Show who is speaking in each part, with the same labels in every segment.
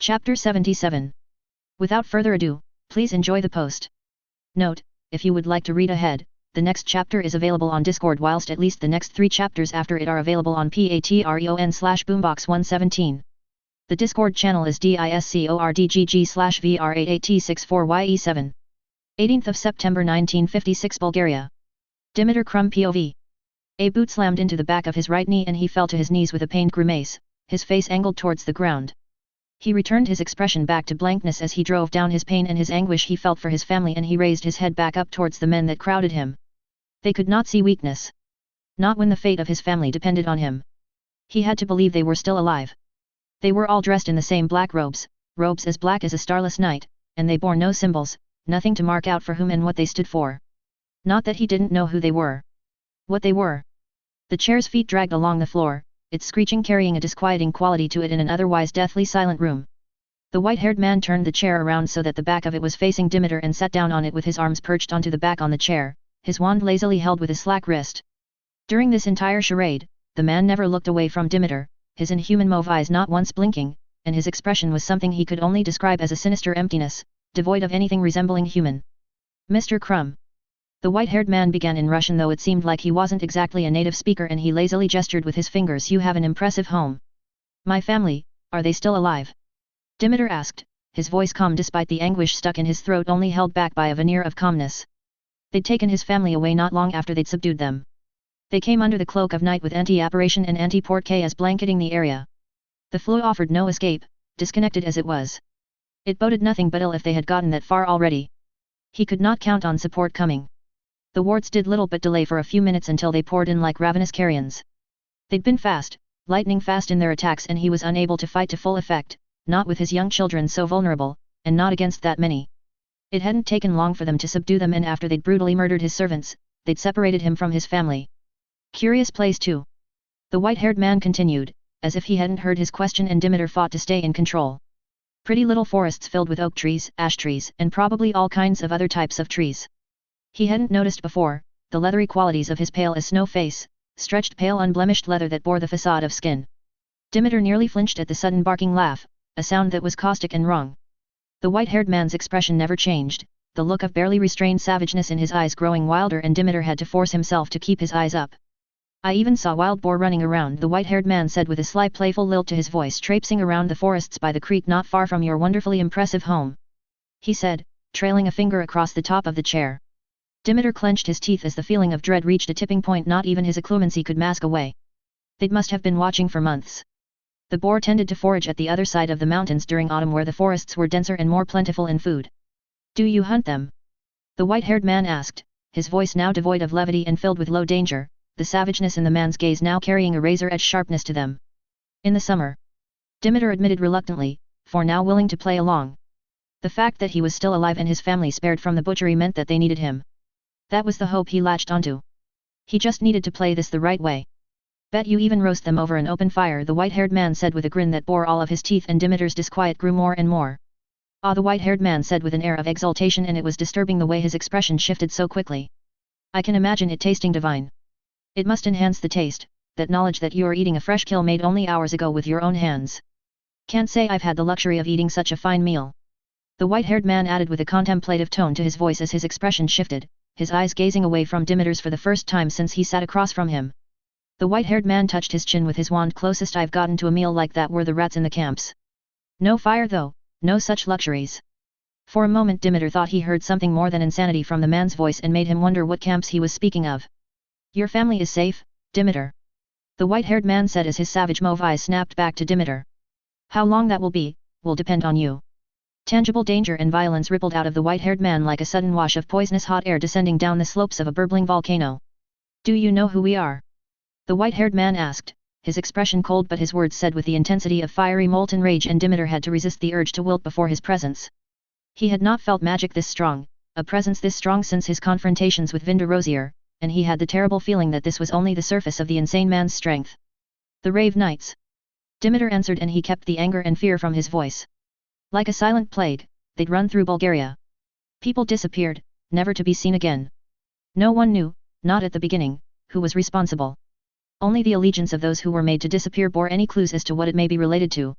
Speaker 1: Chapter 77. Without further ado, please enjoy the post. Note, if you would like to read ahead, the next chapter is available on Discord, whilst at least the next 3 chapters after it are available on patreon/boombox117. The Discord channel is discordgg/vr88t64ye7. 18th of September 1956 Bulgaria. Dimitar Krum POV. A boot slammed into the back of his right knee and he fell to his knees with a pained grimace, his face angled towards the ground. He returned his expression back to blankness as he drove down his pain and his anguish he felt for his family, and he raised his head back up towards the men that crowded him. They could not see weakness. Not when the fate of his family depended on him. He had to believe they were still alive. They were all dressed in the same black robes, robes as black as a starless night, and they bore no symbols, nothing to mark out for whom and what they stood for. Not that he didn't know who they were. What they were. The chair's feet dragged along the floor, its screeching carrying a disquieting quality to it in an otherwise deathly silent room. The white-haired man turned the chair around so that the back of it was facing Dimitar and sat down on it with his arms perched onto the back on the chair, his wand lazily held with his slack wrist. During this entire charade, the man never looked away from Dimitar, his inhuman mauve eyes not once blinking, and his expression was something he could only describe as a sinister emptiness, devoid of anything resembling human. Mr. Krum. The white-haired man began in Russian, though it seemed like he wasn't exactly a native speaker, and he lazily gestured with his fingers. You have an impressive home. My family, are they still alive? Dimitar asked, his voice calm despite the anguish stuck in his throat only held back by a veneer of calmness. They'd taken his family away not long after they'd subdued them. They came under the cloak of night with anti-apparition and anti-portkay blanketing the area. The flu offered no escape, disconnected as it was. It boded nothing but ill if they had gotten that far already. He could not count on support coming. The wards did little but delay for a few minutes until they poured in like ravenous carrions. They'd been fast, lightning fast in their attacks, and he was unable to fight to full effect, not with his young children so vulnerable, and not against that many. It hadn't taken long for them to subdue them, and after they'd brutally murdered his servants, they'd separated him from his family. Curious place too. The white-haired man continued, as if he hadn't heard his question, and Dimitar fought to stay in control. Pretty little forests filled with oak trees, ash trees, and probably all kinds of other types of trees. He hadn't noticed before, the leathery qualities of his pale as snow face, stretched pale unblemished leather that bore the facade of skin. Dimitar nearly flinched at the sudden barking laugh, a sound that was caustic and wrong. The white-haired man's expression never changed, the look of barely restrained savageness in his eyes growing wilder, and Dimitar had to force himself to keep his eyes up. I even saw wild boar running around, the white-haired man said with a sly playful lilt to his voice, traipsing around the forests by the creek not far from your wonderfully impressive home. He said, trailing a finger across the top of the chair. Dimitar clenched his teeth as the feeling of dread reached a tipping point not even his occlumency could mask away. They must have been watching for months. The boar tended to forage at the other side of the mountains during autumn, where the forests were denser and more plentiful in food. Do you hunt them? The white-haired man asked, his voice now devoid of levity and filled with low danger, the savageness in the man's gaze now carrying a razor-edge sharpness to them. In the summer. Dimitar admitted reluctantly, for now willing to play along. The fact that he was still alive and his family spared from the butchery meant that they needed him. That was the hope he latched onto. He just needed to play this the right way. Bet you even roast them over an open fire, the white-haired man said with a grin that bore all of his teeth, and Dimitar's disquiet grew more and more. Ah, the white-haired man said with an air of exultation, and it was disturbing the way his expression shifted so quickly. I can imagine it tasting divine. It must enhance the taste, that knowledge that you are eating a fresh kill made only hours ago with your own hands. Can't say I've had the luxury of eating such a fine meal. The white-haired man added with a contemplative tone to his voice as his expression shifted, his eyes gazing away from Dimitar's for the first time since he sat across from him. The white-haired man touched his chin with his wand. Closest I've gotten to a meal like that were the rats in the camps. No fire though, no such luxuries. For a moment Dimitar thought he heard something more than insanity from the man's voice, and made him wonder what camps he was speaking of. Your family is safe, Dimitar. The white-haired man said as his savage mauve eyes snapped back to Dimitar. How long that will be, will depend on you. Tangible danger and violence rippled out of the white-haired man like a sudden wash of poisonous hot air descending down the slopes of a burbling volcano. Do you know who we are? The white-haired man asked, his expression cold but his words said with the intensity of fiery molten rage, and Dimitar had to resist the urge to wilt before his presence. He had not felt magic this strong, a presence this strong since his confrontations with Vinda Rosier, and he had the terrible feeling that this was only the surface of the insane man's strength. The Rave Knights. Dimitar answered, and he kept the anger and fear from his voice. Like a silent plague, they'd run through Bulgaria. People disappeared, never to be seen again. No one knew, not at the beginning, who was responsible. Only the allegiance of those who were made to disappear bore any clues as to what it may be related to.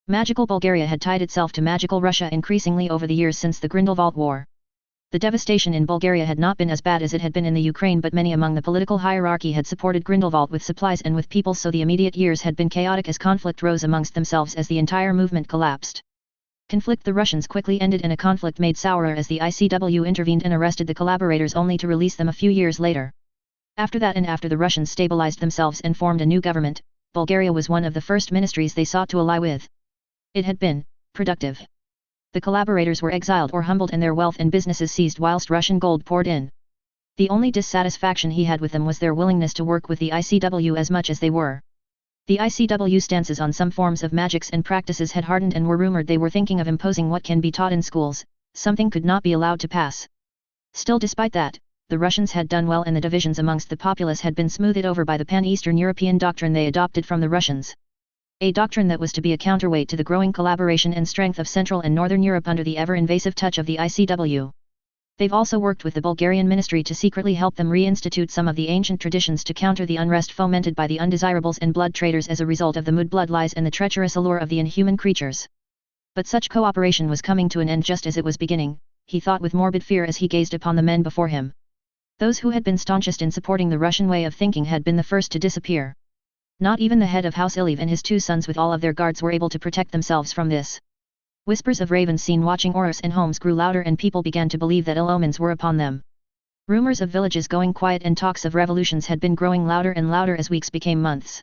Speaker 1: Magical Bulgaria had tied itself to magical Russia increasingly over the years since the Grindelwald War. The devastation in Bulgaria had not been as bad as it had been in the Ukraine, but many among the political hierarchy had supported Grindelwald with supplies and with people, so the immediate years had been chaotic as conflict rose amongst themselves as the entire movement collapsed. Conflict the Russians quickly ended and a conflict made sourer as the ICW intervened and arrested the collaborators only to release them a few years later. After that, and after the Russians stabilized themselves and formed a new government, Bulgaria was one of the first ministries they sought to ally with. It had been productive. The collaborators were exiled or humbled and their wealth and businesses seized whilst Russian gold poured in. The only dissatisfaction he had with them was their willingness to work with the ICW as much as they were. The ICW stances on some forms of magics and practices had hardened and were rumored they were thinking of imposing what can be taught in schools. Something could not be allowed to pass. Still, despite that, the Russians had done well and the divisions amongst the populace had been smoothed over by the pan-Eastern European doctrine they adopted from the Russians. A doctrine that was to be a counterweight to the growing collaboration and strength of Central and Northern Europe under the ever-invasive touch of the ICW. They've also worked with the Bulgarian ministry to secretly help them reinstitute some of the ancient traditions to counter the unrest fomented by the undesirables and blood traders as a result of the Mood-blood lies and the treacherous allure of the inhuman creatures. But such cooperation was coming to an end just as it was beginning, he thought with morbid fear as he gazed upon the men before him. Those who had been staunchest in supporting the Russian way of thinking had been the first to disappear. Not even the head of House Iliev and his two sons with all of their guards were able to protect themselves from this. Whispers of ravens seen watching auras and homes grew louder and people began to believe that ill omens were upon them. Rumors of villages going quiet and talks of revolutions had been growing louder and louder as weeks became months.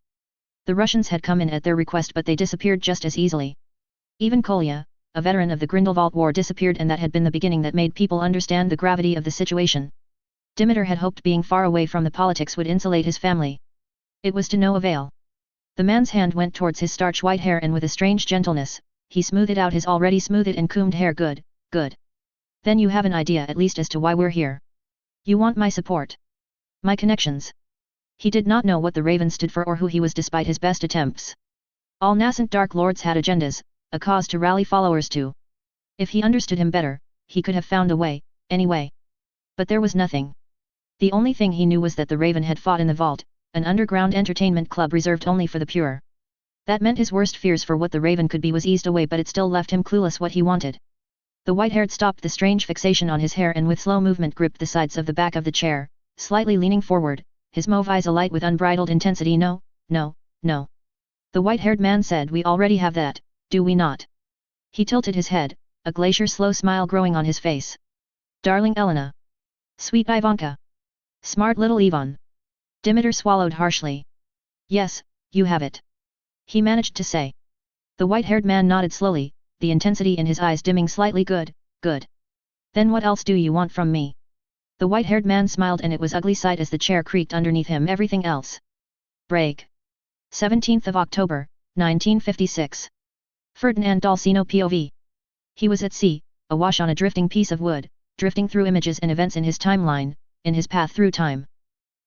Speaker 1: The Russians had come in at their request, but they disappeared just as easily. Even Kolya, a veteran of the Grindelwald War, disappeared, and that had been the beginning that made people understand the gravity of the situation. Dimitar had hoped being far away from the politics would insulate his family. It was to no avail. The man's hand went towards his starch white hair and with a strange gentleness, he smoothed out his already smoothed and combed hair. Good, good. Then you have an idea at least as to why we're here. You want my support. My connections. He did not know what the Raven stood for or who he was despite his best attempts. All nascent Dark Lords had agendas, a cause to rally followers to. If he understood him better, he could have found a way, anyway. But there was nothing. The only thing he knew was that the Raven had fought in the Vault, an underground entertainment club reserved only for the pure. That meant his worst fears for what the Raven could be was eased away, but it still left him clueless what he wanted. The white-haired stopped the strange fixation on his hair and with slow movement gripped the sides of the back of the chair, slightly leaning forward, his mauve eyes alight with unbridled intensity. No, no, no. The white-haired man said, we already have that, do we not? He tilted his head, a glacier slow smile growing on his face. Darling Elena. Sweet Ivanka. Smart little Ivan. Dimitar swallowed harshly. Yes, you have it. He managed to say. The white-haired man nodded slowly, the intensity in his eyes dimming slightly. Good, good. Then what else do you want from me? The white-haired man smiled, and it was ugly sight as the chair creaked underneath him. Everything else. Break. 17th of October, 1956. Ferdinand Dalcino POV. He was at sea, awash on a drifting piece of wood, drifting through images and events in his timeline, in his path through time.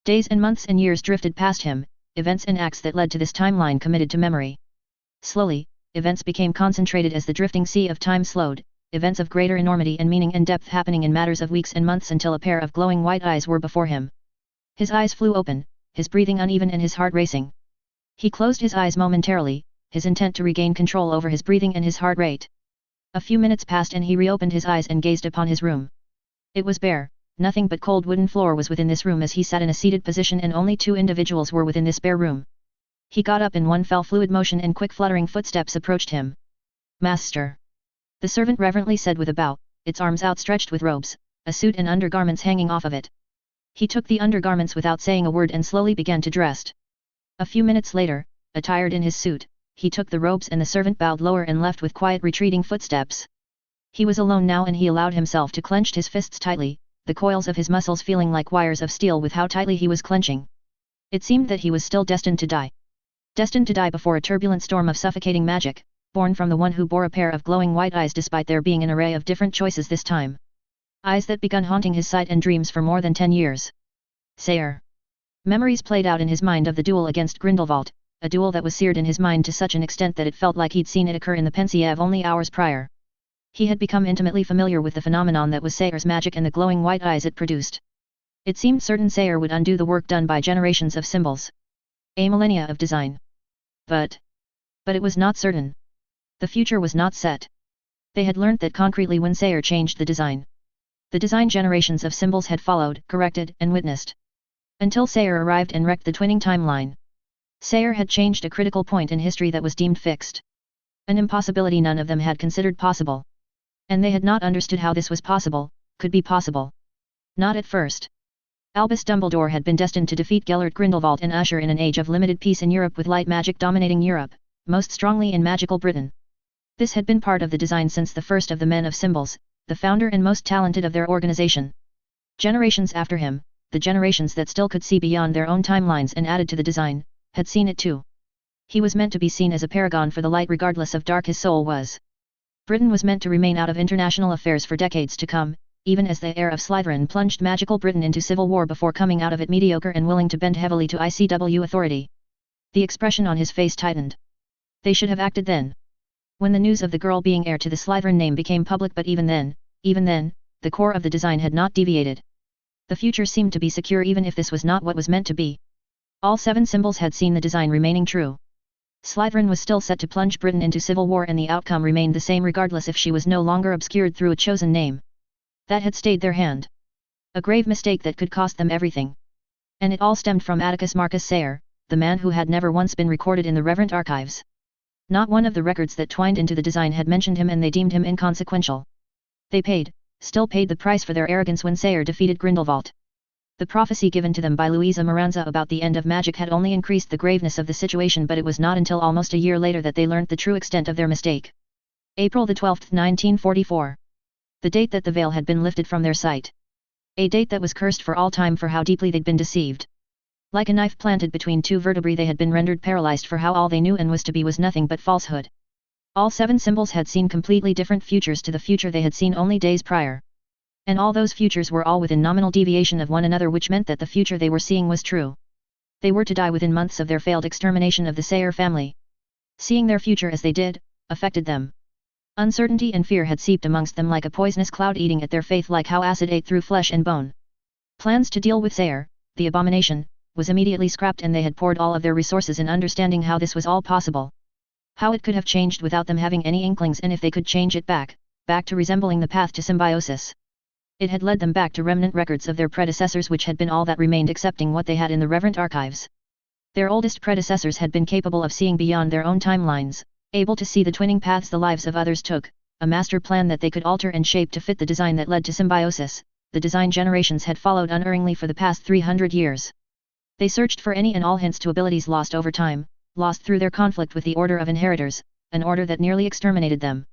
Speaker 1: Days and months and years drifted past him, events and acts that led to this timeline committed to memory. Slowly, events became concentrated as the drifting sea of time slowed, events of greater enormity and meaning and depth happening in matters of weeks and months until a pair of glowing white eyes were before him. His eyes flew open, his breathing uneven and his heart racing. He closed his eyes momentarily, his intent to regain control over his breathing and his heart rate. A few minutes passed and he reopened his eyes and gazed upon his room. It was bare. Nothing but cold wooden floor was within this room as he sat in a seated position, and only two individuals were within this bare room. He got up in one fell fluid motion and quick fluttering footsteps approached him. Master. The servant reverently said with a bow, its arms outstretched with robes, a suit and undergarments hanging off of it. He took the undergarments without saying a word and slowly began to dress. A few minutes later, attired in his suit, he took the robes and the servant bowed lower and left with quiet retreating footsteps. He was alone now and he allowed himself to clench his fists tightly, the coils of his muscles feeling like wires of steel with how tightly he was clenching. It seemed that he was still destined to die. Destined to die before a turbulent storm of suffocating magic, born from the one who bore a pair of glowing white eyes despite there being an array of different choices this time. Eyes that begun haunting his sight and dreams for more than 10 years. Sayer. Memories played out in his mind of the duel against Grindelwald, a duel that was seared in his mind to such an extent that it felt like he'd seen it occur in the Pensiev only hours prior. He had become intimately familiar with the phenomenon that was Sayer's magic and the glowing white eyes it produced. It seemed certain Sayer would undo the work done by generations of symbols. A millennia of design. But it was not certain. The future was not set. They had learnt that concretely when Sayer changed the design. The design generations of symbols had followed, corrected, and witnessed. Until Sayer arrived and wrecked the twinning timeline. Sayer had changed a critical point in history that was deemed fixed. An impossibility none of them had considered possible. And they had not understood how this was possible, could be possible. Not at first. Albus Dumbledore had been destined to defeat Gellert Grindelwald and usher in an age of limited peace in Europe with light magic dominating Europe, most strongly in magical Britain. This had been part of the design since the first of the Men of Symbols, the founder and most talented of their organization. Generations after him, the generations that still could see beyond their own timelines and added to the design, had seen it too. He was meant to be seen as a paragon for the light regardless of dark his soul was. Britain was meant to remain out of international affairs for decades to come, even as the heir of Slytherin plunged magical Britain into civil war before coming out of it mediocre and willing to bend heavily to ICW authority. The expression on his face tightened. They should have acted then. When the news of the girl being heir to the Slytherin name became public, but even then, the core of the design had not deviated. The future seemed to be secure even if this was not what was meant to be. All 7 symbols had seen the design remaining true. Slytherin was still set to plunge Britain into civil war and the outcome remained the same regardless if she was no longer obscured through a chosen name. That had stayed their hand. A grave mistake that could cost them everything. And it all stemmed from Atticus Marcus Sayer, the man who had never once been recorded in the reverent archives. Not one of the records that twined into the design had mentioned him and they deemed him inconsequential. They still paid the price for their arrogance when Sayer defeated Grindelwald. The prophecy given to them by Louisa Moranza about the end of magic had only increased the graveness of the situation, but it was not until almost a year later that they learnt the true extent of their mistake. April 12, 1944. The date that the veil had been lifted from their sight. A date that was cursed for all time for how deeply they'd been deceived. Like a knife planted between 2 vertebrae, they had been rendered paralyzed for how all they knew and was to be was nothing but falsehood. All 7 symbols had seen completely different futures to the future they had seen only days prior. And all those futures were all within nominal deviation of one another, which meant that the future they were seeing was true. They were to die within months of their failed extermination of the Sayer family. Seeing their future as they did, affected them. Uncertainty and fear had seeped amongst them like a poisonous cloud, eating at their faith like how acid ate through flesh and bone. Plans to deal with Sayer, the abomination, was immediately scrapped, and they had poured all of their resources in understanding how this was all possible. How it could have changed without them having any inklings, and if they could change it back to resembling the path to symbiosis. It had led them back to remnant records of their predecessors, which had been all that remained excepting what they had in the reverent archives. Their oldest predecessors had been capable of seeing beyond their own timelines, able to see the twinning paths the lives of others took, a master plan that they could alter and shape to fit the design that led to symbiosis, the design generations had followed unerringly for the past 300 years. They searched for any and all hints to abilities lost over time, lost through their conflict with the Order of Inheritors, an order that nearly exterminated them.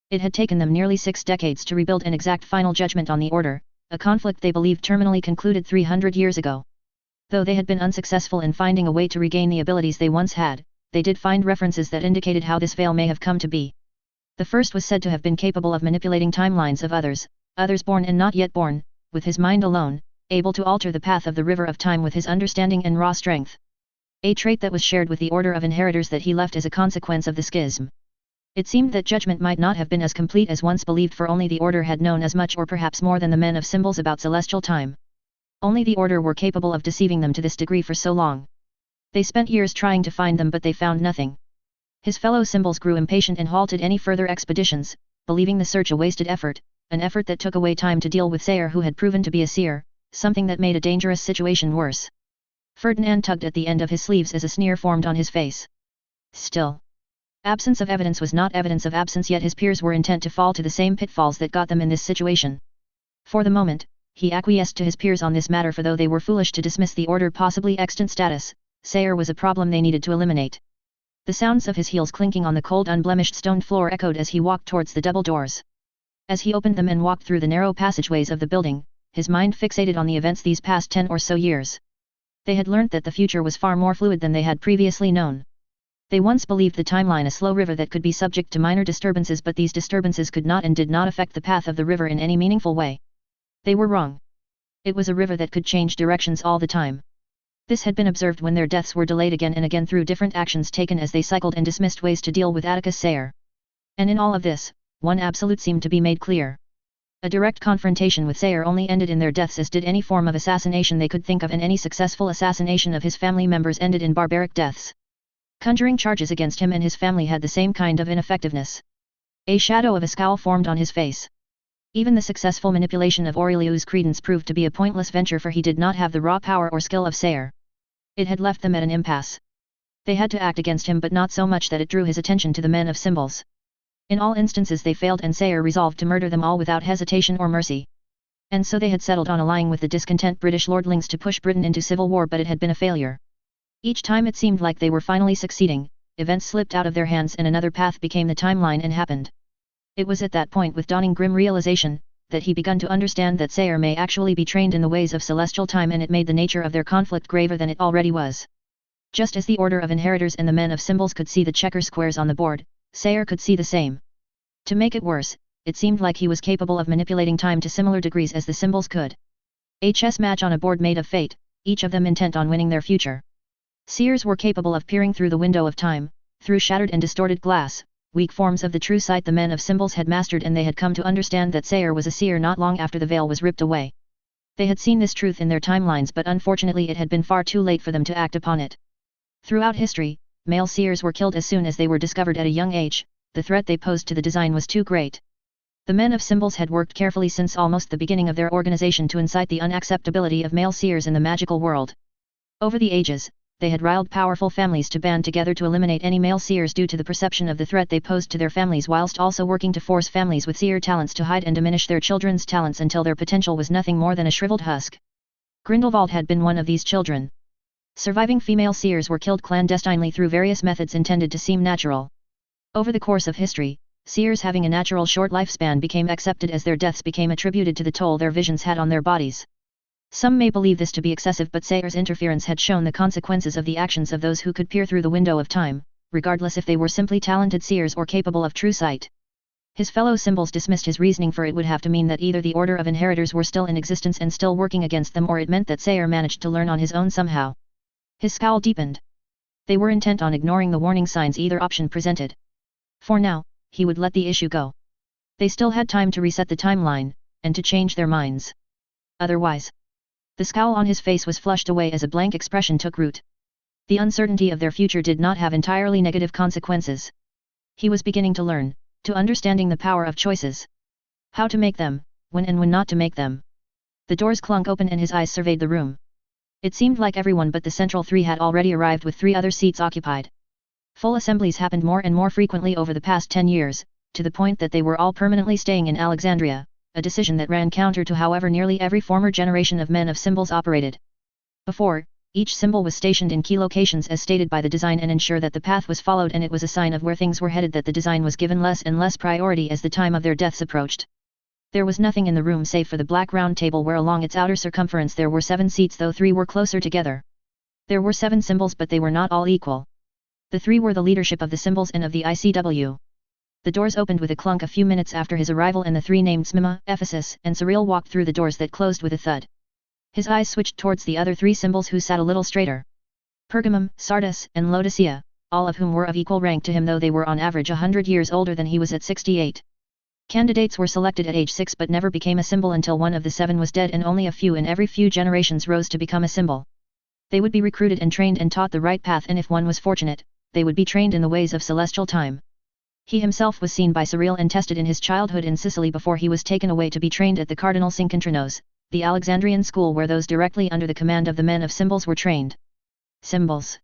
Speaker 1: It had taken them nearly 6 decades to rebuild an exact final judgment on the Order, a conflict they believed terminally concluded 300 years ago. Though they had been unsuccessful in finding a way to regain the abilities they once had, they did find references that indicated how this veil may have come to be. The first was said to have been capable of manipulating timelines of others born and not yet born, with his mind alone, able to alter the path of the river of time with his understanding and raw strength. A trait that was shared with the Order of Inheritors that he left as a consequence of the schism. It seemed that judgment might not have been as complete as once believed, for only the Order had known as much or perhaps more than the Men of Symbols about celestial time. Only the Order were capable of deceiving them to this degree for so long. They spent years trying to find them, but they found nothing. His fellow symbols grew impatient and halted any further expeditions, believing the search a wasted effort, an effort that took away time to deal with Sayer, who had proven to be a seer, something that made a dangerous situation worse. Ferdinand tugged at the end of his sleeves as a sneer formed on his face. Still, absence of evidence was not evidence of absence, yet his peers were intent to fall to the same pitfalls that got them in this situation. For the moment, he acquiesced to his peers on this matter, for though they were foolish to dismiss the Order possibly extant status, Sayer was a problem they needed to eliminate. The sounds of his heels clinking on the cold unblemished stone floor echoed as he walked towards the double doors. As he opened them and walked through the narrow passageways of the building, his mind fixated on the events these past 10 or so years. They had learnt that the future was far more fluid than they had previously known. They once believed the timeline a slow river that could be subject to minor disturbances, but these disturbances could not and did not affect the path of the river in any meaningful way. They were wrong. It was a river that could change directions all the time. This had been observed when their deaths were delayed again and again through different actions taken as they cycled and dismissed ways to deal with Atticus Sayer. And in all of this, one absolute seemed to be made clear. A direct confrontation with Sayer only ended in their deaths, as did any form of assassination they could think of, and any successful assassination of his family members ended in barbaric deaths. Conjuring charges against him and his family had the same kind of ineffectiveness. A shadow of a scowl formed on his face. Even the successful manipulation of Aureliu's credence proved to be a pointless venture, for he did not have the raw power or skill of Sayer. It had left them at an impasse. They had to act against him, but not so much that it drew his attention to the men of symbols. In all instances they failed, and Sayer resolved to murder them all without hesitation or mercy. And so they had settled on allying with the discontent British lordlings to push Britain into civil war, but it had been a failure. Each time it seemed like they were finally succeeding, events slipped out of their hands and another path became the timeline and happened. It was at that point, with dawning grim realization, that he begun to understand that Sayer may actually be trained in the ways of celestial time, and it made the nature of their conflict graver than it already was. Just as the order of inheritors and the men of symbols could see the checker squares on the board, Sayer could see the same. To make it worse, it seemed like he was capable of manipulating time to similar degrees as the symbols could. A chess match on a board made of fate, each of them intent on winning their future. Seers were capable of peering through the window of time, through shattered and distorted glass, weak forms of the true sight the men of symbols had mastered, and they had come to understand that Sayer was a seer not long after the veil was ripped away. They had seen this truth in their timelines, but unfortunately it had been far too late for them to act upon it. Throughout history, male seers were killed as soon as they were discovered at a young age. The threat they posed to the design was too great. The men of symbols had worked carefully since almost the beginning of their organization to incite the unacceptability of male seers in the magical world. Over the ages, they had riled powerful families to band together to eliminate any male seers due to the perception of the threat they posed to their families, whilst also working to force families with seer talents to hide and diminish their children's talents until their potential was nothing more than a shriveled husk. Grindelwald had been one of these children. Surviving female seers were killed clandestinely through various methods intended to seem natural. Over the course of history, seers having a natural short lifespan became accepted as their deaths became attributed to the toll their visions had on their bodies. Some may believe this to be excessive, but Sayer's interference had shown the consequences of the actions of those who could peer through the window of time, regardless if they were simply talented seers or capable of true sight. His fellow symbols dismissed his reasoning, for it would have to mean that either the order of inheritors were still in existence and still working against them, or it meant that Sayer managed to learn on his own somehow. His scowl deepened. They were intent on ignoring the warning signs either option presented. For now, he would let the issue go. They still had time to reset the timeline, and to change their minds. Otherwise, the scowl on his face was flushed away as a blank expression took root. The uncertainty of their future did not have entirely negative consequences. He was beginning to learn, to understanding the power of choices. How to make them, when and when not to make them. The doors clunk open and his eyes surveyed the room. It seemed like everyone but the central three had already arrived, with 3 other seats occupied. Full assemblies happened more and more frequently over the past 10 years, to the point that they were all permanently staying in Alexandria, a decision that ran counter to however nearly every former generation of men of symbols operated. Before, each symbol was stationed in key locations as stated by the design and ensure that the path was followed, and it was a sign of where things were headed that the design was given less and less priority as the time of their deaths approached. There was nothing in the room save for the black round table, where along its outer circumference there were 7 seats, though 3 were closer together. There were 7 symbols, but they were not all equal. The 3 were the leadership of the symbols and of the ICW. The doors opened with a clunk a few minutes after his arrival, and the 3 named Smyrna, Ephesus, and Cyril walked through the doors that closed with a thud. His eyes switched towards the other 3 symbols, who sat a little straighter. Pergamum, Sardis, and Laodicea, all of whom were of equal rank to him, though they were on average 100 years older than he was at 68. Candidates were selected at age 6 but never became a symbol until one of the 7 was dead, and only a few in every few generations rose to become a symbol. They would be recruited and trained and taught the right path, and if one was fortunate, they would be trained in the ways of celestial time. He himself was seen by Cyril and tested in his childhood in Sicily before he was taken away to be trained at the Cardinal Cincintranos, the Alexandrian school where those directly under the command of the men of symbols were trained. Symbols.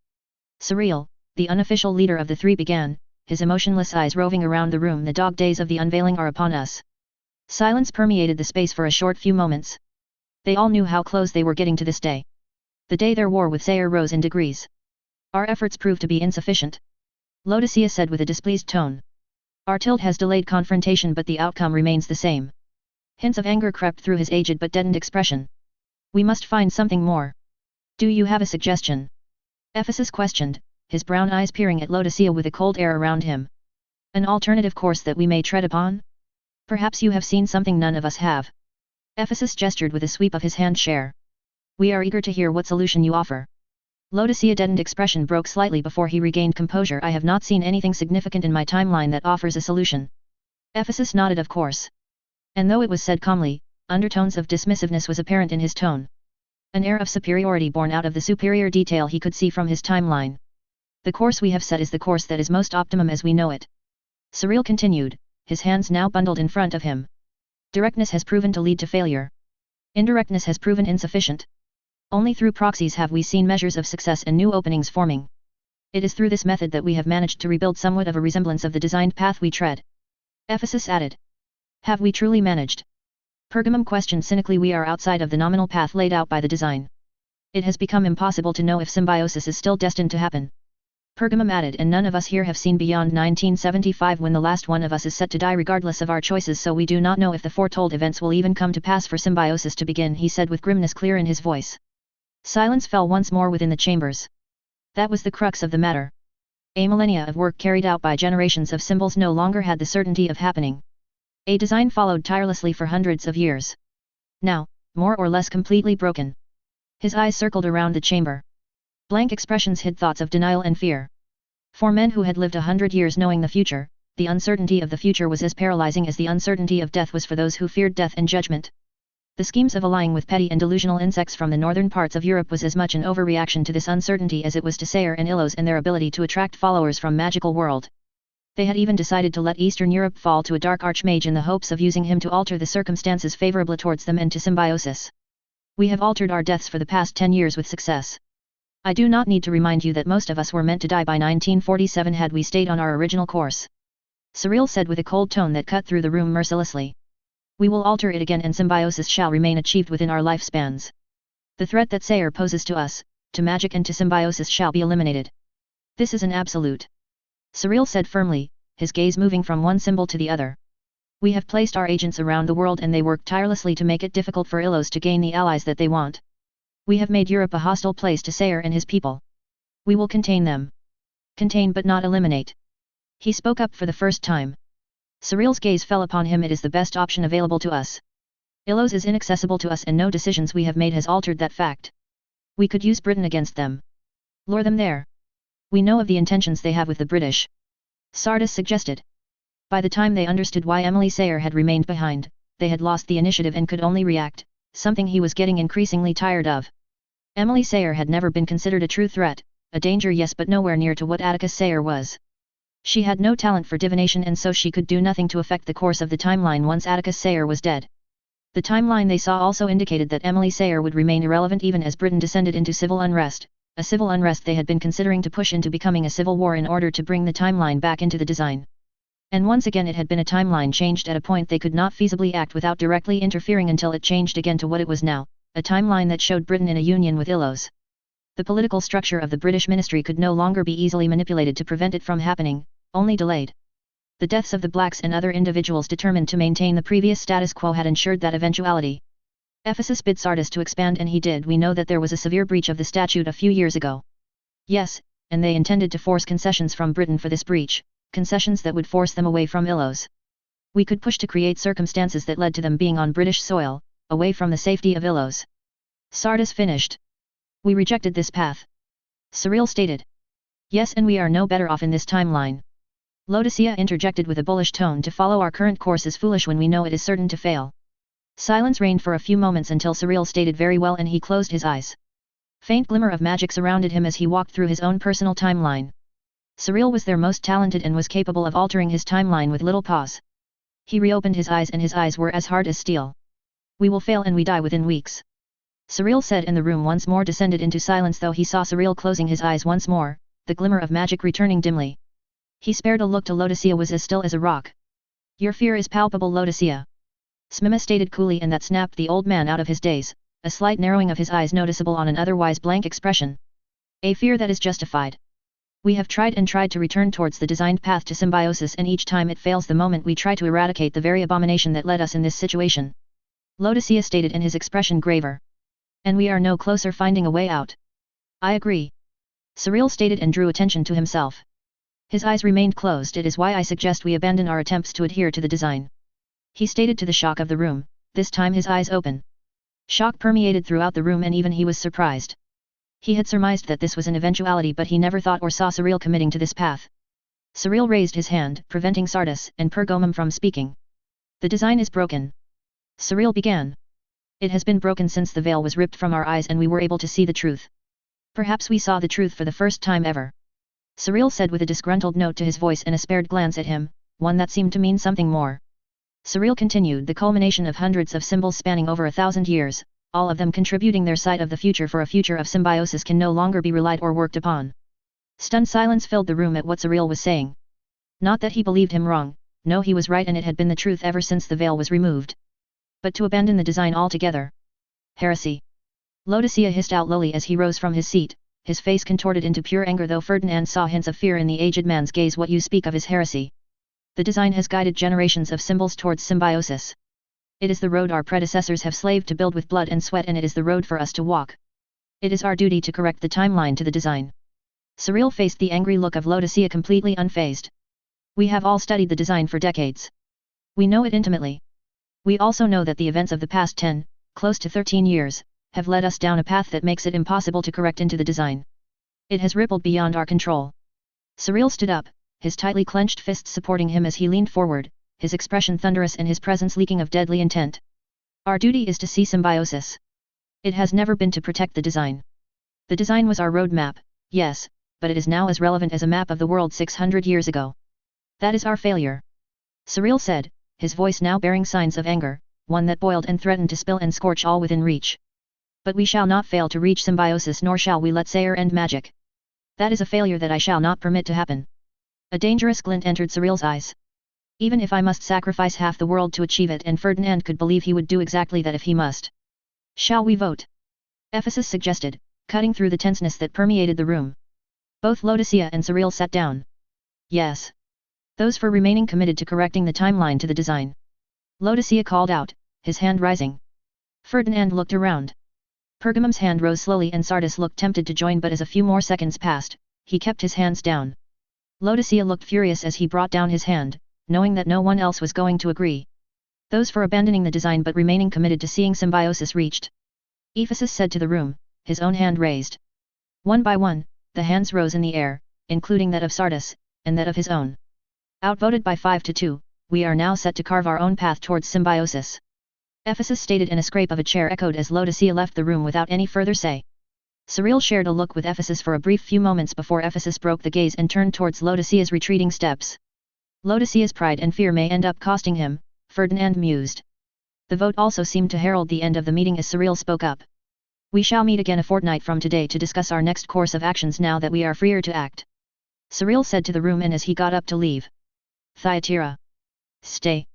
Speaker 1: Cyril, the unofficial leader of the 3, began, his emotionless eyes roving around the room. The dog days of the unveiling are upon us. Silence permeated the space for a short few moments. They all knew how close they were getting to this day. The day their war with Sayer rose in degrees. Our efforts proved to be insufficient. Laodicea said with a displeased tone. Our tilt has delayed confrontation, but the outcome remains the same. Hints of anger crept through his aged but deadened expression. We must find something more. Do you have a suggestion? Ephesus questioned, his brown eyes peering at Laodicea with a cold air around him. An alternative course that we may tread upon? Perhaps you have seen something none of us have. Ephesus gestured with a sweep of his hand. Share. We are eager to hear what solution you offer. Laodicea's deadened expression broke slightly before he regained composure. I have not seen anything significant in my timeline that offers a solution. Ephesus nodded, of course. And though it was said calmly, undertones of dismissiveness was apparent in his tone. An air of superiority born out of the superior detail he could see from his timeline. The course we have set is the course that is most optimum as we know it. Cyril continued, his hands now bundled in front of him. Directness has proven to lead to failure. Indirectness has proven insufficient. Only through proxies have we seen measures of success and new openings forming. It is through this method that we have managed to rebuild somewhat of a resemblance of the designed path we tread. Ephesus added. Have we truly managed? Pergamum questioned cynically. We are outside of the nominal path laid out by the design. It has become impossible to know if symbiosis is still destined to happen. Pergamum added, and none of us here have seen beyond 1975 when the last one of us is set to die regardless of our choices, so we do not know if the foretold events will even come to pass for symbiosis to begin, he said with grimness clear in his voice. Silence fell once more within the chambers. That was the crux of the matter. A millennia of work carried out by generations of symbols no longer had the certainty of happening. A design followed tirelessly for hundreds of years. Now, more or less completely broken. His eyes circled around the chamber. Blank expressions hid thoughts of denial and fear. For men who had lived 100 years knowing the future, the uncertainty of the future was as paralyzing as the uncertainty of death was for those who feared death and judgment. The schemes of allying with petty and delusional insects from the northern parts of Europe was as much an overreaction to this uncertainty as it was to Sayer and Illos and their ability to attract followers from magical world. They had even decided to let Eastern Europe fall to a dark archmage in the hopes of using him to alter the circumstances favorable towards them and to symbiosis. We have altered our deaths for the past 10 years with success. I do not need to remind you that most of us were meant to die by 1947 had we stayed on our original course. Cyril said with a cold tone that cut through the room mercilessly. We will alter it again and symbiosis shall remain achieved within our lifespans. The threat that Sayer poses to us, to magic and to symbiosis shall be eliminated. This is an absolute. Cyril said firmly, his gaze moving from one symbol to the other. We have placed our agents around the world and they work tirelessly to make it difficult for Illos to gain the allies that they want. We have made Europe a hostile place to Sayer and his people. We will contain them. Contain but not eliminate. He spoke up for the first time. Cyril's gaze fell upon him. It is the best option available to us. Illos is inaccessible to us and no decisions we have made has altered that fact. We could use Britain against them. Lure them there. We know of the intentions they have with the British. Sardis suggested. By the time they understood why Emily Sayer had remained behind, they had lost the initiative and could only react, something he was getting increasingly tired of. Emily Sayer had never been considered a true threat, a danger yes but nowhere near to what Atticus Sayer was. She had no talent for divination and so she could do nothing to affect the course of the timeline once Atticus Sayer was dead. The timeline they saw also indicated that Emily Sayer would remain irrelevant even as Britain descended into civil unrest, a civil unrest they had been considering to push into becoming a civil war in order to bring the timeline back into the design. And once again it had been a timeline changed at a point they could not feasibly act without directly interfering until it changed again to what it was now, a timeline that showed Britain in a union with Illos. The political structure of the British ministry could no longer be easily manipulated to prevent it from happening, only delayed. The deaths of the blacks and other individuals determined to maintain the previous status quo had ensured that eventuality. Ephesus bid Sardis to expand and he did. We know that there was a severe breach of the statute a few years ago. Yes, and they intended to force concessions from Britain for this breach, concessions that would force them away from Illos. We could push to create circumstances that led to them being on British soil, away from the safety of Illos. Sardis finished. We rejected this path. Cyril stated. Yes, and we are no better off in this timeline. Laodicea interjected with a bullish tone. To follow our current course is foolish when we know it is certain to fail. Silence reigned for a few moments until Cyril stated very well and he closed his eyes. Faint glimmer of magic surrounded him as he walked through his own personal timeline. Cyril was their most talented and was capable of altering his timeline with little pause. He reopened his eyes and his eyes were as hard as steel. We will fail and we die within weeks. Cyril said, and the room once more descended into silence though he saw Cyril closing his eyes once more, the glimmer of magic returning dimly. He spared a look to Laodicea was as still as a rock. Your fear is palpable, Laodicea. Smima stated coolly, and that snapped the old man out of his daze, a slight narrowing of his eyes noticeable on an otherwise blank expression. A fear that is justified. We have tried and tried to return towards the designed path to symbiosis and each time it fails the moment we try to eradicate the very abomination that led us in this situation. Laodicea stated, and his expression graver. And we are no closer finding a way out. I agree. Cyril stated and drew attention to himself. His eyes remained closed. It is why I suggest we abandon our attempts to adhere to the design. He stated to the shock of the room, this time his eyes open. Shock permeated throughout the room and even he was surprised. He had surmised that this was an eventuality but he never thought or saw Cyril committing to this path. Cyril raised his hand, preventing Sardis and Pergamum from speaking. The design is broken. Cyril began. It has been broken since the veil was ripped from our eyes and we were able to see the truth. Perhaps we saw the truth for the first time ever. Cyril said with a disgruntled note to his voice and a spared glance at him, one that seemed to mean something more. Cyril continued, the culmination of hundreds of symbols spanning over 1,000 years, all of them contributing their sight of the future for a future of symbiosis can no longer be relied or worked upon. Stunned silence filled the room at what Cyril was saying. Not that he believed him wrong, no, he was right and it had been the truth ever since the veil was removed. But to abandon the design altogether. Heresy. Laodicea hissed out lowly as he rose from his seat, his face contorted into pure anger, though Ferdinand saw hints of fear in the aged man's gaze. What you speak of is heresy. The design has guided generations of symbols towards symbiosis. It is the road our predecessors have slaved to build with blood and sweat, and it is the road for us to walk. It is our duty to correct the timeline to the design. Cyril faced the angry look of Laodicea completely unfazed. We have all studied the design for decades. We know it intimately. We also know that the events of the past 10, close to 13 years, have led us down a path that makes it impossible to correct into the design. It has rippled beyond our control. Cyril stood up, his tightly clenched fists supporting him as he leaned forward, his expression thunderous and his presence leaking of deadly intent. Our duty is to see symbiosis. It has never been to protect the design. The design was our roadmap, yes, but it is now as relevant as a map of the world 600 years ago. That is our failure. Cyril said, his voice now bearing signs of anger, one that boiled and threatened to spill and scorch all within reach. But we shall not fail to reach symbiosis, nor shall we let Sayer end magic. That is a failure that I shall not permit to happen. A dangerous glint entered Cyril's eyes. Even if I must sacrifice half the world to achieve it, and Ferdinand could believe he would do exactly that if he must. Shall we vote? Ephesus suggested, cutting through the tenseness that permeated the room. Both Laodicea and Cyril sat down. Yes. Those for remaining committed to correcting the timeline to the design. Laodicea called out, his hand rising. Ferdinand looked around. Pergamum's hand rose slowly and Sardis looked tempted to join, but as a few more seconds passed, he kept his hands down. Laodicea looked furious as he brought down his hand, knowing that no one else was going to agree. Those for abandoning the design but remaining committed to seeing symbiosis reached. Ephesus said to the room, his own hand raised. One by one, the hands rose in the air, including that of Sardis, and that of his own. Outvoted by 5-2, we are now set to carve our own path towards symbiosis. Ephesus stated, and a scrape of a chair echoed as Laodicea left the room without any further say. Cyril shared a look with Ephesus for a brief few moments before Ephesus broke the gaze and turned towards Laodicea's retreating steps. Laodicea's pride and fear may end up costing him, Ferdinand mused. The vote also seemed to herald the end of the meeting as Cyril spoke up. We shall meet again a fortnight from today to discuss our next course of actions now that we are freer to act. Cyril said to the room, and as he got up to leave. Thyatira. Stay.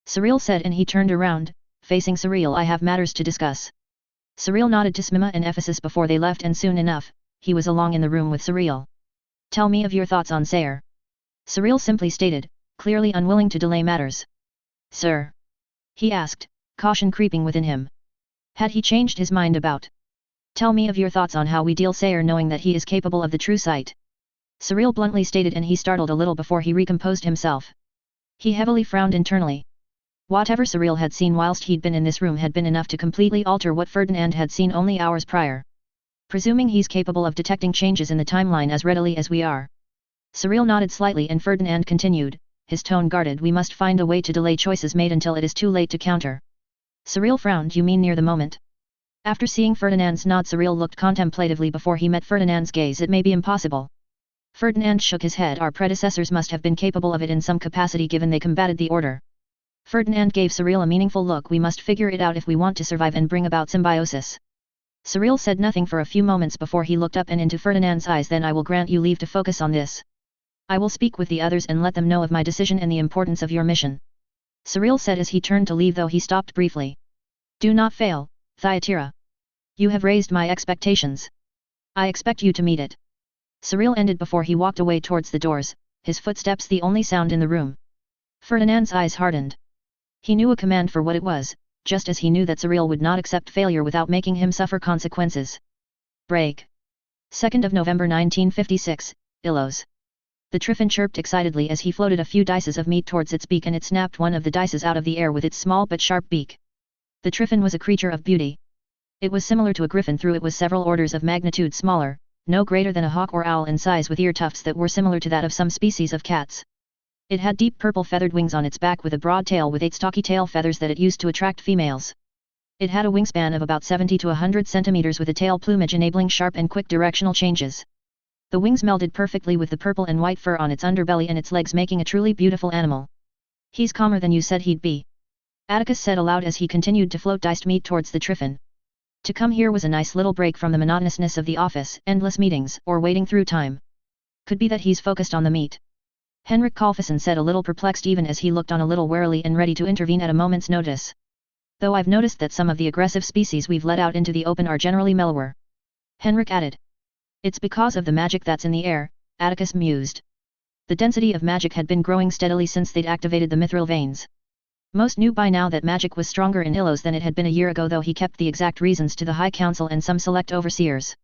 Speaker 1: Cyril said, and he turned around, facing Cyril. I have matters to discuss. Cyril nodded to Smima and Ephesus before they left, and soon enough, he was along in the room with Cyril. Tell me of your thoughts on Sayer. Cyril simply stated, clearly unwilling to delay matters. Sir? He asked, caution creeping within him. Had he changed his mind about? Tell me of your thoughts on how we deal Sayer, knowing that he is capable of the true sight. Cyril bluntly stated, and he startled a little before he recomposed himself. He heavily frowned internally. Whatever Cyril had seen whilst he'd been in this room had been enough to completely alter what Ferdinand had seen only hours prior. Presuming he's capable of detecting changes in the timeline as readily as we are. Cyril nodded slightly, and Ferdinand continued, his tone guarded. We must find a way to delay choices made until it is too late to counter. Cyril frowned. You mean near the moment? After seeing Ferdinand's nod, Cyril looked contemplatively before he met Ferdinand's gaze. It may be impossible. Ferdinand shook his head. Our predecessors must have been capable of it in some capacity, given they combated the order. Ferdinand gave Cyril a meaningful look. We must figure it out if we want to survive and bring about symbiosis. Cyril said nothing for a few moments before he looked up and into Ferdinand's eyes. Then I will grant you leave to focus on this. I will speak with the others and let them know of my decision and the importance of your mission. Cyril said as he turned to leave, though he stopped briefly. Do not fail, Thyatira. You have raised my expectations. I expect you to meet it. Cyril ended before he walked away towards the doors, his footsteps the only sound in the room. Ferdinand's eyes hardened. He knew a command for what it was, just as he knew that Cyril would not accept failure without making him suffer consequences. Break. 2nd of November 1956, Illos. The Triffin chirped excitedly as he floated a few dices of meat towards its beak, and it snapped one of the dices out of the air with its small but sharp beak. The Triffin was a creature of beauty. It was similar to a griffin, though it was several orders of magnitude smaller, no greater than a hawk or owl in size, with ear tufts that were similar to that of some species of cats. It had deep purple feathered wings on its back with a broad tail with 8 stocky tail feathers that it used to attract females. It had a wingspan of about 70 to 100 centimeters with a tail plumage enabling sharp and quick directional changes. The wings melded perfectly with the purple and white fur on its underbelly and its legs, making a truly beautiful animal. He's calmer than you said he'd be, Atticus said aloud as he continued to float diced meat towards the Triffin. To come here was a nice little break from the monotonousness of the office, endless meetings, or waiting through time. Could be that he's focused on the meat, Henrik Kolfisson said, a little perplexed even as he looked on a little warily and ready to intervene at a moment's notice. Though I've noticed that some of the aggressive species we've let out into the open are generally mellower, Henrik added. It's because of the magic that's in the air, Atticus mused. The density of magic had been growing steadily since they'd activated the mithril veins. Most knew by now that magic was stronger in Illos than it had been a year ago, though he kept the exact reasons to the High Council and some select overseers.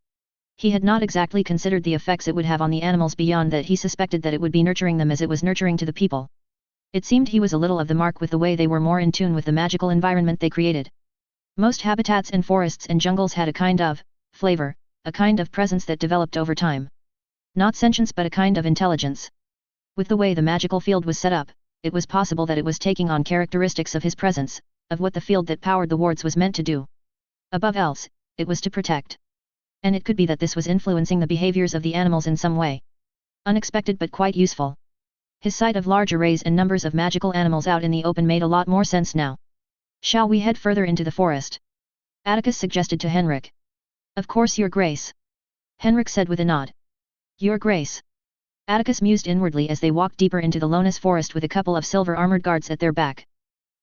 Speaker 1: He had not exactly considered the effects it would have on the animals beyond that he suspected that it would be nurturing them as it was nurturing to the people. It seemed he was a little of the mark with the way they were more in tune with the magical environment they created. Most habitats and forests and jungles had a kind of flavor, a kind of presence that developed over time. Not sentience but a kind of intelligence. With the way the magical field was set up, it was possible that it was taking on characteristics of his presence, of what the field that powered the wards was meant to do. Above else, it was to protect. And it could be that this was influencing the behaviors of the animals in some way. Unexpected but quite useful. His sight of large arrays and numbers of magical animals out in the open made a lot more sense now. Shall we head further into the forest? Atticus suggested to Henrik. Of course, Your Grace, Henrik said with a nod. Your Grace, Atticus mused inwardly as they walked deeper into the Lonas forest with a couple of silver-armored guards at their back.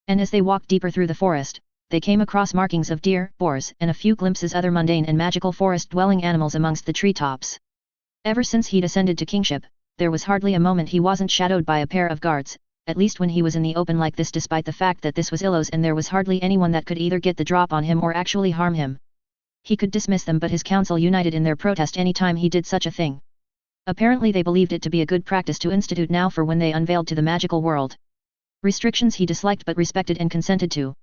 Speaker 1: And as they walked deeper through the forest, they came across markings of deer, boars, and a few glimpses other mundane and magical forest-dwelling animals amongst the treetops. Ever since he'd ascended to kingship, there was hardly a moment he wasn't shadowed by a pair of guards, at least when he was in the open like this, despite the fact that this was Illos and there was hardly anyone that could either get the drop on him or actually harm him. He could dismiss them, but his council united in their protest any time he did such a thing. Apparently they believed it to be a good practice to institute now for when they unveiled to the magical world. Restrictions he disliked but respected and consented to.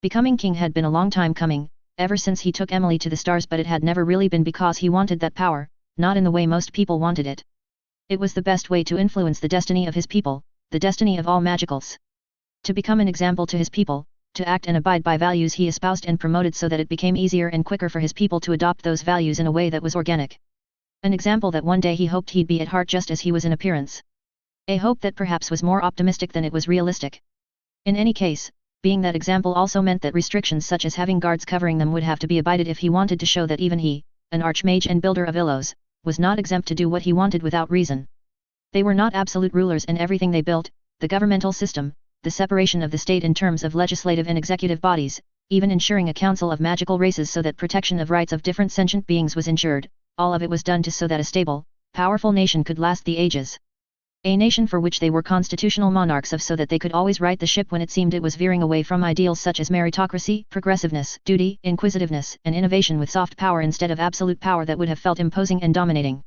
Speaker 1: Becoming king had been a long time coming, ever since he took Emily to the stars, but it had never really been because he wanted that power, not in the way most people wanted it. It was the best way to influence the destiny of his people, the destiny of all magicals. To become an example to his people, to act and abide by values he espoused and promoted so that it became easier and quicker for his people to adopt those values in a way that was organic. An example that one day he hoped he'd be at heart just as he was in appearance. A hope that perhaps was more optimistic than it was realistic. In any case, being that example also meant that restrictions such as having guards covering them would have to be abided if he wanted to show that even he, an archmage and builder of Illos, was not exempt to do what he wanted without reason. They were not absolute rulers, and everything they built, the governmental system, the separation of the state in terms of legislative and executive bodies, even ensuring a council of magical races so that protection of rights of different sentient beings was ensured, all of it was done so that a stable, powerful nation could last the ages. A nation for which they were constitutional monarchs of, so that they could always right the ship when it seemed it was veering away from ideals such as meritocracy, progressiveness, duty, inquisitiveness, and innovation, with soft power instead of absolute power that would have felt imposing and dominating.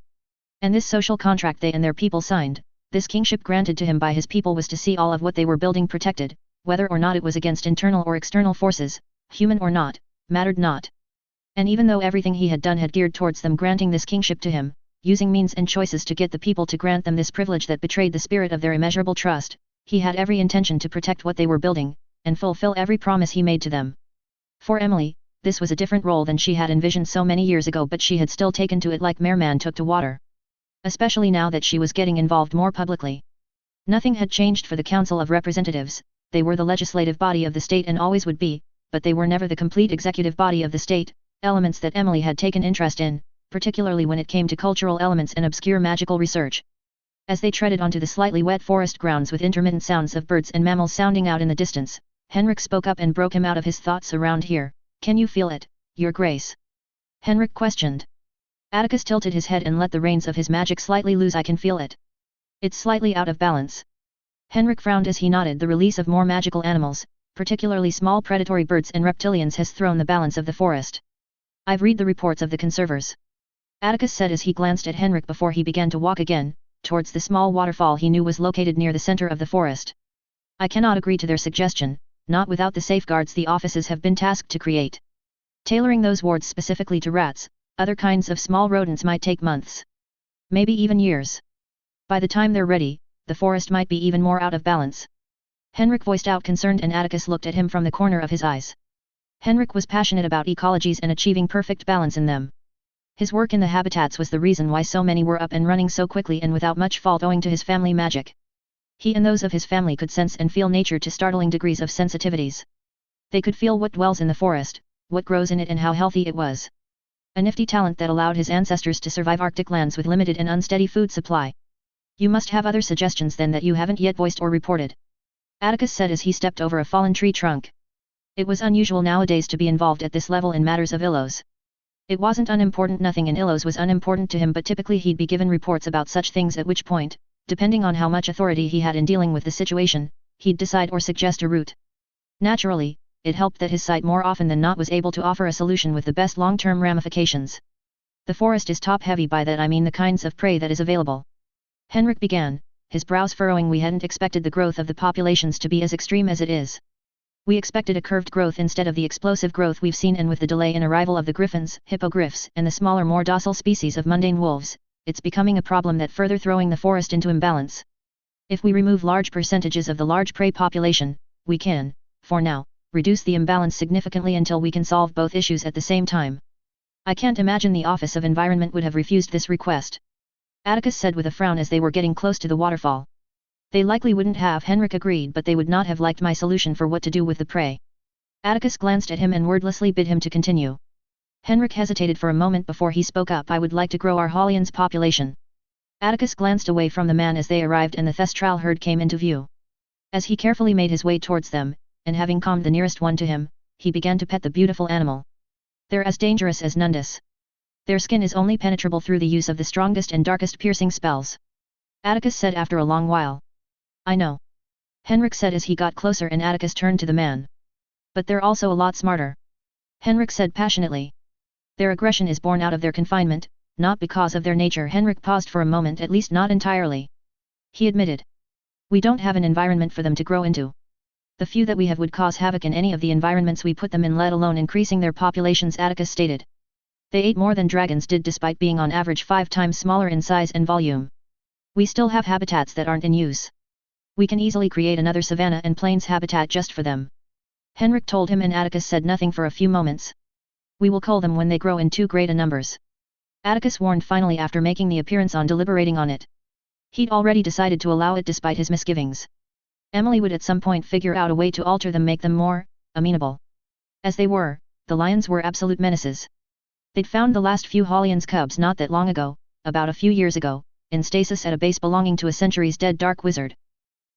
Speaker 1: And this social contract they and their people signed, this kingship granted to him by his people, was to see all of what they were building protected, whether or not it was against internal or external forces, human or not, mattered not. And even though everything he had done had geared towards them granting this kingship to him, using means and choices to get the people to grant them this privilege that betrayed the spirit of their immeasurable trust, he had every intention to protect what they were building, and fulfill every promise he made to them. For Emily, this was a different role than she had envisioned so many years ago, but she had still taken to it like Merman took to water. Especially now that she was getting involved more publicly. Nothing had changed for the Council of Representatives. They were the legislative body of the state and always would be, but they were never the complete executive body of the state, elements that Emily had taken interest in, particularly when it came to cultural elements and obscure magical research. As they treaded onto the slightly wet forest grounds with intermittent sounds of birds and mammals sounding out in the distance, Henrik spoke up and broke him out of his thoughts. Around here, can you feel it, Your Grace? Henrik questioned. Atticus tilted his head and let the reins of his magic slightly loose. I can feel it. It's slightly out of balance. Henrik frowned as he nodded. The release of more magical animals, particularly small predatory birds and reptilians, has thrown the balance of the forest. I've read the reports of the conservers, Atticus said as he glanced at Henrik before he began to walk again, towards the small waterfall he knew was located near the center of the forest. I cannot agree to their suggestion, not without the safeguards the offices have been tasked to create. Tailoring those wards specifically to rats, other kinds of small rodents, might take months. Maybe even years. By the time they're ready, the forest might be even more out of balance. Henrik voiced out concerned, and Atticus looked at him from the corner of his eyes. Henrik was passionate about ecologies and achieving perfect balance in them. His work in the habitats was the reason why so many were up and running so quickly and without much fault owing to his family magic. He and those of his family could sense and feel nature to startling degrees of sensitivities. They could feel what dwells in the forest, what grows in it and how healthy it was. A nifty talent that allowed his ancestors to survive Arctic lands with limited and unsteady food supply. You must have other suggestions then that you haven't yet voiced or reported. Atticus said as he stepped over a fallen tree trunk. It was unusual nowadays to be involved at this level in matters of Illos. It wasn't unimportant, nothing in Illos was unimportant to him, but typically he'd be given reports about such things, at which point, depending on how much authority he had in dealing with the situation, he'd decide or suggest a route. Naturally, it helped that his sight more often than not was able to offer a solution with the best long-term ramifications. The forest is top-heavy, by that I mean the kinds of prey that is available. Henrik began, his brows furrowing. We hadn't expected the growth of the populations to be as extreme as it is. We expected a curved growth instead of the explosive growth we've seen, and with the delay in arrival of the griffins, hippogriffs, and the smaller, more docile species of mundane wolves, it's becoming a problem that further throwing the forest into imbalance. If we remove large percentages of the large prey population, we can, for now, reduce the imbalance significantly until we can solve both issues at the same time. I can't imagine the Office of Environment would have refused this request. Atticus said with a frown as they were getting close to the waterfall. They likely wouldn't have, Henrik agreed, but they would not have liked my solution for what to do with the prey. Atticus glanced at him and wordlessly bid him to continue. Henrik hesitated for a moment before he spoke up. I would like to grow our Hollians population. Atticus glanced away from the man as they arrived and the Thestral herd came into view. As he carefully made his way towards them, and having calmed the nearest one to him, he began to pet the beautiful animal. They're as dangerous as Nundus. Their skin is only penetrable through the use of the strongest and darkest piercing spells. Atticus said after a long while. I know. Henrik said as he got closer, and Atticus turned to the man. But they're also a lot smarter. Henrik said passionately. Their aggression is born out of their confinement, not because of their nature. Henrik paused for a moment, at least not entirely. He admitted. We don't have an environment for them to grow into. The few that we have would cause havoc in any of the environments we put them in, let alone increasing their populations, Atticus stated. They ate more than dragons did, despite being on average 5 times smaller in size and volume. We still have habitats that aren't in use. We can easily create another savanna and plains habitat just for them. Henrik told him, and Atticus said nothing for a few moments. We will cull them when they grow in too great a numbers. Atticus warned finally after making the appearance on deliberating on it. He'd already decided to allow it despite his misgivings. Emily would at some point figure out a way to alter them, make them more amenable. As they were, the lions were absolute menaces. They'd found the last few Hollians cubs not that long ago, about a few years ago, in stasis at a base belonging to a centuries-dead dark wizard.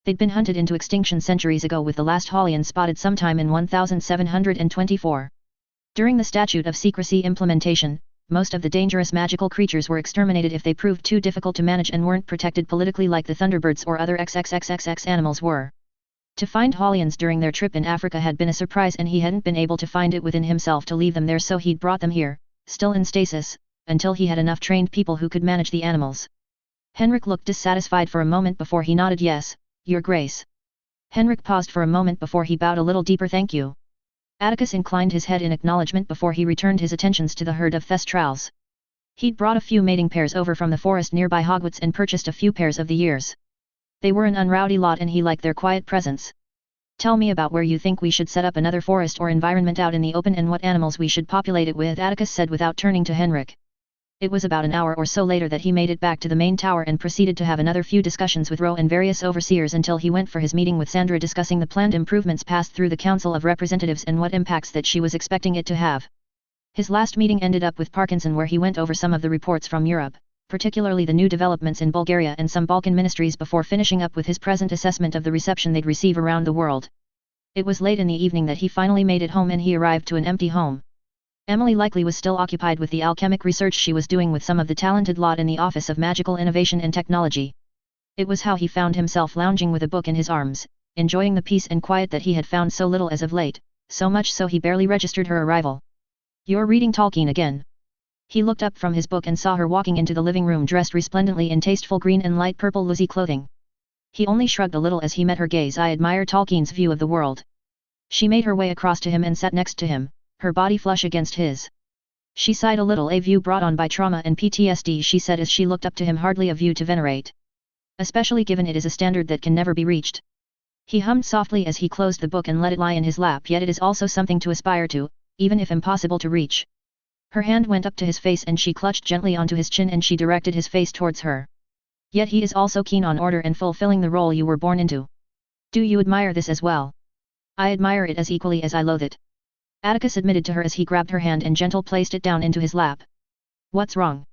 Speaker 1: They'd been hunted into extinction centuries ago, with the last Hollian spotted sometime in 1724. During the Statute of Secrecy implementation, most of the dangerous magical creatures were exterminated if they proved too difficult to manage and weren't protected politically like the Thunderbirds or other XXXXX animals were. To find Hollians during their trip in Africa had been a surprise, and he hadn't been able to find it within himself to leave them there, so he'd brought them here, still in stasis, until he had enough trained people who could manage the animals. Henrik looked dissatisfied for a moment before he nodded yes, Your Grace. Henrik paused for a moment before he bowed a little deeper. Thank you. Atticus inclined his head in acknowledgement before he returned his attentions to the herd of Thestrals. He'd brought a few mating pairs over from the forest nearby Hogwarts and purchased a few pairs of the years. They were an unrowdy lot and he liked their quiet presence. Tell me about where you think we should set up another forest or environment out in the open, and what animals we should populate it with, Atticus said without turning to Henrik. It was about an hour or so later that he made it back to the main tower and proceeded to have another few discussions with Ro and various overseers until he went for his meeting with Sandra, discussing the planned improvements passed through the Council of Representatives and what impacts that she was expecting it to have. His last meeting ended up with Parkinson, where he went over some of the reports from Europe, particularly the new developments in Bulgaria and some Balkan ministries, before finishing up with his present assessment of the reception they'd receive around the world. It was late in the evening that he finally made it home, and he arrived to an empty home. Emily likely was still occupied with the alchemic research she was doing with some of the talented lot in the Office of Magical Innovation and Technology. It was how he found himself lounging with a book in his arms, enjoying the peace and quiet that he had found so little as of late, so much so he barely registered her arrival. You're reading Tolkien again? He looked up from his book and saw her walking into the living room dressed resplendently in tasteful green and light purple linsey clothing. He only shrugged a little as he met her gaze. I admire Tolkien's view of the world. She made her way across to him and sat next to him, her body flush against his. She sighed a little. A view brought on by trauma and PTSD, she said as she looked up to him. Hardly a view to venerate. Especially given it is a standard that can never be reached. He hummed softly as he closed the book and let it lie in his lap. Yet it is also something to aspire to, even if impossible to reach. Her hand went up to his face and she clutched gently onto his chin and she directed his face towards her. Yet he is also keen on order and fulfilling the role you were born into. Do you admire this as well? I admire it as equally as I loathe it. Atticus admitted to her as he grabbed her hand and gentle placed it down into his lap. What's wrong?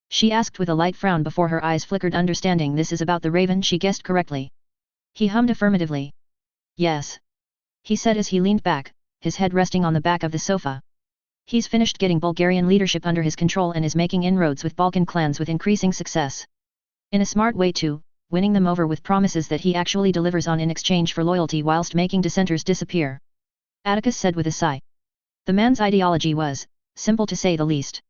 Speaker 1: She asked with a light frown before her eyes flickered, understanding this is about the raven. She guessed correctly. He hummed affirmatively. Yes. He said as he leaned back, his head resting on the back of the sofa. He's finished getting Bulgarian leadership under his control and is making inroads with Balkan clans with increasing success. In a smart way too, winning them over with promises that he actually delivers on in exchange for loyalty whilst making dissenters disappear. Atticus said with a sigh. The man's ideology was, simple to say the least.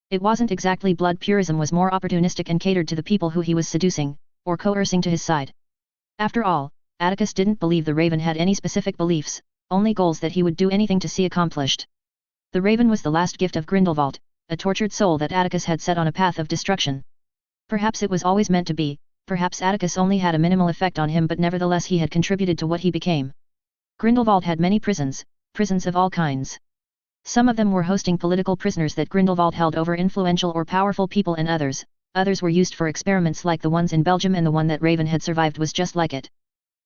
Speaker 1: It wasn't exactly blood purism, was more opportunistic and catered to the people who he was seducing, or coercing to his side. After all, Atticus didn't believe the Raven had any specific beliefs, only goals that he would do anything to see accomplished. The Raven was the last gift of Grindelwald, a tortured soul that Atticus had set on a path of destruction. Perhaps it was always meant to be, perhaps Atticus only had a minimal effect on him, but nevertheless he had contributed to what he became. Grindelwald had many prisons, prisons of all kinds. Some of them were hosting political prisoners that Grindelwald held over influential or powerful people, and others were used for experiments like the ones in Belgium, and the one that Raven had survived was just like it.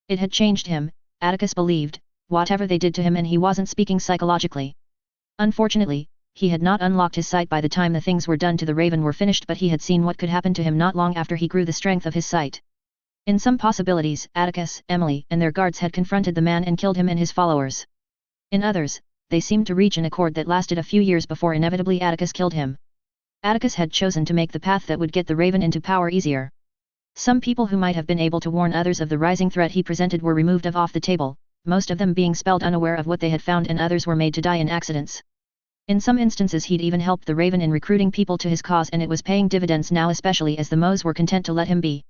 Speaker 1: It had changed him, Atticus believed, whatever they did to him, and he wasn't speaking psychologically. Unfortunately, he had not unlocked his sight by the time the things were done to the Raven were finished, but he had seen what could happen to him not long after he grew the strength of his sight. In some possibilities, Atticus, Emily, and their guards had confronted the man and killed him and his followers. In others, they seemed to reach an accord that lasted a few years before inevitably Atticus killed him. Atticus had chosen to make the path that would get the Raven into power easier. Some people who might have been able to warn others of the rising threat he presented were removed off the table, most of them being spelled unaware of what they had found, and others were made to die in accidents. In some instances he'd even helped the Raven in recruiting people to his cause, and it was paying dividends now, especially as the Moes were content to let him be.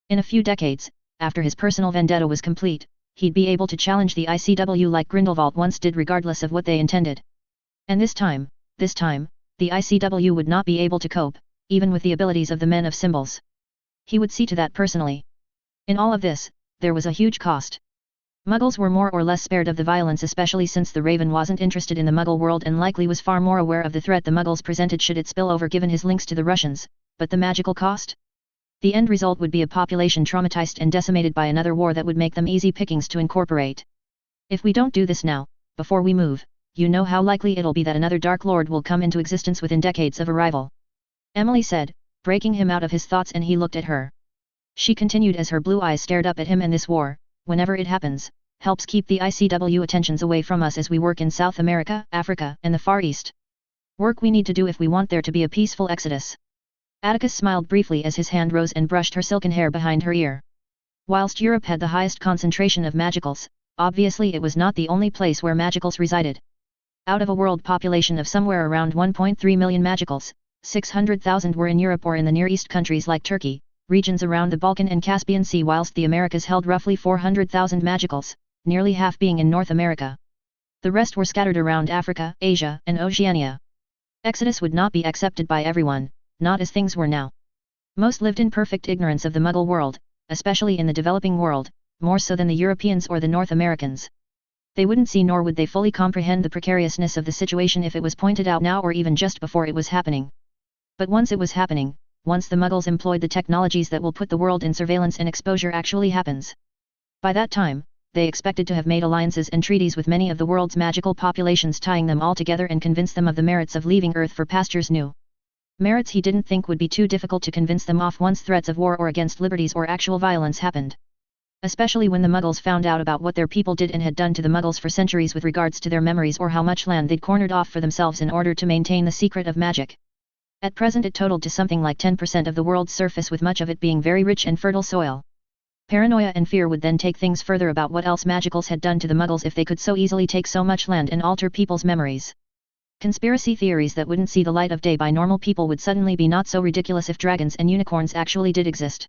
Speaker 1: In a few decades, after his personal vendetta was complete, he'd be able to challenge the ICW like Grindelwald once did, regardless of what they intended. And this time, the ICW would not be able to cope, even with the abilities of the Men of Symbols. He would see to that personally. In all of this, there was a huge cost. Muggles were more or less spared of the violence, especially since the Raven wasn't interested in the Muggle world and likely was far more aware of the threat the Muggles presented should it spill over given his links to the Russians, but the magical cost? The end result would be a population traumatized and decimated by another war that would make them easy pickings to incorporate. If we don't do this now, before we move, you know how likely it'll be that another Dark Lord will come into existence within decades of arrival. Emily said, breaking him out of his thoughts, and he looked at her. She continued as her blue eyes stared up at him. And this war, whenever it happens, helps keep the ICW attentions away from us as we work in South America, Africa, and the Far East. Work we need to do if we want there to be a peaceful exodus. Atticus smiled briefly as his hand rose and brushed her silken hair behind her ear. Whilst Europe had the highest concentration of magicals, obviously it was not the only place where magicals resided. Out of a world population of somewhere around 1.3 million magicals, 600,000 were in Europe or in the Near East countries like Turkey, regions around the Balkan and Caspian Sea, whilst the Americas held roughly 400,000 magicals, nearly half being in North America. The rest were scattered around Africa, Asia, and Oceania. Exodus would not be accepted by everyone, not as things were now. Most lived in perfect ignorance of the Muggle world, especially in the developing world, more so than the Europeans or the North Americans. They wouldn't see nor would they fully comprehend the precariousness of the situation if it was pointed out now or even just before it was happening. But once it was happening, once the Muggles employed the technologies that will put the world in surveillance and exposure actually happens. By that time, they expected to have made alliances and treaties with many of the world's magical populations, tying them all together and convince them of the merits of leaving Earth for pastures new. Merits he didn't think would be too difficult to convince them off once threats of war or against liberties or actual violence happened. Especially when the Muggles found out about what their people did and had done to the Muggles for centuries with regards to their memories, or how much land they'd cornered off for themselves in order to maintain the secret of magic. At present it totaled to something like 10% of the world's surface, with much of it being very rich and fertile soil. Paranoia and fear would then take things further about what else magicals had done to the Muggles if they could so easily take so much land and alter people's memories. Conspiracy theories that wouldn't see the light of day by normal people would suddenly be not so ridiculous if dragons and unicorns actually did exist.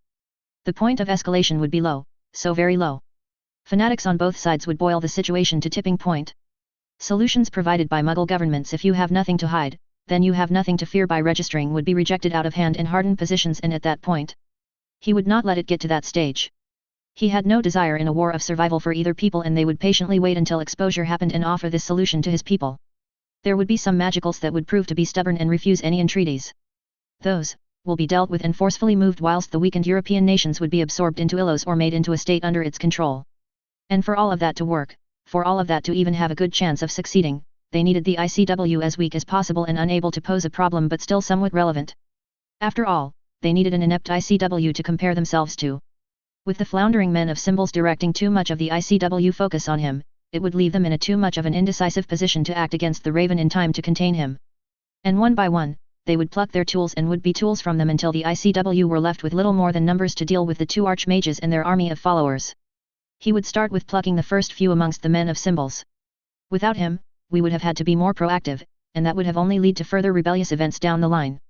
Speaker 1: The point of escalation would be low, so very low. Fanatics on both sides would boil the situation to tipping point. Solutions provided by Muggle governments: if you have nothing to hide, then you have nothing to fear by registering, would be rejected out of hand in hardened positions, and at that point, he would not let it get to that stage. He had no desire in a war of survival for either people, and they would patiently wait until exposure happened and offer this solution to his people. There would be some magicals that would prove to be stubborn and refuse any entreaties. Those will be dealt with and forcefully moved, whilst the weakened European nations would be absorbed into Illos or made into a state under its control. And for all of that to work, for all of that to even have a good chance of succeeding, they needed the ICW as weak as possible and unable to pose a problem but still somewhat relevant. After all, they needed an inept ICW to compare themselves to. With the floundering men of symbols directing too much of the ICW focus on him, it would leave them in a too much of an indecisive position to act against the Raven in time to contain him. And one by one, they would pluck their tools and would-be tools from them until the ICW were left with little more than numbers to deal with the two archmages and their army of followers. He would start with plucking the first few amongst the men of symbols. Without him, we would have had to be more proactive, and that would have only led to further rebellious events down the line.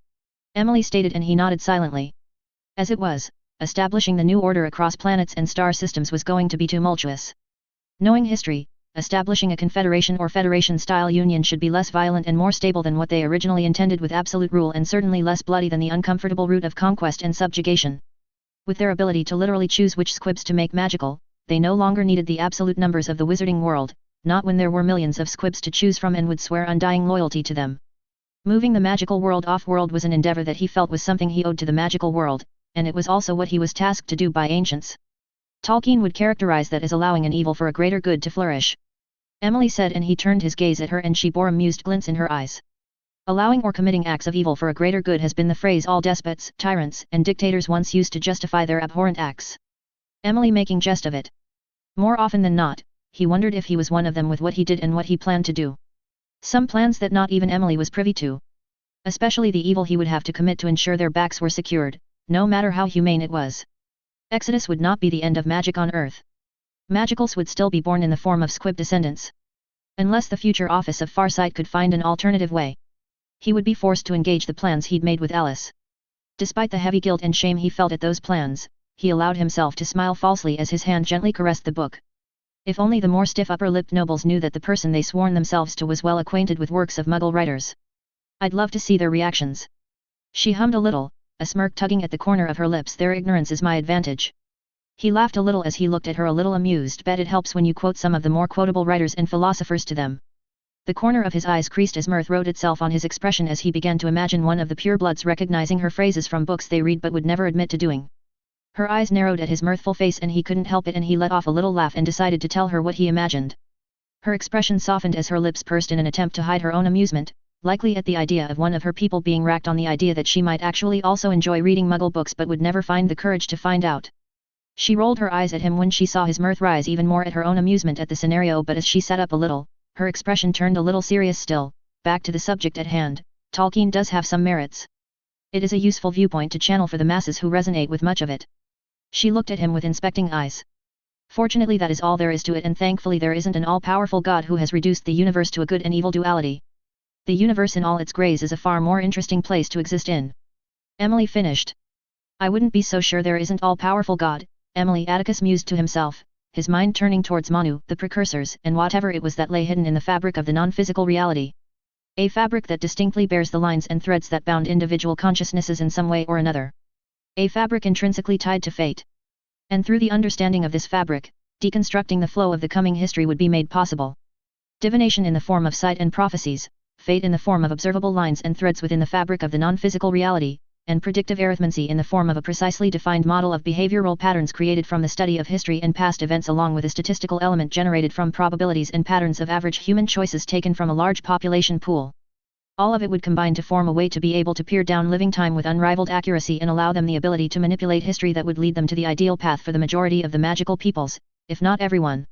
Speaker 1: Emily stated, and he nodded silently. As it was, establishing the new order across planets and star systems was going to be tumultuous. Knowing history, establishing a confederation or federation-style union should be less violent and more stable than what they originally intended, with absolute rule, and certainly less bloody than the uncomfortable route of conquest and subjugation. With their ability to literally choose which squibs to make magical, they no longer needed the absolute numbers of the wizarding world, not when there were millions of squibs to choose from, and would swear undying loyalty to them. Moving the magical world off-world was an endeavor that he felt was something he owed to the magical world, and it was also what he was tasked to do by ancients. Tolkien would characterize that as allowing an evil for a greater good to flourish. Emily said, and he turned his gaze at her and she bore amused glints in her eyes. Allowing or committing acts of evil for a greater good has been the phrase all despots, tyrants, and dictators once used to justify their abhorrent acts. Emily making jest of it. More often than not, he wondered if he was one of them with what he did and what he planned to do. Some plans that not even Emily was privy to. Especially the evil he would have to commit to ensure their backs were secured, no matter how humane it was. Exodus would not be the end of magic on Earth. Magicals would still be born in the form of squib descendants. Unless the future Office of Farsight could find an alternative way, he would be forced to engage the plans he'd made with Alice. Despite the heavy guilt and shame he felt at those plans, he allowed himself to smile falsely as his hand gently caressed the book. If only the more stiff upper-lipped nobles knew that the person they sworn themselves to was well acquainted with works of Muggle writers. I'd love to see their reactions. She hummed a little, a smirk tugging at the corner of her lips. Their ignorance is my advantage. He laughed a little as he looked at her, a little amused. Bet it helps when you quote some of the more quotable writers and philosophers to them. The corner of his eyes creased as mirth wrote itself on his expression as he began to imagine one of the purebloods recognizing her phrases from books they read but would never admit to doing. Her eyes narrowed at his mirthful face and he couldn't help it, and he let off a little laugh and decided to tell her what he imagined. Her expression softened as her lips pursed in an attempt to hide her own amusement, likely at the idea of one of her people being racked on the idea that she might actually also enjoy reading Muggle books but would never find the courage to find out. She rolled her eyes at him when she saw his mirth rise even more at her own amusement at the scenario, but as she sat up a little, her expression turned a little serious still. Back to the subject at hand, Tolkien does have some merits. It is a useful viewpoint to channel for the masses who resonate with much of it. She looked at him with inspecting eyes. Fortunately that is all there is to it, and thankfully there isn't an all-powerful God who has reduced the universe to a good and evil duality. The universe in all its grays is a far more interesting place to exist in. Emily finished. I wouldn't be so sure there isn't all-powerful God, Emily. Atticus mused to himself, his mind turning towards Manu, the precursors, and whatever it was that lay hidden in the fabric of the non-physical reality. A fabric that distinctly bears the lines and threads that bound individual consciousnesses in some way or another. A fabric intrinsically tied to fate. And through the understanding of this fabric, deconstructing the flow of the coming history would be made possible. Divination in the form of sight and prophecies, fate in the form of observable lines and threads within the fabric of the non-physical reality, and predictive arithmancy in the form of a precisely defined model of behavioral patterns created from the study of history and past events, along with a statistical element generated from probabilities and patterns of average human choices taken from a large population pool. All of it would combine to form a way to be able to peer down living time with unrivaled accuracy and allow them the ability to manipulate history that would lead them to the ideal path for the majority of the magical peoples, if not everyone.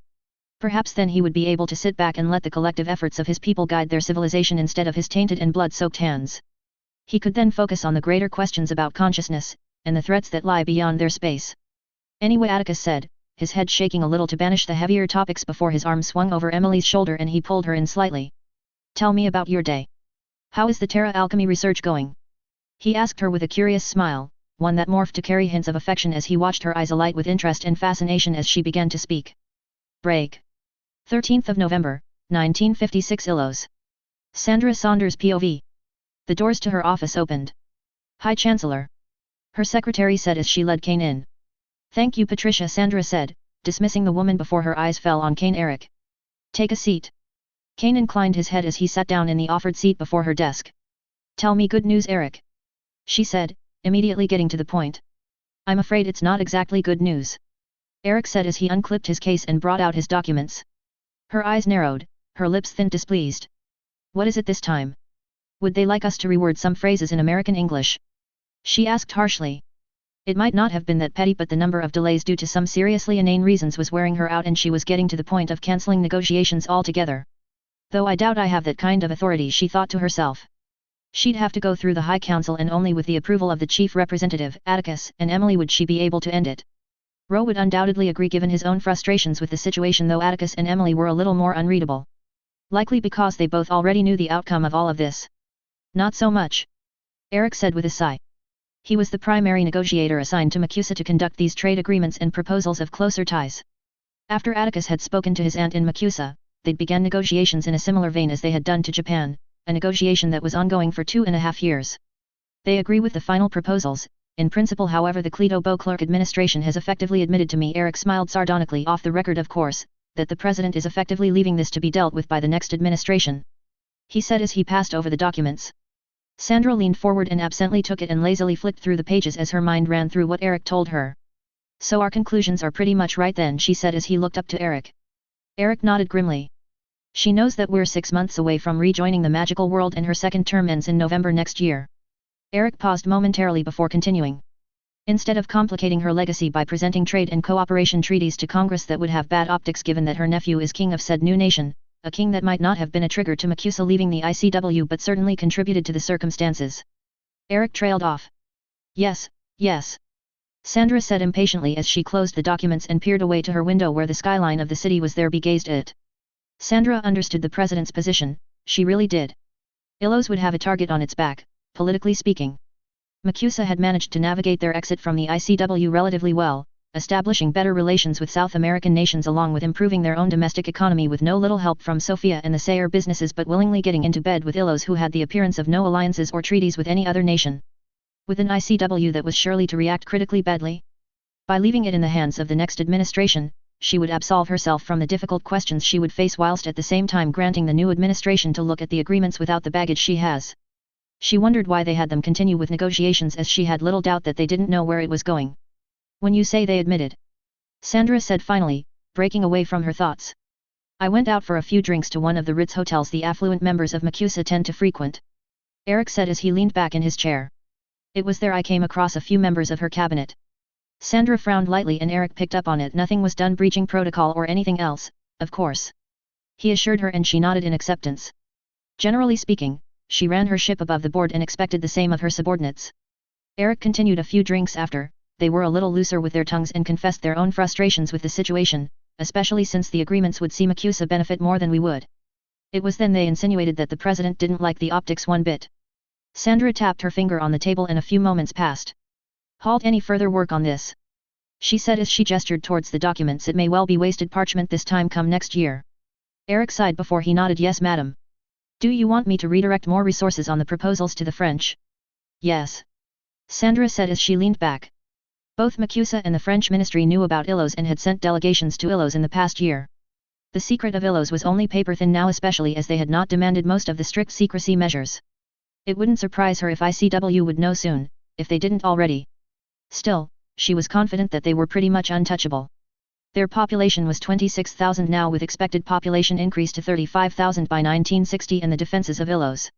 Speaker 1: Perhaps then he would be able to sit back and let the collective efforts of his people guide their civilization instead of his tainted and blood-soaked hands. He could then focus on the greater questions about consciousness, and the threats that lie beyond their space. Anyway, Atticus said, his head shaking a little to banish the heavier topics before his arm swung over Emily's shoulder and he pulled her in slightly. Tell me about your day. How is the Terra alchemy research going? He asked her with a curious smile, one that morphed to carry hints of affection as he watched her eyes alight with interest and fascination as she began to speak. Break. 13th of November, 1956 Illos. Sandra Saunders POV. The doors to her office opened. Hi Chancellor. Her secretary said as she led Kane in. Thank you Patricia, Sandra said, dismissing the woman before her eyes fell on Kane. Eric. Take a seat. Kane inclined his head as he sat down in the offered seat before her desk. Tell me good news, Eric. She said, immediately getting to the point. I'm afraid it's not exactly good news. Eric said as he unclipped his case and brought out his documents. Her eyes narrowed, her lips thinned displeased. What is it this time? Would they like us to reword some phrases in American English? She asked harshly. It might not have been that petty, but the number of delays due to some seriously inane reasons was wearing her out, and she was getting to the point of cancelling negotiations altogether. Though I doubt I have that kind of authority, she thought to herself. She'd have to go through the High Council, and only with the approval of the Chief Representative, Atticus, and Emily would she be able to end it. Roe would undoubtedly agree given his own frustrations with the situation, though Atticus and Emily were a little more unreadable. Likely because they both already knew the outcome of all of this. Not so much. Eric said with a sigh. He was the primary negotiator assigned to MACUSA to conduct these trade agreements and proposals of closer ties. After Atticus had spoken to his aunt in MACUSA, they'd began negotiations in a similar vein as they had done to Japan, a negotiation that was ongoing for 2.5 years. They agree with the final proposals. In principle, however, the Cleto Beauclerk administration has effectively admitted to me, Eric smiled sardonically, off the record of course, that the president is effectively leaving this to be dealt with by the next administration. He said as he passed over the documents. Sandra leaned forward and absently took it and lazily flicked through the pages as her mind ran through what Eric told her. So our conclusions are pretty much right then, she said as he looked up to Eric. Eric nodded grimly. She knows that we're 6 months away from rejoining the magical world and her second term ends in November next year. Eric paused momentarily before continuing. Instead of complicating her legacy by presenting trade and cooperation treaties to Congress that would have bad optics given that her nephew is king of said new nation, a king that might not have been a trigger to MACUSA leaving the ICW but certainly contributed to the circumstances. Eric trailed off. Yes, yes. Sandra said impatiently as she closed the documents and peered away to her window where the skyline of the city was there. Be gazed at it. Sandra understood the president's position, she really did. Illos would have a target on its back, politically speaking. MACUSA had managed to navigate their exit from the ICW relatively well, establishing better relations with South American nations along with improving their own domestic economy with no little help from Sofia and the Sayer businesses, but willingly getting into bed with Illos who had the appearance of no alliances or treaties with any other nation. With an ICW that was surely to react critically badly. By leaving it in the hands of the next administration, she would absolve herself from the difficult questions she would face whilst at the same time granting the new administration to look at the agreements without the baggage she has. She wondered why they had them continue with negotiations, as she had little doubt that they didn't know where it was going. When you say they admitted? Sandra said finally, breaking away from her thoughts. I went out for a few drinks to one of the Ritz hotels the affluent members of MACUSA tend to frequent. Eric said as he leaned back in his chair. It was there I came across a few members of her cabinet. Sandra frowned lightly and Eric picked up on it. Nothing was done breaching protocol or anything else, of course. He assured her and she nodded in acceptance. Generally speaking, she ran her ship above the board and expected the same of her subordinates. Eric continued a few drinks after. They were a little looser with their tongues and confessed their own frustrations with the situation, especially since the agreements would see MACUSA benefit more than we would. It was then they insinuated that the president didn't like the optics one bit. Sandra tapped her finger on the table and a few moments passed. Halt any further work on this. She said as she gestured towards the documents. It may well be wasted parchment this time come next year. Eric sighed before he nodded. Yes, madam. Do you want me to redirect more resources on the proposals to the French? Yes. Sandra said as she leaned back. Both MACUSA and the French ministry knew about Illos and had sent delegations to Illos in the past year. The secret of Illos was only paper thin now, especially as they had not demanded most of the strict secrecy measures. It wouldn't surprise her if ICW would know soon, if they didn't already. Still, she was confident that they were pretty much untouchable. Their population was 26,000 now, with expected population increase to 35,000 by 1960, and the defenses of Illos.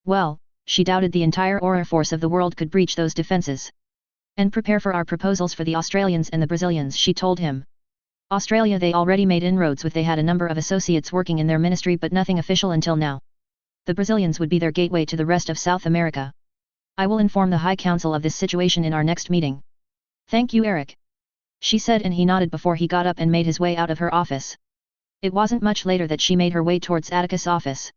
Speaker 1: Well, she doubted the entire aura force of the world could breach those defenses. And prepare for our proposals for the Australians and the Brazilians, she told him. Australia they already made inroads with. They had a number of associates working in their ministry but nothing official until now. The Brazilians would be their gateway to the rest of South America. I will inform the High Council of this situation in our next meeting. Thank you, Eric. She said, and he nodded before he got up and made his way out of her office. It wasn't much later that she made her way towards Atticus' office.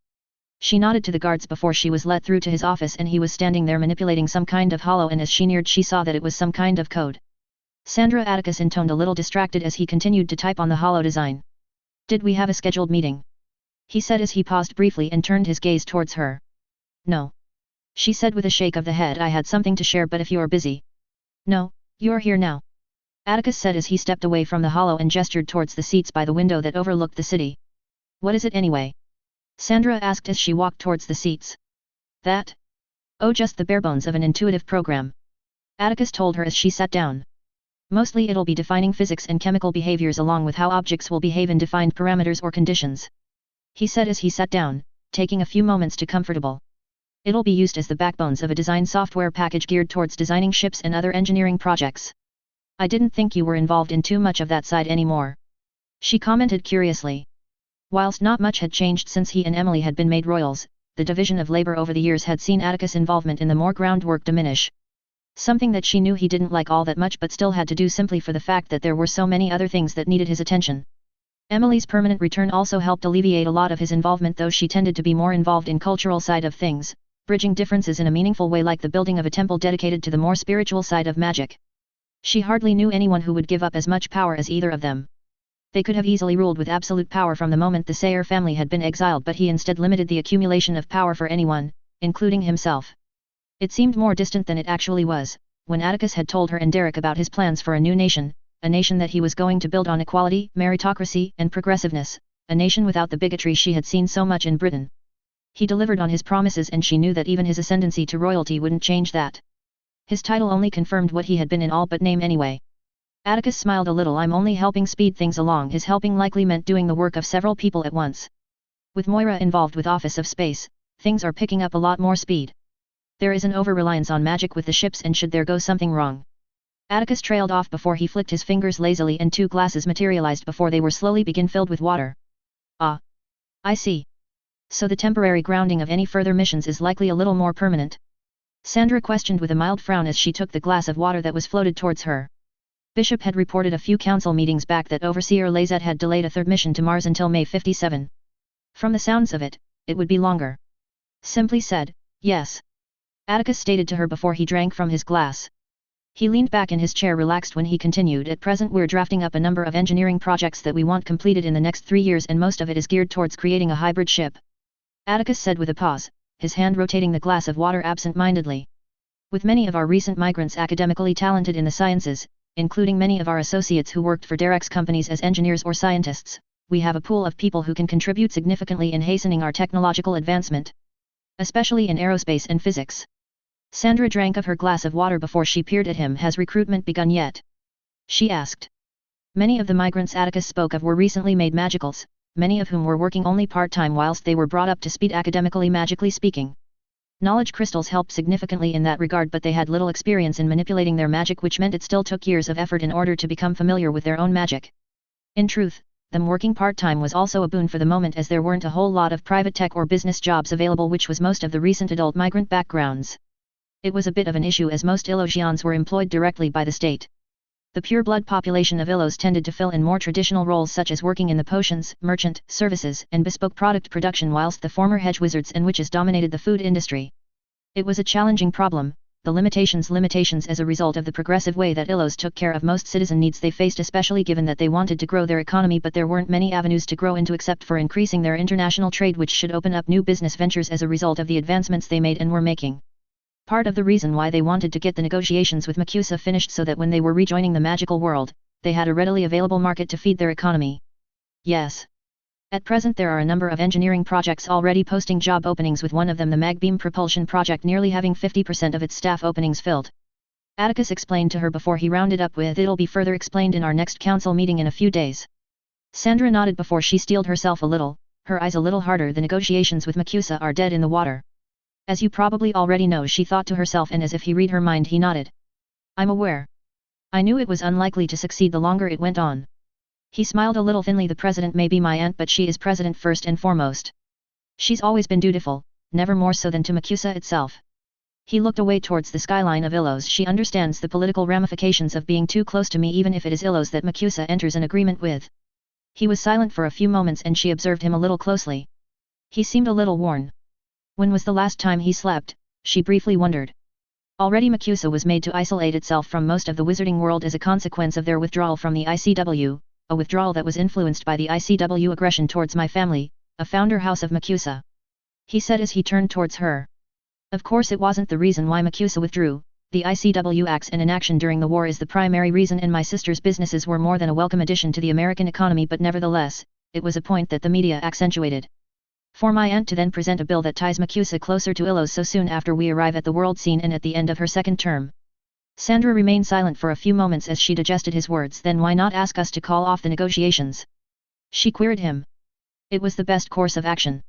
Speaker 1: She nodded to the guards before she was let through to his office, and he was standing there manipulating some kind of hollow, and as she neared she saw that it was some kind of code. Sandra Atticus intoned a little distracted as he continued to type on the hollow design. Did we have a scheduled meeting? He said as he paused briefly and turned his gaze towards her. No. She said with a shake of the head. I had something to share, but if you're busy. No, you're here now. Atticus said as he stepped away from the hollow and gestured towards the seats by the window that overlooked the city. What is it anyway? Sandra asked as she walked towards the seats. That? Oh, just the bare bones of an intuitive program. Atticus told her as she sat down. Mostly it'll be defining physics and chemical behaviors along with how objects will behave in defined parameters or conditions. He said as he sat down, taking a few moments to comfortable. It'll be used as the backbones of a design software package geared towards designing ships and other engineering projects. I didn't think you were involved in too much of that side anymore. She commented curiously. Whilst not much had changed since he and Emily had been made royals, the division of labor over the years had seen Atticus' involvement in the more groundwork diminish. Something that she knew he didn't like all that much but still had to do simply for the fact that there were so many other things that needed his attention. Emily's permanent return also helped alleviate a lot of his involvement, though she tended to be more involved in cultural side of things, bridging differences in a meaningful way, like the building of a temple dedicated to the more spiritual side of magic. She hardly knew anyone who would give up as much power as either of them. They could have easily ruled with absolute power from the moment the Sayer family had been exiled, but he instead limited the accumulation of power for anyone, including himself. It seemed more distant than it actually was, when Atticus had told her and Derek about his plans for a new nation, a nation that he was going to build on equality, meritocracy, and progressiveness, a nation without the bigotry she had seen so much in Britain. He delivered on his promises, and she knew that even his ascendancy to royalty wouldn't change that. His title only confirmed what he had been in all but name anyway. Atticus smiled a little. I'm only helping speed things along. His helping likely meant doing the work of several people at once. With Moira involved with Office of Space, things are picking up a lot more speed. There is an over-reliance on magic with the ships, and should there go something wrong. Atticus trailed off before he flicked his fingers lazily and two glasses materialized before they were slowly begin filled with water. Ah. I see. So the temporary grounding of any further missions is likely a little more permanent? Sandra questioned with a mild frown as she took the glass of water that was floated towards her. Bishop had reported a few council meetings back that Overseer Lazette had delayed a third mission to Mars until May 57. From the sounds of it, it would be longer. Simply said, yes. Atticus stated to her before he drank from his glass. He leaned back in his chair, relaxed when he continued, at present we're drafting up a number of engineering projects that we want completed in the next 3 years, and most of it is geared towards creating a hybrid ship. Atticus said with a pause, his hand rotating the glass of water absent-mindedly. With many of our recent migrants academically talented in the sciences, including many of our associates who worked for Derek's companies as engineers or scientists, we have a pool of people who can contribute significantly in hastening our technological advancement. Especially in aerospace and physics. Sandra drank of her glass of water before she peered at him. Has recruitment begun yet? She asked. Many of the migrants Atticus spoke of were recently made magicals, many of whom were working only part-time whilst they were brought up to speed academically, magically speaking. Knowledge crystals helped significantly in that regard, but they had little experience in manipulating their magic, which meant it still took years of effort in order to become familiar with their own magic. In truth, them working part-time was also a boon for the moment, as there weren't a whole lot of private tech or business jobs available, which was most of the recent adult migrant backgrounds. It was a bit of an issue as most Ilosians were employed directly by the state. The pure-blood population of Ilos tended to fill in more traditional roles such as working in the potions, merchant, services, and bespoke product production, whilst the former hedge wizards and witches dominated the food industry. It was a challenging problem, the limitations as a result of the progressive way that Ilos took care of most citizen needs they faced, especially given that they wanted to grow their economy, but there weren't many avenues to grow into except for increasing their international trade, which should open up new business ventures as a result of the advancements they made and were making. Part of the reason why they wanted to get the negotiations with Macusa finished so that when they were rejoining the magical world, they had a readily available market to feed their economy. Yes. At present there are a number of engineering projects already posting job openings, with one of them the Magbeam Propulsion Project nearly having 50% of its staff openings filled. Atticus explained to her before he rounded up with, it'll be further explained in our next council meeting in a few days. Sandra nodded before she steeled herself a little, her eyes a little harder. The negotiations with Macusa are dead in the water. As you probably already know, she thought to herself, and as if he read her mind he nodded. I'm aware. I knew it was unlikely to succeed the longer it went on. He smiled a little thinly. The president may be my aunt, but she is president first and foremost. She's always been dutiful, never more so than to Macusa itself. He looked away towards the skyline of Ilos. She understands the political ramifications of being too close to me, even if it is Ilos that Macusa enters an agreement with. He was silent for a few moments and she observed him a little closely. He seemed a little worn. When was the last time he slept, she briefly wondered. Already Macusa was made to isolate itself from most of the wizarding world as a consequence of their withdrawal from the ICW, a withdrawal that was influenced by the ICW aggression towards my family, a founder house of Macusa. He said as he turned towards her. Of course it wasn't the reason why Macusa withdrew. The ICW acts and inaction during the war is the primary reason, and my sister's businesses were more than a welcome addition to the American economy, but nevertheless, it was a point that the media accentuated. For my aunt to then present a bill that ties Makusa closer to Illos so soon after we arrive at the world scene and at the end of her second term. Sandra remained silent for a few moments as she digested his words. Then why not ask us to call off the negotiations? She queried him. It was the best course of action.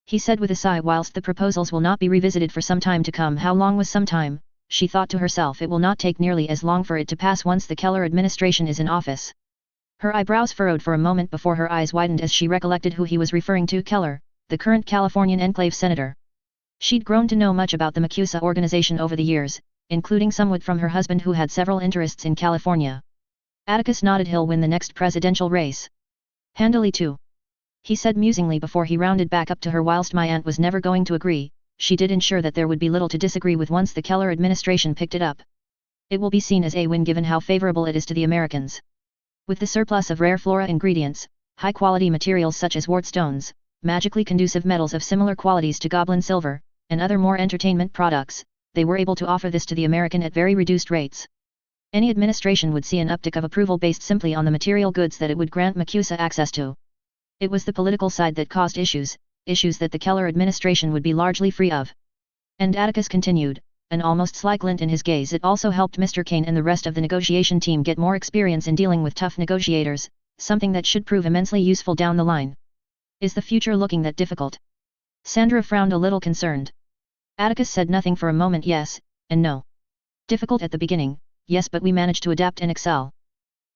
Speaker 1: He said with a sigh. Whilst the proposals will not be revisited for some time to come. How long was some time? She thought to herself. It will not take nearly as long for it to pass once the Keller administration is in office. Her eyebrows furrowed for a moment before her eyes widened as she recollected who he was referring to. Keller, the current Californian enclave senator. She'd grown to know much about the Makusa organization over the years, including somewhat from her husband who had several interests in California. Atticus nodded. He'll win the next presidential race. Handily too. He said musingly before he rounded back up to her. Whilst my aunt was never going to agree, she did ensure that there would be little to disagree with once the Keller administration picked it up. It will be seen as a win given how favorable it is to the Americans. With the surplus of rare flora ingredients, high-quality materials such as wart stones, magically conducive metals of similar qualities to goblin silver, and other more entertainment products, they were able to offer this to the American at very reduced rates. Any administration would see an uptick of approval based simply on the material goods that it would grant Makusa access to. It was the political side that caused issues that the Keller administration would be largely free of. And Atticus continued, an almost sly glint in his gaze. It also helped Mr. Kane and the rest of the negotiation team get more experience in dealing with tough negotiators, something that should prove immensely useful down the line. Is the future looking that difficult? Sandra frowned a little concerned. Atticus said nothing for a moment. Yes, and no. Difficult at the beginning, yes, but we managed to adapt and excel.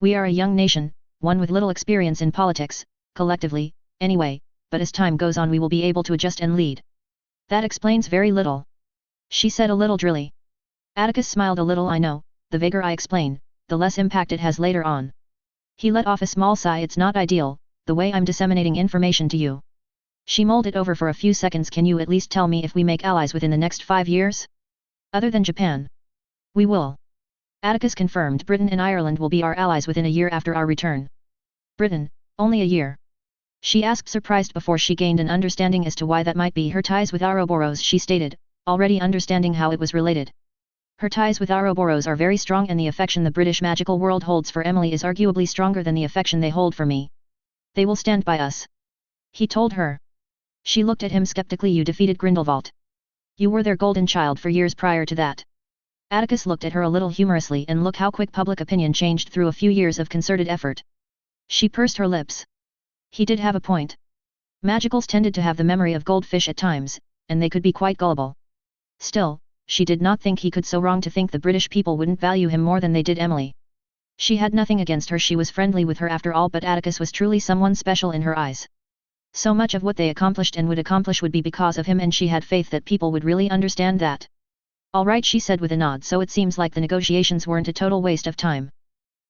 Speaker 1: We are a young nation, one with little experience in politics, collectively, anyway, but as time goes on we will be able to adjust and lead. That explains very little. She said a little drily. Atticus smiled a little. I know, the vaguer I explain, the less impact it has later on. He let off a small sigh. It's not ideal, the way I'm disseminating information to you. She mulled it over for a few seconds. Can you at least tell me if we make allies within the next 5 years? Other than Japan? We will. Atticus confirmed. Britain and Ireland will be our allies within a year after our return. Britain, only a year? She asked, surprised before she gained an understanding as to why that might be. Her ties with Ouroboros, she stated, already understanding how it was related. Her ties with Ouroboros are very strong, and the affection the British magical world holds for Emily is arguably stronger than the affection they hold for me. They will stand by us. He told her. She looked at him skeptically. You defeated Grindelwald. You were their golden child for years prior to that. Atticus looked at her a little humorously, and look how quick public opinion changed through a few years of concerted effort. She pursed her lips. He did have a point. Magicals tended to have the memory of goldfish at times, and they could be quite gullible. Still, she did not think he could so wrong to think the British people wouldn't value him more than they did Emily. She had nothing against her, she was friendly with her after all, but Atticus was truly someone special in her eyes. So much of what they accomplished and would accomplish would be because of him, and she had faith that people would really understand that. All right, she said with a nod. So it seems like the negotiations weren't a total waste of time.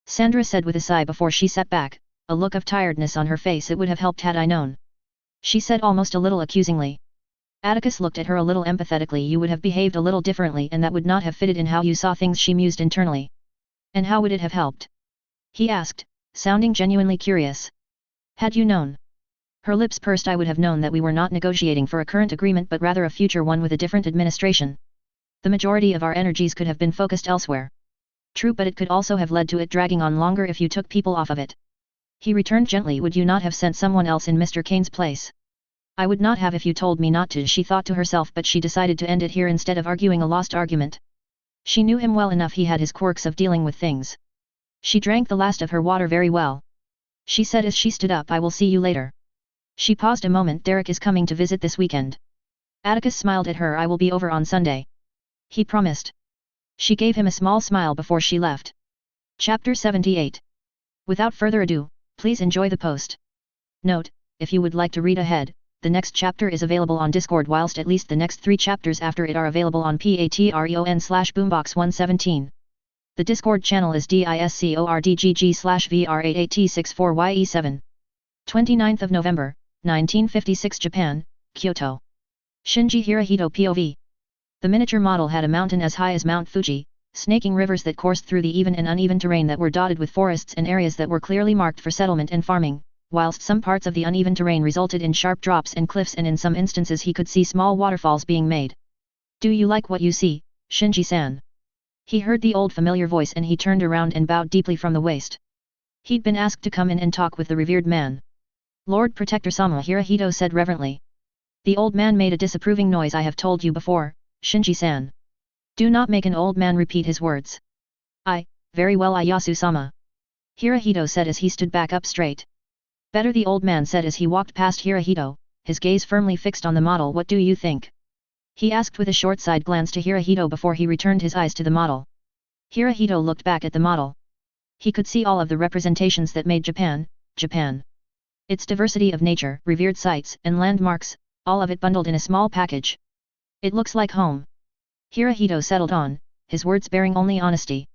Speaker 1: Sandra said with a sigh before she sat back, a look of tiredness on her face. It would have helped had I known. She said almost a little accusingly. Atticus looked at her a little empathetically. You would have behaved a little differently, and that would not have fitted in how you saw things, she mused internally. And how would it have helped? He asked, sounding genuinely curious. Had you known? Her lips pursed. I would have known that we were not negotiating for a current agreement but rather a future one with a different administration. The majority of our energies could have been focused elsewhere. True, but it could also have led to it dragging on longer if you took people off of it. He returned gently. Would you not have sent someone else in Mr. Kane's place? I would not have if you told me not to, she thought to herself, but she decided to end it here instead of arguing a lost argument. She knew him well enough. He had his quirks of dealing with things. She drank the last of her water very well. She said as she stood up, I will see you later. She paused a moment. Derek is coming to visit this weekend. Atticus smiled at her. I will be over on Sunday. He promised. She gave him a small smile before she left. Chapter 78. Without further ado, please enjoy the post. Note, if you would like to read ahead, the next chapter is available on Discord, whilst at least the next 3 chapters after it are available on patreon/boombox117. The Discord channel is discordgg/vr88t64ye7. 29th of November, 1956 Japan, Kyoto. Shinji Hirohito POV. The miniature model had a mountain as high as Mount Fuji, snaking rivers that coursed through the even and uneven terrain that were dotted with forests and areas that were clearly marked for settlement and farming, whilst some parts of the uneven terrain resulted in sharp drops and cliffs, and in some instances he could see small waterfalls being made. Do you like what you see, Shinji-san? He heard the old familiar voice, and he turned around and bowed deeply from the waist. He'd been asked to come in and talk with the revered man. Lord Protector Sama, Hirohito said reverently. The old man made a disapproving noise. I have told you before, Shinji-san. Do not make an old man repeat his words. Very well Iyasu-sama. Hirohito said as he stood back up straight. Better, the old man said as he walked past Hirohito, his gaze firmly fixed on the model. What do you think? He asked with a short side glance to Hirohito before he returned his eyes to the model. Hirohito looked back at the model. He could see all of the representations that made Japan, Japan. Its diversity of nature, revered sites, and landmarks, all of it bundled in a small package. It looks like home. Hirohito settled on, his words bearing only honesty.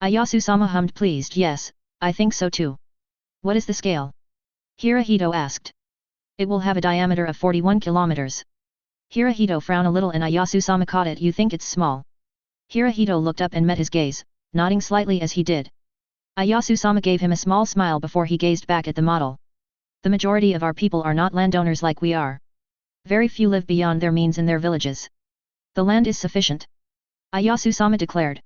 Speaker 1: Iyasu-sama hummed pleased. Yes, I think so too. What is the scale? Hirohito asked. It will have a diameter of 41 kilometers. Hirohito frowned a little and Iyasu-sama caught it. You think it's small? Hirohito looked up and met his gaze, nodding slightly as he did. Iyasu-sama gave him a small smile before he gazed back at the model. The majority of our people are not landowners like we are. Very few live beyond their means in their villages. The land is sufficient. Iyasu-sama declared.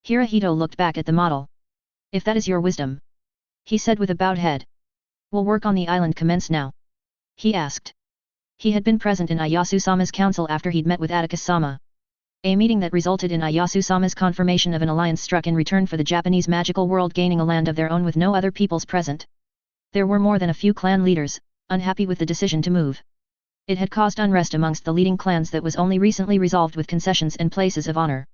Speaker 1: Hirohito looked back at the model. If that is your wisdom, he said with a bowed head. Will work on the island commence now? He asked. He had been present in Iyasu-sama's council after he'd met with Atticus-sama. A meeting that resulted in Iyasu-sama's confirmation of an alliance struck in return for the Japanese magical world gaining a land of their own with no other peoples present. There were more than a few clan leaders, unhappy with the decision to move. It had caused unrest amongst the leading clans that was only recently resolved with concessions and places of honor.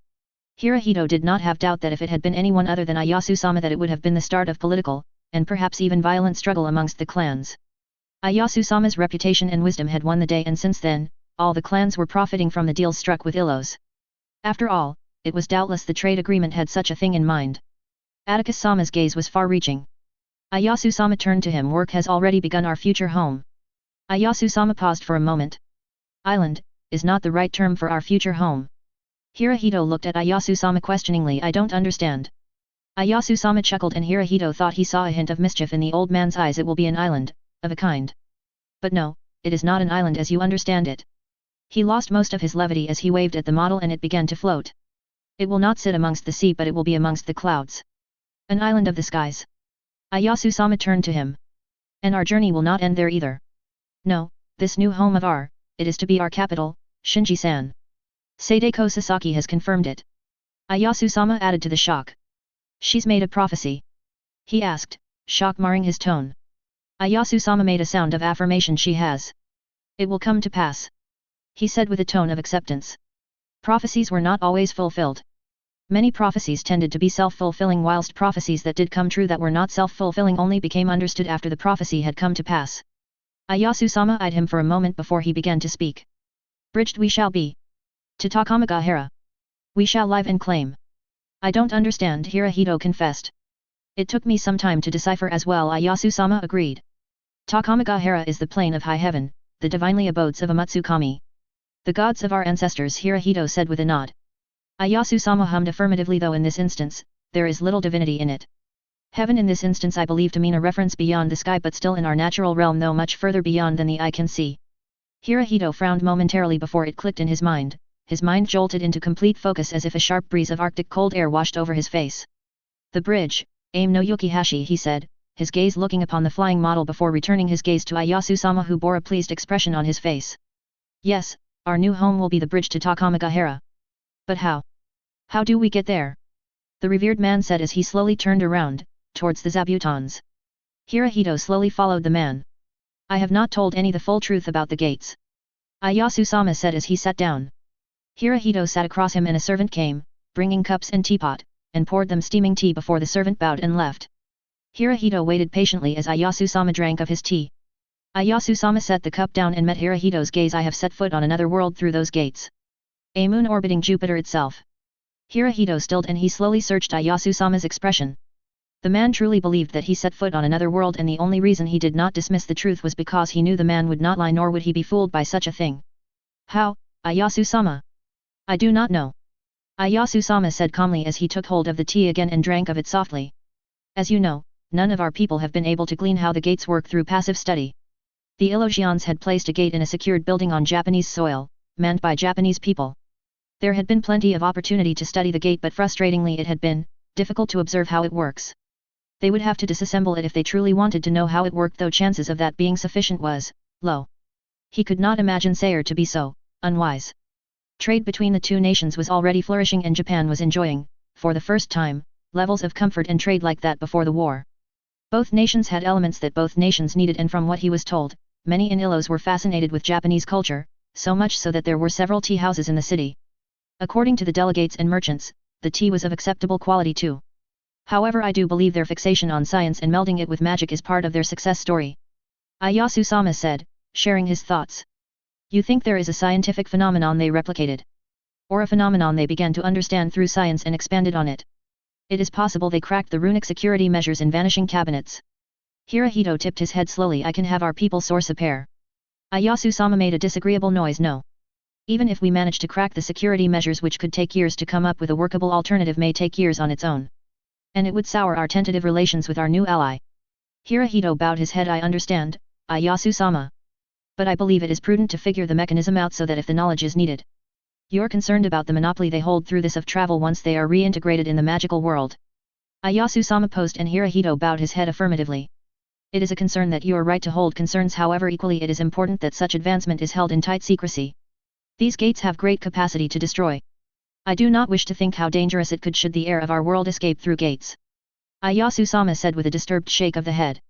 Speaker 1: Hirohito did not have doubt that if it had been anyone other than Iyasu-sama that it would have been the start of political, and perhaps even violent struggle amongst the clans. Iyasu-sama's reputation and wisdom had won the day, and since then, all the clans were profiting from the deals struck with Illos. After all, it was doubtless the trade agreement had such a thing in mind. Atticus-sama's gaze was far-reaching. Iyasu-sama turned to him. Work has already begun. Our future home. Iyasu-sama paused for a moment. Island is not the right term for our future home. Hirohito looked at Iyasu-sama questioningly. I don't understand. Iyasu-sama chuckled and Hirohito thought he saw a hint of mischief in the old man's eyes. It will be an island, of a kind. But no, it is not an island as you understand it. He lost most of his levity as he waved at the model and it began to float. It will not sit amongst the sea but it will be amongst the clouds. An island of the skies. Iyasu-sama turned to him. And our journey will not end there either. No, this new home of it is to be our capital, Shinji-san. Sadeko Sasaki has confirmed it. Iyasu-sama added to the shock. She's made a prophecy? He asked, shock marring his tone. Iyasu-sama made a sound of affirmation. She has. It will come to pass. He said with a tone of acceptance. Prophecies were not always fulfilled. Many prophecies tended to be self-fulfilling, whilst prophecies that did come true that were not self-fulfilling only became understood after the prophecy had come to pass. Iyasu-sama eyed him for a moment before he began to speak. Bridged we shall be. To Takamagahara. We shall live and claim. I don't understand, Hirohito confessed. It took me some time to decipher as well, Iyasu-sama agreed. Takamagahara is the plane of high heaven, the divinely abodes of Amatsukami. The gods of our ancestors, Hirohito said with a nod. Iyasu-sama hummed affirmatively. Though in this instance, there is little divinity in it. Heaven in this instance I believe to mean a reference beyond the sky but still in our natural realm, though much further beyond than the eye can see. Hirohito frowned momentarily before it clicked in his mind jolted into complete focus as if a sharp breeze of arctic cold air washed over his face. The bridge, aim no Yukihashi, he said, his gaze looking upon the flying model before returning his gaze to Iyasu-sama who bore a pleased expression on his face. Yes, our new home will be the bridge to Takamagahara. But how? How do we get there? The revered man said as he slowly turned around, towards the Zabutons. Hirohito slowly followed the man. I have not told any the full truth about the gates. Iyasu-sama said as he sat down. Hirohito sat across him and a servant came, bringing cups and teapot, and poured them steaming tea before the servant bowed and left. Hirohito waited patiently as Iyasu-sama drank of his tea. Iyasu-sama set the cup down and met Hirohito's gaze. I have set foot on another world through those gates. A moon orbiting Jupiter itself. Hirohito stilled and he slowly searched Iyasu-sama's expression. The man truly believed that he set foot on another world, and the only reason he did not dismiss the truth was because he knew the man would not lie, nor would he be fooled by such a thing. How, Iyasu-sama? I do not know. Iyasu-sama said calmly as he took hold of the tea again and drank of it softly. As you know, none of our people have been able to glean how the gates work through passive study. The Ilosians had placed a gate in a secured building on Japanese soil, manned by Japanese people. There had been plenty of opportunity to study the gate, but frustratingly it had been difficult to observe how it works. They would have to disassemble it if they truly wanted to know how it worked, though chances of that being sufficient was low. He could not imagine Sayre to be so unwise. Trade between the two nations was already flourishing and Japan was enjoying, for the first time, levels of comfort and trade like that before the war. Both nations had elements that both nations needed, and from what he was told, many in Illos were fascinated with Japanese culture, so much so that there were several tea houses in the city. According to the delegates and merchants, the tea was of acceptable quality too. However, I do believe their fixation on science and melding it with magic is part of their success story. Ayasu-sama said, sharing his thoughts. You think there is a scientific phenomenon they replicated? Or a phenomenon they began to understand through science and expanded on it? It is possible they cracked the runic security measures in vanishing cabinets. Hirohito tipped his head slowly. I can have our people source a pair. Ayasu-sama made a disagreeable noise. No. Even if we manage to crack the security measures, which could take years to come up with a workable alternative, may take years on its own. And it would sour our tentative relations with our new ally. Hirohito bowed his head. I understand, Ayasu-sama. But I believe it is prudent to figure the mechanism out so that if the knowledge is needed. You're concerned about the monopoly they hold through this of travel once they are reintegrated in the magical world. Ayasu-sama posed, and Hirohito bowed his head affirmatively. It is a concern that you are right to hold concerns, however equally it is important that such advancement is held in tight secrecy. These gates have great capacity to destroy. I do not wish to think how dangerous it could should the heir of our world escape through gates. Ayasu-sama said with a disturbed shake of the head.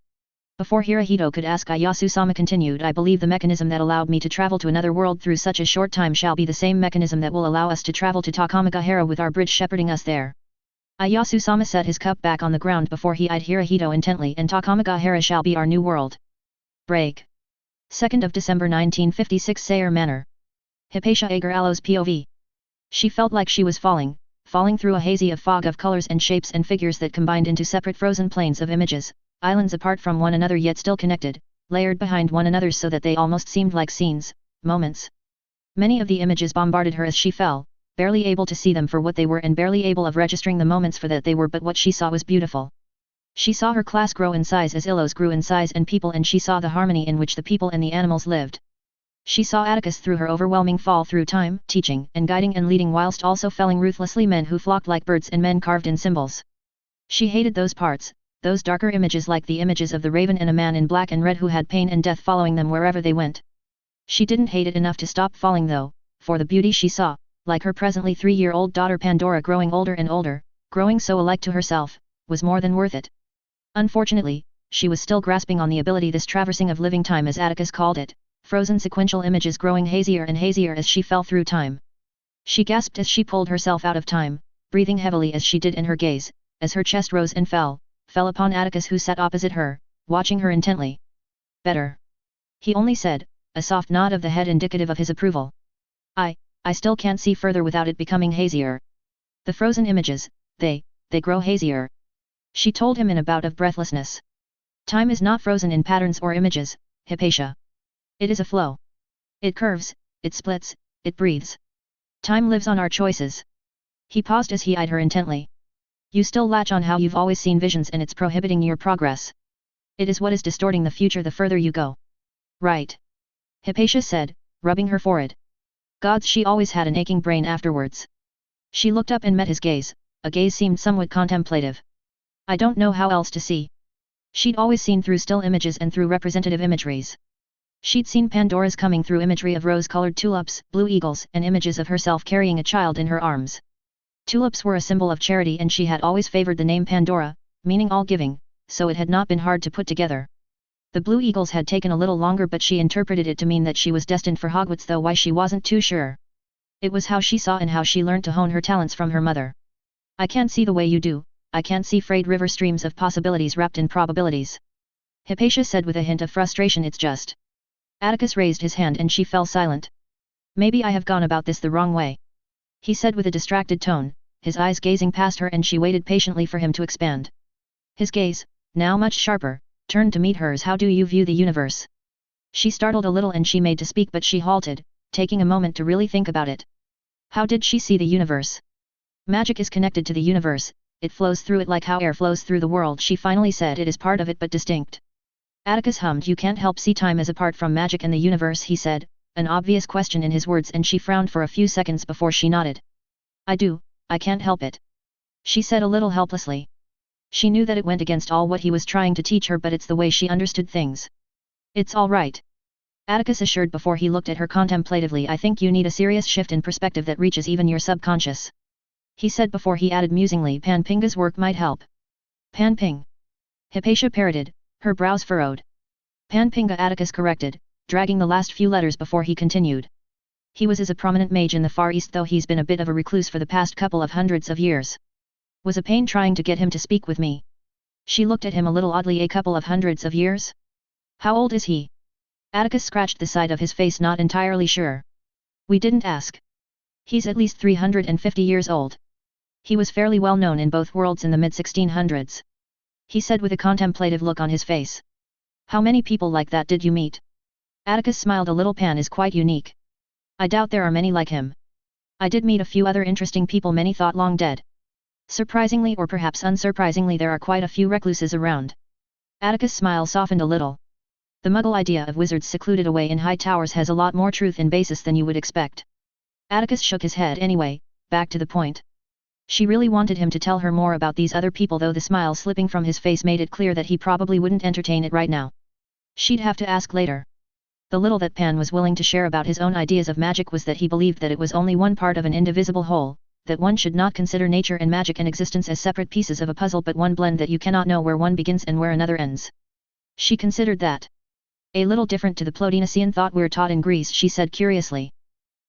Speaker 1: Before Hirohito could ask, Ayasu-sama continued, I believe the mechanism that allowed me to travel to another world through such a short time shall be the same mechanism that will allow us to travel to Takamagahara with our bridge shepherding us there. Ayasu-sama set his cup back on the ground before he eyed Hirohito intently, and Takamagahara shall be our new world. Break. 2nd of December 1956, Sayre Manor. Hypatia Agar Allo's POV. She felt like she was falling through a hazy of fog of colors and shapes and figures that combined into separate frozen planes of images, islands apart from one another yet still connected, layered behind one another so that they almost seemed like scenes, moments. Many of the images bombarded her as she fell, barely able to see them for what they were and barely able of registering the moments for that they were, but what she saw was beautiful. She saw her class grow in size as Illos grew in size and people, and she saw the harmony in which the people and the animals lived. She saw Atticus through her overwhelming fall through time, teaching and guiding and leading whilst also felling ruthlessly men who flocked like birds and men carved in symbols. She hated those parts, those darker images like the images of the raven and a man in black and red who had pain and death following them wherever they went. She didn't hate it enough to stop falling though, for the beauty she saw, like her presently 3-year-old daughter Pandora growing older and older, growing so alike to herself, was more than worth it. Unfortunately, she was still grasping on the ability, this traversing of living time as Atticus called it, frozen sequential images growing hazier and hazier as she fell through time. She gasped as she pulled herself out of time, breathing heavily as she did, in her gaze, as her chest rose and fell upon Atticus who sat opposite her, watching her intently. Better. He only said, a soft nod of the head indicative of his approval. I still can't see further without it becoming hazier. The frozen images, they grow hazier. She told him in a bout of breathlessness. Time is not frozen in patterns or images, Hypatia. It is a flow. It curves, it splits, it breathes. Time lives on our choices. He paused as he eyed her intently. You still latch on how you've always seen visions and it's prohibiting your progress. It is what is distorting the future the further you go. Right. Hypatia said, rubbing her forehead. Gods, she always had an aching brain afterwards. She looked up and met his gaze, a gaze seemed somewhat contemplative. I don't know how else to see. She'd always seen through still images and through representative imageries. She'd seen Pandora's coming through imagery of rose-colored tulips, blue eagles, and images of herself carrying a child in her arms. Tulips were a symbol of charity and she had always favored the name Pandora, meaning all giving, so it had not been hard to put together. The blue eagles had taken a little longer, but she interpreted it to mean that she was destined for Hogwarts, though why she wasn't too sure. It was how she saw and how she learned to hone her talents from her mother. I can't see the way you do, I can't see frayed river streams of possibilities wrapped in probabilities. Hypatia said with a hint of frustration. It's just. Atticus raised his hand and she fell silent. Maybe I have gone about this the wrong way. He said with a distracted tone, his eyes gazing past her, and she waited patiently for him to expand. His gaze, now much sharper, turned to meet hers. How do you view the universe? She startled a little and she made to speak, but she halted, taking a moment to really think about it. How did she see the universe? Magic is connected to the universe, it flows through it like how air flows through the world, she finally said. It is part of it but distinct. Atticus hummed. You can't help see time as apart from magic and the universe, he said, an obvious question in his words, and she frowned for a few seconds before she nodded. I do, I can't help it. She said a little helplessly. She knew that it went against all what he was trying to teach her, but it's the way she understood things. It's all right. Atticus assured before he looked at her contemplatively. I think you need a serious shift in perspective that reaches even your subconscious. He said before he added musingly, Panpinga's work might help. Panping? Hypatia parroted, her brows furrowed. Panpinga, Atticus corrected, dragging the last few letters before he continued. He was a prominent mage in the Far East, though he's been a bit of a recluse for the past couple of hundreds of years. Was a pain trying to get him to speak with me. She looked at him a little oddly. A couple of hundreds of years? How old is he? Atticus scratched the side of his face, not entirely sure. We didn't ask. He's at least 350 years old. He was fairly well known in both worlds in the mid-1600s. He said with a contemplative look on his face. How many people like that did you meet? Atticus smiled a little. Pan is quite unique. I doubt there are many like him. I did meet a few other interesting people many thought long dead. Surprisingly, or perhaps unsurprisingly, there are quite a few recluses around. Atticus' smile softened a little. The Muggle idea of wizards secluded away in high towers has a lot more truth in basis than you would expect. Atticus shook his head. Anyway, back to the point. She really wanted him to tell her more about these other people, though the smile slipping from his face made it clear that he probably wouldn't entertain it right now. She'd have to ask later. The little that Pan was willing to share about his own ideas of magic was that he believed that it was only one part of an indivisible whole, that one should not consider nature and magic and existence as separate pieces of a puzzle but one blend, that you cannot know where one begins and where another ends. She considered that a little different to the Plotinocean thought we're taught in Greece, she said curiously.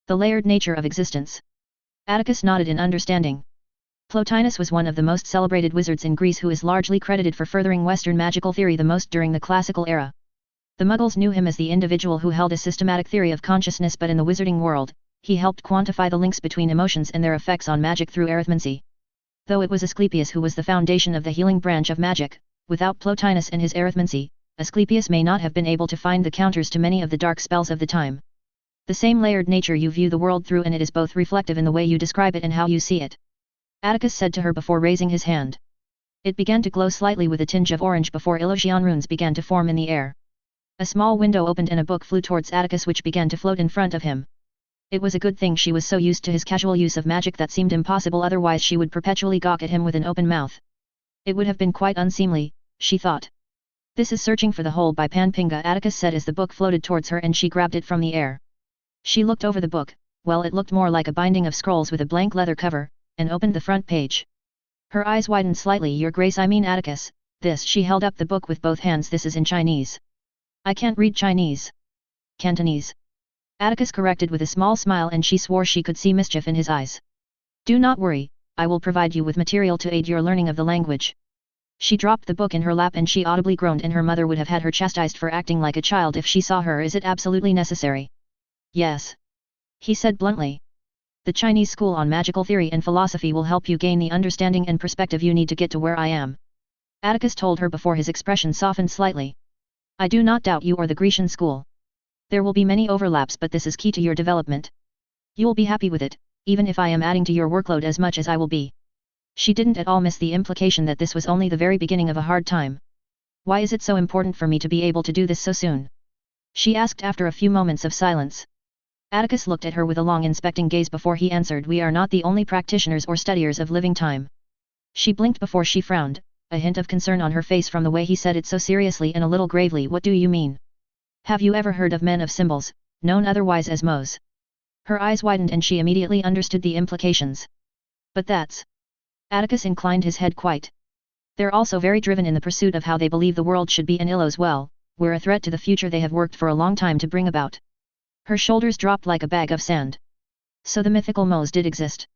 Speaker 1: The layered nature of existence. Atticus nodded in understanding. Plotinus was one of the most celebrated wizards in Greece, who is largely credited for furthering Western magical theory the most during the classical era. The Muggles knew him as the individual who held a systematic theory of consciousness, but in the wizarding world, he helped quantify the links between emotions and their effects on magic through arithmancy. Though it was Asclepius who was the foundation of the healing branch of magic, without Plotinus and his arithmancy, Asclepius may not have been able to find the counters to many of the dark spells of the time. The same layered nature you view the world through, and it is both reflective in the way you describe it and how you see it. Atticus said to her before raising his hand. It began to glow slightly with a tinge of orange before illusion runes began to form in the air. A small window opened and a book flew towards Atticus, which began to float in front of him. It was a good thing she was so used to his casual use of magic that seemed impossible, otherwise she would perpetually gawk at him with an open mouth. It would have been quite unseemly, she thought. This is Searching for the Hole by Panpinga, Atticus said as the book floated towards her and she grabbed it from the air. She looked over the book. Well, it looked more like a binding of scrolls with a blank leather cover, and opened the front page. Her eyes widened slightly. Your Grace, I mean Atticus, this. She held up the book with both hands. This is in Chinese. I can't read Chinese. Cantonese. Atticus corrected with a small smile, and she swore she could see mischief in his eyes. Do not worry, I will provide you with material to aid your learning of the language. She dropped the book in her lap and she audibly groaned, and her mother would have had her chastised for acting like a child if she saw her. Is it absolutely necessary? Yes. He said bluntly. The Chinese school on magical theory and philosophy will help you gain the understanding and perspective you need to get to where I am. Atticus told her before his expression softened slightly. I do not doubt you or the Grecian school. There will be many overlaps, but this is key to your development. You will be happy with it, even if I am adding to your workload as much as I will be. She didn't at all miss the implication that this was only the very beginning of a hard time. Why is it so important for me to be able to do this so soon? She asked after a few moments of silence. Atticus looked at her with a long inspecting gaze before he answered. We are not the only practitioners or studiers of living time. She blinked before she frowned, a hint of concern on her face from the way he said it so seriously and a little gravely. What do you mean? Have you ever heard of men of symbols, known otherwise as Moes? Her eyes widened and she immediately understood the implications. But that's... Atticus inclined his head quite. They're also very driven in the pursuit of how they believe the world should be, and Illos, well, we're a threat to the future they have worked for a long time to bring about. Her shoulders dropped like a bag of sand. So the mythical Moes did exist.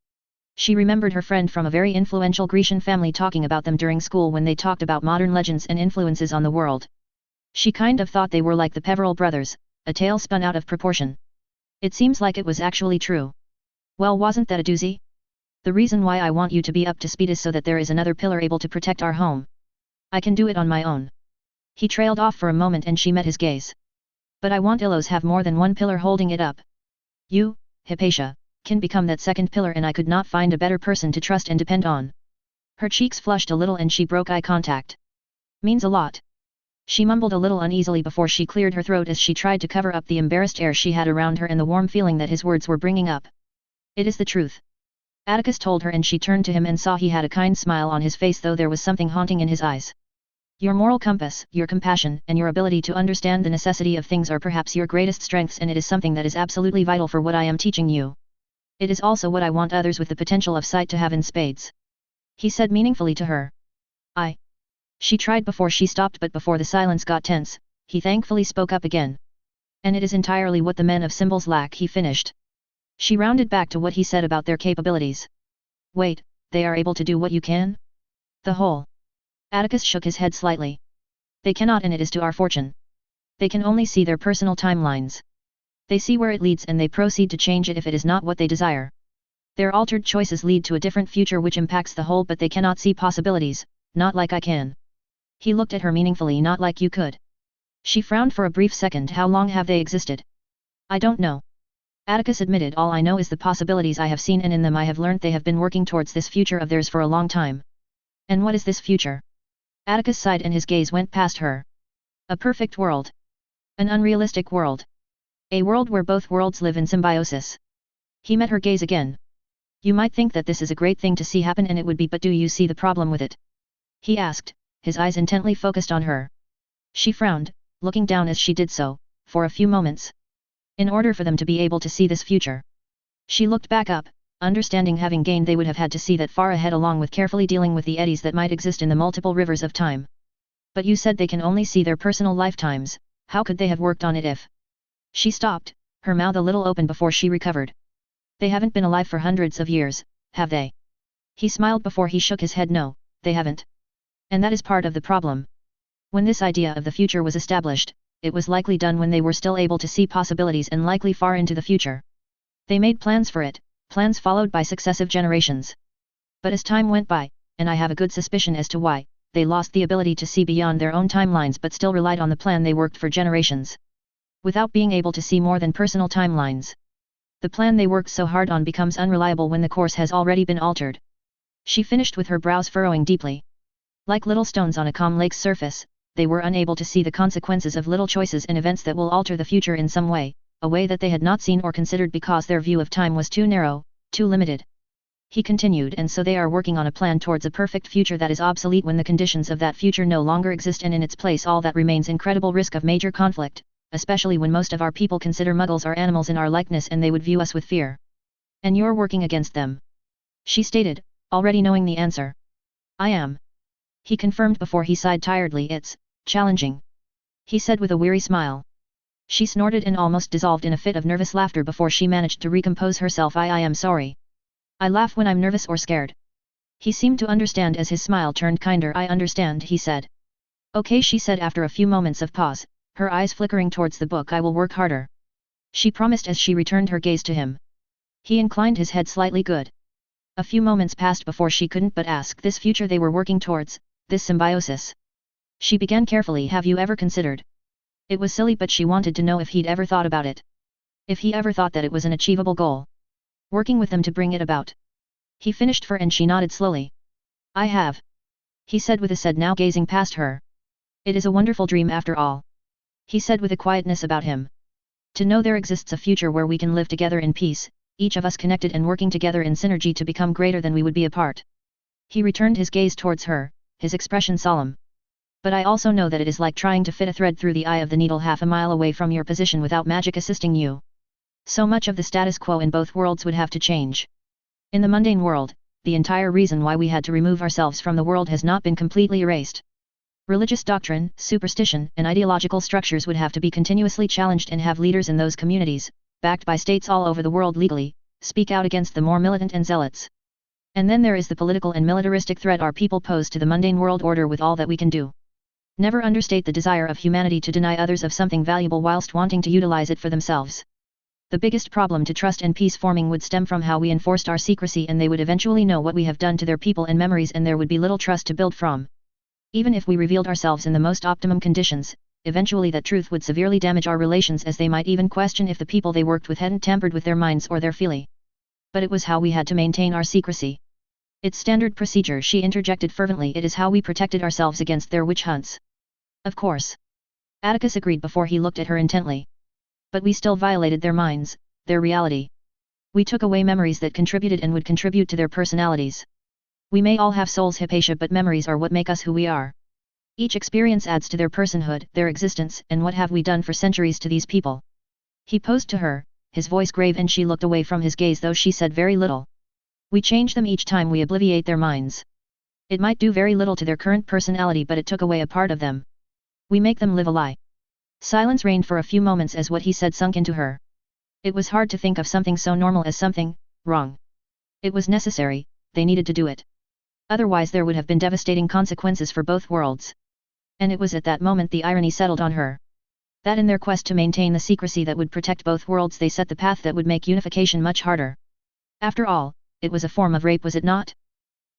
Speaker 1: She remembered her friend from a very influential Grecian family talking about them during school when they talked about modern legends and influences on the world. She kind of thought they were like the Peveril brothers, a tale spun out of proportion. It seems like it was actually true. Well, wasn't that a doozy? The reason why I want you to be up to speed is so that there is another pillar able to protect our home. I can do it on my own. He trailed off for a moment and she met his gaze. But I want Illos have more than one pillar holding it up. You, Hypatia, can become that second pillar, and I could not find a better person to trust and depend on. Her cheeks flushed a little and she broke eye contact. Means a lot. She mumbled a little uneasily before she cleared her throat as she tried to cover up the embarrassed air she had around her and the warm feeling that his words were bringing up. It is the truth. Atticus told her, and she turned to him and saw he had a kind smile on his face, though there was something haunting in his eyes. Your moral compass, your compassion, and your ability to understand the necessity of things are perhaps your greatest strengths, and it is something that is absolutely vital for what I am teaching you. It is also what I want others with the potential of sight to have in spades. He said meaningfully to her. She tried before she stopped, but before the silence got tense, he thankfully spoke up again. And it is entirely what the men of symbols lack, he finished. She rounded back to what he said about their capabilities. Wait, they are able to do what you can? The whole. Atticus shook his head slightly. They cannot, and it is to our fortune. They can only see their personal timelines. They see where it leads and they proceed to change it if it is not what they desire. Their altered choices lead to a different future which impacts the whole, but they cannot see possibilities, not like I can. He looked at her meaningfully. Not like you could. She frowned for a brief second. How long have they existed? I don't know. Atticus admitted. All I know is the possibilities I have seen, and in them I have learned they have been working towards this future of theirs for a long time. And what is this future? Atticus sighed and his gaze went past her. A perfect world. An unrealistic world. A world where both worlds live in symbiosis. He met her gaze again. You might think that this is a great thing to see happen, and it would be, but do you see the problem with it? He asked, his eyes intently focused on her. She frowned, looking down as she did so, for a few moments. In order for them to be able to see this future. She looked back up, understanding having gained they would have had to see that far ahead, along with carefully dealing with the eddies that might exist in the multiple rivers of time. But you said they can only see their personal lifetimes, how could they have worked on it if? She stopped, her mouth a little open before she recovered. They haven't been alive for hundreds of years, have they? He smiled before he shook his head. No, they haven't. And that is part of the problem. When this idea of the future was established, it was likely done when they were still able to see possibilities and likely far into the future. They made plans for it, plans followed by successive generations. But as time went by, and I have a good suspicion as to why, they lost the ability to see beyond their own timelines but still relied on the plan they worked for generations. Without being able to see more than personal timelines. The plan they worked so hard on becomes unreliable when the course has already been altered. She finished with her brows furrowing deeply. Like little stones on a calm lake's surface, they were unable to see the consequences of little choices and events that will alter the future in some way, a way that they had not seen or considered because their view of time was too narrow, too limited. He continued, and so they are working on a plan towards a perfect future that is obsolete when the conditions of that future no longer exist, and in its place all that remains incredible risk of major conflict, especially when most of our people consider muggles are animals in our likeness and they would view us with fear. And you're working against them. She stated, already knowing the answer. I am. He confirmed before he sighed tiredly. It's challenging. He said with a weary smile. She snorted and almost dissolved in a fit of nervous laughter before she managed to recompose herself. I am sorry. I laugh when I'm nervous or scared. He seemed to understand as his smile turned kinder. I understand, he said. Okay, she said after a few moments of pause, her eyes flickering towards the book. I will work harder. She promised as she returned her gaze to him. He inclined his head slightly. Good. A few moments passed before she couldn't but ask. This future they were working towards, this symbiosis. She began carefully. Have you ever considered? It was silly, but she wanted to know if he'd ever thought about it. If he ever thought that it was an achievable goal. Working with them to bring it about. He finished and she nodded slowly. I have. He said with a said, now gazing past her. It is a wonderful dream after all. He said with a quietness about him. To know there exists a future where we can live together in peace, each of us connected and working together in synergy to become greater than we would be apart. He returned his gaze towards her, his expression solemn. But I also know that it is like trying to fit a thread through the eye of the needle half a mile away from your position without magic assisting you. So much of the status quo in both worlds would have to change. In the mundane world, the entire reason why we had to remove ourselves from the world has not been completely erased. Religious doctrine, superstition, and ideological structures would have to be continuously challenged and have leaders in those communities, backed by states all over the world legally, speak out against the more militant and zealots. And then there is the political and militaristic threat our people pose to the mundane world order with all that we can do. Never understate the desire of humanity to deny others of something valuable whilst wanting to utilize it for themselves. The biggest problem to trust and peace forming would stem from how we enforced our secrecy, and they would eventually know what we have done to their people and memories, and there would be little trust to build from. Even if we revealed ourselves in the most optimum conditions, eventually that truth would severely damage our relations, as they might even question if the people they worked with hadn't tampered with their minds or their feeling. But it was how we had to maintain our secrecy. It's standard procedure, she interjected fervently. It is how we protected ourselves against their witch hunts. Of course. Atticus agreed before he looked at her intently. But we still violated their minds, their reality. We took away memories that contributed and would contribute to their personalities. We may all have souls, Hypatia, but memories are what make us who we are. Each experience adds to their personhood, their existence, and what have we done for centuries to these people? He posed to her, his voice grave, and she looked away from his gaze though she said very little. We change them each time we obliviate their minds. It might do very little to their current personality, but it took away a part of them. We make them live a lie. Silence reigned for a few moments as what he said sunk into her. It was hard to think of something so normal as something wrong. It was necessary, they needed to do it. Otherwise there would have been devastating consequences for both worlds. And it was at that moment the irony settled on her. That in their quest to maintain the secrecy that would protect both worlds they set the path that would make unification much harder. After all, it was a form of rape, was it not?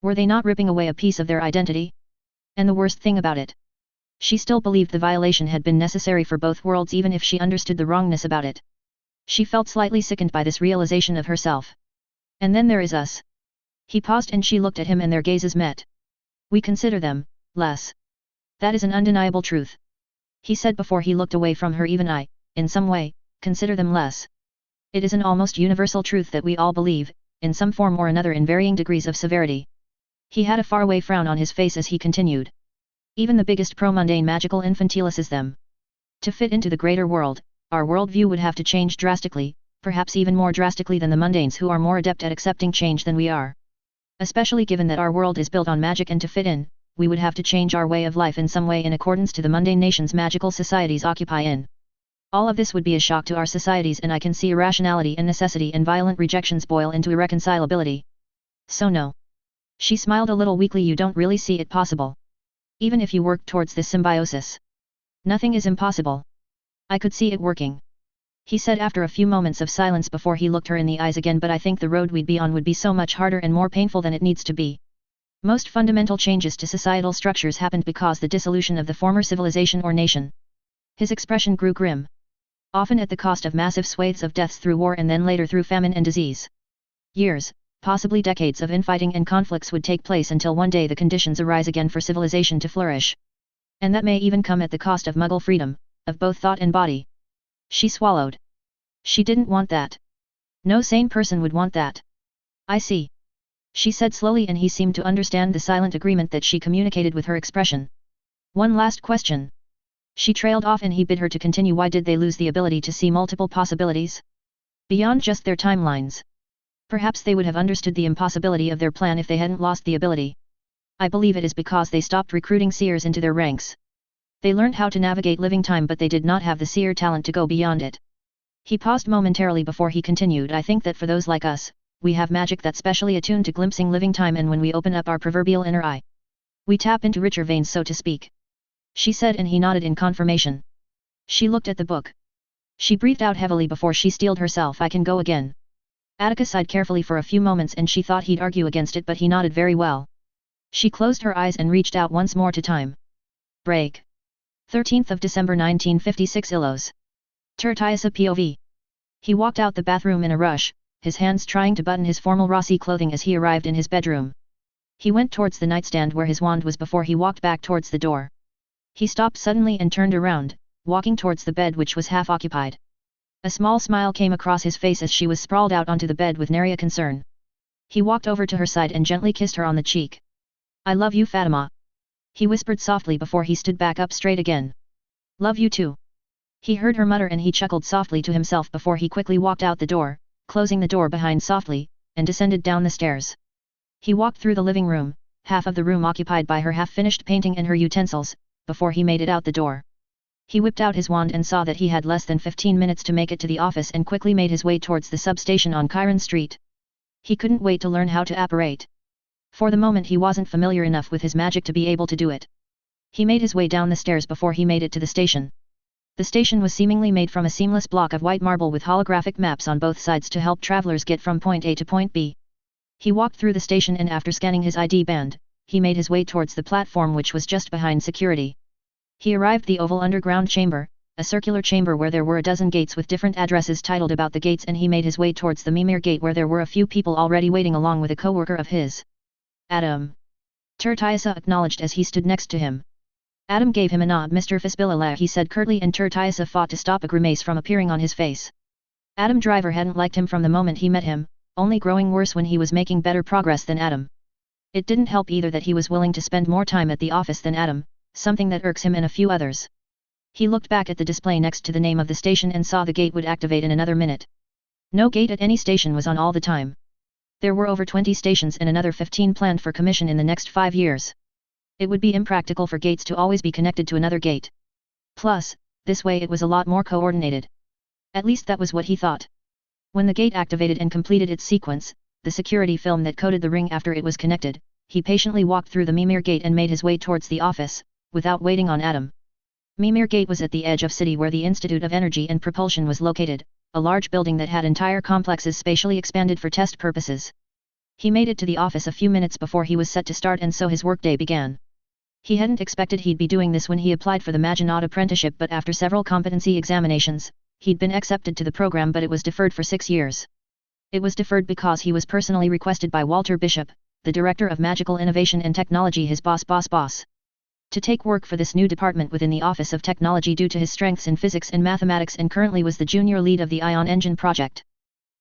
Speaker 1: Were they not ripping away a piece of their identity? And the worst thing about it, she still believed the violation had been necessary for both worlds even if she understood the wrongness about it. She felt slightly sickened by this realization of herself. And then there is us. He paused and she looked at him and their gazes met. We consider them less. That is an undeniable truth. He said before he looked away from her. Even I, in some way, consider them less. It is an almost universal truth that we all believe, in some form or another in varying degrees of severity. He had a faraway frown on his face as he continued. Even the biggest pro-mundane magical infantiluses them. To fit into the greater world, our worldview would have to change drastically, perhaps even more drastically than the mundanes who are more adept at accepting change than we are. Especially given that our world is built on magic, and to fit in, we would have to change our way of life in some way in accordance to the mundane nations magical societies occupy in. All of this would be a shock to our societies, and I can see irrationality and necessity and violent rejections boil into irreconcilability. So no. She smiled a little weakly. You don't really see it possible. Even if you work towards this symbiosis. Nothing is impossible. I could see it working. He said after a few moments of silence before he looked her in the eyes again, but I think the road we'd be on would be so much harder and more painful than it needs to be. Most fundamental changes to societal structures happened because the dissolution of the former civilization or nation. His expression grew grim. Often at the cost of massive swathes of deaths through war and then later through famine and disease. Years, possibly decades of infighting and conflicts would take place until one day the conditions arise again for civilization to flourish. And that may even come at the cost of Muggle freedom, of both thought and body. She swallowed. She didn't want that. No sane person would want that. I see. She said slowly, and he seemed to understand the silent agreement that she communicated with her expression. One last question. She trailed off and he bid her to continue. Why did they lose the ability to see multiple possibilities? Beyond just their timelines. Perhaps they would have understood the impossibility of their plan if they hadn't lost the ability. I believe it is because they stopped recruiting seers into their ranks. They learned how to navigate living time, but they did not have the seer talent to go beyond it. He paused momentarily before he continued. I think that for those like us, we have magic that's specially attuned to glimpsing living time, and when we open up our proverbial inner eye, we tap into richer veins, so to speak. She said, and he nodded in confirmation. She looked at the book. She breathed out heavily before she steeled herself. I can go again. Attica sighed carefully for a few moments and she thought he'd argue against it, but he nodded very well. She closed her eyes and reached out once more to time. Break. 13th of December 1956 Illos. Tertiasa POV. He walked out the bathroom in a rush, his hands trying to button his formal Rossi clothing as he arrived in his bedroom. He went towards the nightstand where his wand was before he walked back towards the door. He stopped suddenly and turned around, walking towards the bed which was half occupied. A small smile came across his face as she was sprawled out onto the bed with nary a concern. He walked over to her side and gently kissed her on the cheek. I love you, Fatima. He whispered softly before he stood back up straight again. Love you too. He heard her mutter and he chuckled softly to himself before he quickly walked out the door, closing the door behind softly, and descended down the stairs. He walked through the living room, half of the room occupied by her half-finished painting and her utensils, before he made it out the door. He whipped out his wand and saw that he had less than 15 minutes to make it to the office and quickly made his way towards the substation on Chiron Street. He couldn't wait to learn how to apparate. For the moment he wasn't familiar enough with his magic to be able to do it. He made his way down the stairs before he made it to the station. The station was seemingly made from a seamless block of white marble with holographic maps on both sides to help travelers get from point A to point B. He walked through the station and after scanning his ID band, he made his way towards the platform which was just behind security. He arrived the oval underground chamber, a circular chamber where there were a dozen gates with different addresses titled about the gates, and he made his way towards the Mimir gate where there were a few people already waiting along with a co-worker of his. Adam. Tertiasa acknowledged as he stood next to him. Adam gave him a nod. Mr. Fisbillah, he said curtly, and Tertiasa fought to stop a grimace from appearing on his face. Adam Driver hadn't liked him from the moment he met him, only growing worse when he was making better progress than Adam. It didn't help either that he was willing to spend more time at the office than Adam, something that irks him and a few others. He looked back at the display next to the name of the station and saw the gate would activate in another minute. No gate at any station was on all the time. There were over 20 stations and another 15 planned for commission in the next 5 years. It would be impractical for gates to always be connected to another gate. Plus, this way it was a lot more coordinated. At least that was what he thought. When the gate activated and completed its sequence, the security film that coded the ring after it was connected, he patiently walked through the Mimir gate and made his way towards the office, without waiting on Adam. Mimir gate was at the edge of city where the Institute of Energy and Propulsion was located, a large building that had entire complexes spatially expanded for test purposes. He made it to the office a few minutes before he was set to start and so his workday began. He hadn't expected he'd be doing this when he applied for the Magenaut apprenticeship, but after several competency examinations, he'd been accepted to the program, but it was deferred for 6 years. It was deferred because he was personally requested by Walter Bishop, the Director of Magical Innovation and Technology, his boss, to take work for this new department within the Office of Technology due to his strengths in physics and mathematics, and currently was the junior lead of the Ion Engine project.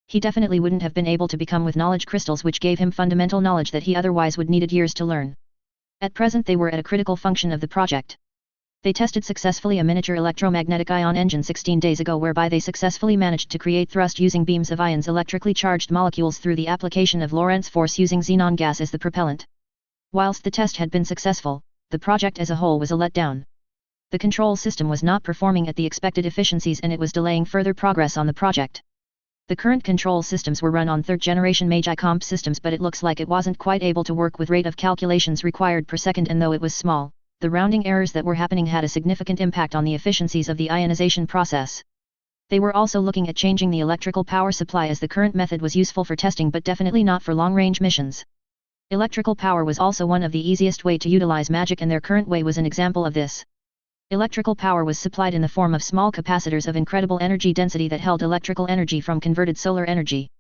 Speaker 1: He definitely wouldn't have been able to become with knowledge crystals, which gave him fundamental knowledge that he otherwise would needed years to learn. At present they were at a critical function of the project. They tested successfully a miniature electromagnetic ion engine 16 days ago, whereby they successfully managed to create thrust using beams of ions electrically charged molecules through the application of Lorentz force using xenon gas as the propellant. Whilst the test had been successful, the project as a whole was a letdown. The control system was not performing at the expected efficiencies and it was delaying further progress on the project. The current control systems were run on 3rd generation Mage comp systems, but it looks like it wasn't quite able to work with rate of calculations required per second, and though it was small, the rounding errors that were happening had a significant impact on the efficiencies of the ionization process. They were also looking at changing the electrical power supply, as the current method was useful for testing but definitely not for long-range missions. Electrical power was also one of the easiest way to utilize magic, and their current way was an example of this. Electrical power was supplied in the form of small capacitors of incredible energy density that held electrical energy from converted solar energy.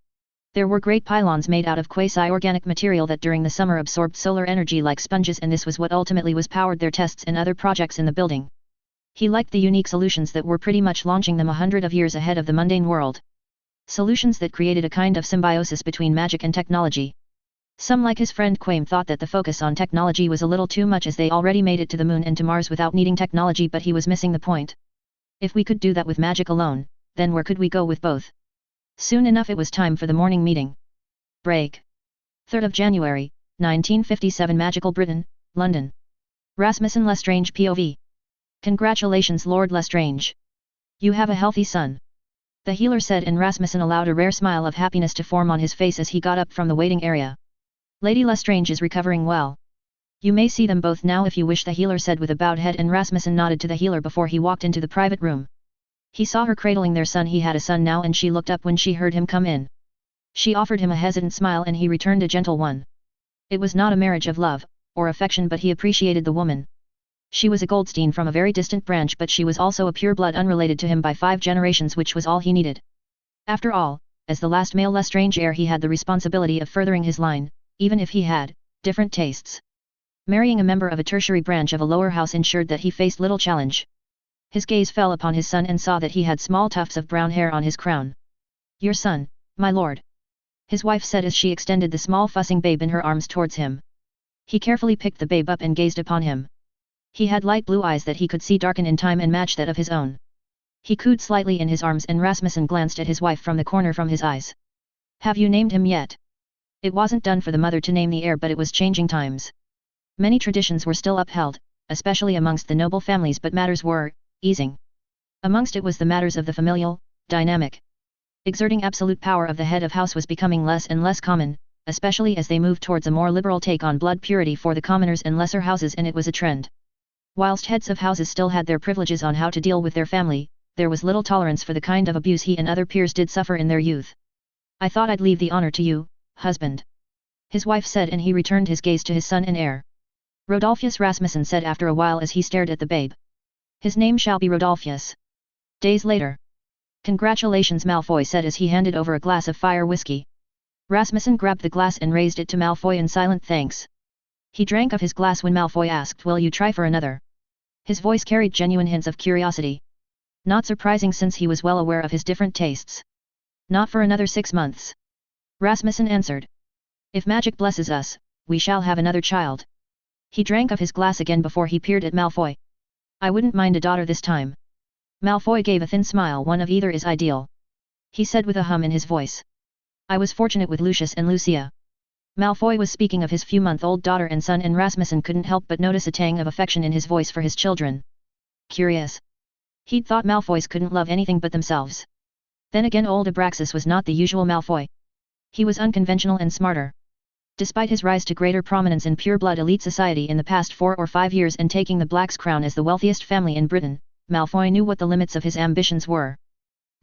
Speaker 1: There were great pylons made out of quasi-organic material that during the summer absorbed solar energy like sponges, and this was what ultimately was powered their tests and other projects in the building. He liked the unique solutions that were pretty much launching them 100 of years ahead of the mundane world. Solutions that created a kind of symbiosis between magic and technology. Some, like his friend Quame, thought that the focus on technology was a little too much, as they already made it to the moon and to Mars without needing technology, but he was missing the point. If we could do that with magic alone, then where could we go with both? Soon enough it was time for the morning meeting. Break. 3rd of January, 1957, Magical Britain, London. Rasmussen Lestrange POV. Congratulations, Lord Lestrange. You have a healthy son. The healer said, and Rasmussen allowed a rare smile of happiness to form on his face as he got up from the waiting area. Lady Lestrange is recovering well. You may see them both now if you wish, the healer said with a bowed head, and Rasmussen nodded to the healer before he walked into the private room. He saw her cradling their son. He had a son now, and she looked up when she heard him come in. She offered him a hesitant smile and he returned a gentle one. It was not a marriage of love or affection, but he appreciated the woman. She was a Goldstein from a very distant branch, but she was also a pure blood unrelated to him by 5 generations, which was all he needed. After all, as the last male Lestrange heir, he had the responsibility of furthering his line, even if he had different tastes. Marrying a member of a tertiary branch of a lower house ensured that he faced little challenge. His gaze fell upon his son and saw that he had small tufts of brown hair on his crown. Your son, my lord. His wife said as she extended the small fussing babe in her arms towards him. He carefully picked the babe up and gazed upon him. He had light blue eyes that he could see darken in time and match that of his own. He cooed slightly in his arms, and Rasmussen glanced at his wife from the corner from his eyes. Have you named him yet? It wasn't done for the mother to name the heir, but it was changing times. Many traditions were still upheld, especially amongst the noble families, but matters were easing. Amongst it was the matters of the familial dynamic. Exerting absolute power of the head of house was becoming less and less common, especially as they moved towards a more liberal take on blood purity for the commoners and lesser houses, and it was a trend. Whilst heads of houses still had their privileges on how to deal with their family, there was little tolerance for the kind of abuse he and other peers did suffer in their youth. I thought I'd leave the honor to you, husband. His wife said, and he returned his gaze to his son and heir. Rodolphus, Rasmussen said after a while as he stared at the babe. His name shall be Rodolphus. Days later. Congratulations, Malfoy said as he handed over a glass of fire whiskey. Rasmussen grabbed the glass and raised it to Malfoy in silent thanks. He drank of his glass when Malfoy asked, will you try for another? His voice carried genuine hints of curiosity. Not surprising since he was well aware of his different tastes. Not for another 6 months. Rasmussen answered. If magic blesses us, we shall have another child. He drank of his glass again before he peered at Malfoy. I wouldn't mind a daughter this time. Malfoy gave a thin smile. One of either is ideal. He said with a hum in his voice. I was fortunate with Lucius and Lucia. Malfoy was speaking of his few-month-old daughter and son, and Rasmussen couldn't help but notice a tang of affection in his voice for his children. Curious. He'd thought Malfoys couldn't love anything but themselves. Then again, old Abraxas was not the usual Malfoy. He was unconventional and smarter. Despite his rise to greater prominence in pure-blood elite society in the past 4 or 5 years and taking the Black's crown as the wealthiest family in Britain, Malfoy knew what the limits of his ambitions were.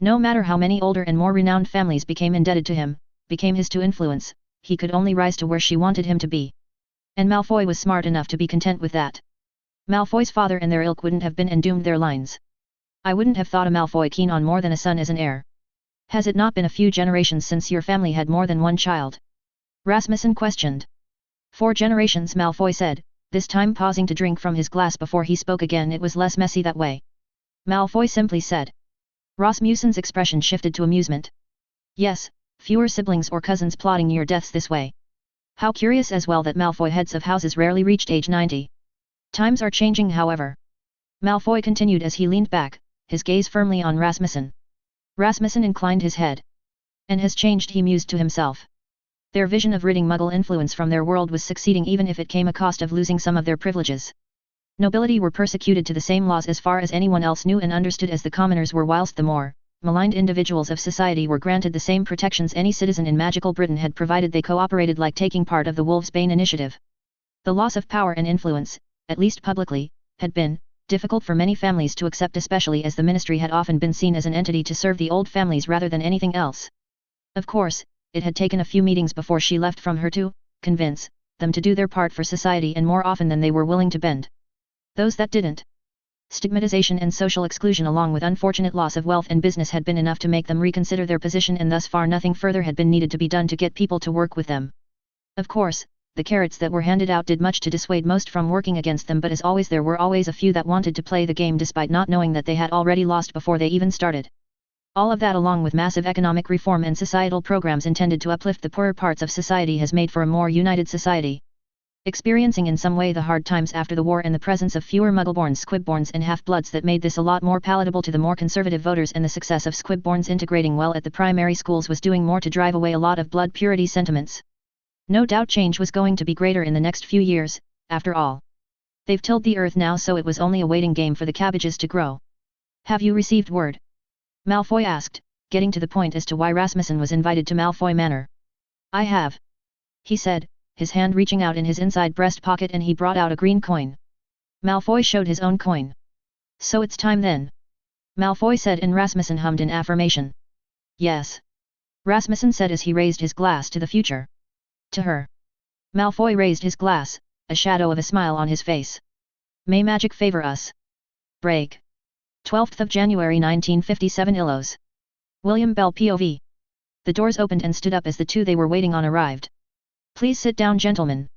Speaker 1: No matter how many older and more renowned families became indebted to him, became his to influence, he could only rise to where she wanted him to be. And Malfoy was smart enough to be content with that. Malfoy's father and their ilk wouldn't have been and doomed their lines. I wouldn't have thought a Malfoy keen on more than a son as an heir. Has it not been a few generations since your family had more than one child? Rasmussen questioned. 4 generations, Malfoy said, this time pausing to drink from his glass before he spoke again. It was less messy that way. Malfoy simply said. Rasmussen's expression shifted to amusement. Yes, fewer siblings or cousins plotting your deaths this way. How curious as well that Malfoy heads of houses rarely reached age 90. Times are changing, however. Malfoy continued as he leaned back, his gaze firmly on Rasmussen. Rasmussen inclined his head. And has changed, he mused to himself. Their vision of ridding Muggle influence from their world was succeeding, even if it came a cost of losing some of their privileges. Nobility were persecuted to the same laws as far as anyone else knew and understood as the commoners were, whilst the more maligned individuals of society were granted the same protections any citizen in magical Britain had, provided they cooperated, like taking part of the Wolf's Bane initiative. The loss of power and influence, at least publicly, had been difficult for many families to accept, especially as the ministry had often been seen as an entity to serve the old families rather than anything else. Of course, it had taken a few meetings before she left from her to convince them to do their part for society, and more often than they were willing to bend. Those that didn't. Stigmatization and social exclusion, along with unfortunate loss of wealth and business, had been enough to make them reconsider their position, and thus far nothing further had been needed to be done to get people to work with them. Of course, the carrots that were handed out did much to dissuade most from working against them, but as always there were always a few that wanted to play the game despite not knowing that they had already lost before they even started. All of that, along with massive economic reform and societal programs intended to uplift the poorer parts of society, has made for a more united society. Experiencing in some way the hard times after the war and the presence of fewer Muggleborns, Squibborns and half-bloods that made this a lot more palatable to the more conservative voters, and the success of Squibborns integrating well at the primary schools was doing more to drive away a lot of blood purity sentiments. No doubt change was going to be greater in the next few years, after all. They've tilled the earth now, so it was only a waiting game for the cabbages to grow. Have you received word? Malfoy asked, getting to the point as to why Rasmussen was invited to Malfoy Manor. I have. He said, his hand reaching out in his inside breast pocket, and he brought out a green coin. Malfoy showed his own coin. So it's time then? Malfoy said, and Rasmussen hummed in affirmation. Yes. Rasmussen said as he raised his glass to the future. To her. Malfoy raised his glass, a shadow of a smile on his face. May magic favor us. Break. 12th of January 1957 Illos. William Bell POV. The doors opened and stood up as the two they were waiting on arrived. Please sit down, gentlemen.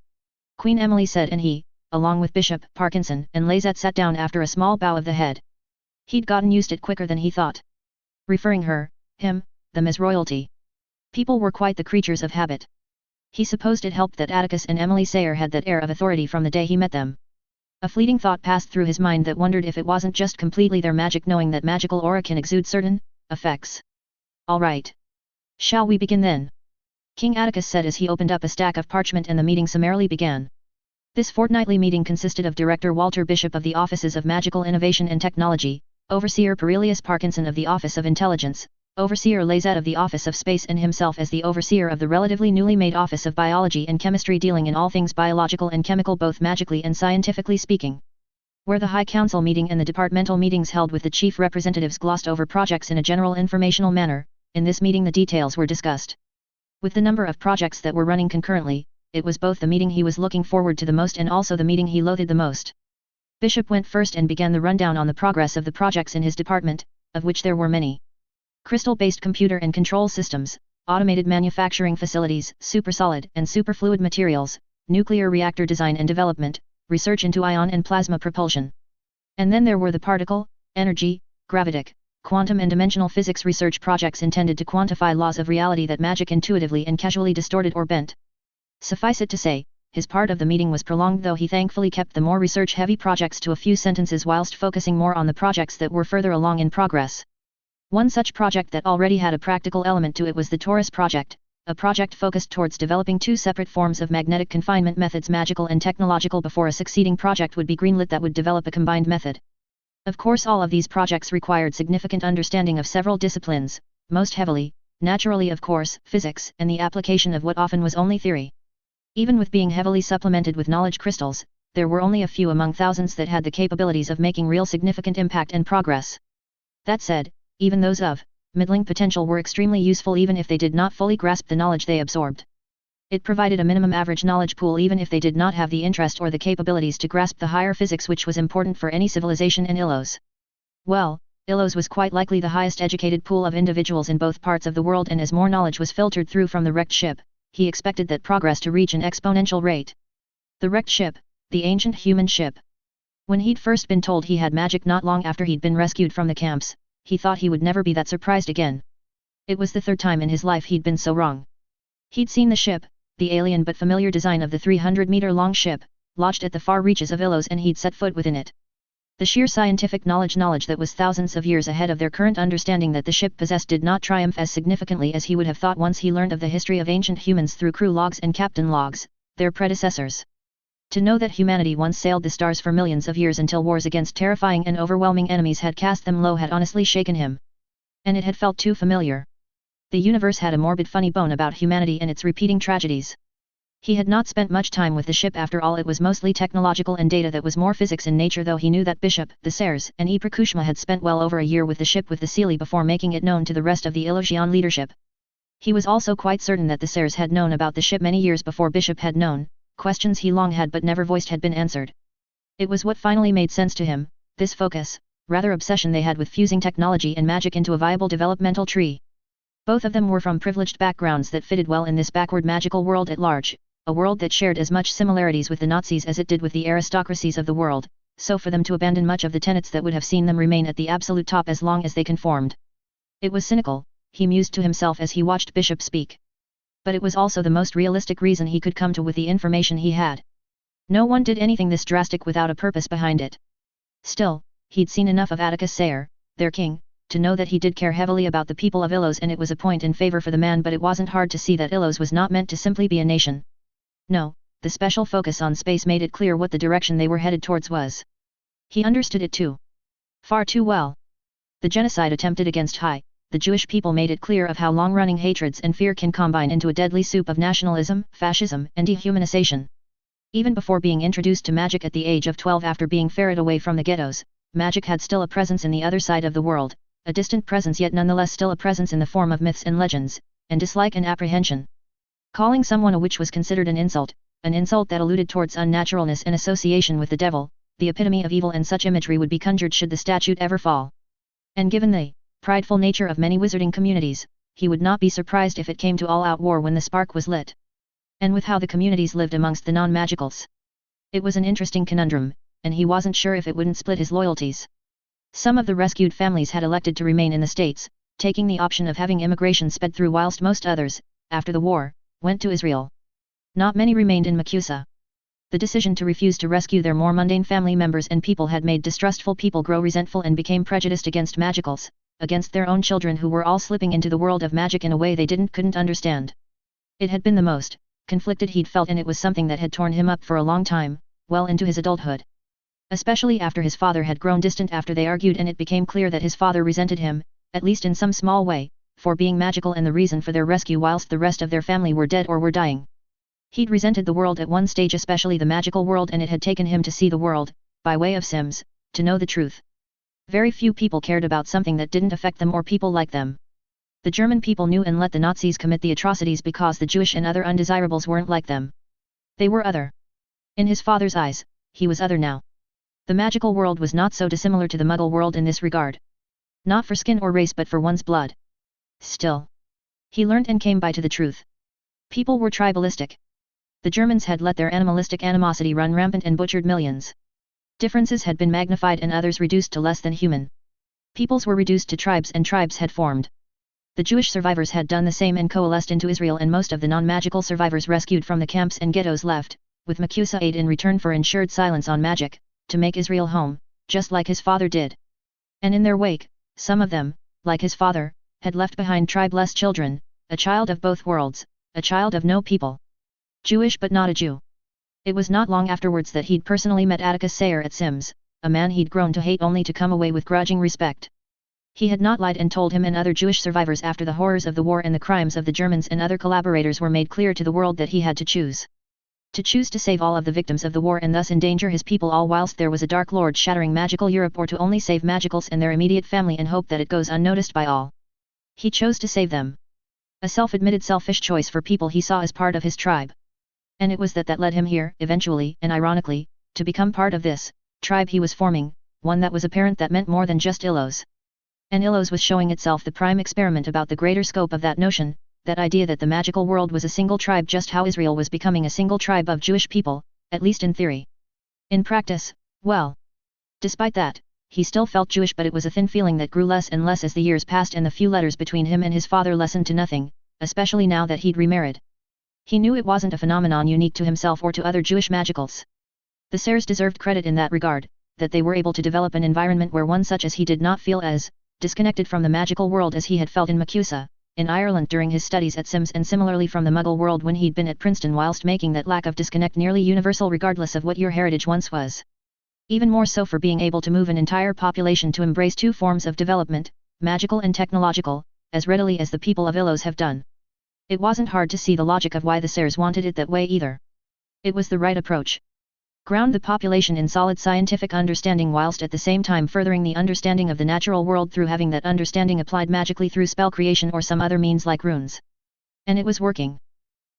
Speaker 1: Queen Emily said, and he, along with Bishop, Parkinson, and Lazette, sat down after a small bow of the head. He'd gotten used to it quicker than he thought. Referring her, him, them as royalty. People were quite the creatures of habit. He supposed it helped that Atticus and Emily Sayer had that air of authority from the day he met them. A fleeting thought passed through his mind that wondered if it wasn't just completely their magic, knowing that magical aura can exude certain effects. All right. Shall we begin then? King Atticus said as he opened up a stack of parchment, and the meeting summarily began. This fortnightly meeting consisted of Director Walter Bishop of the Offices of Magical Innovation and Technology, Overseer Perelius Parkinson of the Office of Intelligence, Overseer Lazette of the Office of Space, and himself as the Overseer of the relatively newly made Office of Biology and Chemistry, dealing in all things biological and chemical, both magically and scientifically speaking. Where the High Council meeting and the departmental meetings held with the chief representatives glossed over projects in a general informational manner, in this meeting the details were discussed. With the number of projects that were running concurrently, it was both the meeting he was looking forward to the most and also the meeting he loathed the most. Bishop went first and began the rundown on the progress of the projects in his department, of which there were many. Crystal-based computer and control systems, automated manufacturing facilities, supersolid and superfluid materials, nuclear reactor design and development, research into ion and plasma propulsion. And then there were the particle, energy, gravitic, quantum and dimensional physics research projects intended to quantify laws of reality that magic intuitively and casually distorted or bent. Suffice it to say, his part of the meeting was prolonged, though he thankfully kept the more research-heavy projects to a few sentences whilst focusing more on the projects that were further along in progress. One such project that already had a practical element to it was the Taurus project, a project focused towards developing two separate forms of magnetic confinement methods, magical and technological, before a succeeding project would be greenlit that would develop a combined method. Of course, all of these projects required significant understanding of several disciplines, most heavily, naturally of course, physics, and the application of what often was only theory. Even with being heavily supplemented with knowledge crystals, there were only a few among thousands that had the capabilities of making real significant impact and progress. That said, even those of middling potential were extremely useful even if they did not fully grasp the knowledge they absorbed. It provided a minimum average knowledge pool even if they did not have the interest or the capabilities to grasp the higher physics which was important for any civilization in Ilos. Well, Ilos was quite likely the highest educated pool of individuals in both parts of the world, and as more knowledge was filtered through from the wrecked ship, he expected that progress to reach an exponential rate. The wrecked ship, the ancient human ship. When he'd first been told he had magic not long after he'd been rescued from the camps, he thought he would never be that surprised again. It was the third time in his life he'd been so wrong. He'd seen the ship, the alien but familiar design of the 300-meter-long ship, lodged at the far reaches of Ilos, and he'd set foot within it. The sheer scientific knowledge that was thousands of years ahead of their current understanding that the ship possessed did not triumph as significantly as he would have thought once he learned of the history of ancient humans through crew logs and captain logs, their predecessors. To know that humanity once sailed the stars for millions of years until wars against terrifying and overwhelming enemies had cast them low had honestly shaken him. And it had felt too familiar. The universe had a morbid funny bone about humanity and its repeating tragedies. He had not spent much time with the ship after all. It was mostly technological and data that was more physics in nature, though he knew that Bishop, the Seres, and Iprakushma had spent well over a year with the ship with the Sealy before making it known to the rest of the Ilosian leadership. He was also quite certain that the Seres had known about the ship many years before Bishop had known. Questions he long had but never voiced had been answered. It was what finally made sense to him, this focus, rather obsession they had with fusing technology and magic into a viable developmental tree. Both of them were from privileged backgrounds that fitted well in this backward magical world at large, a world that shared as much similarities with the Nazis as it did with the aristocracies of the world, so for them to abandon much of the tenets that would have seen them remain at the absolute top as long as they conformed. It was cynical, he mused to himself as he watched Bishop speak. But it was also the most realistic reason he could come to with the information he had. No one did anything this drastic without a purpose behind it. Still, he'd seen enough of Atticus Sayer, their king, to know that he did care heavily about the people of Ilos, and it was a point in favor for the man, but it wasn't hard to see that Ilos was not meant to simply be a nation. No, the special focus on space made it clear what the direction they were headed towards was. He understood it too. Far too well. The genocide attempted against the Jewish people made it clear of how long-running hatreds and fear can combine into a deadly soup of nationalism, fascism, and dehumanization. Even before being introduced to magic at the age of 12 after being ferried away from the ghettos, magic had still a presence in the other side of the world, a distant presence yet nonetheless still a presence in the form of myths and legends, and dislike and apprehension. Calling someone a witch was considered an insult that alluded towards unnaturalness and association with the devil, the epitome of evil, and such imagery would be conjured should the statute ever fall. And given the prideful nature of many wizarding communities, he would not be surprised if it came to all-out war when the spark was lit. And with how the communities lived amongst the non-magicals. It was an interesting conundrum, and he wasn't sure if it wouldn't split his loyalties. Some of the rescued families had elected to remain in the States, taking the option of having immigration sped through, whilst most others, after the war, went to Israel. Not many remained in Makusa. The decision to refuse to rescue their more mundane family members and people had made distrustful people grow resentful and became prejudiced against magicals, against their own children who were all slipping into the world of magic in a way they couldn't understand. It had been the most conflicted he'd felt, and it was something that had torn him up for a long time, well into his adulthood. Especially after his father had grown distant after they argued, and it became clear that his father resented him, at least in some small way, for being magical and the reason for their rescue whilst the rest of their family were dead or were dying. He'd resented the world at one stage, especially the magical world, and it had taken him to see the world, by way of Sims, to know the truth. Very few people cared about something that didn't affect them or people like them. The German people knew and let the Nazis commit the atrocities because the Jewish and other undesirables weren't like them. They were other. In his father's eyes, he was other now. The magical world was not so dissimilar to the Muggle world in this regard. Not for skin or race but for one's blood. Still, he learnt and came by to the truth. People were tribalistic. The Germans had let their animalistic animosity run rampant and butchered millions. Differences had been magnified and others reduced to less than human. Peoples were reduced to tribes and tribes had formed. The Jewish survivors had done the same and coalesced into Israel, and most of the non-magical survivors rescued from the camps and ghettos left, with Macusa aid in return for ensured silence on magic, to make Israel home, just like his father did. And in their wake, some of them, like his father, had left behind tribeless children, a child of both worlds, a child of no people. Jewish but not a Jew. It was not long afterwards that he'd personally met Atticus Sayer at Sims, a man he'd grown to hate only to come away with grudging respect. He had not lied and told him and other Jewish survivors after the horrors of the war and the crimes of the Germans and other collaborators were made clear to the world that he had to choose. To choose to save all of the victims of the war and thus endanger his people all whilst there was a dark lord shattering magical Europe, or to only save magicals and their immediate family and hope that it goes unnoticed by all. He chose to save them. A self-admitted selfish choice for people he saw as part of his tribe. And it was that led him here, eventually, and ironically, to become part of this tribe he was forming, one that was apparent that meant more than just Illos. And Illos was showing itself the prime experiment about the greater scope of that notion, that idea that the magical world was a single tribe, just how Israel was becoming a single tribe of Jewish people, at least in theory. In practice, well. Despite that, he still felt Jewish, but it was a thin feeling that grew less and less as the years passed and the few letters between him and his father lessened to nothing, especially now that he'd remarried. He knew it wasn't a phenomenon unique to himself or to other Jewish magicals. The Sayers deserved credit in that regard, that they were able to develop an environment where one such as he did not feel as disconnected from the magical world as he had felt in Macusa, in Ireland during his studies at Sims, and similarly from the Muggle world when he'd been at Princeton, whilst making that lack of disconnect nearly universal regardless of what your heritage once was. Even more so for being able to move an entire population to embrace two forms of development, magical and technological, as readily as the people of Illos have done. It wasn't hard to see the logic of why the Sayers wanted it that way either. It was the right approach. Ground the population in solid scientific understanding whilst at the same time furthering the understanding of the natural world through having that understanding applied magically through spell creation or some other means like runes. And it was working.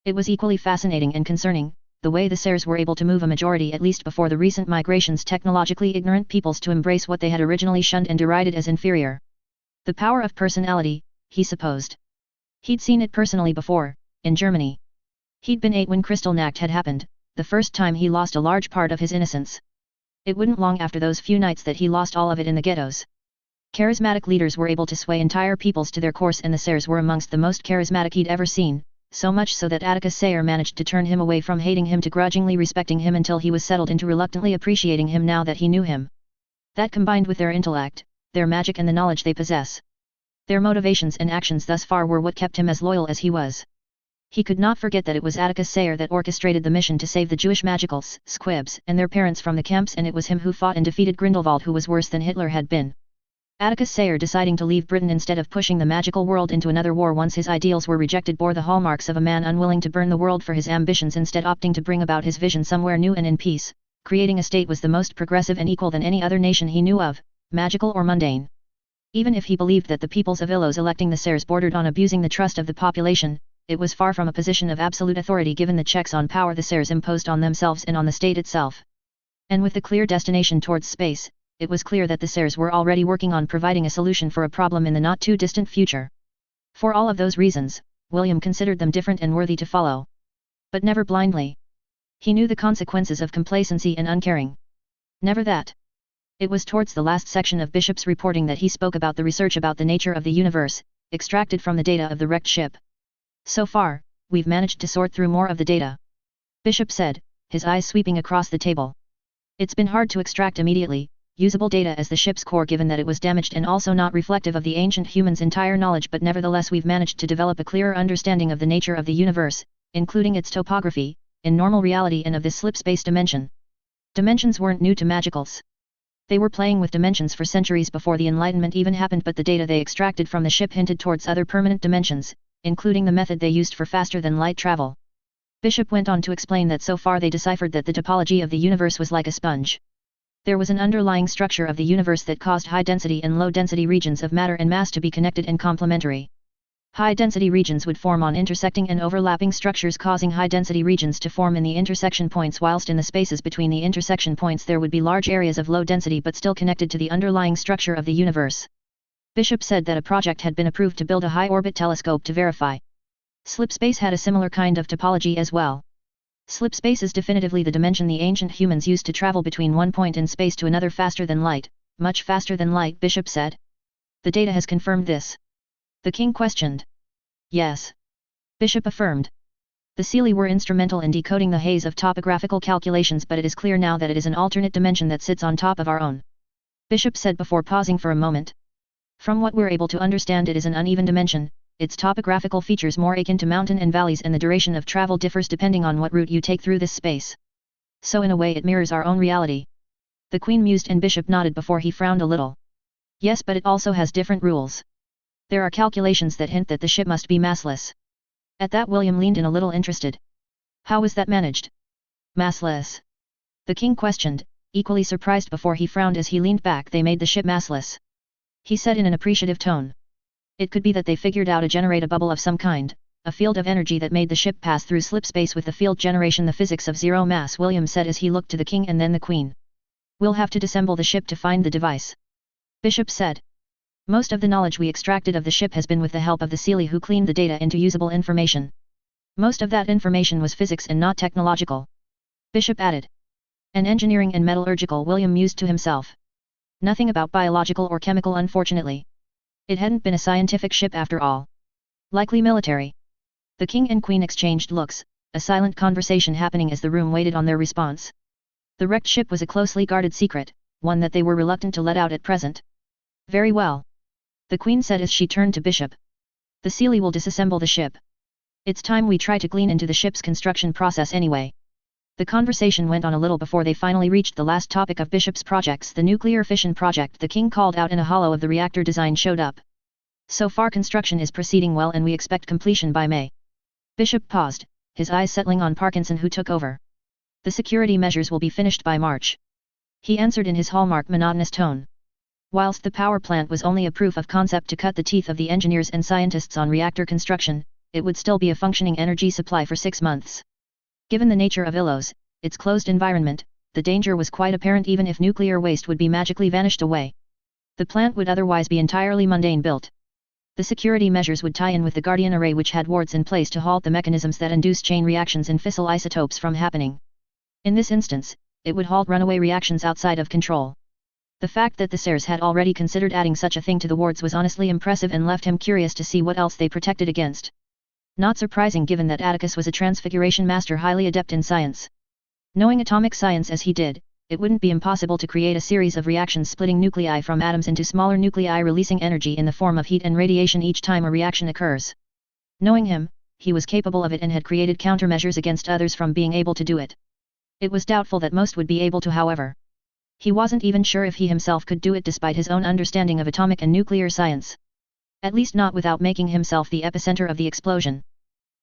Speaker 1: It was equally fascinating and concerning, the way the Sayers were able to move a majority, at least before the recent migrations, technologically ignorant peoples to embrace what they had originally shunned and derided as inferior. The power of personality, he supposed. He'd seen it personally before, in Germany. He'd been 8 when Kristallnacht had happened, the first time he lost a large part of his innocence. It wouldn't long after those few nights that he lost all of it in the ghettos. Charismatic leaders were able to sway entire peoples to their course, and the Sayers were amongst the most charismatic he'd ever seen, so much so that Atticus Sayer managed to turn him away from hating him to grudgingly respecting him until he was settled into reluctantly appreciating him now that he knew him. That combined with their intellect, their magic and the knowledge they possess. Their motivations and actions thus far were what kept him as loyal as he was. He could not forget that it was Atticus Sayer that orchestrated the mission to save the Jewish magicals, squibs, and their parents from the camps, and it was him who fought and defeated Grindelwald, who was worse than Hitler had been. Atticus Sayer deciding to leave Britain instead of pushing the magical world into another war once his ideals were rejected bore the hallmarks of a man unwilling to burn the world for his ambitions, instead opting to bring about his vision somewhere new and in peace, creating a state was the most progressive and equal than any other nation he knew of, magical or mundane. Even if he believed that the peoples of Illos electing the Sayers bordered on abusing the trust of the population, it was far from a position of absolute authority given the checks on power the Sayers imposed on themselves and on the state itself. And with the clear destination towards space, it was clear that the Sayers were already working on providing a solution for a problem in the not-too-distant future. For all of those reasons, William considered them different and worthy to follow. But never blindly. He knew the consequences of complacency and uncaring. Never that. It was towards the last section of Bishop's reporting that he spoke about the research about the nature of the universe, extracted from the data of the wrecked ship. So far, we've managed to sort through more of the data. Bishop said, his eyes sweeping across the table. It's been hard to extract immediately usable data as the ship's core, given that it was damaged and also not reflective of the ancient humans' entire knowledge, but nevertheless we've managed to develop a clearer understanding of the nature of the universe, including its topography, in normal reality and of this slip-space dimension. Dimensions weren't new to magicals. They were playing with dimensions for centuries before the Enlightenment even happened, but the data they extracted from the ship hinted towards other permanent dimensions, including the method they used for faster-than-light travel. Bishop went on to explain that so far they deciphered that the topology of the universe was like a sponge. There was an underlying structure of the universe that caused high-density and low-density regions of matter and mass to be connected and complementary. High-density regions would form on intersecting and overlapping structures, causing high-density regions to form in the intersection points, whilst in the spaces between the intersection points there would be large areas of low density but still connected to the underlying structure of the universe. Bishop said that a project had been approved to build a high-orbit telescope to verify. Slipspace had a similar kind of topology as well. Slipspace is definitively the dimension the ancient humans used to travel between one point in space to another faster than light, much faster than light, Bishop said. The data has confirmed this. The king questioned. Yes. Bishop affirmed. The Seelie were instrumental in decoding the haze of topographical calculations, but it is clear now that it is an alternate dimension that sits on top of our own. Bishop said before pausing for a moment. From what we're able to understand, it is an uneven dimension, its topographical features more akin to mountain and valleys, and the duration of travel differs depending on what route you take through this space. So in a way it mirrors our own reality. The Queen mused and Bishop nodded before he frowned a little. Yes, but it also has different rules. There are calculations that hint that the ship must be massless. At that William leaned in a little interested. How was that managed? Massless? The King questioned, equally surprised before he frowned as he leaned back. They made the ship massless. He said in an appreciative tone. It could be that they figured out to generate a bubble of some kind, a field of energy that made the ship pass through slip space with the field generation, the physics of zero mass, William said as he looked to the King and then the Queen. We'll have to disassemble the ship to find the device. Bishop said. Most of the knowledge we extracted of the ship has been with the help of the Seelie, who cleaned the data into usable information. Most of that information was physics and not technological. Bishop added. And engineering and metallurgical, William mused to himself. Nothing about biological or chemical, unfortunately. It hadn't been a scientific ship after all. Likely military. The King and Queen exchanged looks, a silent conversation happening as the room waited on their response. The wrecked ship was a closely guarded secret, one that they were reluctant to let out at present. Very well. The Queen said as she turned to Bishop. The Seelie will disassemble the ship. It's time we try to glean into the ship's construction process anyway. The conversation went on a little before they finally reached the last topic of Bishop's projects, the nuclear fission project. The King called out, and a hollow of the reactor design showed up. So far construction is proceeding well and we expect completion by May. Bishop paused, his eyes settling on Parkinson, who took over. The security measures will be finished by March. He answered in his hallmark monotonous tone. Whilst the power plant was only a proof of concept to cut the teeth of the engineers and scientists on reactor construction, it would still be a functioning energy supply for 6 months. Given the nature of Ilos, its closed environment, the danger was quite apparent. Even if nuclear waste would be magically vanished away, the plant would otherwise be entirely mundane built. The security measures would tie in with the Guardian Array, which had wards in place to halt the mechanisms that induce chain reactions in fissile isotopes from happening. In this instance, it would halt runaway reactions outside of control. The fact that the Seres had already considered adding such a thing to the wards was honestly impressive and left him curious to see what else they protected against. Not surprising given that Atticus was a transfiguration master highly adept in science. Knowing atomic science as he did, it wouldn't be impossible to create a series of reactions splitting nuclei from atoms into smaller nuclei, releasing energy in the form of heat and radiation each time a reaction occurs. Knowing him, he was capable of it and had created countermeasures against others from being able to do it. It was doubtful that most would be able to, however. He wasn't even sure if he himself could do it despite his own understanding of atomic and nuclear science. At least not without making himself the epicenter of the explosion.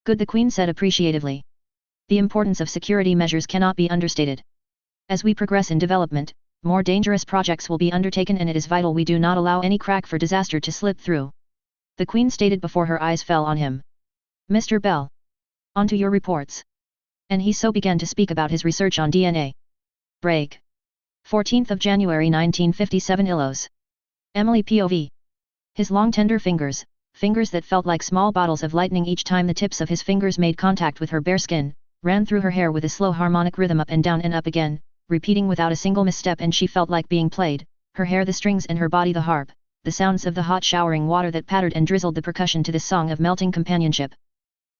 Speaker 1: Good, the Queen said appreciatively. The importance of security measures cannot be understated. As we progress in development, more dangerous projects will be undertaken, and it is vital we do not allow any crack for disaster to slip through. The Queen stated before her eyes fell on him. Mr. Bell. On to your reports. And he so began to speak about his research on DNA. Break. 14th of January 1957 Ilos. Emily POV. His long tender fingers, fingers that felt like small bottles of lightning each time the tips of his fingers made contact with her bare skin, ran through her hair with a slow harmonic rhythm up and down and up again, repeating without a single misstep, and she felt like being played, her hair the strings and her body the harp, the sounds of the hot showering water that pattered and drizzled the percussion to this song of melting companionship.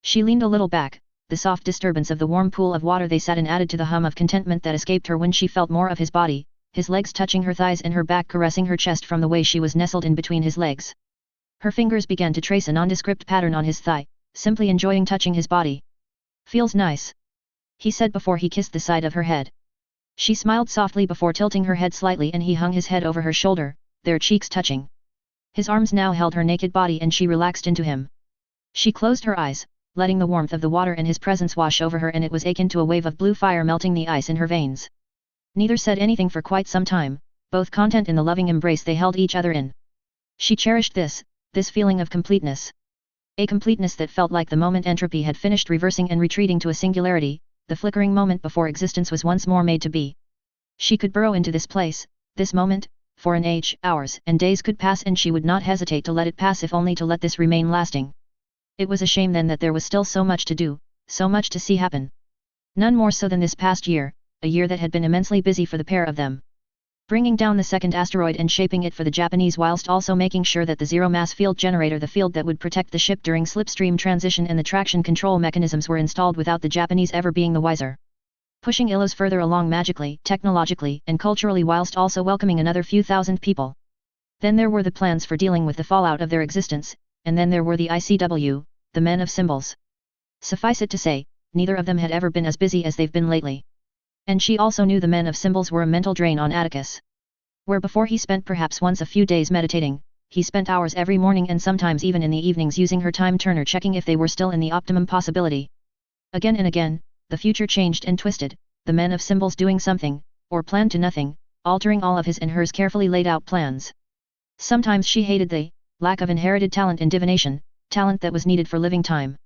Speaker 1: She leaned a little back, the soft disturbance of the warm pool of water they sat in added to the hum of contentment that escaped her when she felt more of his body, his legs touching her thighs and her back caressing her chest from the way she was nestled in between his legs. Her fingers began to trace a nondescript pattern on his thigh, simply enjoying touching his body. Feels nice, he said before he kissed the side of her head. She smiled softly before tilting her head slightly, and he hung his head over her shoulder, their cheeks touching. His arms now held her naked body and she relaxed into him. She closed her eyes, letting the warmth of the water and his presence wash over her, and it was akin to a wave of blue fire melting the ice in her veins. Neither said anything for quite some time, both content in the loving embrace they held each other in. She cherished this feeling of completeness. A completeness that felt like the moment entropy had finished reversing and retreating to a singularity, the flickering moment before existence was once more made to be. She could burrow into this place, this moment, for an age. Hours and days could pass and she would not hesitate to let it pass, if only to let this remain lasting. It was a shame then that there was still so much to do, so much to see happen. None more so than this past year, a year that had been immensely busy for the pair of them. bringing down the second asteroid and shaping it for the Japanese whilst also making sure that the zero-mass field generator, the field that would protect the ship during slipstream transition, and the traction control mechanisms were installed without the Japanese ever being the wiser. Pushing Ilos further along magically, technologically, and culturally whilst also welcoming another few thousand people. Then there were the plans for dealing with the fallout of their existence, and then there were the ICW, the men of symbols. Suffice it to say, neither of them had ever been as busy as they've been lately. And she also knew the men of symbols were a mental drain on Atticus. Where before he spent perhaps once a few days meditating, he spent hours every morning and sometimes even in the evenings using her time turner checking if they were still in the optimum possibility. Again and again, the future changed and twisted, the men of symbols doing something, or planned to nothing, altering all of his and hers carefully laid out plans. Sometimes she hated the lack of inherited talent in divination, talent that was needed for living time.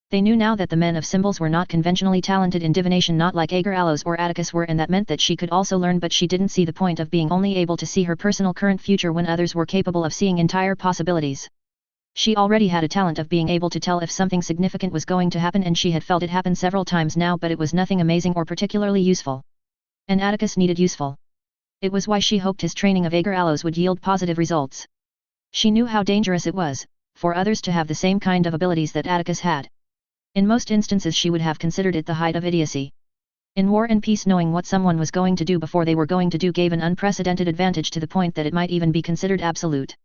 Speaker 1: They knew now that the men of symbols were not conventionally talented in divination, not like Agar Allos or Atticus were, and that meant that she could also learn, but she didn't see the point of being only able to see her personal current future when others were capable of seeing entire possibilities. She already had a talent of being able to tell if something significant was going to happen, and she had felt it happen several times now, but it was nothing amazing or particularly useful. And Atticus needed useful. It was why she hoped his training of Agar Allos would yield positive results. She knew how dangerous it was for others to have the same kind of abilities that Atticus had. In most instances she would have considered it the height of idiocy. In war and peace, knowing what someone was going to do before they were going to do gave an unprecedented advantage to the point that it might even be considered absolute.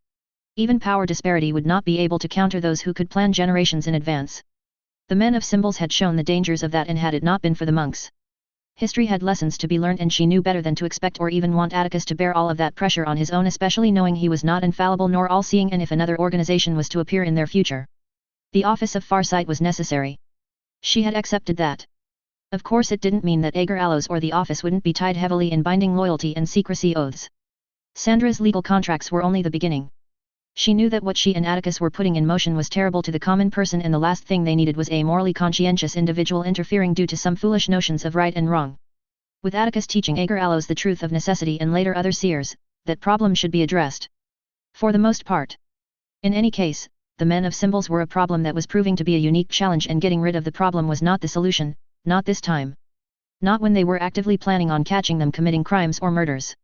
Speaker 1: Even power disparity would not be able to counter those who could plan generations in advance. The men of symbols had shown the dangers of that, and had it not been for the monks, history had lessons to be learned, and she knew better than to expect or even want Atticus to bear all of that pressure on his own, especially knowing he was not infallible nor all-seeing, and if another organization was to appear in their future, the office of Farsight was necessary. She had accepted that. Of course it didn't mean that Agar Allos or the office wouldn't be tied heavily in binding loyalty and secrecy oaths. Sandra's legal contracts were only the beginning. She knew that what she and Atticus were putting in motion was terrible to the common person, and the last thing they needed was a morally conscientious individual interfering due to some foolish notions of right and wrong. With Atticus teaching Agar Allos the truth of necessity and later other seers, that problem should be addressed. For the most part. In any case, the men of symbols were a problem that was proving to be a unique challenge, and getting rid of the problem was not the solution, not this time. Not when they were actively planning on catching them committing crimes or murders.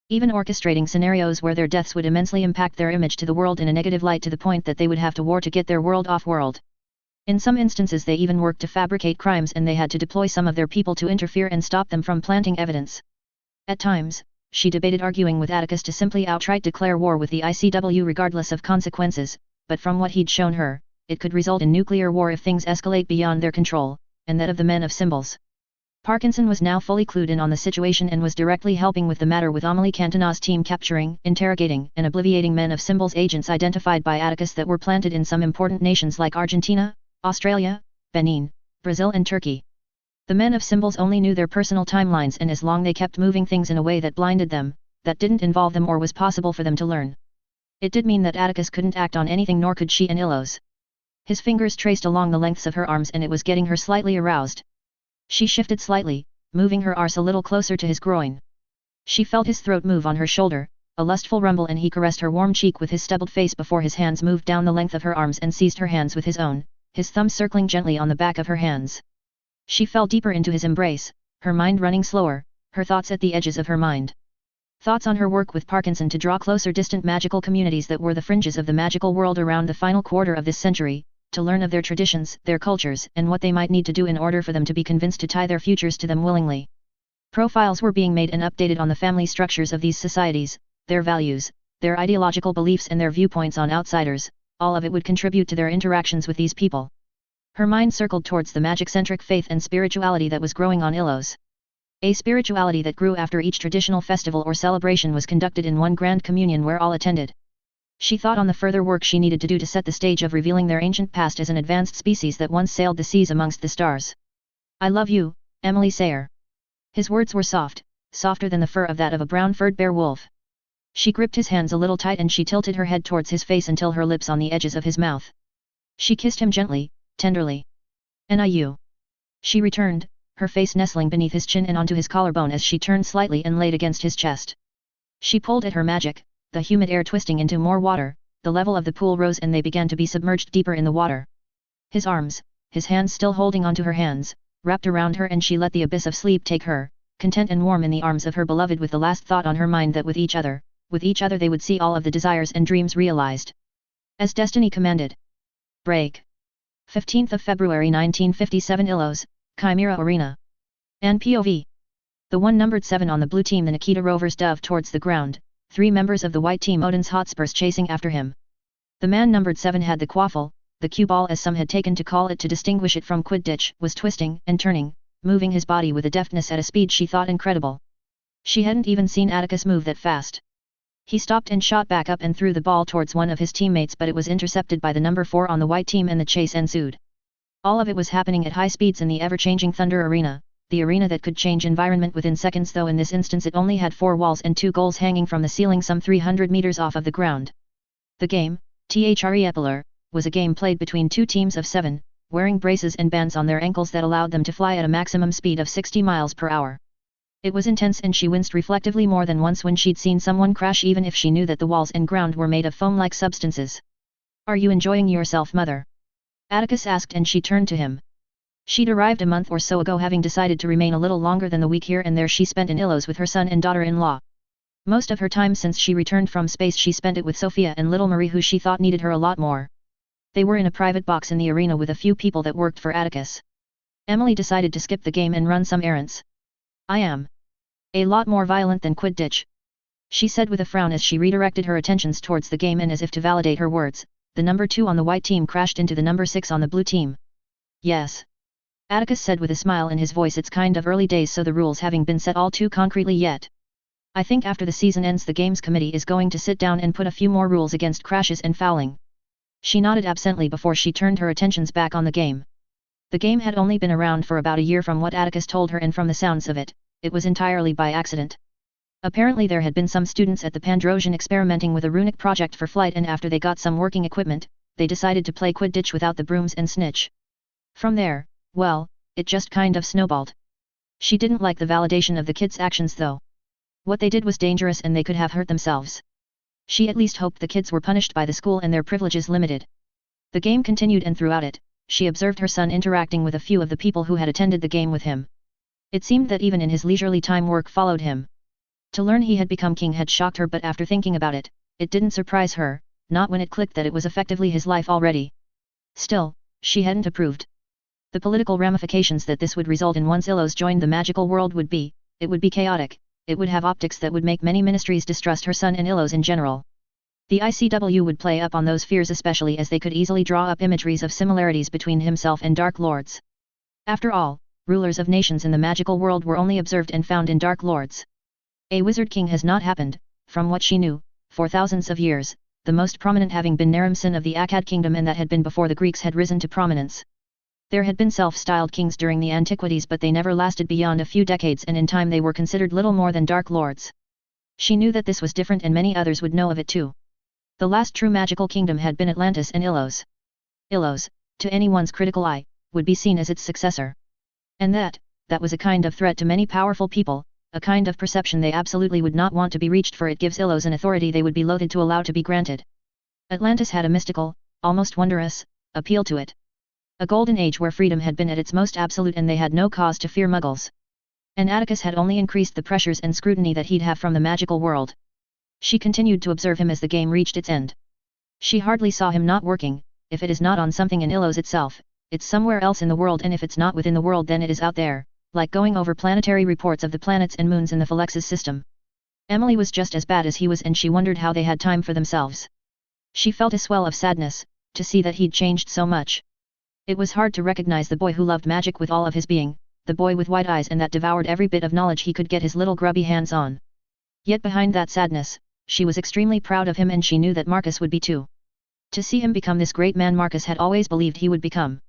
Speaker 1: Even orchestrating scenarios where their deaths would immensely impact their image to the world in a negative light, to the point that they would have to war to get their world off-world. In some instances they even worked to fabricate crimes, and they had to deploy some of their people to interfere and stop them from planting evidence. At times, she debated arguing with Atticus to simply outright declare war with the ICW regardless of consequences, but from what he'd shown her, it could result in nuclear war if things escalate beyond their control, and that of the men of symbols. Parkinson was now fully clued in on the situation and was directly helping with the matter, with Amelie Cantina's team capturing, interrogating, and obliviating men of symbols agents identified by Atticus that were planted in some important nations like Argentina, Australia, Benin, Brazil and Turkey. The men of symbols only knew their personal timelines, and as long they kept moving things in a way that blinded them, that didn't involve them or was possible for them to learn. It did mean that Atticus couldn't act on anything, nor could she and Ilos. His fingers traced along the lengths of her arms, and it was getting her slightly aroused. She shifted slightly, moving her arse a little closer to his groin. She felt his throat move on her shoulder, a lustful rumble, and he caressed her warm cheek with his stubbled face before his hands moved down the length of her arms and seized her hands with his own, his thumb circling gently on the back of her hands. She fell deeper into his embrace, her mind running slower, her thoughts at the edges of her mind. Thoughts on her work with Parkinson to draw closer distant magical communities that were the fringes of the magical world around the final quarter of this century, to learn of their traditions, their cultures, and what they might need to do in order for them to be convinced to tie their futures to them willingly. Profiles were being made and updated on the family structures of these societies, their values, their ideological beliefs and their viewpoints on outsiders. All of it would contribute to their interactions with these people. Her mind circled towards the magic-centric faith and spirituality that was growing on Ilos. A spirituality that grew after each traditional festival or celebration was conducted in one grand communion where all attended. She thought on the further work she needed to do to set the stage of revealing their ancient past as an advanced species that once sailed the seas amongst the stars. I love you, Emily Sayer. His words were soft, softer than the fur of that of a brown-furred bear wolf. She gripped his hands a little tight and she tilted her head towards his face until her lips on the edges of his mouth. She kissed him gently, tenderly. And you. She returned, her face nestling beneath his chin and onto his collarbone as she turned slightly and laid against his chest. She pulled at her magic, the humid air twisting into more water. The level of the pool rose and they began to be submerged deeper in the water. His arms, his hands still holding onto her hands, wrapped around her, and she let the abyss of sleep take her, content and warm in the arms of her beloved, with the last thought on her mind that with each other they would see all of the desires and dreams realized. As destiny commanded. Break. 15th of February 1957 Illos, Chimera Arena. And POV. The one numbered 7 on the blue team, the Nikita Rovers, dove towards the ground, 3 members of the white team, Odin's Hotspurs, chasing after him. The man numbered 7 had the quaffle, the cue ball as some had taken to call it to distinguish it from Quidditch, was twisting and turning, moving his body with a deftness at a speed she thought incredible. She hadn't even seen Atticus move that fast. He stopped and shot back up and threw the ball towards one of his teammates, but it was intercepted by the number 4 on the white team and the chase ensued. All of it was happening at high speeds in the ever-changing Thunder Arena, the arena that could change environment within seconds, though in this instance it only had 4 walls and 2 goals hanging from the ceiling some 300 meters off of the ground. The game, THREPLR, was a game played between 2 teams of 7, wearing braces and bands on their ankles that allowed them to fly at a maximum speed of 60 miles per hour. It was intense, and she winced reflectively more than once when she'd seen someone crash, even if she knew that the walls and ground were made of foam-like substances. "Are you enjoying yourself, mother?" Atticus asked, and she turned to him. She'd arrived a month or so ago, having decided to remain a little longer than the week here and there she spent in Illos with her son and daughter-in-law. Most of her time since she returned from space she spent it with Sophia and little Marie, who she thought needed her a lot more. They were in a private box in the arena with a few people that worked for Atticus. Emily decided to skip the game and run some errands. "I am a lot more violent than Quidditch," she said with a frown as she redirected her attentions towards the game, and as if to validate her words, the number 2 on the white team crashed into the number 6 on the blue team. "Yes," Atticus said with a smile in his voice. "It's kind of early days, so the rules having been set all too concretely yet. I think after the season ends the games committee is going to sit down and put a few more rules against crashes and fouling." She nodded absently before she turned her attentions back on the game. The game had only been around for about a year from what Atticus told her, and from the sounds of it, it was entirely by accident. Apparently there had been some students at the Pandrosian experimenting with a runic project for flight, and after they got some working equipment, they decided to play Quidditch without the brooms and snitch. From there, well, it just kind of snowballed. She didn't like the validation of the kids' actions though. What they did was dangerous and they could have hurt themselves. She at least hoped the kids were punished by the school and their privileges limited. The game continued, and throughout it, she observed her son interacting with a few of the people who had attended the game with him. It seemed that even in his leisurely time work followed him. To learn he had become king had shocked her, but after thinking about it, it didn't surprise her, not when it clicked that it was effectively his life already. Still, she hadn't approved. The political ramifications that this would result in once Illos joined the magical world would be chaotic. It would have optics that would make many ministries distrust her son and Illos in general. The ICW would play up on those fears, especially as they could easily draw up imageries of similarities between himself and Dark Lords. After all, rulers of nations in the magical world were only observed and found in Dark Lords. A wizard king has not happened, from what she knew, for thousands of years, the most prominent having been Naramsin of the Akkad kingdom, and that had been before the Greeks had risen to prominence. There had been self-styled kings during the antiquities, but they never lasted beyond a few decades, and in time they were considered little more than Dark Lords. She knew that this was different, and many others would know of it too. The last true magical kingdom had been Atlantis and Illos. Illos, to anyone's critical eye, would be seen as its successor. And that was a kind of threat to many powerful people, a kind of perception they absolutely would not want to be reached, for it gives Illos an authority they would be loath to allow to be granted. Atlantis had a mystical, almost wondrous, appeal to it. A golden age where freedom had been at its most absolute and they had no cause to fear muggles. And Atticus had only increased the pressures and scrutiny that he'd have from the magical world. She continued to observe him as the game reached its end. She hardly saw him not working. If it is not on something in Illos itself, it's somewhere else in the world, and if it's not within the world then it is out there, like going over planetary reports of the planets and moons in the Phylex's system. Emily was just as bad as he was, and she wondered how they had time for themselves. She felt a swell of sadness, to see that he'd changed so much. It was hard to recognize the boy who loved magic with all of his being, the boy with wide eyes and that devoured every bit of knowledge he could get his little grubby hands on. Yet behind that sadness, she was extremely proud of him, and she knew that Marcus would be too. To see him become this great man Marcus had always believed he would become.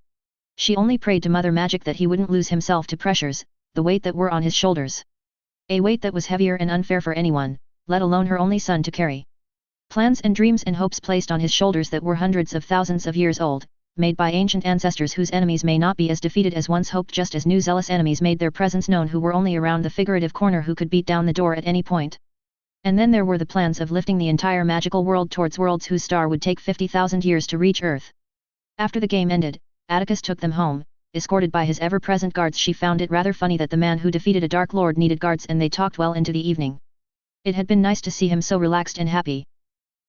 Speaker 1: She only prayed to Mother Magic that he wouldn't lose himself to pressures, the weight that were on his shoulders. A weight that was heavier and unfair for anyone, let alone her only son, to carry. Plans and dreams and hopes placed on his shoulders that were hundreds of thousands of years old, made by ancient ancestors whose enemies may not be as defeated as once hoped, just as new zealous enemies made their presence known who were only around the figurative corner, who could beat down the door at any point. And then there were the plans of lifting the entire magical world towards worlds whose star would take 50,000 years to reach Earth. After the game ended, Atticus took them home, escorted by his ever-present guards. She found it rather funny that the man who defeated a Dark Lord needed guards, and they talked well into the evening. It had been nice to see him so relaxed and happy.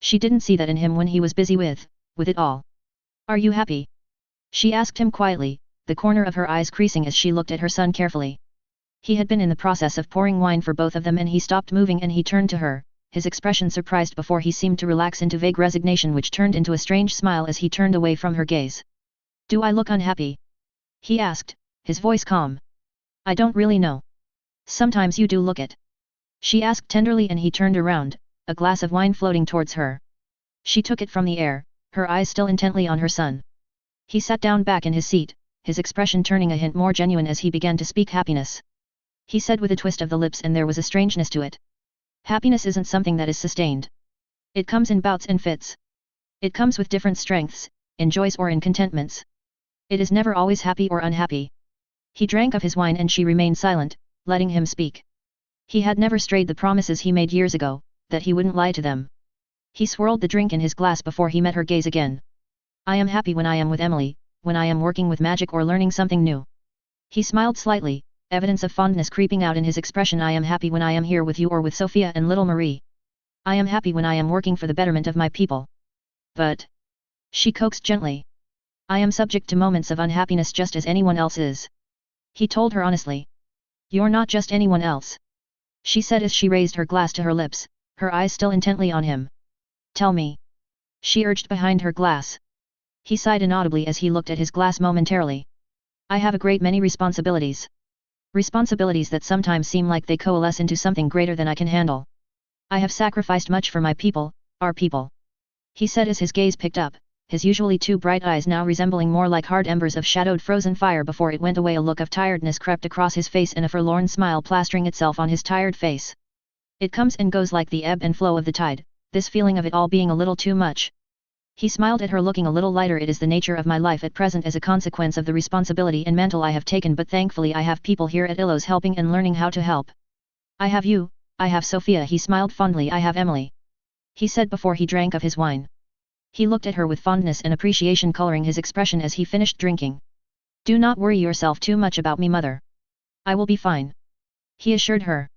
Speaker 1: She didn't see that in him when he was busy with it all. Are you happy? She asked him quietly, the corner of her eyes creasing as she looked at her son carefully. He had been in the process of pouring wine for both of them, and he stopped moving and he turned to her, his expression surprised before he seemed to relax into vague resignation which turned into a strange smile as he turned away from her gaze. Do I look unhappy? He asked, his voice calm. I don't really know. Sometimes you do look it. She asked tenderly, and he turned around, a glass of wine floating towards her. She took it from the air, her eyes still intently on her son. He sat down back in his seat, his expression turning a hint more genuine as he began to speak. Happiness. He said with a twist of the lips, and there was a strangeness to it. Happiness isn't something that is sustained. It comes in bouts and fits. It comes with different strengths, in joys or in contentments. It is never always happy or unhappy. He drank of his wine and she remained silent, letting him speak. He had never strayed the promises he made years ago, that he wouldn't lie to them. He swirled the drink in his glass before he met her gaze again. I am happy when I am with Emily, when I am working with magic or learning something new. He smiled slightly, evidence of fondness creeping out in his expression. I am happy when I am here with you or with Sophia and little Marie. I am happy when I am working for the betterment of my people. But, she coaxed gently, I am subject to moments of unhappiness just as anyone else is. He told her honestly. You're not just anyone else. She said as she raised her glass to her lips, her eyes still intently on him. Tell me. She urged behind her glass. He sighed inaudibly as he looked at his glass momentarily. I have a great many responsibilities. Responsibilities that sometimes seem like they coalesce into something greater than I can handle. I have sacrificed much for my people, our people. He said as his gaze picked up, his usually too bright eyes now resembling more like hard embers of shadowed frozen fire. Before it went away, a look of tiredness crept across his face and a forlorn smile plastering itself on his tired face. It comes and goes like the ebb and flow of the tide, this feeling of it all being a little too much. He smiled at her, looking a little lighter. It is the nature of my life at present as a consequence of the responsibility and mantle I have taken, but thankfully I have people here at Illos helping and learning how to help. I have you, I have Sophia. He smiled fondly. I have Emily. He said before he drank of his wine. He looked at her with fondness and appreciation coloring his expression as he finished drinking. Do not worry yourself too much about me, mother. I will be fine. He assured her.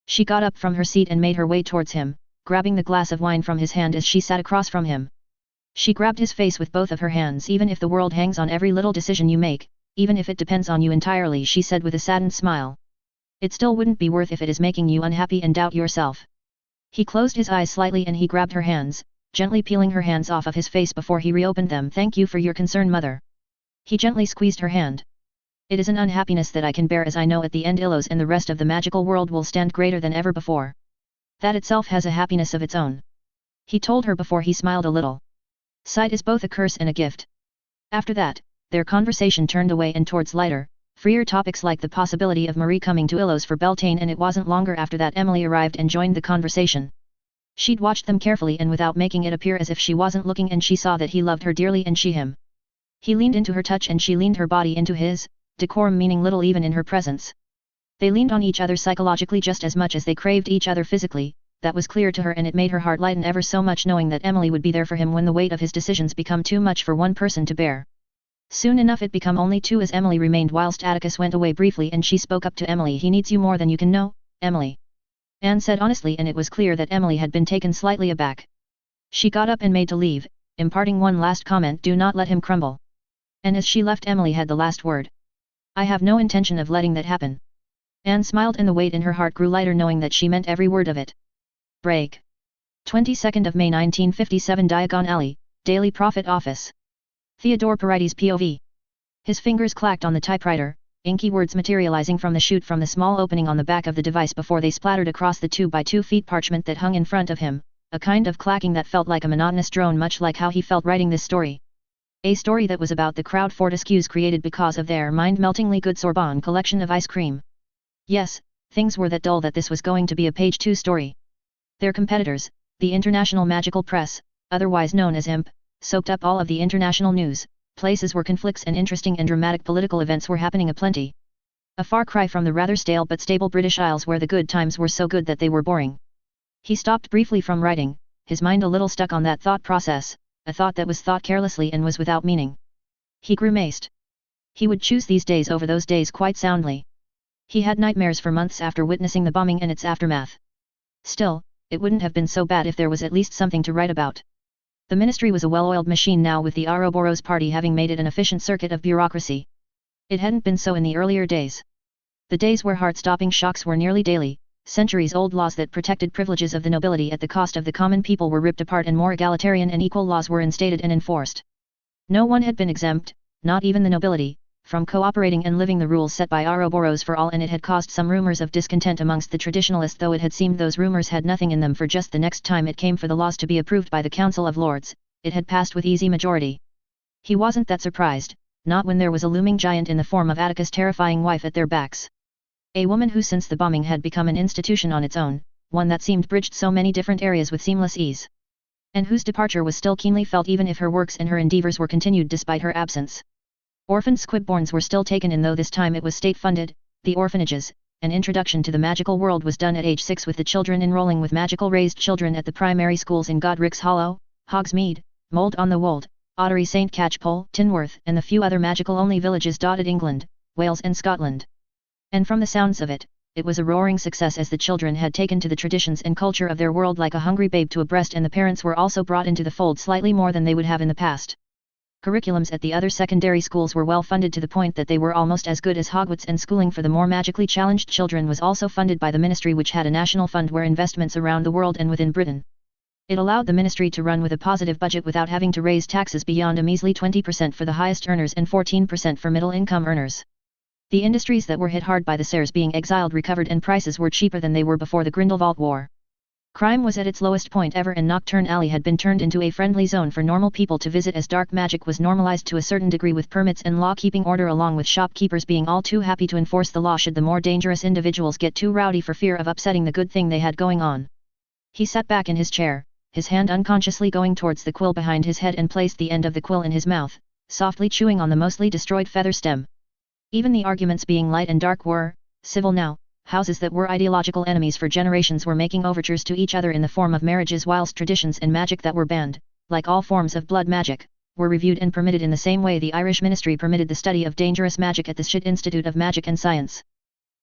Speaker 1: She got up from her seat and made her way towards him, grabbing the glass of wine from his hand as she sat across from him. She grabbed his face with both of her hands. Even if the world hangs on every little decision you make, even if it depends on you entirely, she said with a saddened smile, it still wouldn't be worth if it is making you unhappy and doubt yourself. He closed his eyes slightly and he grabbed her hands, gently peeling her hands off of his face before he reopened them. Thank you for your concern, mother. He gently squeezed her hand. It is an unhappiness that I can bear, as I know at the end Illos and the rest of the magical world will stand greater than ever before. That itself has a happiness of its own. He told her before he smiled a little. Sight is both a curse and a gift. After that, their conversation turned away and towards lighter, freer topics like the possibility of Marie coming to Illos for Beltane, and it wasn't longer after that Emily arrived and joined the conversation. She'd watched them carefully and without making it appear as if she wasn't looking, and she saw that he loved her dearly and she him. He leaned into her touch and she leaned her body into his, decorum meaning little even in her presence. They leaned on each other psychologically just as much as they craved each other physically. That was clear to her, and it made her heart lighten ever so much knowing that Emily would be there for him when the weight of his decisions become too much for one person to bear. Soon enough it became only two as Emily remained whilst Atticus went away briefly, and she spoke up to Emily. He needs you more than you can know, Emily. Anne said honestly, and it was clear that Emily had been taken slightly aback. She got up and made to leave, imparting one last comment, do not let him crumble. And as she left, Emily had the last word. I have no intention of letting that happen. Anne smiled and the weight in her heart grew lighter knowing that she meant every word of it. Break. 22nd of May 1957 Diagon Alley, Daily Prophet Office. Theodore Paredes POV. His fingers clacked on the typewriter, inky words materializing from the chute from the small opening on the back of the device before they splattered across the 2 by 2 feet parchment that hung in front of him, a kind of clacking that felt like a monotonous drone, much like how he felt writing this story. A story that was about the crowd Fortescues created because of their mind-meltingly good Sorbonne collection of ice cream. Yes, things were that dull that this was going to be a page 2 story. Their competitors, the International Magical Press, otherwise known as IMP, soaked up all of the international news, places where conflicts and interesting and dramatic political events were happening aplenty. A far cry from the rather stale but stable British Isles where the good times were so good that they were boring. He stopped briefly from writing, his mind a little stuck on that thought process, a thought that was thought carelessly and was without meaning. He grimaced. He would choose these days over those days quite soundly. He had nightmares for months after witnessing the bombing and its aftermath. Still, it wouldn't have been so bad if there was at least something to write about. The ministry was a well-oiled machine now, with the Ouroboros party having made it an efficient circuit of bureaucracy. It hadn't been so in the earlier days. The days where heart-stopping shocks were nearly daily, centuries-old laws that protected privileges of the nobility at the cost of the common people were ripped apart, and more egalitarian and equal laws were instated and enforced. No one had been exempt, not even the nobility, from cooperating and living the rules set by Ouroboros for all, and it had caused some rumors of discontent amongst the traditionalists, though it had seemed those rumors had nothing in them, for just the next time it came for the laws to be approved by the Council of Lords, it had passed with easy majority. He wasn't that surprised, not when there was a looming giant in the form of Atticus' terrifying wife at their backs. A woman who since the bombing had become an institution on its own, one that seemed bridged so many different areas with seamless ease. And whose departure was still keenly felt even if her works and her endeavors were continued despite her absence. Orphan squibborns were still taken in, though this time it was state-funded. The orphanages, an introduction to the magical world, was done at age 6, with the children enrolling with magical raised children at the primary schools in Godric's Hollow, Hogsmeade, Mould on the Wold, Ottery, St Catchpole, Tinworth, and the few other magical-only villages dotted England, Wales and Scotland. And from the sounds of it, it was a roaring success, as the children had taken to the traditions and culture of their world like a hungry babe to a breast, and the parents were also brought into the fold slightly more than they would have in the past. Curriculums at the other secondary schools were well funded to the point that they were almost as good as Hogwarts, and schooling for the more magically challenged children was also funded by the ministry, which had a national fund where investments around the world and within Britain. It allowed the ministry to run with a positive budget without having to raise taxes beyond a measly 20% for the highest earners and 14% for middle-income earners. The industries that were hit hard by the Sares being exiled recovered, and prices were cheaper than they were before the Grindelwald War. Crime was at its lowest point ever, and Nocturne Alley had been turned into a friendly zone for normal people to visit, as dark magic was normalized to a certain degree, with permits and law-keeping order, along with shopkeepers being all too happy to enforce the law should the more dangerous individuals get too rowdy for fear of upsetting the good thing they had going on. He sat back in his chair, his hand unconsciously going towards the quill behind his head, and placed the end of the quill in his mouth, softly chewing on the mostly destroyed feather stem. Even the arguments being light and dark were civil now. Houses that were ideological enemies for generations were making overtures to each other in the form of marriages, whilst traditions and magic that were banned, like all forms of blood magic, were reviewed and permitted in the same way the Irish ministry permitted the study of dangerous magic at the Schitt Institute of Magic and Science.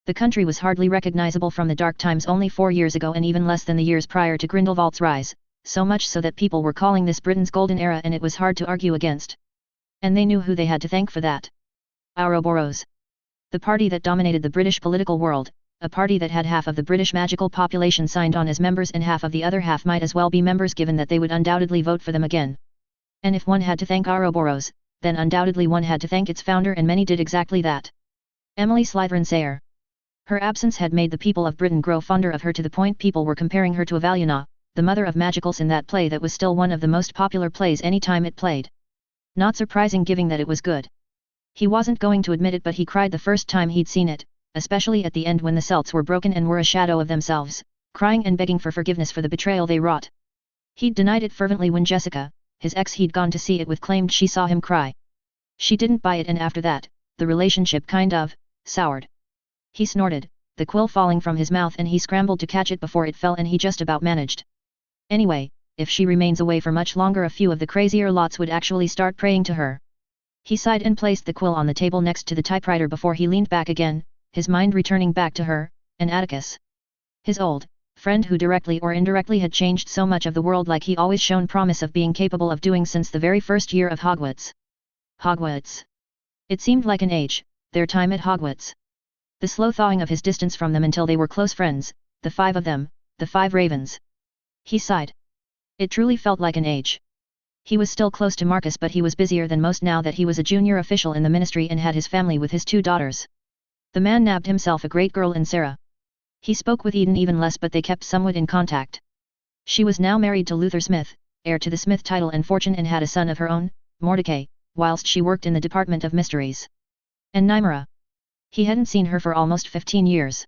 Speaker 1: The country was hardly recognizable from the dark times only 4 years ago, and even less than the years prior to Grindelwald's rise, so much so that people were calling this Britain's golden era, and it was hard to argue against. And they knew who they had to thank for that. Ouroboros. The party that dominated the British political world, a party that had half of the British magical population signed on as members and half of the other half might as well be members, given that they would undoubtedly vote for them again. And if one had to thank Ouroboros, then undoubtedly one had to thank its founder, and many did exactly that. Emily Slytherin Sayer. Her absence had made the people of Britain grow fonder of her, to the point people were comparing her to Avaluna, the mother of magicals, in that play that was still one of the most popular plays any time it played. Not surprising, given that it was good. He wasn't going to admit it, but he cried the first time he'd seen it, especially at the end when the Celts were broken and were a shadow of themselves, crying and begging for forgiveness for the betrayal they wrought. He'd denied it fervently when Jessica, his ex he'd gone to see it with, claimed she saw him cry. She didn't buy it, and after that, the relationship kind of soured. He snorted, the quill falling from his mouth, and he scrambled to catch it before it fell, and he just about managed. Anyway, if she remains away for much longer, a few of the crazier lots would actually start praying to her. He sighed and placed the quill on the table next to the typewriter before he leaned back again, his mind returning back to her, and Atticus. His old friend who directly or indirectly had changed so much of the world, like he always shown promise of being capable of doing since the very first year of Hogwarts. Hogwarts. It seemed like an age, their time at Hogwarts. The slow thawing of his distance from them until they were close friends, the 5 of them, the 5 ravens. He sighed. It truly felt like an age. He was still close to Marcus, but he was busier than most now that he was a junior official in the ministry and had his family with his 2 daughters. The man nabbed himself a great girl in Sarah. He spoke with Eden even less, but they kept somewhat in contact. She was now married to Luther Smith, heir to the Smith title and fortune, and had a son of her own, Mordecai, whilst she worked in the Department of Mysteries. And Nymera. He hadn't seen her for almost 15 years.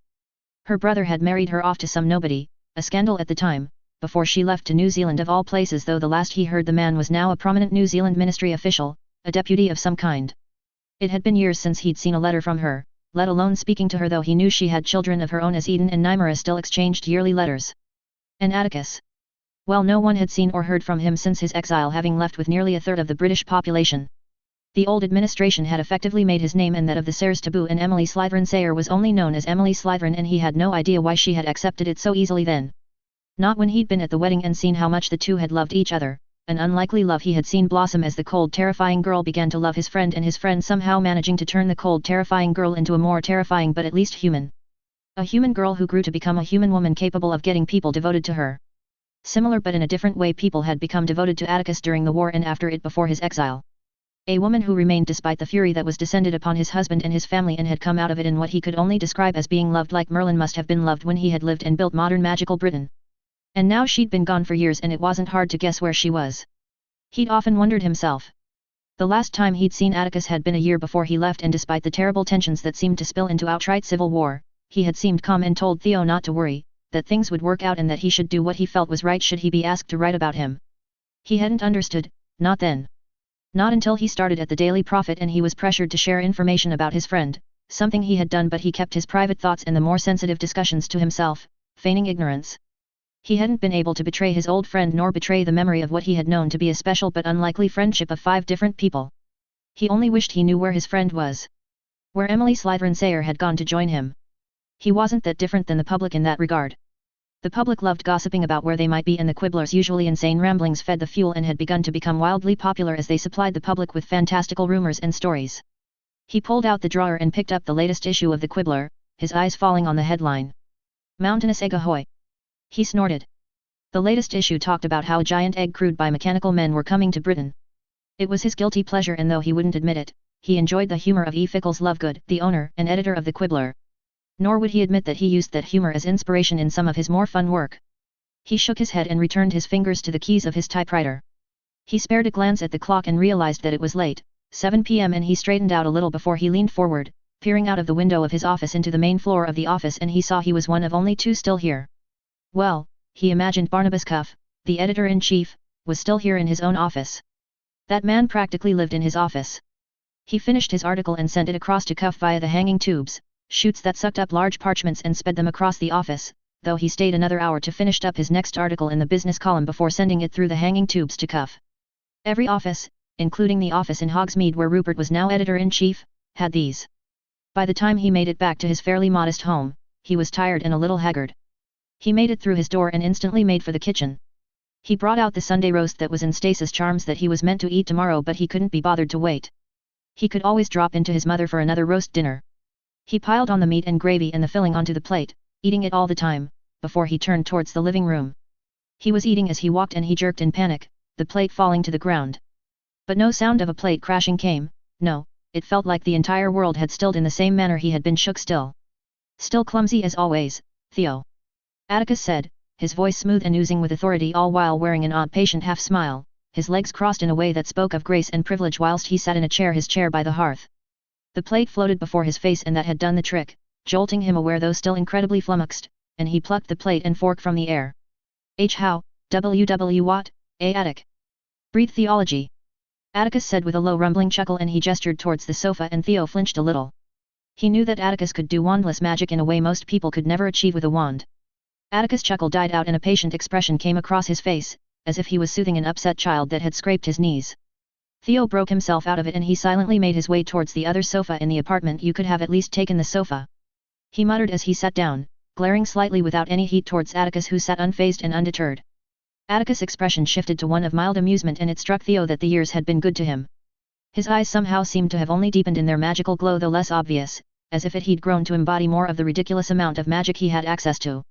Speaker 1: Her brother had married her off to some nobody, a scandal at the time, before she left to New Zealand of all places, though the last he heard the man was now a prominent New Zealand ministry official, a deputy of some kind. It had been years since he'd seen a letter from her, let alone speaking to her, though he knew she had children of her own, as Eden and Nymera still exchanged yearly letters. And Atticus? Well, no one had seen or heard from him since his exile, having left with nearly a third of the British population. The old administration had effectively made his name and that of the Sayers taboo, and Emily Slytherin Sayer was only known as Emily Slytherin, and he had no idea why she had accepted it so easily then. Not when he'd been at the wedding and seen how much the two had loved each other, an unlikely love he had seen blossom as the cold terrifying girl began to love his friend, and his friend somehow managing to turn the cold terrifying girl into a more terrifying but at least human. A human girl who grew to become a human woman capable of getting people devoted to her. Similar but in a different way, people had become devoted to Atticus during the war and after it before his exile. A woman who remained despite the fury that was descended upon his husband and his family, and had come out of it in what he could only describe as being loved like Merlin must have been loved when he had lived and built modern magical Britain. And now she'd been gone for years, and it wasn't hard to guess where she was. He'd often wondered himself. The last time he'd seen Atticus had been a year before he left, and despite the terrible tensions that seemed to spill into outright civil war, he had seemed calm and told Theo not to worry, that things would work out and that he should do what he felt was right should he be asked to write about him. He hadn't understood, not then. Not until he started at the Daily Prophet and he was pressured to share information about his friend, something he had done, but he kept his private thoughts and the more sensitive discussions to himself, feigning ignorance. He hadn't been able to betray his old friend nor betray the memory of what he had known to be a special but unlikely friendship of 5 different people. He only wished he knew where his friend was. Where Emily Slytherin Sayer had gone to join him. He wasn't that different than the public in that regard. The public loved gossiping about where they might be, and the Quibblers' usually insane ramblings fed the fuel and had begun to become wildly popular as they supplied the public with fantastical rumors and stories. He pulled out the drawer and picked up the latest issue of the Quibbler, his eyes falling on the headline. Mountainous egg ahoy! He snorted. The latest issue talked about how a giant egg crewed by mechanical men were coming to Britain. It was his guilty pleasure, and though he wouldn't admit it, he enjoyed the humor of E. Fickles Lovegood, the owner and editor of the Quibbler. Nor would he admit that he used that humor as inspiration in some of his more fun work. He shook his head and returned his fingers to the keys of his typewriter. He spared a glance at the clock and realized that it was late, 7 p.m., and he straightened out a little before he leaned forward, peering out of the window of his office into the main floor of the office, and he saw he was one of only 2 still here. Well, he imagined Barnabas Cuff, the editor-in-chief, was still here in his own office. That man practically lived in his office. He finished his article and sent it across to Cuff via the hanging tubes, chutes that sucked up large parchments and sped them across the office, though he stayed another hour to finish up his next article in the business column before sending it through the hanging tubes to Cuff. Every office, including the office in Hogsmeade where Rupert was now editor-in-chief, had these. By the time he made it back to his fairly modest home, he was tired and a little haggard. He made it through his door and instantly made for the kitchen. He brought out the Sunday roast that was in Stasis Charms that he was meant to eat tomorrow, but he couldn't be bothered to wait. He could always drop into his mother for another roast dinner. He piled on the meat and gravy and the filling onto the plate, eating it all the time, before he turned towards the living room. He was eating as he walked and he jerked in panic, the plate falling to the ground. But no sound of a plate crashing came, no, it felt like the entire world had stilled in the same manner he had been shook still. Still clumsy as always, Theo. Atticus said, his voice smooth and oozing with authority, all while wearing an odd patient half-smile, his legs crossed in a way that spoke of grace and privilege whilst he sat in his chair by the hearth. The plate floated before his face and that had done the trick, jolting him aware though still incredibly flummoxed, and he plucked the plate and fork from the air. How, what, Attic? Breathe theology. Atticus said with a low rumbling chuckle, and he gestured towards the sofa, and Theo flinched a little. He knew that Atticus could do wandless magic in a way most people could never achieve with a wand. Atticus' chuckle died out and a patient expression came across his face, as if he was soothing an upset child that had scraped his knees. Theo broke himself out of it and he silently made his way towards the other sofa in the apartment. You could have at least taken the sofa, he muttered as he sat down, glaring slightly without any heat towards Atticus, who sat unfazed and undeterred. Atticus' expression shifted to one of mild amusement, and it struck Theo that the years had been good to him. His eyes somehow seemed to have only deepened in their magical glow, though less obvious, as if he'd grown to embody more of the ridiculous amount of magic he had access to.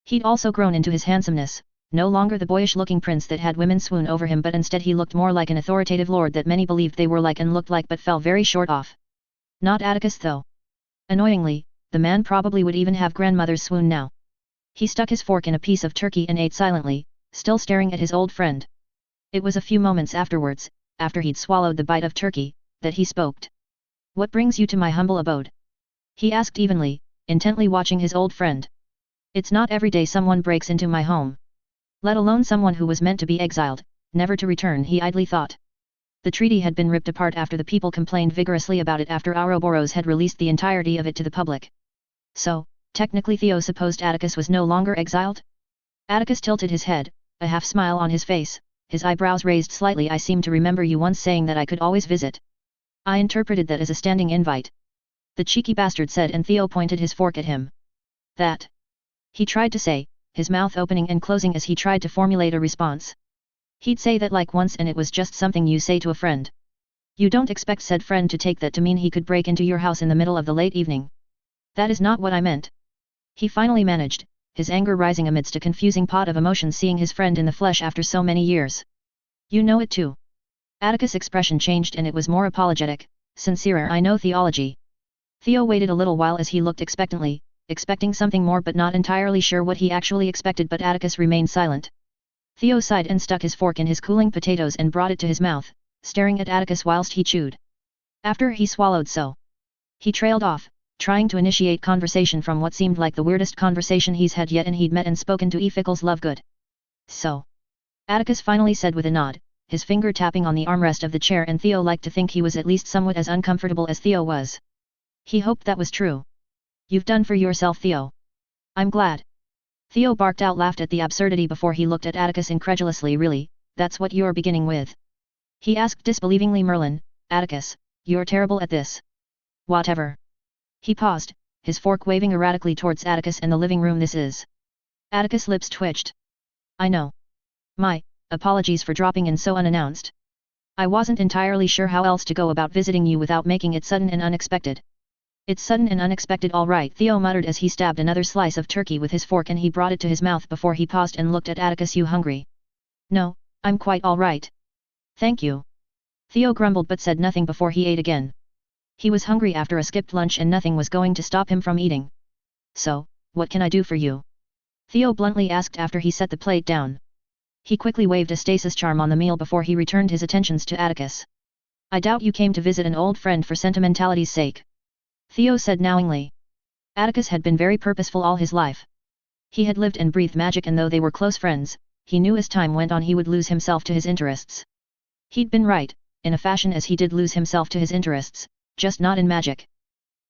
Speaker 1: He'd also grown into his handsomeness, no longer the boyish-looking prince that had women swoon over him, but instead he looked more like an authoritative lord that many believed they were like and looked like but fell very short off. Not Atticus though. Annoyingly, the man probably would even have grandmother's swoon now. He stuck his fork in a piece of turkey and ate silently, still staring at his old friend. It was a few moments afterwards, after he'd swallowed the bite of turkey, that he spoke. What brings you to my humble abode? He asked evenly, intently watching his old friend. It's not every day someone breaks into my home. Let alone someone who was meant to be exiled, never to return, he idly thought. The treaty had been ripped apart after the people complained vigorously about it after Ouroboros had released the entirety of it to the public. So, technically Theo supposed Atticus was no longer exiled? Atticus tilted his head, a half-smile on his face, his eyebrows raised slightly. I seem to remember you once saying that I could always visit. I interpreted that as a standing invite. The cheeky bastard said, and Theo pointed his fork at him. That. He tried to say, his mouth opening and closing as he tried to formulate a response. He'd say that like once and it was just something you say to a friend. You don't expect said friend to take that to mean he could break into your house in the middle of the late evening. That is not what I meant. He finally managed, his anger rising amidst a confusing pot of emotions seeing his friend in the flesh after so many years. You know it too. Atticus' expression changed and it was more apologetic, sincerer. I know theology. Theo waited a little while as he looked expectantly, expecting something more but not entirely sure what he actually expected, but Atticus remained silent. Theo sighed and stuck his fork in his cooling potatoes and brought it to his mouth, staring at Atticus whilst he chewed. After he swallowed he trailed off, trying to initiate conversation from what seemed like the weirdest conversation he's had yet, and he'd met and spoken to E. Fickles Lovegood. So. Atticus finally said with a nod, his finger tapping on the armrest of the chair, and Theo liked to think he was at least somewhat as uncomfortable as Theo was. He hoped that was true. You've done for yourself, Theo. I'm glad. Theo barked out, laughed at the absurdity before he looked at Atticus incredulously. Really, that's what you're beginning with? He asked disbelievingly. Merlin, Atticus, you're terrible at this. Whatever. He paused, his fork waving erratically towards Atticus and the living room. This is. Atticus' lips twitched. I know. My apologies for dropping in so unannounced. I wasn't entirely sure how else to go about visiting you without making it sudden and unexpected. It's sudden and unexpected, all right, Theo muttered as he stabbed another slice of turkey with his fork and he brought it to his mouth before he paused and looked at Atticus. You hungry? No, I'm quite all right. Thank you. Theo grumbled but said nothing before he ate again. He was hungry after a skipped lunch and nothing was going to stop him from eating. So, what can I do for you? Theo bluntly asked after he set the plate down. He quickly waved a stasis charm on the meal before he returned his attentions to Atticus. I doubt you came to visit an old friend for sentimentality's sake. Theo said knowingly. Atticus had been very purposeful all his life. He had lived and breathed magic, and though they were close friends, he knew as time went on he would lose himself to his interests. He'd been right, in a fashion, as he did lose himself to his interests, just not in magic.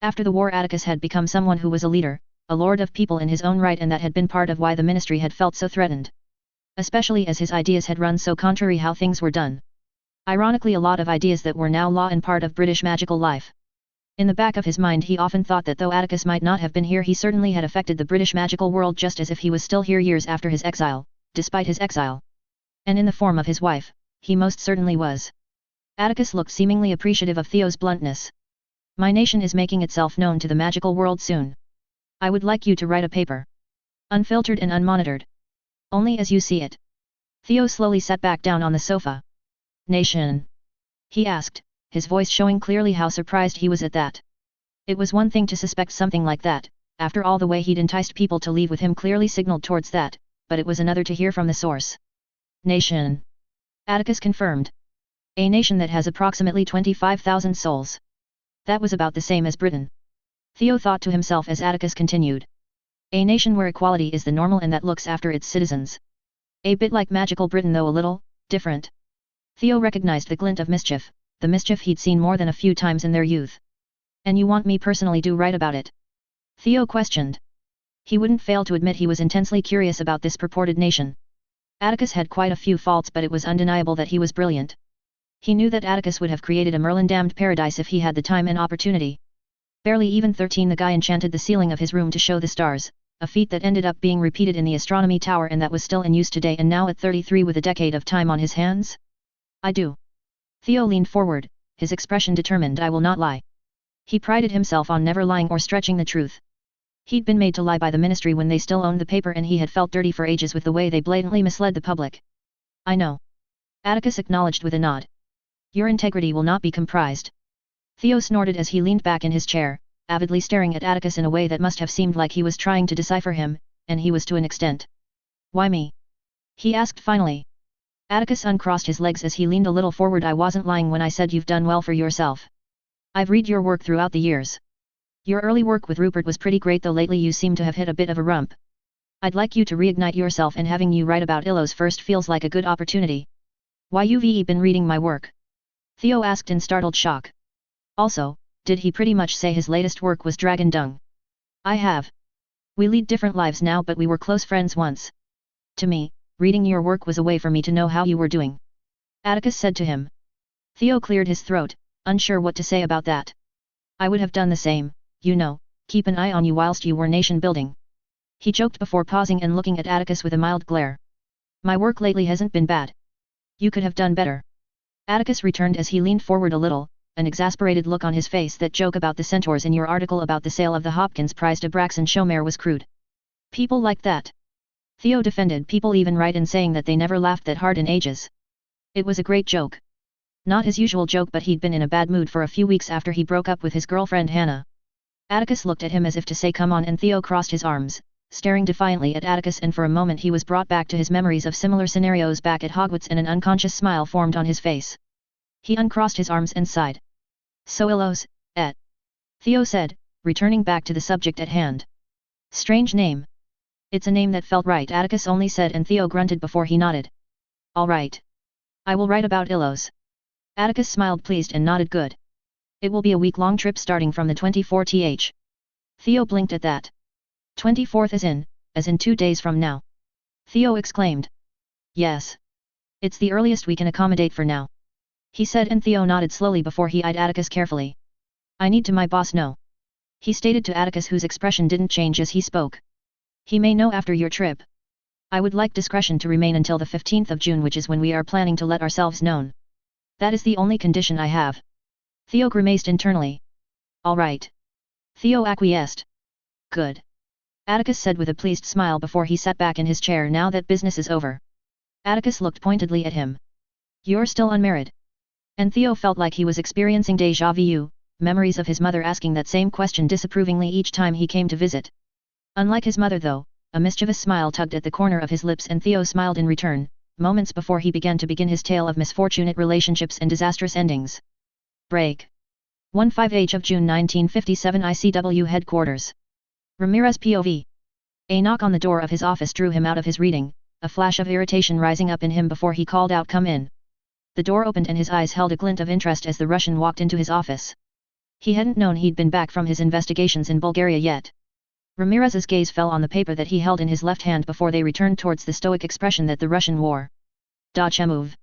Speaker 1: After the war, Atticus had become someone who was a leader, a lord of people in his own right, and that had been part of why the ministry had felt so threatened. Especially as his ideas had run so contrary how things were done. Ironically, a lot of ideas that were now law and part of British magical life. In the back of his mind he often thought that though Atticus might not have been here, he certainly had affected the British magical world just as if he was still here years after his exile, despite his exile. And in the form of his wife, he most certainly was. Atticus looked seemingly appreciative of Theo's bluntness. My nation is making itself known to the magical world soon. I would like you to write a paper. Unfiltered and unmonitored. Only as you see it. Theo slowly sat back down on the sofa. Nation? He asked, his voice showing clearly how surprised he was at that. It was one thing to suspect something like that, after all the way he'd enticed people to leave with him clearly signaled towards that, but it was another to hear from the source. Nation. Atticus confirmed. A nation that has approximately 25,000 souls. That was about the same as Britain. Theo thought to himself as Atticus continued. A nation where equality is the normal and that looks after its citizens. A bit like magical Britain, though a little different. Theo recognized the glint of mischief, the mischief he'd seen more than a few times in their youth. And you want me personally to write about it? Theo questioned. He wouldn't fail to admit he was intensely curious about this purported nation. Atticus had quite a few faults, but it was undeniable that he was brilliant. He knew that Atticus would have created a Merlin-damned paradise if he had the time and opportunity. Barely even 13, the guy enchanted the ceiling of his room to show the stars, a feat that ended up being repeated in the astronomy tower and that was still in use today, and now at 33 with a decade of time on his hands? I do. Theo leaned forward, his expression determined. I will not lie. He prided himself on never lying or stretching the truth. He'd been made to lie by the ministry when they still owned the paper, and he had felt dirty for ages with the way they blatantly misled the public. I know. Atticus acknowledged with a nod. Your integrity will not be compromised. Theo snorted as he leaned back in his chair, avidly staring at Atticus in a way that must have seemed like he was trying to decipher him, and he was to an extent. Why me? He asked finally. Atticus uncrossed his legs as he leaned a little forward. I wasn't lying when I said you've done well for yourself. I've read your work throughout the years. Your early work with Rupert was pretty great, though lately you seem to have hit a bit of a rump. I'd like you to reignite yourself, and having you write about Illos first feels like a good opportunity. Why you've been reading my work? Theo asked in startled shock. Also, did he pretty much say his latest work was dragon dung? I have. We lead different lives now, but we were close friends once. To me, reading your work was a way for me to know how you were doing. Atticus said to him. Theo cleared his throat, unsure what to say about that. I would have done the same, you know, keep an eye on you whilst you were nation building. He joked before pausing and looking at Atticus with a mild glare. My work lately hasn't been bad. You could have done better. Atticus returned as he leaned forward a little, an exasperated look on his face. That joke about the centaurs in your article about the sale of the Hopkins prize to Braxton Showmare was crude. People like that. Theo defended. People even right in saying that they never laughed that hard in ages. It was a great joke. Not his usual joke, but he'd been in a bad mood for a few weeks after he broke up with his girlfriend Hannah. Atticus looked at him as if to say come on, and Theo crossed his arms, staring defiantly at Atticus, and for a moment he was brought back to his memories of similar scenarios back at Hogwarts, and an unconscious smile formed on his face. He uncrossed his arms and sighed. So Illos, et. Theo said, returning back to the subject at hand. Strange name. It's a name that felt right, Atticus only said, and Theo grunted before he nodded. All right. I will write about Illos. Atticus smiled pleased and nodded good. It will be a week-long trip starting from the 24th. Theo blinked at that. 24th as in 2 days from now. Theo exclaimed. Yes. It's the earliest we can accommodate for now. He said, and Theo nodded slowly before he eyed Atticus carefully. I need to my boss know. He stated to Atticus, whose expression didn't change as he spoke. He may know after your trip. I would like discretion to remain until the 15th of June, which is when we are planning to let ourselves known. That is the only condition I have. Theo grimaced internally. All right. Theo acquiesced. Good. Atticus said with a pleased smile before he sat back in his chair. Now that business is over. Atticus looked pointedly at him. You're still unmarried. And Theo felt like he was experiencing déjà vu, memories of his mother asking that same question disapprovingly each time he came to visit. Unlike his mother though, a mischievous smile tugged at the corner of his lips, and Theo smiled in return, moments before he began to begin his tale of misfortunate relationships and disastrous endings. Break. 15 of June 1957 ICW Headquarters. Ramirez POV. A knock on the door of his office drew him out of his reading, a flash of irritation rising up in him before he called out, "Come in." The door opened and his eyes held a glint of interest as the Russian walked into his office. He hadn't known he'd been back from his investigations in Bulgaria yet. Ramirez's gaze fell on the paper that he held in his left hand before they returned towards the stoic expression that the Russian wore. "Da Chemov."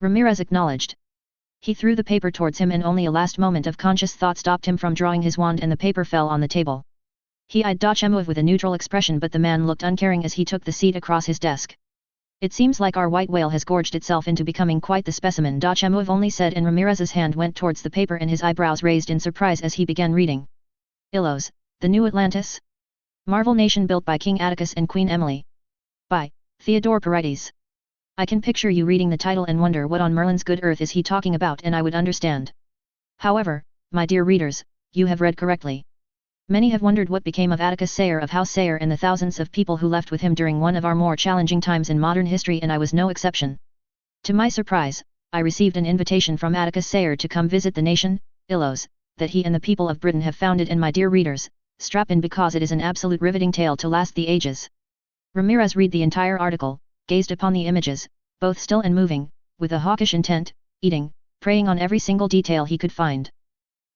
Speaker 1: Ramirez acknowledged. He threw the paper towards him, and only a last moment of conscious thought stopped him from drawing his wand, and the paper fell on the table. He eyed Dachemov with a neutral expression, but the man looked uncaring as he took the seat across his desk. "It seems like our white whale has gorged itself into becoming quite the specimen," Dachemov only said, and Ramirez's hand went towards the paper and his eyebrows raised in surprise as he began reading. Illos, the New Atlantis? Marvel Nation built by King Atticus and Queen Emily. By Theodore Parides. I can picture you reading the title and wonder what on Merlin's good earth is he talking about, and I would understand. However, my dear readers, you have read correctly. Many have wondered what became of Atticus Sayre of House Sayre and the thousands of people who left with him during one of our more challenging times in modern history, and I was no exception. To my surprise, I received an invitation from Atticus Sayre to come visit the nation, Illos, that he and the people of Britain have founded, and my dear readers, strap in because it is an absolute riveting tale to last the ages. Ramirez read the entire article, gazed upon the images, both still and moving, with a hawkish intent, eating, preying on every single detail he could find.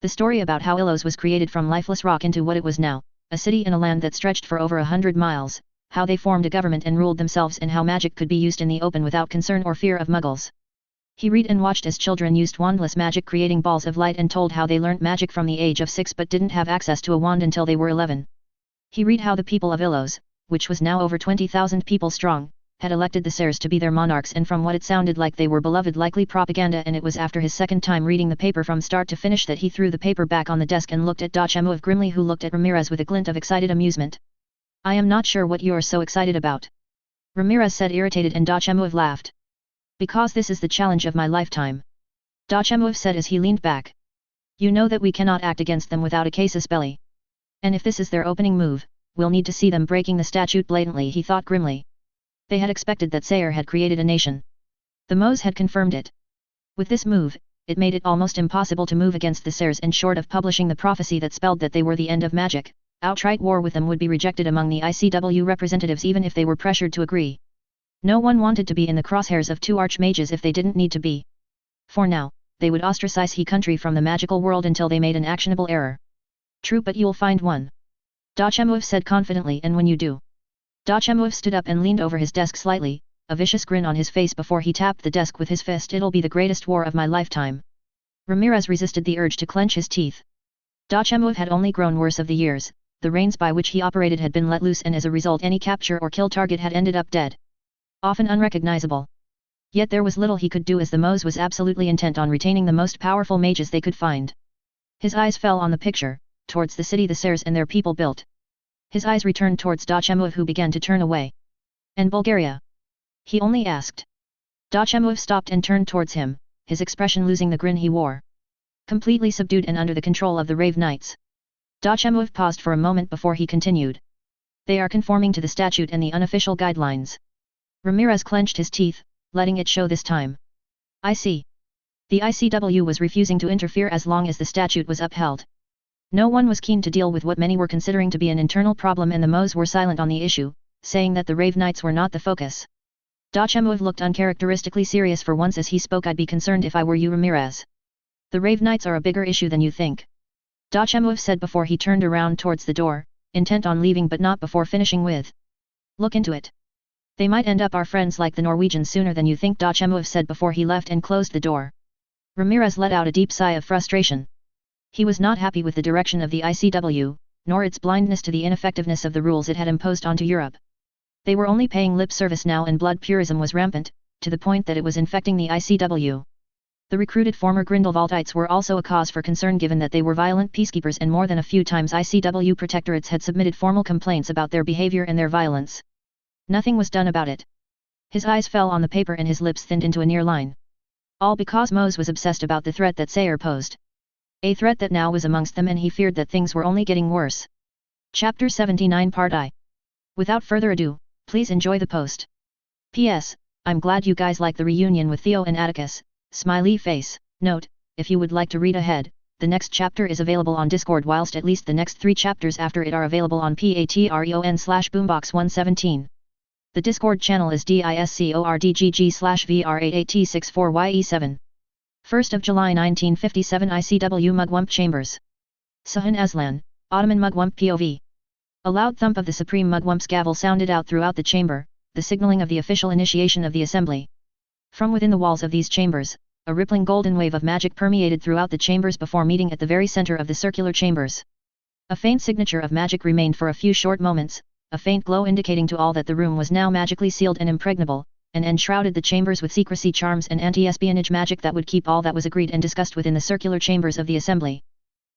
Speaker 1: The story about how Illos was created from lifeless rock into what it was now, a city in a land that stretched for over 100 miles, how they formed a government and ruled themselves, and how magic could be used in the open without concern or fear of muggles. He read and watched as children used wandless magic, creating balls of light, and told how they learnt magic from the age of 6 but didn't have access to a wand until they were 11. He read how the people of Illos, which was now over 20,000 people strong, had elected the Sayres to be their monarchs, and from what it sounded like they were beloved, likely propaganda, and it was after his second time reading the paper from start to finish that he threw the paper back on the desk and looked at Dachemov grimly, who looked at Ramirez with a glint of excited amusement. "I am not sure what you are so excited about," Ramirez said, irritated, and Dachemov laughed. "Because this is the challenge of my lifetime," Dachemov said as he leaned back. "You know that we cannot act against them without a casus belli. And if this is their opening move, we'll need to see them breaking the statute blatantly," he thought grimly. They had expected that Sayre had created a nation. The Moes had confirmed it. With this move, it made it almost impossible to move against the Sayres, and short of publishing the prophecy that spelled that they were the end of magic, outright war with them would be rejected among the ICW representatives even if they were pressured to agree. No one wanted to be in the crosshairs of two archmages if they didn't need to be. For now, they would ostracize he country from the magical world until they made an actionable error. "True, but you'll find one," Dachemov said confidently, "and when you do." Dachemov stood up and leaned over his desk slightly, a vicious grin on his face before he tapped the desk with his fist. "It'll be the greatest war of my lifetime." Ramirez resisted the urge to clench his teeth. Dachemov had only grown worse of the years, the reins by which he operated had been let loose and as a result any capture or kill target had ended up dead. Often unrecognizable. Yet there was little he could do as the Mose was absolutely intent on retaining the most powerful mages they could find. His eyes fell on the picture, towards the city the Seres and their people built. His eyes returned towards Dachemov who began to turn away. And Bulgaria? He only asked. Dachemov stopped and turned towards him, his expression losing the grin he wore. Completely subdued and under the control of the Rave Knights. Dachemov paused for a moment before he continued. They are conforming to the statute and the unofficial guidelines. Ramirez clenched his teeth, letting it show this time. I see. The ICW was refusing to interfere as long as the statute was upheld. No one was keen to deal with what many were considering to be an internal problem and the Mose were silent on the issue, saying that the Rave Knights were not the focus. Dachemov looked uncharacteristically serious for once as he spoke. I'd be concerned if I were you, Ramirez. The Rave Knights are a bigger issue than you think. Dachemov said before he turned around towards the door, intent on leaving but not before finishing with. Look into it. They might end up our friends like the Norwegians sooner than you think, Dachemov said before he left and closed the door. Ramirez let out a deep sigh of frustration. He was not happy with the direction of the ICW, nor its blindness to the ineffectiveness of the rules it had imposed onto Europe. They were only paying lip service now and blood purism was rampant, to the point that it was infecting the ICW. The recruited former Grindelwaldites were also a cause for concern given that they were violent peacekeepers and more than a few times ICW protectorates had submitted formal complaints about their behavior and their violence. Nothing was done about it. His eyes fell on the paper and his lips thinned into a near line. All because Mose was obsessed about the threat that Sayer posed. A threat that now was amongst them and he feared that things were only getting worse. Chapter 79 Part I. Without further ado, please enjoy the post. P.S. I'm glad you guys like the reunion with Theo and Atticus, smiley face. Note, if you would like to read ahead, the next chapter is available on Discord whilst at least the next 3 chapters after it are available on patreon/boombox117. The Discord channel is discordgg/VR88T64YE7. 1st of July 1957 ICW Mugwump Chambers. Sahun Aslan, Ottoman Mugwump POV. A loud thump of the Supreme Mugwump's gavel sounded out throughout the chamber, the signaling of the official initiation of the assembly. From within the walls of these chambers, a rippling golden wave of magic permeated throughout the chambers before meeting at the very center of the circular chambers. A faint signature of magic remained for a few short moments, a faint glow indicating to all that the room was now magically sealed and impregnable, and enshrouded the chambers with secrecy charms and anti-espionage magic that would keep all that was agreed and discussed within the circular chambers of the assembly.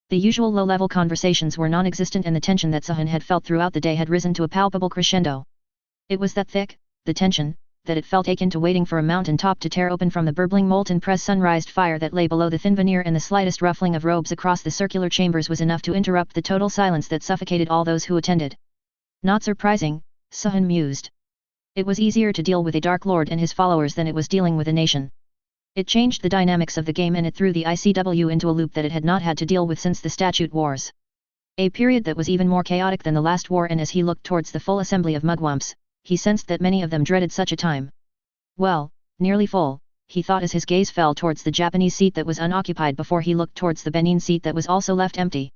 Speaker 1: The usual low-level conversations were non-existent and the tension that Sahun had felt throughout the day had risen to a palpable crescendo. It was that thick, the tension, that it felt akin to waiting for a mountain top to tear open from the burbling molten press sunrised fire that lay below the thin veneer, and the slightest ruffling of robes across the circular chambers was enough to interrupt the total silence that suffocated all those who attended. Not surprising, Sahun mused. It was easier to deal with a Dark Lord and his followers than it was dealing with a nation. It changed the dynamics of the game and it threw the ICW into a loop that it had not had to deal with since the Statute Wars. A period that was even more chaotic than the last war, and as he looked towards the full assembly of Mugwumps, he sensed that many of them dreaded such a time. Well, nearly full, he thought as his gaze fell towards the Japanese seat that was unoccupied before he looked towards the Benin seat that was also left empty.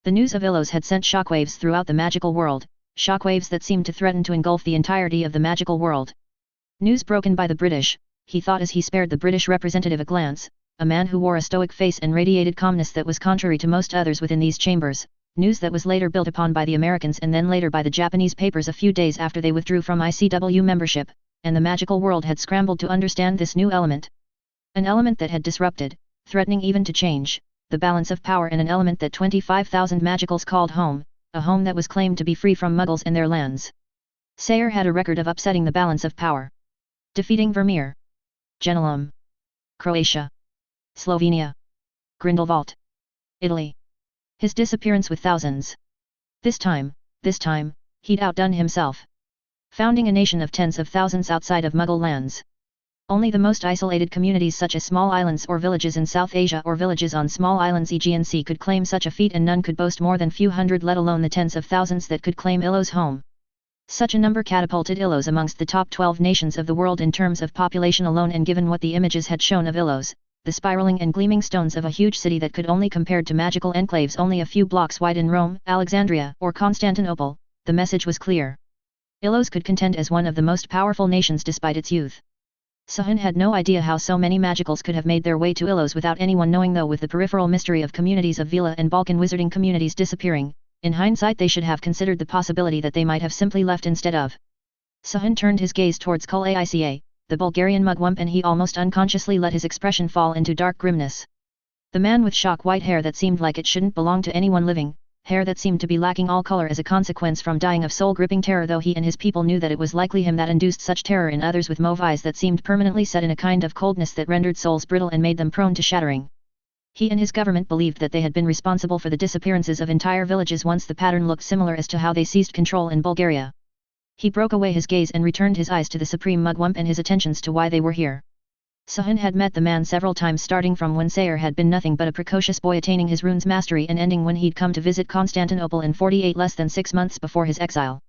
Speaker 1: The news of Illos had sent shockwaves throughout the magical world, shockwaves that seemed to threaten to engulf the entirety of the magical world. News broken by the British, he thought as he spared the British representative a glance, a man who wore a stoic face and radiated calmness that was contrary to most others within these chambers, news that was later built upon by the Americans and then later by the Japanese papers a few days after they withdrew from ICW membership, and the magical world had scrambled to understand this new element. An element that had disrupted, threatening even to change, the balance of power, and an element that 25,000 magicals called home, a home that was claimed to be free from Muggles and their lands. Sayer had a record of upsetting the balance of power. Defeating Vermeer, Genelum, Croatia, Slovenia, Grindelwald, Italy. His disappearance with thousands. This time, he'd outdone himself. Founding a nation of tens of thousands outside of Muggle lands. Only the most isolated communities such as small islands or villages in South Asia or villages on small islands Aegean Sea could claim such a feat, and none could boast more than few hundred, let alone the tens of thousands that could claim Illos home. Such a number catapulted Illos amongst the top 12 nations of the world in terms of population alone, and given what the images had shown of Illos, the spiraling and gleaming stones of a huge city that could only compared to magical enclaves only a few blocks wide in Rome, Alexandria, or Constantinople, the message was clear. Illos could contend as one of the most powerful nations despite its youth. Sahun had no idea how so many magicals could have made their way to Ilos without anyone knowing, though with the peripheral mystery of communities of Vila and Balkan wizarding communities disappearing, in hindsight they should have considered the possibility that they might have simply left instead of. Sahun turned his gaze towards Kul Aica, the Bulgarian mugwump, and he almost unconsciously let his expression fall into dark grimness. The man with shock white hair that seemed like it shouldn't belong to anyone living, hair that seemed to be lacking all color as a consequence from dying of soul-gripping terror, though he and his people knew that it was likely him that induced such terror in others, with mauve eyes that seemed permanently set in a kind of coldness that rendered souls brittle and made them prone to shattering. He and his government believed that they had been responsible for the disappearances of entire villages once the pattern looked similar as to how they seized control in Bulgaria. He broke away his gaze and returned his eyes to the supreme mugwump and his attentions to why they were here. Sahun had met the man several times, starting from when Sayre had been nothing but a precocious boy attaining his runes mastery and ending when he'd come to visit Constantinople in 48 less than 6 months before his exile.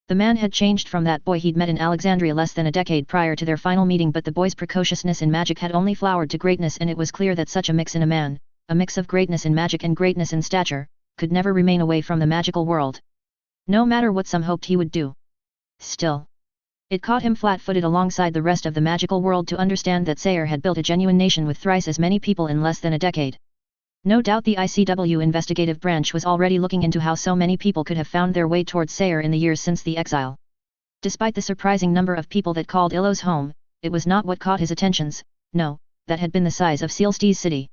Speaker 1: The man had changed from that boy he'd met in Alexandria less than a decade prior to their final meeting, but the boy's precociousness in magic had only flowered to greatness, and it was clear that such a mix in a man, a mix of greatness in magic and greatness in stature, could never remain away from the magical world. No matter what some hoped he would do. Still, it caught him flat-footed alongside the rest of the magical world to understand that Sayre had built a genuine nation with thrice as many people in less than a decade. No doubt the ICW investigative branch was already looking into how so many people could have found their way towards Sayre in the years since the exile. Despite the surprising number of people that called Ilos home, it was not what caught his attentions, no, that had been the size of Sealstee's city.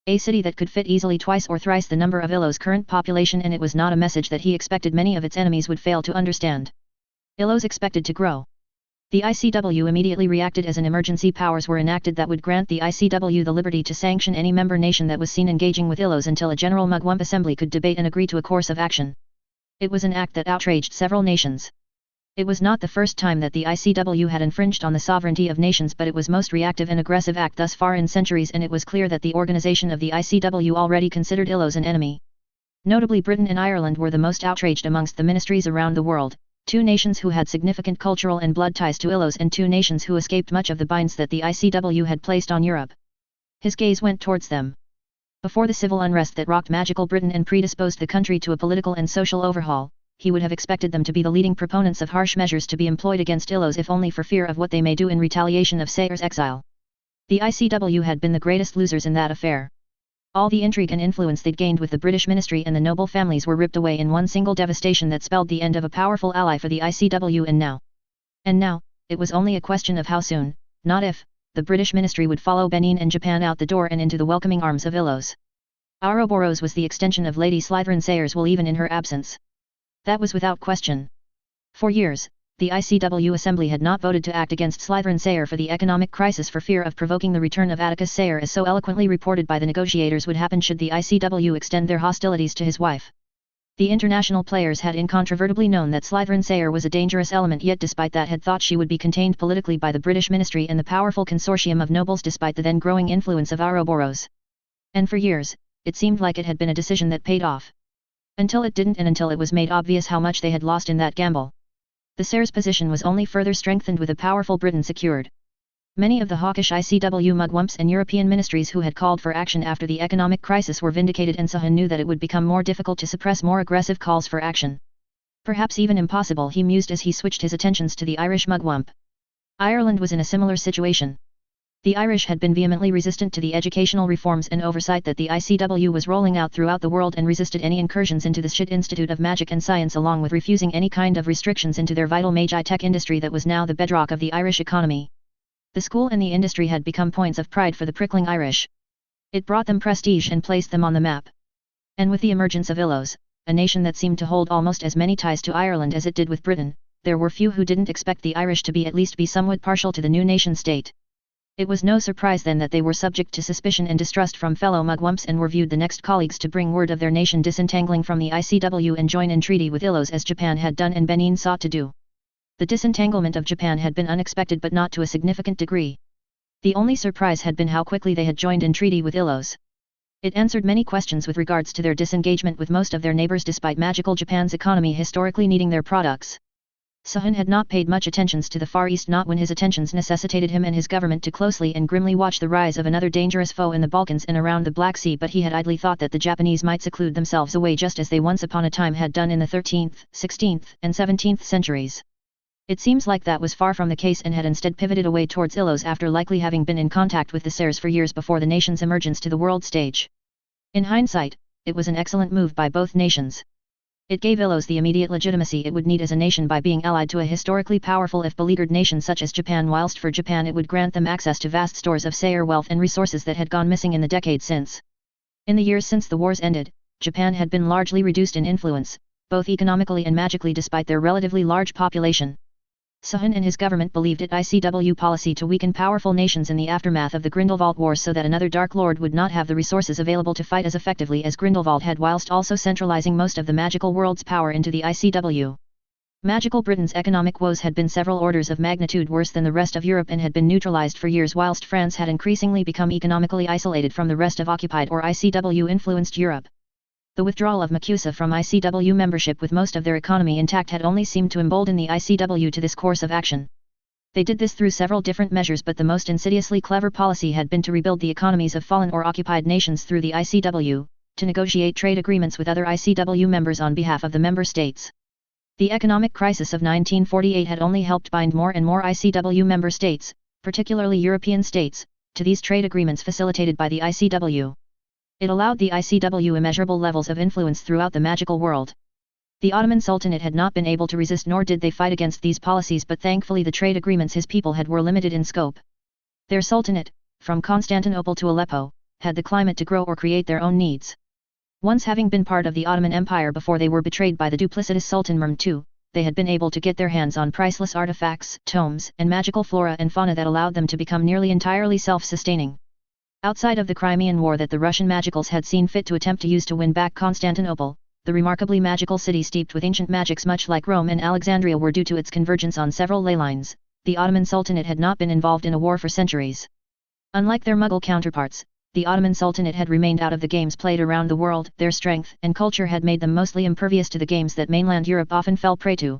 Speaker 1: A city that could fit easily twice or thrice the number of Ilos' current population, and it was not a message that he expected many of its enemies would fail to understand. Ilos expected to grow. The ICW immediately reacted as an emergency powers were enacted that would grant the ICW the liberty to sanction any member nation that was seen engaging with Ilos until a general mugwump assembly could debate and agree to a course of action. It was an act that outraged several nations. It was not the first time that the ICW had infringed on the sovereignty of nations, but it was most reactive and aggressive act thus far in centuries, and it was clear that the organization of the ICW already considered Ilos an enemy. Notably, Britain and Ireland were the most outraged amongst the ministries around the world, two nations who had significant cultural and blood ties to Ilos, and two nations who escaped much of the binds that the ICW had placed on Europe. His gaze went towards them. Before the civil unrest that rocked magical Britain and predisposed the country to a political and social overhaul, he would have expected them to be the leading proponents of harsh measures to be employed against Ilos, if only for fear of what they may do in retaliation of Sayre's exile. The ICW had been the greatest losers in that affair. All the intrigue and influence they'd gained with the British ministry and the noble families were ripped away in one single devastation that spelled the end of a powerful ally for the ICW, and now, it was only a question of how soon, not if, the British ministry would follow Benin and Japan out the door and into the welcoming arms of Ilos. Ouroboros was the extension of Lady Slytherin Sayre's will even in her absence. That was without question. For years, the ICW Assembly had not voted to act against Slytherin Sayre for the economic crisis for fear of provoking the return of Atticus Sayre, as so eloquently reported by the negotiators would happen should the ICW extend their hostilities to his wife. The international players had incontrovertibly known that Slytherin Sayre was a dangerous element, yet despite that had thought she would be contained politically by the British ministry and the powerful consortium of nobles, despite the then growing influence of Ouroboros. And for years, it seemed like it had been a decision that paid off. Until it didn't, and until it was made obvious how much they had lost in that gamble. The Sayre's position was only further strengthened with a powerful Britain secured. Many of the hawkish ICW mugwumps and European ministries who had called for action after the economic crisis were vindicated, and Sahun knew that it would become more difficult to suppress more aggressive calls for action. Perhaps even impossible, he mused as he switched his attentions to the Irish mugwump. Ireland was in a similar situation. The Irish had been vehemently resistant to the educational reforms and oversight that the ICW was rolling out throughout the world, and resisted any incursions into the Shit Institute of Magic and Science, along with refusing any kind of restrictions into their vital Mage tech industry that was now the bedrock of the Irish economy. The school and the industry had become points of pride for the prickling Irish. It brought them prestige and placed them on the map. And with the emergence of Ilos, a nation that seemed to hold almost as many ties to Ireland as it did with Britain, there were few who didn't expect the Irish to at least be somewhat partial to the new nation-state. It was no surprise then that they were subject to suspicion and distrust from fellow mugwumps, and were viewed the next colleagues to bring word of their nation disentangling from the ICW and join in treaty with Ilos, as Japan had done and Benin sought to do. The disentanglement of Japan had been unexpected, but not to a significant degree. The only surprise had been how quickly they had joined in treaty with Ilos. It answered many questions with regards to their disengagement with most of their neighbors, despite magical Japan's economy historically needing their products. Sahun had not paid much attention to the Far East, not when his attentions necessitated him and his government to closely and grimly watch the rise of another dangerous foe in the Balkans and around the Black Sea, but he had idly thought that the Japanese might seclude themselves away just as they once upon a time had done in the 13th, 16th, and 17th centuries. It seems like that was far from the case and had instead pivoted away towards Ilos after likely having been in contact with the Sers for years before the nation's emergence to the world stage. In hindsight, it was an excellent move by both nations. It gave Ilos the immediate legitimacy it would need as a nation by being allied to a historically powerful if beleaguered nation such as Japan, whilst for Japan it would grant them access to vast stores of Sayer wealth and resources that had gone missing in the decades since. In the years since the wars ended, Japan had been largely reduced in influence, both economically and magically despite their relatively large population. Suhan and his government believed it ICW policy to weaken powerful nations in the aftermath of the Grindelwald Wars so that another Dark Lord would not have the resources available to fight as effectively as Grindelwald had, whilst also centralizing most of the magical world's power into the ICW. Magical Britain's economic woes had been several orders of magnitude worse than the rest of Europe and had been neutralized for years, whilst France had increasingly become economically isolated from the rest of occupied or ICW-influenced Europe. The withdrawal of Makusa from ICW membership with most of their economy intact had only seemed to embolden the ICW to this course of action. They did this through several different measures, but the most insidiously clever policy had been to rebuild the economies of fallen or occupied nations through the ICW, to negotiate trade agreements with other ICW members on behalf of the member states. The economic crisis of 1948 had only helped bind more and more ICW member states, particularly European states, to these trade agreements facilitated by the ICW. It allowed the ICW immeasurable levels of influence throughout the magical world. The Ottoman Sultanate had not been able to resist, nor did they fight against these policies, but thankfully the trade agreements his people had were limited in scope. Their sultanate, from Constantinople to Aleppo, had the climate to grow or create their own needs. Once having been part of the Ottoman Empire before they were betrayed by the duplicitous Sultan Mehmed II, they had been able to get their hands on priceless artifacts, tomes, and magical flora and fauna that allowed them to become nearly entirely self-sustaining. Outside of the Crimean War that the Russian magicals had seen fit to attempt to use to win back Constantinople, the remarkably magical city steeped with ancient magics much like Rome and Alexandria were due to its convergence on several ley lines. The Ottoman Sultanate had not been involved in a war for centuries. Unlike their Mughal counterparts, the Ottoman Sultanate had remained out of the games played around the world. Their strength and culture had made them mostly impervious to the games that mainland Europe often fell prey to.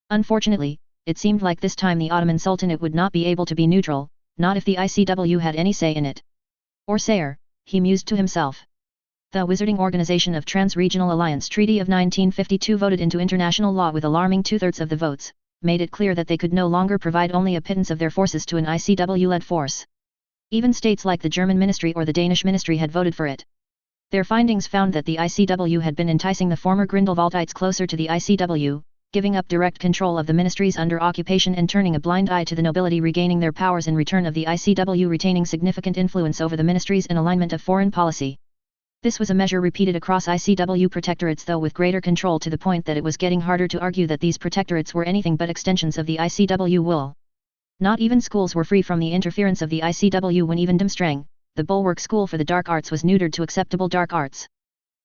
Speaker 1: Unfortunately, it seemed like this time the Ottoman Sultanate would not be able to be neutral, not if the ICW had any say in it. Or Sayer, he mused to himself. The Wizarding Organization of Trans-Regional Alliance Treaty of 1952 voted into international law with alarming 2/3 of the votes, made it clear that they could no longer provide only a pittance of their forces to an ICW-led force. Even states like the German ministry or the Danish ministry had voted for it. Their findings found that the ICW had been enticing the former Grindelwaldites closer to the ICW, giving up direct control of the ministries under occupation and turning a blind eye to the nobility regaining their powers in return of the ICW retaining significant influence over the ministries and alignment of foreign policy. This was a measure repeated across ICW protectorates, though with greater control, to the point that it was getting harder to argue that these protectorates were anything but extensions of the ICW will. Not even schools were free from the interference of the ICW when even Dumstrang, the bulwark school for the dark arts, was neutered to acceptable dark arts.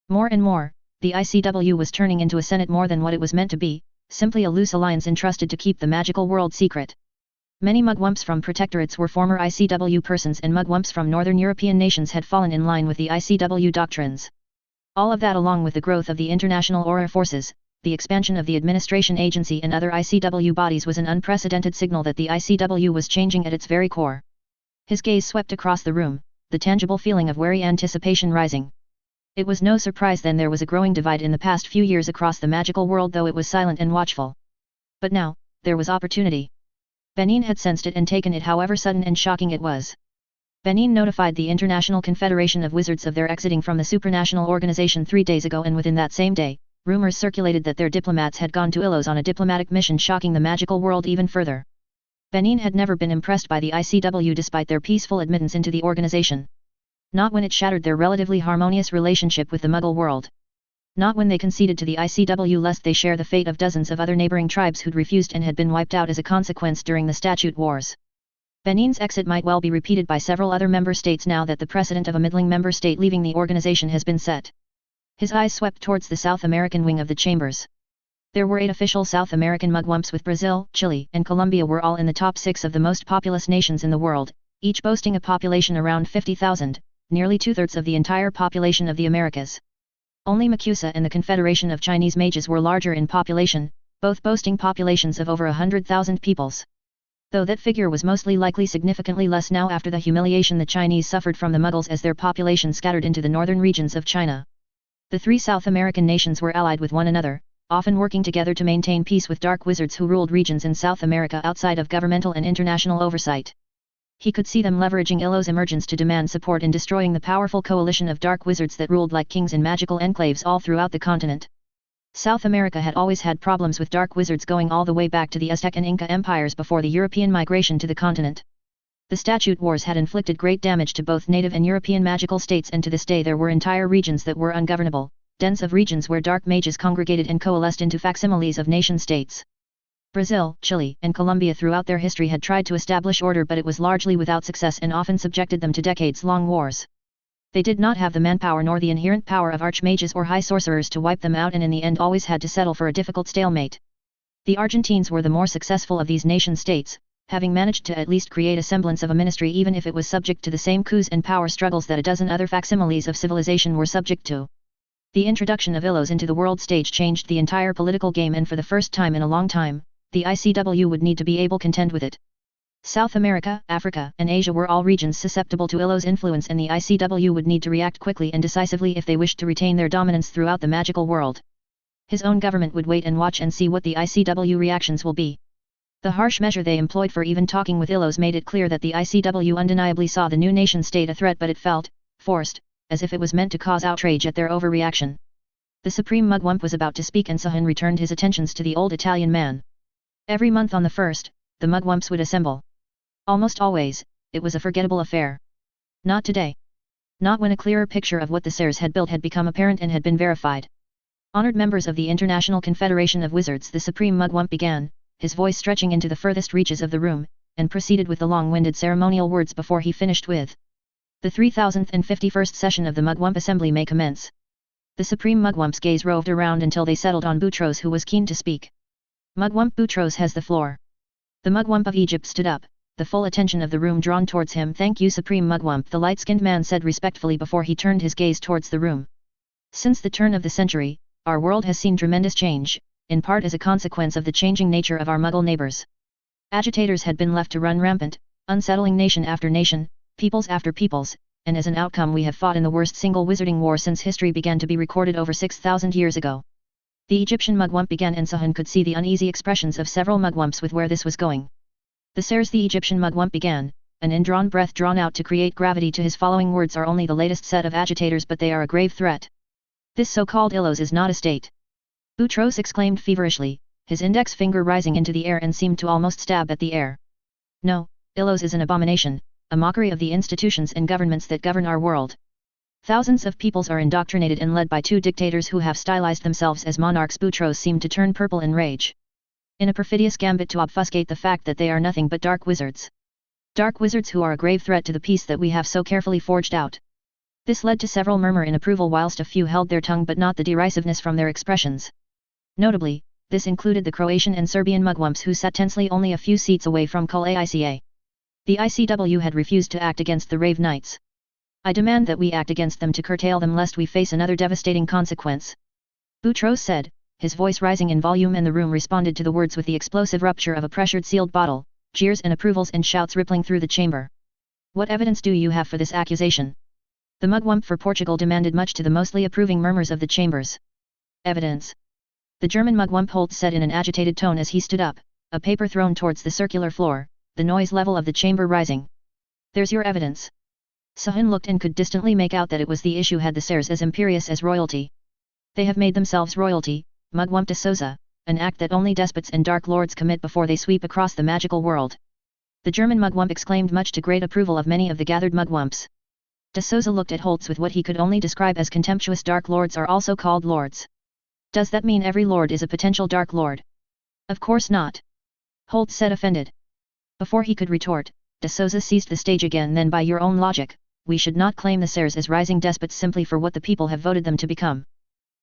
Speaker 1: More and more, the ICW was turning into a senate more than what it was meant to be, simply a loose alliance entrusted to keep the magical world secret. Many mugwumps from protectorates were former ICW persons, and mugwumps from northern European nations had fallen in line with the ICW doctrines. All of that, along with the growth of the international aura forces, the expansion of the administration agency and other ICW bodies, was an unprecedented signal that the ICW was changing at its very core. His gaze swept across the room, the tangible feeling of wary anticipation rising. It was no surprise then there was a growing divide in the past few years across the magical world, though it was silent and watchful. But now, there was opportunity. Benin had sensed it and taken it, however sudden and shocking it was. Benin notified the International Confederation of Wizards of their exiting from the supranational organization 3 days ago, and within that same day, rumors circulated that their diplomats had gone to Ilos on a diplomatic mission, shocking the magical world even further. Benin had never been impressed by the ICW despite their peaceful admittance into the organization. Not when it shattered their relatively harmonious relationship with the Mughal world. Not when they conceded to the ICW lest they share the fate of dozens of other neighboring tribes who'd refused and had been wiped out as a consequence during the Statute Wars. Benin's exit might well be repeated by several other member states now that the precedent of a middling member state leaving the organization has been set. His eyes swept towards the South American wing of the chambers. There were 8 official South American mugwumps, with Brazil, Chile, and Colombia were all in the top 6 of the most populous nations in the world, each boasting a population around 50,000. Nearly 2/3 of the entire population of the Americas. Only Makusa and the Confederation of Chinese Mages were larger in population, both boasting populations of over 100,000 peoples. Though that figure was mostly likely significantly less now after the humiliation the Chinese suffered from the Mughals as their population scattered into the northern regions of China. The 3 South American nations were allied with one another, often working together to maintain peace with dark wizards who ruled regions in South America outside of governmental and international oversight. He could see them leveraging Illo's emergence to demand support in destroying the powerful coalition of dark wizards that ruled like kings in magical enclaves all throughout the continent. South America had always had problems with dark wizards going all the way back to the Aztec and Inca empires before the European migration to the continent. The statute wars had inflicted great damage to both native and European magical states, and to this day there were entire regions that were ungovernable, dens of regions where dark mages congregated and coalesced into facsimiles of nation-states. Brazil, Chile, and Colombia throughout their history had tried to establish order, but it was largely without success and often subjected them to decades-long wars. They did not have the manpower nor the inherent power of archmages or high sorcerers to wipe them out, and in the end always had to settle for a difficult stalemate. The Argentines were the more successful of these nation-states, having managed to at least create a semblance of a ministry even if it was subject to the same coups and power struggles that a dozen other facsimiles of civilization were subject to. The introduction of Illos into the world stage changed the entire political game, and for the first time in a long time, the ICW would need to be able to contend with it. South America, Africa, and Asia were all regions susceptible to Illo's influence, and the ICW would need to react quickly and decisively if they wished to retain their dominance throughout the magical world. His own government would wait and watch and see what the ICW reactions will be. The harsh measure they employed for even talking with Illos made it clear that the ICW undeniably saw the new nation-state a threat, but it felt forced, as if it was meant to cause outrage at their overreaction. The Supreme Mugwump was about to speak, and Sahun returned his attentions to the old Italian man. Every month on the 1st, the Mugwumps would assemble. Almost always, it was a forgettable affair. Not today. Not when a clearer picture of what the Seres had built had become apparent and had been verified. Honored members of the International Confederation of Wizards, the Supreme Mugwump began, his voice stretching into the furthest reaches of the room, and proceeded with the long-winded ceremonial words before he finished with, "The 3051st session of the Mugwump Assembly may commence." The Supreme Mugwump's gaze roved around until they settled on Boutros, who was keen to speak. "Mugwump Boutros has the floor." The Mugwump of Egypt stood up, the full attention of the room drawn towards him. "Thank you, Supreme Mugwump," the light-skinned man said respectfully before he turned his gaze towards the room. "Since the turn of the century, our world has seen tremendous change, in part as a consequence of the changing nature of our Muggle neighbors. Agitators had been left to run rampant, unsettling nation after nation, peoples after peoples, and as an outcome we have fought in the worst single wizarding war since history began to be recorded over 6,000 years ago." The Egyptian Mugwump began, and Sahun could see the uneasy expressions of several Mugwumps with where this was going. "The Seres," the Egyptian Mugwump began, an indrawn breath drawn out to create gravity to his following words, "are only the latest set of agitators, but they are a grave threat. This so-called Illos is not a state." Boutros exclaimed feverishly, his index finger rising into the air and seemed to almost stab at the air. "No, Illos is an abomination, a mockery of the institutions and governments that govern our world. Thousands of peoples are indoctrinated and led by two dictators who have stylized themselves as monarchs." Boutros seemed to turn purple in rage. "In a perfidious gambit to obfuscate the fact that they are nothing but dark wizards. Dark wizards who are a grave threat to the peace that we have so carefully forged out." This led to several murmur in approval, whilst a few held their tongue, but not the derisiveness from their expressions. Notably, this included the Croatian and Serbian Mugwumps, who sat tensely only a few seats away from Ica. The ICW had refused to act against the Rave Knights. "I demand that we act against them to curtail them lest we face another devastating consequence," Boutros said, his voice rising in volume, and the room responded to the words with the explosive rupture of a pressured sealed bottle, jeers and approvals and shouts rippling through the chamber. "What evidence do you have for this accusation?" The Mugwump for Portugal demanded, much to the mostly approving murmurs of the chambers. "Evidence?" the German Mugwump Holt said in an agitated tone as he stood up, a paper thrown towards the circular floor, the noise level of the chamber rising. "There's your evidence." Sahun looked and could distantly make out that it was the issue had the Seres as imperious as royalty. "They have made themselves royalty, Mugwump de Souza, an act that only despots and dark lords commit before they sweep across the magical world." The German Mugwump exclaimed, much to great approval of many of the gathered Mugwumps. De Souza looked at Holtz with what he could only describe as contemptuous. "Dark lords are also called lords. Does that mean every lord is a potential dark lord?" "Of course not," Holtz said, offended. Before he could retort, De Souza seized the stage again. "Then by your own logic, we should not claim the Seres as rising despots simply for what the people have voted them to become."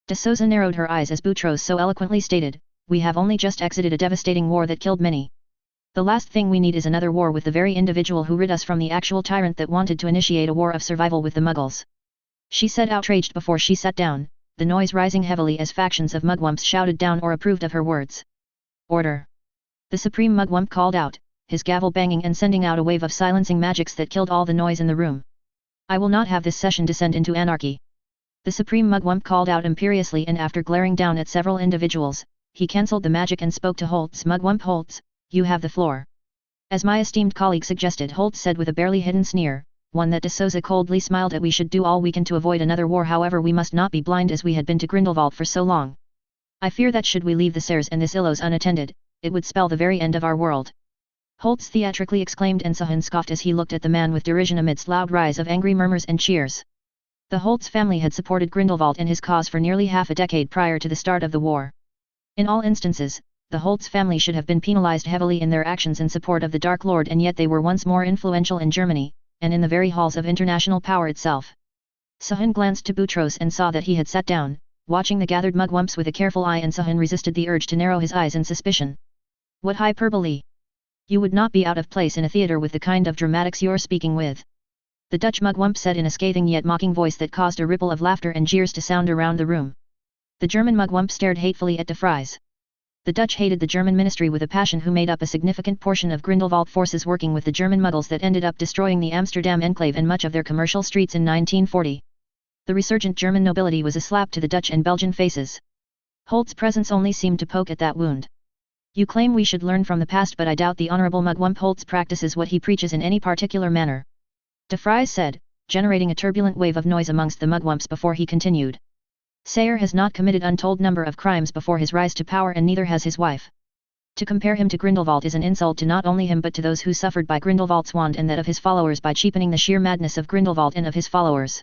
Speaker 1: De Souza narrowed her eyes as Boutros so eloquently stated, "We have only just exited a devastating war that killed many. The last thing we need is another war with the very individual who rid us from the actual tyrant that wanted to initiate a war of survival with the Muggles," she said, outraged before she sat down, the noise rising heavily as factions of Mugwumps shouted down or approved of her words. "Order!" the Supreme Mugwump called out, his gavel banging and sending out a wave of silencing magics that killed all the noise in the room. "I will not have this session descend into anarchy." The supreme mugwump called out imperiously, and after glaring down at several individuals, he cancelled the magic and spoke to Holtz. Mugwump Holtz, you have the floor. As my esteemed colleague suggested, Holtz said with a barely hidden sneer, one that de Souza coldly smiled at. We should do all we can to avoid another war, however we must not be blind as we had been to Grindelwald for so long. I fear that should we leave the Serres and this Illos unattended, it would spell the very end of our world. Holtz theatrically exclaimed, and Sahun scoffed as he looked at the man with derision amidst loud rise of angry murmurs and cheers. The Holtz family had supported Grindelwald and his cause for nearly half a decade prior to the start of the war. In all instances, the Holtz family should have been penalized heavily in their actions in support of the Dark Lord, and yet they were once more influential in Germany, and in the very halls of international power itself. Sahun glanced to Boutros and saw that he had sat down, watching the gathered mugwumps with a careful eye, and Sahun resisted the urge to narrow his eyes in suspicion. What hyperbole! You would not be out of place in a theatre with the kind of dramatics you're speaking with. The Dutch mugwump said in a scathing yet mocking voice that caused a ripple of laughter and jeers to sound around the room. The German mugwump stared hatefully at de Vries. The Dutch hated the German ministry with a passion, who made up a significant portion of Grindelwald forces working with the German muggles that ended up destroying the Amsterdam enclave and much of their commercial streets in 1940. The resurgent German nobility was a slap to the Dutch and Belgian faces. Holtz's presence only seemed to poke at that wound. You claim we should learn from the past, but I doubt the honorable mugwump Holtz practices what he preaches in any particular manner. De Vries said, generating a turbulent wave of noise amongst the mugwumps before he continued. Sayer has not committed untold number of crimes before his rise to power, and neither has his wife. To compare him to Grindelwald is an insult to not only him but to those who suffered by Grindelwald's wand and that of his followers, by cheapening the sheer madness of Grindelwald and of his followers.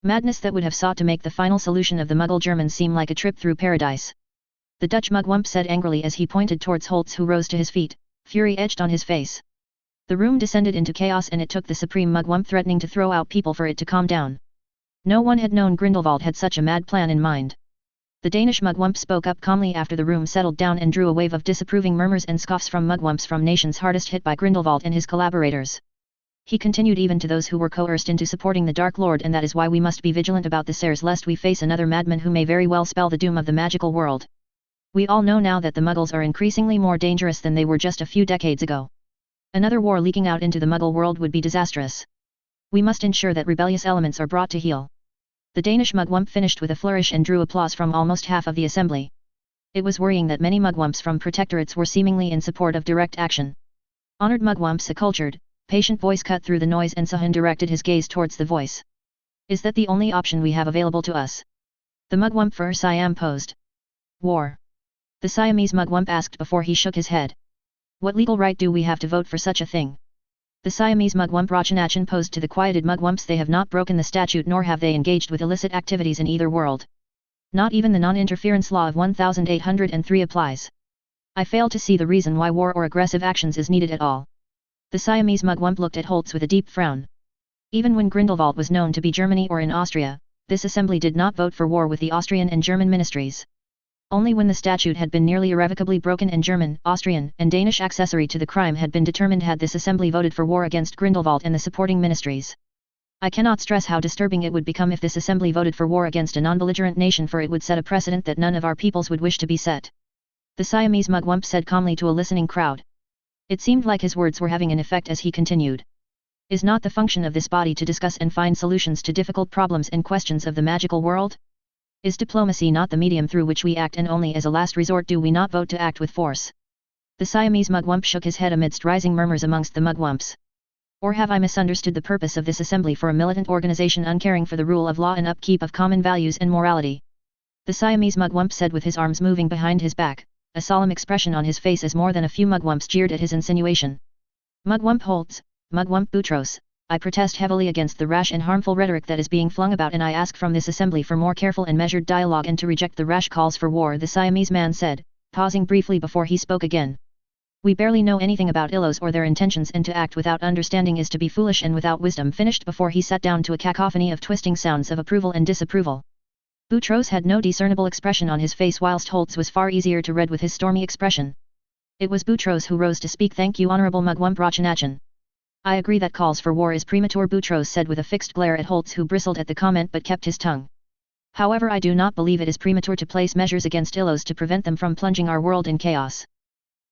Speaker 1: Madness that would have sought to make the final solution of the Muggle Germans seem like a trip through paradise. The Dutch mugwump said angrily as he pointed towards Holtz, who rose to his feet, fury etched on his face. The room descended into chaos, and it took the supreme mugwump threatening to throw out people for it to calm down. No one had known Grindelwald had such a mad plan in mind. The Danish mugwump spoke up calmly after the room settled down and drew a wave of disapproving murmurs and scoffs from mugwumps from nations hardest hit by Grindelwald and his collaborators. He continued, even to those who were coerced into supporting the Dark Lord, and that is why we must be vigilant about the Serres, lest we face another madman who may very well spell the doom of the magical world. We all know now that the Muggles are increasingly more dangerous than they were just a few decades ago. Another war leaking out into the Muggle world would be disastrous. We must ensure that rebellious elements are brought to heel. The Danish mugwump finished with a flourish and drew applause from almost half of the assembly. It was worrying that many mugwumps from protectorates were seemingly in support of direct action. Honored mugwumps, a cultured, patient voice cut through the noise, and Sahun directed his gaze towards the voice. Is that the only option we have available to us? The mugwump for Siam posed. War. The Siamese mugwump asked before he shook his head. What legal right do we have to vote for such a thing? The Siamese mugwump Rachanachan posed to the quieted mugwumps. They have not broken the statute, nor have they engaged with illicit activities in either world. Not even the non-interference law of 1803 applies. I fail to see the reason why war or aggressive actions is needed at all. The Siamese mugwump looked at Holtz with a deep frown. Even when Grindelwald was known to be Germany or in Austria, this assembly did not vote for war with the Austrian and German ministries. Only when the statute had been nearly irrevocably broken and German, Austrian, and Danish accessory to the crime had been determined had this assembly voted for war against Grindelwald and the supporting ministries. I cannot stress how disturbing it would become if this assembly voted for war against a non-belligerent nation, for it would set a precedent that none of our peoples would wish to be set. The Siamese mugwump said calmly to a listening crowd. It seemed like his words were having an effect as he continued. Is not the function of this body to discuss and find solutions to difficult problems and questions of the magical world? Is diplomacy not the medium through which we act, and only as a last resort do we not vote to act with force? The Siamese mugwump shook his head amidst rising murmurs amongst the mugwumps. Or have I misunderstood the purpose of this assembly for a militant organization uncaring for the rule of law and upkeep of common values and morality? The Siamese mugwump said with his arms moving behind his back, a solemn expression on his face as more than a few mugwumps jeered at his insinuation. Mugwump Holtz, mugwump Boutros, I protest heavily against the rash and harmful rhetoric that is being flung about, and I ask from this assembly for more careful and measured dialogue and to reject the rash calls for war, the Siamese man said, pausing briefly before he spoke again. We barely know anything about Illos or their intentions, and to act without understanding is to be foolish and without wisdom. Finished before he sat down to a cacophony of twisting sounds of approval and disapproval. Boutros had no discernible expression on his face, whilst Holtz was far easier to read with his stormy expression. It was Boutros who rose to speak. Thank you, Honourable Mugwump Rachanachan. I agree that calls for war is premature, Boutros said with a fixed glare at Holtz, who bristled at the comment but kept his tongue. However, I do not believe it is premature to place measures against Illos to prevent them from plunging our world in chaos.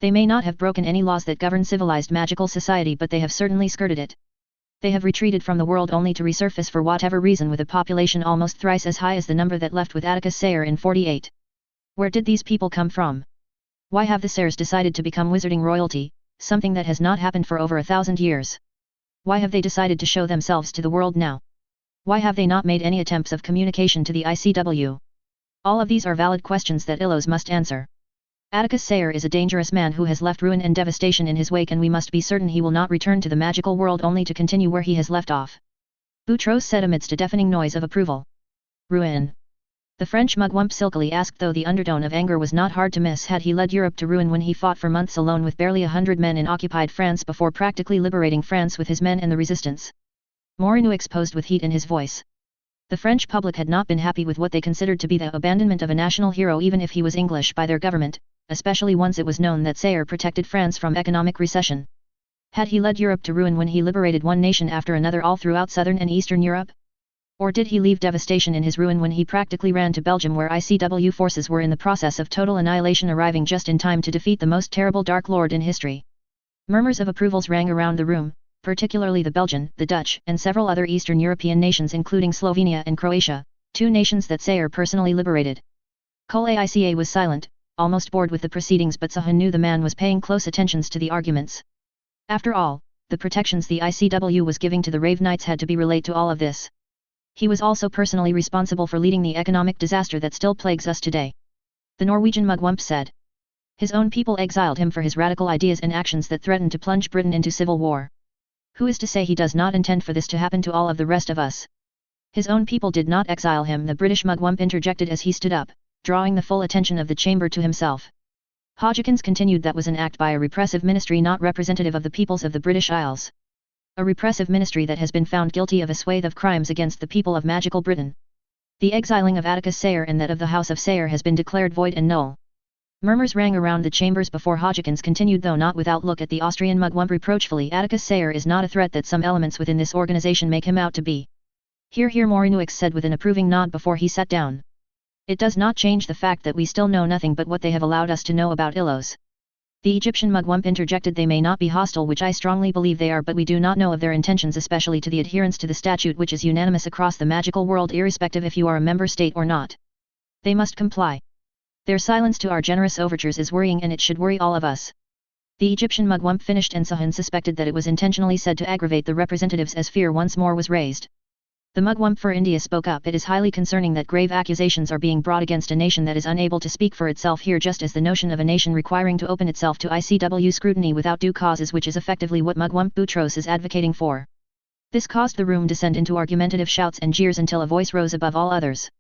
Speaker 1: They may not have broken any laws that govern civilized magical society, but they have certainly skirted it. They have retreated from the world only to resurface for whatever reason with a population almost thrice as high as the number that left with Atticus Sayer in 48. Where did these people come from? Why have the Sayers decided to become wizarding royalty, something that has not happened for over 1,000 years? Why have they decided to show themselves to the world now? Why have they not made any attempts of communication to the ICW? All of these are valid questions that Illos must answer. Atticus Sayer is a dangerous man who has left ruin and devastation in his wake, and we must be certain he will not return to the magical world only to continue where he has left off. Boutros said amidst a deafening noise of approval. Ruin. The French mugwump silkily asked, though the undertone of anger was not hard to miss. Had he led Europe to ruin when he fought for months alone with barely 100 men in occupied France before practically liberating France with his men and the resistance? Morinu exposed with heat in his voice. The French public had not been happy with what they considered to be the abandonment of a national hero, even if he was English, by their government, especially once it was known that Sayer protected France from economic recession. Had he led Europe to ruin when he liberated one nation after another all throughout southern and eastern Europe? Or did he leave devastation in his ruin when he practically ran to Belgium, where ICW forces were in the process of total annihilation, arriving just in time to defeat the most terrible Dark Lord in history? Murmurs of approvals rang around the room, particularly the Belgian, the Dutch, and several other Eastern European nations, including Slovenia and Croatia, two nations that Sayer personally liberated. Cole Aica was silent, almost bored with the proceedings, but Sahun knew the man was paying close attention to the arguments. After all, the protections the ICW was giving to the Rave Knights had to be related to all of this. He was also personally responsible for leading the economic disaster that still plagues us today. The Norwegian mugwump said. His own people exiled him for his radical ideas and actions that threatened to plunge Britain into civil war. Who is to say he does not intend for this to happen to all of the rest of us? His own people did not exile him, the British mugwump interjected as he stood up, drawing the full attention of the chamber to himself. Hodgkins continued, that was an act by a repressive ministry not representative of the peoples of the British Isles. A repressive ministry that has been found guilty of a swathe of crimes against the people of magical Britain. The exiling of Atticus Sayer and that of the House of Sayer has been declared void and null. Murmurs rang around the chambers before Hodgkins continued, though not without look at the Austrian mugwump reproachfully. Atticus Sayer is not a threat that some elements within this organization make him out to be. Hear, hear, Morinuix said with an approving nod before he sat down. It does not change the fact that we still know nothing but what they have allowed us to know about Illos. The Egyptian mugwump interjected. They may not be hostile, which I strongly believe they are, but we do not know of their intentions, especially to the adherence to the statute, which is unanimous across the magical world irrespective if you are a member state or not. They must comply. Their silence to our generous overtures is worrying, and it should worry all of us. The Egyptian mugwump finished, and Sahun suspected that it was intentionally said to aggravate the representatives as fear once more was raised. The mugwump for India spoke up. It is highly concerning that grave accusations are being brought against a nation that is unable to speak for itself here, just as the notion of a nation requiring to open itself to ICW scrutiny without due causes, which is effectively what mugwump Boutros is advocating for. This caused the room descend into argumentative shouts and jeers until a voice rose above all others.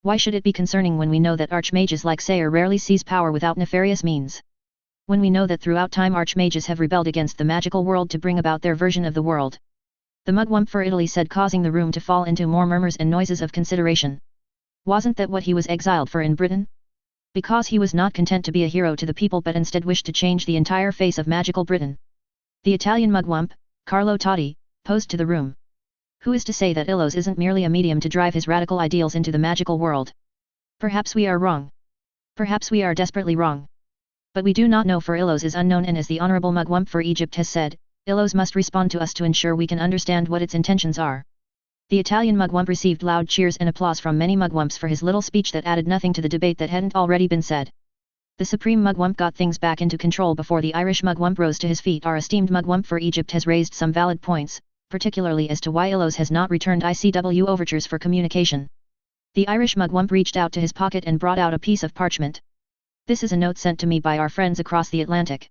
Speaker 1: Why should it be concerning when we know that archmages like Sayer rarely seize power without nefarious means? When we know that throughout time archmages have rebelled against the magical world to bring about their version of the world? The mugwump for Italy said, causing the room to fall into more murmurs and noises of consideration. Wasn't that what he was exiled for in Britain? Because he was not content to be a hero to the people, but instead wished to change the entire face of magical Britain. The Italian mugwump, Carlo Totti, posed to the room. Who is to say that Illos isn't merely a medium to drive his radical ideals into the magical world? Perhaps we are wrong. Perhaps we are desperately wrong. But we do not know, for Illos is unknown, and as the Honorable Mugwump for Egypt has said, Illos must respond to us to ensure we can understand what its intentions are. The Italian mugwump received loud cheers and applause from many mugwumps for his little speech that added nothing to the debate that hadn't already been said. The supreme mugwump got things back into control before the Irish mugwump rose to his feet. Our esteemed mugwump for Egypt has raised some valid points, particularly as to why Illos has not returned ICW overtures for communication. The Irish mugwump reached out to his pocket and brought out a piece of parchment. This is a note sent to me by our friends across the Atlantic.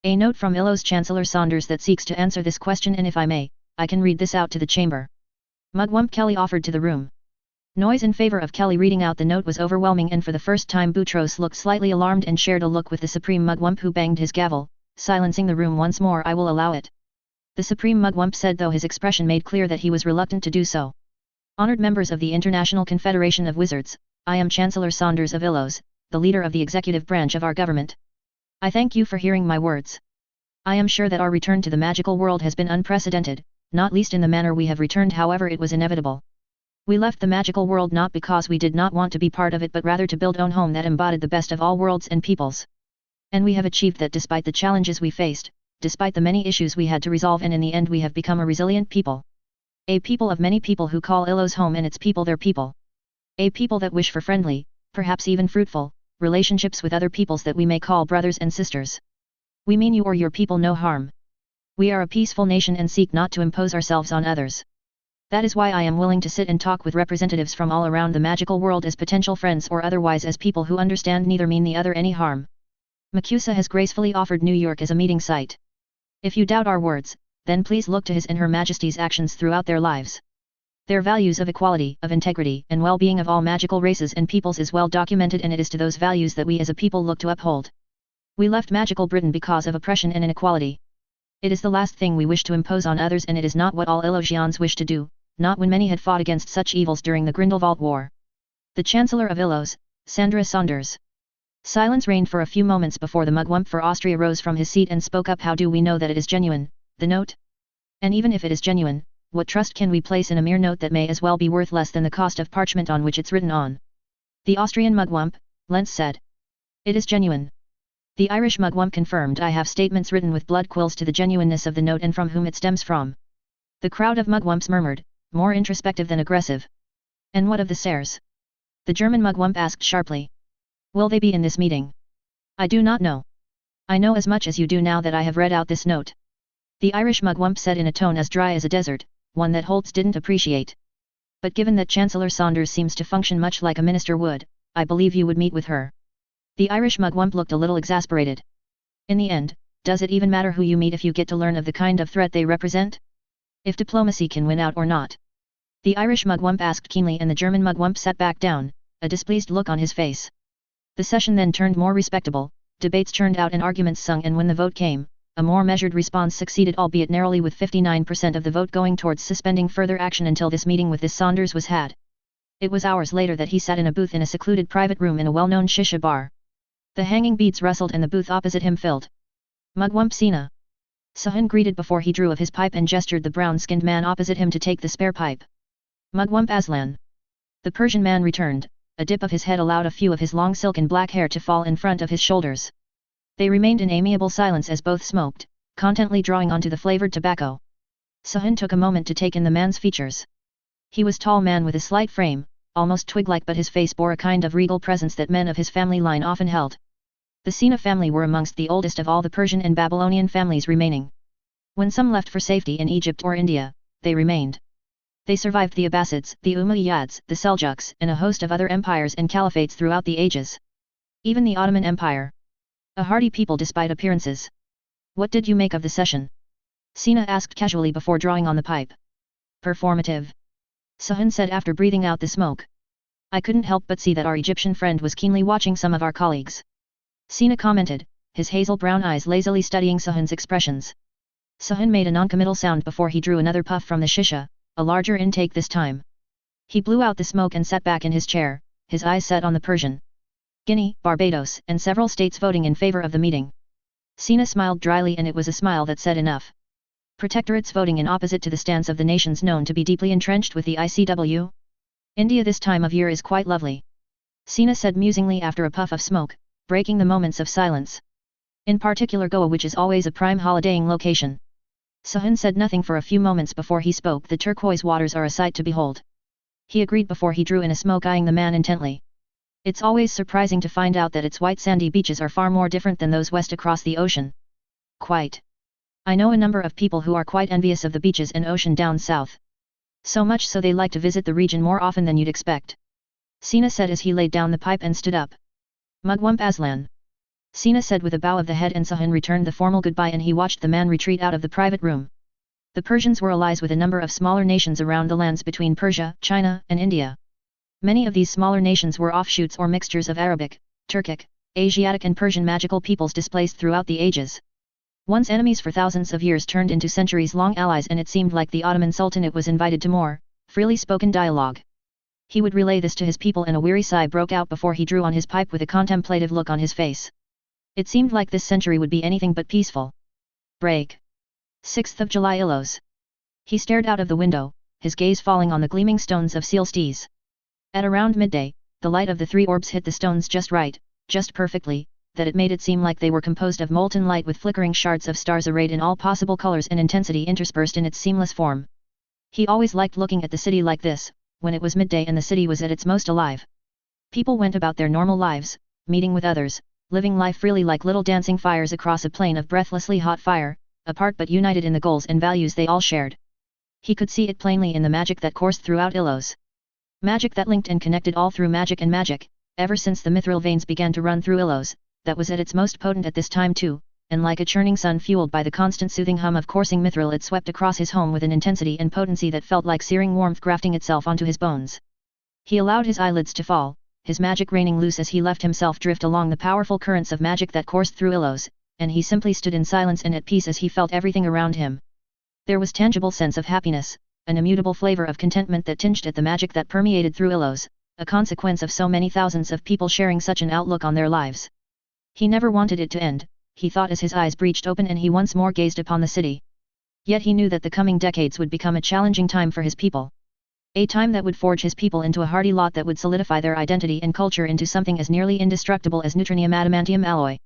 Speaker 1: A note from Illos Chancellor Saunders that seeks to answer this question, and if I may, I can read this out to the chamber. Mugwump Kelly offered to the room. Noise in favor of Kelly reading out the note was overwhelming, and for the first time Boutros looked slightly alarmed and shared a look with the Supreme Mugwump, who banged his gavel, silencing the room once more. I will allow it. The Supreme Mugwump said, though his expression made clear that he was reluctant to do so. Honored members of the International Confederation of Wizards, I am Chancellor Saunders of Illos, the leader of the executive branch of our government. I thank you for hearing my words. I am sure that our return to the magical world has been unprecedented, not least in the manner we have returned. However, it was inevitable. We left the magical world not because we did not want to be part of it, but rather to build our own home that embodied the best of all worlds and peoples. And we have achieved that despite the challenges we faced, despite the many issues we had to resolve, and in the end we have become a resilient people. A people of many people who call Illos home and its people their people. A people that wish for friendly, perhaps even fruitful, relationships with other peoples that we may call brothers and sisters. We mean you or your people no harm. We are a peaceful nation and seek not to impose ourselves on others. That is why I am willing to sit and talk with representatives from all around the magical world as potential friends or otherwise as people who understand neither mean the other any harm. Macusa has gracefully offered New York as a meeting site. If you doubt our words, then please look to His and Her Majesty's actions throughout their lives. Their values of equality, of integrity, and well-being of all magical races and peoples is well documented, and it is to those values that we as a people look to uphold. We left magical Britain because of oppression and inequality. It is the last thing we wish to impose on others, and it is not what all Illosians wish to do, not when many had fought against such evils during the Grindelwald War. The Chancellor of Illos, Sandra Saunders. Silence reigned for a few moments before the mugwump for Austria rose from his seat and spoke up. How do we know that it is genuine, the note? And even if it is genuine, what trust can we place in a mere note that may as well be worth less than the cost of parchment on which it's written on? The Austrian mugwump, Lentz said. It is genuine. The Irish mugwump confirmed. I have statements written with blood quills to the genuineness of the note and from whom it stems from. The crowd of mugwumps murmured, more introspective than aggressive. And what of the Sares? The German mugwump asked sharply. Will they be in this meeting? I do not know. I know as much as you do now that I have read out this note. The Irish mugwump said in a tone as dry as a desert, one that Holtz didn't appreciate. But given that Chancellor Saunders seems to function much like a minister would, I believe you would meet with her. The Irish mugwump looked a little exasperated. In the end, does it even matter who you meet if you get to learn of the kind of threat they represent? If diplomacy can win out or not? The Irish mugwump asked keenly, and the German mugwump sat back down, a displeased look on his face. The session then turned more respectable, debates churned out and arguments sung, and when the vote came, a more measured response succeeded, albeit narrowly, with 59% of the vote going towards suspending further action until this meeting with this Saunders was had. It was hours later that he sat in a booth in a secluded private room in a well-known shisha bar. The hanging beads rustled and the booth opposite him filled. Mugwump Sina. Sahun greeted before he drew of his pipe and gestured the brown-skinned man opposite him to take the spare pipe. Mugwump Aslan. The Persian man returned. A dip of his head allowed a few of his long silken black hair to fall in front of his shoulders. They remained in amiable silence as both smoked, contently drawing onto the flavored tobacco. Sahun took a moment to take in the man's features. He was a tall man with a slight frame, almost twig-like, but his face bore a kind of regal presence that men of his family line often held. The Sina family were amongst the oldest of all the Persian and Babylonian families remaining. When some left for safety in Egypt or India, they remained. They survived the Abbasids, the Umayyads, the Seljuks, and a host of other empires and caliphates throughout the ages. Even the Ottoman Empire. A hardy people despite appearances. What did you make of the session? Sina asked casually before drawing on the pipe. Performative. Sahun said after breathing out the smoke. I couldn't help but see that our Egyptian friend was keenly watching some of our colleagues. Sina commented, his hazel brown eyes lazily studying Sahun's expressions. Sahun made a non-committal sound before he drew another puff from the shisha, a larger intake this time. He blew out the smoke and sat back in his chair, his eyes set on the Persian. Guinea, Barbados, and several states voting in favor of the meeting. Sina smiled dryly, and it was a smile that said enough. Protectorates voting in opposite to the stance of the nations known to be deeply entrenched with the ICW? India this time of year is quite lovely. Sina said musingly after a puff of smoke, breaking the moments of silence. In particular Goa, which is always a prime holidaying location. Sahun said nothing for a few moments before he spoke. The turquoise waters are a sight to behold. He agreed before he drew in a smoke, eyeing the man intently. It's always surprising to find out that its white sandy beaches are far more different than those west across the ocean. Quite. I know a number of people who are quite envious of the beaches and ocean down south. So much so they like to visit the region more often than you'd expect. Sina said as he laid down the pipe and stood up. Mugwump Aslan. Sina said with a bow of the head, and Sahun returned the formal goodbye, and he watched the man retreat out of the private room. The Persians were allies with a number of smaller nations around the lands between Persia, China, and India. Many of these smaller nations were offshoots or mixtures of Arabic, Turkic, Asiatic and Persian magical peoples displaced throughout the ages. Once enemies for thousands of years turned into centuries-long allies, and it seemed like the Ottoman Sultanate was invited to more freely spoken dialogue. He would relay this to his people, and a weary sigh broke out before he drew on his pipe with a contemplative look on his face. It seemed like this century would be anything but peaceful. Break. 6th of July Illos. He stared out of the window, his gaze falling on the gleaming stones of seal stees. At around midday, the light of the three orbs hit the stones just right, just perfectly, that it made it seem like they were composed of molten light with flickering shards of stars arrayed in all possible colors and intensity interspersed in its seamless form. He always liked looking at the city like this, when it was midday and the city was at its most alive. People went about their normal lives, meeting with others, living life freely like little dancing fires across a plain of breathlessly hot fire, apart but united in the goals and values they all shared. He could see it plainly in the magic that coursed throughout Illos. Magic that linked and connected all through magic and magic, ever since the mithril veins began to run through Illos, that was at its most potent at this time too, and like a churning sun fueled by the constant soothing hum of coursing mithril it swept across his home with an intensity and potency that felt like searing warmth grafting itself onto his bones. He allowed his eyelids to fall, his magic raining loose as he left himself drift along the powerful currents of magic that coursed through Illos, and he simply stood in silence and at peace as he felt everything around him. There was tangible sense of happiness, an immutable flavor of contentment that tinged at the magic that permeated through Illos, a consequence of so many thousands of people sharing such an outlook on their lives. He never wanted it to end, he thought as his eyes breached open and he once more gazed upon the city. Yet he knew that the coming decades would become a challenging time for his people. A time that would forge his people into a hardy lot that would solidify their identity and culture into something as nearly indestructible as neutronium adamantium alloy.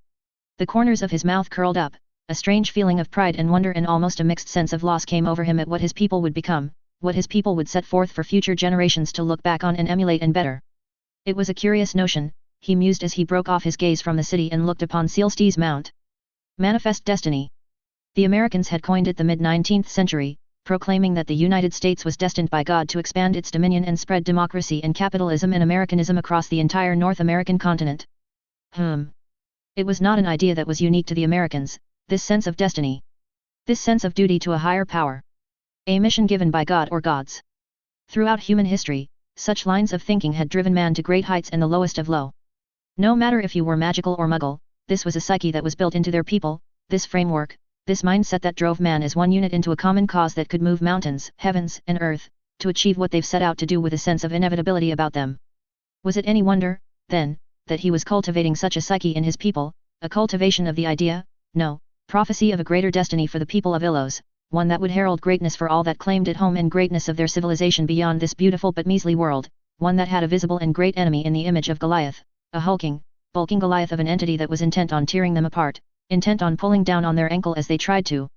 Speaker 1: The corners of his mouth curled up, a strange feeling of pride and wonder and almost a mixed sense of loss came over him at what his people would become, what his people would set forth for future generations to look back on and emulate and better. It was a curious notion, he mused as he broke off his gaze from the city and looked upon Sealstee's Mount. Manifest destiny. The Americans had coined it the mid-19th century, proclaiming that the United States was destined by God to expand its dominion and spread democracy and capitalism and Americanism across the entire North American continent. It was not an idea that was unique to the Americans, this sense of destiny. This sense of duty to a higher power. A mission given by God or gods. Throughout human history, such lines of thinking had driven man to great heights and the lowest of low. No matter if you were magical or muggle, this was a psyche that was built into their people, this framework, this mindset that drove man as one unit into a common cause that could move mountains, heavens, and earth, to achieve what they've set out to do with a sense of inevitability about them. Was it any wonder, then, that he was cultivating such a psyche in his people, a cultivation of the idea, no, prophecy of a greater destiny for the people of Illos, one that would herald greatness for all that claimed it home and greatness of their civilization beyond this beautiful but measly world, one that had a visible and great enemy in the image of Goliath, a hulking, bulking Goliath of an entity that was intent on tearing them apart, intent on pulling down on their ankle as they tried to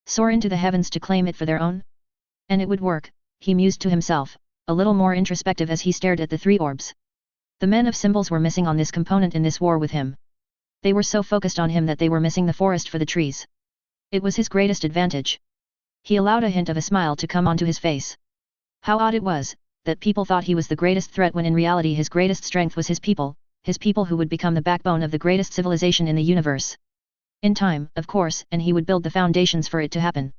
Speaker 1: soar into the heavens to claim it for their own? And it would work, he mused to himself, a little more introspective as he stared at the three orbs. The men of symbols were missing on this component in this war with him. They were so focused on him that they were missing the forest for the trees. It was his greatest advantage. He allowed a hint of a smile to come onto his face. How odd it was, that people thought he was the greatest threat when in reality his greatest strength was his people who would become the backbone of the greatest civilization in the universe. In time, of course, and he would build the foundations for it to happen.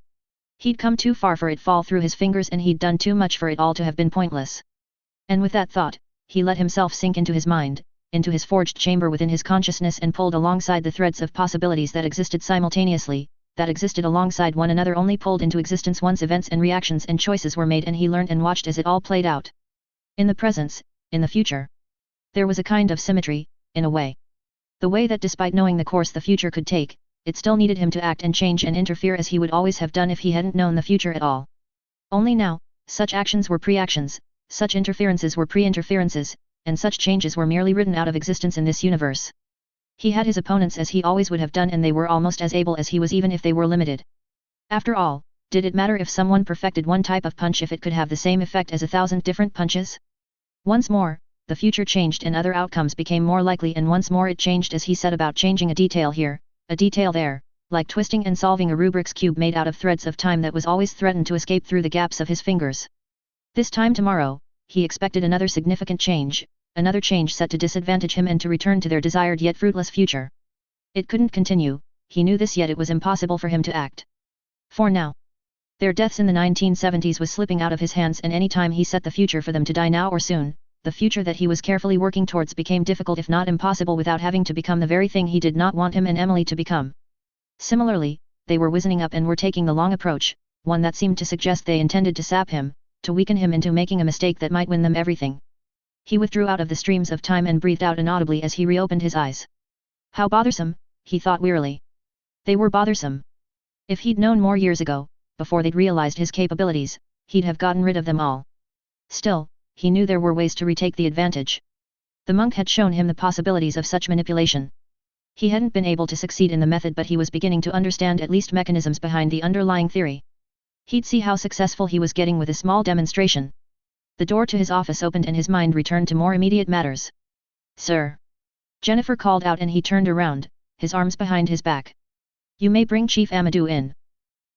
Speaker 1: He'd come too far for it fall through his fingers and he'd done too much for it all to have been pointless. And with that thought, he let himself sink into his mind, into his forged chamber within his consciousness and pulled alongside the threads of possibilities that existed simultaneously, that existed alongside one another only pulled into existence once events and reactions and choices were made and he learned and watched as it all played out. In the presence, in the future. There was a kind of symmetry, in a way. The way that despite knowing the course the future could take, it still needed him to act and change and interfere as he would always have done if he hadn't known the future at all. Only now, such actions were pre-actions, such interferences were pre-interferences, and such changes were merely written out of existence in this universe. He had his opponents as he always would have done and they were almost as able as he was even if they were limited. After all, did it matter if someone perfected one type of punch if it could have the same effect as 1,000 different punches? Once more, the future changed and other outcomes became more likely and once more it changed as he set about changing a detail here, a detail there, like twisting and solving a Rubik's Cube made out of threads of time that was always threatened to escape through the gaps of his fingers. This time tomorrow, he expected another significant change, another change set to disadvantage him and to return to their desired yet fruitless future. It couldn't continue, he knew this yet it was impossible for him to act. For now. Their deaths in the 1970s was slipping out of his hands and any time he set the future for them to die now or soon, the future that he was carefully working towards became difficult if not impossible without having to become the very thing he did not want him and Emily to become. Similarly, they were wizening up and were taking the long approach, one that seemed to suggest they intended to sap him, to weaken him into making a mistake that might win them everything. He withdrew out of the streams of time and breathed out inaudibly as he reopened his eyes. How bothersome, he thought wearily. They were bothersome. If he'd known more years ago, before they'd realized his capabilities, he'd have gotten rid of them all. Still, he knew there were ways to retake the advantage. The monk had shown him the possibilities of such manipulation. He hadn't been able to succeed in the method, but he was beginning to understand at least mechanisms behind the underlying theory. He'd see how successful he was getting with a small demonstration. The door to his office opened and his mind returned to more immediate matters. "Sir!" Jennifer called out, and he turned around, his arms behind his back. "You may bring Chief Amadou in,"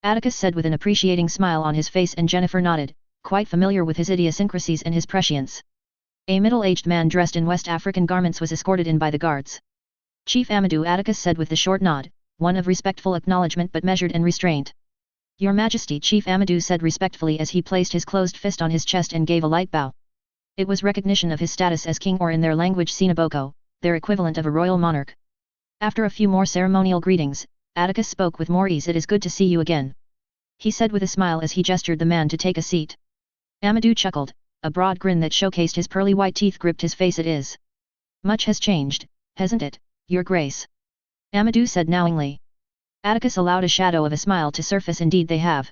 Speaker 1: Atticus said with an appreciating smile on his face, and Jennifer nodded, quite familiar with his idiosyncrasies and his prescience. A middle-aged man dressed in West African garments was escorted in by the guards. "Chief Amadou," Atticus said with the short nod, one of respectful acknowledgement but measured and restrained. "Your Majesty," Chief Amadou said respectfully as he placed his closed fist on his chest and gave a light bow. It was recognition of his status as king, or in their language Sinaboko, their equivalent of a royal monarch. After a few more ceremonial greetings, Atticus spoke with more ease. "It is good to see you again," he said with a smile as he gestured the man to take a seat. Amadou chuckled, a broad grin that showcased his pearly white teeth gripped his face. "It is. Much has changed, hasn't it, Your Grace?" Amadou said knowingly. Atticus allowed a shadow of a smile to surface. "Indeed they have.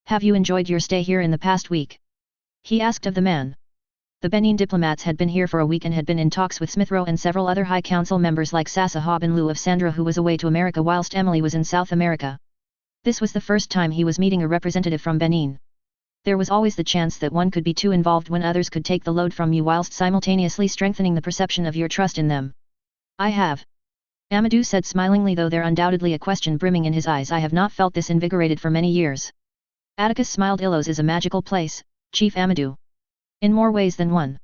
Speaker 1: Have you enjoyed your stay here in the past week?" he asked of the man. The Benin diplomats had been here for a week and had been in talks with Smithrow and several other High Council members like Sasahab in lieu of Sandra, who was away to America whilst Emily was in South America. This was the first time he was meeting a representative from Benin. There was always the chance that one could be too involved when others could take the load from you whilst simultaneously strengthening the perception of your trust in them. "I have," Amadou said smilingly, though there undoubtedly a question brimming in his eyes. "I have not felt this invigorated for many years." Atticus smiled. "Ilos is a magical place, Chief Amadou. In more ways than one,"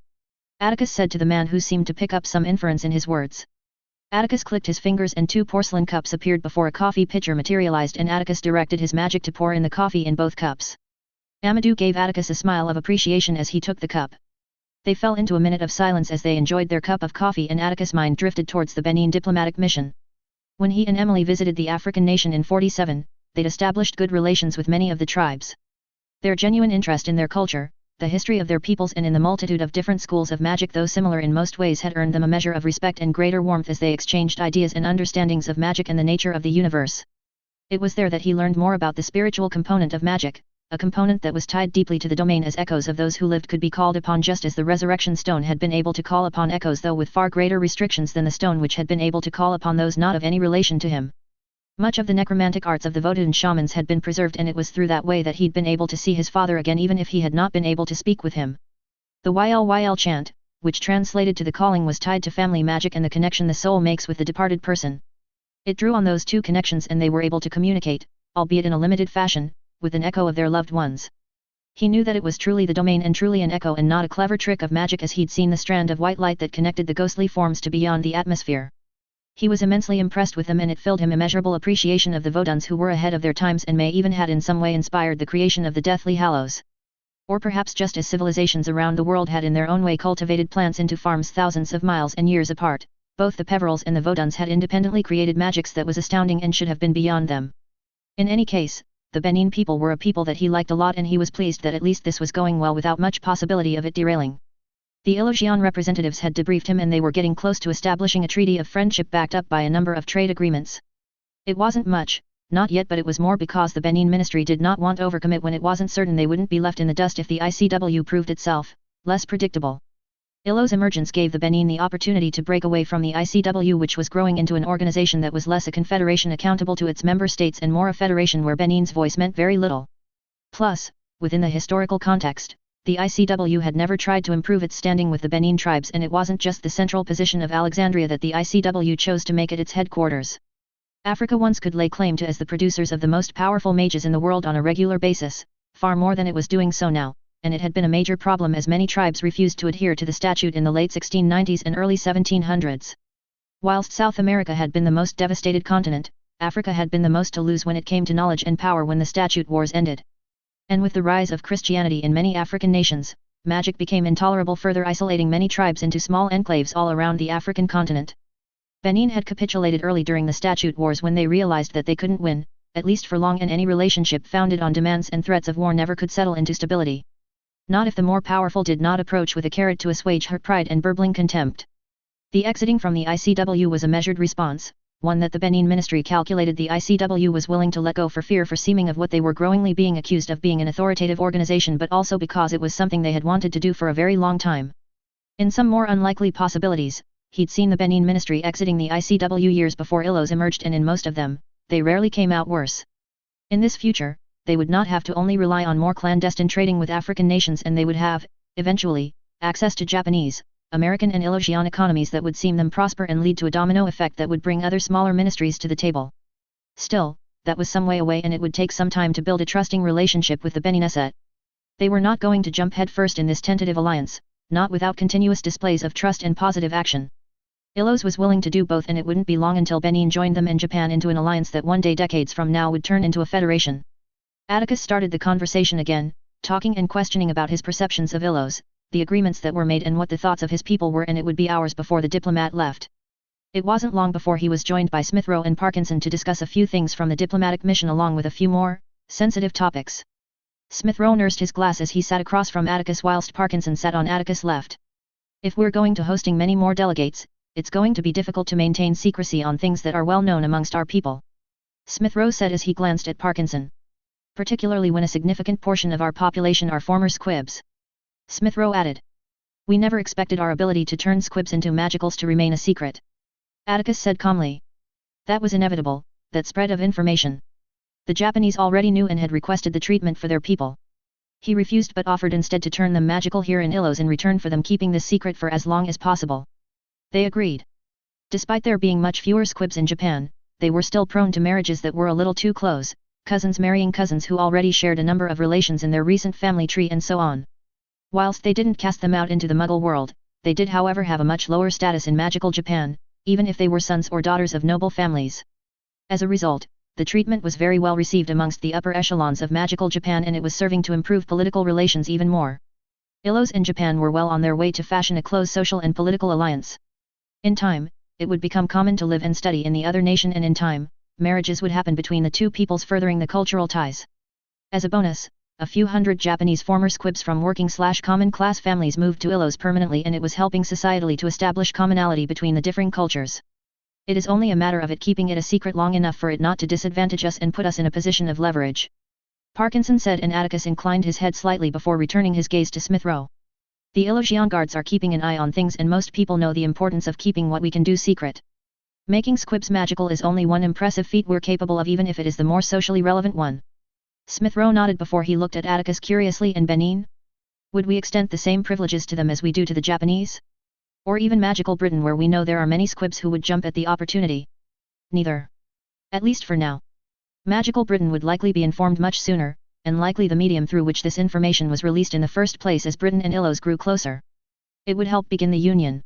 Speaker 1: Atticus said to the man, who seemed to pick up some inference in his words. Atticus clicked his fingers and two porcelain cups appeared before a coffee pitcher materialized, and Atticus directed his magic to pour in the coffee in both cups. Amadou gave Atticus a smile of appreciation as he took the cup. They fell into a minute of silence as they enjoyed their cup of coffee, and Atticus' mind drifted towards the Benin diplomatic mission. When he and Emily visited the African nation in 47, they'd established good relations with many of the tribes. Their genuine interest in their culture, the history of their peoples, and in the multitude of different schools of magic, though similar in most ways, had earned them a measure of respect and greater warmth as they exchanged ideas and understandings of magic and the nature of the universe. It was there that he learned more about the spiritual component of magic, a component that was tied deeply to the domain, as echoes of those who lived could be called upon, just as the resurrection stone had been able to call upon echoes, though with far greater restrictions than the stone which had been able to call upon those not of any relation to him. Much of the necromantic arts of the Vodun shamans had been preserved, and it was through that way that he'd been able to see his father again, even if he had not been able to speak with him. The YL chant, which translated to the calling, was tied to family magic and the connection the soul makes with the departed person. It drew on those two connections, and they were able to communicate, albeit in a limited fashion, with an echo of their loved ones. He knew that it was truly the domain and truly an echo, and not a clever trick of magic, as he'd seen the strand of white light that connected the ghostly forms to beyond the atmosphere. He was immensely impressed with them, and it filled him immeasurable appreciation of the Voduns, who were ahead of their times and may even had in some way inspired the creation of the Deathly Hallows. Or perhaps just as civilizations around the world had in their own way cultivated plants into farms thousands of miles and years apart, both the Peverils and the Voduns had independently created magics that was astounding and should have been beyond them. In any case, the Benin people were a people that he liked a lot, and he was pleased that at least this was going well without much possibility of it derailing. The Ilogian representatives had debriefed him, and they were getting close to establishing a treaty of friendship backed up by a number of trade agreements. It wasn't much, not yet, but it was more because the Benin ministry did not want to overcommit when it wasn't certain they wouldn't be left in the dust if the ICW proved itself less predictable. ILO's emergence gave the Benin the opportunity to break away from the ICW, which was growing into an organization that was less a confederation accountable to its member states and more a federation where Benin's voice meant very little. Plus, within the historical context, the ICW had never tried to improve its standing with the Benin tribes, and it wasn't just the central position of Alexandria that the ICW chose to make it its headquarters. Africa once could lay claim to as the producers of the most powerful mages in the world on a regular basis, far more than it was doing so now, and it had been a major problem as many tribes refused to adhere to the statute in the late 1690s and early 1700s. Whilst South America had been the most devastated continent, Africa had been the most to lose when it came to knowledge and power when the statute wars ended. And with the rise of Christianity in many African nations, magic became intolerable, further isolating many tribes into small enclaves all around the African continent. Benin had capitulated early during the statute wars when they realized that they couldn't win, at least for long, and any relationship founded on demands and threats of war never could settle into stability. Not if the more powerful did not approach with a carrot to assuage her pride and burbling contempt. The exiting from the ICW was a measured response, one that the Benin ministry calculated the ICW was willing to let go for fear for seeming of what they were growingly being accused of being an authoritative organization, but also because it was something they had wanted to do for a very long time. In some more unlikely possibilities, he'd seen the Benin ministry exiting the ICW years before ILOs emerged, and in most of them, they rarely came out worse. In this future, they would not have to only rely on more clandestine trading with African nations, and they would have, eventually, access to Japanese, American and Ilosian economies that would see them prosper and lead to a domino effect that would bring other smaller ministries to the table. Still, that was some way away, and it would take some time to build a trusting relationship with the Beninese. They were not going to jump headfirst in this tentative alliance, not without continuous displays of trust and positive action. ILOs was willing to do both, and it wouldn't be long until Benin joined them and Japan into an alliance that one day, decades from now, would turn into a federation. Atticus started the conversation again, talking and questioning about his perceptions of ILOs, the agreements that were made and what the thoughts of his people were, and it would be hours before the diplomat left. It wasn't long before he was joined by Smithrow and Parkinson to discuss a few things from the diplomatic mission along with a few more, sensitive topics. Smithrow nursed his glass as he sat across from Atticus whilst Parkinson sat on Atticus' left. If we're going to hosting many more delegates, it's going to be difficult to maintain secrecy on things that are well known amongst our people, Smithrow said as he glanced at Parkinson. Particularly when a significant portion of our population are former squibs. Smithrow added. We never expected our ability to turn squibs into magicals to remain a secret. Atticus said calmly. That was inevitable, that spread of information. The Japanese already knew and had requested the treatment for their people. He refused but offered instead to turn them magical here in ILOs in return for them keeping this secret for as long as possible. They agreed. Despite there being much fewer squibs in Japan, they were still prone to marriages that were a little too close, cousins marrying cousins who already shared a number of relations in their recent family tree and so on. Whilst they didn't cast them out into the Muggle world, they did however have a much lower status in magical Japan, even if they were sons or daughters of noble families. As a result, the treatment was very well received amongst the upper echelons of magical Japan, and it was serving to improve political relations even more. ILOs in Japan were well on their way to fashion a close social and political alliance. In time, it would become common to live and study in the other nation, and in time, marriages would happen between the two peoples, furthering the cultural ties. As a bonus, a few hundred Japanese former squibs from working/common class families moved to ILOs permanently, and it was helping societally to establish commonality between the differing cultures. It is only a matter of it keeping it a secret long enough for it not to disadvantage us and put us in a position of leverage. Parkinson said, and Atticus inclined his head slightly before returning his gaze to Smithrow. The Ilosian guards are keeping an eye on things, and most people know the importance of keeping what we can do secret. Making squibs magical is only one impressive feat we're capable of, even if it is the more socially relevant one. Smithrow nodded before he looked at Atticus curiously. And Benin? Would we extend the same privileges to them as we do to the Japanese? Or even magical Britain, where we know there are many squibs who would jump at the opportunity? Neither. At least for now. Magical Britain would likely be informed much sooner, and likely the medium through which this information was released in the first place as Britain and ILOs grew closer. It would help begin the union.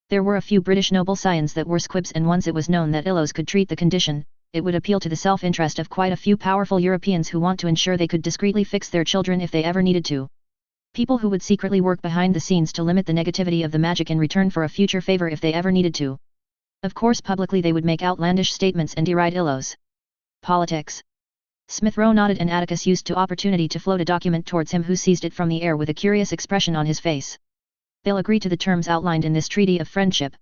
Speaker 1: There were a few British noble scions that were squibs, and once it was known that ILOs could treat the condition, it would appeal to the self-interest of quite a few powerful Europeans who want to ensure they could discreetly fix their children if they ever needed to. People who would secretly work behind the scenes to limit the negativity of the magic in return for a future favor if they ever needed to. Of course, publicly they would make outlandish statements and deride ILOs. Politics. Smithrow nodded, and Atticus used the opportunity to float a document towards him, who seized it from the air with a curious expression on his face. They'll agree to the terms outlined in this treaty of friendship.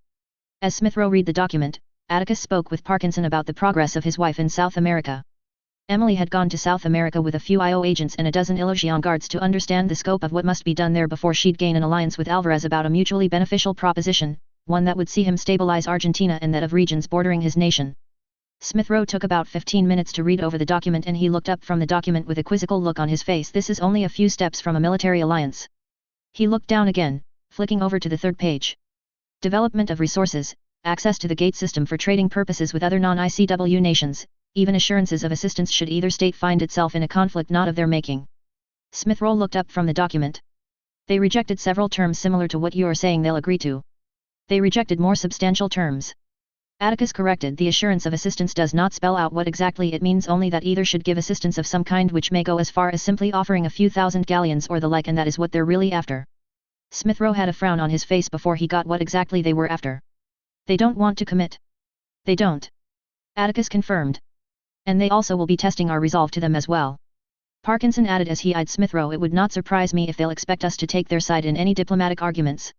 Speaker 1: As Smithrow read the document, Atticus spoke with Parkinson about the progress of his wife in South America. Emily had gone to South America with a few IO agents and a dozen Ilosian guards to understand the scope of what must be done there before she'd gain an alliance with Alvarez about a mutually beneficial proposition, one that would see him stabilize Argentina and that of regions bordering his nation. Smithrow took about 15 minutes to read over the document, and he looked up from the document with a quizzical look on his face. This is only a few steps from a military alliance. He looked down again, flicking over to the third page. Development of resources, access to the gate system for trading purposes with other non-ICW nations, even assurances of assistance should either state find itself in a conflict not of their making. Smithrow looked up from the document. They rejected several terms similar to what you are saying they'll agree to. They rejected more substantial terms. Atticus corrected. The assurance of assistance does not spell out what exactly it means, only that either should give assistance of some kind, which may go as far as simply offering a few thousand galleons or the like, and that is what they're really after. Smithrow had a frown on his face before he got what exactly they were after. They don't want to commit. They don't. Atticus confirmed. And they also will be testing our resolve to them as well. Parkinson added as he eyed Smithrow. It would not surprise me if they'll expect us to take their side in any diplomatic arguments.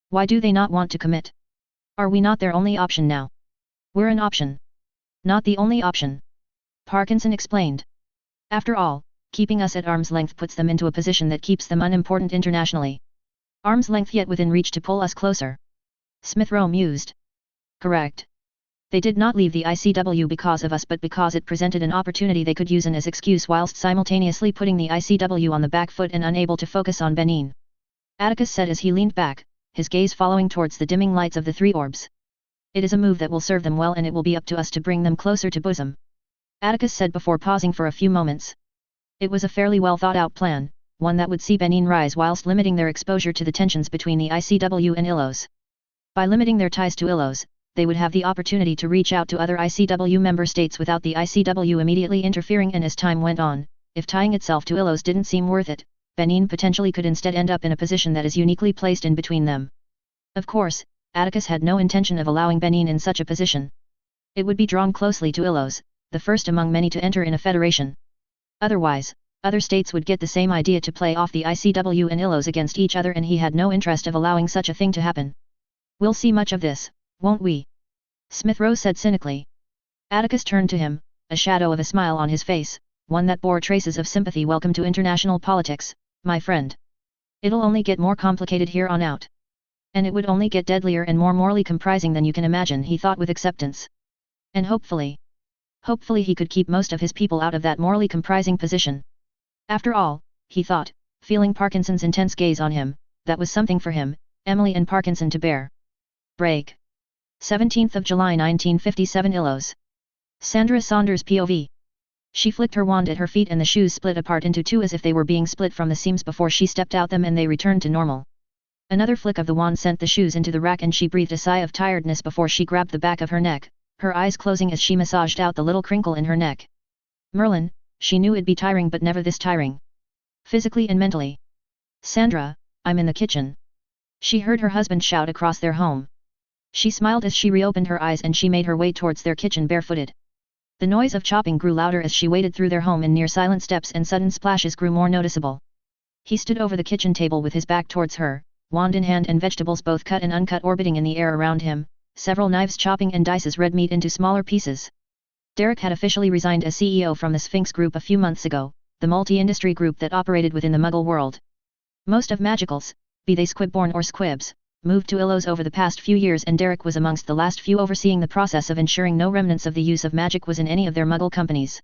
Speaker 1: Why do they not want to commit? Are we not their only option now? We're an option. Not the only option. Parkinson explained. After all, keeping us at arm's length puts them into a position that keeps them unimportant internationally. Arm's length yet within reach to pull us closer. Smith-Rowe mused. Correct. They did not leave the ICW because of us but because it presented an opportunity they could use as excuse whilst simultaneously putting the ICW on the back foot and unable to focus on Benin. Atticus said as he leaned back, his gaze following towards the dimming lights of the three orbs. It is a move that will serve them well and it will be up to us to bring them closer to bosom. Atticus said before pausing for a few moments. It was a fairly well thought out plan, one that would see Benin rise whilst limiting their exposure to the tensions between the ICW and ILOs. By limiting their ties to ILOs, they would have the opportunity to reach out to other ICW member states without the ICW immediately interfering, and as time went on, if tying itself to ILOs didn't seem worth it, Benin potentially could instead end up in a position that is uniquely placed in between them. Of course, Atticus had no intention of allowing Benin in such a position. It would be drawn closely to ILOs, the first among many to enter in a federation. Otherwise, other states would get the same idea to play off the ICW and ILOs against each other, and he had no interest of allowing such a thing to happen. We'll see much of this, won't we? Smith-Rowe said cynically. Atticus turned to him, a shadow of a smile on his face, one that bore traces of sympathy. Welcome to international politics, my friend. It'll only get more complicated here on out. And it would only get deadlier and more morally comprising than you can imagine, he thought with acceptance. And hopefully he could keep most of his people out of that morally comprising position. After all, he thought, feeling Parkinson's intense gaze on him, that was something for him, Emily and Parkinson to bear. Break. 17th of July 1957 ILOs. Sandra Saunders POV. She flicked her wand at her feet and the shoes split apart into two as if they were being split from the seams before she stepped out them, and they returned to normal. Another flick of the wand sent the shoes into the rack and she breathed a sigh of tiredness before she grabbed the back of her neck, her eyes closing as she massaged out the little crinkle in her neck. Merlin, she knew it'd be tiring but never this tiring. Physically and mentally. Sandra, I'm in the kitchen. She heard her husband shout across their home. She smiled as she reopened her eyes and she made her way towards their kitchen barefooted. The noise of chopping grew louder as she waded through their home in near silent steps, and sudden splashes grew more noticeable. He stood over the kitchen table with his back towards her, wand in hand and vegetables both cut and uncut orbiting in the air around him, several knives chopping and dices red meat into smaller pieces. Derek had officially resigned as CEO from the Sphinx Group a few months ago, the multi-industry group that operated within the Muggle world. Most of Magicals, be they Squibborn or Squibs, moved to ILOs over the past few years, and Derek was amongst the last few overseeing the process of ensuring no remnants of the use of magic was in any of their Muggle companies.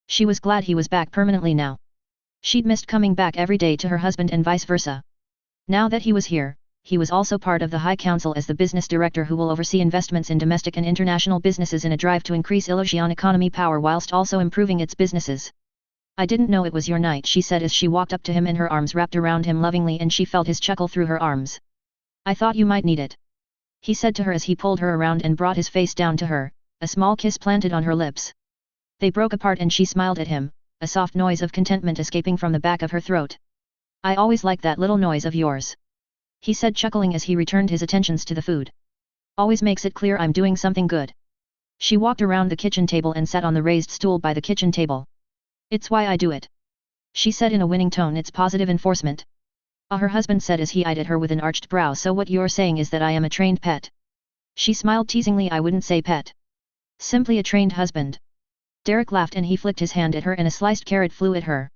Speaker 1: She was glad he was back permanently now. She'd missed coming back every day to her husband and vice versa. Now that he was here, he was also part of the High Council as the business director who will oversee investments in domestic and international businesses in a drive to increase Illusion economy power whilst also improving its businesses. I didn't know it was your night, she said as she walked up to him and her arms wrapped around him lovingly, and she felt his chuckle through her arms. I thought you might need it. He said to her as he pulled her around and brought his face down to her, a small kiss planted on her lips. They broke apart and she smiled at him, a soft noise of contentment escaping from the back of her throat. I always like that little noise of yours. He said, chuckling as he returned his attentions to the food. Always makes it clear I'm doing something good. She walked around the kitchen table and sat on the raised stool by the kitchen table. It's why I do it. She said in a winning tone. It's positive enforcement. Her husband said as he eyed at her with an arched brow. So what you're saying is that I am a trained pet? She smiled teasingly. I wouldn't say pet. Simply a trained husband. Derek laughed and he flicked his hand at her and a sliced carrot flew at her.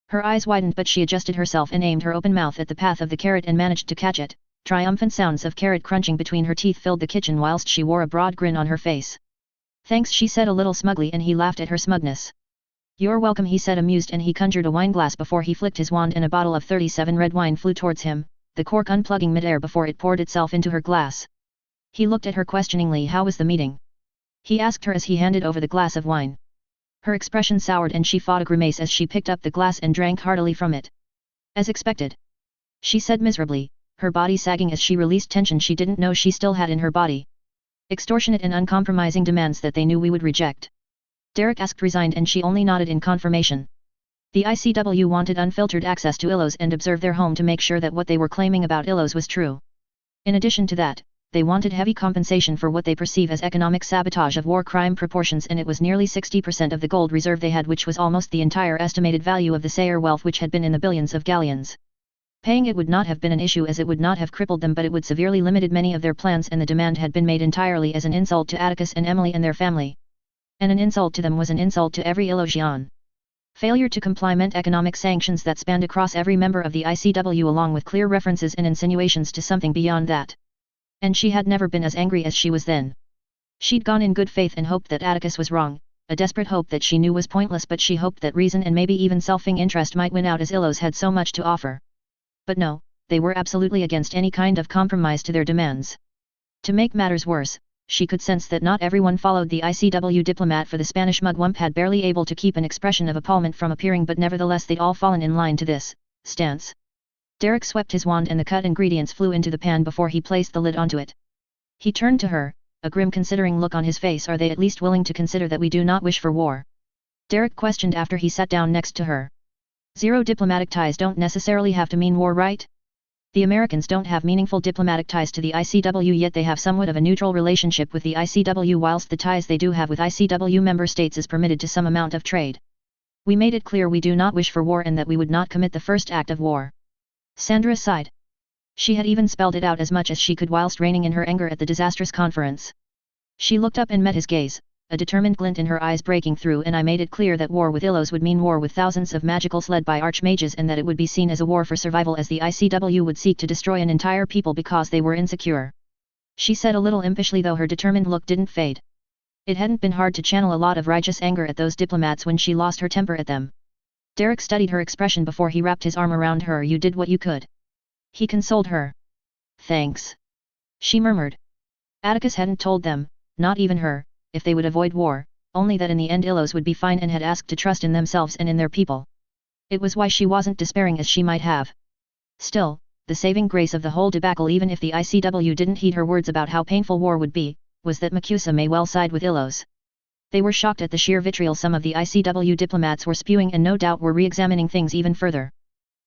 Speaker 1: Her eyes widened but she adjusted herself and aimed her open mouth at the path of the carrot and managed to catch it. Triumphant sounds of carrot crunching between her teeth filled the kitchen whilst she wore a broad grin on her face. Thanks, she said a little smugly, and he laughed at her smugness. You're welcome, he said amused, and he conjured a wineglass before he flicked his wand and a bottle of 37 red wine flew towards him, the cork unplugging midair before it poured itself into her glass. He looked at her questioningly. How was the meeting? He asked her as he handed over the glass of wine. Her expression soured and she fought a grimace as she picked up the glass and drank heartily from it. As expected. She said miserably, her body sagging as she released tension she didn't know she still had in her body. Extortionate and uncompromising demands that they knew we would reject. Derek asked, resigned, and she only nodded in confirmation. The ICW wanted unfiltered access to ILOs and observe their home to make sure that what they were claiming about ILOs was true. In addition to that, they wanted heavy compensation for what they perceive as economic sabotage of war crime proportions, and it was nearly 60% of the gold reserve they had, which was almost the entire estimated value of the Sayer wealth, which had been in the billions of galleons. Paying it would not have been an issue as it would not have crippled them, but it would severely limited many of their plans, and the demand had been made entirely as an insult to Atticus and Emily and their family. And an insult to them was an insult to every Illusion. Failure to comply meant economic sanctions that spanned across every member of the ICW, along with clear references and insinuations to something beyond that. And she had never been as angry as she was then. She'd gone in good faith and hoped that Atticus was wrong, a desperate hope that she knew was pointless, but she hoped that reason and maybe even selfing interest might win out as Illos had so much to offer. But no, they were absolutely against any kind of compromise to their demands. To make matters worse, she could sense that not everyone followed the ICW diplomat, for the Spanish mugwump had barely able to keep an expression of appallment from appearing, but nevertheless they'd all fallen in line to this stance. Derek swept his wand and the cut ingredients flew into the pan before he placed the lid onto it. He turned to her, a grim considering look on his face. Are they at least willing to consider that we do not wish for war? Derek questioned after he sat down next to her. Zero diplomatic ties don't necessarily have to mean war, right? The Americans don't have meaningful diplomatic ties to the ICW, yet they have somewhat of a neutral relationship with the ICW, whilst the ties they do have with ICW member states is permitted to some amount of trade. We made it clear we do not wish for war and that we would not commit the first act of war. Sandra sighed. She had even spelled it out as much as she could whilst reining in her anger at the disastrous conference. She looked up and met his gaze, a determined glint in her eyes breaking through. And I made it clear that war with Illos would mean war with thousands of magicals led by archmages, and that it would be seen as a war for survival, as the ICW would seek to destroy an entire people because they were insecure. She said a little impishly, though her determined look didn't fade. It hadn't been hard to channel a lot of righteous anger at those diplomats when she lost her temper at them. Derek studied her expression before he wrapped his arm around her. You did what you could. He consoled her. Thanks. She murmured. Atticus hadn't told them, not even her, if they would avoid war, only that in the end Illos would be fine, and had asked to trust in themselves and in their people. It was why she wasn't despairing as she might have. Still, the saving grace of the whole debacle, even if the ICW didn't heed her words about how painful war would be, was that Macusa may well side with Illos. They were shocked at the sheer vitriol some of the ICW diplomats were spewing, and no doubt were re-examining things even further.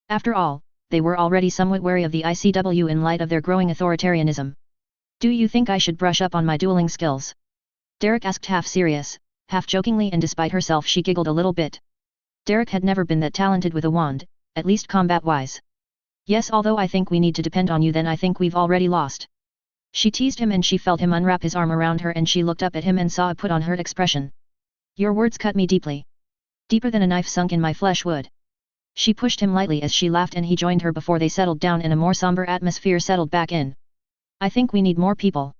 Speaker 1: After all, they were already somewhat wary of the ICW in light of their growing authoritarianism. Do you think I should brush up on my dueling skills? Derek asked, half serious, half jokingly, and despite herself she giggled a little bit. Derek had never been that talented with a wand, at least combat-wise. Yes, although I think we need to depend on you. Then I think we've already lost. She teased him, and she felt him unwrap his arm around her, and she looked up at him and saw a put-on-hurt expression. Your words cut me deeply. Deeper than a knife sunk in my flesh would. She pushed him lightly as she laughed, and he joined her before they settled down and a more somber atmosphere settled back in. I think we need more people,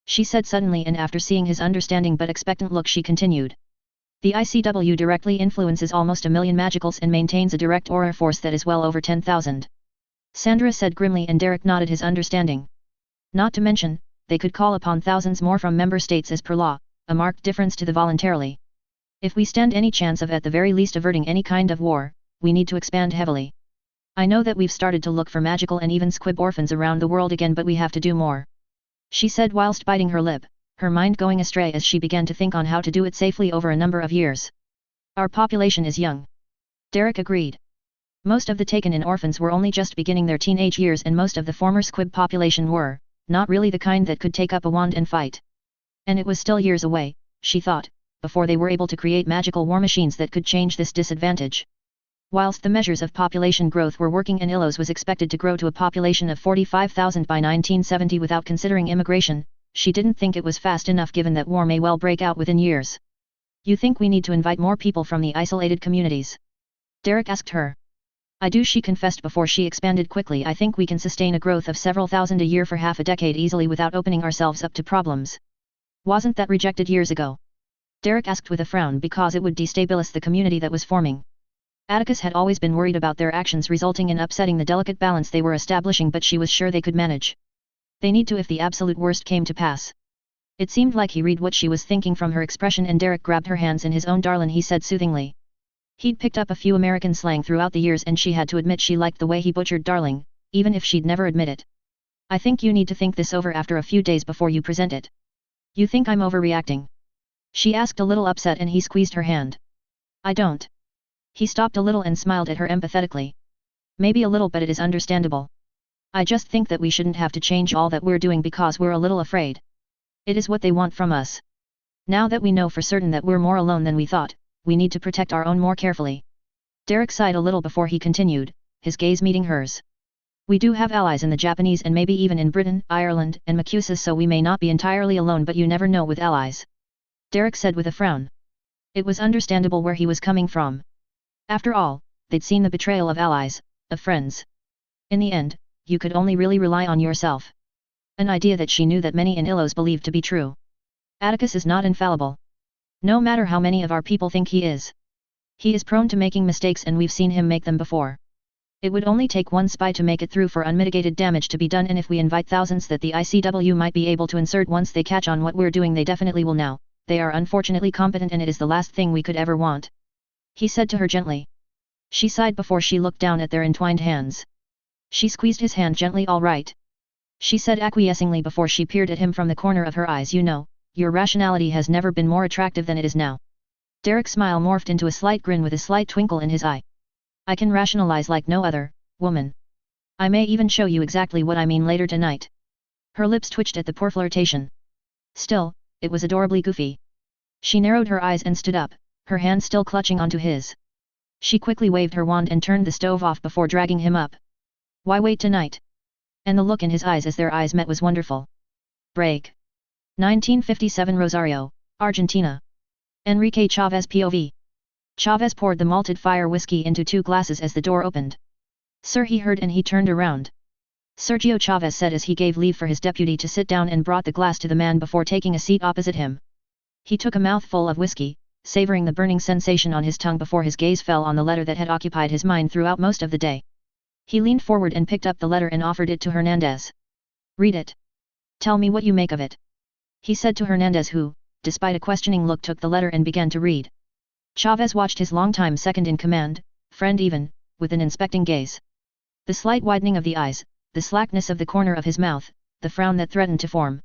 Speaker 1: she said suddenly, and after seeing his understanding but expectant look she continued. The ICW directly influences almost 1 million magicals and maintains a direct aura force that is well over 10,000. Sandra said grimly, and Derek nodded his understanding. Not to mention, they could call upon thousands more from member states as per law, a marked difference to the voluntarily. If we stand any chance of at the very least averting any kind of war, we need to expand heavily. I know that we've started to look for magical and even squib orphans around the world again, but we have to do more, she said whilst biting her lip, her mind going astray as she began to think on how to do it safely over a number of years. Our population is young. Derek agreed. Most of the taken-in orphans were only just beginning their teenage years, and most of the former squib population were, not really the kind that could take up a wand and fight. And it was still years away, she thought, before they were able to create magical war machines that could change this disadvantage. Whilst the measures of population growth were working, and Illos was expected to grow to a population of 45,000 by 1970 without considering immigration, she didn't think it was fast enough given that war may well break out within years. You think we need to invite more people from the isolated communities? Derek asked her. I do, she confessed before she expanded quickly. I think we can sustain a growth of several thousand a year for half a decade easily without opening ourselves up to problems. Wasn't that rejected years ago? Derek asked with a frown, because it would destabilize the community that was forming. Atticus had always been worried about their actions resulting in upsetting the delicate balance they were establishing, but she was sure they could manage. They need to if the absolute worst came to pass. It seemed like he read what she was thinking from her expression, and Derek grabbed her hands in his own. Darlin', he said soothingly. He'd picked up a few American slang throughout the years, and she had to admit she liked the way he butchered darling, even if she'd never admit it. I think you need to think this over after a few days before you present it. You think I'm overreacting? She asked, a little upset, and he squeezed her hand. I don't. He stopped a little and smiled at her empathetically. Maybe a little, but it is understandable. I just think that we shouldn't have to change all that we're doing because we're a little afraid. It is what they want from us. Now that we know for certain that we're more alone than we thought, we need to protect our own more carefully. Derek sighed a little before he continued, his gaze meeting hers. We do have allies in the Japanese and maybe even in Britain, Ireland, and Macusa, so we may not be entirely alone, but you never know with allies. Derek said with a frown. It was understandable where he was coming from. After all, they'd seen the betrayal of allies, of friends. In the end, you could only really rely on yourself. An idea that she knew that many in Ilos believed to be true. Atticus is not infallible. No matter how many of our people think he is. He is prone to making mistakes and we've seen him make them before. It would only take one spy to make it through for unmitigated damage to be done, and if we invite thousands that the ICW might be able to insert once they catch on what we're doing, they definitely will now. They are unfortunately competent and it is the last thing we could ever want. He said to her gently. She sighed before she looked down at their entwined hands. She squeezed his hand gently. All right. She said acquiescingly before she peered at him from the corner of her eyes. You know, your rationality has never been more attractive than it is now. Derek's smile morphed into a slight grin with a slight twinkle in his eye. I can rationalize like no other, woman. I may even show you exactly what I mean later tonight. Her lips twitched at the poor flirtation. Still, it was adorably goofy. She narrowed her eyes and stood up, her hand still clutching onto his. She quickly waved her wand and turned the stove off before dragging him up. Why wait tonight? And the look in his eyes as their eyes met was wonderful. Break. 1957 Rosario, Argentina. Enrique Chavez POV. Chavez poured the malted fire whiskey into 2 glasses as the door opened. Sir, he heard, and he turned around. Sergio Chavez said as he gave leave for his deputy to sit down and brought the glass to the man before taking a seat opposite him. He took a mouthful of whiskey, savoring the burning sensation on his tongue before his gaze fell on the letter that had occupied his mind throughout most of the day. He leaned forward and picked up the letter and offered it to Hernandez. Read it. Tell me what you make of it. He said to Hernandez, who, despite a questioning look, took the letter and began to read. Chavez watched his longtime second-in-command, friend even, with an inspecting gaze. The slight widening of the eyes, the slackness of the corner of his mouth, the frown that threatened to form.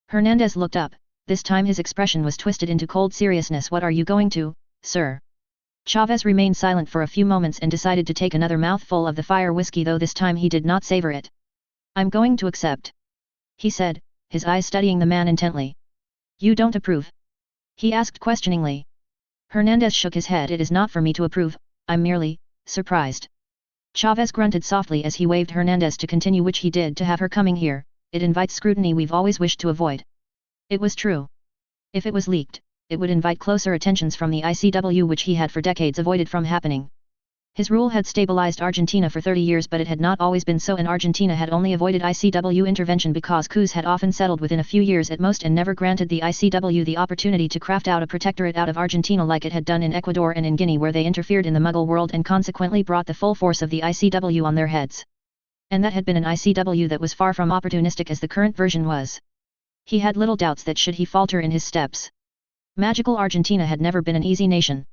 Speaker 1: Hernandez looked up, this time his expression was twisted into cold seriousness. What are you going to, sir? Chavez remained silent for a few moments and decided to take another mouthful of the fire whiskey, though this time he did not savor it. I'm going to accept. He said, his eyes studying the man intently. You don't approve? He asked questioningly. Hernandez shook his head. It is not for me to approve, I'm merely surprised. Chavez grunted softly as he waved Hernandez to continue, which he did. To have her coming here, it invites scrutiny we've always wished to avoid. It was true. If it was leaked, it would invite closer attentions from the ICW, which he had for decades avoided from happening. His rule had stabilized Argentina for 30 years, but it had not always been so, and Argentina had only avoided ICW intervention because coups had often settled within a few years at most and never granted the ICW the opportunity to craft out a protectorate out of Argentina like it had done in Ecuador and in Guinea, where they interfered in the Mughal world and consequently brought the full force of the ICW on their heads. And that had been an ICW that was far from opportunistic as the current version was. He had little doubts that should he falter in his steps. Magical Argentina had never been an easy nation.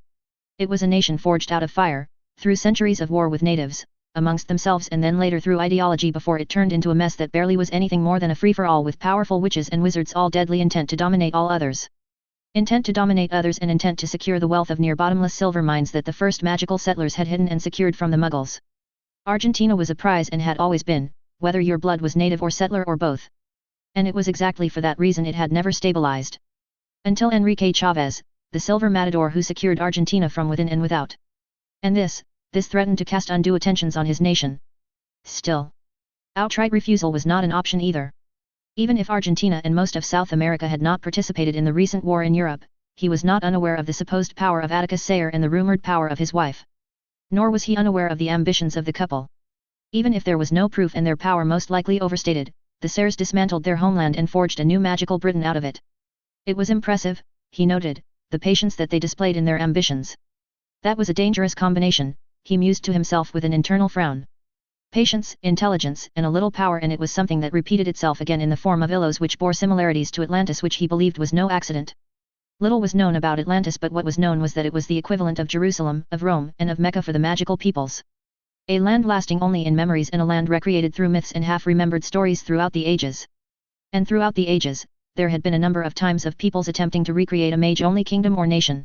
Speaker 1: It was a nation forged out of fire, through centuries of war with natives, amongst themselves, and then later through ideology, before it turned into a mess that barely was anything more than a free-for-all with powerful witches and wizards all deadly intent to dominate all others. Intent to dominate others and intent to secure the wealth of near-bottomless silver mines that the first magical settlers had hidden and secured from the Muggles. Argentina was a prize and had always been, whether your blood was native or settler or both. And it was exactly for that reason it had never stabilized. Until Enrique Chavez, the silver matador who secured Argentina from within and without. And this threatened to cast undue attentions on his nation. Still, outright refusal was not an option either. Even if Argentina and most of South America had not participated in the recent war in Europe, he was not unaware of the supposed power of Atticus Sayre and the rumored power of his wife. Nor was he unaware of the ambitions of the couple. Even if there was no proof and their power most likely overstated, the Sayres dismantled their homeland and forged a new magical Britain out of it. It was impressive, he noted, the patience that they displayed in their ambitions. That was a dangerous combination, he mused to himself with an internal frown. Patience, intelligence, and a little power, and it was something that repeated itself again in the form of Ilos, which bore similarities to Atlantis, which he believed was no accident. Little was known about Atlantis, but what was known was that it was the equivalent of Jerusalem, of Rome, and of Mecca for the magical peoples. A land lasting only in memories, and a land recreated through myths and half-remembered stories throughout the ages. And throughout the ages, there had been a number of times of peoples attempting to recreate a mage-only kingdom or nation.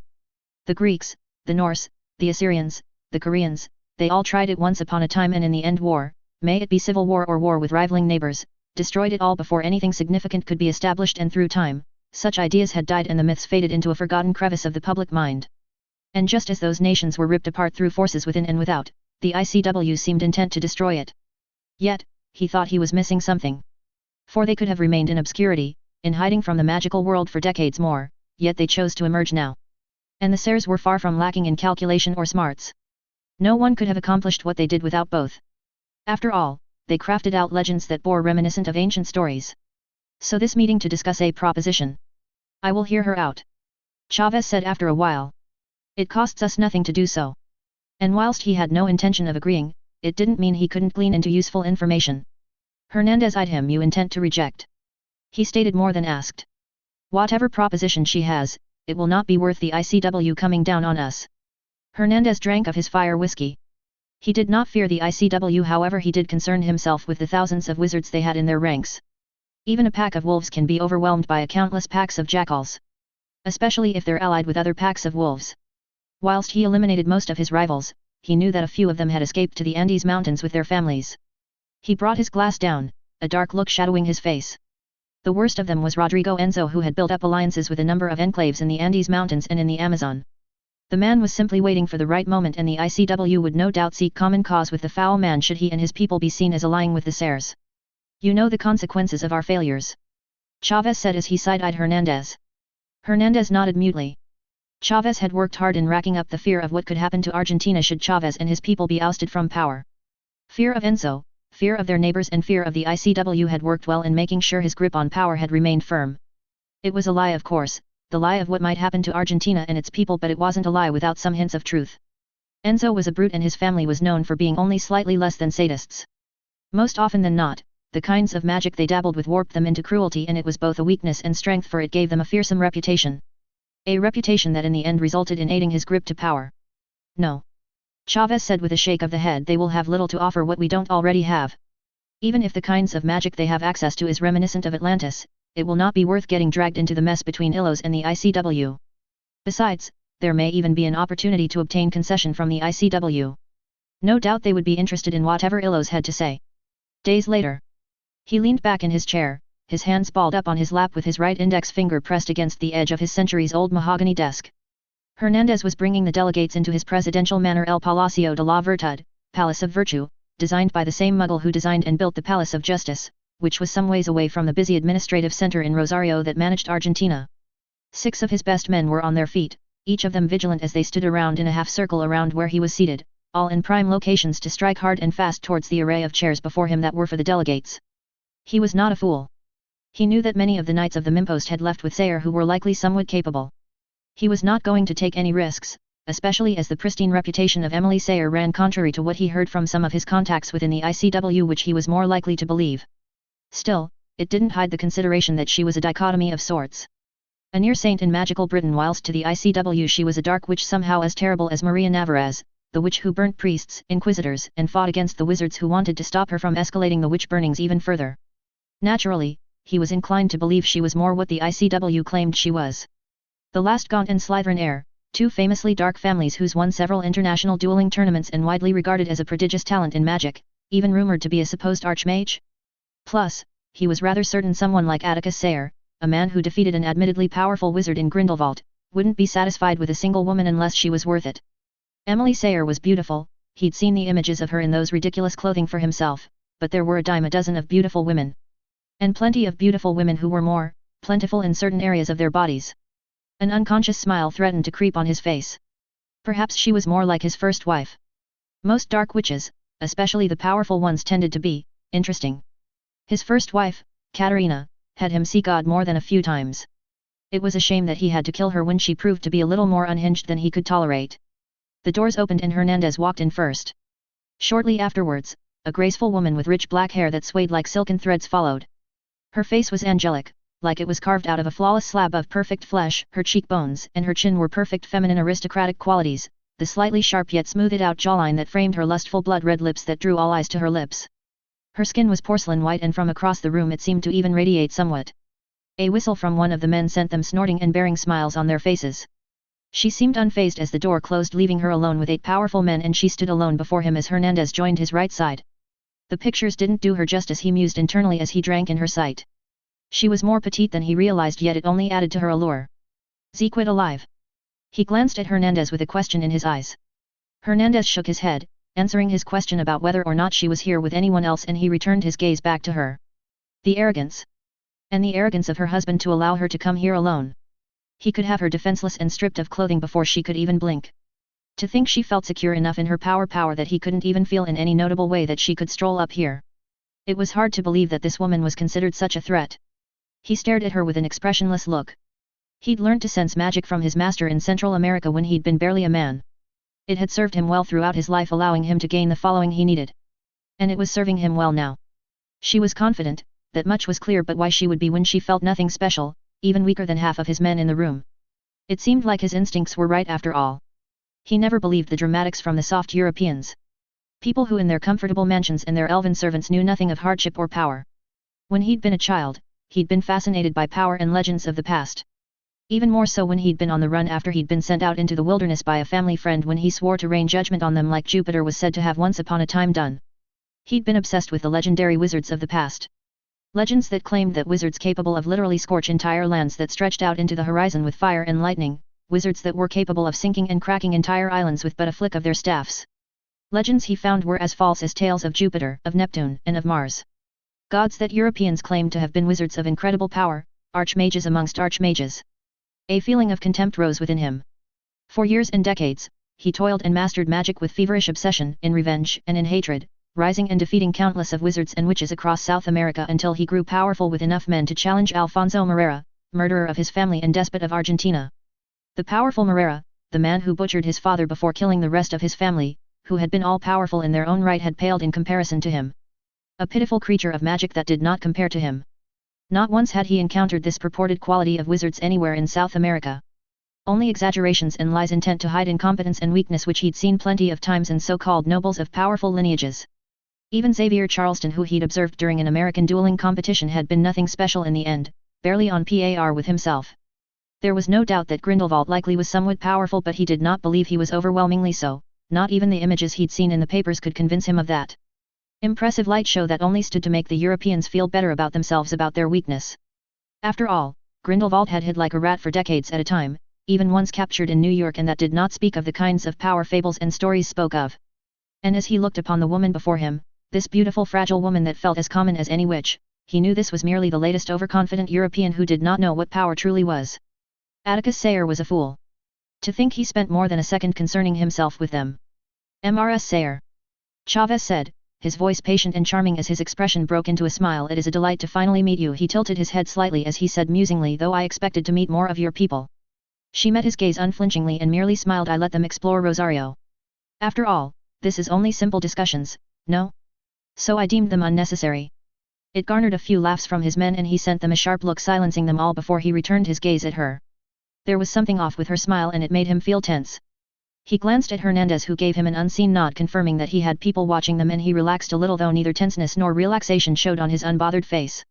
Speaker 1: The Greeks, the Norse, the Assyrians, the Koreans, they all tried it once upon a time, and in the end war, may it be civil war or war with rivaling neighbors, destroyed it all before anything significant could be established, and through time, such ideas had died and the myths faded into a forgotten crevice of the public mind. And just as those nations were ripped apart through forces within and without, the ICW seemed intent to destroy it. Yet, he thought he was missing something. For they could have remained in obscurity, in hiding from the magical world for decades more, yet they chose to emerge now. And the Sayres were far from lacking in calculation or smarts. No one could have accomplished what they did without both. After all, they crafted out legends that bore reminiscent of ancient stories. So this meeting to discuss a proposition. I will hear her out. Chavez said after a while. It costs us nothing to do so. And whilst he had no intention of agreeing, it didn't mean he couldn't glean into useful information. Hernandez eyed him. You intend to reject? He stated more than asked. Whatever proposition she has, it will not be worth the ICW coming down on us. Hernandez drank of his fire whiskey. He did not fear the ICW, however he did concern himself with the thousands of wizards they had in their ranks. Even a pack of wolves can be overwhelmed by a countless packs of jackals. Especially if they're allied with other packs of wolves. Whilst he eliminated most of his rivals, he knew that a few of them had escaped to the Andes Mountains with their families. He brought his glass down, a dark look shadowing his face. The worst of them was Rodrigo Enzo, who had built up alliances with a number of enclaves in the Andes Mountains and in the Amazon. The man was simply waiting for the right moment, and the ICW would no doubt seek common cause with the foul man should he and his people be seen as allying with the Sares. You know the consequences of our failures. Chavez said as he side-eyed Hernandez. Hernandez nodded mutely. Chavez had worked hard in racking up the fear of what could happen to Argentina should Chavez and his people be ousted from power. Fear of Enzo, fear of their neighbors, and fear of the ICW had worked well in making sure his grip on power had remained firm. It was a lie, of course, the lie of what might happen to Argentina and its people, but it wasn't a lie without some hints of truth. Enzo was a brute, and his family was known for being only slightly less than sadists. Most often than not, the kinds of magic they dabbled with warped them into cruelty, and it was both a weakness and strength, for it gave them a fearsome reputation. A reputation that in the end resulted in aiding his grip to power. No. Chavez said with a shake of the head. They will have little to offer what we don't already have. Even if the kinds of magic they have access to is reminiscent of Atlantis, it will not be worth getting dragged into the mess between Illos and the ICW. Besides, there may even be an opportunity to obtain concession from the ICW. No doubt they would be interested in whatever Illos had to say. Days later. He leaned back in his chair, his hands balled up on his lap with his right index finger pressed against the edge of his centuries-old mahogany desk. Hernandez was bringing the delegates into his presidential manor, El Palacio de la Virtud, Palace of Virtue, designed by the same Muggle who designed and built the Palace of Justice, which was some ways away from the busy administrative center in Rosario that managed Argentina. 6 of his best men were on their feet, each of them vigilant as they stood around in a half-circle around where he was seated, all in prime locations to strike hard and fast towards the array of chairs before him that were for the delegates. He was not a fool. He knew that many of the knights of the Mimpost had left with Sayer who were likely somewhat capable. He was not going to take any risks, especially as the pristine reputation of Emily Sayer ran contrary to what he heard from some of his contacts within the ICW, which he was more likely to believe. Still, it didn't hide the consideration that she was a dichotomy of sorts. A near saint in magical Britain, whilst to the ICW she was a dark witch somehow as terrible as Maria Navarez, the witch who burnt priests, inquisitors, and fought against the wizards who wanted to stop her from escalating the witch burnings even further. Naturally, he was inclined to believe she was more what the ICW claimed she was. The last Gaunt and Slytherin heir, 2 famously dark families who's won several international dueling tournaments and widely regarded as a prodigious talent in magic, even rumored to be a supposed archmage. Plus, he was rather certain someone like Atticus Sayer, a man who defeated an admittedly powerful wizard in Grindelwald, wouldn't be satisfied with a single woman unless she was worth it. Emily Sayer was beautiful, he'd seen the images of her in those ridiculous clothing for himself, but there were a dime a dozen of beautiful women. And plenty of beautiful women who were more plentiful in certain areas of their bodies. An unconscious smile threatened to creep on his face. Perhaps she was more like his first wife. Most dark witches, especially the powerful ones, tended to be interesting. His first wife, Katerina, had him see God more than a few times. It was a shame that he had to kill her when she proved to be a little more unhinged than he could tolerate. The doors opened and Hernandez walked in first. Shortly afterwards, a graceful woman with rich black hair that swayed like silken threads followed. Her face was angelic, like it was carved out of a flawless slab of perfect flesh. Her cheekbones and her chin were perfect feminine aristocratic qualities, the slightly sharp yet smoothed-out jawline that framed her lustful blood-red lips that drew all eyes to her lips. Her skin was porcelain white, and from across the room it seemed to even radiate somewhat. A whistle from one of the men sent them snorting and bearing smiles on their faces. She seemed unfazed as the door closed, leaving her alone with 8 powerful men, and she stood alone before him as Hernandez joined his right side. The pictures didn't do her justice, he mused internally as he drank in her sight. She was more petite than he realized, yet it only added to her allure. Zequid alive? He glanced at Hernandez with a question in his eyes. Hernandez shook his head, answering his question about whether or not she was here with anyone else, and he returned his gaze back to her. The arrogance. And the arrogance of her husband to allow her to come here alone. He could have her defenseless and stripped of clothing before she could even blink. To think she felt secure enough in her power that he couldn't even feel in any notable way that she could stroll up here. It was hard to believe that this woman was considered such a threat. He stared at her with an expressionless look. He'd learned to sense magic from his master in Central America when he'd been barely a man. It had served him well throughout his life, allowing him to gain the following he needed. And it was serving him well now. She was confident that much was clear, but why she would be when she felt nothing special, even weaker than half of his men in the room. It seemed like his instincts were right after all. He never believed the dramatics from the soft Europeans. People who in their comfortable mansions and their elven servants knew nothing of hardship or power. When he'd been a child, he'd been fascinated by power and legends of the past. Even more so when he'd been on the run after he'd been sent out into the wilderness by a family friend when he swore to rain judgment on them like Jupiter was said to have once upon a time done. He'd been obsessed with the legendary wizards of the past. Legends that claimed that wizards capable of literally scorch entire lands that stretched out into the horizon with fire and lightning, wizards that were capable of sinking and cracking entire islands with but a flick of their staffs. Legends he found were as false as tales of Jupiter, of Neptune, and of Mars. Gods that Europeans claimed to have been wizards of incredible power, archmages amongst archmages. A feeling of contempt rose within him. For years and decades, he toiled and mastered magic with feverish obsession, in revenge and in hatred, rising and defeating countless of wizards and witches across South America until he grew powerful with enough men to challenge Alfonso Morera, murderer of his family and despot of Argentina. The powerful Morera, the man who butchered his father before killing the rest of his family, who had been all-powerful in their own right, had paled in comparison to him. A pitiful creature of magic that did not compare to him. Not once had he encountered this purported quality of wizards anywhere in South America. Only exaggerations and lies intent to hide incompetence and weakness which he'd seen plenty of times in so-called nobles of powerful lineages. Even Xavier Charleston, who he'd observed during an American dueling competition, had been nothing special in the end, barely on par with himself. There was no doubt that Grindelwald likely was somewhat powerful, but he did not believe he was overwhelmingly so. Not even the images he'd seen in the papers could convince him of that. Impressive light show that only stood to make the Europeans feel better about themselves about their weakness. After all, Grindelwald had hid like a rat for decades at a time, even once captured in New York, and that did not speak of the kinds of power fables and stories spoke of. And as he looked upon the woman before him, this beautiful fragile woman that felt as common as any witch, he knew this was merely the latest overconfident European who did not know what power truly was. Atticus Sayre was a fool. To think he spent more than a second concerning himself with them. Mrs. Sayre. Chavez said, his voice patient and charming as his expression broke into a smile. It is a delight to finally meet you. He tilted his head slightly as he said musingly, though I expected to meet more of your people. She met his gaze unflinchingly and merely smiled. I let them explore Rosario. After all, this is only simple discussions, no? So I deemed them unnecessary. It garnered a few laughs from his men and he sent them a sharp look, silencing them all before he returned his gaze at her. There was something off with her smile and it made him feel tense. He glanced at Hernandez, who gave him an unseen nod confirming that he had people watching them, and he relaxed a little, though neither tenseness nor relaxation showed on his unbothered face.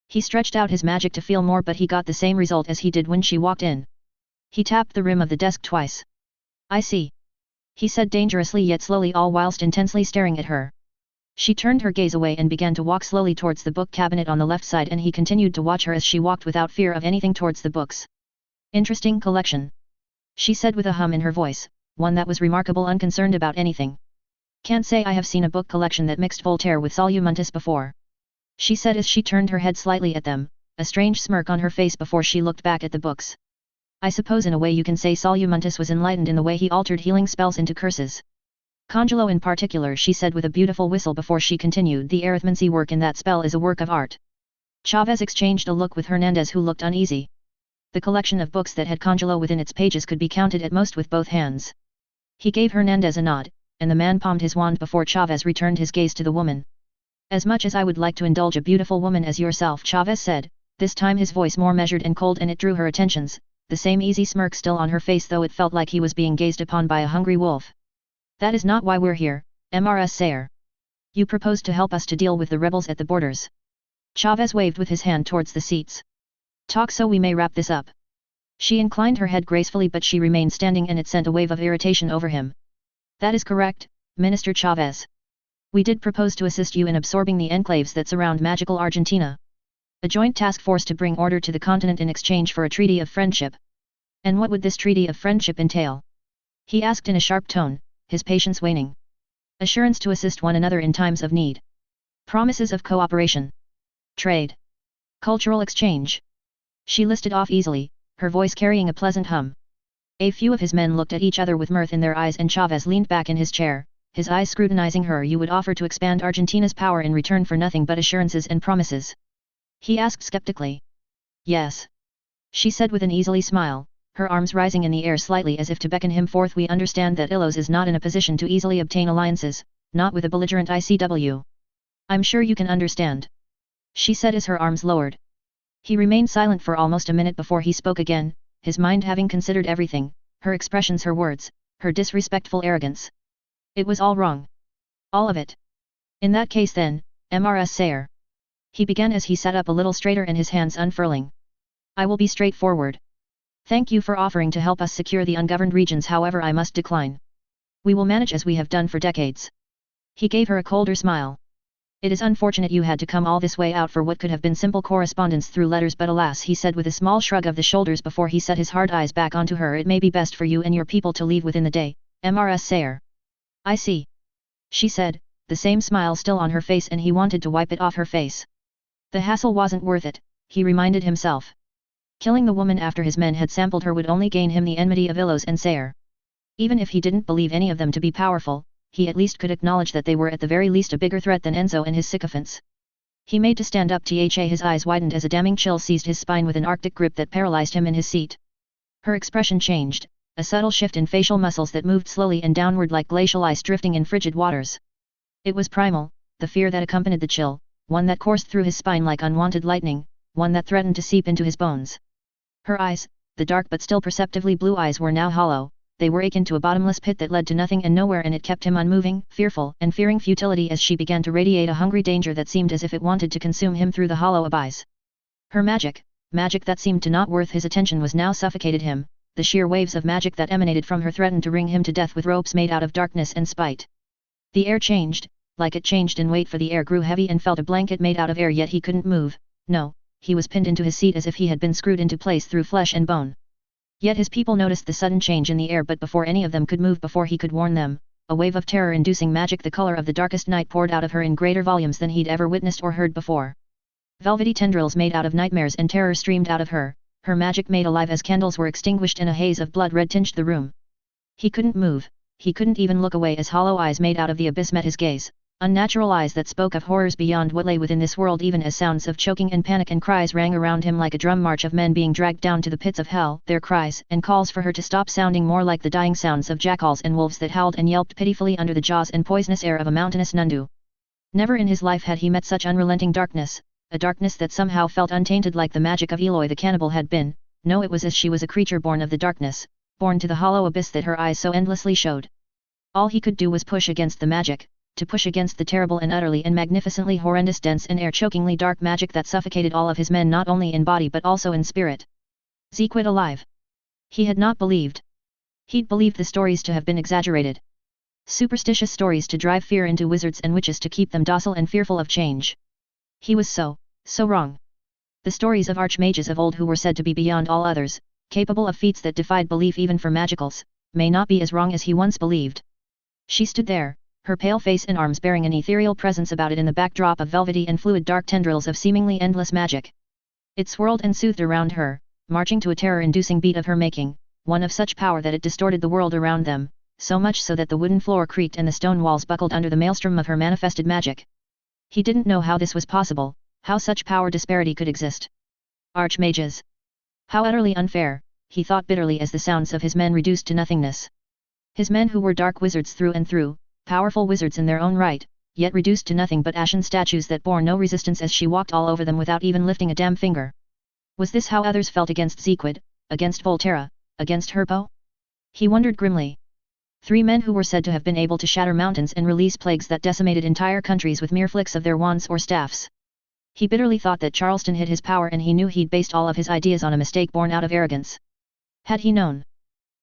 Speaker 1: He stretched out his magic to feel more, but he got the same result as he did when she walked in. He tapped the rim of the desk twice. I see. He said dangerously yet slowly, all whilst intensely staring at her. She turned her gaze away and began to walk slowly towards the book cabinet on the left side, and he continued to watch her as she walked without fear of anything towards the books. Interesting collection, she said with a hum in her voice, one that was remarkable, unconcerned about anything. Can't say I have seen a book collection that mixed Voltaire with Solumuntis before, she said as she turned her head slightly at them, a strange smirk on her face before she looked back at the books. I suppose in a way you can say Solumuntis was enlightened in the way he altered healing spells into curses. Congelo in particular, she said with a beautiful whistle before she continued, the arithmancy work in that spell is a work of art. Chavez exchanged a look with Hernandez, who looked uneasy. The collection of books that had Congelo within its pages could be counted at most with both hands. He gave Hernandez a nod, and the man palmed his wand before Chavez returned his gaze to the woman. As much as I would like to indulge a beautiful woman as yourself, Chavez said, this time his voice more measured and cold, and it drew her attentions, the same easy smirk still on her face, though it felt like he was being gazed upon by a hungry wolf. That is not why we're here, Mrs. Sayre. You proposed to help us to deal with the rebels at the borders. Chavez waved with his hand towards the seats. Talk so we may wrap this up. She inclined her head gracefully, but she remained standing, and it sent a wave of irritation over him. That is correct, Minister Chavez. We did propose to assist you in absorbing the enclaves that surround magical Argentina. A joint task force to bring order to the continent in exchange for a treaty of friendship. And what would this treaty of friendship entail? He asked in a sharp tone, his patience waning. Assurance to assist one another in times of need. Promises of cooperation. Trade. Cultural exchange. She listed off easily, her voice carrying a pleasant hum. A few of his men looked at each other with mirth in their eyes, and Chavez leaned back in his chair, his eyes scrutinizing her. You would offer to expand Argentina's power in return for nothing but assurances and promises? He asked skeptically. Yes. She said with an easy smile, her arms rising in the air slightly as if to beckon him forth. We understand that Illos is not in a position to easily obtain alliances, not with a belligerent ICW. I'm sure you can understand. She said as her arms lowered. He remained silent for almost a minute before he spoke again, his mind having considered everything, her expressions, her words, her disrespectful arrogance. It was all wrong. All of it. In that case then, Mrs. Sayer. He began as he sat up a little straighter and his hands unfurling. I will be straightforward. Thank you for offering to help us secure the ungoverned regions, however I must decline. We will manage as we have done for decades. He gave her a colder smile. It is unfortunate you had to come all this way out for what could have been simple correspondence through letters, but alas, he said with a small shrug of the shoulders before he set his hard eyes back onto her, it may be best for you and your people to leave within the day, Mrs. Sayer. I see. She said, the same smile still on her face, and he wanted to wipe it off her face. The hassle wasn't worth it, he reminded himself. Killing the woman after his men had sampled her would only gain him the enmity of Illos and Sayer. Even if he didn't believe any of them to be powerful, he at least could acknowledge that they were at the very least a bigger threat than Enzo and his sycophants. He made to stand up. His eyes widened as a damning chill seized his spine with an arctic grip that paralyzed him in his seat. Her expression changed, a subtle shift in facial muscles that moved slowly and downward like glacial ice drifting in frigid waters. It was primal, the fear that accompanied the chill, one that coursed through his spine like unwanted lightning, one that threatened to seep into his bones. Her eyes, the dark but still perceptibly blue eyes, were now hollow. They were akin to a bottomless pit that led to nothing and nowhere, and it kept him unmoving, fearful, and fearing futility as she began to radiate a hungry danger that seemed as if it wanted to consume him through the hollow abyss. Her magic that seemed to not worth his attention, was now suffocated him. The sheer waves of magic that emanated from her threatened to wring him to death with ropes made out of darkness and spite. The air changed, like it changed in weight, for the air grew heavy and felt a blanket made out of air, yet he couldn't move. No, he was pinned into his seat as if he had been screwed into place through flesh and bone. Yet his people noticed the sudden change in the air, but before any of them could move, before he could warn them, a wave of terror-inducing magic the color of the darkest night poured out of her in greater volumes than he'd ever witnessed or heard before. Velvety tendrils made out of nightmares and terror streamed out of her, her magic made alive as candles were extinguished and a haze of blood red tinged the room. He couldn't move, he couldn't even look away as hollow eyes made out of the abyss met his gaze, unnatural eyes that spoke of horrors beyond what lay within this world, even as sounds of choking and panic and cries rang around him like a drum march of men being dragged down to the pits of hell. Their cries and calls for her to stop sounding more like the dying sounds of jackals and wolves that howled and yelped pitifully under the jaws and poisonous air of a mountainous nundu. Never in his life had he met such unrelenting darkness, a darkness that somehow felt untainted like the magic of Eloy the cannibal had been. No, it was as she was a creature born of the darkness, born to the hollow abyss that her eyes so endlessly showed. All he could do was push against the magic, to push against the terrible and utterly and magnificently horrendous, dense and air-chokingly dark magic that suffocated all of his men, not only in body but also in spirit. Zequit alive. He had not believed. He'd believed the stories to have been exaggerated. Superstitious stories to drive fear into wizards and witches to keep them docile and fearful of change. He was so wrong. The stories of archmages of old who were said to be beyond all others, capable of feats that defied belief even for magicals, may not be as wrong as he once believed. She stood there, her pale face and arms bearing an ethereal presence about it in the backdrop of velvety and fluid dark tendrils of seemingly endless magic. It swirled and soothed around her, marching to a terror-inducing beat of her making, one of such power that it distorted the world around them, so much so that the wooden floor creaked and the stone walls buckled under the maelstrom of her manifested magic. He didn't know how this was possible, how such power disparity could exist. Archmages. How utterly unfair, he thought bitterly as the sounds of his men reduced to nothingness. His men who were dark wizards through and through, powerful wizards in their own right, yet reduced to nothing but ashen statues that bore no resistance as she walked all over them without even lifting a damn finger. Was this how others felt against Zequid, against Volterra, against Herpo? He wondered grimly. 3 men who were said to have been able to shatter mountains and release plagues that decimated entire countries with mere flicks of their wands or staffs. He bitterly thought that Charleston hid his power, and he knew he'd based all of his ideas on a mistake born out of arrogance. Had he known?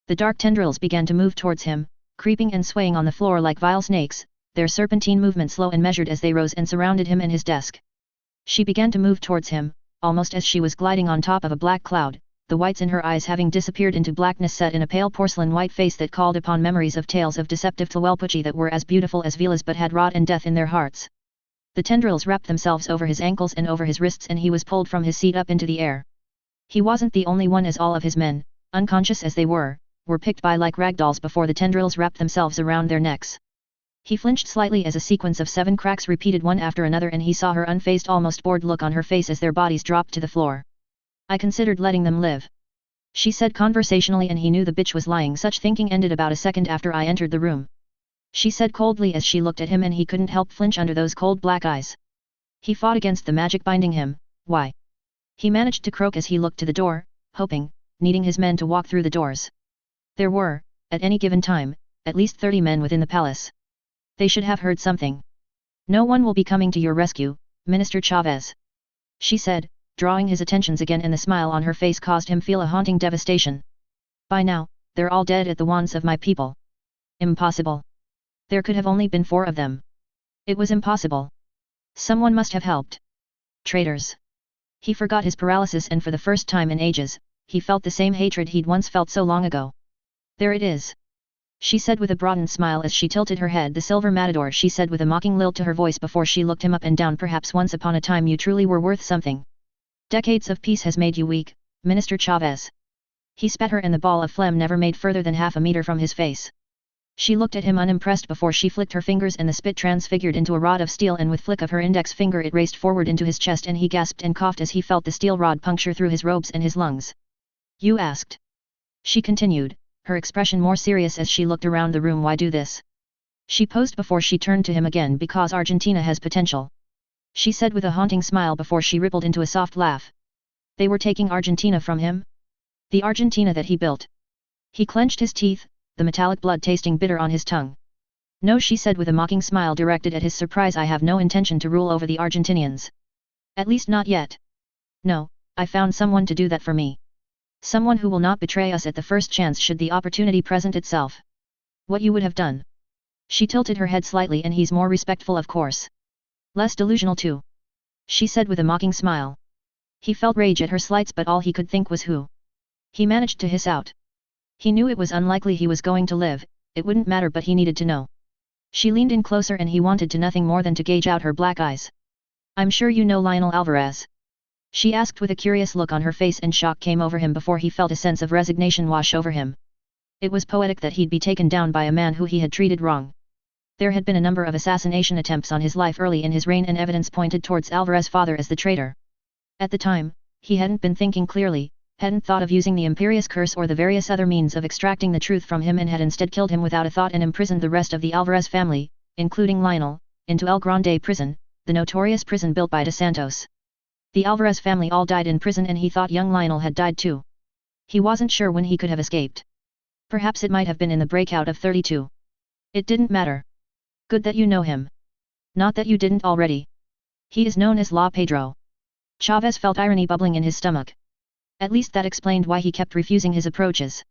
Speaker 1: The dark tendrils began to move towards him, creeping and swaying on the floor like vile snakes, their serpentine movement slow and measured as they rose and surrounded him and his desk. She began to move towards him, almost as she was gliding on top of a black cloud, the whites in her eyes having disappeared into blackness set in a pale porcelain white face that called upon memories of tales of deceptive Tlwelpuchi that were as beautiful as Velas but had rot and death in their hearts. The tendrils wrapped themselves over his ankles and over his wrists, and he was pulled from his seat up into the air. He wasn't the only one, as all of his men, unconscious as they were picked by like ragdolls before the tendrils wrapped themselves around their necks. He flinched slightly as a sequence of 7 cracks repeated one after another, and he saw her unfazed, almost bored look on her face as their bodies dropped to the floor. I considered letting them live. She said conversationally, and he knew the bitch was lying. Such thinking ended about a second after I entered the room. She said coldly as she looked at him, and he couldn't help flinch under those cold black eyes. He fought against the magic binding him. Why? He managed to croak as he looked to the door, hoping, needing his men to walk through the doors. There were, at any given time, at least 30 men within the palace. They should have heard something. No one will be coming to your rescue, Minister Chavez. She said, drawing his attentions again, and the smile on her face caused him feel a haunting devastation. By now, they're all dead at the wands of my people. Impossible. There could have only been 4 of them. It was impossible. Someone must have helped. Traitors. He forgot his paralysis, and for the first time in ages, he felt the same hatred he'd once felt so long ago. There it is. She said with a broadened smile as she tilted her head. The silver matador, she said with a mocking lilt to her voice before she looked him up and down. Perhaps once upon a time you truly were worth something. Decades of peace has made you weak, Minister Chavez. He spat her, and the ball of phlegm never made further than half a meter from his face. She looked at him unimpressed before she flicked her fingers, and the spit transfigured into a rod of steel, and with flick of her index finger it raced forward into his chest, and he gasped and coughed as he felt the steel rod puncture through his robes and his lungs. You asked. She continued, her expression more serious as she looked around the room. Why do this? She posed before she turned to him again. Because Argentina has potential. She said with a haunting smile before she rippled into a soft laugh. They were taking Argentina from him? The Argentina that he built. He clenched his teeth, the metallic blood tasting bitter on his tongue. No, she said with a mocking smile directed at his surprise. I have no intention to rule over the Argentinians. At least not yet. No, I found someone to do that for me. Someone who will not betray us at the first chance should the opportunity present itself. What you would have done? She tilted her head slightly. And he's more respectful, of course. Less delusional too. She said with a mocking smile. He felt rage at her slights, but all he could think was who. He managed to hiss out. He knew it was unlikely he was going to live, it wouldn't matter, but he needed to know. She leaned in closer, and he wanted to nothing more than to gauge out her black eyes. I'm sure you know Lionel Alvarez. She asked with a curious look on her face, and shock came over him before he felt a sense of resignation wash over him. It was poetic that he'd be taken down by a man who he had treated wrong. There had been a number of assassination attempts on his life early in his reign, and evidence pointed towards Alvarez's father as the traitor. At the time, he hadn't been thinking clearly, hadn't thought of using the Imperious Curse or the various other means of extracting the truth from him, and had instead killed him without a thought and imprisoned the rest of the Alvarez family, including Lionel, into El Grande prison, the notorious prison built by De Santos. The Alvarez family all died in prison, and he thought young Lionel had died too. He wasn't sure when he could have escaped. Perhaps it might have been in the breakout of 32. It didn't matter. Good that you know him. Not that you didn't already. He is known as La Pedro. Chavez felt irony bubbling in his stomach. At least that explained why he kept refusing his approaches.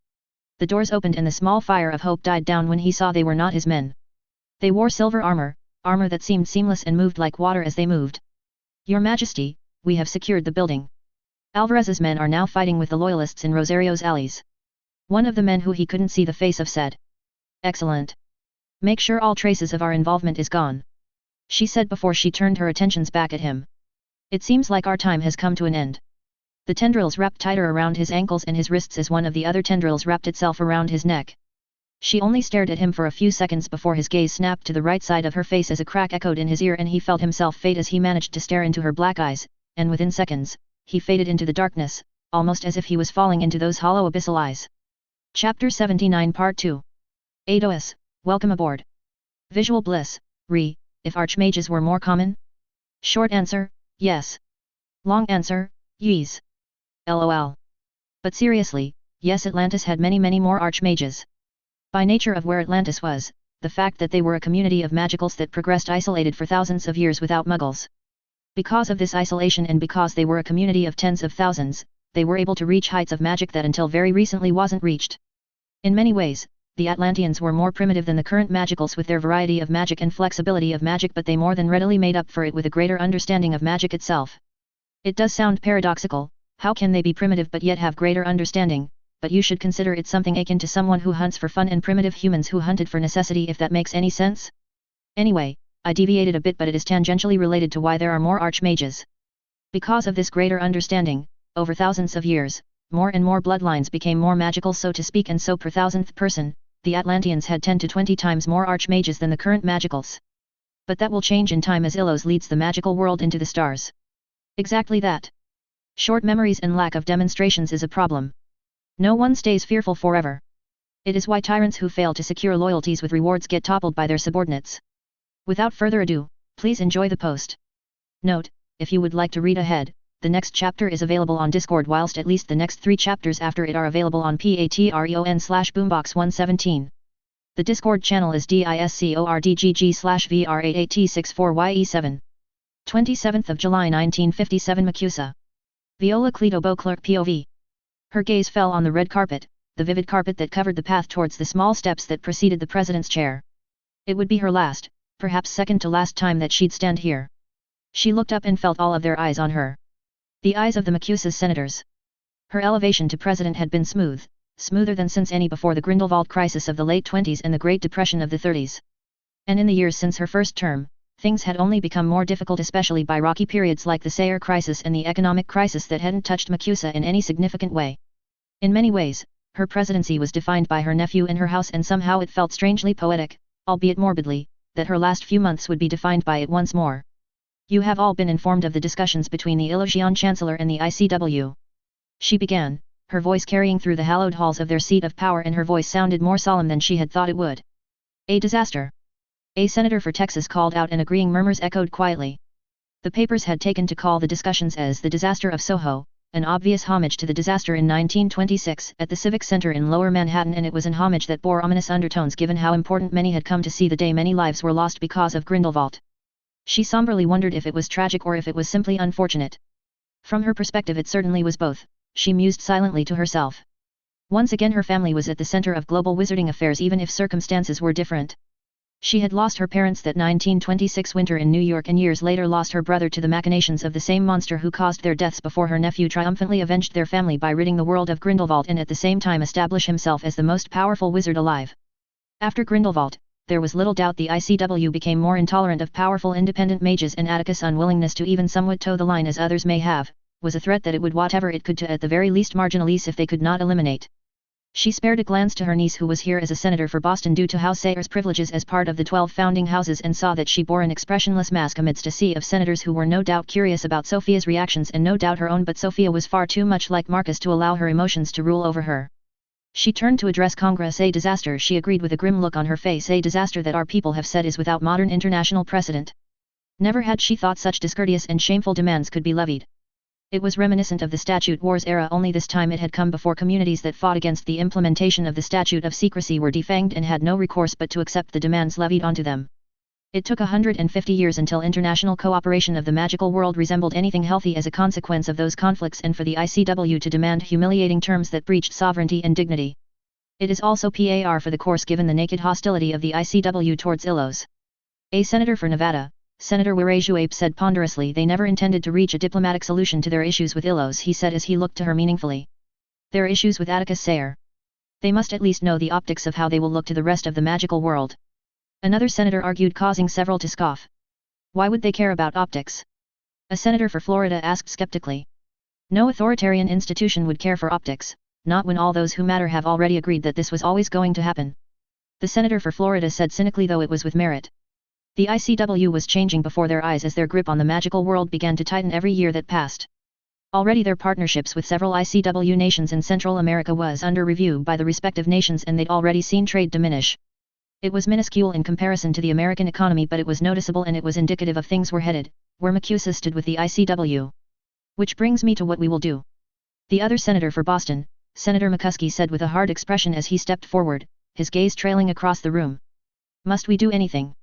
Speaker 1: The doors opened, and the small fire of hope died down when he saw they were not his men. They wore silver armor that seemed seamless and moved like water as they moved. Your Majesty, we have secured the building. Alvarez's men are now fighting with the loyalists in Rosario's alleys. One of the men who he couldn't see the face of said. Excellent. Make sure all traces of our involvement is gone. She said before she turned her attentions back at him. It seems like our time has come to an end. The tendrils wrapped tighter around his ankles and his wrists as one of the other tendrils wrapped itself around his neck. She only stared at him for a few seconds before his gaze snapped to the right side of her face as a crack echoed in his ear, and he felt himself fade as he managed to stare into her black eyes, and within seconds, he faded into the darkness, almost as if he was falling into those hollow abyssal eyes. Chapter 79 Part 2. Ados, welcome aboard. Visual bliss, if archmages were more common? Short answer, yes. Long answer, yes. LOL. But seriously, yes, Atlantis had many more archmages. By nature of where Atlantis was, the fact that they were a community of magicals that progressed isolated for thousands of years without muggles. Because of this isolation, and because they were a community of tens of thousands, they were able to reach heights of magic that until very recently wasn't reached. In many ways, the Atlanteans were more primitive than the current magicals with their variety of magic and flexibility of magic, but they more than readily made up for it with a greater understanding of magic itself. It does sound paradoxical. How can they be primitive but yet have greater understanding? But you should consider it something akin to someone who hunts for fun and primitive humans who hunted for necessity, if that makes any sense. Anyway, I deviated a bit, but it is tangentially related to why there are more archmages. Because of this greater understanding, over thousands of years, more and more bloodlines became more magical, so to speak, and so per thousandth person, the Atlanteans had 10 to 20 times more archmages than the current magicals. But that will change in time as Illos leads the magical world into the stars. Exactly that. Short memories and lack of demonstrations is a problem. No one stays fearful forever. It is why tyrants who fail to secure loyalties with rewards get toppled by their subordinates. Without further ado, please enjoy the post. Note, if you would like to read ahead, the next chapter is available on Discord, whilst at least the next 3 chapters after it are available on patreon/boombox117. The Discord channel is discordgg/vr88t64ye7. 27th of July 1957 Macusa. Viola Cleto Beauclerk POV. Her gaze fell on the red carpet, the vivid carpet that covered the path towards the small steps that preceded the president's chair. It would be her last, perhaps second to last time that she'd stand here. She looked up and felt all of their eyes on her. The eyes of the Macusa's senators. Her elevation to president had been smooth, smoother than since any before the Grindelwald crisis of the late 20s and the Great Depression of the 30s. And in the years since her first term, things had only become more difficult, especially by rocky periods like the Sayre crisis and the economic crisis that hadn't touched Macusa in any significant way. In many ways, her presidency was defined by her nephew in her house, and somehow it felt strangely poetic, albeit morbidly, that her last few months would be defined by it once more. You have all been informed of the discussions between the Illusion Chancellor and the ICW. She began, her voice carrying through the hallowed halls of their seat of power, and her voice sounded more solemn than she had thought it would. A disaster. A senator for Texas called out, and agreeing murmurs echoed quietly. The papers had taken to call the discussions as the disaster of Soho, an obvious homage to the disaster in 1926 at the Civic Center in Lower Manhattan, and it was an homage that bore ominous undertones given how important many had come to see the day many lives were lost because of Grindelwald. She somberly wondered if it was tragic or if it was simply unfortunate. From her perspective it certainly was both, she mused silently to herself. Once again her family was at the center of global wizarding affairs, even if circumstances were different. She had lost her parents that 1926 winter in New York, and years later lost her brother to the machinations of the same monster who caused their deaths before her nephew triumphantly avenged their family by ridding the world of Grindelwald and at the same time establish himself as the most powerful wizard alive. After Grindelwald, there was little doubt the ICW became more intolerant of powerful independent mages, and Atticus' unwillingness to even somewhat toe the line as others may have, was a threat that it would whatever it could to at the very least marginalize if they could not eliminate. She spared a glance to her niece, who was here as a senator for Boston due to House Sayre's privileges as part of the 12 founding houses, and saw that she bore an expressionless mask amidst a sea of senators who were no doubt curious about Sophia's reactions and no doubt her own, but Sophia was far too much like Marcus to allow her emotions to rule over her. She turned to address Congress. A disaster, she agreed with a grim look on her face, a disaster that our people have said is without modern international precedent. Never had she thought such discourteous and shameful demands could be levied. It was reminiscent of the Statute Wars era, only this time it had come before communities that fought against the implementation of the Statute of Secrecy were defanged and had no recourse but to accept the demands levied onto them. It took 150 years until international cooperation of the magical world resembled anything healthy as a consequence of those conflicts, and for the ICW to demand humiliating terms that breached sovereignty and dignity. It is also par for the course given the naked hostility of the ICW towards Illos. A senator for Nevada, Senator Wirajuape, said ponderously, they never intended to reach a diplomatic solution to their issues with Illos, he said as he looked to her meaningfully. Their issues with Atticus Sayre. They must at least know the optics of how they will look to the rest of the magical world. Another senator argued, causing several to scoff. Why would they care about optics? A senator for Florida asked skeptically. No authoritarian institution would care for optics, not when all those who matter have already agreed that this was always going to happen. The senator for Florida said cynically, though it was with merit. The ICW was changing before their eyes as their grip on the magical world began to tighten every year that passed. Already their partnerships with several ICW nations in Central America was under review by the respective nations, and they'd already seen trade diminish. It was minuscule in comparison to the American economy, but it was noticeable, and it was indicative of things were headed, where Macusa stood with the ICW. Which brings me to what we will do. The other senator for Boston, Senator McCuskey, said with a hard expression as he stepped forward, his gaze trailing across the room. Must we do anything?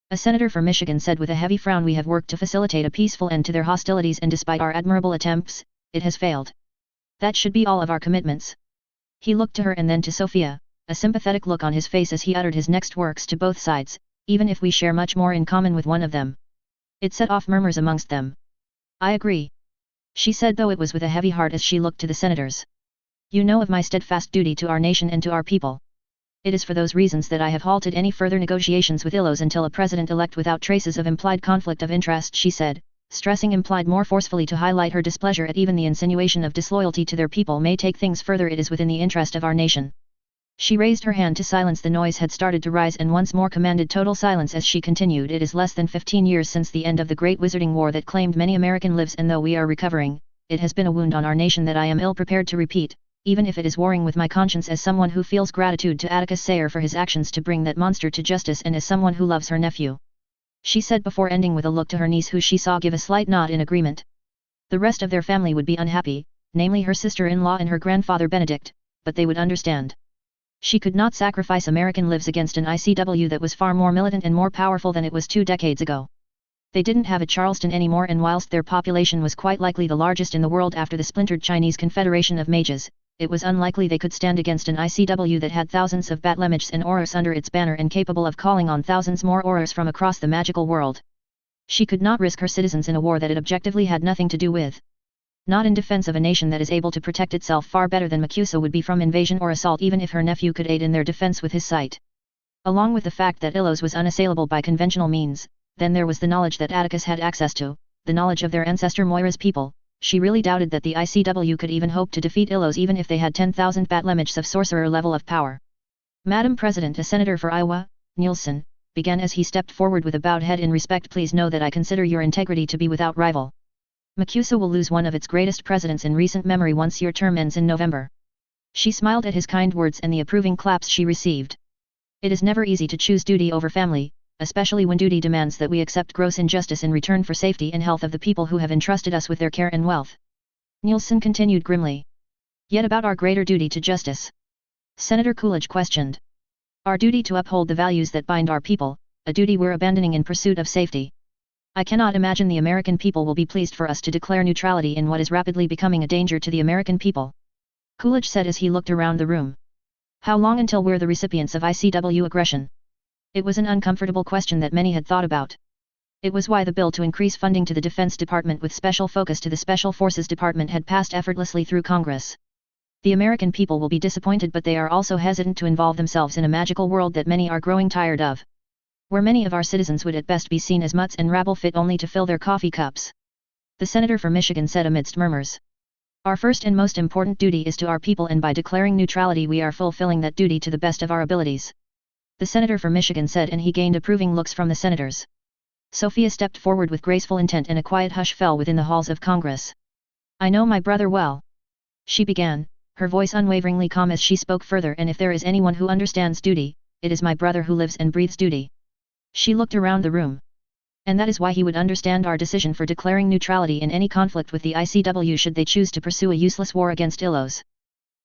Speaker 1: A senator for Michigan said with a heavy frown, we have worked to facilitate a peaceful end to their hostilities, and despite our admirable attempts, it has failed. That should be all of our commitments. He looked to her and then to Sophia, a sympathetic look on his face as he uttered his next works to both sides, even if we share much more in common with one of them. It set off murmurs amongst them. I agree. She said, though it was with a heavy heart as she looked to the senators. You know of my steadfast duty to our nation and to our people. It is for those reasons that I have halted any further negotiations with Illos until a president-elect without traces of implied conflict of interest, she said, stressing implied more forcefully to highlight her displeasure at even the insinuation of disloyalty to their people may take things further. It is within the interest of our nation. She raised her hand to silence. The noise had started to rise and once more commanded total silence as she continued. It is less than 15 years since the end of the Great Wizarding War that claimed many American lives, and though we are recovering, it has been a wound on our nation that I am ill-prepared to repeat, even if it is warring with my conscience as someone who feels gratitude to Atticus Sayer for his actions to bring that monster to justice and as someone who loves her nephew. She said before ending with a look to her niece who she saw give a slight nod in agreement. The rest of their family would be unhappy, namely her sister-in-law and her grandfather Benedict, but they would understand. She could not sacrifice American lives against an ICW that was far more militant and more powerful than it was 2 decades ago. They didn't have a Charleston anymore, and whilst their population was quite likely the largest in the world after the splintered Chinese Confederation of Mages, it was unlikely they could stand against an ICW that had thousands of bat-lemages and auras under its banner and capable of calling on thousands more auras from across the magical world. She could not risk her citizens in a war that it objectively had nothing to do with. Not in defense of a nation that is able to protect itself far better than Macusa would be from invasion or assault, even if her nephew could aid in their defense with his sight. Along with the fact that Illos was unassailable by conventional means, then there was the knowledge that Atticus had access to, the knowledge of their ancestor Moira's people. She really doubted that the ICW could even hope to defeat Illos even if they had 10,000 bat-lemages of sorcerer level of power. Madam President, a senator for Iowa, Nielsen, began as he stepped forward with a bowed head. In respect, please know that I consider your integrity to be without rival. Macusa will lose one of its greatest presidents in recent memory once your term ends in November. She smiled at his kind words and the approving claps she received. It is never easy to choose duty over family, especially when duty demands that we accept gross injustice in return for safety and health of the people who have entrusted us with their care and wealth. Nielsen continued grimly. Yet about our greater duty to justice? Senator Coolidge questioned. Our duty to uphold the values that bind our people, a duty we're abandoning in pursuit of safety. I cannot imagine the American people will be pleased for us to declare neutrality in what is rapidly becoming a danger to the American people. Coolidge said as he looked around the room. How long until we're the recipients of ICW aggression? It was an uncomfortable question that many had thought about. It was why the bill to increase funding to the Defense Department with special focus to the Special Forces Department had passed effortlessly through Congress. The American people will be disappointed, but they are also hesitant to involve themselves in a magical world that many are growing tired of, where many of our citizens would at best be seen as mutts and rabble fit only to fill their coffee cups. The senator for Michigan said amidst murmurs. Our first and most important duty is to our people, and by declaring neutrality we are fulfilling that duty to the best of our abilities. The senator for Michigan said, and he gained approving looks from the senators. Sophia stepped forward with graceful intent and a quiet hush fell within the halls of Congress. I know my brother well. She began, her voice unwaveringly calm as she spoke further, and if there is anyone who understands duty, it is my brother who lives and breathes duty. She looked around the room. And that is why he would understand our decision for declaring neutrality in any conflict with the ICW should they choose to pursue a useless war against Illos.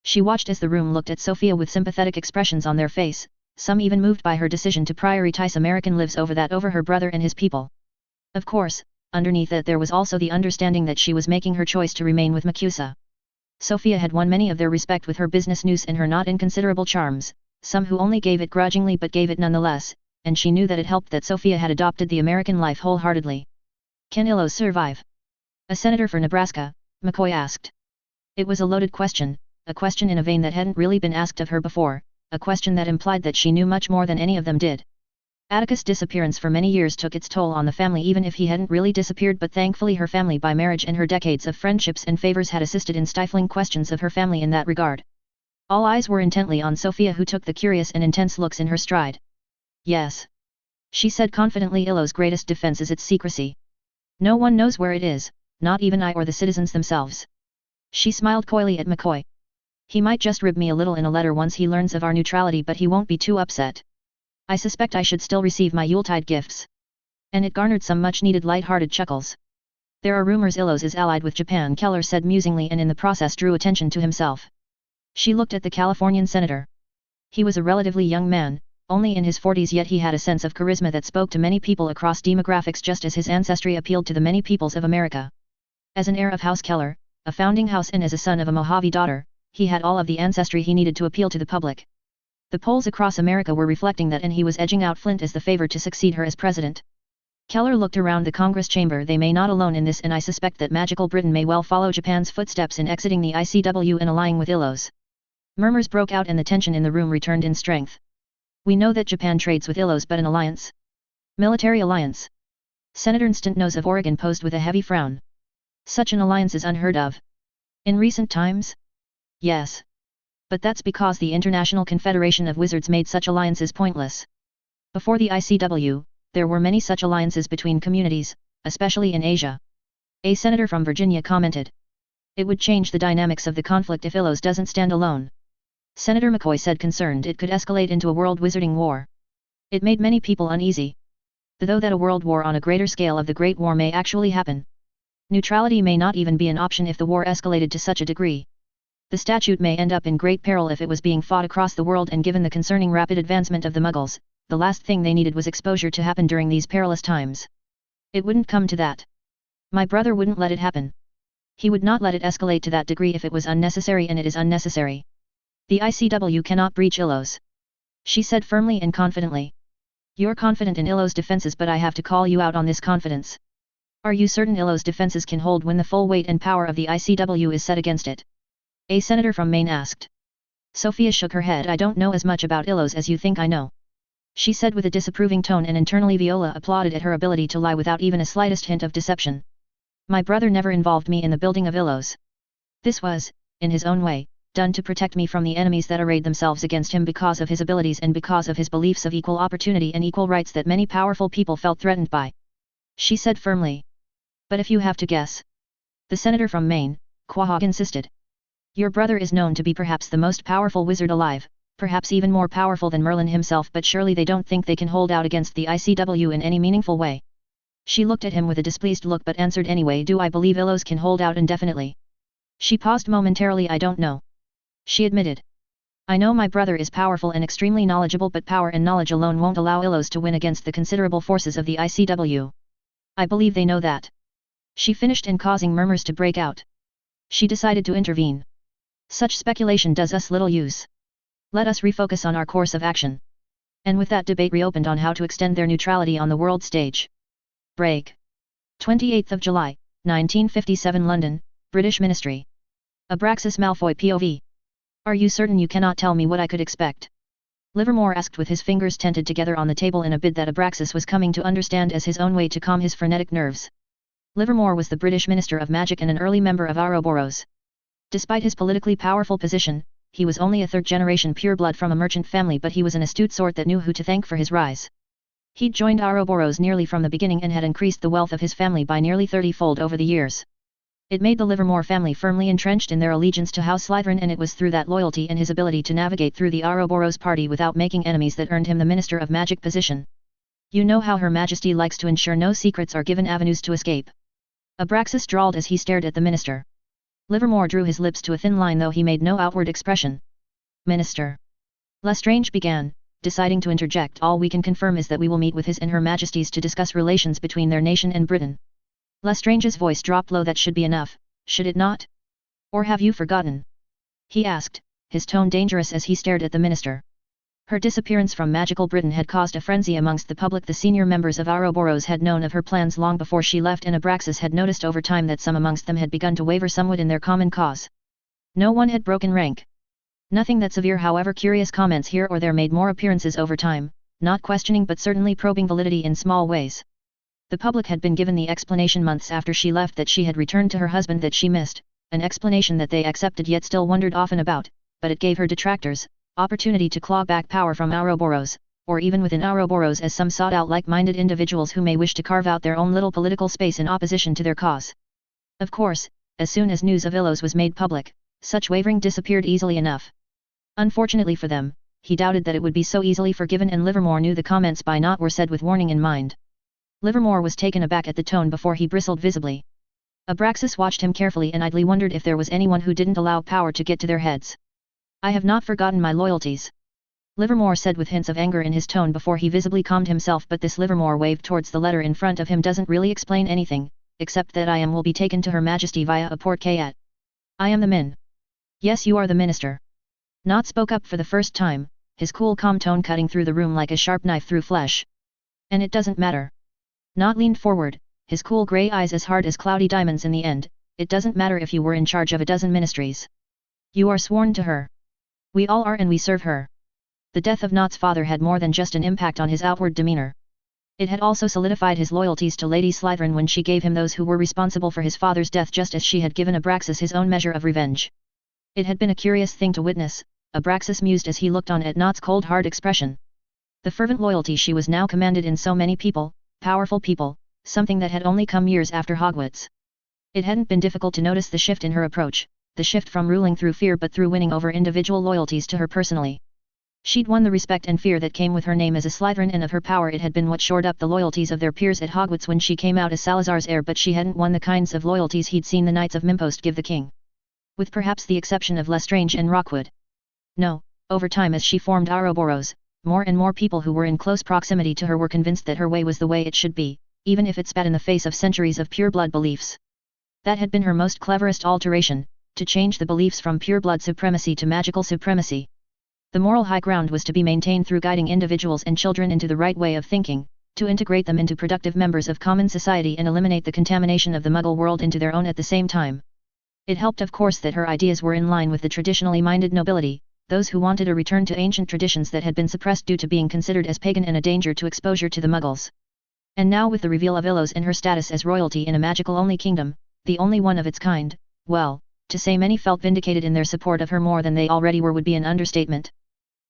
Speaker 1: She watched as the room looked at Sophia with sympathetic expressions on their face, some even moved by her decision to prioritize American lives over her brother and his people. Of course, underneath that there was also the understanding that she was making her choice to remain with Macusa. Sophia had won many of their respect with her business nous and her not inconsiderable charms, some who only gave it grudgingly but gave it nonetheless, and she knew that it helped that Sophia had adopted the American life wholeheartedly. Can Illos survive? A senator for Nebraska, McCoy asked. It was a loaded question, a question in a vein that hadn't really been asked of her before, a question that implied that she knew much more than any of them did. Atticus' disappearance for many years took its toll on the family, even if he hadn't really disappeared, but thankfully her family by marriage and her decades of friendships and favors had assisted in stifling questions of her family in that regard. All eyes were intently on Sophia, who took the curious and intense looks in her stride. Yes. She said confidently, Illo's greatest defense is its secrecy. No one knows where it is, not even I or the citizens themselves. She smiled coyly at McCoy. He might just rib me a little in a letter once he learns of our neutrality, but he won't be too upset. I suspect I should still receive my Yuletide gifts. And it garnered some much-needed light-hearted chuckles. There are rumors Illos is allied with Japan, Keller said musingly, and in the process drew attention to himself. She looked at the Californian senator. He was a relatively young man, only in his 40s, yet he had a sense of charisma that spoke to many people across demographics, just as his ancestry appealed to the many peoples of America. As an heir of House Keller, a founding house, and as a son of a Mojave daughter, he had all of the ancestry he needed to appeal to the public. The polls across America were reflecting that, and he was edging out Flint as the favorite to succeed her as president. Keller looked around the Congress chamber. They may not alone in this, and I suspect that magical Britain may well follow Japan's footsteps in exiting the ICW and allying with Illos. Murmurs broke out and the tension in the room returned in strength. We know that Japan trades with Illos, but an alliance? Military alliance? Senator Stuntnose of Oregon posed with a heavy frown. Such an alliance is unheard of. In recent times? Yes. But that's because the International Confederation of Wizards made such alliances pointless. Before the ICW, there were many such alliances between communities, especially in Asia. A senator from Virginia commented. It would change the dynamics of the conflict if Illos doesn't stand alone. Senator McCoy said, concerned it could escalate into a world wizarding war. It made many people uneasy. Though that a world war on a greater scale of the Great War may actually happen. Neutrality may not even be an option if the war escalated to such a degree. The statute may end up in great peril if it was being fought across the world, and given the concerning rapid advancement of the Muggles, the last thing they needed was exposure to happen during these perilous times. It wouldn't come to that. My brother wouldn't let it happen. He would not let it escalate to that degree if it was unnecessary, and it is unnecessary. The ICW cannot breach Illos. She said firmly and confidently. You're confident in Illos' defenses, but I have to call you out on this confidence. Are you certain Illos' defenses can hold when the full weight and power of the ICW is set against it? A senator from Maine asked. Sophia shook her head. I don't know as much about Illos as you think I know. She said with a disapproving tone, and internally Viola applauded at her ability to lie without even a slightest hint of deception. My brother never involved me in the building of Illos. This was, in his own way, done to protect me from the enemies that arrayed themselves against him because of his abilities and because of his beliefs of equal opportunity and equal rights that many powerful people felt threatened by. She said firmly. But if you have to guess. The senator from Maine, Quahog insisted. Your brother is known to be perhaps the most powerful wizard alive, perhaps even more powerful than Merlin himself, but surely they don't think they can hold out against the ICW in any meaningful way. She looked at him with a displeased look but answered anyway. Do I believe Illos can hold out indefinitely? She paused momentarily. I don't know. She admitted. I know my brother is powerful and extremely knowledgeable, but power and knowledge alone won't allow Illos to win against the considerable forces of the ICW. I believe they know that. She finished, and causing murmurs to break out. She decided to intervene. Such speculation does us little use. Let us refocus on our course of action. And with that, debate reopened on how to extend their neutrality on the world stage. Break. 28th of July, 1957 London, British Ministry. Abraxas Malfoy POV. Are you certain you cannot tell me what I could expect? Livermore asked, with his fingers tented together on the table in a bid that Abraxas was coming to understand as his own way to calm his frenetic nerves. Livermore was the British Minister of Magic and an early member of Ouroboros. Despite his politically powerful position, he was only a third-generation pureblood from a merchant family, but he was an astute sort that knew who to thank for his rise. He'd joined Ouroboros nearly from the beginning and had increased the wealth of his family by nearly 30-fold over the years. It made the Livermore family firmly entrenched in their allegiance to House Slytherin, and it was through that loyalty and his ability to navigate through the Ouroboros party without making enemies that earned him the Minister of Magic position. You know how Her Majesty likes to ensure no secrets are given avenues to escape. Abraxas drawled as he stared at the minister. Livermore drew his lips to a thin line, though he made no outward expression. Minister. Lestrange began, deciding to interject. All we can confirm is that we will meet with His and Her Majesties to discuss relations between their nation and Britain. Lestrange's voice dropped low. That should be enough, should it not? Or have you forgotten? He asked, his tone dangerous as he stared at the minister. Her disappearance from magical Britain had caused a frenzy amongst the public. The senior members of Ouroboros had known of her plans long before she left, and Abraxas had noticed over time that some amongst them had begun to waver somewhat in their common cause. No one had broken rank. Nothing that severe, however. Curious comments here or there made more appearances over time, not questioning but certainly probing validity in small ways. The public had been given the explanation months after she left that she had returned to her husband that she missed, an explanation that they accepted yet still wondered often about, but it gave her detractors opportunity to claw back power from Ouroboros, or even within Ouroboros, as some sought out like-minded individuals who may wish to carve out their own little political space in opposition to their cause. Of course, as soon as news of Illos was made public, such wavering disappeared easily enough. Unfortunately for them, he doubted that it would be so easily forgiven, and Livermore knew the comments by not were said with warning in mind. Livermore was taken aback at the tone before he bristled visibly. Abraxas watched him carefully and idly wondered if there was anyone who didn't allow power to get to their heads. I have not forgotten my loyalties, Livermore said with hints of anger in his tone before he visibly calmed himself. But this, Livermore waved towards the letter in front of him, doesn't really explain anything, except that I will be taken to Her Majesty via a portkayat. I am the min. Yes, you are the minister. Nott spoke up for the first time, his cool calm tone cutting through the room like a sharp knife through flesh. And it doesn't matter. Nott leaned forward, his cool grey eyes as hard as cloudy diamonds. In the end, it doesn't matter if you were in charge of a dozen ministries. You are sworn to her. We all are, and we serve her. The death of Nott's father had more than just an impact on his outward demeanor. It had also solidified his loyalties to Lady Slytherin when she gave him those who were responsible for his father's death, just as she had given Abraxas his own measure of revenge. It had been a curious thing to witness, Abraxas mused as he looked on at Nott's cold hard expression. The fervent loyalty she was now commanded in so many people, powerful people, something that had only come years after Hogwarts. It hadn't been difficult to notice the shift in her approach, the shift from ruling through fear but through winning over individual loyalties to her personally. She'd won the respect and fear that came with her name as a Slytherin, and of her power it had been what shored up the loyalties of their peers at Hogwarts when she came out as Salazar's heir, but she hadn't won the kinds of loyalties he'd seen the Knights of Mimpost give the king. With perhaps the exception of Lestrange and Rockwood. No, over time as she formed Ouroboros, more and more people who were in close proximity to her were convinced that her way was the way it should be, even if it spat in the face of centuries of pure-blood beliefs. That had been her most cleverest alteration, to change the beliefs from pure-blood supremacy to magical supremacy. The moral high ground was to be maintained through guiding individuals and children into the right way of thinking, to integrate them into productive members of common society and eliminate the contamination of the Muggle world into their own at the same time. It helped of course that her ideas were in line with the traditionally minded nobility, those who wanted a return to ancient traditions that had been suppressed due to being considered as pagan and a danger to exposure to the Muggles. And now with the reveal of Illos and her status as royalty in a magical-only kingdom, the only one of its kind, well, to say many felt vindicated in their support of her more than they already were would be an understatement.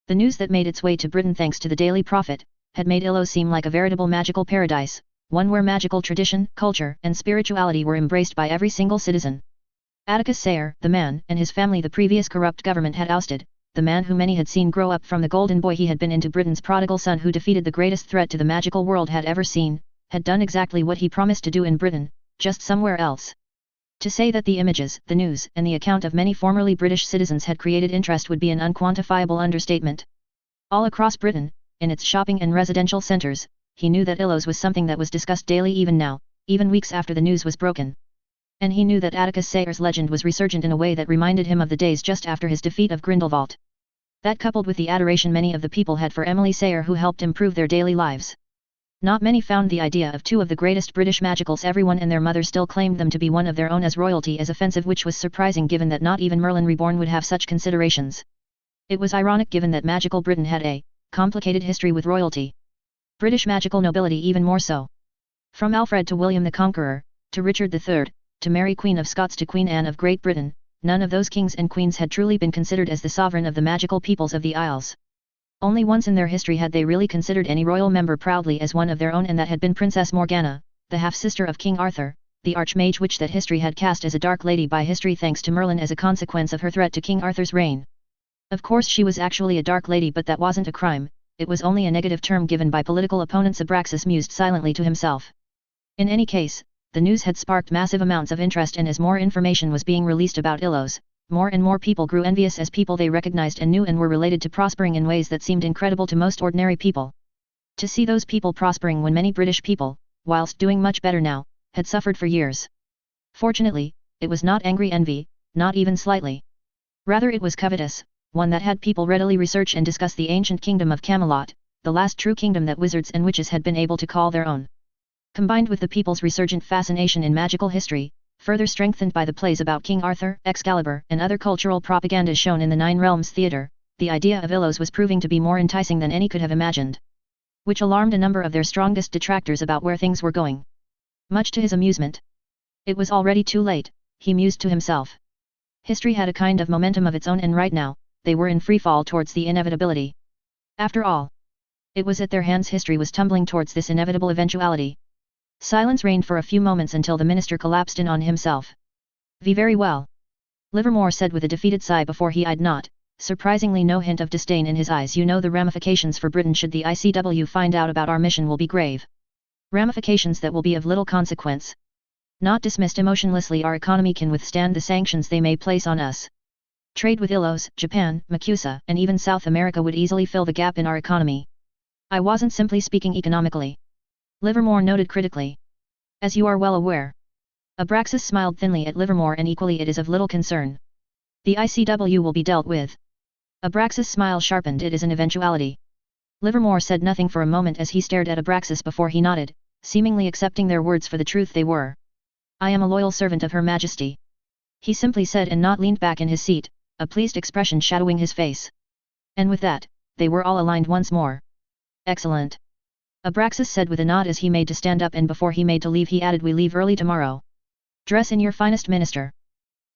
Speaker 1: The news that made its way to Britain thanks to the Daily Prophet, had made Illos seem like a veritable magical paradise, one where magical tradition, culture, and spirituality were embraced by every single citizen. Atticus Sayre, the man, and his family the previous corrupt government had ousted, the man who many had seen grow up from the golden boy he had been into Britain's prodigal son who defeated the greatest threat to the magical world had ever seen, had done exactly what he promised to do in Britain, just somewhere else. To say that the images, the news, and the account of many formerly British citizens had created interest would be an unquantifiable understatement. All across Britain, in its shopping and residential centres, he knew that Illos was something that was discussed daily even now, even weeks after the news was broken. And he knew that Atticus Sayre's legend was resurgent in a way that reminded him of the days just after his defeat of Grindelwald. That coupled with the adoration many of the people had for Emily Sayre who helped improve their daily lives. Not many found the idea of two of the greatest British magicals everyone and their mother still claimed them to be one of their own as royalty as offensive, which was surprising given that not even Merlin Reborn would have such considerations. It was ironic given that magical Britain had a complicated history with royalty. British magical nobility even more so. From Alfred to William the Conqueror, to Richard III, to Mary Queen of Scots to Queen Anne of Great Britain, none of those kings and queens had truly been considered as the sovereign of the magical peoples of the Isles. Only once in their history had they really considered any royal member proudly as one of their own, and that had been Princess Morgana, the half-sister of King Arthur, the archmage witch that history had cast as a dark lady by history thanks to Merlin as a consequence of her threat to King Arthur's reign. Of course she was actually a dark lady, but that wasn't a crime, it was only a negative term given by political opponents. Abraxas mused silently to himself. In any case, the news had sparked massive amounts of interest, and as more information was being released about Illos, more and more people grew envious as people they recognized and knew and were related to prospering in ways that seemed incredible to most ordinary people. To see those people prospering when many British people, whilst doing much better now, had suffered for years. Fortunately, it was not angry envy, not even slightly. Rather it was covetous, one that had people readily research and discuss the ancient kingdom of Camelot, the last true kingdom that wizards and witches had been able to call their own. Combined with the people's resurgent fascination in magical history, further strengthened by the plays about King Arthur, Excalibur, and other cultural propaganda shown in the Nine Realms Theatre, the idea of Illos was proving to be more enticing than any could have imagined. Which alarmed a number of their strongest detractors about where things were going. Much to his amusement. It was already too late, he mused to himself. History had a kind of momentum of its own, and right now, they were in freefall towards the inevitability. After all, it was at their hands history was tumbling towards this inevitable eventuality. Silence reigned for a few moments until the minister collapsed in on himself. Very well. Livermore said with a defeated sigh before he eyed not, surprisingly no hint of disdain in his eyes. You know the ramifications for Britain should the ICW find out about our mission will be grave. Ramifications that will be of little consequence. Not dismissed emotionlessly, our economy can withstand the sanctions they may place on us. Trade with Illos, Japan, Makusa, and even South America would easily fill the gap in our economy. I wasn't simply speaking economically. Livermore noted critically. As you are well aware. Abraxas smiled thinly at Livermore, and equally it is of little concern. The ICW will be dealt with. Abraxas' smile sharpened. It is an eventuality. Livermore said nothing for a moment as he stared at Abraxas before he nodded, seemingly accepting their words for the truth they were. I am a loyal servant of Her Majesty. He simply said, and not leaned back in his seat, a pleased expression shadowing his face. And with that, they were all aligned once more. Excellent. Abraxas said with a nod as he made to stand up, and before he made to leave he added, we leave early tomorrow. Dress in your finest, minister.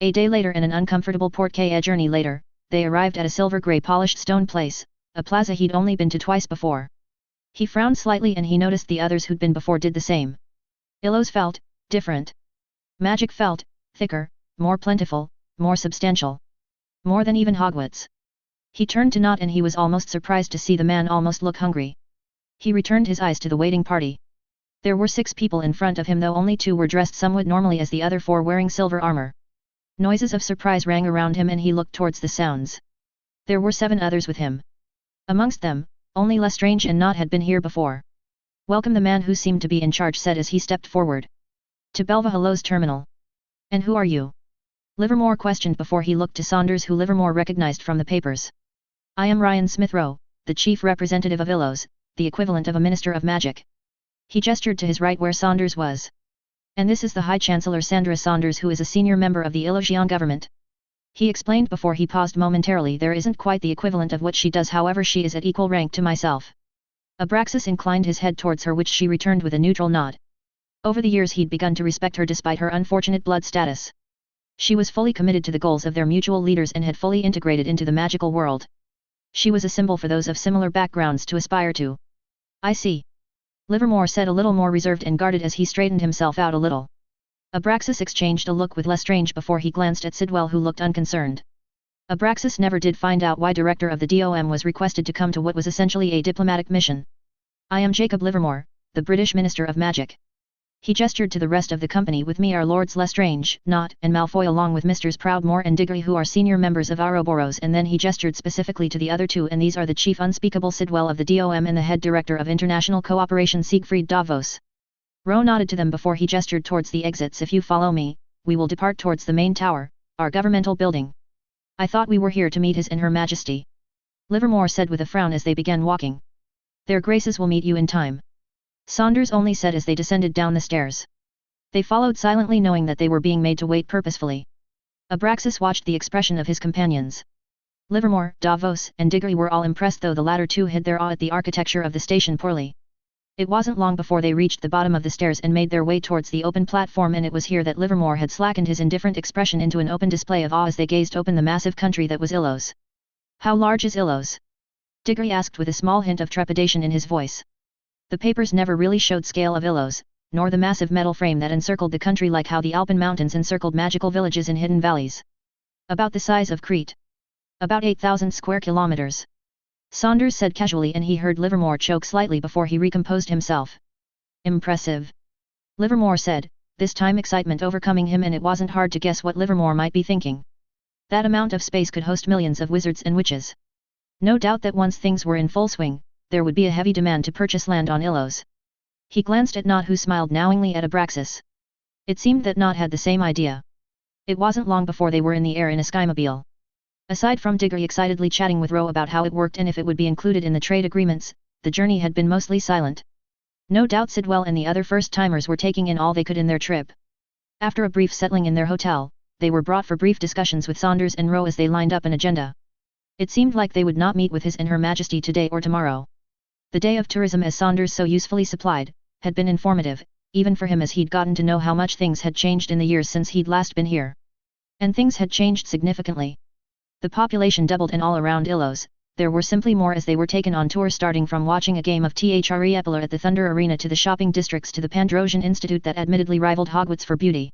Speaker 1: A day later and an uncomfortable porte-clés journey later, they arrived at a silver-grey polished stone place, a plaza he'd only been to twice before. He frowned slightly and he noticed the others who'd been before did the same. Illos felt different. Magic felt, thicker, more plentiful, more substantial. More than even Hogwarts. He turned to Nott and he was almost surprised to see the man almost look hungry. He returned his eyes to the waiting party. There were 6 people in front of him, though only 2 were dressed somewhat normally as the other 4 wearing silver armor. Noises of surprise rang around him and he looked towards the sounds. There were 7 others with him. Amongst them, only Lestrange and Nott had been here before. Welcome, the man who seemed to be in charge said as he stepped forward. To Belva Hallow's terminal. And who are you? Livermore questioned before he looked to Saunders, who Livermore recognized from the papers. I am Ryan Smithrow, the chief representative of Illos, the equivalent of a minister of magic. He gestured to his right where Saunders was. And this is the High Chancellor Sandra Saunders, who is a senior member of the Illosian government. He explained before he paused momentarily. There isn't quite the equivalent of what she does, however she is at equal rank to myself. Abraxas inclined his head towards her, which she returned with a neutral nod. Over the years he'd begun to respect her despite her unfortunate blood status. She was fully committed to the goals of their mutual leaders and had fully integrated into the magical world. She was a symbol for those of similar backgrounds to aspire to. I see. Livermore said, a little more reserved and guarded as he straightened himself out a little. Abraxas exchanged a look with Lestrange before he glanced at Sidwell, who looked unconcerned. Abraxas never did find out why director of the DOM was requested to come to what was essentially a diplomatic mission. I am Jacob Livermore, the British Minister of Magic. He gestured to the rest of the company. With me are Lords Lestrange, Nott, and Malfoy, along with Misters Proudmoore and Diggory, who are senior members of Ouroboros, and then he gestured specifically to the other 2, and these are the Chief Unspeakable Sidwell of the DOM and the Head Director of International Cooperation Siegfried Davos. Rowe nodded to them before he gestured towards the exits. If you follow me, we will depart towards the main tower, our governmental building. I thought we were here to meet His and Her Majesty. Livermore said with a frown as they began walking. Their Graces will meet you in time. Saunders only said as they descended down the stairs. They followed silently, knowing that they were being made to wait purposefully. Abraxas watched the expression of his companions. Livermore, Davos, and Diggory were all impressed, though the latter 2 hid their awe at the architecture of the station poorly. It wasn't long before they reached the bottom of the stairs and made their way towards the open platform, and it was here that Livermore had slackened his indifferent expression into an open display of awe as they gazed open the massive country that was Illos. How large is Illos? Diggory asked with a small hint of trepidation in his voice. The papers never really showed scale of Illos, nor the massive metal frame that encircled the country like how the Alpine mountains encircled magical villages in hidden valleys. About the size of Crete. About 8,000 square kilometers. Saunders said casually, and he heard Livermore choke slightly before he recomposed himself. Impressive. Livermore said, this time excitement overcoming him, and it wasn't hard to guess what Livermore might be thinking. That amount of space could host millions of wizards and witches. No doubt that once things were in full swing, there would be a heavy demand to purchase land on Illos. He glanced at Nott, who smiled knowingly at Abraxas. It seemed that Nott had the same idea. It wasn't long before they were in the air in a skymobile. Aside from Diggory excitedly chatting with Rowe about how it worked and if it would be included in the trade agreements, the journey had been mostly silent. No doubt Sidwell and the other first-timers were taking in all they could in their trip. After a brief settling in their hotel, they were brought for brief discussions with Saunders and Rowe as they lined up an agenda. It seemed like they would not meet with His and Her Majesty today or tomorrow. The day of tourism, as Saunders so usefully supplied, had been informative, even for him, as he'd gotten to know how much things had changed in the years since he'd last been here. And things had changed significantly. The population doubled, and all around Illos, there were simply more as they were taken on tour, starting from watching a game of Threepolar at the Thunder Arena to the shopping districts to the Pandrosian Institute that admittedly rivaled Hogwarts for beauty.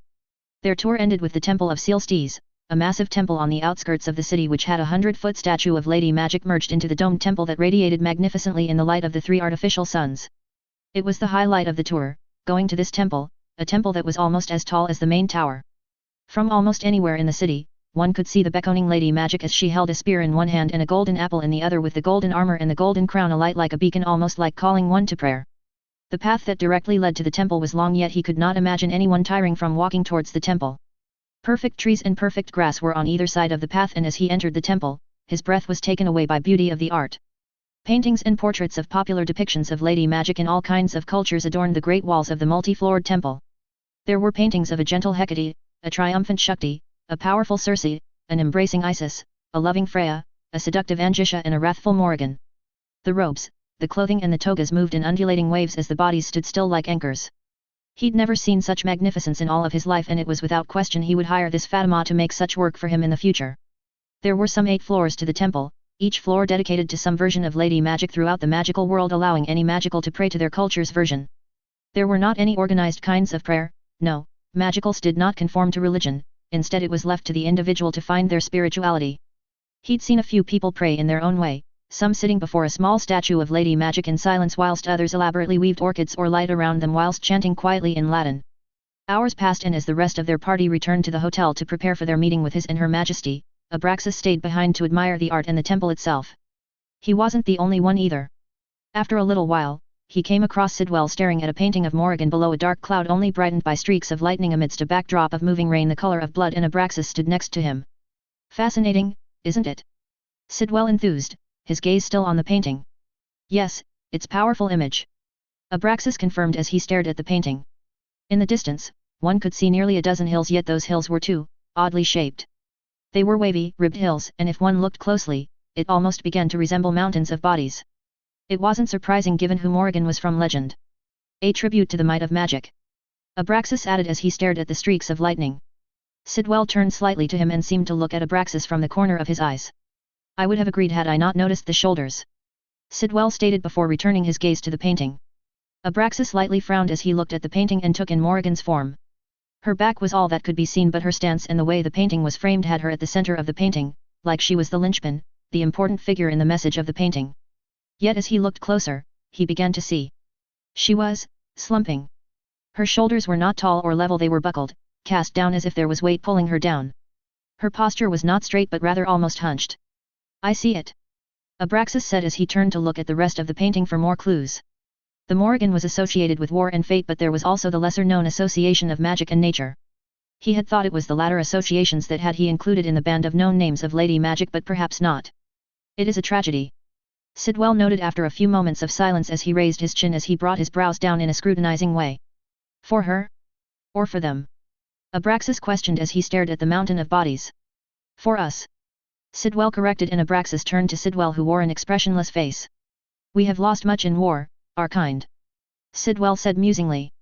Speaker 1: Their tour ended with the Temple of Sealstees, a massive temple on the outskirts of the city which had a 100-foot statue of Lady Magic merged into the domed temple that radiated magnificently in the light of the 3 artificial suns. It was the highlight of the tour, going to this temple, a temple that was almost as tall as the main tower. From almost anywhere in the city, one could see the beckoning Lady Magic as she held a spear in one hand and a golden apple in the other, with the golden armor and the golden crown alight like a beacon, almost like calling one to prayer. The path that directly led to the temple was long, yet he could not imagine anyone tiring from walking towards the temple. Perfect trees and perfect grass were on either side of the path, and as he entered the temple, his breath was taken away by beauty of the art. Paintings and portraits of popular depictions of Lady Magic in all kinds of cultures adorned the great walls of the multi-floored temple. There were paintings of a gentle Hecate, a triumphant Shakti, a powerful Circe, an embracing Isis, a loving Freya, a seductive Angisha, and a wrathful Morrigan. The robes, the clothing and the togas moved in undulating waves as the bodies stood still like anchors. He'd never seen such magnificence in all of his life, and it was without question he would hire this Fatima to make such work for him in the future. There were some 8 floors to the temple, each floor dedicated to some version of Lady Magic throughout the magical world, allowing any magical to pray to their culture's version. There were not any organized kinds of prayer, no, magicals did not conform to religion, instead it was left to the individual to find their spirituality. He'd seen a few people pray in their own way, some sitting before a small statue of Lady Magic in silence whilst others elaborately weaved orchids or light around them whilst chanting quietly in Latin. Hours passed, and as the rest of their party returned to the hotel to prepare for their meeting with His and Her Majesty, Abraxas stayed behind to admire the art and the temple itself. He wasn't the only one either. After a little while, he came across Sidwell staring at a painting of Morrigan below a dark cloud only brightened by streaks of lightning amidst a backdrop of moving rain the color of blood, and Abraxas stood next to him. "Fascinating, isn't it?" Sidwell enthused, his gaze still on the painting. "Yes, it's powerful image," Abraxas confirmed as he stared at the painting. In the distance, one could see nearly a dozen hills, yet those hills were too oddly shaped. They were wavy, ribbed hills, and if one looked closely, it almost began to resemble mountains of bodies. It wasn't surprising given who Morrigan was from legend. A tribute to the might of magic, Abraxas added as he stared at the streaks of lightning. Sidwell turned slightly to him and seemed to look at Abraxas from the corner of his eyes. "I would have agreed had I not noticed the shoulders," Sidwell stated before returning his gaze to the painting. Abraxas lightly frowned as he looked at the painting and took in Morrigan's form. Her back was all that could be seen, but her stance and the way the painting was framed had her at the center of the painting, like she was the linchpin, the important figure in the message of the painting. Yet as he looked closer, he began to see. She was slumping. Her shoulders were not tall or level, they were buckled, cast down as if there was weight pulling her down. Her posture was not straight but rather almost hunched. "I see it," Abraxas said as he turned to look at the rest of the painting for more clues. The Morrigan was associated with war and fate, but there was also the lesser-known association of magic and nature. He had thought it was the latter associations that had he included in the band of known names of Lady Magic, but perhaps not. "It is a tragedy," Sidwell noted after a few moments of silence as he raised his chin as he brought his brows down in a scrutinizing way. "For her? Or for them?" Abraxas questioned as he stared at the mountain of bodies. "For us," Sidwell corrected, and Abraxas turned to Sidwell, who wore an expressionless face. "We have lost much in war, our kind," Sidwell said musingly.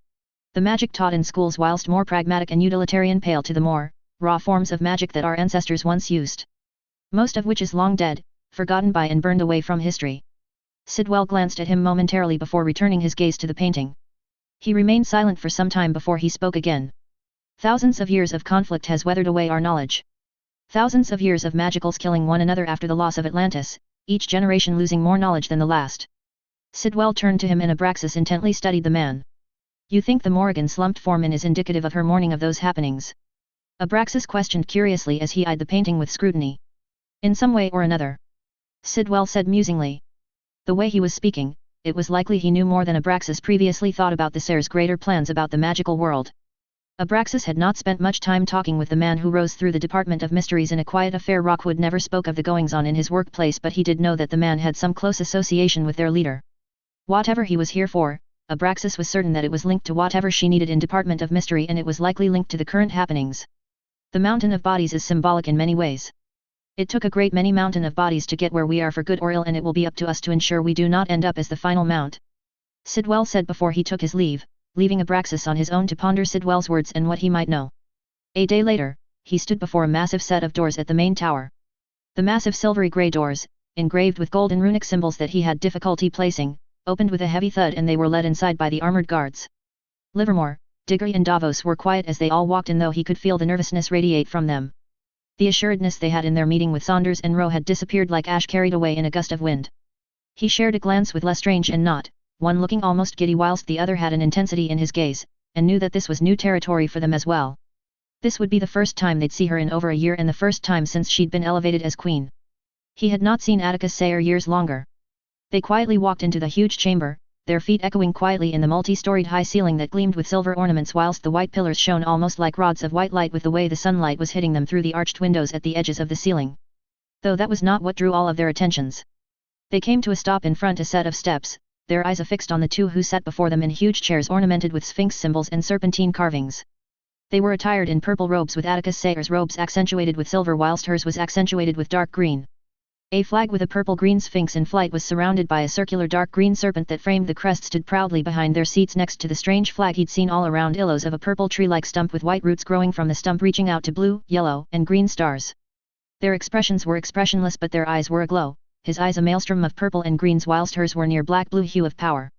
Speaker 1: "The magic taught in schools, whilst more pragmatic and utilitarian, pale to the more raw forms of magic that our ancestors once used. Most of which is long dead, forgotten by and burned away from history." Sidwell glanced at him momentarily before returning his gaze to the painting. He remained silent for some time before he spoke again. "Thousands of years of conflict has weathered away our knowledge. Thousands of years of magicals killing one another after the loss of Atlantis, each generation losing more knowledge than the last." Sidwell turned to him and Abraxas intently studied the man. "You think the Morrigan slumped form in is indicative of her mourning of those happenings?" Abraxas questioned curiously as he eyed the painting with scrutiny. "In some way or another," Sidwell said musingly. The way he was speaking, it was likely he knew more than Abraxas previously thought about the Sayre's greater plans about the magical world. Abraxas had not spent much time talking with the man who rose through the Department of Mysteries in a quiet affair. Rockwood never spoke of the goings-on in his workplace, but he did know that the man had some close association with their leader. Whatever he was here for, Abraxas was certain that it was linked to whatever she needed in Department of Mystery, and it was likely linked to the current happenings. The mountain of bodies is symbolic in many ways. It took a great many mountain of bodies to get where we are for good or ill, and it will be up to us to ensure we do not end up as the final mount," Sidwell said before he took his leave, leaving Abraxas on his own to ponder Sidwell's words and what he might know. A day later, he stood before a massive set of doors at the main tower. The massive silvery grey doors, engraved with golden runic symbols that he had difficulty placing, opened with a heavy thud, and they were led inside by the armoured guards. Livermore, Diggory and Davos were quiet as they all walked in, though he could feel the nervousness radiate from them. The assuredness they had in their meeting with Saunders and Rowe had disappeared like ash carried away in a gust of wind. He shared a glance with Lestrange and Knott, one looking almost giddy whilst the other had an intensity in his gaze, and knew that this was new territory for them as well. This would be the first time they'd see her in over a year, and the first time since she'd been elevated as queen. He had not seen Atticus Sayre years longer. They quietly walked into the huge chamber, their feet echoing quietly in the multi-storied high ceiling that gleamed with silver ornaments, whilst the white pillars shone almost like rods of white light with the way the sunlight was hitting them through the arched windows at the edges of the ceiling. Though that was not what drew all of their attentions. They came to a stop in front a set of steps, their eyes affixed on the two who sat before them in huge chairs ornamented with sphinx symbols and serpentine carvings. They were attired in purple robes, with Atticus Sayre's robes accentuated with silver whilst hers was accentuated with dark green. A flag with a purple-green sphinx in flight was surrounded by a circular dark green serpent that framed the crest stood proudly behind their seats next to the strange flag he'd seen all around illos of a purple tree-like stump with white roots growing from the stump reaching out to blue, yellow, and green stars. Their expressions were expressionless, but their eyes were aglow, his eyes a maelstrom of purple and greens whilst hers were near black-blue hue of power.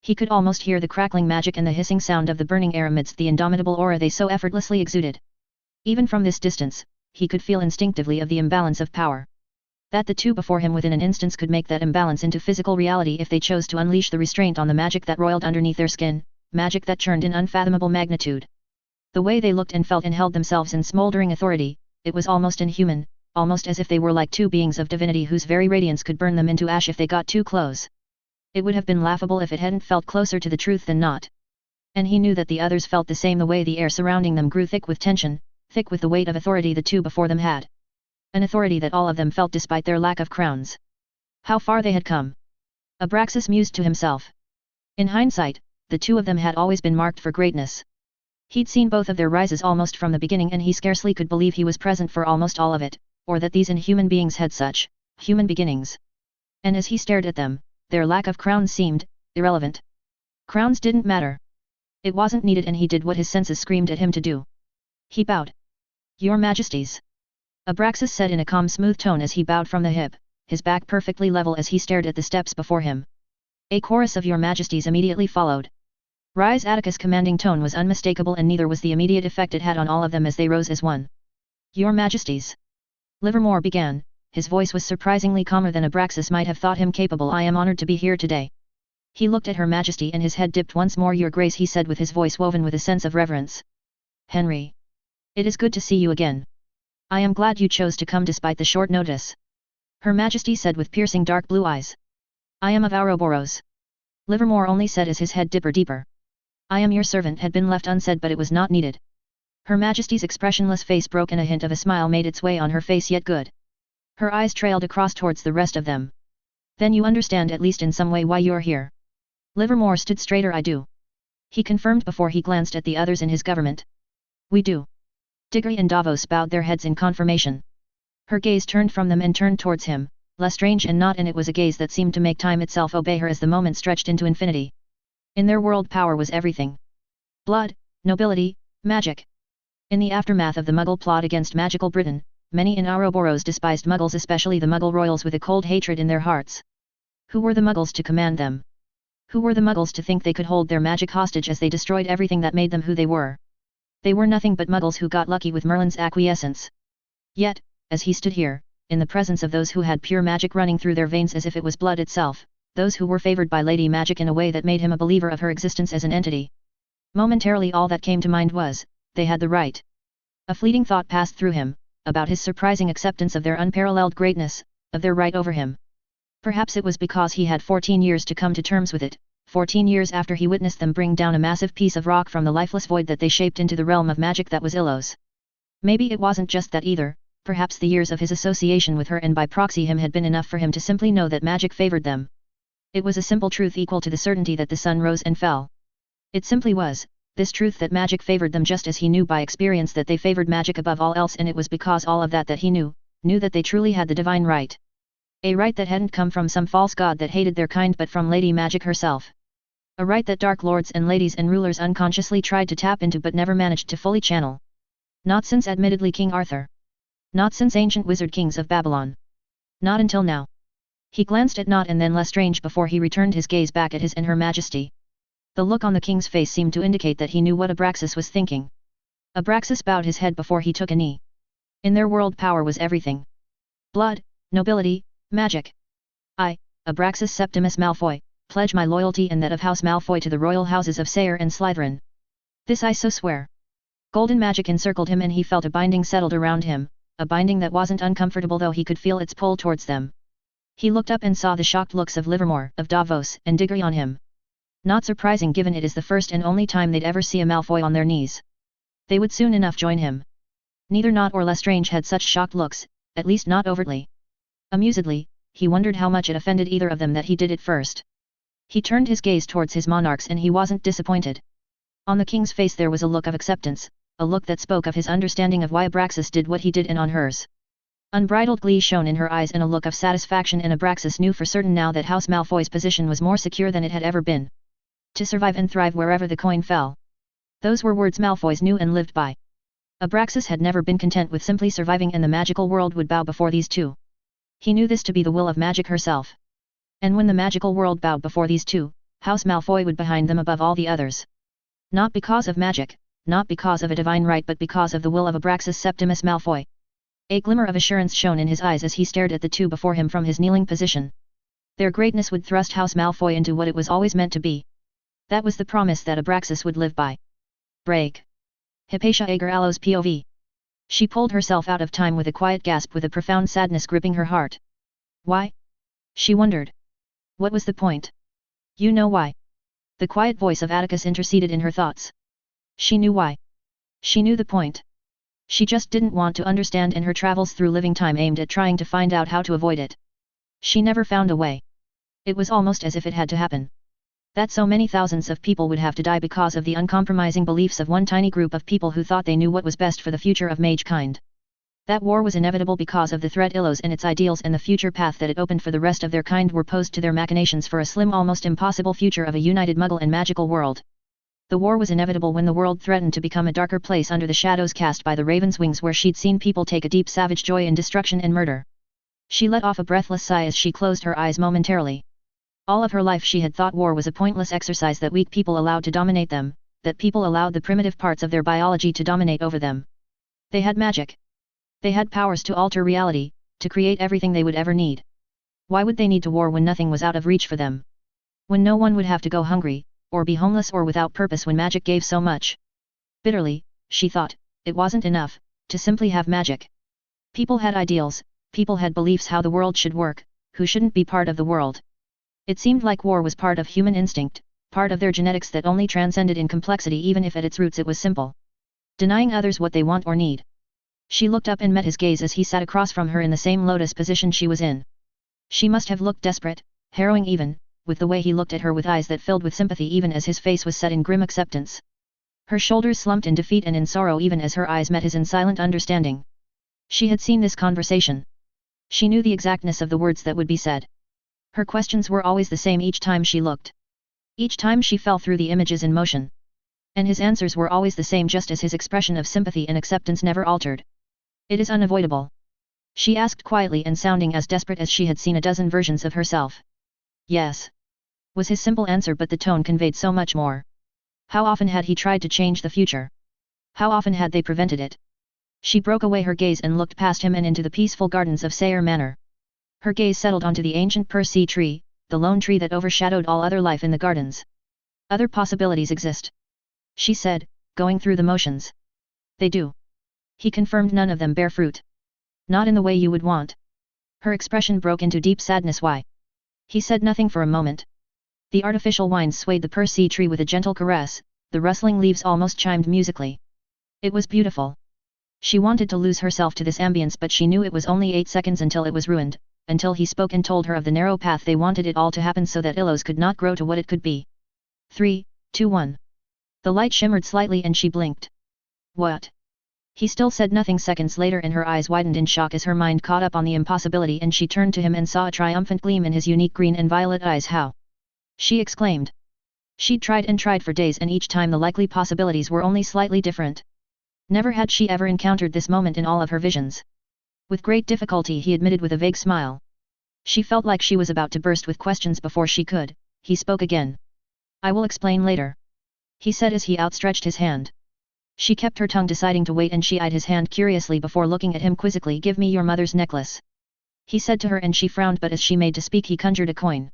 Speaker 1: He could almost hear the crackling magic and the hissing sound of the burning air amidst the indomitable aura they so effortlessly exuded. Even from this distance, he could feel instinctively of the imbalance of power. That the two before him within an instance could make that imbalance into physical reality if they chose to unleash the restraint on the magic that roiled underneath their skin, magic that churned in unfathomable magnitude. The way they looked and felt and held themselves in smoldering authority, it was almost inhuman, almost as if they were like two beings of divinity whose very radiance could burn them into ash if they got too close. It would have been laughable if it hadn't felt closer to the truth than not. And he knew that the others felt the same, the way the air surrounding them grew thick with tension, thick with the weight of authority the two before them had. An authority that all of them felt despite their lack of crowns. How far they had come. Abraxas mused to himself. In hindsight, the two of them had always been marked for greatness. He'd seen both of their rises almost from the beginning, and he scarcely could believe he was present for almost all of it, or that these inhuman beings had such human beginnings. And as he stared at them, their lack of crowns seemed irrelevant. Crowns didn't matter. It wasn't needed, and he did what his senses screamed at him to do. He bowed. Your Majesties. Abraxas said in a calm, smooth tone as he bowed from the hip, his back perfectly level as he stared at the steps before him. A chorus of Your Majesties immediately followed. Rise. Atticus' commanding tone was unmistakable, and neither was the immediate effect it had on all of them as they rose as one. Your Majesties. Livermore began, his voice was surprisingly calmer than Abraxas might have thought him capable. I am honored to be here today. He looked at Her Majesty and his head dipped once more. Your Grace, he said with his voice woven with a sense of reverence. Henry. It is good to see you again. I am glad you chose to come despite the short notice. Her Majesty said with piercing dark blue eyes. I am of Ouroboros. Livermore only said as his head dipped deeper. I am your servant had been left unsaid, but it was not needed. Her Majesty's expressionless face broke and a hint of a smile made its way on her face, yet good. Her eyes trailed across towards the rest of them. Then you understand at least in some way why you're here. Livermore stood straighter. I do. He confirmed before he glanced at the others in his government. We do. Diggory and Davos bowed their heads in confirmation. Her gaze turned from them and turned towards him, Lestrange and not, and it was a gaze that seemed to make time itself obey her as the moment stretched into infinity. In their world, power was everything. Blood, nobility, magic. In the aftermath of the Muggle plot against magical Britain, many in Ouroboros despised Muggles, especially the Muggle royals, with a cold hatred in their hearts. Who were the Muggles to command them? Who were the Muggles to think they could hold their magic hostage as they destroyed everything that made them who they were? They were nothing but Muggles who got lucky with Merlin's acquiescence. Yet, as he stood here, in the presence of those who had pure magic running through their veins as if it was blood itself, those who were favored by Lady Magic in a way that made him a believer of her existence as an entity. Momentarily all that came to mind was, they had the right. A fleeting thought passed through him, about his surprising acceptance of their unparalleled greatness, of their right over him. Perhaps it was because he had 14 years to come to terms with it, 14 years after he witnessed them bring down a massive piece of rock from the lifeless void that they shaped into the realm of magic that was Illos. Maybe it wasn't just that either, perhaps the years of his association with her and by proxy him had been enough for him to simply know that magic favored them. It was a simple truth equal to the certainty that the sun rose and fell. It simply was, this truth that magic favored them, just as he knew by experience that they favored magic above all else, and it was because all of that he knew that they truly had the divine right. A right that hadn't come from some false god that hated their kind, but from Lady Magic herself. A right that dark lords and ladies and rulers unconsciously tried to tap into but never managed to fully channel. Not since admittedly King Arthur. Not since ancient wizard kings of Babylon. Not until now. He glanced at Not and then Lestrange before he returned his gaze back at his and Her Majesty. The look on the king's face seemed to indicate that he knew what Abraxas was thinking. Abraxas bowed his head before he took a knee. In their world, power was everything. Blood, nobility, magic. I, Abraxas Septimus Malfoy, pledge my loyalty and that of House Malfoy to the royal houses of Sayre and Slytherin. This I so swear. Golden magic encircled him and he felt a binding settled around him, a binding that wasn't uncomfortable though he could feel its pull towards them. He looked up and saw the shocked looks of Livermore, of Davos, and Diggory on him. Not surprising given it is the first and only time they'd ever see a Malfoy on their knees. They would soon enough join him. Neither Not or Lestrange had such shocked looks, at least not overtly. Amusedly, he wondered how much it offended either of them that he did it first. He turned his gaze towards his monarchs and he wasn't disappointed. On the king's face there was a look of acceptance, a look that spoke of his understanding of why Abraxas did what he did, and on hers. Unbridled glee shone in her eyes and a look of satisfaction, and Abraxas knew for certain now that House Malfoy's position was more secure than it had ever been. To survive and thrive wherever the coin fell. Those were words Malfoys knew and lived by. Abraxas had never been content with simply surviving, and the magical world would bow before these two. He knew this to be the will of magic herself. And when the magical world bowed before these two, House Malfoy would behind them above all the others. Not because of magic, not because of a divine right, but because of the will of Abraxas Septimus Malfoy. A glimmer of assurance shone in his eyes as he stared at the two before him from his kneeling position. Their greatness would thrust House Malfoy into what it was always meant to be. That was the promise that Abraxas would live by. Break. Hypatia Agar Allows POV. She pulled herself out of time with a quiet gasp, with a profound sadness gripping her heart. Why? She wondered. What was the point? You know why. The quiet voice of Atticus interceded in her thoughts. She knew why. She knew the point. She just didn't want to understand, and her travels through living time aimed at trying to find out how to avoid it. She never found a way. It was almost as if it had to happen. That so many thousands of people would have to die because of the uncompromising beliefs of one tiny group of people who thought they knew what was best for the future of mage kind. That war was inevitable because of the threat Illos and its ideals, and the future path that it opened for the rest of their kind were posed to their machinations for a slim, almost impossible future of a united Muggle and magical world. The war was inevitable when the world threatened to become a darker place under the shadows cast by the Raven's wings, where she'd seen people take a deep savage joy in destruction and murder. She let off a breathless sigh as she closed her eyes momentarily. All of her life she had thought war was a pointless exercise that weak people allowed to dominate them, that people allowed the primitive parts of their biology to dominate over them. They had magic. They had powers to alter reality, to create everything they would ever need. Why would they need to war when nothing was out of reach for them? When no one would have to go hungry, or be homeless or without purpose, when magic gave so much? Bitterly, she thought, it wasn't enough to simply have magic. People had ideals, people had beliefs how the world should work, who shouldn't be part of the world. It seemed like war was part of human instinct, part of their genetics that only transcended in complexity, even if at its roots it was simple. Denying others what they want or need. She looked up and met his gaze as he sat across from her in the same lotus position she was in. She must have looked desperate, harrowing even, with the way he looked at her with eyes that filled with sympathy even as his face was set in grim acceptance. Her shoulders slumped in defeat and in sorrow even as her eyes met his in silent understanding. She had seen this conversation. She knew the exactness of the words that would be said. Her questions were always the same each time she looked. Each time she fell through the images in motion. And his answers were always the same, just as his expression of sympathy and acceptance never altered. It is unavoidable? She asked quietly and sounding as desperate as she had seen a dozen versions of herself. Yes. Was his simple answer, but the tone conveyed so much more. How often had he tried to change the future? How often had they prevented it? She broke away her gaze and looked past him and into the peaceful gardens of Sayre Manor. Her gaze settled onto the ancient Persea tree, the lone tree that overshadowed all other life in the gardens. Other possibilities exist, she said, going through the motions. They do. He confirmed, none of them bear fruit. Not in the way you would want. Her expression broke into deep sadness. Why? He said nothing for a moment. The artificial vines swayed the Persea tree with a gentle caress, the rustling leaves almost chimed musically. It was beautiful. She wanted to lose herself to this ambience, but she knew it was only 8 seconds until it was ruined, until he spoke and told her of the narrow path they wanted it all to happen so that Illos could not grow to what it could be. 3, 2, 1. The light shimmered slightly and she blinked. What? He still said nothing. Seconds later, and her eyes widened in shock as her mind caught up on the impossibility, and she turned to him and saw a triumphant gleam in his unique green and violet eyes. How? She exclaimed. She'd tried and tried for days, and each time the likely possibilities were only slightly different. Never had she ever encountered this moment in all of her visions. With great difficulty he admitted with a vague smile. She felt like she was about to burst with questions before she could. He spoke again. I will explain later, he said as he outstretched his hand. She kept her tongue, deciding to wait, and she eyed his hand curiously before looking at him quizzically. Give me your mother's necklace, he said to her, and she frowned, but as she made to speak he conjured a coin.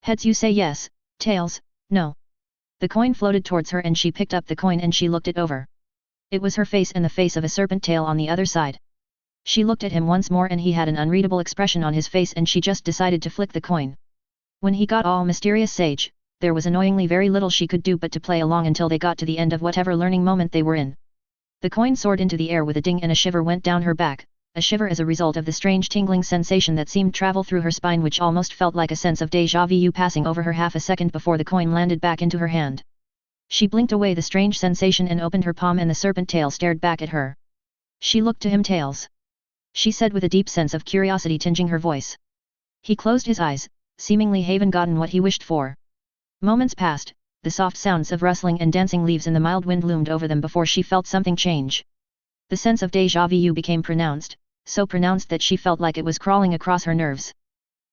Speaker 1: Heads you say yes, tails, no. The coin floated towards her and she picked up the coin and she looked it over. It was her face and the face of a serpent tail on the other side. She looked at him once more and he had an unreadable expression on his face, and she just decided to flick the coin. When he got all mysterious sage, there was annoyingly very little she could do but to play along until they got to the end of whatever learning moment they were in. The coin soared into the air with a ding and a shiver went down her back, a shiver as a result of the strange tingling sensation that seemed to travel through her spine, which almost felt like a sense of déjà vu passing over her half a second before the coin landed back into her hand. She blinked away the strange sensation and opened her palm, and the serpent tail stared back at her. She looked to him. Tails, she said with a deep sense of curiosity tinging her voice. He closed his eyes, seemingly having gotten what he wished for. Moments passed, the soft sounds of rustling and dancing leaves in the mild wind loomed over them before she felt something change. The sense of déjà vu became pronounced, so pronounced that she felt like it was crawling across her nerves.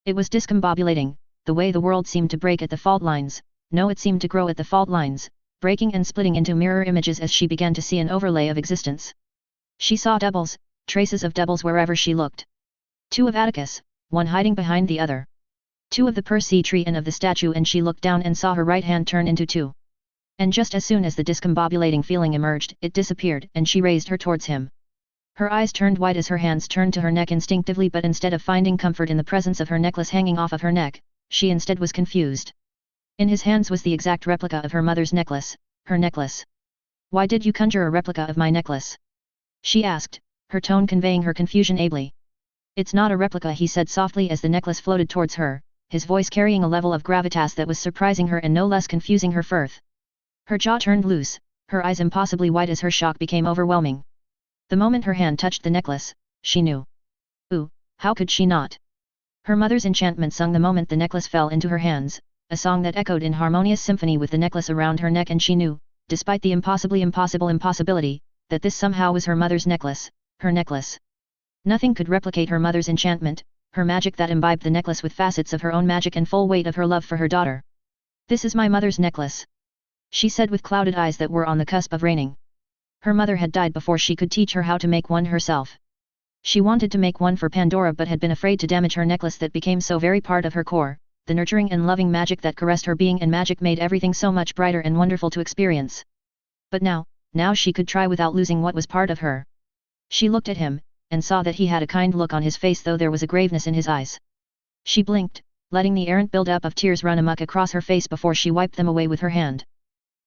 Speaker 1: It was discombobulating, the way the world seemed to break at the fault lines, No, it seemed to grow at the fault lines, breaking and splitting into mirror images as she began to see an overlay of existence. She saw doubles, traces of doubles wherever she looked. Two of Atticus, one hiding behind the other. Two of the Percy tree and of the statue, and she looked down and saw her right hand turn into two. And just as soon as the discombobulating feeling emerged, it disappeared, and she raised her towards him. Her eyes turned white as her hands turned to her neck instinctively, but instead of finding comfort in the presence of her necklace hanging off of her neck, she instead was confused. In his hands was the exact replica of her mother's necklace, her necklace. "Why did you conjure a replica of my necklace?" she asked, her tone conveying her confusion ably. "It's not a replica," he said softly as the necklace floated towards her, his voice carrying a level of gravitas that was surprising her and no less confusing her further. Her jaw turned loose, her eyes impossibly wide as her shock became overwhelming. The moment her hand touched the necklace, she knew. Ooh, how could she not? Her mother's enchantment sung the moment the necklace fell into her hands, a song that echoed in harmonious symphony with the necklace around her neck, and she knew, despite the impossibly impossible impossibility, that this somehow was her mother's necklace, her necklace. Nothing could replicate her mother's enchantment, her magic that imbibed the necklace with facets of her own magic and full weight of her love for her daughter. "This is my mother's necklace," she said with clouded eyes that were on the cusp of raining. Her mother had died before she could teach her how to make one herself. She wanted to make one for Pandora but had been afraid to damage her necklace that became so very part of her core, the nurturing and loving magic that caressed her being, and magic made everything so much brighter and wonderful to experience. But now she could try without losing what was part of her. She looked at him, and saw that he had a kind look on his face, though there was a graveness in his eyes. She blinked, letting the errant build-up of tears run amok across her face before she wiped them away with her hand.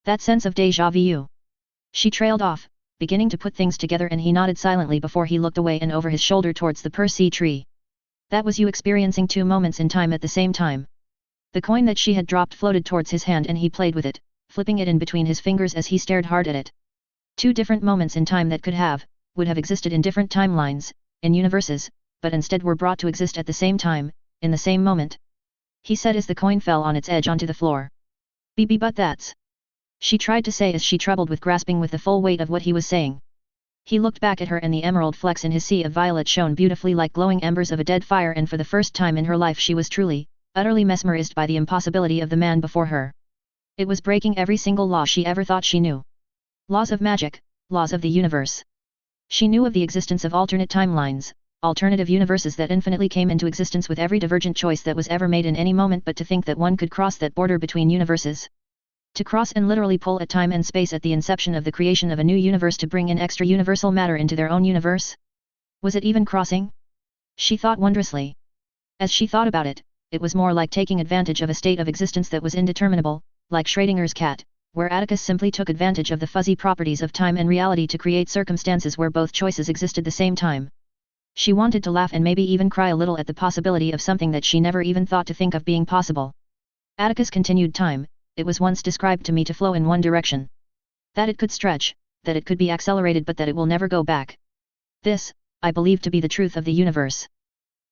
Speaker 1: That sense of déjà vu. She trailed off, beginning to put things together, and he nodded silently before he looked away and over his shoulder towards the Percy tree. That was you experiencing two moments in time at the same time. The coin that she had dropped floated towards his hand and he played with it, flipping it in between his fingers as he stared hard at it. Two different moments in time that would have existed in different timelines, in universes, but instead were brought to exist at the same time, in the same moment. He said as the coin fell on its edge onto the floor. But that's... she tried to say as she troubled with grasping with the full weight of what he was saying. He looked back at her, and the emerald flecks in his sea of violet shone beautifully like glowing embers of a dead fire, and for the first time in her life she was truly, utterly mesmerized by the impossibility of the man before her. It was breaking every single law she ever thought she knew. Laws of magic, laws of the universe. She knew of the existence of alternate timelines, alternative universes that infinitely came into existence with every divergent choice that was ever made in any moment, but to think that one could cross that border between universes. To cross and literally pull at time and space at the inception of the creation of a new universe to bring in extra universal matter into their own universe? Was it even crossing? She thought wondrously. As she thought about it, it was more like taking advantage of a state of existence that was indeterminable, like Schrödinger's cat, where Atticus simply took advantage of the fuzzy properties of time and reality to create circumstances where both choices existed the same time. She wanted to laugh and maybe even cry a little at the possibility of something that she never even thought to think of being possible. Atticus continued, time, it was once described to me to flow in one direction. That it could stretch, that it could be accelerated, but that it will never go back. This, I believe to be the truth of the universe.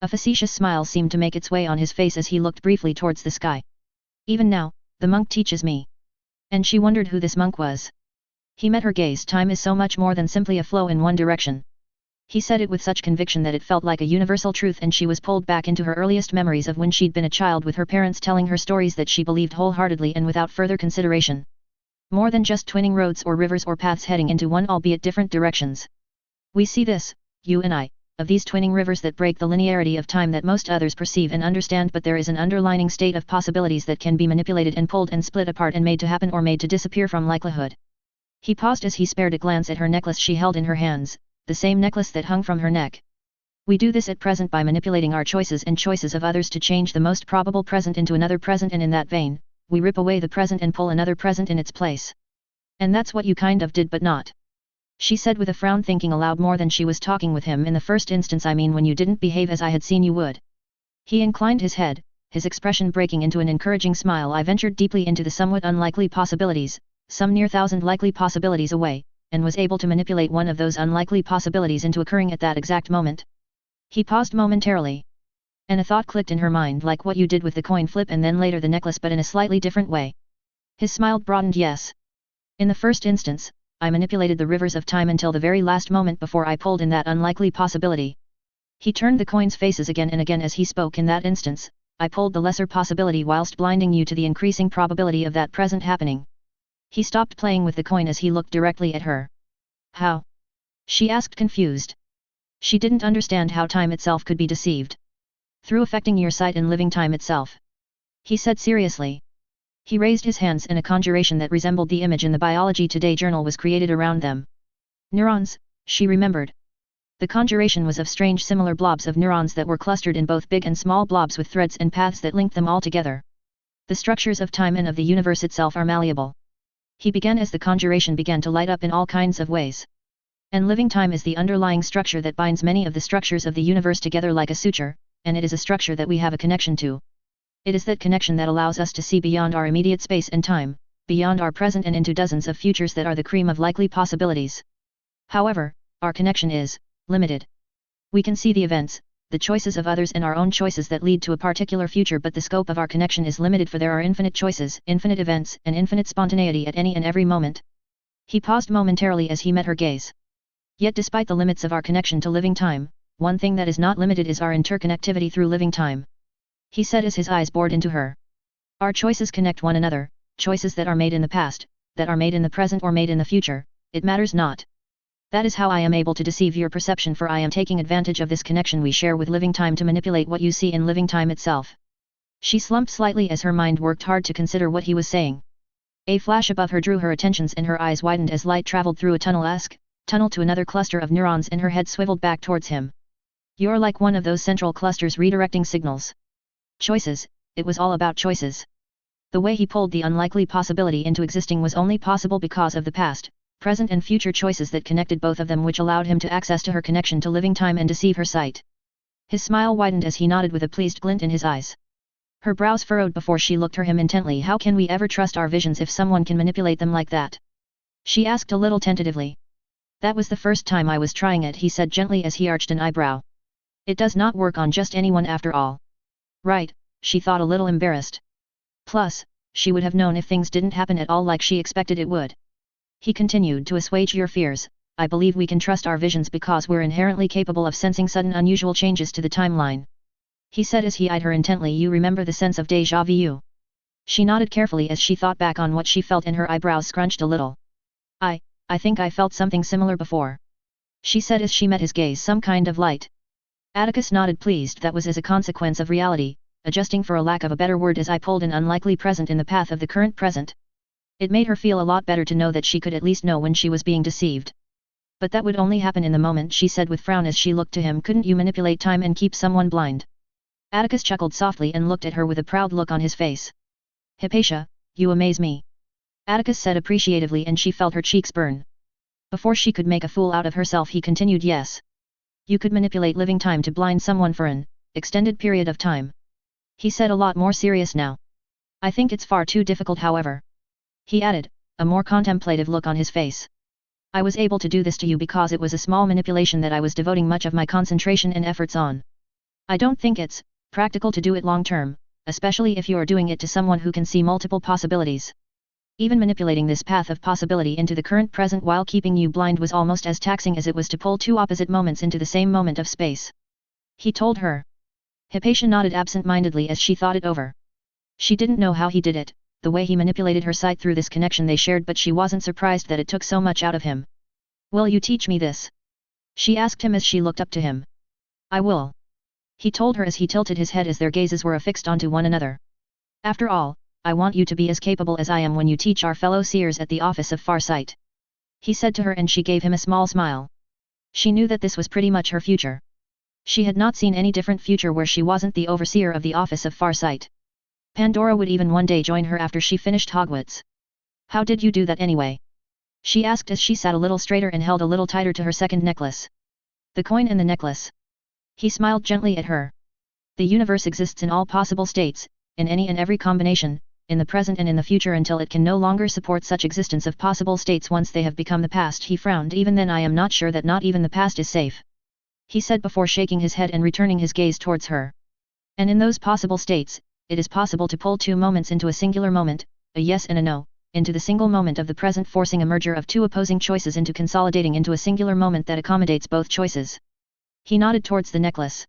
Speaker 1: A facetious smile seemed to make its way on his face as he looked briefly towards the sky. Even now, the monk teaches me. And she wondered who this monk was. He met her gaze. Time is so much more than simply a flow in one direction. He said it with such conviction that it felt like a universal truth, and she was pulled back into her earliest memories of when she'd been a child with her parents telling her stories that she believed wholeheartedly and without further consideration. More than just twinning roads or rivers or paths heading into one albeit different directions. We see this, you and I, of these twinning rivers that break the linearity of time that most others perceive and understand, but there is an underlying state of possibilities that can be manipulated and pulled and split apart and made to happen or made to disappear from likelihood. He paused as he spared a glance at her necklace she held in her hands, the same necklace that hung from her neck. We do this at present by manipulating our choices and choices of others to change the most probable present into another present, and in that vein, we rip away the present and pull another present in its place. And that's what you kind of did, but not. She said with a frown, thinking aloud more than she was talking with him in the first instance. I mean, when you didn't behave as I had seen you would. He inclined his head, his expression breaking into an encouraging smile. I ventured deeply into the somewhat unlikely possibilities, some near 1,000 likely possibilities away, and was able to manipulate one of those unlikely possibilities into occurring at that exact moment. He paused momentarily. And a thought clicked in her mind, like what you did with the coin flip and then later the necklace, but in a slightly different way. His smile broadened. Yes. In the first instance, I manipulated the rivers of time until the very last moment before I pulled in that unlikely possibility. He turned the coin's faces again and again as he spoke. In that instance, I pulled the lesser possibility whilst blinding you to the increasing probability of that present happening. He stopped playing with the coin as he looked directly at her. How? She asked confused. She didn't understand how time itself could be deceived. Through affecting your sight and living time itself. He said seriously. He raised his hands and a conjuration that resembled the image in the Biology Today journal was created around them. Neurons, she remembered. The conjuration was of strange similar blobs of neurons that were clustered in both big and small blobs with threads and paths that linked them all together. The structures of time and of the universe itself are malleable. He began as the conjuration began to light up in all kinds of ways. And living time is the underlying structure that binds many of the structures of the universe together like a suture, and it is a structure that we have a connection to. It is that connection that allows us to see beyond our immediate space and time, beyond our present and into dozens of futures that are the cream of likely possibilities. However, our connection is limited. We can see the events, the choices of others and our own choices that lead to a particular future, but the scope of our connection is limited, for there are infinite choices, infinite events, and infinite spontaneity at any and every moment. He paused momentarily as he met her gaze. Yet despite the limits of our connection to living time, one thing that is not limited is our interconnectivity through living time. He said as his eyes bored into her. Our choices connect one another, choices that are made in the past, that are made in the present or made in the future, it matters not. That is how I am able to deceive your perception, for I am taking advantage of this connection we share with living time to manipulate what you see in living time itself. She slumped slightly as her mind worked hard to consider what he was saying. A flash above her drew her attentions and her eyes widened as light traveled through a tunnel to another cluster of neurons, and her head swiveled back towards him. You're like one of those central clusters redirecting signals. Choices, it was all about choices. The way he pulled the unlikely possibility into existing was only possible because of the past, present and future choices that connected both of them, which allowed him to access to her connection to living time and deceive her sight. His smile widened as he nodded with a pleased glint in his eyes. Her brows furrowed before she looked at him intently. How can we ever trust our visions if someone can manipulate them like that? She asked a little tentatively. That was the first time I was trying it, he said gently as he arched an eyebrow. It does not work on just anyone after all. Right, she thought, a little embarrassed. Plus, she would have known if things didn't happen at all like she expected it would. He continued, to assuage your fears, I believe we can trust our visions because we're inherently capable of sensing sudden unusual changes to the timeline. He said as he eyed her intently. You remember the sense of déjà vu? She nodded carefully as she thought back on what she felt, and her eyebrows scrunched a little. I think I felt something similar before. She said as she met his gaze. Some kind of light. Atticus nodded, pleased. That was as a consequence of reality, adjusting for a lack of a better word, as I pulled an unlikely present in the path of the current present. It made her feel a lot better to know that she could at least know when she was being deceived. But that would only happen in the moment, she said with frown as she looked to him. Couldn't you manipulate time and keep someone blind? Atticus chuckled softly and looked at her with a proud look on his face. Hypatia, you amaze me. Atticus said appreciatively, and she felt her cheeks burn. Before she could make a fool out of herself, he continued. Yes. You could manipulate living time to blind someone for an extended period of time. He said, a lot more serious now. I think it's far too difficult, however. He added, a more contemplative look on his face. I was able to do this to you because it was a small manipulation that I was devoting much of my concentration and efforts on. I don't think it's practical to do it long term, especially if you are doing it to someone who can see multiple possibilities. Even manipulating this path of possibility into the current present while keeping you blind was almost as taxing as it was to pull two opposite moments into the same moment of space. He told her. Hypatia nodded absent-mindedly as she thought it over. She didn't know how he did it, the way he manipulated her sight through this connection they shared, but she wasn't surprised that it took so much out of him. Will you teach me this? She asked him as she looked up to him. I will. He told her as he tilted his head as their gazes were affixed onto one another. After all, I want you to be as capable as I am when you teach our fellow seers at the Office of Farsight. He said to her, and she gave him a small smile. She knew that this was pretty much her future. She had not seen any different future where she wasn't the overseer of the Office of Farsight. Pandora would even one day join her after she finished Hogwarts. How did you do that anyway? She asked as she sat a little straighter and held a little tighter to her second necklace. The coin and the necklace. He smiled gently at her. The universe exists in all possible states, in any and every combination, in the present and in the future, until it can no longer support such existence of possible states once they have become the past. He frowned. Even then I am not sure that not even the past is safe. He said before shaking his head and returning his gaze towards her. And in those possible states, it is possible to pull two moments into a singular moment, a yes and a no, into the single moment of the present, forcing a merger of two opposing choices into consolidating into a singular moment that accommodates both choices. He nodded towards the necklace.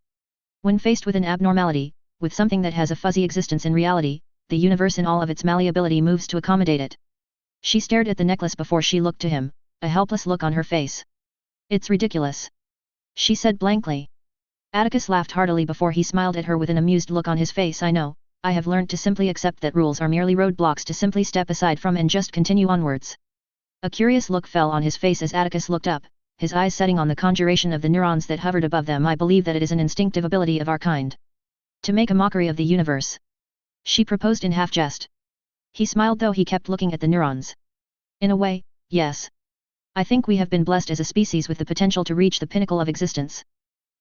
Speaker 1: When faced with an abnormality, with something that has a fuzzy existence in reality, the universe in all of its malleability moves to accommodate it. She stared at the necklace before she looked to him, a helpless look on her face. It's ridiculous, she said blankly. Atticus laughed heartily before he smiled at her with an amused look on his face. I know, I have learned to simply accept that rules are merely roadblocks to simply step aside from and just continue onwards. A curious look fell on his face as Atticus looked up, his eyes setting on the conjuration of the neurons that hovered above them. I believe that it is an instinctive ability of our kind to make a mockery of the universe, she proposed in half-jest. He smiled though he kept looking at the neurons. In a way, yes. I think we have been blessed as a species with the potential to reach the pinnacle of existence.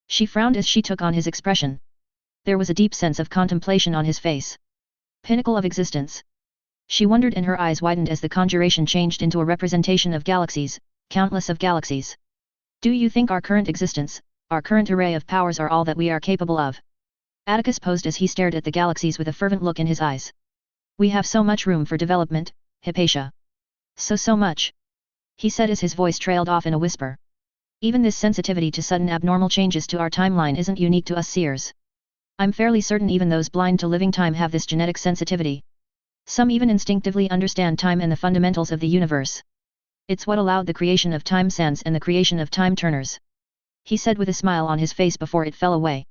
Speaker 1: She frowned as she took on his expression. There was a deep sense of contemplation on his face. Pinnacle of existence. She wondered and her eyes widened as the conjuration changed into a representation of galaxies, countless of galaxies. Do you think our current existence, our current array of powers are all that we are capable of? Atticus posed as he stared at the galaxies with a fervent look in his eyes. We have so much room for development, Hypatia. So much, he said as his voice trailed off in a whisper. Even this sensitivity to sudden abnormal changes to our timeline isn't unique to us seers. I'm fairly certain even those blind to living time have this genetic sensitivity. Some even instinctively understand time and the fundamentals of the universe. It's what allowed the creation of time sands and the creation of time turners, he said with a smile on his face before it fell away.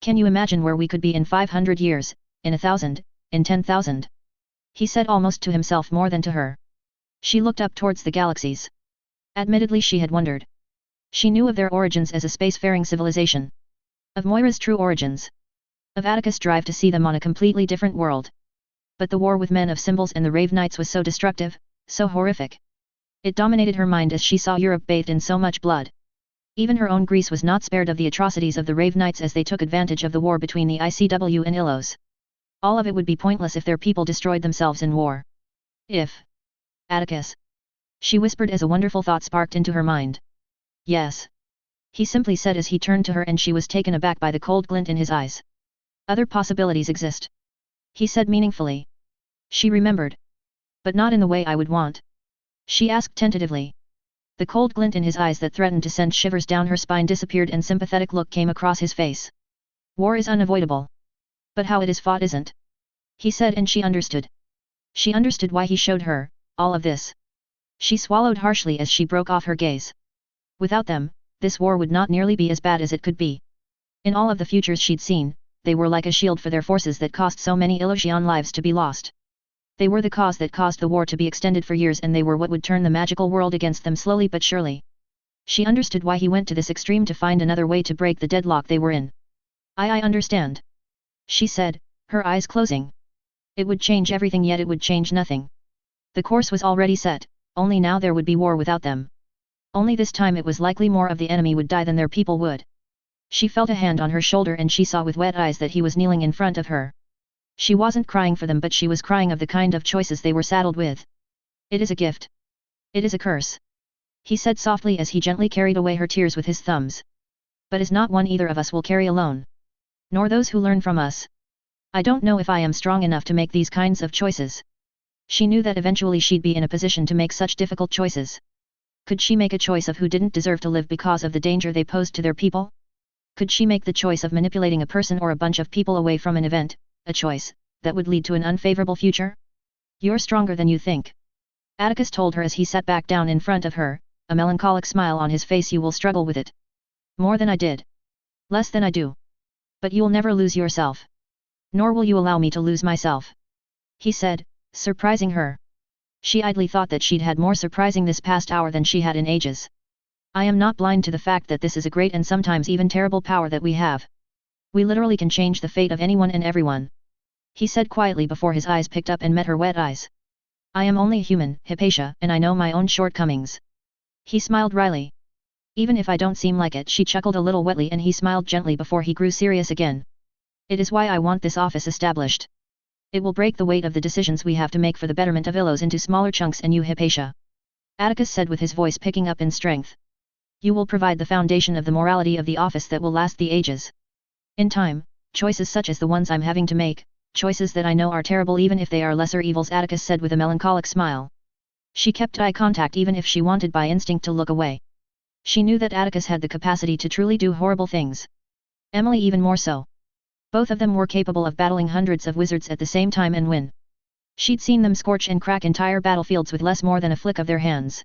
Speaker 1: Can you imagine where we could be in 500 years, in 1,000, in 10,000? He said almost to himself more than to her. She looked up towards the galaxies. Admittedly she had wondered. She knew of their origins as a spacefaring civilization. Of Moira's true origins. Of Atticus' drive to see them on a completely different world. But the war with men of symbols and the Rave Knights was so destructive, so horrific. It dominated her mind as she saw Europe bathed in so much blood. Even her own Greece was not spared of the atrocities of the Rave Knights as they took advantage of the war between the ICW and Ilos. All of it would be pointless if their people destroyed themselves in war. If Atticus, she whispered as a wonderful thought sparked into her mind. Yes, he simply said as he turned to her and she was taken aback by the cold glint in his eyes. Other possibilities exist, he said meaningfully. She remembered. But not in the way I would want, she asked tentatively. The cold glint in his eyes that threatened to send shivers down her spine disappeared and sympathetic look came across his face. War is unavoidable. But how it is fought isn't, he said, and she understood. She understood why he showed her all of this. She swallowed harshly as she broke off her gaze. Without them, this war would not nearly be as bad as it could be. In all of the futures she'd seen, they were like a shield for their forces that caused so many Illusion lives to be lost. They were the cause that caused the war to be extended for years, and they were what would turn the magical world against them slowly but surely. She understood why he went to this extreme to find another way to break the deadlock they were in. I understand, she said, her eyes closing. It would change everything, yet it would change nothing. The course was already set, only now there would be war without them. Only this time it was likely more of the enemy would die than their people would. She felt a hand on her shoulder and she saw with wet eyes that he was kneeling in front of her. She wasn't crying for them, but she was crying of the kind of choices they were saddled with. It is a gift. It is a curse, he said softly as he gently carried away her tears with his thumbs. But is not one either of us will carry alone. Nor those who learn from us. I don't know if I am strong enough to make these kinds of choices. She knew that eventually she'd be in a position to make such difficult choices. Could she make a choice of who didn't deserve to live because of the danger they posed to their people? Could she make the choice of manipulating a person or a bunch of people away from an event, a choice that would lead to an unfavorable future? You're stronger than you think, Atticus told her as he sat back down in front of her, a melancholic smile on his face. You will struggle with it. More than I did. Less than I do. But you'll never lose yourself. Nor will you allow me to lose myself, he said, surprising her. She idly thought that she'd had more surprising this past hour than she had in ages. I am not blind to the fact that this is a great and sometimes even terrible power that we have. We literally can change the fate of anyone and everyone, he said quietly before his eyes picked up and met her wet eyes. I am only a human, Hypatia, and I know my own shortcomings. He smiled wryly. Even if I don't seem like it, she chuckled a little wetly, and he smiled gently before he grew serious again. It is why I want this office established. It will break the weight of the decisions we have to make for the betterment of Ilos into smaller chunks, and you, Hypatia, Atticus said with his voice picking up in strength. You will provide the foundation of the morality of the office that will last the ages. In time, choices such as the ones I'm having to make, choices that I know are terrible even if they are lesser evils, Atticus said with a melancholic smile. She kept eye contact even if she wanted by instinct to look away. She knew that Atticus had the capacity to truly do horrible things. Emily even more so. Both of them were capable of battling hundreds of wizards at the same time and win. She'd seen them scorch and crack entire battlefields with less more than a flick of their hands.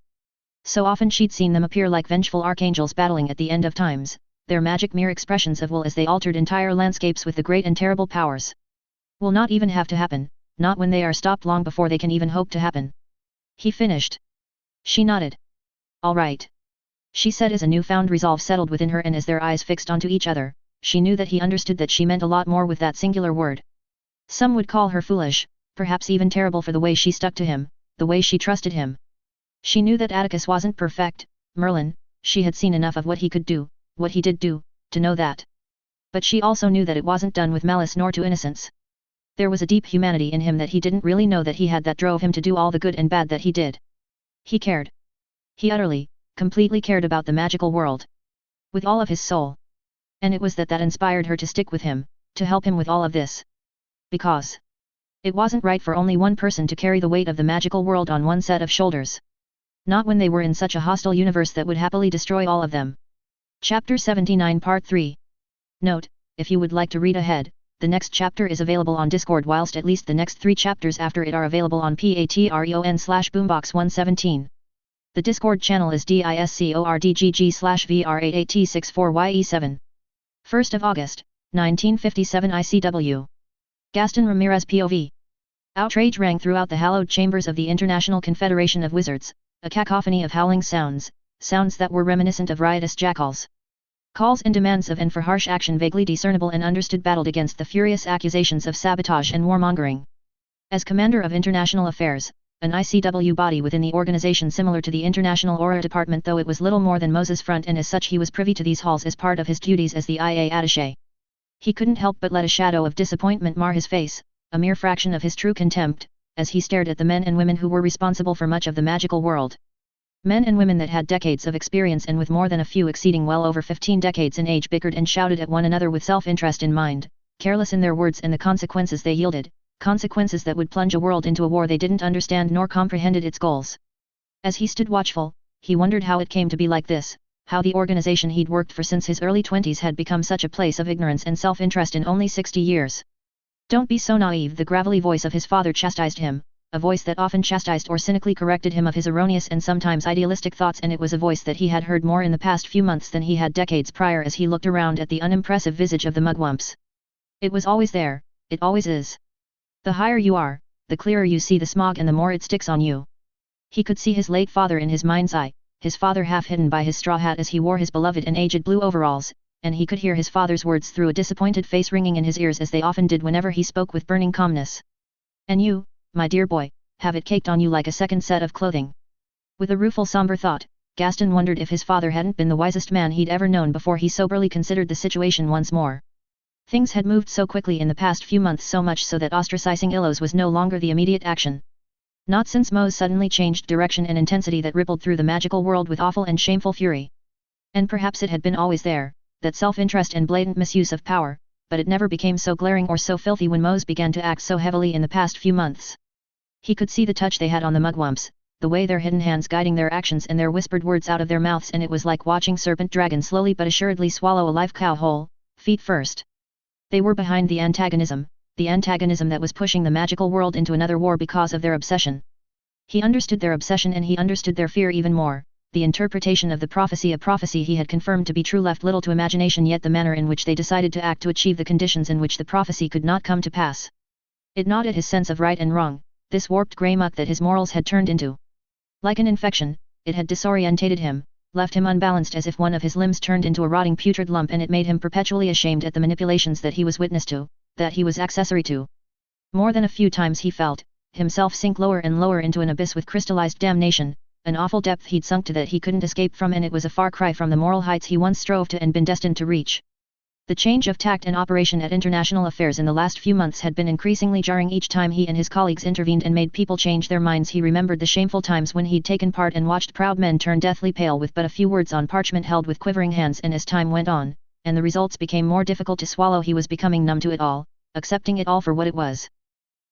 Speaker 1: So often she'd seen them appear like vengeful archangels battling at the end of times, their magic mere expressions of will as they altered entire landscapes with the great and terrible powers. Will not even have to happen, not when they are stopped long before they can even hope to happen. He finished. She nodded. All right. She said as a newfound resolve settled within her, and as their eyes fixed onto each other, she knew that he understood that she meant a lot more with that singular word. Some would call her foolish, perhaps even terrible for the way she stuck to him, the way she trusted him. She knew that Atticus wasn't perfect, Merlin, she had seen enough of what he could do, what he did do, to know that. But she also knew that it wasn't done with malice nor to innocence. There was a deep humanity in him that he didn't really know that he had that drove him to do all the good and bad that he did. He cared. He utterly, completely cared about the magical world. With all of his soul. And it was that inspired her to stick with him, to help him with all of this. Because it wasn't right for only one person to carry the weight of the magical world on one set of shoulders. Not when they were in such a hostile universe that would happily destroy all of them. Chapter 79 Part 3. Note, if you would like to read ahead, the next chapter is available on Discord, whilst at least the next 3 chapters after it are available on patreon/boombox117. The Discord channel is discordgg/VR88T64YE7. 1st of August, 1957 ICW. Gaston Ramirez POV. Outrage rang throughout the hallowed chambers of the International Confederation of Wizards, a cacophony of howling sounds, sounds that were reminiscent of riotous jackals. Calls and demands of and for harsh action vaguely discernible and understood battled against the furious accusations of sabotage and warmongering. As Commander of International Affairs, an ICW body within the organization similar to the International Aura Department, though it was little more than Moses' front, and as such he was privy to these halls as part of his duties as the IA attaché. He couldn't help but let a shadow of disappointment mar his face, a mere fraction of his true contempt, as he stared at the men and women who were responsible for much of the magical world. Men and women that had decades of experience and with more than a few exceeding well over 15 decades in age bickered and shouted at one another with self-interest in mind, careless in their words and the consequences they yielded, consequences that would plunge a world into a war they didn't understand nor comprehended its goals. As he stood watchful, he wondered how it came to be like this, how the organization he'd worked for since his early 20s had become such a place of ignorance and self-interest in only 60 years. Don't be so naive, the gravelly voice of his father chastised him, a voice that often chastised or cynically corrected him of his erroneous and sometimes idealistic thoughts, and it was a voice that he had heard more in the past few months than he had decades prior as he looked around at the unimpressive visage of the mugwumps. It was always there, it always is. The higher you are, the clearer you see the smog and the more it sticks on you. He could see his late father in his mind's eye, his father half hidden by his straw hat as he wore his beloved and aged blue overalls, and he could hear his father's words through a disappointed face ringing in his ears as they often did whenever he spoke with burning calmness. And you, my dear boy, have it caked on you like a second set of clothing. With a rueful somber thought, Gaston wondered if his father hadn't been the wisest man he'd ever known before he soberly considered the situation once more. Things had moved so quickly in the past few months, so much so that ostracizing Illos was no longer the immediate action. Not since Mose suddenly changed direction and intensity that rippled through the magical world with awful and shameful fury. And perhaps it had been always there, that self-interest and blatant misuse of power, but it never became so glaring or so filthy when Mose began to act so heavily in the past few months. He could see the touch they had on the mugwumps, the way their hidden hands guiding their actions and their whispered words out of their mouths, and it was like watching serpent dragon slowly but assuredly swallow a live cow whole, feet first. They were behind the antagonism that was pushing the magical world into another war because of their obsession. He understood their obsession, and he understood their fear even more. The interpretation of the prophecy, a prophecy he had confirmed to be true, left little to imagination, yet the manner in which they decided to act to achieve the conditions in which the prophecy could not come to pass. It gnawed at his sense of right and wrong, this warped grey muck that his morals had turned into. Like an infection, it had disorientated him, left him unbalanced as if one of his limbs turned into a rotting putrid lump, and it made him perpetually ashamed at the manipulations that he was witness to, that he was accessory to. More than a few times he felt himself sink lower and lower into an abyss with crystallized damnation, an awful depth he'd sunk to that he couldn't escape from, and it was a far cry from the moral heights he once strove to and been destined to reach. The change of tact and operation at international affairs in the last few months had been increasingly jarring each time he and his colleagues intervened and made people change their minds. He remembered the shameful times when he'd taken part and watched proud men turn deathly pale with but a few words on parchment held with quivering hands, and as time went on, and the results became more difficult to swallow, he was becoming numb to it all, accepting it all for what it was.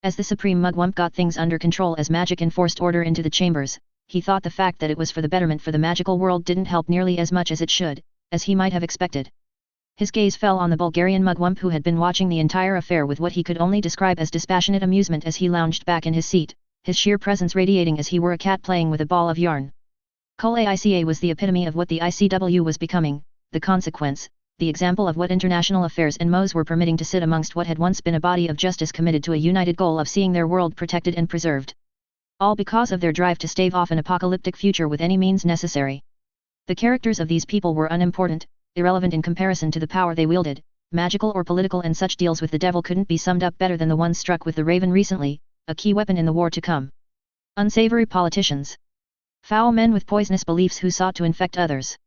Speaker 1: As the Supreme Mugwump got things under control, as magic enforced order into the chambers, he thought the fact that it was for the betterment for the magical world didn't help nearly as much as it should, as he might have expected. His gaze fell on the Bulgarian mugwump who had been watching the entire affair with what he could only describe as dispassionate amusement as he lounged back in his seat, his sheer presence radiating as he were a cat playing with a ball of yarn. Odyssey was the epitome of what the ICW was becoming, the consequence, the example of what international affairs and Mose were permitting to sit amongst what had once been a body of justice committed to a united goal of seeing their world protected and preserved. All because of their drive to stave off an apocalyptic future with any means necessary. The characters of these people were unimportant, irrelevant in comparison to the power they wielded, magical or political, and such deals with the devil couldn't be summed up better than the ones struck with the Raven recently, a key weapon in the war to come. Unsavory politicians. Foul men with poisonous beliefs who sought to infect others.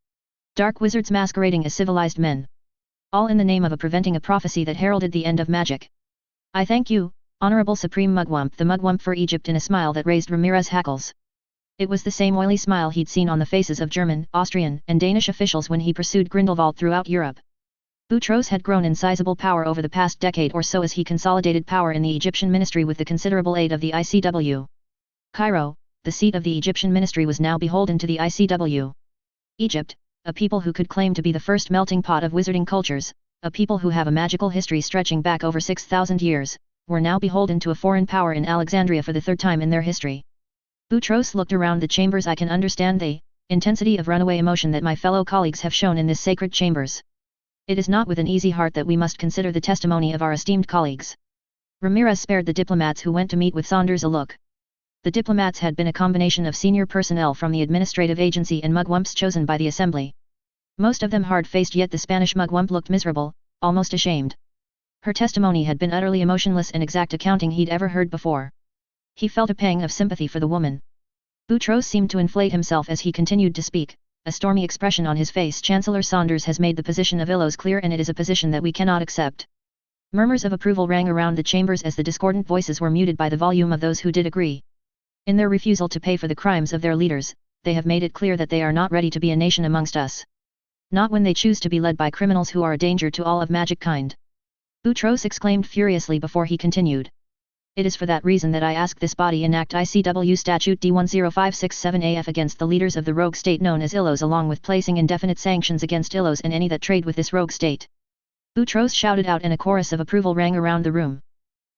Speaker 1: Dark wizards masquerading as civilized men. All in the name of preventing a prophecy that heralded the end of magic. I thank you, Honorable Supreme Mugwump, the Mugwump for Egypt, in a smile that raised Ramirez's hackles. It was the same oily smile he'd seen on the faces of German, Austrian, and Danish officials when he pursued Grindelwald throughout Europe. Boutros had grown in sizable power over the past decade or so as he consolidated power in the Egyptian ministry with the considerable aid of the ICW. Cairo, the seat of the Egyptian ministry, was now beholden to the ICW. Egypt, a people who could claim to be the first melting pot of wizarding cultures, a people who have a magical history stretching back over 6,000 years, were now beholden to a foreign power in Alexandria for the third time in their history. Boutros looked around the chambers. I can understand the intensity of runaway emotion that my fellow colleagues have shown in this sacred chambers. It is not with an easy heart that we must consider the testimony of our esteemed colleagues. Ramirez spared the diplomats who went to meet with Saunders a look. The diplomats had been a combination of senior personnel from the administrative agency and mugwumps chosen by the assembly. Most of them hard-faced, yet the Spanish mugwump looked miserable, almost ashamed. Her testimony had been utterly emotionless and exact accounting he'd ever heard before. He felt a pang of sympathy for the woman. Boutros seemed to inflate himself as he continued to speak, a stormy expression on his face. Chancellor Saunders has made the position of Illos clear, and it is a position that we cannot accept. Murmurs of approval rang around the chambers as the discordant voices were muted by the volume of those who did agree. In their refusal to pay for the crimes of their leaders, they have made it clear that they are not ready to be a nation amongst us. Not when they choose to be led by criminals who are a danger to all of magic kind. Boutros exclaimed furiously before he continued. It is for that reason that I ask this body enact ICW Statute D10567 AF against the leaders of the rogue state known as Illos, along with placing indefinite sanctions against Illos and any that trade with this rogue state. Boutros shouted out, and a chorus of approval rang around the room.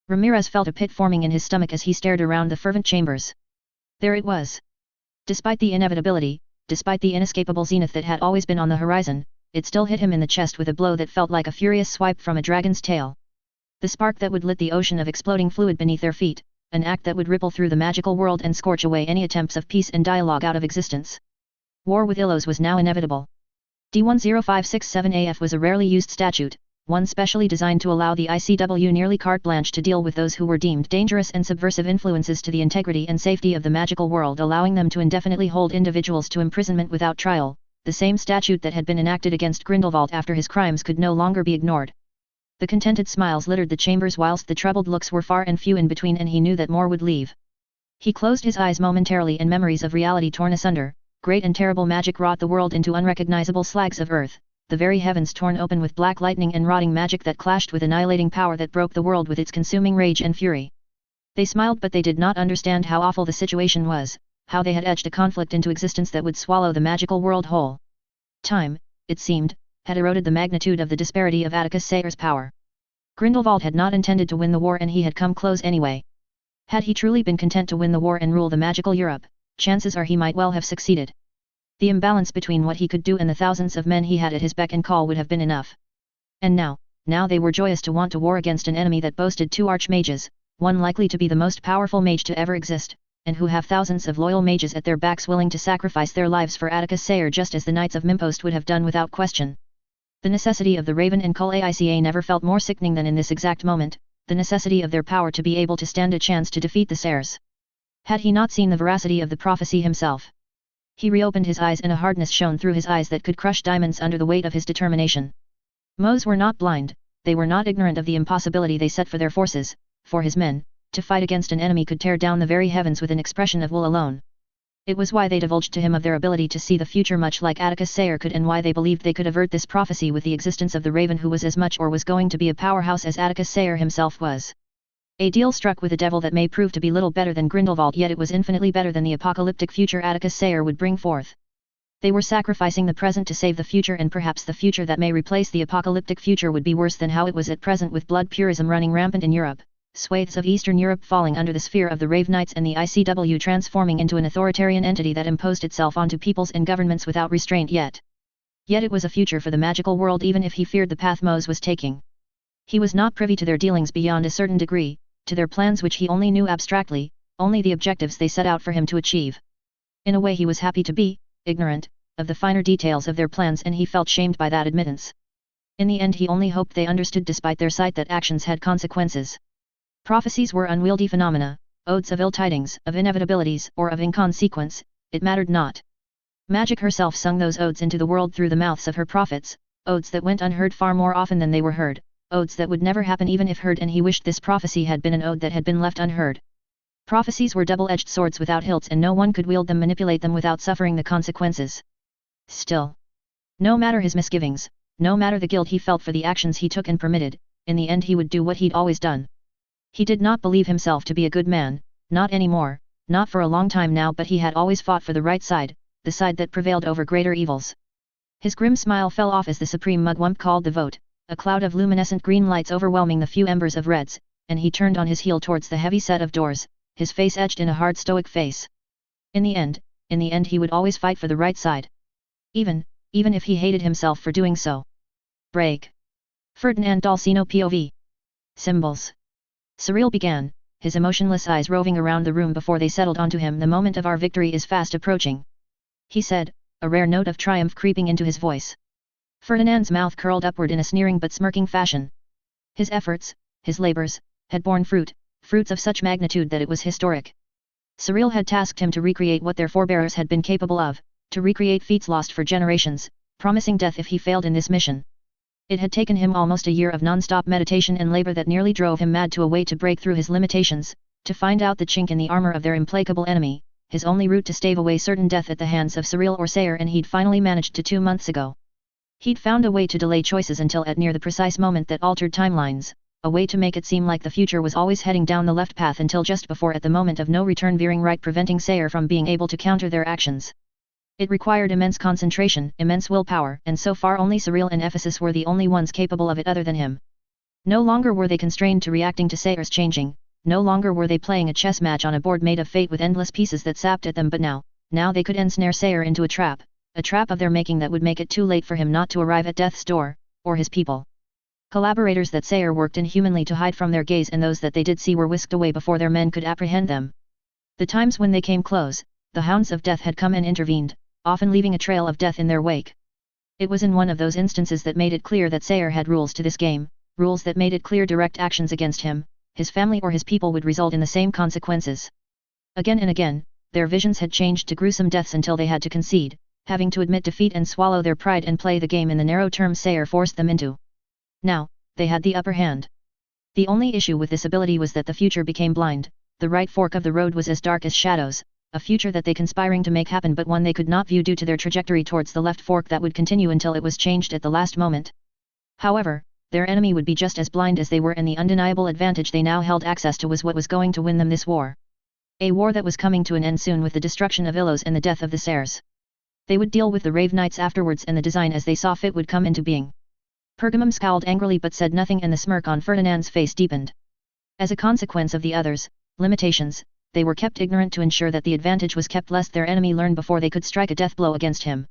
Speaker 1: Ramirez felt a pit forming in his stomach as he stared around the fervent chambers. There it was. Despite the inevitability, despite the inescapable zenith that had always been on the horizon, it still hit him in the chest with a blow that felt like a furious swipe from a dragon's tail. The spark that would lit the ocean of exploding fluid beneath their feet, an act that would ripple through the magical world and scorch away any attempts of peace and dialogue out of existence. War with Illos was now inevitable. D10567 AF was a rarely used statute, one specially designed to allow the ICW nearly carte blanche to deal with those who were deemed dangerous and subversive influences to the integrity and safety of the magical world, allowing them to indefinitely hold individuals to imprisonment without trial. The same statute that had been enacted against Grindelwald after his crimes could no longer be ignored. The contented smiles littered the chambers whilst the troubled looks were far and few in between, and he knew that more would leave. He closed his eyes momentarily, and memories of reality torn asunder. Great and terrible magic wrought the world into unrecognizable slags of earth, the very heavens torn open with black lightning and rotting magic that clashed with annihilating power that broke the world with its consuming rage and fury. They smiled, but they did not understand how awful the situation was, how they had etched a conflict into existence that would swallow the magical world whole. Time, it seemed, had eroded the magnitude of the disparity of Atticus Sayre's power. Grindelwald had not intended to win the war, and he had come close anyway. Had he truly been content to win the war and rule the magical Europe, chances are he might well have succeeded. The imbalance between what he could do and the thousands of men he had at his beck and call would have been enough. And now they were joyous to want to war against an enemy that boasted 2 archmages, one likely to be the most powerful mage to ever exist, and who have thousands of loyal mages at their backs willing to sacrifice their lives for Atticus Sayre, just as the Knights of Mimpost would have done without question. The necessity of the Raven and Odyssey never felt more sickening than in this exact moment, the necessity of their power to be able to stand a chance to defeat the Sayres. Had he not seen the veracity of the prophecy himself? He reopened his eyes, and a hardness shone through his eyes that could crush diamonds under the weight of his determination. Mose were not blind, they were not ignorant of the impossibility they set for their forces, for his men, to fight against an enemy could tear down the very heavens with an expression of will alone. It was why they divulged to him of their ability to see the future much like Atticus Sayre could, and why they believed they could avert this prophecy with the existence of the Raven, who was as much or was going to be a powerhouse as Atticus Sayre himself was. A deal struck with a devil that may prove to be little better than Grindelwald, yet it was infinitely better than the apocalyptic future Atticus Sayre would bring forth. They were sacrificing the present to save the future, and perhaps the future that may replace the apocalyptic future would be worse than how it was at present, with blood purism running rampant in Europe, swathes of Eastern Europe falling under the sphere of the Rave Knights, and the ICW transforming into an authoritarian entity that imposed itself onto peoples and governments without restraint yet. Yet it was a future for the magical world, even if he feared the path Mose was taking. He was not privy to their dealings beyond a certain degree, to their plans which he only knew abstractly, only the objectives they set out for him to achieve. In a way he was happy to be ignorant of the finer details of their plans, and he felt shamed by that admittance. In the end he only hoped they understood despite their sight that actions had consequences. Prophecies were unwieldy phenomena, odes of ill tidings, of inevitabilities, or of inconsequence, it mattered not. Magic herself sung those odes into the world through the mouths of her prophets, odes that went unheard far more often than they were heard, odes that would never happen even if heard, and he wished this prophecy had been an ode that had been left unheard. Prophecies were double-edged swords without hilts, and no one could wield them, manipulate them without suffering the consequences. Still, no matter his misgivings, no matter the guilt he felt for the actions he took and permitted, in the end he would do what he'd always done. He did not believe himself to be a good man, not anymore, not for a long time now, but he had always fought for the right side, the side that prevailed over greater evils. His grim smile fell off as the supreme mugwump called the vote, a cloud of luminescent green lights overwhelming the few embers of reds, and he turned on his heel towards the heavy set of doors, his face etched in a hard stoic face. In the end he would always fight for the right side. Even if he hated himself for doing so. Break. Ferdinand Dalsino POV. Symbols. Cyril began, his emotionless eyes roving around the room before they settled onto him. The moment of our victory is fast approaching, he said, a rare note of triumph creeping into his voice. Ferdinand's mouth curled upward in a sneering but smirking fashion. His efforts, his labors, had borne fruits of such magnitude that it was historic. Cyril had tasked him to recreate what their forebears had been capable of, to recreate feats lost for generations, promising death if he failed in this mission. It had taken him almost a year of non-stop meditation and labor that nearly drove him mad, to a way to break through his limitations, to find out the chink in the armor of their implacable enemy, his only route to stave away certain death at the hands of Cyril or Sayer, and he'd finally managed to 2 months ago. He'd found a way to delay choices until at near the precise moment that altered timelines, a way to make it seem like the future was always heading down the left path until just before, at the moment of no return, veering right, preventing Sayer from being able to counter their actions. It required immense concentration, immense willpower, and so far only Cyril and Ephesus were the only ones capable of it other than him. No longer were they constrained to reacting to Sayer's changing, no longer were they playing a chess match on a board made of fate with endless pieces that sapped at them, but now they could ensnare Sayer into a trap of their making that would make it too late for him not to arrive at death's door, or his people. Collaborators that Sayer worked inhumanly to hide from their gaze, and those that they did see were whisked away before their men could apprehend them. The times when they came close, the hounds of death had come and intervened, often leaving a trail of death in their wake. It was in one of those instances that made it clear that Sayer had rules to this game, rules that made it clear direct actions against him, his family or his people would result in the same consequences. Again and again, their visions had changed to gruesome deaths until they had to concede, having to admit defeat and swallow their pride and play the game in the narrow terms Sayer forced them into. Now, they had the upper hand. The only issue with this ability was that the future became blind, the right fork of the road was as dark as shadows, a future that they conspiring to make happen, but one they could not view due to their trajectory towards the left fork that would continue until it was changed at the last moment. However, their enemy would be just as blind as they were, and the undeniable advantage they now held access to was what was going to win them this war. A war that was coming to an end soon with the destruction of Ilos and the death of the Sayers. They would deal with the Rave Knights afterwards, and the design as they saw fit would come into being. Pergamum scowled angrily but said nothing, and the smirk on Ferdinand's face deepened. As a consequence of the others' limitations, they were kept ignorant to ensure that the advantage was kept lest their enemy learn before they could strike a death blow against him.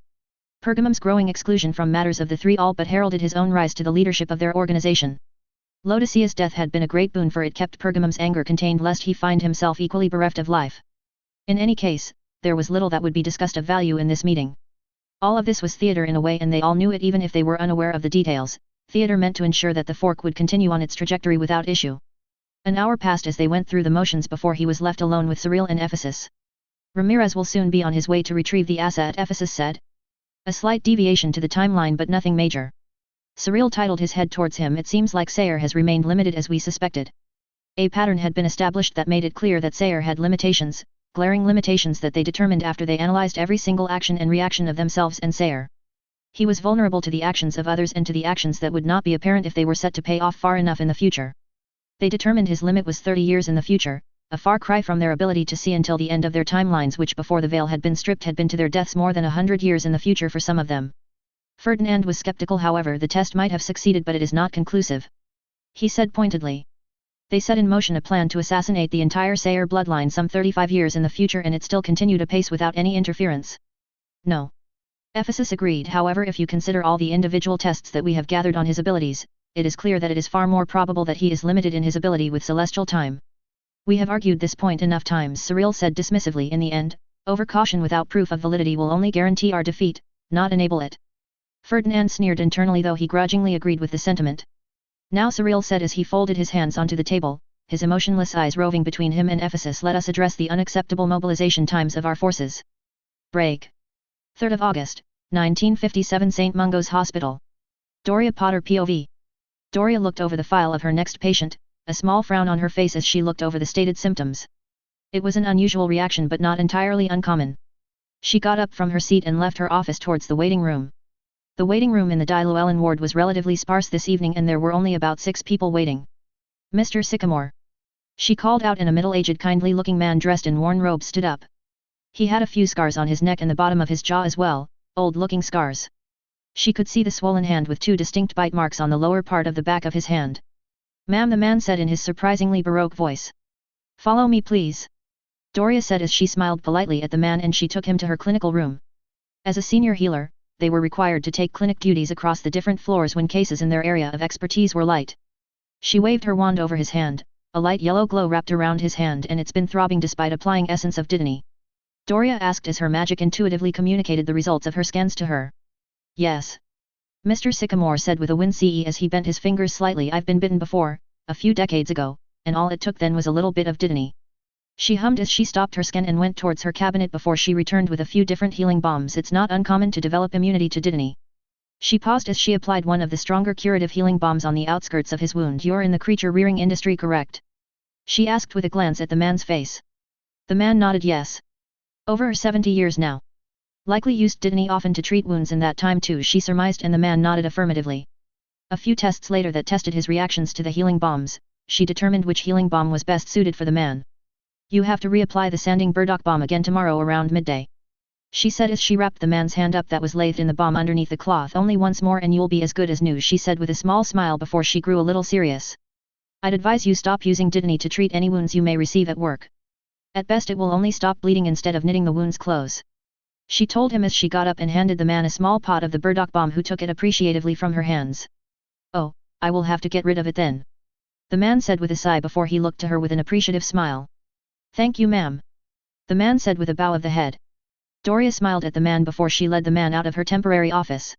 Speaker 1: Pergamum's growing exclusion from matters of the three all but heralded his own rise to the leadership of their organization. Laodicea's death had been a great boon, for it kept Pergamum's anger contained lest he find himself equally bereft of life. In any case, there was little that would be discussed of value in this meeting. All of this was theater in a way, and they all knew it even if they were unaware of the details. Theater meant to ensure that the fork would continue on its trajectory without issue. An hour passed as they went through the motions before he was left alone with Cyril and Ephesus. Ramirez will soon be on his way to retrieve the asset, Ephesus said. A slight deviation to the timeline, but nothing major. Cyril titled his head towards him. It seems like Sayer has remained limited as we suspected. A pattern had been established that made it clear that Sayer had limitations, glaring limitations that they determined after they analyzed every single action and reaction of themselves and Sayer. He was vulnerable to the actions of others and to the actions that would not be apparent if they were set to pay off far enough in the future. They determined his limit was 30 years in the future, a far cry from their ability to see until the end of their timelines, which before the veil had been stripped had been to their deaths more than 100 years in the future for some of them. Ferdinand was skeptical. However, the test might have succeeded, but it is not conclusive. He said pointedly. They set in motion a plan to assassinate the entire Sayer bloodline some 35 years in the future, and it still continued apace without any interference. No. Ephesus agreed. However, if you consider all the individual tests that we have gathered on his abilities, it is clear that it is far more probable that he is limited in his ability with celestial time. We have argued this point enough times, Cyril said dismissively. In the end, overcaution without proof of validity will only guarantee our defeat, not enable it. Ferdinand sneered internally, though he grudgingly agreed with the sentiment. Now, Cyril said as he folded his hands onto the table, his emotionless eyes roving between him and Ephesus, let us address the unacceptable mobilization times of our forces. Break. 3rd of August, 1957, St. Mungo's Hospital. Doria Potter POV. Doria looked over the file of her next patient, a small frown on her face as she looked over the stated symptoms. It was an unusual reaction, but not entirely uncommon. She got up from her seat and left her office towards the waiting room. The waiting room in the Di Llewellyn ward was relatively sparse this evening, and there were only about 6 people waiting. Mr. Sycamore. She called out, and a middle-aged, kindly-looking man dressed in worn robes stood up. He had a few scars on his neck and the bottom of his jaw as well, old-looking scars. She could see the swollen hand with 2 distinct bite marks on the lower part of the back of his hand. "Ma'am," the man said in his surprisingly baroque voice. "Follow me, please," Doria said as she smiled politely at the man, and she took him to her clinical room. As a senior healer, they were required to take clinic duties across the different floors when cases in their area of expertise were light. She waved her wand over his hand, a light yellow glow wrapped around his hand, and it's been throbbing despite applying essence of Didony. Doria asked as her magic intuitively communicated the results of her scans to her. "Yes," Mr. Sycamore said with a wince as he bent his fingers slightly. "I've been bitten before, a few decades ago, and all it took then was a little bit of Didony." She hummed as she stopped her scan and went towards her cabinet before she returned with a few different healing bombs. It's not uncommon to develop immunity to Didony. She paused as she applied one of the stronger curative healing bombs on the outskirts of his wound. "You're in the creature rearing industry, correct?" she asked with a glance at the man's face. The man nodded yes. "Over 70 years now. Likely used Didony often to treat wounds in that time too," she surmised, and the man nodded affirmatively. A few tests later that tested his reactions to the healing bombs, she determined which healing bomb was best suited for the man. "You have to reapply the sanding burdock bomb again tomorrow around midday," she said as she wrapped the man's hand up that was lathed in the bomb underneath the cloth. "Only once more and you'll be as good as new," she said with a small smile before she grew a little serious. "I'd advise you stop using Didony to treat any wounds you may receive at work. At best it will only stop bleeding instead of knitting the wounds close," she told him as she got up and handed the man a small pot of the burdock bomb, who took it appreciatively from her hands. "Oh, I will have to get rid of it then," the man said with a sigh before he looked to her with an appreciative smile. "Thank you, ma'am," the man said with a bow of the head. Doria smiled at the man before she led the man out of her temporary office.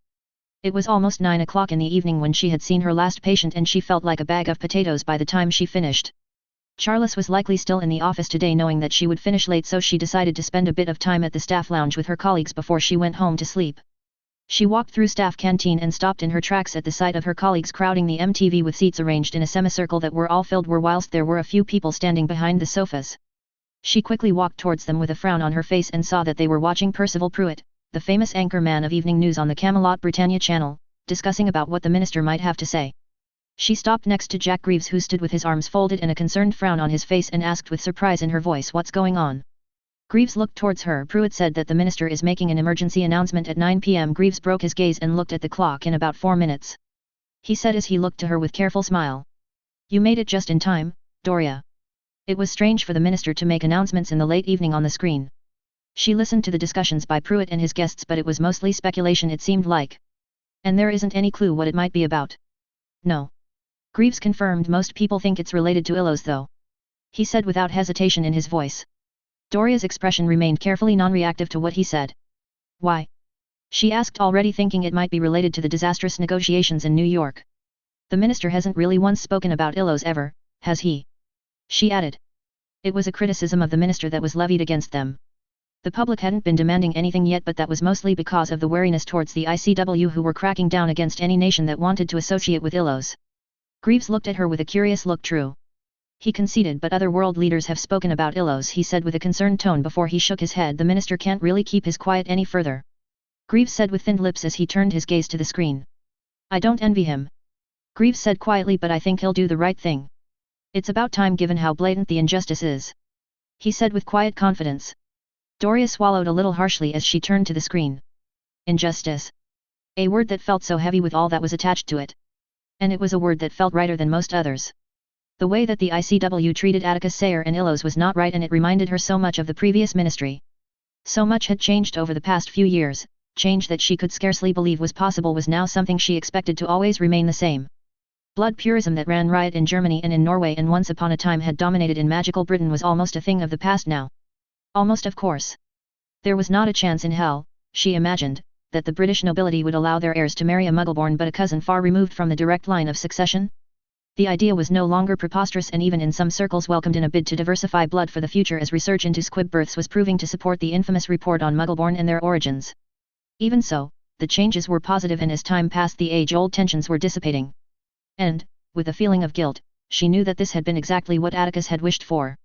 Speaker 1: It was almost 9 o'clock in the evening when she had seen her last patient, and she felt like a bag of potatoes by the time she finished. Charles was likely still in the office today, knowing that she would finish late, so she decided to spend a bit of time at the staff lounge with her colleagues before she went home to sleep. She walked through staff canteen and stopped in her tracks at the sight of her colleagues crowding the MTV with seats arranged in a semicircle that were all filled, whilst there were a few people standing behind the sofas. She quickly walked towards them with a frown on her face and saw that they were watching Percival Pruitt, the famous anchor man of evening news on the Camelot Britannia channel, discussing about what the minister might have to say. She stopped next to Jack Greaves, who stood with his arms folded and a concerned frown on his face, and asked with surprise in her voice, "What's going on?" Greaves looked towards her. "Pruitt said that the minister is making an emergency announcement at 9 p.m. Greaves broke his gaze and looked at the clock. "In about 4 minutes. He said as he looked to her with careful smile. "You made it just in time, Doria." It was strange for the minister to make announcements in the late evening on the screen. She listened to the discussions by Pruitt and his guests, but it was mostly speculation, it seemed like. "And there isn't any clue what it might be about?" "No." Greaves confirmed. "Most people think it's related to Illos though," he said without hesitation in his voice. Doria's expression remained carefully non-reactive to what he said. "Why?" she asked, already thinking it might be related to the disastrous negotiations in New York. "The minister hasn't really once spoken about Illos ever, has he?" she added. It was a criticism of the minister that was levied against them. The public hadn't been demanding anything yet, but that was mostly because of the wariness towards the ICW, who were cracking down against any nation that wanted to associate with Illos. Greaves looked at her with a curious look. "True," he conceded, "but other world leaders have spoken about Illos," he said with a concerned tone before he shook his head. "The minister can't really keep his quiet any further," Greaves said with thinned lips as he turned his gaze to the screen. "I don't envy him," Greaves said quietly, "but I think he'll do the right thing. It's about time, given how blatant the injustice is." he said with quiet confidence. Doria swallowed a little harshly as she turned to the screen. Injustice. A word that felt so heavy with all that was attached to it. And it was a word that felt righter than most others. The way that the ICW treated Atticus Sayer and Illos was not right, and it reminded her so much of the previous ministry. So much had changed over the past few years, change that she could scarcely believe was possible was now something she expected to always remain the same. Blood purism that ran riot in Germany and in Norway and once upon a time had dominated in magical Britain was almost a thing of the past now. Almost, of course. There was not a chance in hell, she imagined, that the British nobility would allow their heirs to marry a Muggleborn but a cousin far removed from the direct line of succession. The idea was no longer preposterous and even in some circles welcomed in a bid to diversify blood for the future, as research into squib births was proving to support the infamous report on Muggleborn and their origins. Even so, the changes were positive, and as time passed the age-old tensions were dissipating. And, with a feeling of guilt, she knew that this had been exactly what Atticus had wished for.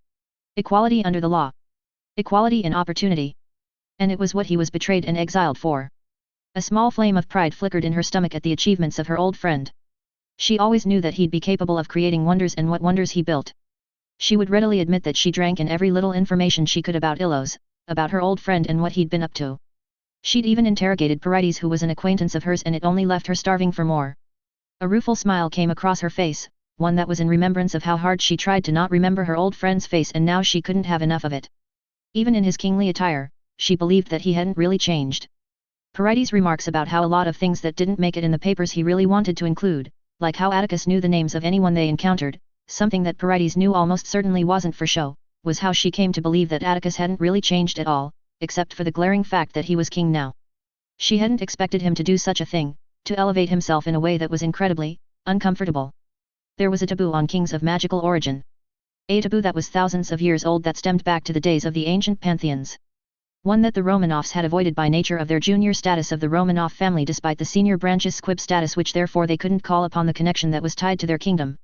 Speaker 1: Equality under the law. Equality in opportunity. And it was what he was betrayed and exiled for. A small flame of pride flickered in her stomach at the achievements of her old friend. She always knew that he'd be capable of creating wonders, and what wonders he built. She would readily admit that she drank in every little information she could about Illos, about her old friend and what he'd been up to. She'd even interrogated Parides, who was an acquaintance of hers, and it only left her starving for more. A rueful smile came across her face, one that was in remembrance of how hard she tried to not remember her old friend's face, and now she couldn't have enough of it. Even in his kingly attire, she believed that he hadn't really changed. Parides' remarks about how a lot of things that didn't make it in the papers he really wanted to include, like how Atticus knew the names of anyone they encountered, something that Parides knew almost certainly wasn't for show, was how she came to believe that Atticus hadn't really changed at all, except for the glaring fact that he was king now. She hadn't expected him to do such a thing, to elevate himself in a way that was incredibly uncomfortable. There was a taboo on kings of magical origin. A taboo that was thousands of years old, that stemmed back to the days of the ancient pantheons. One that the Romanovs had avoided by nature of their junior status of the Romanov family, despite the senior branch's squib status, which therefore they couldn't call upon the connection that was tied to their kingdom.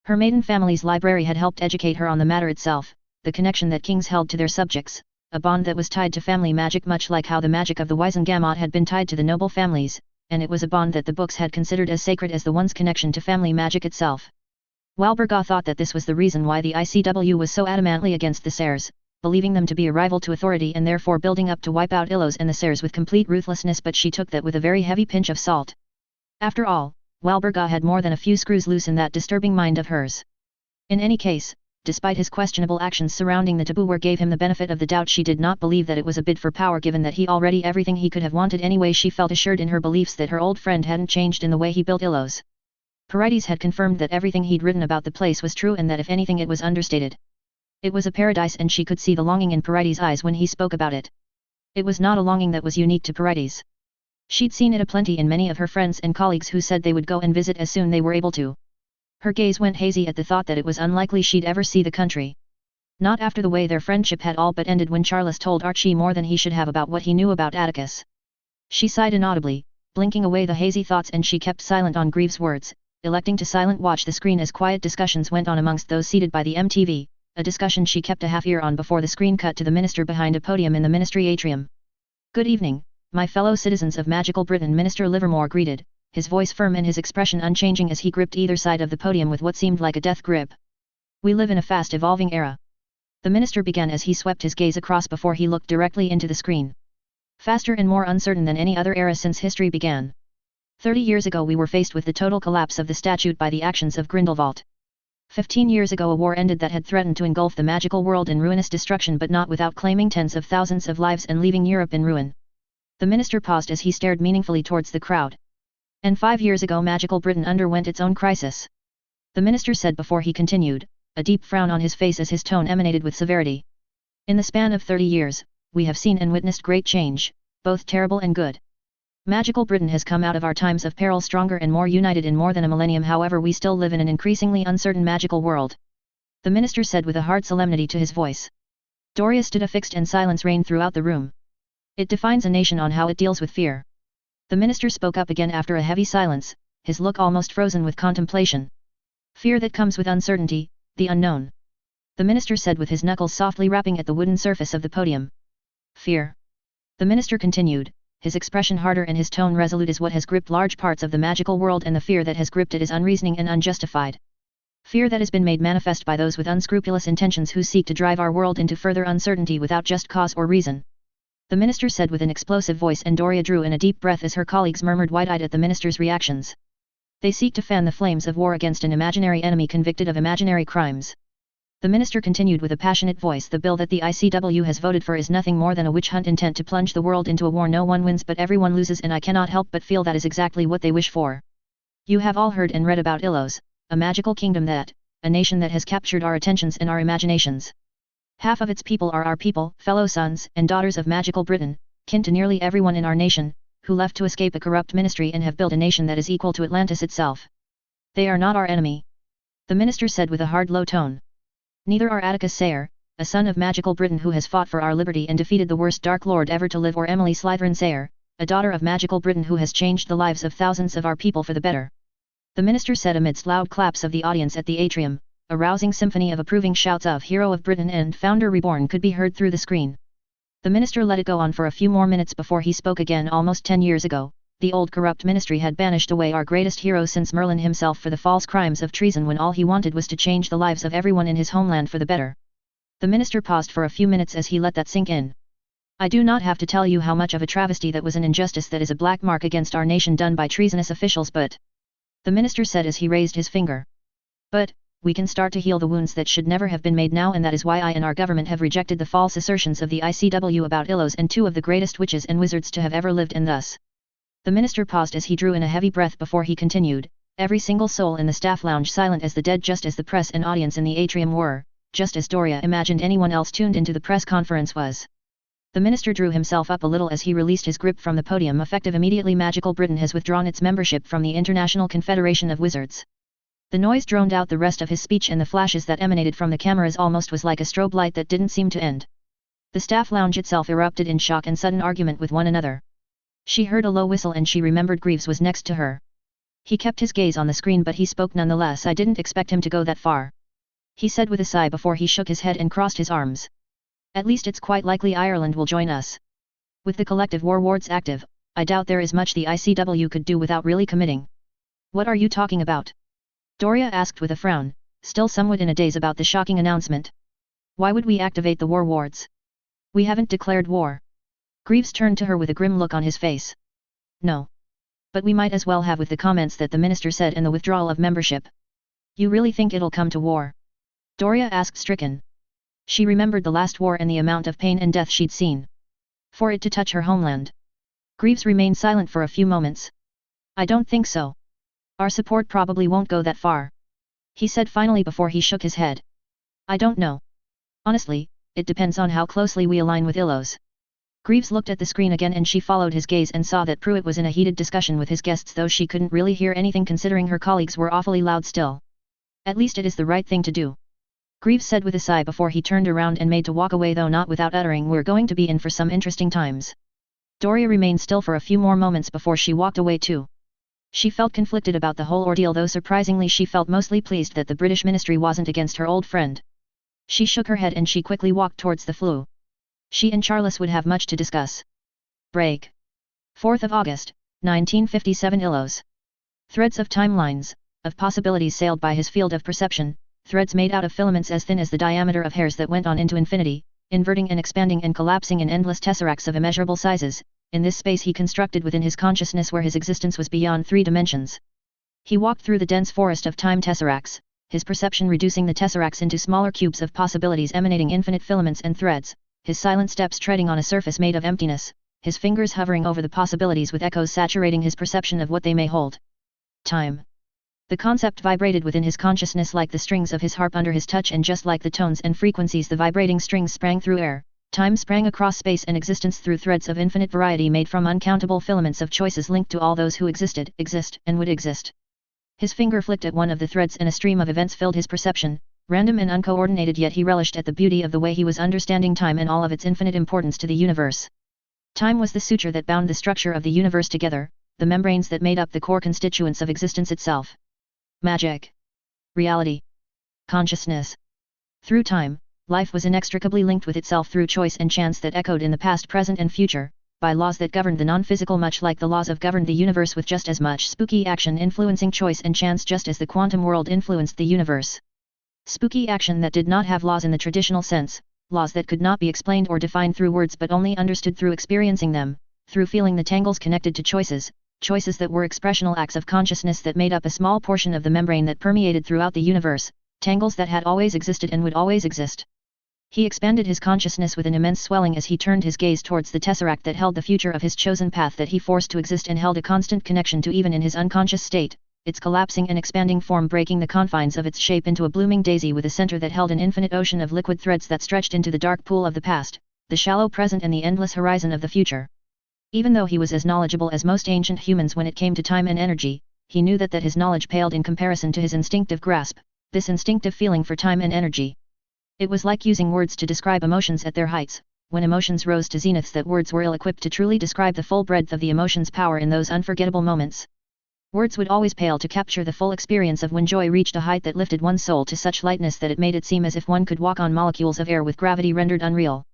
Speaker 1: Her maiden family's library had helped educate her on the matter itself, the connection that kings held to their subjects, a bond that was tied to family magic much like how the magic of the Wiesengamot had been tied to the noble families, and it was a bond that the books had considered as sacred as the one's connection to family magic itself. Walburga thought that this was the reason why the ICW was so adamantly against the Sayers, believing them to be a rival to authority and therefore building up to wipe out Illos and the Sayers with complete ruthlessness, but she took that with a very heavy pinch of salt. After all, Walburga had more than a few screws loose in that disturbing mind of hers. In any case, despite his questionable actions surrounding the taboo, where gave him the benefit of the doubt, she did not believe that it was a bid for power, given that he already everything he could have wanted anyway. She felt assured in her beliefs that her old friend hadn't changed in the way he built Illos. Parides had confirmed that everything he'd written about the place was true, and that if anything it was understated. It was a paradise, and she could see the longing in Parides' eyes when he spoke about it. It was not a longing that was unique to Parides. She'd seen it aplenty in many of her friends and colleagues who said they would go and visit as soon they were able to. Her gaze went hazy at the thought that it was unlikely she'd ever see the country. Not after the way their friendship had all but ended when Charles told Archie more than he should have about what he knew about Atticus. She sighed inaudibly, blinking away the hazy thoughts, and she kept silent on Greaves' words, electing to silent watch the screen as quiet discussions went on amongst those seated by the MTV, a discussion she kept a half ear on before the screen cut to the minister behind a podium in the ministry atrium. "Good evening, my fellow citizens of magical Britain," Minister Livermore greeted, his voice firm and his expression unchanging as he gripped either side of the podium with what seemed like a death grip. "We live in a fast-evolving era." The minister began as he swept his gaze across before he looked directly into the screen. "Faster and more uncertain than any other era since history began. 30 years ago we were faced with the total collapse of the statute by the actions of Grindelwald. 15 years ago a war ended that had threatened to engulf the magical world in ruinous destruction, but not without claiming tens of thousands of lives and leaving Europe in ruin." The minister paused as he stared meaningfully towards the crowd. "And 5 years ago magical Britain underwent its own crisis," the minister said before he continued, a deep frown on his face as his tone emanated with severity. "In the span of 30 years, we have seen and witnessed great change, both terrible and good. Magical Britain has come out of our times of peril stronger and more united in more than a millennium. However, we still live in an increasingly uncertain magical world," the minister said with a hard solemnity to his voice. Doria stood affixed and silence reigned throughout the room. "It defines a nation on how it deals with fear." The minister spoke up again after a heavy silence, his look almost frozen with contemplation. "Fear that comes with uncertainty, the unknown," the minister said with his knuckles softly rapping at the wooden surface of the podium. "Fear," the minister continued, his expression harder and his tone resolute, "is what has gripped large parts of the magical world, and the fear that has gripped it is unreasoning and unjustified. Fear that has been made manifest by those with unscrupulous intentions who seek to drive our world into further uncertainty without just cause or reason. The minister said with an explosive voice, and Doria drew in a deep breath as her colleagues murmured wide-eyed at the minister's reactions. They seek to fan the flames of war against an imaginary enemy convicted of imaginary crimes. The minister continued with a passionate voice, the bill that the ICW has voted for is nothing more than a witch hunt intent to plunge the world into a war no one wins but everyone loses, and I cannot help but feel that is exactly what they wish for. You have all heard and read about Ilos, a magical kingdom a nation that has captured our attentions and our imaginations. Half of its people are our people, fellow sons and daughters of magical Britain, kin to nearly everyone in our nation, who left to escape a corrupt ministry and have built a nation that is equal to Atlantis itself. They are not our enemy. The minister said with a hard low tone. Neither are Atticus Sayer, a son of magical Britain who has fought for our liberty and defeated the worst Dark Lord ever to live, or Emily Slytherin Sayer, a daughter of magical Britain who has changed the lives of thousands of our people for the better. The minister said amidst loud claps of the audience at the atrium. A rousing symphony of approving shouts of Hero of Britain and Founder Reborn could be heard through the screen. The minister let it go on for a few more minutes before he spoke again. Almost 10 years ago, the old corrupt ministry had banished away our greatest hero since Merlin himself for the false crimes of treason, when all he wanted was to change the lives of everyone in his homeland for the better. The minister paused for a few minutes as he let that sink in. I do not have to tell you how much of a travesty that was, an injustice that is a black mark against our nation done by treasonous officials, but... The minister said as he raised his finger. But, we can start to heal the wounds that should never have been made now, and that is why I and our government have rejected the false assertions of the ICW about Ilos and two of the greatest witches and wizards to have ever lived, and thus. The minister paused as he drew in a heavy breath before he continued, every single soul in the staff lounge silent as the dead, just as the press and audience in the atrium were, just as Doria imagined anyone else tuned into the press conference was. The minister drew himself up a little as he released his grip from the podium. Effective immediately, Magical Britain has withdrawn its membership from the International Confederation of Wizards. The noise droned out the rest of his speech, and the flashes that emanated from the cameras almost was like a strobe light that didn't seem to end. The staff lounge itself erupted in shock and sudden argument with one another. She heard a low whistle and she remembered Greaves was next to her. He kept his gaze on the screen, but he spoke nonetheless. I didn't expect him to go that far. He said with a sigh before he shook his head and crossed his arms. At least it's quite likely Ireland will join us. With the collective war wards active, I doubt there is much the ICW could do without really committing. What are you talking about? Doria asked with a frown, still somewhat in a daze about the shocking announcement. Why would we activate the war wards? We haven't declared war. Greaves turned to her with a grim look on his face. No. But we might as well have, with the comments that the minister said and the withdrawal of membership. You really think it'll come to war? Doria asked, stricken. She remembered the last war and the amount of pain and death she'd seen. For it to touch her homeland. Greaves remained silent for a few moments. I don't think so. Our support probably won't go that far. He said finally before he shook his head. I don't know. Honestly, it depends on how closely we align with Ilos. Greaves looked at the screen again and she followed his gaze and saw that Pruitt was in a heated discussion with his guests, though she couldn't really hear anything considering her colleagues were awfully loud still. At least it is the right thing to do. Greaves said with a sigh before he turned around and made to walk away, though not without uttering, we're going to be in for some interesting times. Doria remained still for a few more moments before she walked away too. She felt conflicted about the whole ordeal, though surprisingly she felt mostly pleased that the British ministry wasn't against her old friend. She shook her head and she quickly walked towards the flue. She and Charles would have much to discuss. Break. 4th of August, 1957. Ilos. Threads of timelines, of possibilities sailed by his field of perception, threads made out of filaments as thin as the diameter of hairs that went on into infinity, inverting and expanding and collapsing in endless tesseracts of immeasurable sizes. In this space he constructed within his consciousness where his existence was beyond 3 dimensions. He walked through the dense forest of time tesseracts, his perception reducing the tesseracts into smaller cubes of possibilities emanating infinite filaments and threads, his silent steps treading on a surface made of emptiness, his fingers hovering over the possibilities with echoes saturating his perception of what they may hold. Time. The concept vibrated within his consciousness like the strings of his harp under his touch, and just like the tones and frequencies the vibrating strings sprang through air. Time sprang across space and existence through threads of infinite variety made from uncountable filaments of choices linked to all those who existed, exist, and would exist. His finger flicked at one of the threads and a stream of events filled his perception, random and uncoordinated, yet he relished at the beauty of the way he was understanding time and all of its infinite importance to the universe. Time was the suture that bound the structure of the universe together, the membranes that made up the core constituents of existence itself. Magic. Reality. Consciousness. Through time, life was inextricably linked with itself through choice and chance that echoed in the past, present and future, by laws that governed the non-physical much like the laws of governed the universe with just as much spooky action influencing choice and chance just as the quantum world influenced the universe. Spooky action that did not have laws in the traditional sense, laws that could not be explained or defined through words but only understood through experiencing them, through feeling the tangles connected to choices, choices that were expressional acts of consciousness that made up a small portion of the membrane that permeated throughout the universe, tangles that had always existed and would always exist. He expanded his consciousness with an immense swelling as he turned his gaze towards the tesseract that held the future of his chosen path that he forced to exist and held a constant connection to even in his unconscious state, its collapsing and expanding form breaking the confines of its shape into a blooming daisy with a center that held an infinite ocean of liquid threads that stretched into the dark pool of the past, the shallow present and the endless horizon of the future. Even though he was as knowledgeable as most ancient humans when it came to time and energy, he knew that his knowledge paled in comparison to his instinctive grasp, this instinctive feeling for time and energy. It was like using words to describe emotions at their heights, when emotions rose to zeniths that words were ill-equipped to truly describe the full breadth of the emotions' power in those unforgettable moments. Words would always pale to capture the full experience of when joy reached a height that lifted one's soul to such lightness that it made it seem as if one could walk on molecules of air with gravity rendered unreal.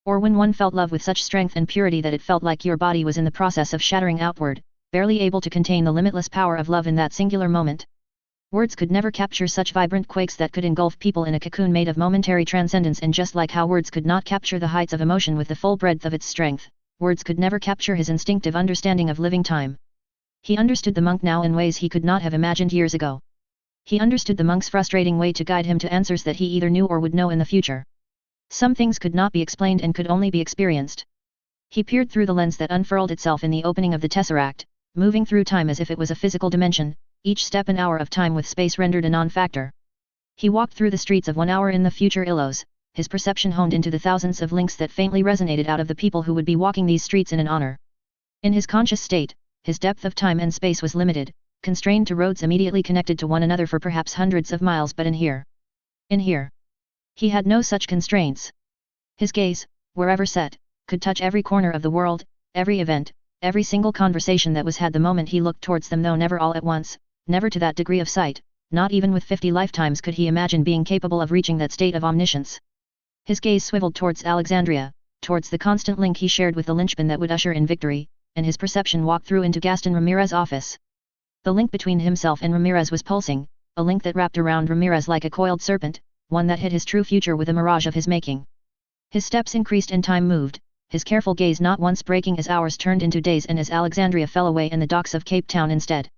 Speaker 1: Or when one felt love with such strength and purity that it felt like your body was in the process of shattering outward, barely able to contain the limitless power of love in that singular moment. Words could never capture such vibrant quakes that could engulf people in a cocoon made of momentary transcendence, and just like how words could not capture the heights of emotion with the full breadth of its strength, words could never capture his instinctive understanding of living time. He understood the monk now in ways he could not have imagined years ago. He understood the monk's frustrating way to guide him to answers that he either knew or would know in the future. Some things could not be explained and could only be experienced. He peered through the lens that unfurled itself in the opening of the tesseract, moving through time as if it was a physical dimension, each step an hour of time with space rendered a non-factor. He walked through the streets of 1 hour in the future Illos, his perception honed into the thousands of links that faintly resonated out of the people who would be walking these streets in an honor. In his conscious state, his depth of time and space was limited, constrained to roads immediately connected to one another for perhaps hundreds of miles, but in here, he had no such constraints. His gaze, wherever set, could touch every corner of the world, every event, every single conversation that was had the moment he looked towards them, though never all at once, never to that degree of sight, not even with 50 lifetimes could he imagine being capable of reaching that state of omniscience. His gaze swiveled towards Alexandria, towards the constant link he shared with the linchpin that would usher in victory, and his perception walked through into Gaston Ramirez's office. The link between himself and Ramirez was pulsing, a link that wrapped around Ramirez like a coiled serpent, one that hid his true future with a mirage of his making. His steps increased and time moved, his careful gaze not once breaking as hours turned into days and as Alexandria fell away in the docks of Cape Town instead.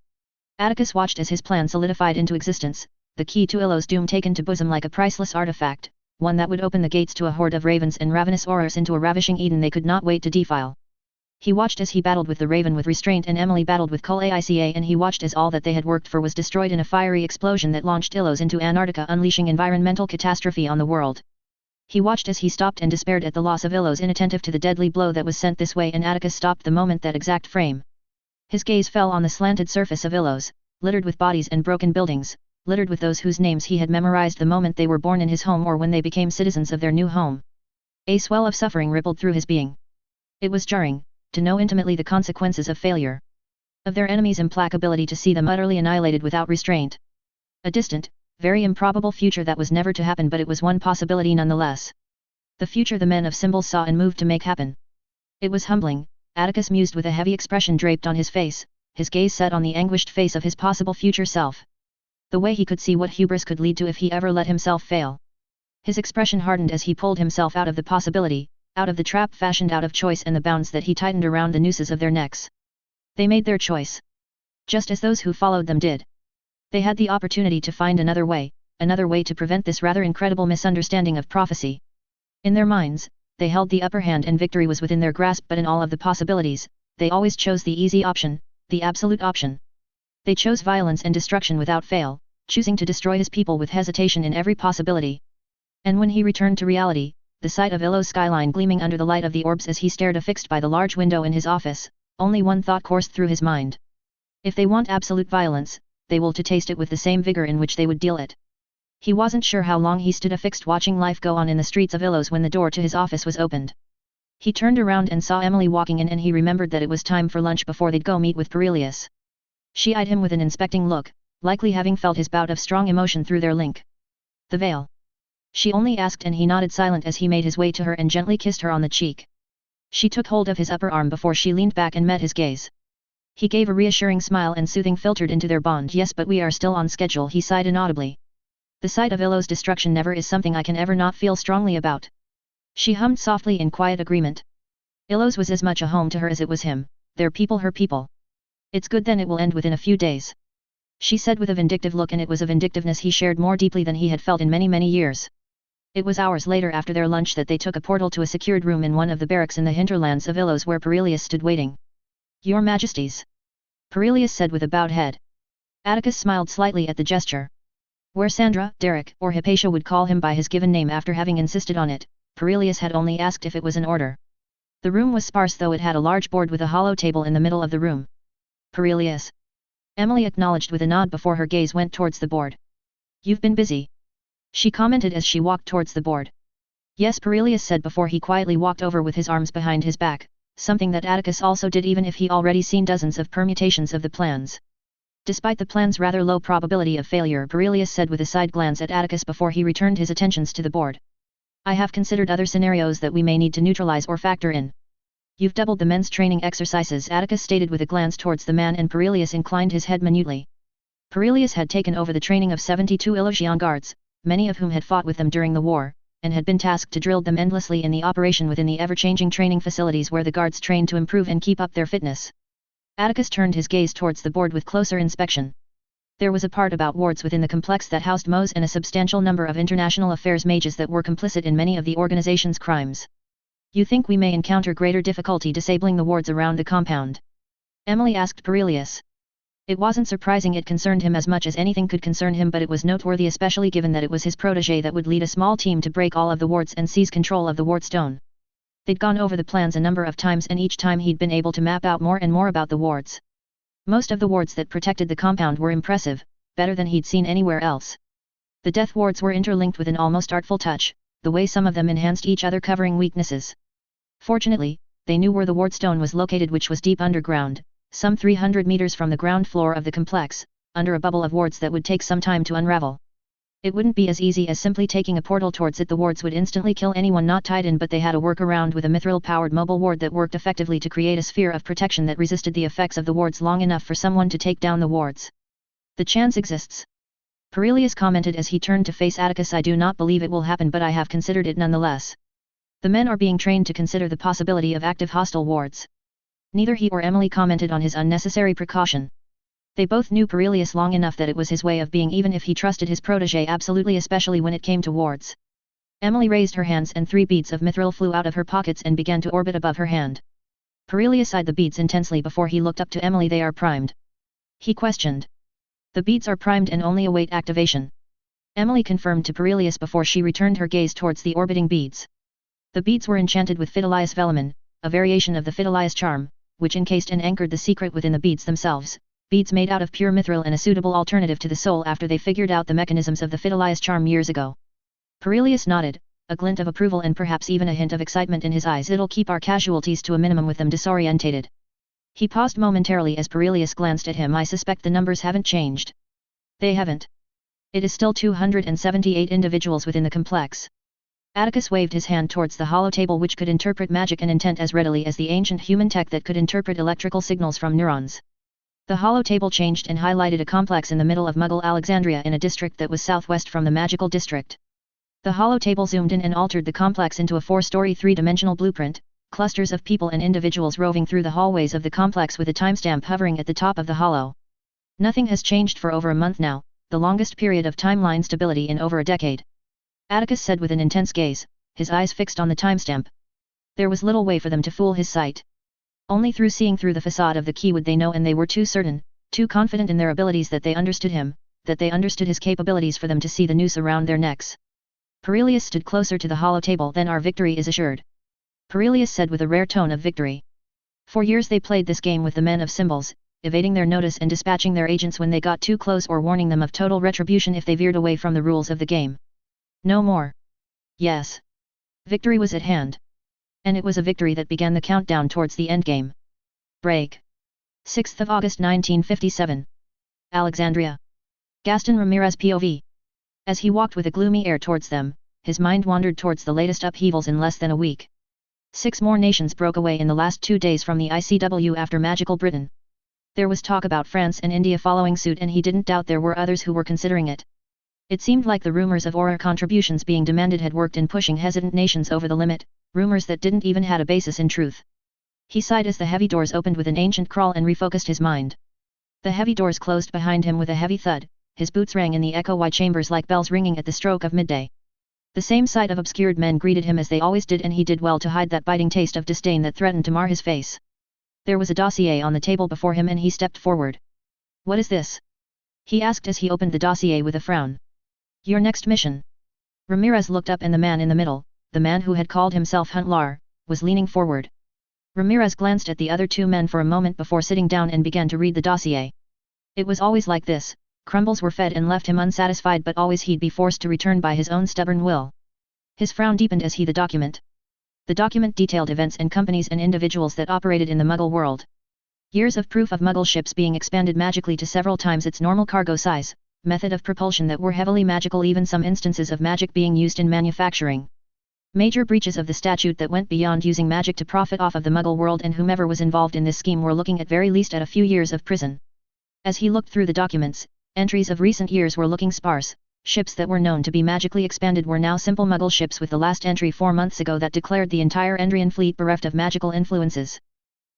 Speaker 1: Atticus watched as his plan solidified into existence, the key to Illo's doom taken to bosom like a priceless artifact, one that would open the gates to a horde of ravens and ravenous aurors into a ravishing Eden they could not wait to defile. He watched as he battled with the raven with restraint and Emily battled with Cull Aica, and he watched as all that they had worked for was destroyed in a fiery explosion that launched Illos into Antarctica, unleashing environmental catastrophe on the world. He watched as he stopped and despaired at the loss of Illos, inattentive to the deadly blow that was sent this way, and Atticus stopped the moment that exact frame. His gaze fell on the slanted surface of Illos, littered with bodies and broken buildings, littered with those whose names he had memorized the moment they were born in his home or when they became citizens of their new home. A swell of suffering rippled through his being. It was jarring to know intimately the consequences of failure, of their enemies' implacability, to see them utterly annihilated without restraint. A distant, very improbable future that was never to happen, but it was one possibility nonetheless. The future the men of symbols saw and moved to make happen. It was humbling, Atticus mused with a heavy expression draped on his face, his gaze set on the anguished face of his possible future self. The way he could see what hubris could lead to if he ever let himself fail. His expression hardened as he pulled himself out of the possibility, out of the trap fashioned out of choice and the bounds that he tightened around the nooses of their necks. They made their choice, just as those who followed them did. They had the opportunity to find another way to prevent this rather incredible misunderstanding of prophecy. In their minds, they held the upper hand and victory was within their grasp, but in all of the possibilities, they always chose the easy option, the absolute option. They chose violence and destruction without fail, choosing to destroy his people with hesitation in every possibility. And when he returned to reality, the sight of Illo's skyline gleaming under the light of the orbs as he stared affixed by the large window in his office, only one thought coursed through his mind. If they want absolute violence, they will to taste it with the same vigor in which they would deal it. He wasn't sure how long he stood affixed watching life go on in the streets of Illos when the door to his office was opened. He turned around and saw Emily walking in, and he remembered that it was time for lunch before they'd go meet with Perilius. She eyed him with an inspecting look, likely having felt his bout of strong emotion through their link. The veil? She only asked, and he nodded silent as he made his way to her and gently kissed her on the cheek. She took hold of his upper arm before she leaned back and met his gaze. He gave a reassuring smile and soothing filtered into their bond. Yes, but we are still on schedule, he sighed inaudibly. The sight of Illo's destruction never is something I can ever not feel strongly about. She hummed softly in quiet agreement. Illo's was as much a home to her as it was him, their people her people. It's good then, it will end within a few days. She said with a vindictive look, and it was a vindictiveness he shared more deeply than he had felt in many years. It was hours later after their lunch that they took a portal to a secured room in one of the barracks in the hinterlands of Illos where Perilius stood waiting. Your Majesties. Perilius said with a bowed head. Atticus smiled slightly at the gesture. Where Sandra, Derek, or Hypatia would call him by his given name after having insisted on it, Perilius had only asked if it was an order. The room was sparse, though it had a large board with a hollow table in the middle of the room. Perilius. Emily acknowledged with a nod before her gaze went towards the board. You've been busy, she commented as she walked towards the board. Yes, Perilius said before he quietly walked over with his arms behind his back, something that Atticus also did even if he already seen dozens of permutations of the plans. Despite the plan's rather low probability of failure, Perilius said with a side glance at Atticus before he returned his attentions to the board. I have considered other scenarios that we may need to neutralize or factor in. You've doubled the men's training exercises, Atticus stated with a glance towards the man, and Perilius inclined his head minutely. Perilius had taken over the training of 72 Illusion guards, many of whom had fought with them during the war, and had been tasked to drill them endlessly in the operation within the ever-changing training facilities where the guards trained to improve and keep up their fitness. Atticus turned his gaze towards the board with closer inspection. There was a part about wards within the complex that housed Moes and a substantial number of international affairs mages that were complicit in many of the organization's crimes. You think we may encounter greater difficulty disabling the wards around the compound? Emily asked Perilius. It wasn't surprising, it concerned him as much as anything could concern him, but it was noteworthy especially given that it was his protégé that would lead a small team to break all of the wards and seize control of the wardstone. They'd gone over the plans a number of times, and each time he'd been able to map out more and more about the wards. Most of the wards that protected the compound were impressive, better than he'd seen anywhere else. The death wards were interlinked with an almost artful touch, the way some of them enhanced each other, covering weaknesses. Fortunately, they knew where the wardstone was located, which was deep underground, some 300 meters from the ground floor of the complex, under a bubble of wards that would take some time to unravel. It wouldn't be as easy as simply taking a portal towards it. The wards would instantly kill anyone not tied in, but they had a workaround with a mithril-powered mobile ward that worked effectively to create a sphere of protection that resisted the effects of the wards long enough for someone to take down the wards. The chance exists, Perilius commented as he turned to face Atticus. I do not believe it will happen, but I have considered it nonetheless. The men are being trained to consider the possibility of active hostile wards. Neither he or Emily commented on his unnecessary precaution. They both knew Perilius long enough that it was his way of being, even if he trusted his protégé absolutely, especially when it came to wards. Emily raised her hands and 3 beads of mithril flew out of her pockets and began to orbit above her hand. Perilius eyed the beads intensely before he looked up to Emily. They are primed, he questioned. The beads are primed and only await activation, Emily confirmed to Perilius before she returned her gaze towards the orbiting beads. The beads were enchanted with Fidelius Velamin, a variation of the Fidelius charm, which encased and anchored the secret within the beads themselves. Beads made out of pure mithril and a suitable alternative to the soul after they figured out the mechanisms of the Fidelius charm years ago. Perilius nodded, a glint of approval and perhaps even a hint of excitement in his eyes. It'll keep our casualties to a minimum with them disorientated. He paused momentarily as Perilius glanced at him. I suspect the numbers haven't changed. They haven't. It is still 278 individuals within the complex. Atticus waved his hand towards the hollow table, which could interpret magic and intent as readily as the ancient human tech that could interpret electrical signals from neurons. The hollow table changed and highlighted a complex in the middle of Muggle Alexandria in a district that was southwest from the magical district. The hollow table zoomed in and altered the complex into a 4-story 3-dimensional blueprint, clusters of people and individuals roving through the hallways of the complex with a timestamp hovering at the top of the hollow. Nothing has changed for over a month now, the longest period of timeline stability in over a decade, Atticus said with an intense gaze, his eyes fixed on the timestamp. There was little way for them to fool his sight. Only through seeing through the facade of the key would they know, and they were too certain, too confident in their abilities that they understood him, that they understood his capabilities for them to see the noose around their necks. Perilius stood closer to the hollow table. Then our victory is assured, Perilius said with a rare tone of victory. For years they played this game with the men of symbols, evading their notice and dispatching their agents when they got too close or warning them of total retribution if they veered away from the rules of the game. No more. Yes. Victory was at hand. And it was a victory that began the countdown towards the endgame. Break. 6th of August 1957. Alexandria. Gaston Ramirez POV. As he walked with a gloomy air towards them, his mind wandered towards the latest upheavals in less than a week. 6 more nations broke away in the last 2 days from the ICW after Magical Britain. There was talk about France and India following suit, and he didn't doubt there were others who were considering it. It seemed like the rumors of aura contributions being demanded had worked in pushing hesitant nations over the limit, rumors that didn't even have a basis in truth. He sighed as the heavy doors opened with an ancient crawl and refocused his mind. The heavy doors closed behind him with a heavy thud, his boots rang in the echo-wide chambers like bells ringing at the stroke of midday. The same sight of obscured men greeted him as they always did, and he did well to hide that biting taste of disdain that threatened to mar his face. There was a dossier on the table before him and he stepped forward. "What is this?" he asked as he opened the dossier with a frown. "Your next mission." Ramirez looked up and the man in the middle, the man who had called himself Huntlar, was leaning forward. Ramirez glanced at the other 2 men for a moment before sitting down and began to read the dossier. It was always like this, crumbles were fed and left him unsatisfied, but always he'd be forced to return by his own stubborn will. His frown deepened as he the document. The document detailed events and companies and individuals that operated in the Muggle world. Years of proof of Muggle ships being expanded magically to several times its normal cargo size, method of propulsion that were heavily magical, even some instances of magic being used in manufacturing. Major breaches of the statute that went beyond using magic to profit off of the Muggle world, and whomever was involved in this scheme were looking at very least at a few years of prison. As he looked through the documents, entries of recent years were looking sparse. Ships that were known to be magically expanded were now simple Muggle ships, with the last entry 4 months ago that declared the entire Endrian fleet bereft of magical influences.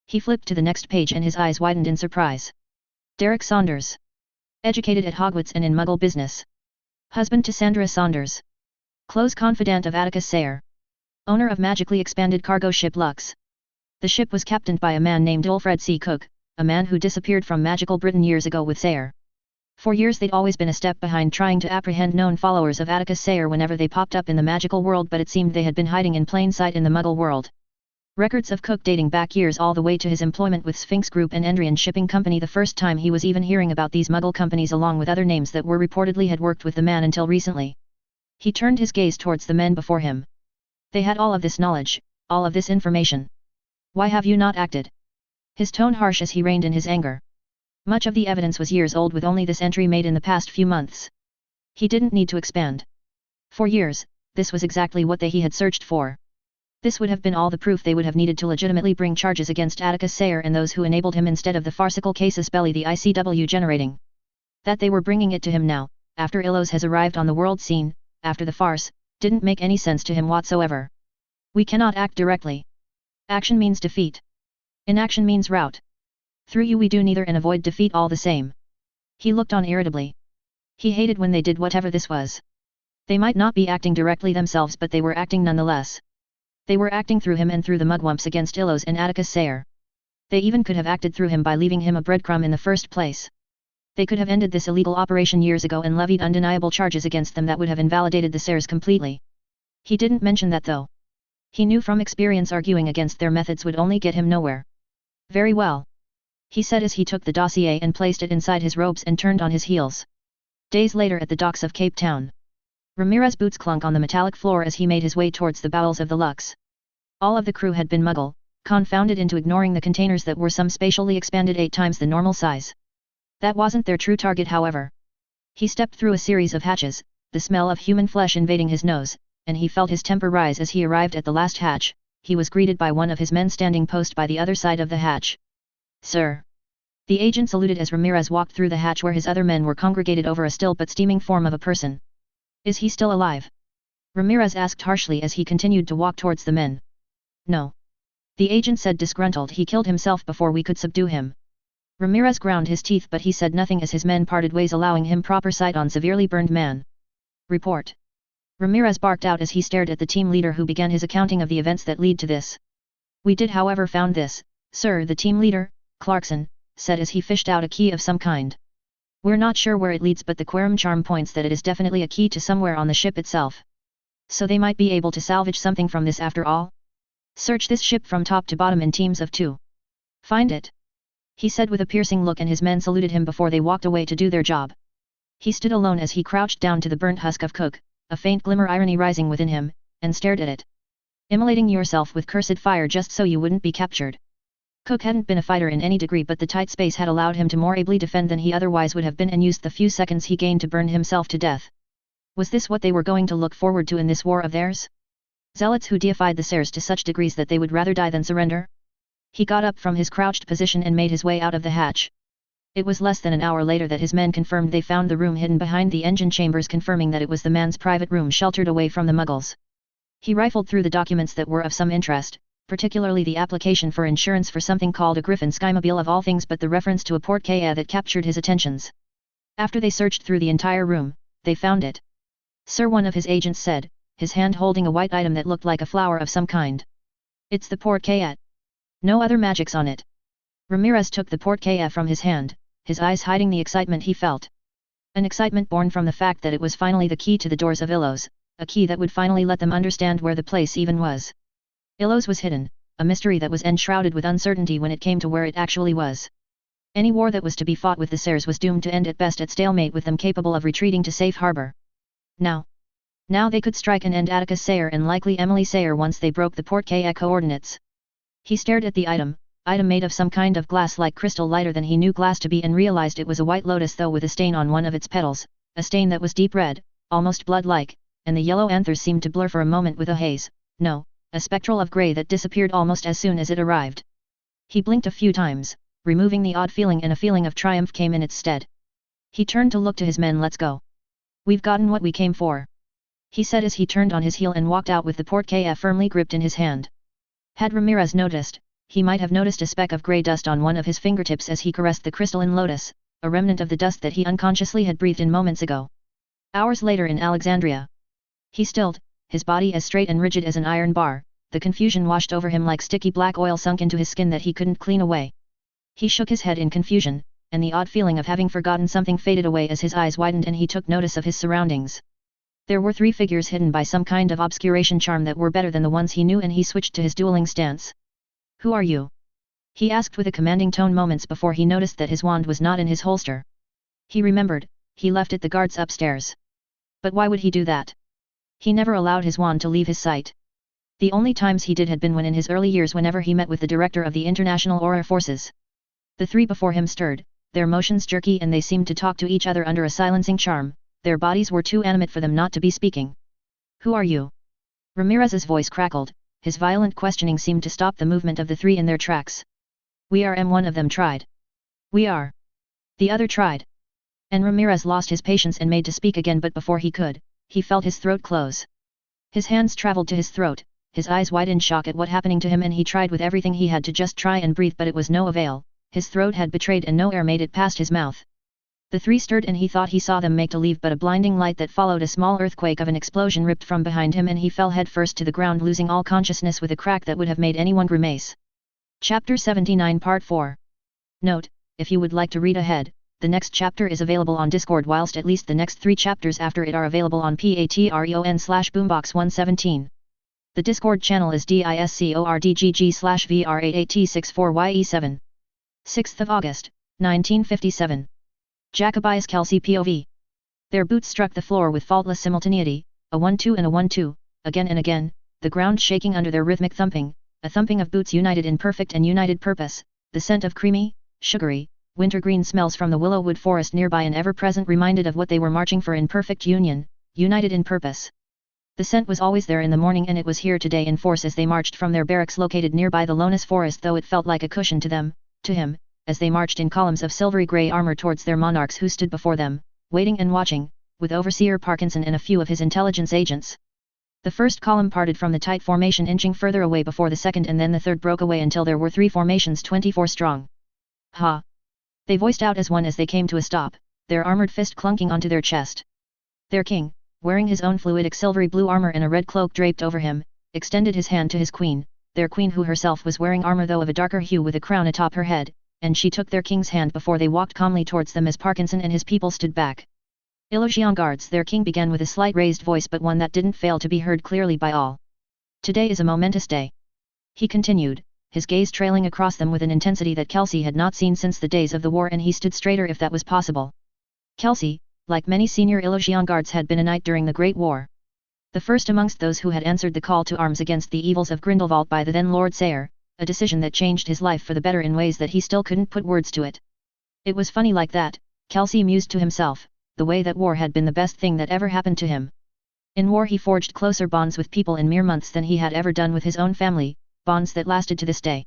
Speaker 1: He flipped to the next page and his eyes widened in surprise. Derek Saunders. Educated at Hogwarts and in Muggle business. Husband to Sandra Saunders. Close confidant of Atticus Sayre. Owner of magically expanded cargo ship Lux. The ship was captained by a man named Ulfred C. Cook, a man who disappeared from Magical Britain years ago with Sayre. For years they'd always been a step behind trying to apprehend known followers of Atticus Sayre whenever they popped up in the magical world, but it seemed they had been hiding in plain sight in the Muggle world. Records of Cook dating back years all the way to his employment with Sphinx Group and Endrian Shipping Company, the first time he was even hearing about these Muggle companies, along with other names that were reportedly had worked with the man until recently. He turned his gaze towards the men before him. They had all of this knowledge, all of this information. Why have you not acted? His tone harsh as he reined in his anger. Much of the evidence was years old, with only this entry made in the past few months. He didn't need to expand. For years, this was exactly what he had searched for. This would have been all the proof they would have needed to legitimately bring charges against Atticus Sayre and those who enabled him, instead of the farcical casus belli the ICW generating. That they were bringing it to him now, after Illos has arrived on the world scene, after the farce, didn't make any sense to him whatsoever. We cannot act directly. Action means defeat. Inaction means rout. Through you we do neither and avoid defeat all the same. He looked on irritably. He hated when they did whatever this was. They might not be acting directly themselves, but they were acting nonetheless. They were acting through him and through the mugwumps against Illos and Atticus Sayre. They even could have acted through him by leaving him a breadcrumb in the first place. They could have ended this illegal operation years ago and levied undeniable charges against them that would have invalidated the Sayres completely. He didn't mention that though. He knew from experience arguing against their methods would only get him nowhere. Very well, he said as he took the dossier and placed it inside his robes and turned on his heels. Days later at the docks of Cape Town. Ramirez's boots clunk on the metallic floor as he made his way towards the bowels of the Lux. All of the crew had been Muggle, confounded into ignoring the containers that were some spatially expanded 8 times the normal size. That wasn't their true target, however. He stepped through a series of hatches, the smell of human flesh invading his nose, and he felt his temper rise as he arrived at the last hatch. He was greeted by one of his men standing post by the other side of the hatch. "Sir." The agent saluted as Ramirez walked through the hatch where his other men were congregated over a still but steaming form of a person. "Is he still alive?" Ramirez asked harshly as he continued to walk towards the men. "No." The agent said disgruntled. "He killed himself before we could subdue him." Ramirez ground his teeth, but he said nothing as his men parted ways, allowing him proper sight on severely burned man. "Report." Ramirez barked out as he stared at the team leader, who began his accounting of the events that lead to this. "We did however found this, sir," the team leader, Clarkson, said as he fished out a key of some kind. "We're not sure where it leads, but the Quorum charm points that it is definitely a key to somewhere on the ship itself. So they might be able to salvage something from this after all. Search this ship from top to bottom in teams of 2. Find it," he said with a piercing look, and his men saluted him before they walked away to do their job. He stood alone as he crouched down to the burnt husk of Cook, a faint glimmer irony rising within him, and stared at it. "Immolating yourself with cursed fire just so you wouldn't be captured." Cook hadn't been a fighter in any degree, but the tight space had allowed him to more ably defend than he otherwise would have been, and used the few seconds he gained to burn himself to death. Was this what they were going to look forward to in this war of theirs? Zealots who deified the Seres to such degrees that they would rather die than surrender? He got up from his crouched position and made his way out of the hatch. It was less than an hour later that his men confirmed they found the room hidden behind the engine chambers, confirming that it was the man's private room sheltered away from the Muggles. He rifled through the documents that were of some interest, particularly the application for insurance for something called a Griffin Skymobile of all things, but the reference to a portkaya that captured his attentions. After they searched through the entire room, they found it. "Sir," one of his agents said, his hand holding a white item that looked like a flower of some kind. "It's the portkaya. No other magics on it." Ramirez took the portkaya from his hand, his eyes hiding the excitement he felt. An excitement born from the fact that it was finally the key to the doors of Illos, a key that would finally let them understand where the place even was. Illos was hidden, a mystery that was enshrouded with uncertainty when it came to where it actually was. Any war that was to be fought with the Seres was doomed to end at best at stalemate, with them capable of retreating to safe harbor. Now they could strike and end Atticus Sayer and likely Emily Sayer once they broke the portkaya coordinates. He stared at the item made of some kind of glass like crystal, lighter than he knew glass to be, and realized it was a white lotus, though with a stain on one of its petals, a stain that was deep red, almost blood-like, and the yellow anthers seemed to blur for a moment with a haze, no, a spectral of grey that disappeared almost as soon as it arrived. He blinked a few times, removing the odd feeling, and a feeling of triumph came in its stead. He turned to look to his men. "Let's go. We've gotten what we came for," he said as he turned on his heel and walked out with the portkaya firmly gripped in his hand. Had Ramirez noticed, he might have noticed a speck of grey dust on one of his fingertips as he caressed the crystalline lotus, a remnant of the dust that he unconsciously had breathed in moments ago. Hours later in Alexandria. He stilled, his body as straight and rigid as an iron bar, the confusion washed over him like sticky black oil sunk into his skin that he couldn't clean away. He shook his head in confusion, and the odd feeling of having forgotten something faded away as his eyes widened and he took notice of his surroundings. There were 3 figures hidden by some kind of obscuration charm that were better than the ones he knew, and he switched to his dueling stance. "Who are you?" he asked with a commanding tone moments before he noticed that his wand was not in his holster. He remembered, he left it the guards upstairs. But why would he do that? He never allowed his wand to leave his sight. The only times he did had been when in his early years, whenever he met with the director of the International Auror Forces. The 3 before him stirred, their motions jerky, and they seemed to talk to each other under a silencing charm. Their bodies were too animate for them not to be speaking. "Who are you?" Ramirez's voice crackled, his violent questioning seemed to stop the movement of the 3 in their tracks. "We are," one of them tried. "We are." The other tried. And Ramirez lost his patience and made to speak again, but before he could, he felt his throat close. His hands traveled to his throat, his eyes wide in shock at what happening to him, and he tried with everything he had to just try and breathe, but it was no avail. His throat had betrayed and no air made it past his mouth. The 3 stirred and he thought he saw them make to leave, but a blinding light that followed a small earthquake of an explosion ripped from behind him and he fell headfirst to the ground, losing all consciousness with a crack that would have made anyone grimace. Chapter 79 Part 4. Note, if you would like to read ahead, the next chapter is available on Discord, whilst at least the next 3 chapters after it are available on patreon/boombox117. The Discord channel is discordgg/vr88t64ye7. 6th of August, 1957. Jacobius Kelsey POV. Their boots struck the floor with faultless simultaneity, a 1-2 and a 1-2, again and again, the ground shaking under their rhythmic thumping, a thumping of boots united in perfect and united purpose, the scent of creamy, sugary, wintergreen smells from the willowwood forest nearby and ever-present reminded of what they were marching for in perfect union, united in purpose. The scent was always there in the morning, and it was here today in force as they marched from their barracks located nearby the Lonas forest, though it felt like a cushion to them, to him, as they marched in columns of silvery grey armor towards their monarchs who stood before them, waiting and watching, with Overseer Parkinson and a few of his intelligence agents. The first column parted from the tight formation, inching further away before the second, and then the third broke away until there were 3 formations 24 strong. "Ha!" they voiced out as one as they came to a stop, their armored fist clunking onto their chest. Their king, wearing his own fluidic silvery blue armor and a red cloak draped over him, extended his hand to his queen, their queen who herself was wearing armor though of a darker hue with a crown atop her head, and she took their king's hand before they walked calmly towards them as Parkinson and his people stood back. "Illusion guards," their king began with a slight raised voice, but one that didn't fail to be heard clearly by all. "Today is a momentous day," he continued, his gaze trailing across them with an intensity that Kelsey had not seen since the days of the war, and he stood straighter if that was possible. Kelsey, like many senior Illusion guards, had been a knight during the Great War. The first amongst those who had answered the call to arms against the evils of Grindelwald by the then Lord Sayer, a decision that changed his life for the better in ways that he still couldn't put words to it. It was funny like that, Kelsey mused to himself, the way that war had been the best thing that ever happened to him. In war he forged closer bonds with people in mere months than he had ever done with his own family, bonds that lasted to this day.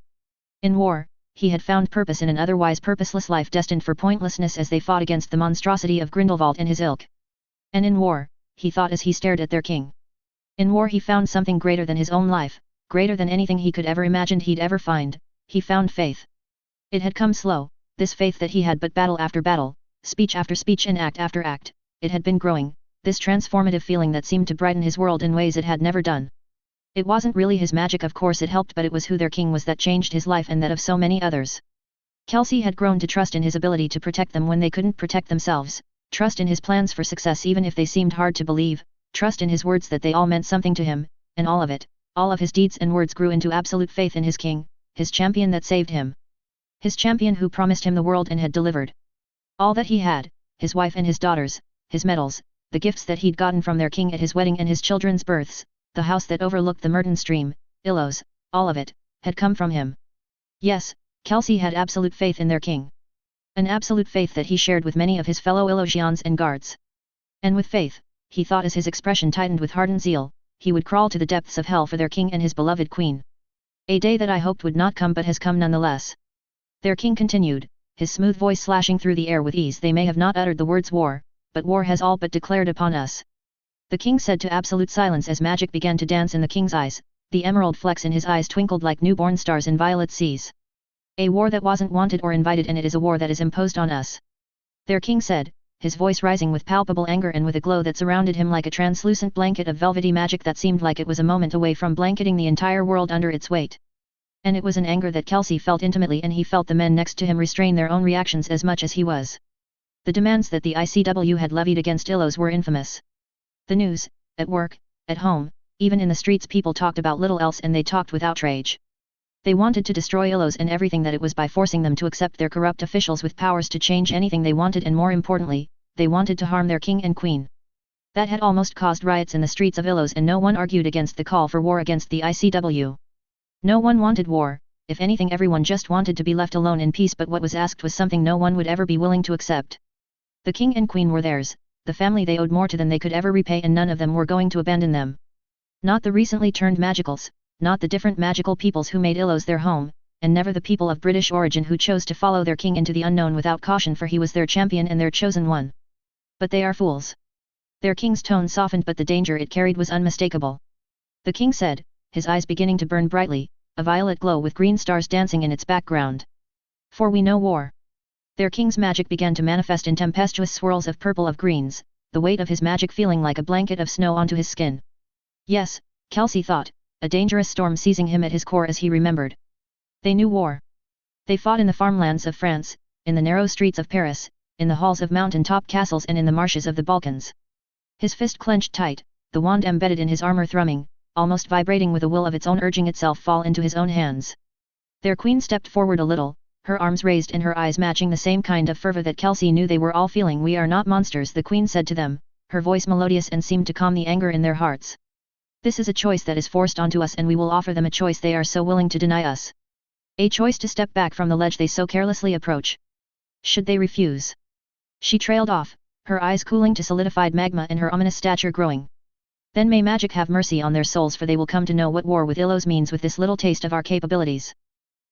Speaker 1: In war, he had found purpose in an otherwise purposeless life destined for pointlessness as they fought against the monstrosity of Grindelwald and his ilk. And in war, he thought as he stared at their king. In war he found something greater than his own life, greater than anything he could ever imagined he'd ever find. He found faith. It had come slow, this faith that he had, but battle after battle, speech after speech and act after act, it had been growing, this transformative feeling that seemed to brighten his world in ways it had never done. It wasn't really his magic, of course it helped, but it was who their king was that changed his life and that of so many others. Kelsey had grown to trust in his ability to protect them when they couldn't protect themselves, trust in his plans for success even if they seemed hard to believe, trust in his words that they all meant something to him, and all of it, all of his deeds and words grew into absolute faith in his king, his champion that saved him. His champion who promised him the world and had delivered. All that he had, his wife and his daughters, his medals, the gifts that he'd gotten from their king at his wedding and his children's births, the house that overlooked the Merton stream, Illos, all of it, had come from him. Yes, Kelsey had absolute faith in their king. An absolute faith that he shared with many of his fellow Illosians and guards. And with faith, he thought as his expression tightened with hardened zeal, he would crawl to the depths of hell for their king and his beloved queen. A day that I hoped would not come but has come nonetheless. Their king continued, his smooth voice slashing through the air with ease. They may have not uttered the words war, but war has all but declared upon us. The king said to absolute silence as magic began to dance in the king's eyes, the emerald flecks in his eyes twinkled like newborn stars in violet seas. A war that wasn't wanted or invited, and it is a war that is imposed on us. Their king said, his voice rising with palpable anger and with a glow that surrounded him like a translucent blanket of velvety magic that seemed like it was a moment away from blanketing the entire world under its weight. And it was an anger that Kelsey felt intimately, and he felt the men next to him restrain their own reactions as much as he was. The demands that the ICW had levied against Illos were infamous. The news, at work, at home, even in the streets, people talked about little else, and they talked with outrage. They wanted to destroy Illos and everything that it was by forcing them to accept their corrupt officials with powers to change anything they wanted, and more importantly, they wanted to harm their king and queen. That had almost caused riots in the streets of Illos, and no one argued against the call for war against the ICW. No one wanted war, if anything everyone just wanted to be left alone in peace, but what was asked was something no one would ever be willing to accept. The king and queen were theirs, the family they owed more to than they could ever repay, and none of them were going to abandon them. Not the recently turned magicals, not the different magical peoples who made Illos their home, and never the people of British origin who chose to follow their king into the unknown without caution, for he was their champion and their chosen one. But they are fools. Their king's tone softened, but the danger it carried was unmistakable. The king said, his eyes beginning to burn brightly, a violet glow with green stars dancing in its background. For we know war. Their king's magic began to manifest in tempestuous swirls of purple, of greens, the weight of his magic feeling like a blanket of snow onto his skin. Yes, Kelsey thought, a dangerous storm seizing him at his core as he remembered. They knew war. They fought in the farmlands of France, in the narrow streets of Paris, in the halls of mountain-top castles, and in the marshes of the Balkans. His fist clenched tight, the wand embedded in his armor thrumming, almost vibrating with a will of its own, urging itself fall into his own hands. Their queen stepped forward a little, her arms raised and her eyes matching the same kind of fervor that Kelsey knew they were all feeling. We are not monsters, the queen said to them, her voice melodious and seemed to calm the anger in their hearts. This is a choice that is forced onto us, and we will offer them a choice they are so willing to deny us. A choice to step back from the ledge they so carelessly approach. Should they refuse? She trailed off, her eyes cooling to solidified magma and her ominous stature growing. Then may magic have mercy on their souls, for they will come to know what war with Illos means with this little taste of our capabilities.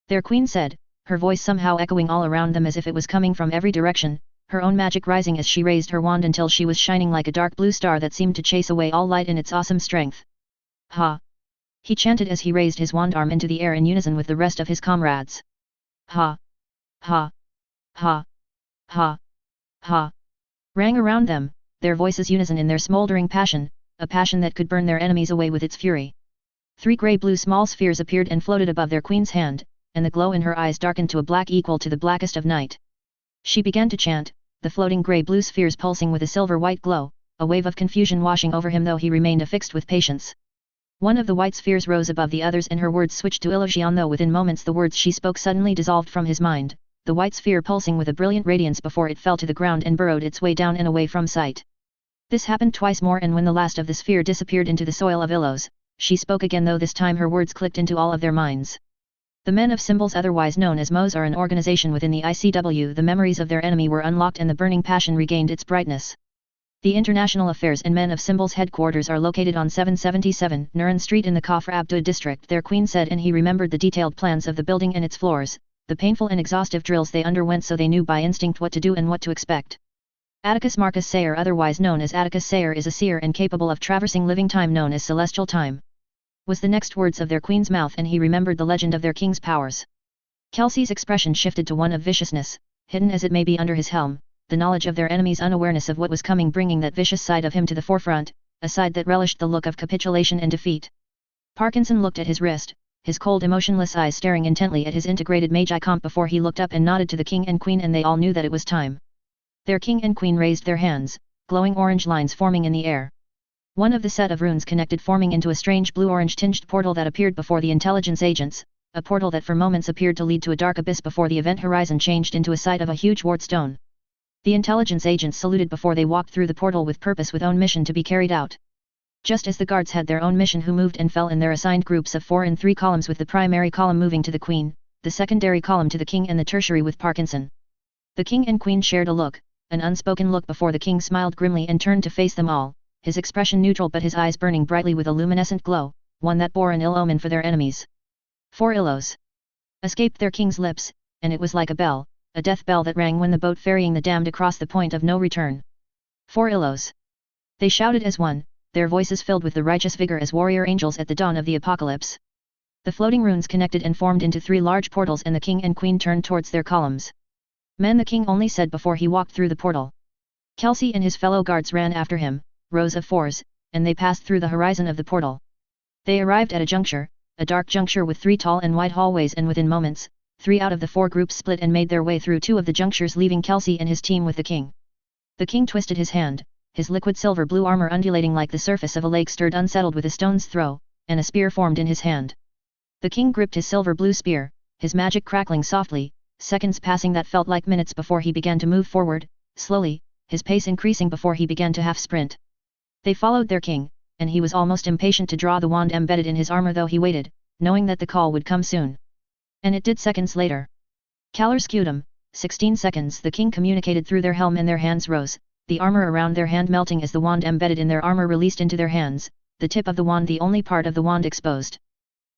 Speaker 1: Their queen said, her voice somehow echoing all around them as if it was coming from every direction, her own magic rising as she raised her wand until she was shining like a dark blue star that seemed to chase away all light in its awesome strength. Ha! He chanted as he raised his wand arm into the air in unison with the rest of his comrades. Ha! Ha! Ha! Ha! Ha! Rang around them, their voices unison in their smoldering passion, a passion that could burn their enemies away with its fury. 3 grey-blue small spheres appeared and floated above their queen's hand, and the glow in her eyes darkened to a black equal to the blackest of night. She began to chant, the floating grey-blue spheres pulsing with a silver-white glow, a wave of confusion washing over him though he remained affixed with patience. One of the white spheres rose above the others and her words switched to Illosian, though within moments the words she spoke suddenly dissolved from his mind, the white sphere pulsing with a brilliant radiance before it fell to the ground and burrowed its way down and away from sight. This happened twice more, and when the last of the sphere disappeared into the soil of Illos, she spoke again, though this time her words clicked into all of their minds. The men of symbols, otherwise known as Moes, are an organization within the ICW. The memories of their enemy were unlocked and the burning passion regained its brightness. The International Affairs and Men of Symbols headquarters are located on 777 Nuran Street in the Kafr Abdud district, their queen said, and he remembered the detailed plans of the building and its floors, the painful and exhaustive drills they underwent, so they knew by instinct what to do and what to expect. Atticus Marcus Sayer, otherwise known as Atticus Sayer, is a seer and capable of traversing living time known as celestial time, was the next words of their queen's mouth, and he remembered the legend of their king's powers. Kelsey's expression shifted to one of viciousness, hidden as it may be under his helm, the knowledge of their enemy's unawareness of what was coming bringing that vicious side of him to the forefront, a side that relished the look of capitulation and defeat. Parkinson looked at his wrist, his cold emotionless eyes staring intently at his integrated mage icon before he looked up and nodded to the king and queen, and they all knew that it was time. Their king and queen raised their hands, glowing orange lines forming in the air. One of the set of runes connected, forming into a strange blue-orange tinged portal that appeared before the intelligence agents, a portal that for moments appeared to lead to a dark abyss before the event horizon changed into a sight of a huge ward stone. The intelligence agents saluted before they walked through the portal with purpose, with own mission to be carried out. Just as the guards had their own mission, who moved and fell in their assigned groups of 4 in 3 columns, with the primary column moving to the queen, the secondary column to the king, and the tertiary with Parkinson. The king and queen shared a look, an unspoken look, before the king smiled grimly and turned to face them all, his expression neutral but his eyes burning brightly with a luminescent glow, one that bore an ill omen for their enemies. 4 illos escaped their king's lips, and it was like a bell, a death bell that rang when the boat ferrying the damned across the point of no return. 4 illos. They shouted as one, their voices filled with the righteous vigor as warrior angels at the dawn of the apocalypse. The floating runes connected and formed into 3 large portals, and the king and queen turned towards their columns. Men, the king only said before he walked through the portal. Kelsey and his fellow guards ran after him, rows of 4s, and they passed through the horizon of the portal. They arrived at a juncture, a dark juncture with 3 tall and wide hallways, and within moments, 3 out of the 4 groups split and made their way through 2 of the junctures, leaving Kelsey and his team with the king. The king twisted his hand, his liquid silver blue armor undulating like the surface of a lake stirred unsettled with a stone's throw, and a spear formed in his hand. The king gripped his silver blue spear, his magic crackling softly, seconds passing that felt like minutes before he began to move forward, slowly, his pace increasing before he began to half sprint. They followed their king, and he was almost impatient to draw the wand embedded in his armor, though he waited, knowing that the call would come soon. And it did seconds later. Calor scutum, 16 seconds, the king communicated through their helm, and their hands rose, the armor around their hand melting as the wand embedded in their armor released into their hands, the tip of the wand the only part of the wand exposed.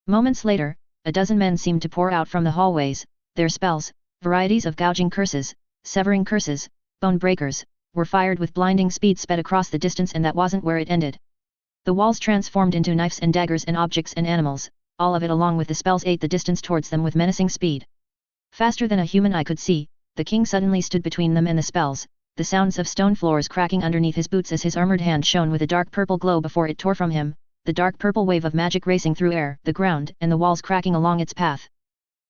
Speaker 1: Moments later, a dozen men seemed to pour out from the hallways, their spells, varieties of gouging curses, severing curses, bone breakers, were fired with blinding speed, sped across the distance, and that wasn't where it ended. The walls transformed into knives and daggers and objects and animals, all of it along with the spells ate the distance towards them with menacing speed. Faster than a human eye could see, the king suddenly stood between them and the spells, the sounds of stone floors cracking underneath his boots as his armored hand shone with a dark purple glow before it tore from him, the dark purple wave of magic racing through air, the ground and the walls cracking along its path.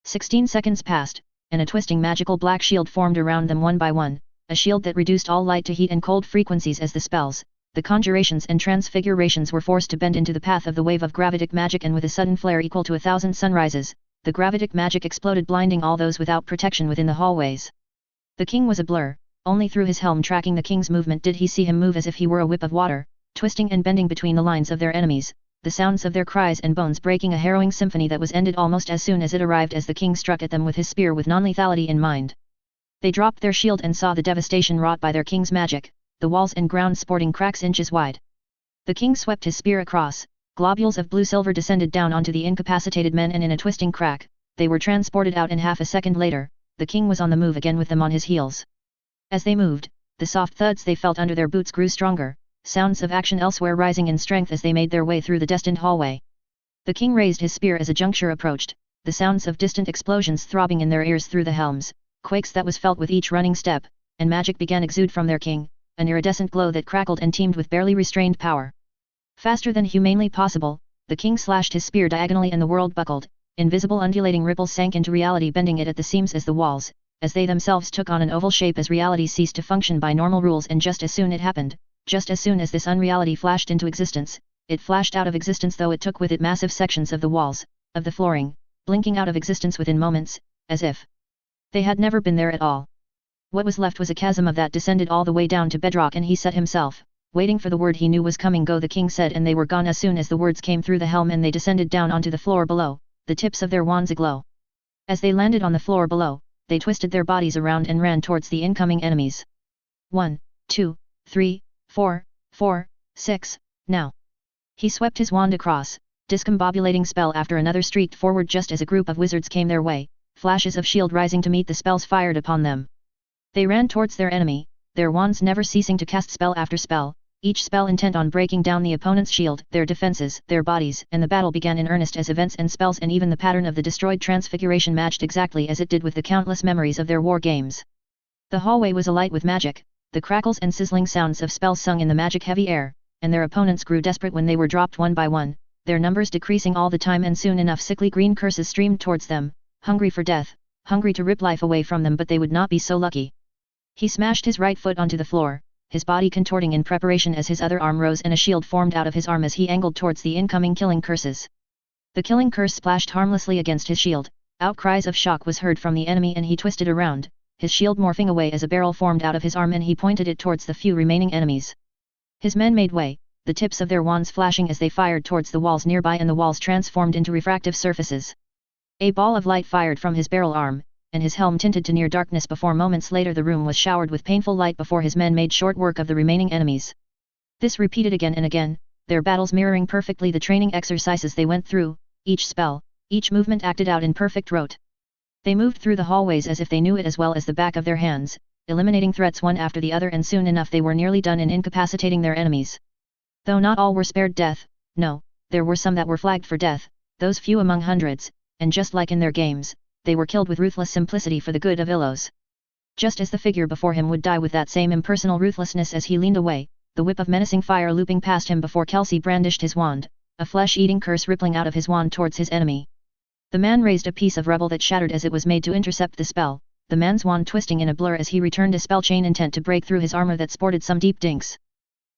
Speaker 1: 16 seconds passed, and a twisting magical black shield formed around them one by one, a shield that reduced all light to heat and cold frequencies as the spells, the conjurations and transfigurations were forced to bend into the path of the wave of gravitic magic, and with a sudden flare equal to 1,000 sunrises, the gravitic magic exploded, blinding all those without protection within the hallways. The king was a blur, only through his helm tracking the king's movement did he see him move as if he were a whip of water, twisting and bending between the lines of their enemies, the sounds of their cries and bones breaking a harrowing symphony that was ended almost as soon as it arrived, as the king struck at them with his spear with non-lethality in mind. They dropped their shield and saw the devastation wrought by their king's magic, the walls and ground sporting cracks inches wide. The king swept his spear across, globules of blue silver descended down onto the incapacitated men, and in a twisting crack, they were transported out, and half a second later, the king was on the move again with them on his heels. As they moved, the soft thuds they felt under their boots grew stronger, sounds of action elsewhere rising in strength as they made their way through the destined hallway. The king raised his spear as a juncture approached, the sounds of distant explosions throbbing in their ears through the helms, quakes that was felt with each running step, and magic began exude from their king, an iridescent glow that crackled and teemed with barely restrained power. Faster than humanly possible, the king slashed his spear diagonally, and the world buckled, invisible undulating ripples sank into reality, bending it at the seams as the walls, as they themselves took on an oval shape as reality ceased to function by normal rules. And just as soon it happened, just as soon as this unreality flashed into existence, it flashed out of existence, though it took with it massive sections of the walls, of the flooring, blinking out of existence within moments, as if they had never been there at all. What was left was a chasm of that descended all the way down to bedrock, and he set himself, waiting for the word he knew was coming. Go, the king said, and they were gone as soon as the words came through the helm, and they descended down onto the floor below, the tips of their wands aglow. As they landed on the floor below, they twisted their bodies around and ran towards the incoming enemies. 1, 2, 3, 4, 4, 6, now. He swept his wand across, discombobulating spell after another streaked forward just as a group of wizards came their way, flashes of shield rising to meet the spells fired upon them. They ran towards their enemy, their wands never ceasing to cast spell after spell, each spell intent on breaking down the opponent's shield, their defenses, their bodies, and the battle began in earnest as events and spells and even the pattern of the destroyed transfiguration matched exactly as it did with the countless memories of their war games. The hallway was alight with magic, the crackles and sizzling sounds of spells sung in the magic-heavy air, and their opponents grew desperate when they were dropped one by one, their numbers decreasing all the time, and soon enough sickly green curses streamed towards them, hungry for death, hungry to rip life away from them, but they would not be so lucky. He smashed his right foot onto the floor, his body contorting in preparation as his other arm rose and a shield formed out of his arm as he angled towards the incoming killing curses. The killing curse splashed harmlessly against his shield, outcries of shock was heard from the enemy and he twisted around, his shield morphing away as a barrel formed out of his arm and he pointed it towards the few remaining enemies. His men made way, the tips of their wands flashing as they fired towards the walls nearby and the walls transformed into refractive surfaces. A ball of light fired from his barrel arm, and his helm tinted to near darkness before moments later the room was showered with painful light before his men made short work of the remaining enemies. This repeated again and again, their battles mirroring perfectly the training exercises they went through, each spell, each movement acted out in perfect rote. They moved through the hallways as if they knew it as well as the back of their hands, eliminating threats one after the other, and soon enough they were nearly done in incapacitating their enemies. Though not all were spared death, no, there were some that were flagged for death, those few among hundreds, and just like in their games, they were killed with ruthless simplicity for the good of Illos. Just as the figure before him would die with that same impersonal ruthlessness as he leaned away, the whip of menacing fire looping past him before Kelsey brandished his wand, a flesh-eating curse rippling out of his wand towards his enemy. The man raised a piece of rubble that shattered as it was made to intercept the spell, the man's wand twisting in a blur as he returned a spell chain intent to break through his armor that sported some deep dinks.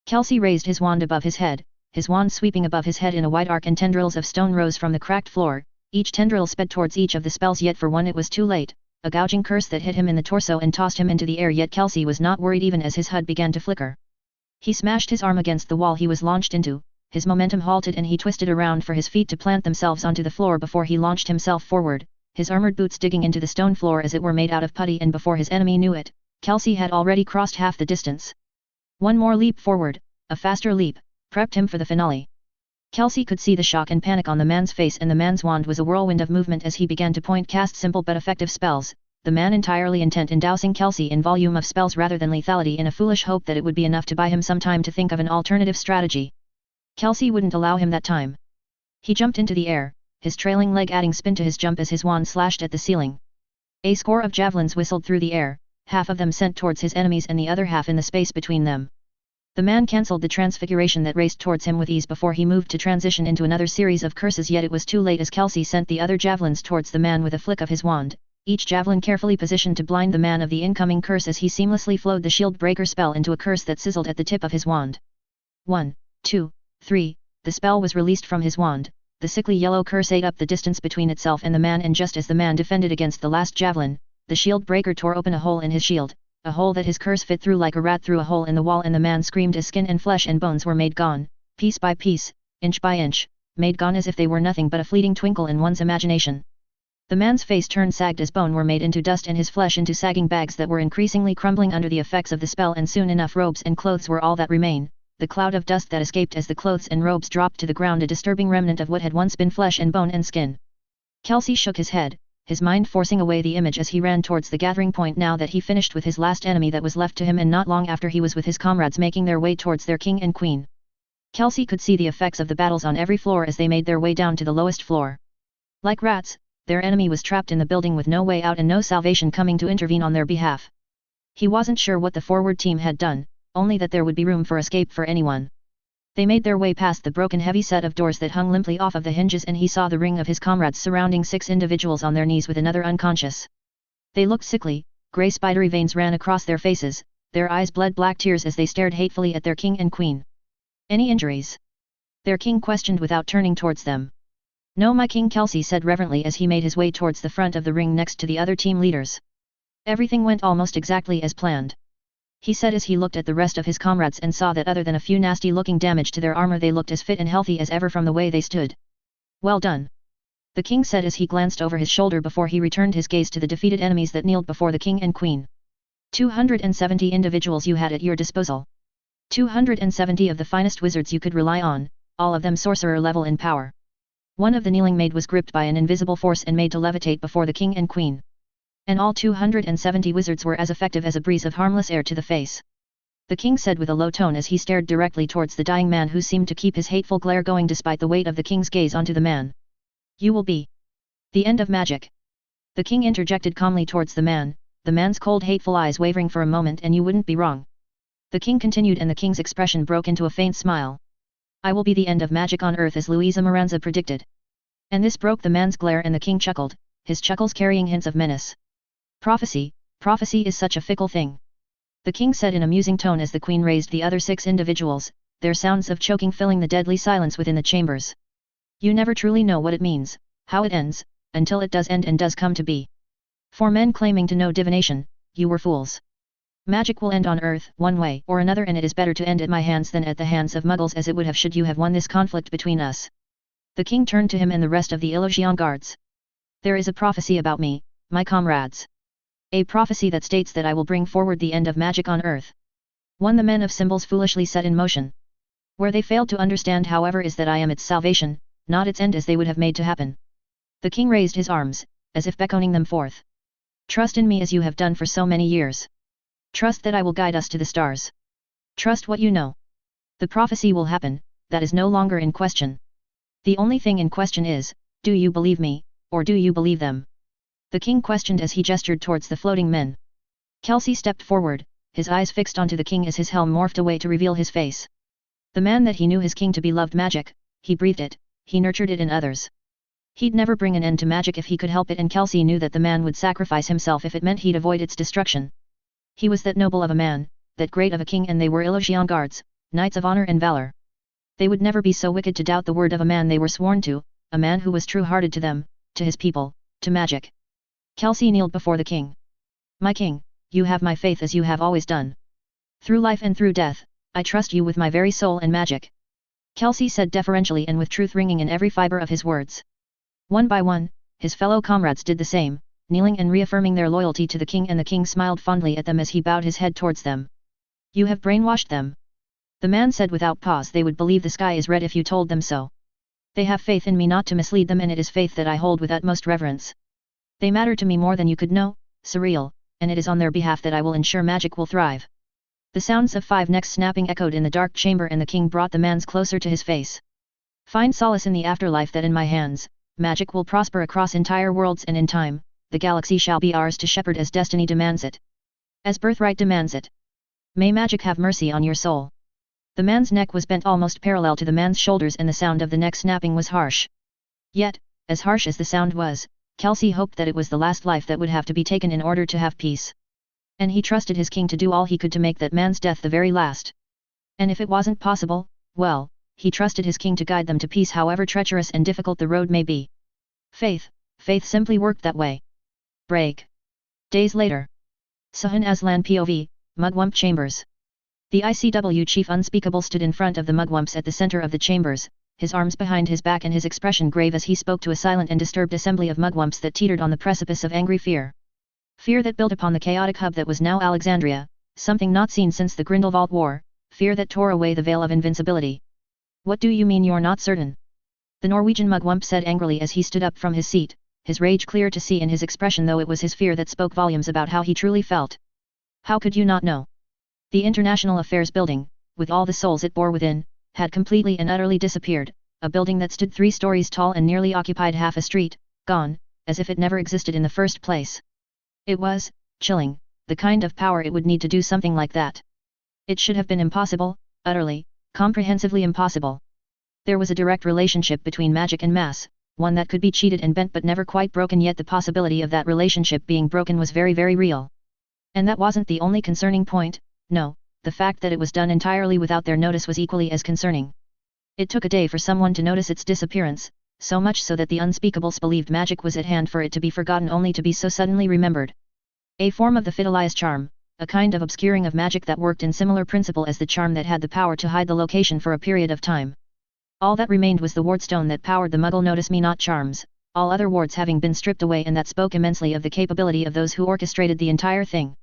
Speaker 1: Kelsey raised his wand above his head, his wand sweeping above his head in a wide arc, and tendrils of stone rose from the cracked floor. Each tendril sped towards each of the spells, yet for one it was too late, a gouging curse that hit him in the torso and tossed him into the air, yet Kelsey was not worried even as his HUD began to flicker. He smashed his arm against the wall he was launched into, his momentum halted and he twisted around for his feet to plant themselves onto the floor before he launched himself forward, his armored boots digging into the stone floor as it were made out of putty, and before his enemy knew it, Kelsey had already crossed half the distance. One more leap forward, a faster leap, prepped him for the finale. Kelsey could see the shock and panic on the man's face, and the man's wand was a whirlwind of movement as he began to cast simple but effective spells, the man entirely intent in dousing Kelsey in volume of spells rather than lethality, in a foolish hope that it would be enough to buy him some time to think of an alternative strategy. Kelsey wouldn't allow him that time. He jumped into the air, his trailing leg adding spin to his jump as his wand slashed at the ceiling. A score of javelins whistled through the air, half of them sent towards his enemies and the other half in the space between them. The man cancelled the transfiguration that raced towards him with ease before he moved to transition into another series of curses, yet it was too late as Kelsey sent the other javelins towards the man with a flick of his wand, each javelin carefully positioned to blind the man of the incoming curse as he seamlessly flowed the shield breaker spell into a curse that sizzled at the tip of his wand. 1, 2, 3, the spell was released from his wand, the sickly yellow curse ate up the distance between itself and the man, and just as the man defended against the last javelin, the shield breaker tore open a hole in his shield, a hole that his curse fit through like a rat through a hole in the wall, and the man screamed as skin and flesh and bones were made gone, piece by piece, inch by inch, made gone as if they were nothing but a fleeting twinkle in one's imagination. The man's face turned sagged as bone were made into dust and his flesh into sagging bags that were increasingly crumbling under the effects of the spell, and soon enough robes and clothes were all that remain, the cloud of dust that escaped as the clothes and robes dropped to the ground, a disturbing remnant of what had once been flesh and bone and skin. Kelsey shook his head, his mind forcing away the image as he ran towards the gathering point now that he finished with his last enemy that was left to him, and not long after he was with his comrades making their way towards their king and queen. Kelsey could see the effects of the battles on every floor as they made their way down to the lowest floor. Like rats, their enemy was trapped in the building with no way out and no salvation coming to intervene on their behalf. He wasn't sure what the forward team had done, only that there would be room for escape for anyone. They made their way past the broken heavy set of doors that hung limply off of the hinges, and he saw the ring of his comrades surrounding 6 individuals on their knees with another unconscious. They looked sickly, grey spidery veins ran across their faces, their eyes bled black tears as they stared hatefully at their king and queen. Any injuries? Their king questioned without turning towards them. No, my king, Kelsey said reverently as he made his way towards the front of the ring next to the other team leaders. Everything went almost exactly as planned. He said as he looked at the rest of his comrades and saw that other than a few nasty-looking damage to their armor they looked as fit and healthy as ever from the way they stood. Well done. The king said as he glanced over his shoulder before he returned his gaze to the defeated enemies that kneeled before the king and queen. 270 individuals you had at your disposal. 270 of the finest wizards you could rely on, all of them sorcerer level in power. One of the kneeling maid was gripped by an invisible force and made to levitate before the king and queen. And all 270 wizards were as effective as a breeze of harmless air to the face. The king said with a low tone as he stared directly towards the dying man who seemed to keep his hateful glare going despite the weight of the king's gaze onto the man. You will be the end of magic. The king interjected calmly towards the man's cold hateful eyes wavering for a moment, and you wouldn't be wrong. The king continued, and the king's expression broke into a faint smile. I will be the end of magic on earth as Luisa Moranza predicted. And this broke the man's glare, and the king chuckled, his chuckles carrying hints of menace. Prophecy is such a fickle thing. The king said in a musing tone as the queen raised the other 6 individuals, their sounds of choking filling the deadly silence within the chambers. You never truly know what it means, how it ends, until it does end and does come to be. For men claiming to know divination, you were fools. Magic will end on earth, one way or another, and it is better to end at my hands than at the hands of muggles as it would have should you have won this conflict between us. The king turned to him and the rest of the Illusion guards. There is a prophecy about me, my comrades. A prophecy that states that I will bring forward the end of magic on earth. One the men of symbols foolishly set in motion. Where they failed to understand, however, is that I am its salvation, not its end as they would have made to happen. The king raised his arms, as if beckoning them forth. Trust in me as you have done for so many years. Trust that I will guide us to the stars. Trust what you know. The prophecy will happen, that is no longer in question. The only thing in question is, do you believe me, or do you believe them? The king questioned as he gestured towards the floating men. Kelsey stepped forward, his eyes fixed onto the king as his helm morphed away to reveal his face. The man that he knew his king to be loved magic, he breathed it, he nurtured it in others. He'd never bring an end to magic if he could help it, and Kelsey knew that the man would sacrifice himself if it meant he'd avoid its destruction. He was that noble of a man, that great of a king, and they were Illusion guards, knights of honor and valor. They would never be so wicked to doubt the word of a man they were sworn to, a man who was true-hearted to them, to his people, to magic. Kelsey kneeled before the king. My king, you have my faith as you have always done. Through life and through death, I trust you with my very soul and magic. Kelsey said deferentially and with truth ringing in every fiber of his words. One by one, his fellow comrades did the same, kneeling and reaffirming their loyalty to the king, and the king smiled fondly at them as he bowed his head towards them. You have brainwashed them. The man said without pause. They would believe the sky is red if you told them so. They have faith in me not to mislead them, and it is faith that I hold with utmost reverence. They matter to me more than you could know, Surreal, and it is on their behalf that I will ensure magic will thrive. The sounds of 5 necks snapping echoed in the dark chamber, and the king brought the man's closer to his face. Find solace in the afterlife that in my hands, magic will prosper across entire worlds, and in time, the galaxy shall be ours to shepherd as destiny demands it. As birthright demands it. May magic have mercy on your soul. The man's neck was bent almost parallel to the man's shoulders, and the sound of the neck snapping was harsh. Yet, as harsh as the sound was, Kelsey hoped that it was the last life that would have to be taken in order to have peace. And he trusted his king to do all he could to make that man's death the very last. And if it wasn't possible, well, he trusted his king to guide them to peace however treacherous and difficult the road may be. Faith simply worked that way. Break. Days later. Sahun Aslan POV, Mugwump Chambers. The ICW chief Unspeakable stood in front of the Mugwumps at the center of the chambers, his arms behind his back and his expression grave as he spoke to a silent and disturbed assembly of Mugwumps that teetered on the precipice of angry fear. Fear that built upon the chaotic hub that was now Alexandria, something not seen since the Grindelwald War, fear that tore away the veil of invincibility. What do you mean you're not certain? The Norwegian Mugwump said angrily as he stood up from his seat, his rage clear to see in his expression, though it was his fear that spoke volumes about how he truly felt. How could you not know? The International Affairs Building, with all the souls it bore within, had completely and utterly disappeared, a building that stood 3 stories tall and nearly occupied half a street, gone, as if it never existed in the first place. It was chilling, the kind of power it would need to do something like that. It should have been impossible, utterly, comprehensively impossible. There was a direct relationship between magic and mass, one that could be cheated and bent but never quite broken, yet the possibility of that relationship being broken was very, very real. And that wasn't the only concerning point. No, the fact that it was done entirely without their notice was equally as concerning. It took a day for someone to notice its disappearance, so much so that the Unspeakables believed magic was at hand for it to be forgotten only to be so suddenly remembered. A form of the Fiddlei's charm, a kind of obscuring of magic that worked in similar principle as the charm that had the power to hide the location for a period of time. All that remained was the wardstone that powered the Muggle Notice Me Not charms, all other wards having been stripped away, and that spoke immensely of the capability of those who orchestrated the entire thing.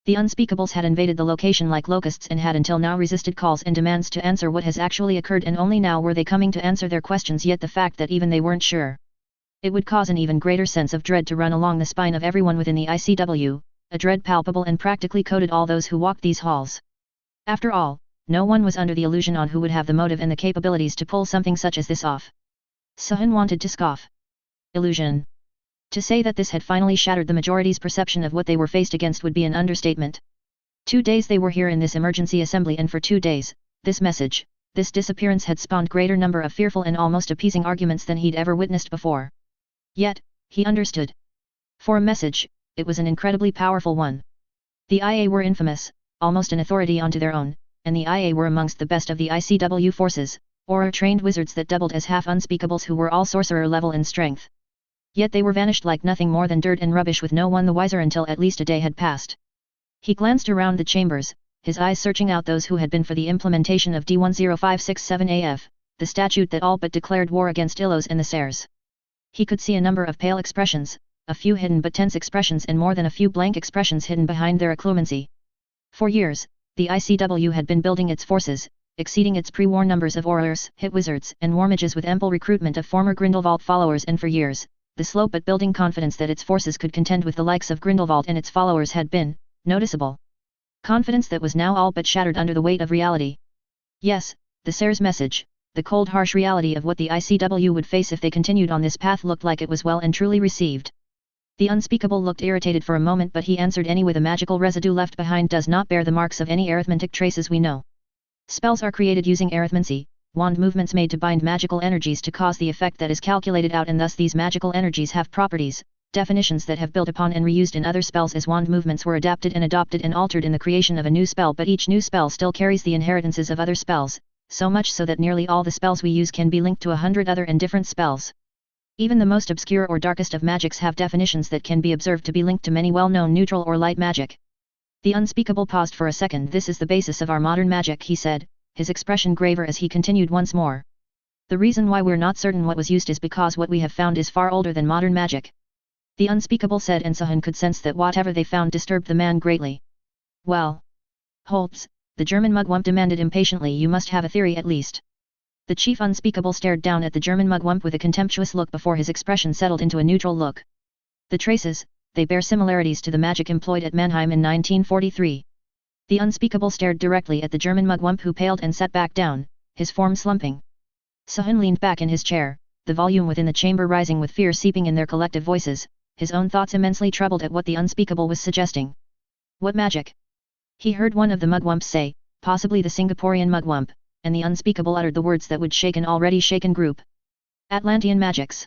Speaker 1: The unspeakables had invaded the location like locusts and had until now resisted calls and demands to answer what has actually occurred, and only now were they coming to answer their questions, yet the fact that even they weren't sure. It would cause an even greater sense of dread to run along the spine of everyone within the ICW, a dread palpable and practically coated all those who walked these halls. After all, no one was under the illusion on who would have the motive and the capabilities to pull something such as this off. Sahun wanted to scoff. Illusion. To say that this had finally shattered the majority's perception of what they were faced against would be an understatement. 2 days they were here in this emergency assembly, and for 2 days, this message, this disappearance had spawned greater number of fearful and almost appeasing arguments than he'd ever witnessed before. Yet, he understood. For a message, it was an incredibly powerful one. The IA were infamous, almost an authority onto their own, and the IA were amongst the best of the ICW forces, aura-trained wizards that doubled as half-unspeakables who were all sorcerer level in strength. Yet they were vanished like nothing more than dirt and rubbish, with no one the wiser until at least a day had passed. He glanced around the chambers, his eyes searching out those who had been for the implementation of D10567AF, the statute that all but declared war against Illos and the Sares. He could see a number of pale expressions, a few hidden but tense expressions, and more than a few blank expressions hidden behind their occlumency. For years, the ICW had been building its forces, exceeding its pre-war numbers of aurors, hit wizards, and war mages with ample recruitment of former Grindelwald followers, and for years, the slow but building confidence that its forces could contend with the likes of Grindelwald and its followers had been noticeable. Confidence that was now all but shattered under the weight of reality. Yes, the Sare's message, the cold harsh reality of what the ICW would face if they continued on this path, looked like it was well and truly received. The unspeakable looked irritated for a moment, but he answered anyway. The magical residue left behind does not bear the marks of any arithmetic traces we know. Spells are created using arithmancy, wand movements made to bind magical energies to cause the effect that is calculated out, and thus these magical energies have properties, definitions that have built upon and reused in other spells as wand movements were adapted and adopted and altered in the creation of a new spell, but each new spell still carries the inheritances of other spells, so much so that nearly all the spells we use can be linked to 100 other and different spells. Even the most obscure or darkest of magics have definitions that can be observed to be linked to many well-known neutral or light magic. The unspeakable paused for a second. This is the basis of our modern magic, he said, his expression graver as he continued once more. The reason why we're not certain what was used is because what we have found is far older than modern magic. The unspeakable said, and Sahun could sense that whatever they found disturbed the man greatly. Well, Holtz, the German mugwump demanded impatiently, you must have a theory at least. The chief unspeakable stared down at the German mugwump with a contemptuous look before his expression settled into a neutral look. The traces, they bear similarities to the magic employed at Mannheim in 1943. The unspeakable stared directly at the German mugwump, who paled and sat back down, his form slumping. Sahun leaned back in his chair, the volume within the chamber rising with fear seeping in their collective voices, his own thoughts immensely troubled at what the unspeakable was suggesting. What magic? He heard one of the mugwumps say, possibly the Singaporean mugwump, and the unspeakable uttered the words that would shake an already shaken group. Atlantean magics.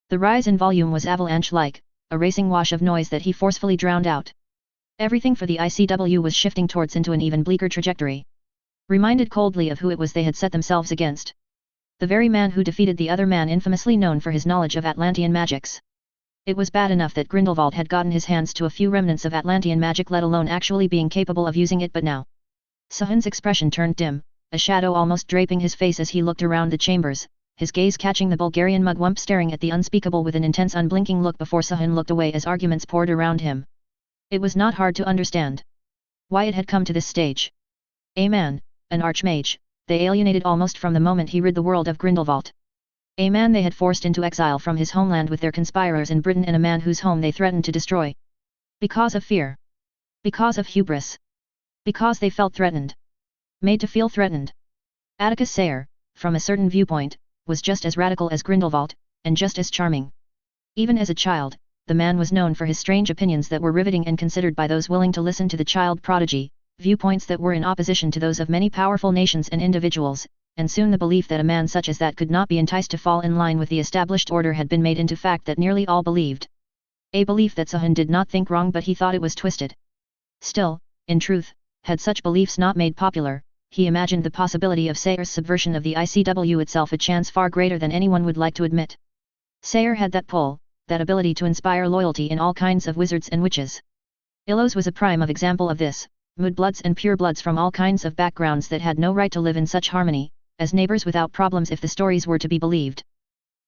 Speaker 1: The rise in volume was avalanche-like, a racing wash of noise that he forcefully drowned out. Everything for the ICW was shifting towards into an even bleaker trajectory. Reminded coldly of who it was they had set themselves against. The very man who defeated the other man infamously known for his knowledge of Atlantean magics. It was bad enough that Grindelwald had gotten his hands to a few remnants of Atlantean magic, let alone actually being capable of using it, but now. Sahun's expression turned dim, a shadow almost draping his face as he looked around the chambers, his gaze catching the Bulgarian mugwump staring at the unspeakable with an intense unblinking look before Sahun looked away as arguments poured around him. It was not hard to understand why it had come to this stage. A man, an archmage, they alienated almost from the moment he rid the world of Grindelwald. A man they had forced into exile from his homeland with their conspirators in Britain, and a man whose home they threatened to destroy. Because of fear. Because of hubris. Because they felt threatened. Made to feel threatened. Atticus Sayre, from a certain viewpoint, was just as radical as Grindelwald, and just as charming. Even as a child, the man was known for his strange opinions that were riveting and considered by those willing to listen to the child prodigy, viewpoints that were in opposition to those of many powerful nations and individuals, and soon the belief that a man such as that could not be enticed to fall in line with the established order had been made into fact that nearly all believed. A belief that Sahun did not think wrong, but he thought it was twisted. Still, in truth, had such beliefs not made popular, he imagined the possibility of Sayre's subversion of the ICW itself a chance far greater than anyone would like to admit. Sayre had that pull, that ability to inspire loyalty in all kinds of wizards and witches. Illos was a prime of example of this, mudbloods and purebloods from all kinds of backgrounds that had no right to live in such harmony, as neighbors without problems if the stories were to be believed.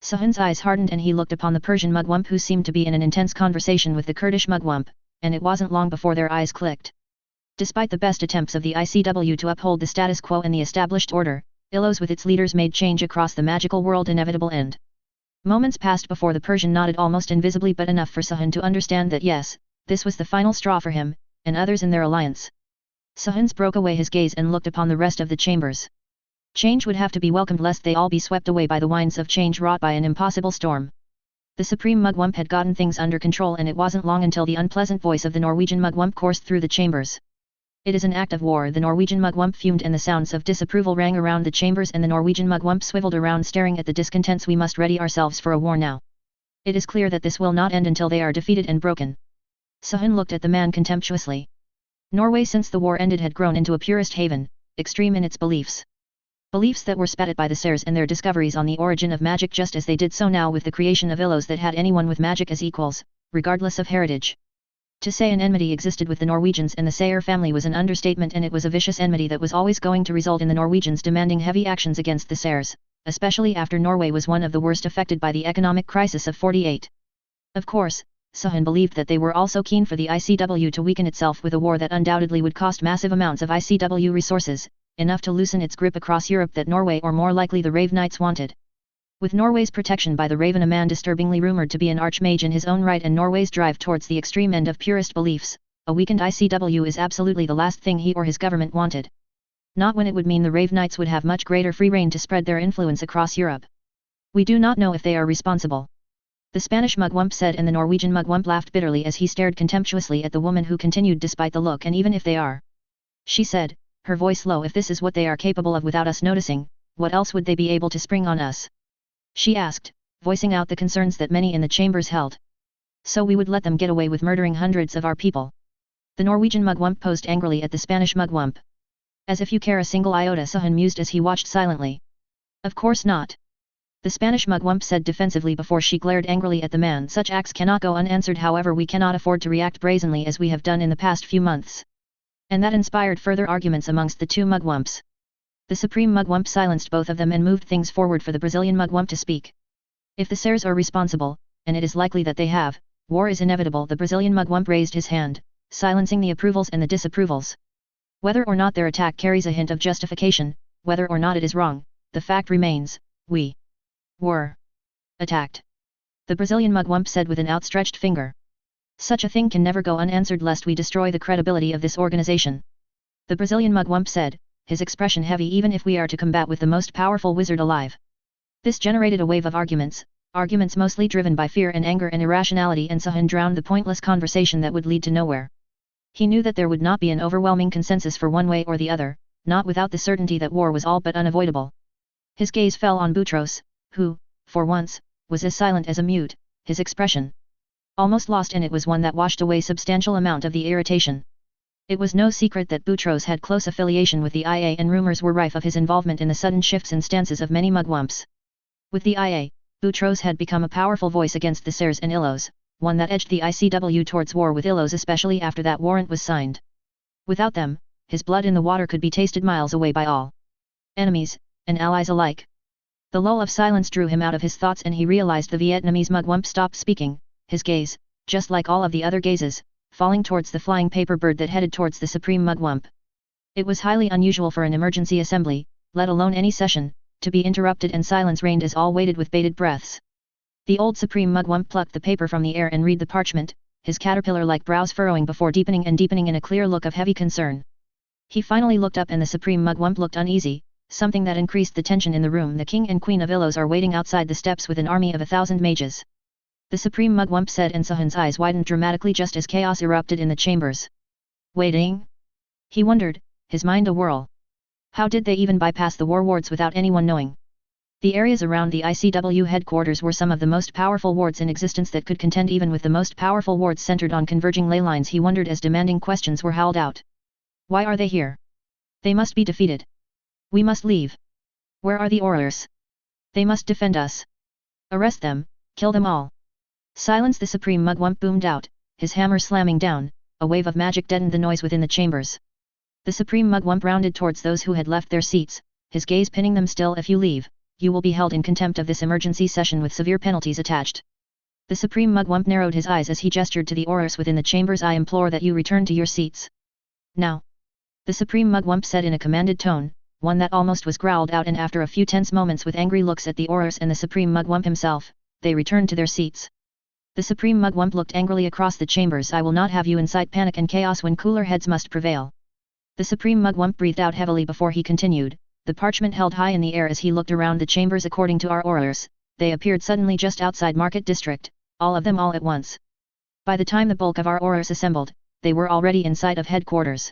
Speaker 1: Sahun's eyes hardened and he looked upon the Persian mugwump, who seemed to be in an intense conversation with the Kurdish mugwump, and it wasn't long before their eyes clicked. Despite the best attempts of the ICW to uphold the status quo and the established order, Illos with its leaders made change across the magical world inevitable end. Moments passed before the Persian nodded almost invisibly, but enough for Sahun to understand that yes, this was the final straw for him, and others in their alliance. Sahun broke away his gaze and looked upon the rest of the chambers. Change would have to be welcomed lest they all be swept away by the winds of change wrought by an impossible storm. The Supreme Mugwump had gotten things under control, and it wasn't long until the unpleasant voice of the Norwegian Mugwump coursed through the chambers. It is an act of war. The Norwegian Mugwump fumed, and the sounds of disapproval rang around the chambers, and the Norwegian Mugwump swiveled around staring at the discontents. We must ready ourselves for a war now. It is clear that this will not end until they are defeated and broken. Sahun looked at the man contemptuously. Norway since the war ended had grown into a purist haven, extreme in its beliefs. Beliefs that were spat at by the Sers and their discoveries on the origin of magic, just as they did so now with the creation of Illos that had anyone with magic as equals, regardless of heritage. To say an enmity existed with the Norwegians and the Sayer family was an understatement, and it was a vicious enmity that was always going to result in the Norwegians demanding heavy actions against the Sayers, especially after Norway was one of the worst affected by the economic crisis of 48. Of course, Sahun believed that they were also keen for the ICW to weaken itself with a war that undoubtedly would cost massive amounts of ICW resources, enough to loosen its grip across Europe that Norway, or more likely the Rave Knights, wanted. With Norway's protection by the Raven, a man disturbingly rumoured to be an archmage in his own right, and Norway's drive towards the extreme end of purist beliefs, a weakened ICW is absolutely the last thing he or his government wanted. Not when it would mean the Rave Knights would have much greater free rein to spread their influence across Europe. We do not know if they are responsible. The Spanish Mugwump said, and the Norwegian Mugwump laughed bitterly as he stared contemptuously at the woman who continued despite the look. And even if they are, she said, her voice low, if this is what they are capable of without us noticing, what else would they be able to spring on us? She asked, voicing out the concerns that many in the chambers held. So we would let them get away with murdering hundreds of our people? The Norwegian Mugwump posed angrily at the Spanish Mugwump. As if you care a single iota, Sahun mused as he watched silently. Of course not. The Spanish Mugwump said defensively before she glared angrily at the man. Such acts cannot go unanswered, however we cannot afford to react brazenly as we have done in the past few months. And that inspired further arguments amongst the two Mugwumps. The Supreme Mugwump silenced both of them and moved things forward for the Brazilian Mugwump to speak. If the Sers are responsible, and it is likely that they have, war is inevitable. The Brazilian Mugwump raised his hand, silencing the approvals and the disapprovals. Whether or not their attack carries a hint of justification, whether or not it is wrong, the fact remains, we were attacked. The Brazilian Mugwump said with an outstretched finger. Such a thing can never go unanswered lest we destroy the credibility of this organization. The Brazilian Mugwump said, his expression heavy. Even if we are to combat with the most powerful wizard alive. This generated a wave of arguments mostly driven by fear and anger and irrationality, and Sahun drowned the pointless conversation that would lead to nowhere. He knew that there would not be an overwhelming consensus for one way or the other, not without the certainty that war was all but unavoidable. His gaze fell on Boutros, who, for once, was as silent as a mute, his expression almost lost, and it was one that washed away substantial amount of the irritation. It was no secret that Boutros had close affiliation with the IA, and rumors were rife of his involvement in the sudden shifts in stances of many Mugwumps. With the IA, Boutros had become a powerful voice against the Sers and Illos, one that edged the ICW towards war with Illos, especially after that warrant was signed. Without them, his blood in the water could be tasted miles away by all enemies and allies alike. The lull of silence drew him out of his thoughts, and he realized the Vietnamese Mugwump stopped speaking, his gaze, just like all of the other gazes, falling towards the flying paper bird that headed towards the Supreme Mugwump. It was highly unusual for an emergency assembly, let alone any session, to be interrupted, and silence reigned as all waited with bated breaths. The old Supreme Mugwump plucked the paper from the air and read the parchment, his caterpillar-like brows furrowing before deepening and deepening in a clear look of heavy concern. He finally looked up, and the Supreme Mugwump looked uneasy, something that increased the tension in the room. The King and Queen of Illos are waiting outside the steps with an army of 1,000 mages. The Supreme Mugwump said, and Sahun's eyes widened dramatically just as chaos erupted in the chambers. Waiting? He wondered, his mind a whirl. How did they even bypass the war wards without anyone knowing? The areas around the ICW headquarters were some of the most powerful wards in existence that could contend even with the most powerful wards centered on converging ley lines. He wondered as demanding questions were howled out. Why are they here? They must be defeated. We must leave. Where are the Aurors? They must defend us. Arrest them, kill them all. Silence! The Supreme Mugwump boomed out, his hammer slamming down. A wave of magic deadened the noise within the chambers. The Supreme Mugwump rounded towards those who had left their seats, his gaze pinning them. Still, if you leave, you will be held in contempt of this emergency session with severe penalties attached. The Supreme Mugwump narrowed his eyes as he gestured to the Aurors within the chambers. I implore that you return to your seats. Now, The Supreme Mugwump said in a commanded tone, one that almost was growled out, and after a few tense moments with angry looks at the Aurors and the Supreme Mugwump himself, they returned to their seats. The Supreme Mugwump looked angrily across the chambers. I will not have you incite panic and chaos when cooler heads must prevail. The Supreme Mugwump breathed out heavily before he continued, the parchment held high in the air as he looked around the chambers. According to our Aurors, they appeared suddenly just outside Market District, all of them all at once. By the time the bulk of our Aurors assembled, they were already in sight of headquarters.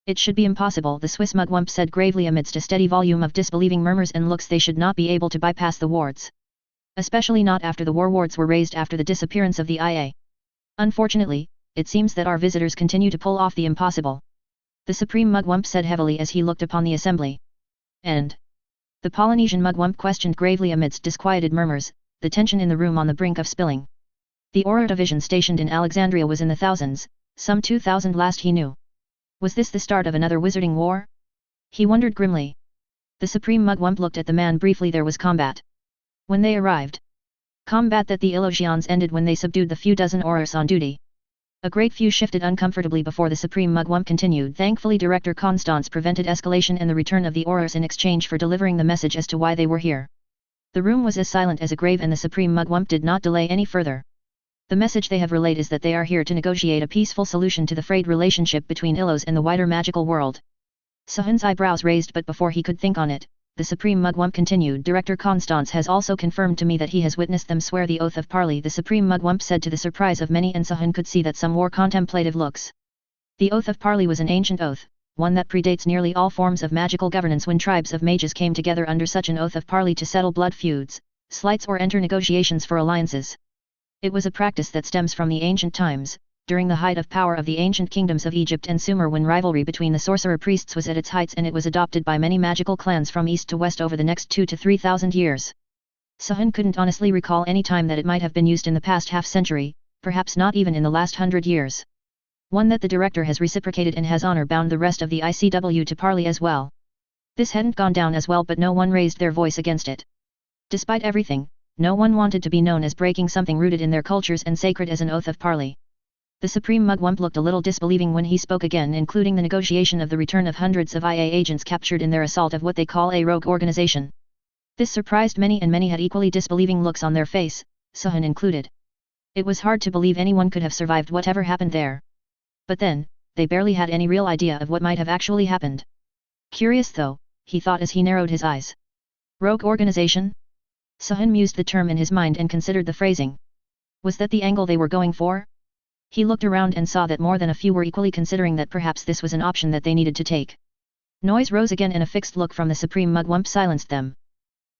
Speaker 1: It should be impossible, the Swiss Mugwump said gravely amidst a steady volume of disbelieving murmurs and looks. They should not be able to bypass the wards. Especially not after the war wards were raised after the disappearance of the IA. Unfortunately, it seems that our visitors continue to pull off the impossible. The Supreme Mugwump said heavily as he looked upon the assembly. And? The Polynesian Mugwump questioned gravely amidst disquieted murmurs, the tension in the room on the brink of spilling. The Auror division stationed in Alexandria was in the thousands, some 2,000 last he knew. Was this the start of another wizarding war? He wondered grimly. The Supreme Mugwump looked at the man briefly. There was combat. When they arrived. Combat that the Illusions ended when they subdued the few dozen Aurors on duty. A great few shifted uncomfortably before the Supreme Mugwump continued. Thankfully Director Constance prevented escalation and the return of the Aurors in exchange for delivering the message as to why they were here. The room was as silent as a grave and the Supreme Mugwump did not delay any further. The message they have relayed is that they are here to negotiate a peaceful solution to the frayed relationship between Illos and the wider magical world. Sahun's eyebrows raised, but before he could think on it, the Supreme Mugwump continued. Director Constance has also confirmed to me that he has witnessed them swear the oath of parley. The Supreme Mugwump said to the surprise of many, and Sahun could see that some wore contemplative looks. The oath of parley was an ancient oath, one that predates nearly all forms of magical governance. When tribes of mages came together under such an oath of parley to settle blood feuds, slights or enter negotiations for alliances. It was a practice that stems from the ancient times, during the height of power of the ancient kingdoms of Egypt and Sumer, when rivalry between the sorcerer priests was at its heights, and it was adopted by many magical clans from east to west over the next 2,000 to 3,000 years. Sahun couldn't honestly recall any time that it might have been used in the past half-century, perhaps not even in the last 100 years. One that the director has reciprocated and has honor-bound the rest of the ICW to parley as well. This hadn't gone down as well, but no one raised their voice against it. Despite everything, no one wanted to be known as breaking something rooted in their cultures and sacred as an oath of parley. The Supreme Mugwump looked a little disbelieving when he spoke again, including the negotiation of the return of hundreds of IA agents captured in their assault of what they call a rogue organization. This surprised many, and many had equally disbelieving looks on their face, Sahun included. It was hard to believe anyone could have survived whatever happened there. But then, they barely had any real idea of what might have actually happened. Curious though, he thought as he narrowed his eyes. Rogue organization? Sahun mused the term in his mind and considered the phrasing. Was that the angle they were going for? He looked around and saw that more than a few were equally considering that perhaps this was an option that they needed to take. Noise rose again and a fixed look from the Supreme Mugwump silenced them.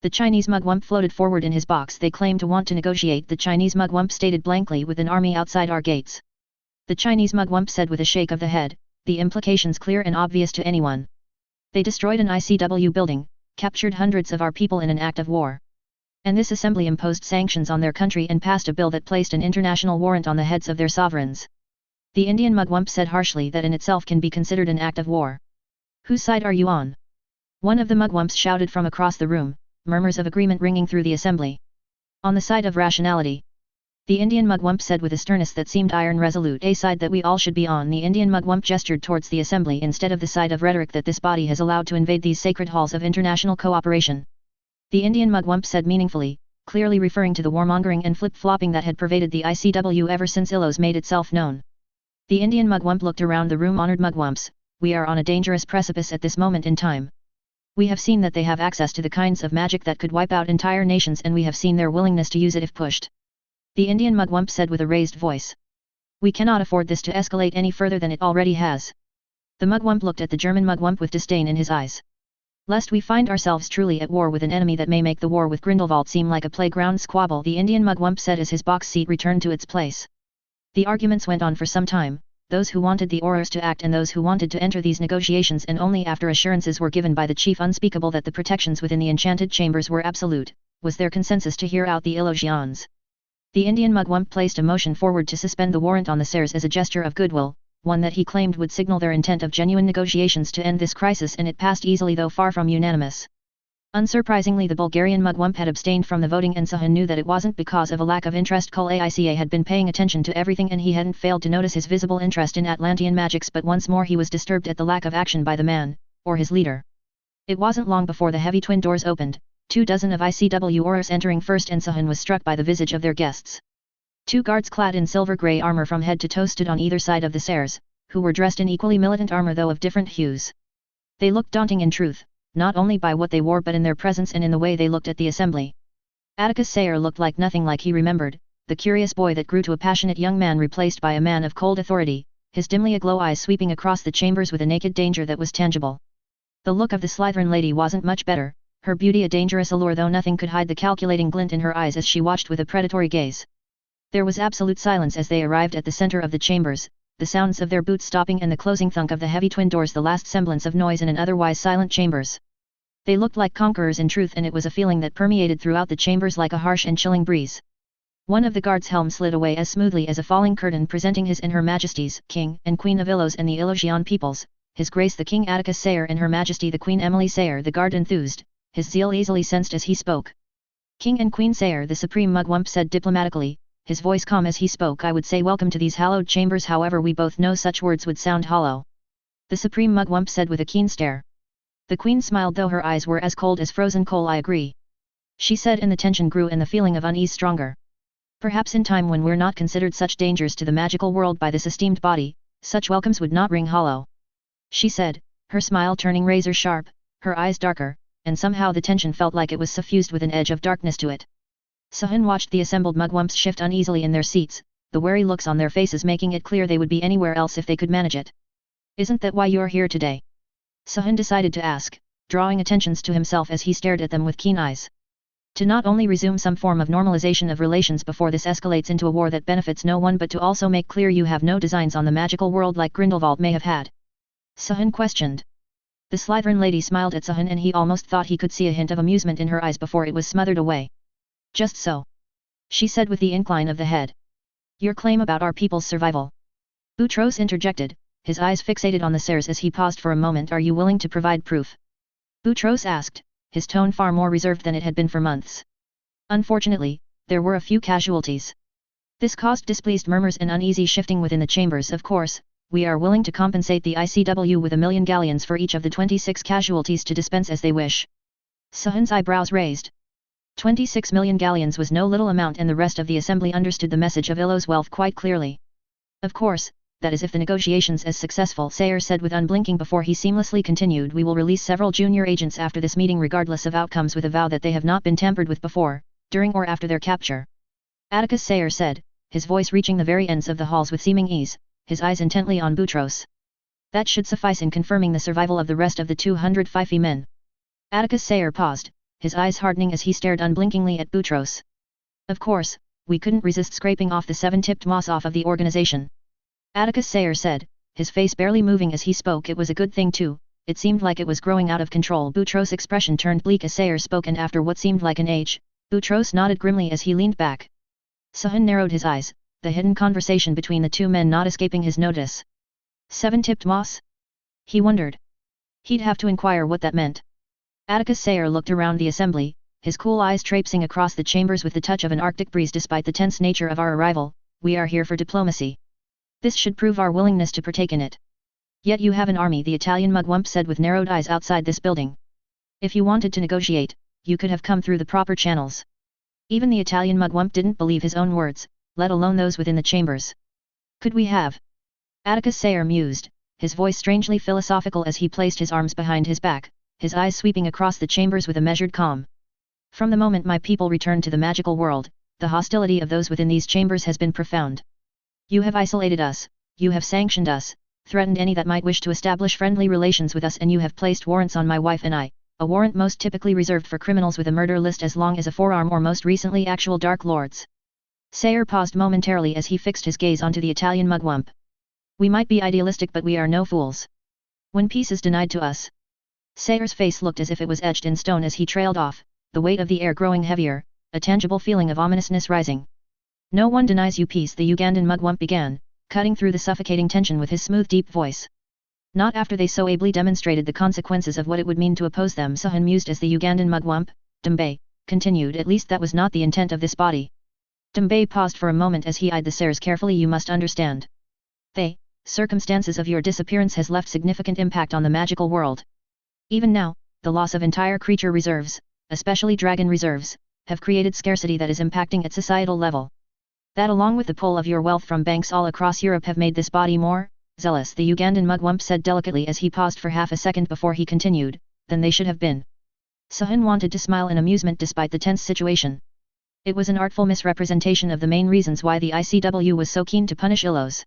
Speaker 1: The Chinese Mugwump floated forward in his box. They claim to want to negotiate, the Chinese Mugwump stated blankly, with an army outside our gates. The Chinese Mugwump said with a shake of the head, the implications clear and obvious to anyone. They destroyed an ICW building, captured hundreds of our people in an act of war. And this assembly imposed sanctions on their country and passed a bill that placed an international warrant on the heads of their sovereigns. The Indian Mugwump said harshly that in itself can be considered an act of war. Whose side are you on? One of the Mugwumps shouted from across the room, murmurs of agreement ringing through the assembly. On the side of rationality. The Indian Mugwump said with a sternness that seemed iron resolute. A side that we all should be on. The Indian Mugwump gestured towards the assembly instead of the side of rhetoric that this body has allowed to invade these sacred halls of international cooperation. The Indian Mugwump said meaningfully, clearly referring to the warmongering and flip-flopping that had pervaded the ICW ever since Illos made itself known. The Indian Mugwump looked around the room. Honored Mugwumps, we are on a dangerous precipice at this moment in time. We have seen that they have access to the kinds of magic that could wipe out entire nations, and we have seen their willingness to use it if pushed. The Indian Mugwump said with a raised voice. We cannot afford this to escalate any further than it already has. The Mugwump looked at the German Mugwump with disdain in his eyes. Lest we find ourselves truly at war with an enemy that may make the war with Grindelwald seem like a playground squabble, the Indian Mugwump said as his box seat returned to its place. The arguments went on for some time, those who wanted the Aurors to act and those who wanted to enter these negotiations, and only after assurances were given by the Chief Unspeakable that the protections within the enchanted chambers were absolute, was there consensus to hear out the Illusions. The Indian Mugwump placed a motion forward to suspend the warrant on the Sirs as a gesture of goodwill, one that he claimed would signal their intent of genuine negotiations to end this crisis, and it passed easily though far from unanimous. Unsurprisingly, the Bulgarian mugwump had abstained from the voting, and Sahun knew that it wasn't because of a lack of interest. Kul Aica had been paying attention to everything and he hadn't failed to notice his visible interest in Atlantean magics, but once more he was disturbed at the lack of action by the man, or his leader. It wasn't long before the heavy twin doors opened, 24 of ICW Aurors entering first, and Sahun was struck by the visage of their guests. 2 guards clad in silver-grey armor from head to toe stood on either side of the stairs, who were dressed in equally militant armor though of different hues. They looked daunting in truth, not only by what they wore but in their presence and in the way they looked at the assembly. Atticus Sayer looked like nothing like he remembered, the curious boy that grew to a passionate young man replaced by a man of cold authority, his dimly aglow eyes sweeping across the chambers with a naked danger that was tangible. The look of the Slytherin lady wasn't much better, her beauty a dangerous allure though nothing could hide the calculating glint in her eyes as she watched with a predatory gaze. There was absolute silence as they arrived at the center of the chambers, the sounds of their boots stopping and the closing thunk of the heavy twin doors the last semblance of noise in an otherwise silent chambers. They looked like conquerors in truth, and it was a feeling that permeated throughout the chambers like a harsh and chilling breeze. One of the guards' helm slid away as smoothly as a falling curtain, presenting His and Her Majesties, King and Queen of Illos and the Illogian peoples, His Grace the King Atticus Sayer and Her Majesty the Queen Emily Sayer. The guard enthused, his zeal easily sensed as he spoke. King and Queen Sayer, the Supreme Mugwump said diplomatically, his voice calm as he spoke, I would say welcome to these hallowed chambers, however we both know such words would sound hollow. The Supreme Mugwump said with a keen stare. The Queen smiled though her eyes were as cold as frozen coal. I agree, she said, and the tension grew and the feeling of unease stronger. Perhaps in time when we're not considered such dangers to the magical world by this esteemed body, such welcomes would not ring hollow, she said, her smile turning razor sharp, her eyes darker, and somehow the tension felt like it was suffused with an edge of darkness to it. Sahun watched the assembled mugwumps shift uneasily in their seats, the wary looks on their faces making it clear they would be anywhere else if they could manage it. Isn't that why you're here today? Sahun decided to ask, drawing attentions to himself as he stared at them with keen eyes. To not only resume some form of normalization of relations before this escalates into a war that benefits no one, but to also make clear you have no designs on the magical world like Grindelwald may have had? Sahun questioned. The Slytherin lady smiled at Sahun and he almost thought he could see a hint of amusement in her eyes before it was smothered away. Just so, she said with the incline of the head. Your claim about our people's survival? Boutros interjected, his eyes fixated on the stairs as he paused for a moment. Are you willing to provide proof? Boutros asked, his tone far more reserved than it had been for months. Unfortunately, there were a few casualties. This caused displeased murmurs and uneasy shifting within the chambers. Of course, we are willing to compensate the ICW with 1,000,000 galleons for each of the 26 casualties to dispense as they wish. Sahun's eyebrows raised. 26 million galleons was no little amount, and the rest of the assembly understood the message of Illo's wealth quite clearly. Of course, that is if the negotiations as successful, Sayer said with unblinking before he seamlessly continued. We will release several junior agents after this meeting regardless of outcomes, with a vow that they have not been tampered with before, during or after their capture. Atticus Sayer said, his voice reaching the very ends of the halls with seeming ease, his eyes intently on Boutros. That should suffice in confirming the survival of the rest of the 200 Fife men. Atticus Sayer paused, his eyes hardening as he stared unblinkingly at Boutros. Of course, we couldn't resist scraping off the 7-tipped moss off of the organization. Atticus Sayer said, his face barely moving as he spoke. It was a good thing too, it seemed like it was growing out of control. Boutros' expression turned bleak as Sayer spoke, and after what seemed like an age, Boutros nodded grimly as he leaned back. Sahun narrowed his eyes, the hidden conversation between the two men not escaping his notice. 7-tipped moss? He wondered. He'd have to inquire what that meant. Atticus Sayer looked around the assembly, his cool eyes traipsing across the chambers with the touch of an Arctic breeze. Despite the tense nature of our arrival, we are here for diplomacy. This should prove our willingness to partake in it. Yet you have an army, the Italian mugwump said with narrowed eyes outside this building. If you wanted to negotiate, you could have come through the proper channels. Even the Italian mugwump didn't believe his own words, let alone those within the chambers. Could we have? Atticus Sayer mused, his voice strangely philosophical as he placed his arms behind his back, his eyes sweeping across the chambers with a measured calm. From the moment my people returned to the magical world, the hostility of those within these chambers has been profound. You have isolated us, you have sanctioned us, threatened any that might wish to establish friendly relations with us, and you have placed warrants on my wife and I, a warrant most typically reserved for criminals with a murder list as long as a forearm, or most recently actual dark lords. Sayer paused momentarily as he fixed his gaze onto the Italian mugwump. We might be idealistic, but we are no fools. When peace is denied to us. Sayer's face looked as if it was etched in stone as he trailed off, the weight of the air growing heavier, a tangible feeling of ominousness rising. No one denies you peace, the Ugandan mugwump began, cutting through the suffocating tension with his smooth deep voice. Not after they so ably demonstrated the consequences of what it would mean to oppose them. Sahun mused as the Ugandan mugwump, Dembe, continued. At least that was not the intent of this body. Dembe paused for a moment as he eyed the Sares carefully. You must understand. The circumstances of your disappearance has left significant impact on the magical world. Even now, the loss of entire creature reserves, especially dragon reserves, have created scarcity that is impacting at societal level. That along with the pull of your wealth from banks all across Europe have made this body more zealous, the Ugandan mugwump said delicately as he paused for half a second before he continued, than they should have been. Sahun wanted to smile in amusement despite the tense situation. It was an artful misrepresentation of the main reasons why the ICW was so keen to punish Illos.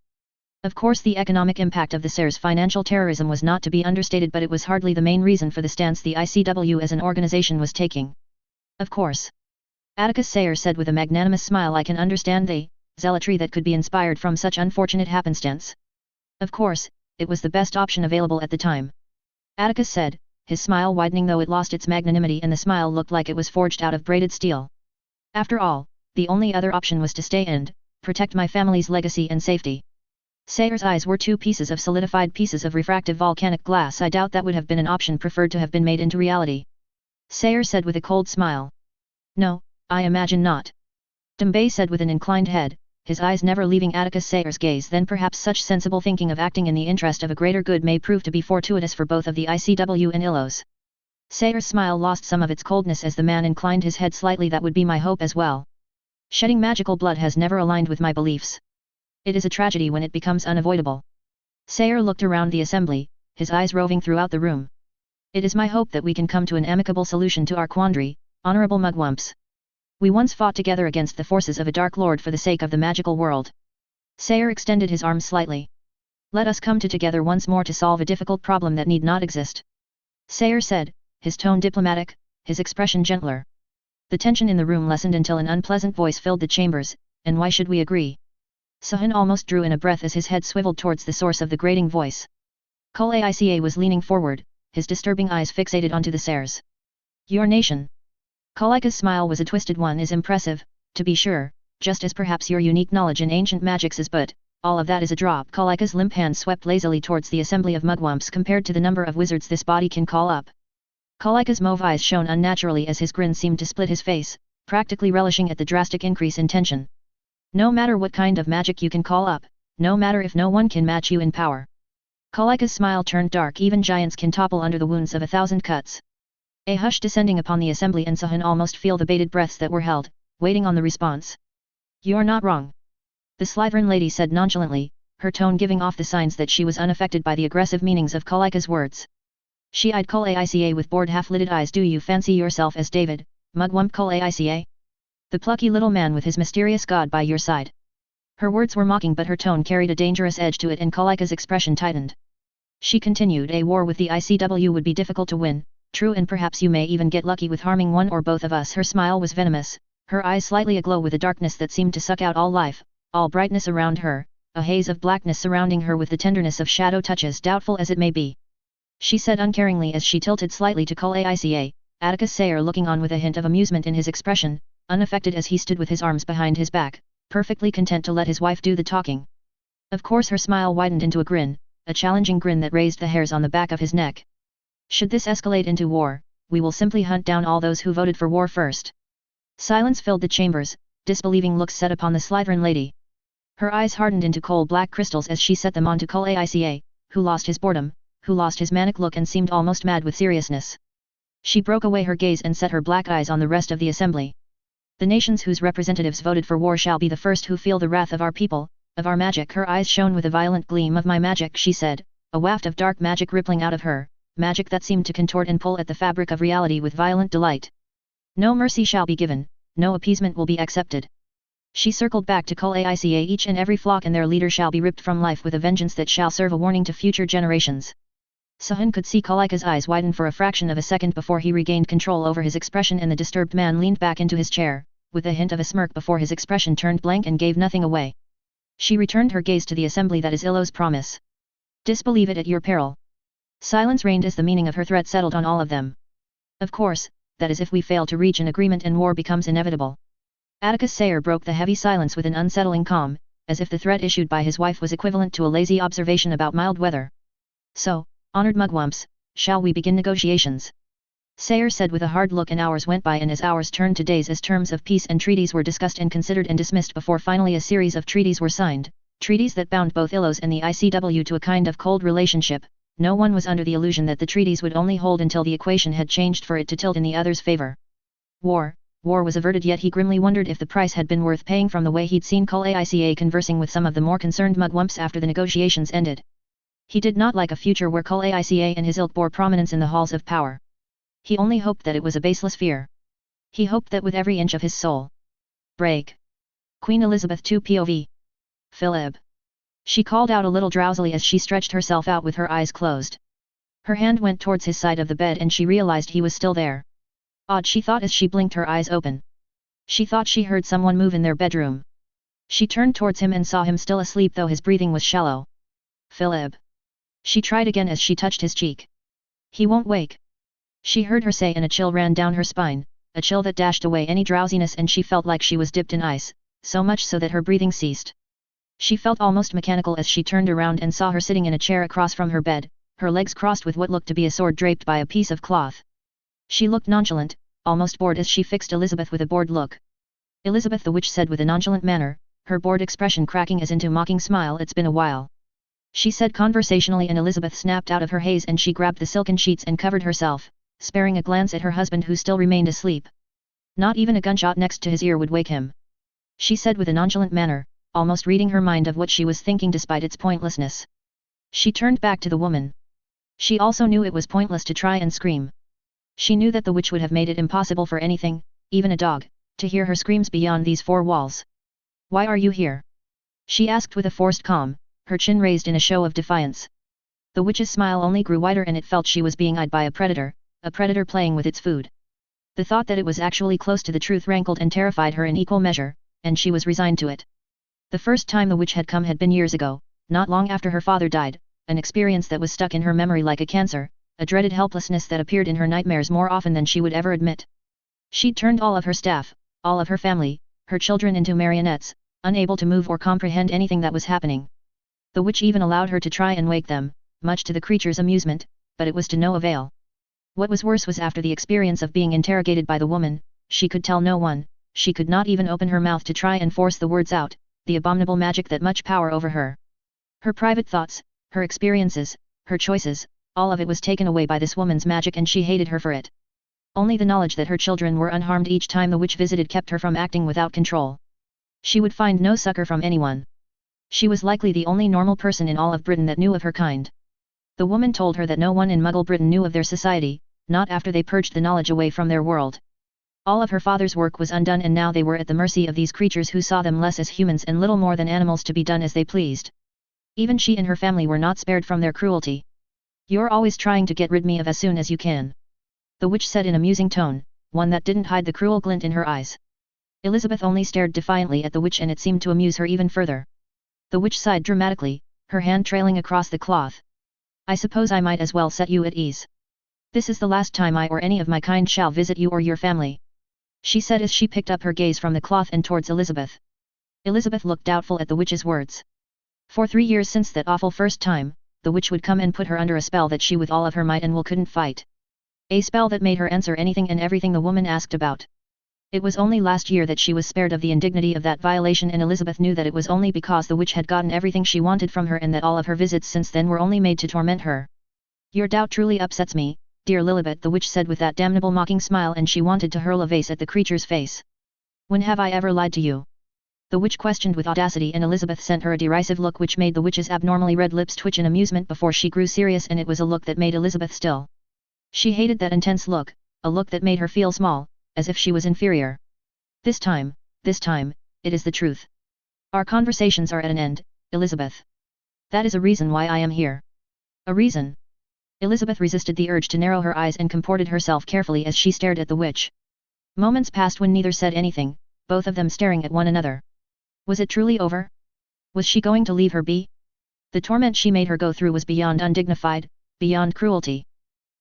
Speaker 1: Of course the economic impact of the Sares' financial terrorism was not to be understated, but it was hardly the main reason for the stance the ICW as an organization was taking. Of course. Atticus Sayer said with a magnanimous smile, I can understand the zealotry that could be inspired from such unfortunate happenstance. Of course, it was the best option available at the time. Atticus said, his smile widening though it lost its magnanimity, and the smile looked like it was forged out of braided steel. After all, the only other option was to stay and protect my family's legacy and safety. Sayer's eyes were two pieces of solidified pieces of refractive volcanic glass. I doubt that would have been an option preferred to have been made into reality. Sayer said with a cold smile. No, I imagine not. Dembe said with an inclined head, his eyes never leaving Atticus Sayer's gaze. Then perhaps such sensible thinking of acting in the interest of a greater good may prove to be fortuitous for both of the ICW and Illos. Sayer's smile lost some of its coldness as the man inclined his head slightly. That would be my hope as well. Shedding magical blood has never aligned with my beliefs. It is a tragedy when it becomes unavoidable. Sayer looked around the assembly, his eyes roving throughout the room. It is my hope that we can come to an amicable solution to our quandary, honorable mugwumps. We once fought together against the forces of a Dark Lord for the sake of the magical world. Sayer extended his arm slightly. Let us come together once more to solve a difficult problem that need not exist. Sayer said, his tone diplomatic, his expression gentler. The tension in the room lessened until an unpleasant voice filled the chambers, and why should we agree? Sahun almost drew in a breath as his head swiveled towards the source of the grating voice. Kul Aica was leaning forward, his disturbing eyes fixated onto the Sares. Your nation. Kulika's smile was a twisted one. Is impressive, to be sure, just as perhaps your unique knowledge in ancient magics is, but all of that is a drop. Kulika's limp hand swept lazily towards the assembly of mugwumps compared to the number of wizards this body can call up. Kulika's mauve eyes shone unnaturally as his grin seemed to split his face, practically relishing at the drastic increase in tension. No matter what kind of magic you can call up, no matter if no one can match you in power. Kulika's smile turned dark. Even giants can topple under the wounds of 1,000 cuts. A hush descending upon the assembly, and Sahun almost feel the bated breaths that were held, waiting on the response. You're not wrong. The Slytherin lady said nonchalantly, her tone giving off the signs that she was unaffected by the aggressive meanings of Kulika's words. She eyed Kul Aica with bored half-lidded eyes. Do you fancy yourself as David, mugwump Kul Aica? The plucky little man with his mysterious god by your side. Her words were mocking, but her tone carried a dangerous edge to it, and Kulika's expression tightened. She continued, a war with the ICW would be difficult to win. True, and perhaps you may even get lucky with harming one or both of us. Her smile was venomous, her eyes slightly aglow with a darkness that seemed to suck out all life, all brightness around her, a haze of blackness surrounding her with the tenderness of shadow touches, doubtful as it may be. She said uncaringly as she tilted slightly to Kul Aica, Atticus Sayer looking on with a hint of amusement in his expression, unaffected as he stood with his arms behind his back, perfectly content to let his wife do the talking. Of course her smile widened into a grin, a challenging grin that raised the hairs on the back of his neck. Should this escalate into war, we will simply hunt down all those who voted for war first. Silence filled the chambers, disbelieving looks set upon the Slytherin lady. Her eyes hardened into coal-black crystals as she set them onto Kul Aica, who lost his boredom, who lost his manic look and seemed almost mad with seriousness. She broke away her gaze and set her black eyes on the rest of the assembly. The nations whose representatives voted for war shall be the first who feel the wrath of our people, of our magic. Her eyes shone with a violent gleam. Of my magic, she said, a waft of dark magic rippling out of her, magic that seemed to contort and pull at the fabric of reality with violent delight. No mercy shall be given, no appeasement will be accepted. She circled back to Kul Aica. Each and every flock and their leader shall be ripped from life with a vengeance that shall serve a warning to future generations. Sahun could see Kulika's eyes widen for a fraction of a second before he regained control over his expression, and the disturbed man leaned back into his chair, with a hint of a smirk before his expression turned blank and gave nothing away. She returned her gaze to the assembly. That is Illo's promise. Disbelieve it at your peril. Silence reigned as the meaning of her threat settled on all of them. Of course, that is if we fail to reach an agreement and war becomes inevitable. Atticus Sayer broke the heavy silence with an unsettling calm, as if the threat issued by his wife was equivalent to a lazy observation about mild weather. So, honored mugwumps, shall we begin negotiations? Sayer said with a hard look, and hours went by, and as hours turned to days as terms of peace and treaties were discussed and considered and dismissed before finally a series of treaties were signed, treaties that bound both Illos and the ICW to a kind of cold relationship. No one was under the illusion that the treaties would only hold until the equation had changed for it to tilt in the other's favor. War was averted, yet he grimly wondered if the price had been worth paying from the way he'd seen Col Aica conversing with some of the more concerned mugwumps after the negotiations ended. He did not like a future where Col Aica and his ilk bore prominence in the halls of power. He only hoped that it was a baseless fear. He hoped that with every inch of his soul. Break. Queen Elizabeth II POV. Philip. She called out a little drowsily as she stretched herself out with her eyes closed. Her hand went towards his side of the bed and she realized he was still there. Odd, she thought as she blinked her eyes open. She thought she heard someone move in their bedroom. She turned towards him and saw him still asleep, though his breathing was shallow. Philip. She tried again as she touched his cheek. He won't wake. She heard her say, and a chill ran down her spine, a chill that dashed away any drowsiness, and she felt like she was dipped in ice, so much so that her breathing ceased. She felt almost mechanical as she turned around and saw her sitting in a chair across from her bed, her legs crossed with what looked to be a sword draped by a piece of cloth. She looked nonchalant, almost bored, as she fixed Elizabeth with a bored look. Elizabeth, the witch said with a nonchalant manner, her bored expression cracking as into a mocking smile, "It's been a while," she said conversationally, and Elizabeth snapped out of her haze and she grabbed the silken sheets and covered herself, sparing a glance at her husband who still remained asleep. Not even a gunshot next to his ear would wake him, she said with a nonchalant manner, almost reading her mind of what she was thinking despite its pointlessness. She turned back to the woman. She also knew it was pointless to try and scream. She knew that the witch would have made it impossible for anything, even a dog, to hear her screams beyond these four walls. "Why are you here?" she asked with a forced calm, her chin raised in a show of defiance. The witch's smile only grew wider, and it felt she was being eyed by a predator playing with its food. The thought that it was actually close to the truth rankled and terrified her in equal measure, and she was resigned to it. The first time the witch had come had been years ago, not long after her father died, an experience that was stuck in her memory like a cancer, a dreaded helplessness that appeared in her nightmares more often than she would ever admit. She'd turned all of her staff, all of her family, her children into marionettes, unable to move or comprehend anything that was happening. The witch even allowed her to try and wake them, much to the creature's amusement, but it was to no avail. What was worse was after the experience of being interrogated by the woman, she could tell no one, she could not even open her mouth to try and force the words out, the abominable magic that much power over her. Her private thoughts, her experiences, her choices, all of it was taken away by this woman's magic, and she hated her for it. Only the knowledge that her children were unharmed each time the witch visited kept her from acting without control. She would find no succor from anyone. She was likely the only normal person in all of Britain that knew of her kind. The woman told her that no one in Muggle Britain knew of their society, not after they purged the knowledge away from their world. All of her father's work was undone, and now they were at the mercy of these creatures who saw them less as humans and little more than animals to be done as they pleased. Even she and her family were not spared from their cruelty. "You're always trying to get rid me of as soon as you can," the witch said in a musing tone, one that didn't hide the cruel glint in her eyes. Elizabeth only stared defiantly at the witch, and it seemed to amuse her even further. The witch sighed dramatically, her hand trailing across the cloth. "I suppose I might as well set you at ease. This is the last time I or any of my kind shall visit you or your family," she said as she picked up her gaze from the cloth and towards Elizabeth. Elizabeth looked doubtful at the witch's words. For 3 years since that awful first time, the witch would come and put her under a spell that she with all of her might and will couldn't fight. A spell that made her answer anything and everything the woman asked about. It was only last year that she was spared of the indignity of that violation, and Elizabeth knew that it was only because the witch had gotten everything she wanted from her, and that all of her visits since then were only made to torment her. "Your doubt truly upsets me, dear Lilibet," the witch said with that damnable mocking smile, and she wanted to hurl a vase at the creature's face. "When have I ever lied to you?" the witch questioned with audacity, and Elizabeth sent her a derisive look which made the witch's abnormally red lips twitch in amusement before she grew serious, and it was a look that made Elizabeth still. She hated that intense look, a look that made her feel small, as if she was inferior. This time, it is the truth. Our conversations are at an end, Elizabeth. That is a reason why I am here." "A reason?" Elizabeth resisted the urge to narrow her eyes and comported herself carefully as she stared at the witch. Moments passed when neither said anything, both of them staring at one another. Was it truly over? Was she going to leave her be? The torment she made her go through was beyond undignified, beyond cruelty.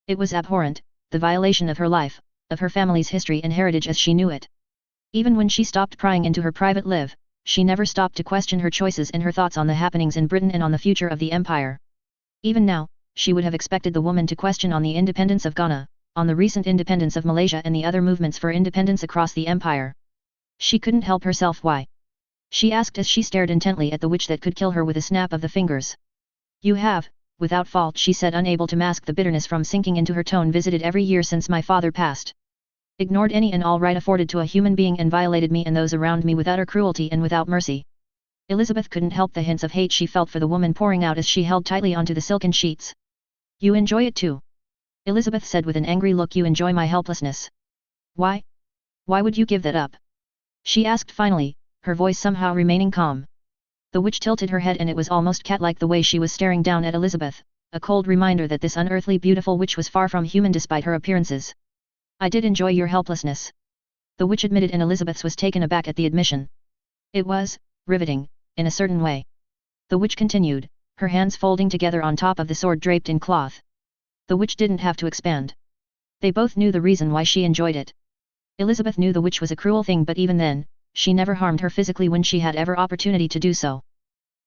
Speaker 1: It was abhorrent, the violation of her life, of her family's history and heritage as she knew it. Even when she stopped prying into her private life, she never stopped to question her choices and her thoughts on the happenings in Britain and on the future of the Empire. Even now, she would have expected the woman to question on the independence of Ghana, on the recent independence of Malaysia and the other movements for independence across the empire. She couldn't help herself. Why? She asked as she stared intently at the witch that could kill her with a snap of the fingers. You have, without fault, she said, unable to mask the bitterness from sinking into her tone, visited every year since my father passed. Ignored any and all right afforded to a human being and violated me and those around me with utter cruelty and without mercy. Elizabeth couldn't help the hints of hate she felt for the woman pouring out as she held tightly onto the silken sheets. You enjoy it too? Elizabeth said with an angry look. You enjoy my helplessness. Why? Why would you give that up? She asked finally, her voice somehow remaining calm. The witch tilted her head and it was almost cat-like the way she was staring down at Elizabeth, a cold reminder that this unearthly beautiful witch was far from human despite her appearances. I did enjoy your helplessness. The witch admitted, and Elizabeth was taken aback at the admission. It was riveting, in a certain way. The witch continued, her hands folding together on top of the sword draped in cloth. The witch didn't have to expand. They both knew the reason why she enjoyed it. Elizabeth knew the witch was a cruel thing, but even then, she never harmed her physically when she had ever opportunity to do so.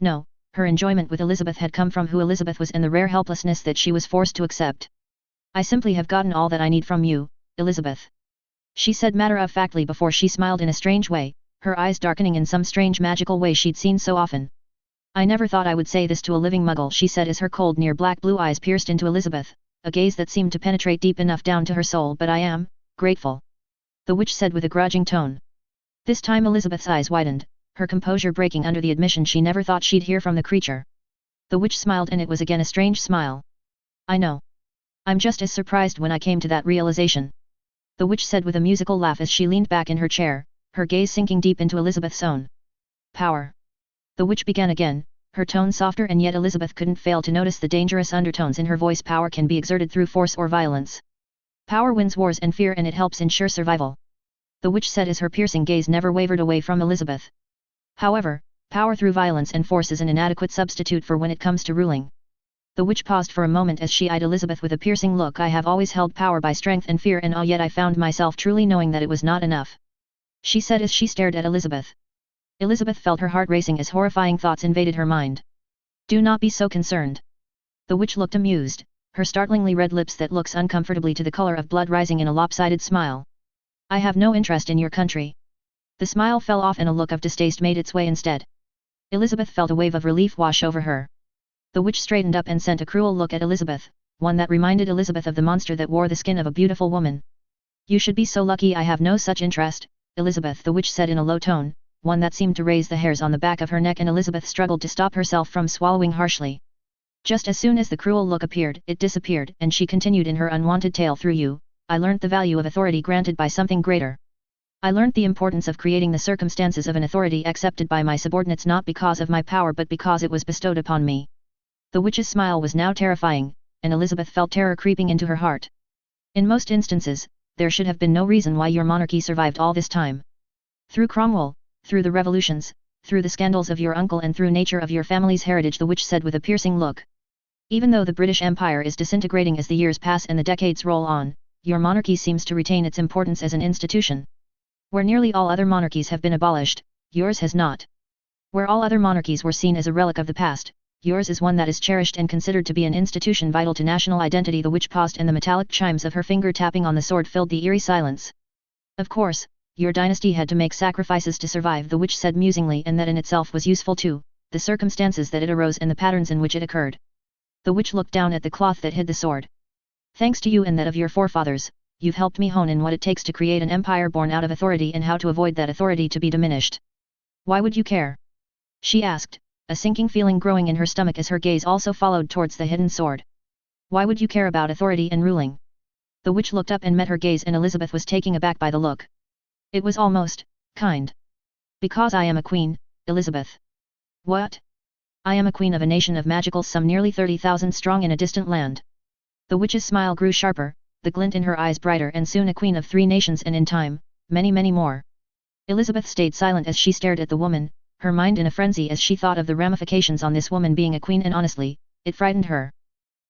Speaker 1: No, her enjoyment with Elizabeth had come from who Elizabeth was and the rare helplessness that she was forced to accept. I simply have gotten all that I need from you, Elizabeth. She said matter-of-factly before she smiled in a strange way, her eyes darkening in some strange magical way she'd seen so often. I never thought I would say this to a living muggle, she said as her cold near black blue eyes pierced into Elizabeth, a gaze that seemed to penetrate deep enough down to her soul, but I am grateful. The witch said with a grudging tone. This time Elizabeth's eyes widened, her composure breaking under the admission she never thought she'd hear from the creature. The witch smiled, and it was again a strange smile. I know. I'm just as surprised when I came to that realization. The witch said with a musical laugh as she leaned back in her chair, her gaze sinking deep into Elizabeth's own. Power. The witch began again, her tone softer, and yet Elizabeth couldn't fail to notice the dangerous undertones in her voice. Power can be exerted through force or violence. Power wins wars and fear, and it helps ensure survival. The witch said as her piercing gaze never wavered away from Elizabeth. However, power through violence and force is an inadequate substitute for when it comes to ruling. The witch paused for a moment as she eyed Elizabeth with a piercing look. I have always held power by strength and fear and awe, yet I found myself truly knowing that it was not enough. She said as she stared at Elizabeth. Elizabeth felt her heart racing as horrifying thoughts invaded her mind. Do not be so concerned. The witch looked amused, her startlingly red lips that looks uncomfortably to the color of blood rising in a lopsided smile. I have no interest in your country. The smile fell off and a look of distaste made its way instead. Elizabeth felt a wave of relief wash over her. The witch straightened up and sent a cruel look at Elizabeth, one that reminded Elizabeth of the monster that wore the skin of a beautiful woman. You should be so lucky I have no such interest, Elizabeth, the witch said in a low tone, one that seemed to raise the hairs on the back of her neck, and Elizabeth struggled to stop herself from swallowing harshly. Just as soon as the cruel look appeared, it disappeared, and she continued in her unwanted tale. Through you, I learnt the value of authority granted by something greater. I learnt the importance of creating the circumstances of an authority accepted by my subordinates, not because of my power but because it was bestowed upon me. The witch's smile was now terrifying, and Elizabeth felt terror creeping into her heart. In most instances, there should have been no reason why your monarchy survived all this time. Through Cromwell, through the revolutions, through the scandals of your uncle, and through nature of your family's heritage, the witch said with a piercing look. Even though the British Empire is disintegrating as the years pass and the decades roll on, your monarchy seems to retain its importance as an institution. Where nearly all other monarchies have been abolished, yours has not. Where all other monarchies were seen as a relic of the past, yours is one that is cherished and considered to be an institution vital to national identity. The witch paused, and the metallic chimes of her finger tapping on the sword filled the eerie silence. Of course, your dynasty had to make sacrifices to survive, the witch said musingly, and that in itself was useful too, the circumstances that it arose and the patterns in which it occurred. The witch looked down at the cloth that hid the sword. Thanks to you and that of your forefathers, you've helped me hone in what it takes to create an empire born out of authority and how to avoid that authority to be diminished. Why would you care? She asked, a sinking feeling growing in her stomach as her gaze also followed towards the hidden sword. Why would you care about authority and ruling? The witch looked up and met her gaze, and Elizabeth was taken aback by the look. It was almost kind. Because I am a queen, Elizabeth. What? I am a queen of a nation of magicals, some nearly 30,000 strong in a distant land. The witch's smile grew sharper, the glint in her eyes brighter, and soon a queen of 3 nations, and in time, many more. Elizabeth stayed silent as she stared at the woman, her mind in a frenzy as she thought of the ramifications on this woman being a queen, and honestly, it frightened her.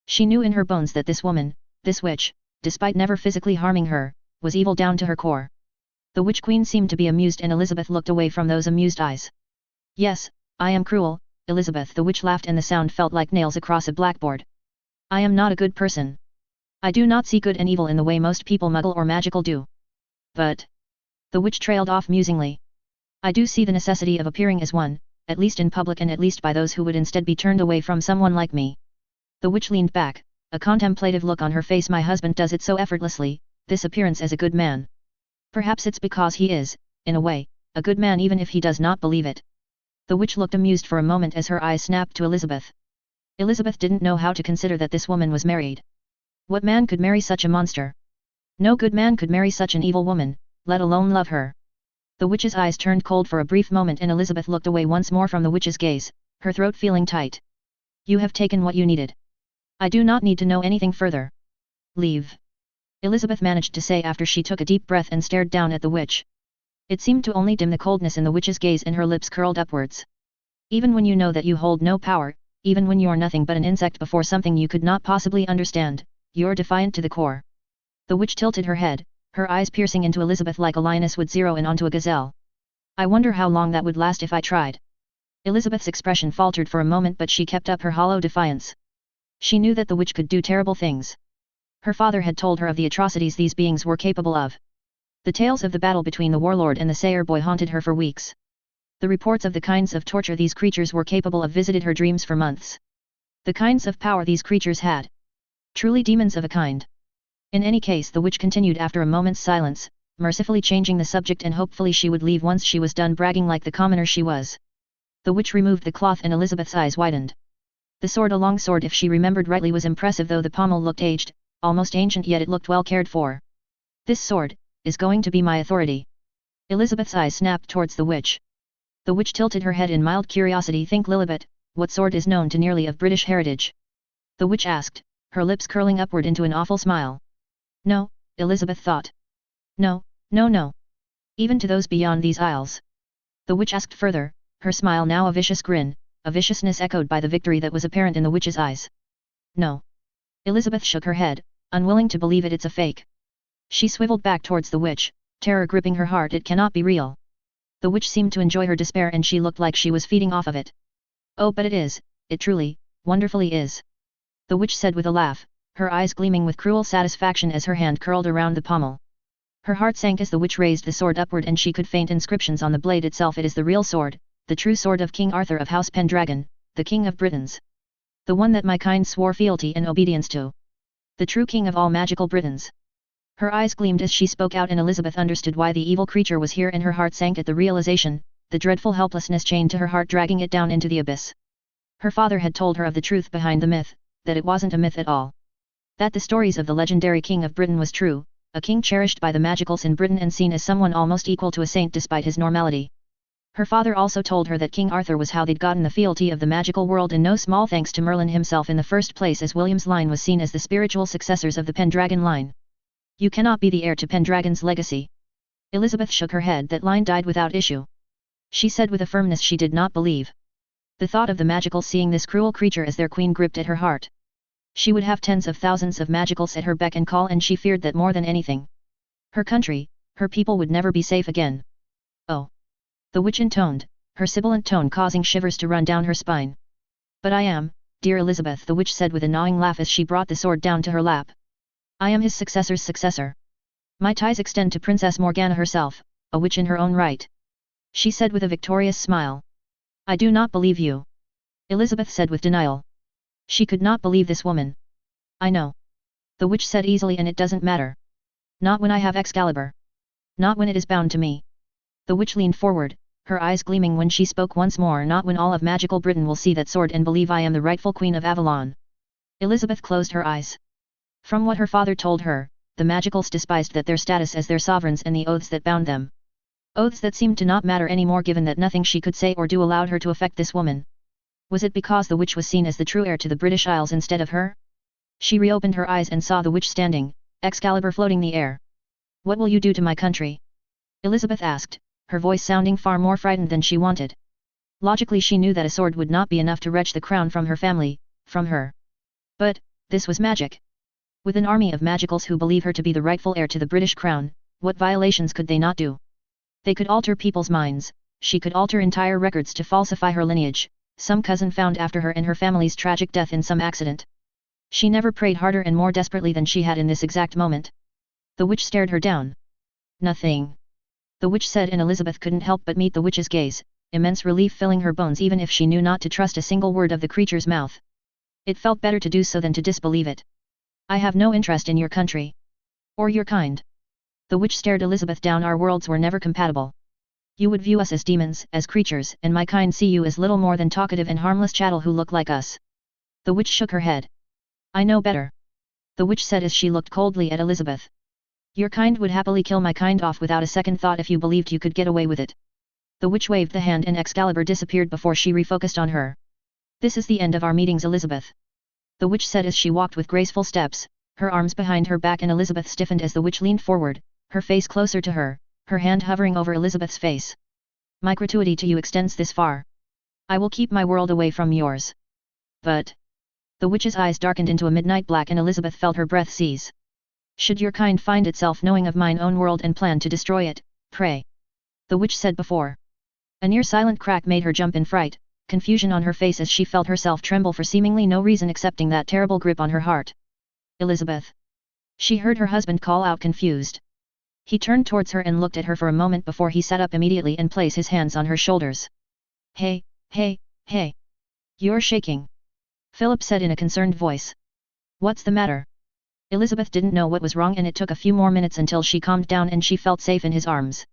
Speaker 1: She knew in her bones that this woman, this witch, despite never physically harming her, was evil down to her core. The witch queen seemed to be amused, and Elizabeth looked away from those amused eyes. Yes, I am cruel, Elizabeth, the witch laughed, and the sound felt like nails across a blackboard. I am not a good person. I do not see good and evil in the way most people muggle or magical do. But... The witch trailed off musingly. I do see the necessity of appearing as one, at least in public and at least by those who would instead be turned away from someone like me. The witch leaned back, a contemplative look on her face. My husband does it so effortlessly, this appearance as a good man. Perhaps it's because he is, in a way, a good man even if he does not believe it. The witch looked amused for a moment as her eyes snapped to Elizabeth. Elizabeth didn't know how to consider that this woman was married. What man could marry such a monster? No good man could marry such an evil woman, let alone love her. The witch's eyes turned cold for a brief moment and Elizabeth looked away once more from the witch's gaze, her throat feeling tight. You have taken what you needed. I do not need to know anything further. Leave. Elizabeth managed to say after she took a deep breath and stared down at the witch. It seemed to only dim the coldness in the witch's gaze and her lips curled upwards. Even when you know that you hold no power, even when you're nothing but an insect before something you could not possibly understand, you're defiant to the core. The witch tilted her head, her eyes piercing into Elizabeth like a lioness would zero in onto a gazelle. I wonder how long that would last if I tried. Elizabeth's expression faltered for a moment but she kept up her hollow defiance. She knew that the witch could do terrible things. Her father had told her of the atrocities these beings were capable of. The tales of the battle between the warlord and the sayer boy haunted her for weeks. The reports of the kinds of torture these creatures were capable of visited her dreams for months. The kinds of power these creatures had. Truly demons of a kind. In any case, the witch continued after a moment's silence, mercifully changing the subject, and hopefully she would leave once she was done bragging like the commoner she was. The witch removed the cloth and Elizabeth's eyes widened. The sword, a long sword if she remembered rightly, was impressive though the pommel looked aged, almost ancient, yet it looked well cared for. This sword is going to be my authority. Elizabeth's eyes snapped towards the witch. The witch tilted her head in mild curiosity. Think, Lilibet, what sword is known to nearly of British heritage? The witch asked, her lips curling upward into an awful smile. No, Elizabeth thought. No, no, no. Even to those beyond these isles. The witch asked further, her smile now a vicious grin, a viciousness echoed by the victory that was apparent in the witch's eyes. No. Elizabeth shook her head, unwilling to believe it. It's a fake. She swiveled back towards the witch, terror gripping her heart. It cannot be real. The witch seemed to enjoy her despair and she looked like she was feeding off of it. Oh, but it is, it truly, wonderfully is. The witch said with a laugh, her eyes gleaming with cruel satisfaction as her hand curled around the pommel. Her heart sank as the witch raised the sword upward and she could faint inscriptions on the blade itself. It is the real sword, the true sword of King Arthur of House Pendragon, the King of Britons. The one that my kind swore fealty and obedience to. The true king of all magical Britons. Her eyes gleamed as she spoke out and Elizabeth understood why the evil creature was here and her heart sank at the realization, the dreadful helplessness chained to her heart dragging it down into the abyss. Her father had told her of the truth behind the myth, that it wasn't a myth at all. That the stories of the legendary King of Britain was true, a king cherished by the magicals in Britain and seen as someone almost equal to a saint despite his normality. Her father also told her that King Arthur was how they'd gotten the fealty of the magical world, in no small thanks to Merlin himself in the first place, as William's line was seen as the spiritual successors of the Pendragon line. You cannot be the heir to Pendragon's legacy. Elizabeth shook her head. That line died without issue. She said with a firmness she did not believe. The thought of the magicals seeing this cruel creature as their queen gripped at her heart. She would have tens of thousands of magicals at her beck and call, and she feared that more than anything. Her country, her people would never be safe again. Oh! The witch intoned, her sibilant tone causing shivers to run down her spine. But I am, dear Elizabeth, the witch said with a gnawing laugh as she brought the sword down to her lap. I am his successor's successor. My ties extend to Princess Morgana herself, a witch in her own right. She said with a victorious smile. I do not believe you. Elizabeth said with denial. She could not believe this woman. I know. The witch said easily, and it doesn't matter. Not when I have Excalibur. Not when it is bound to me. The witch leaned forward, her eyes gleaming when she spoke once more. Not when all of magical Britain will see that sword and believe I am the rightful queen of Avalon. Elizabeth closed her eyes. From what her father told her, the magicals despised that their status as their sovereigns and the oaths that bound them. Oaths that seemed to not matter anymore given that nothing she could say or do allowed her to affect this woman. Was it because the witch was seen as the true heir to the British Isles instead of her? She reopened her eyes and saw the witch standing, Excalibur floating the air. What will you do to my country? Elizabeth asked, her voice sounding far more frightened than she wanted. Logically she knew that a sword would not be enough to wrench the crown from her family, from her. But, this was magic. With an army of magicals who believe her to be the rightful heir to the British crown, what violations could they not do? They could alter people's minds, she could alter entire records to falsify her lineage, some cousin found after her and her family's tragic death in some accident. She never prayed harder and more desperately than she had in this exact moment. The witch stared her down. Nothing. The witch said, and Elizabeth couldn't help but meet the witch's gaze, immense relief filling her bones even if she knew not to trust a single word of the creature's mouth. It felt better to do so than to disbelieve it. I have no interest in your country. Or your kind. The witch stared Elizabeth down. Our worlds were never compatible. You would view us as demons, as creatures, and my kind see you as little more than talkative and harmless chattel who look like us. The witch shook her head. I know better. The witch said as she looked coldly at Elizabeth. Your kind would happily kill my kind off without a second thought if you believed you could get away with it. The witch waved the hand and Excalibur disappeared before she refocused on her. This is the end of our meetings, Elizabeth. The witch said as she walked with graceful steps, her arms behind her back, and Elizabeth stiffened as the witch leaned forward, her face closer to her, her hand hovering over Elizabeth's face. My gratuity to you extends this far. I will keep my world away from yours. But... The witch's eyes darkened into a midnight black and Elizabeth felt her breath seize. Should your kind find itself knowing of mine own world and plan to destroy it, pray. The witch said before. A near silent crack made her jump in fright, confusion on her face as she felt herself tremble for seemingly no reason excepting that terrible grip on her heart. Elizabeth. She heard her husband call out confused. He turned towards her and looked at her for a moment before he sat up immediately and placed his hands on her shoulders. Hey, hey, hey. You're shaking. Philip said in a concerned voice. What's the matter? Elizabeth didn't know what was wrong and it took a few more minutes until she calmed down and she felt safe in his arms.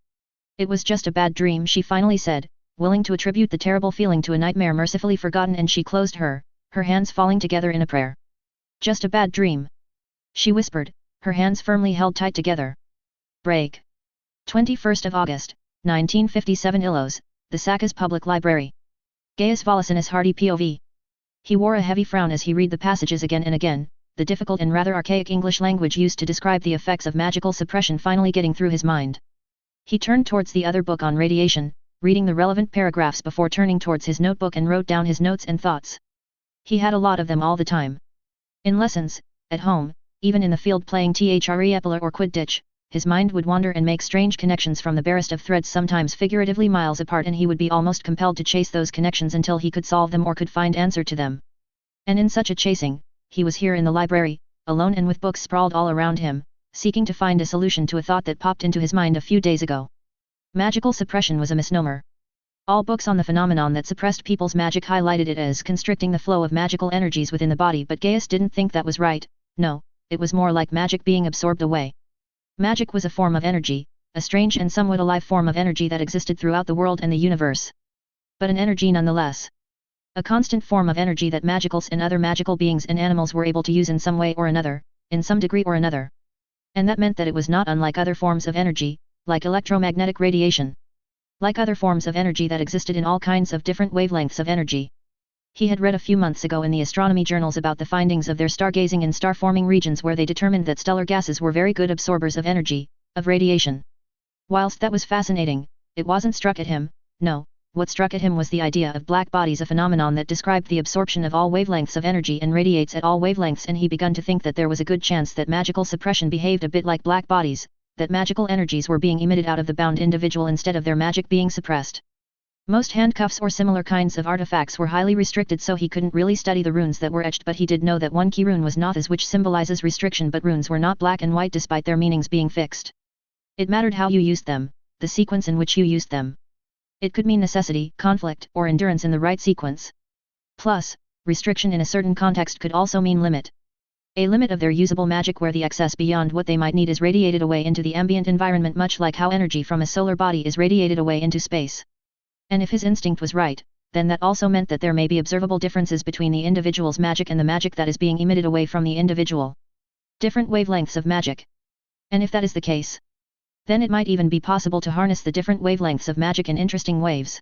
Speaker 1: It was just a bad dream, she finally said, willing to attribute the terrible feeling to a nightmare mercifully forgotten, and she closed her hands falling together in a prayer. Just a bad dream. She whispered, her hands firmly held tight together. Break. 21st of August, 1957 Illos, the Sacas Public Library. Gaius Volicinus Hardy POV. He wore a heavy frown as he read the passages again and again, the difficult and rather archaic English language used to describe the effects of magical suppression finally getting through his mind. He turned towards the other book on radiation, reading the relevant paragraphs before turning towards his notebook and wrote down his notes and thoughts. He had a lot of them all the time. In lessons, at home, even in the field playing THREPLA or Quidditch, his mind would wander and make strange connections from the barest of threads, sometimes figuratively miles apart, and he would be almost compelled to chase those connections until he could solve them or could find answer to them. And in such a chasing, he was here in the library, alone and with books sprawled all around him, seeking to find a solution to a thought that popped into his mind a few days ago. Magical suppression was a misnomer. All books on the phenomenon that suppressed people's magic highlighted it as constricting the flow of magical energies within the body, but Gaius didn't think that was right. No, it was more like magic being absorbed away. Magic was a form of energy, a strange and somewhat alive form of energy that existed throughout the world and the universe. But an energy nonetheless. A constant form of energy that magicals and other magical beings and animals were able to use in some way or another, in some degree or another. And that meant that it was not unlike other forms of energy, like electromagnetic radiation. Like other forms of energy that existed in all kinds of different wavelengths of energy. He had read a few months ago in the astronomy journals about the findings of their stargazing in star-forming regions where they determined that stellar gases were very good absorbers of energy, of radiation. Whilst that was fascinating, it wasn't struck at him. No, what struck at him was the idea of black bodies, a phenomenon that described the absorption of all wavelengths of energy and radiates at all wavelengths, and he begun to think that there was a good chance that magical suppression behaved a bit like black bodies, that magical energies were being emitted out of the bound individual instead of their magic being suppressed. Most handcuffs or similar kinds of artifacts were highly restricted, so he couldn't really study the runes that were etched, but he did know that one key rune was Nothas, which symbolizes restriction, but runes were not black and white despite their meanings being fixed. It mattered how you used them, the sequence in which you used them. It could mean necessity, conflict, or endurance in the right sequence. Plus, restriction in a certain context could also mean limit. A limit of their usable magic where the excess beyond what they might need is radiated away into the ambient environment, much like how energy from a solar body is radiated away into space. And if his instinct was right, then that also meant that there may be observable differences between the individual's magic and the magic that is being emitted away from the individual. Different wavelengths of magic. And if that is the case, then it might even be possible to harness the different wavelengths of magic in interesting ways.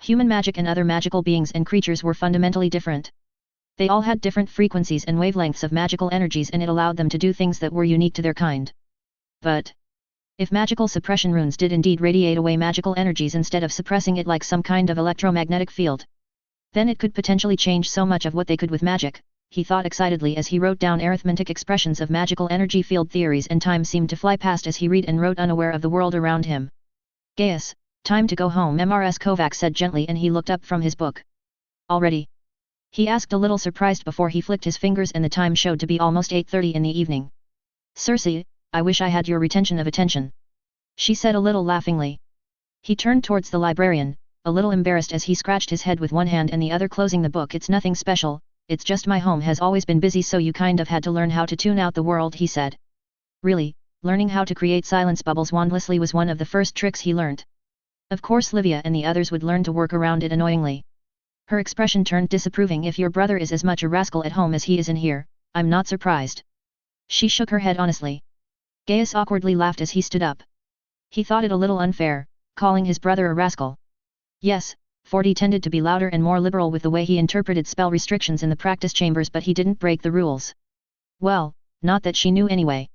Speaker 1: Human magic and other magical beings and creatures were fundamentally different. They all had different frequencies and wavelengths of magical energies, and it allowed them to do things that were unique to their kind. But if magical suppression runes did indeed radiate away magical energies instead of suppressing it like some kind of electromagnetic field, then it could potentially change so much of what they could with magic, he thought excitedly as he wrote down arithmetic expressions of magical energy field theories, and time seemed to fly past as he read and wrote, unaware of the world around him. Gaius, time to go home, Mrs. Kovacs said gently, and he looked up from his book. Already? He asked a little surprised before he flicked his fingers and the time showed to be almost 8:30 in the evening. Circe, I wish I had your retention of attention. She said a little laughingly. He turned towards the librarian, a little embarrassed as he scratched his head with one hand and the other closing the book. It's nothing special, it's just my home has always been busy so you kind of had to learn how to tune out the world, he said. Really, learning how to create silence bubbles wandlessly was one of the first tricks he learnt. Of course Livia and the others would learn to work around it annoyingly. Her expression turned disapproving. If your brother is as much a rascal at home as he is in here, I'm not surprised. She shook her head honestly. Gaius awkwardly laughed as he stood up. He thought it a little unfair, calling his brother a rascal. Yes, Forty tended to be louder and more liberal with the way he interpreted spell restrictions in the practice chambers, but he didn't break the rules. Well, not that she knew anyway.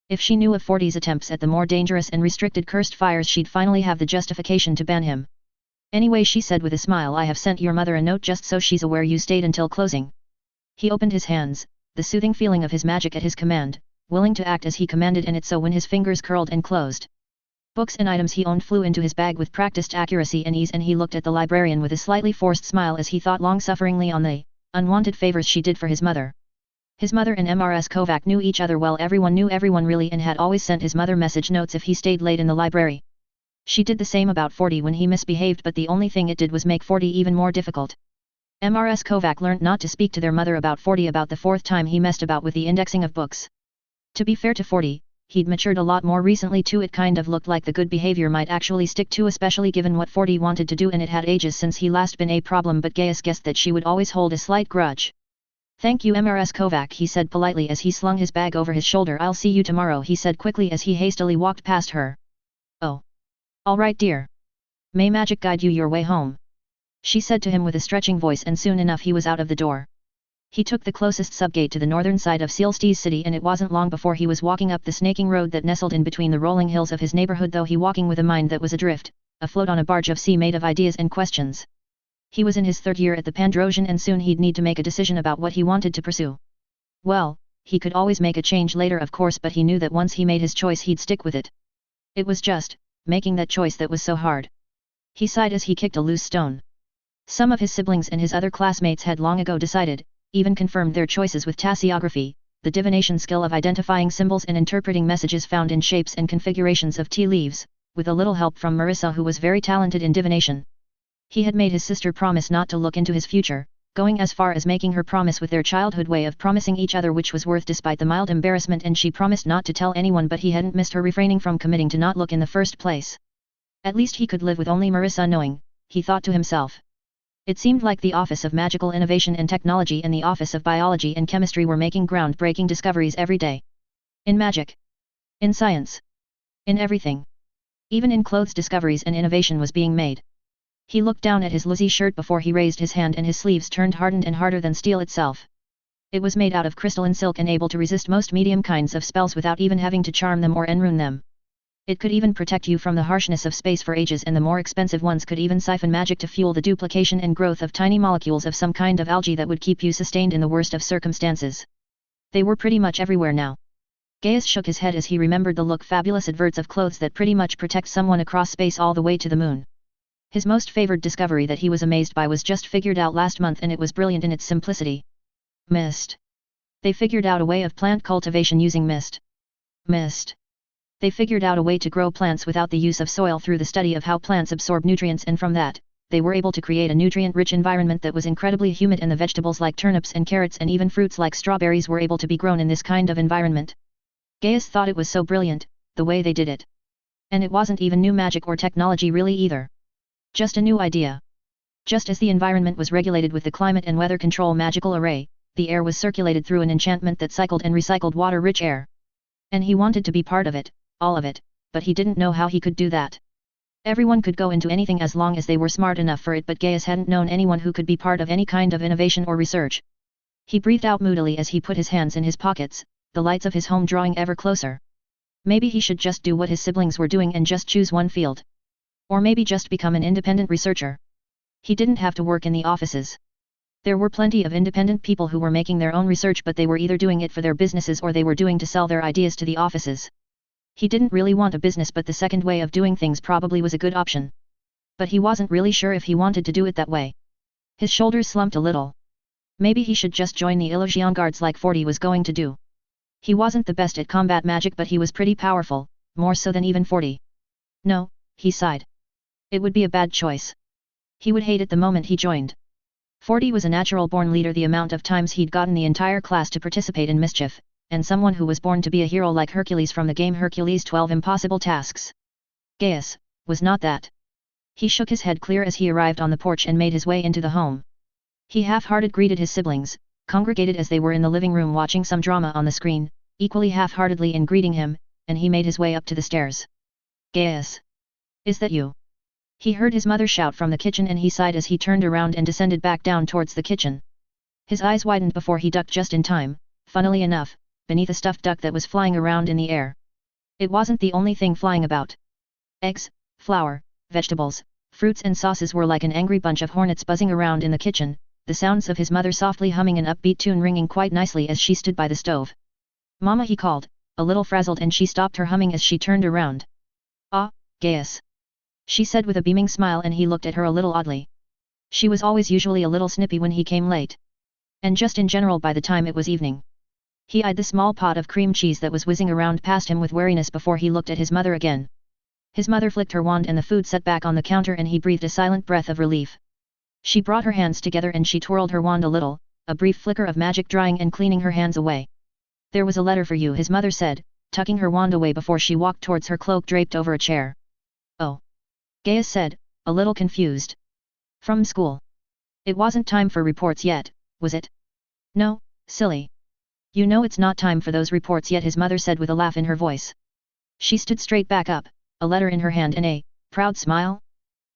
Speaker 1: If she knew of Forty's attempts at the more dangerous and restricted cursed fires, she'd finally have the justification to ban him. Anyway, she said with a smile, I have sent your mother a note just so she's aware you stayed until closing. He opened his hands, the soothing feeling of his magic at his command, willing to act as he commanded, and it so when his fingers curled and closed. Books and items he owned flew into his bag with practiced accuracy and ease, and he looked at the librarian with a slightly forced smile as he thought long-sufferingly on the unwanted favors she did for his mother. His mother and Mrs. Kovac knew each other well. Everyone knew everyone really and had always sent his mother message notes if he stayed late in the library. She did the same about Forty when he misbehaved, but the only thing it did was make Forty even more difficult. Mrs. Kovac learned not to speak to their mother about Forty about the fourth time he messed about with the indexing of books. To be fair to Forty, he'd matured a lot more recently too. It kind of looked like the good behavior might actually stick to, especially given what Forty wanted to do, and it had ages since he last been a problem, but Gaius guessed that she would always hold a slight grudge. Thank you Mrs. Kovac, he said politely as he slung his bag over his shoulder. I'll see you tomorrow, he said quickly as he hastily walked past her. Oh. All right dear. May magic guide you your way home. She said to him with a stretching voice, and soon enough he was out of the door. He took the closest subgate to the northern side of Sealstee's city, and it wasn't long before he was walking up the snaking road that nestled in between the rolling hills of his neighborhood, though he walking with a mind that was adrift, afloat on a barge of sea made of ideas and questions. He was in his third year at the Pandrosian, and soon he'd need to make a decision about what he wanted to pursue. Well, he could always make a change later of course, but he knew that once he made his choice he'd stick with it. It was just making that choice that was so hard. He sighed as he kicked a loose stone. Some of his siblings and his other classmates had long ago decided, even confirmed their choices with tasseography, the divination skill of identifying symbols and interpreting messages found in shapes and configurations of tea leaves, with a little help from Marissa, who was very talented in divination. He had made his sister promise not to look into his future, going as far as making her promise with their childhood way of promising each other, which was worth despite the mild embarrassment, and she promised not to tell anyone, but he hadn't missed her refraining from committing to not look in the first place. At least he could live with only Marissa knowing, he thought to himself. It seemed like the Office of Magical Innovation and Technology and the Office of Biology and Chemistry were making groundbreaking discoveries every day. In magic. In science. In everything. Even in clothes discoveries and innovation was being made. He looked down at his loosey shirt before he raised his hand, and his sleeves turned hardened and harder than steel itself. It was made out of crystalline silk and able to resist most medium kinds of spells without even having to charm them or enrune them. It could even protect you from the harshness of space for ages, and the more expensive ones could even siphon magic to fuel the duplication and growth of tiny molecules of some kind of algae that would keep you sustained in the worst of circumstances. They were pretty much everywhere now. Gaius shook his head as he remembered the look fabulous adverts of clothes that pretty much protect someone across space all the way to the moon. His most favored discovery that he was amazed by was just figured out last month, and it was brilliant in its simplicity. Mist. They figured out a way of plant cultivation using mist. Mist. They figured out a way to grow plants without the use of soil through the study of how plants absorb nutrients, and from that, they were able to create a nutrient-rich environment that was incredibly humid, and the vegetables like turnips and carrots and even fruits like strawberries were able to be grown in this kind of environment. Gaius thought it was so brilliant, the way they did it. And it wasn't even new magic or technology really either. Just a new idea. Just as the environment was regulated with the climate and weather control magical array, the air was circulated through an enchantment that cycled and recycled water-rich air. And he wanted to be part of it. All of it, but he didn't know how he could do that. Everyone could go into anything as long as they were smart enough for it, but Gaius hadn't known anyone who could be part of any kind of innovation or research. He breathed out moodily as he put his hands in his pockets, the lights of his home drawing ever closer. Maybe he should just do what his siblings were doing and just choose one field. Or maybe just become an independent researcher. He didn't have to work in the offices. There were plenty of independent people who were making their own research, but they were either doing it for their businesses or they were doing to sell their ideas to the offices. He didn't really want a business, but the second way of doing things probably was a good option. But he wasn't really sure if he wanted to do it that way. His shoulders slumped a little. Maybe he should just join the Illusion Guards like 40 was going to do. He wasn't the best at combat magic, but he was pretty powerful, more so than even 40. No, he sighed. It would be a bad choice. He would hate it the moment he joined. 40 was a natural-born leader. The amount of times he'd gotten the entire class to participate in mischief, and someone who was born to be a hero like Hercules from the game Hercules 12 Impossible Tasks. Gaius was not that. He shook his head clear as he arrived on the porch and made his way into the home. He half-hearted greeted his siblings, congregated as they were in the living room watching some drama on the screen, equally half-heartedly in greeting him, and he made his way up to the stairs. Gaius! Is that you? He heard his mother shout from the kitchen and he sighed as he turned around and descended back down towards the kitchen. His eyes widened before he ducked just in time, funnily enough, beneath a stuffed duck that was flying around in the air. It wasn't the only thing flying about. Eggs, flour, vegetables, fruits and sauces were like an angry bunch of hornets buzzing around in the kitchen, the sounds of his mother softly humming an upbeat tune ringing quite nicely as she stood by the stove. Mama, he called, a little frazzled, and she stopped her humming as she turned around. Ah, Gaius, she said with a beaming smile, and he looked at her a little oddly. She was always usually a little snippy when he came late. And just in general by the time it was evening. He eyed the small pot of cream cheese that was whizzing around past him with wariness before he looked at his mother again. His mother flicked her wand and the food set back on the counter, and he breathed a silent breath of relief. She brought her hands together and she twirled her wand a little, a brief flicker of magic drying and cleaning her hands away. There was a letter for you, his mother said, tucking her wand away before she walked towards her cloak draped over a chair. Oh. Gaius said, a little confused. From school. It wasn't time for reports yet, was it? No, silly. You know it's not time for those reports yet, his mother said with a laugh in her voice. She stood straight back up, a letter in her hand and a proud smile.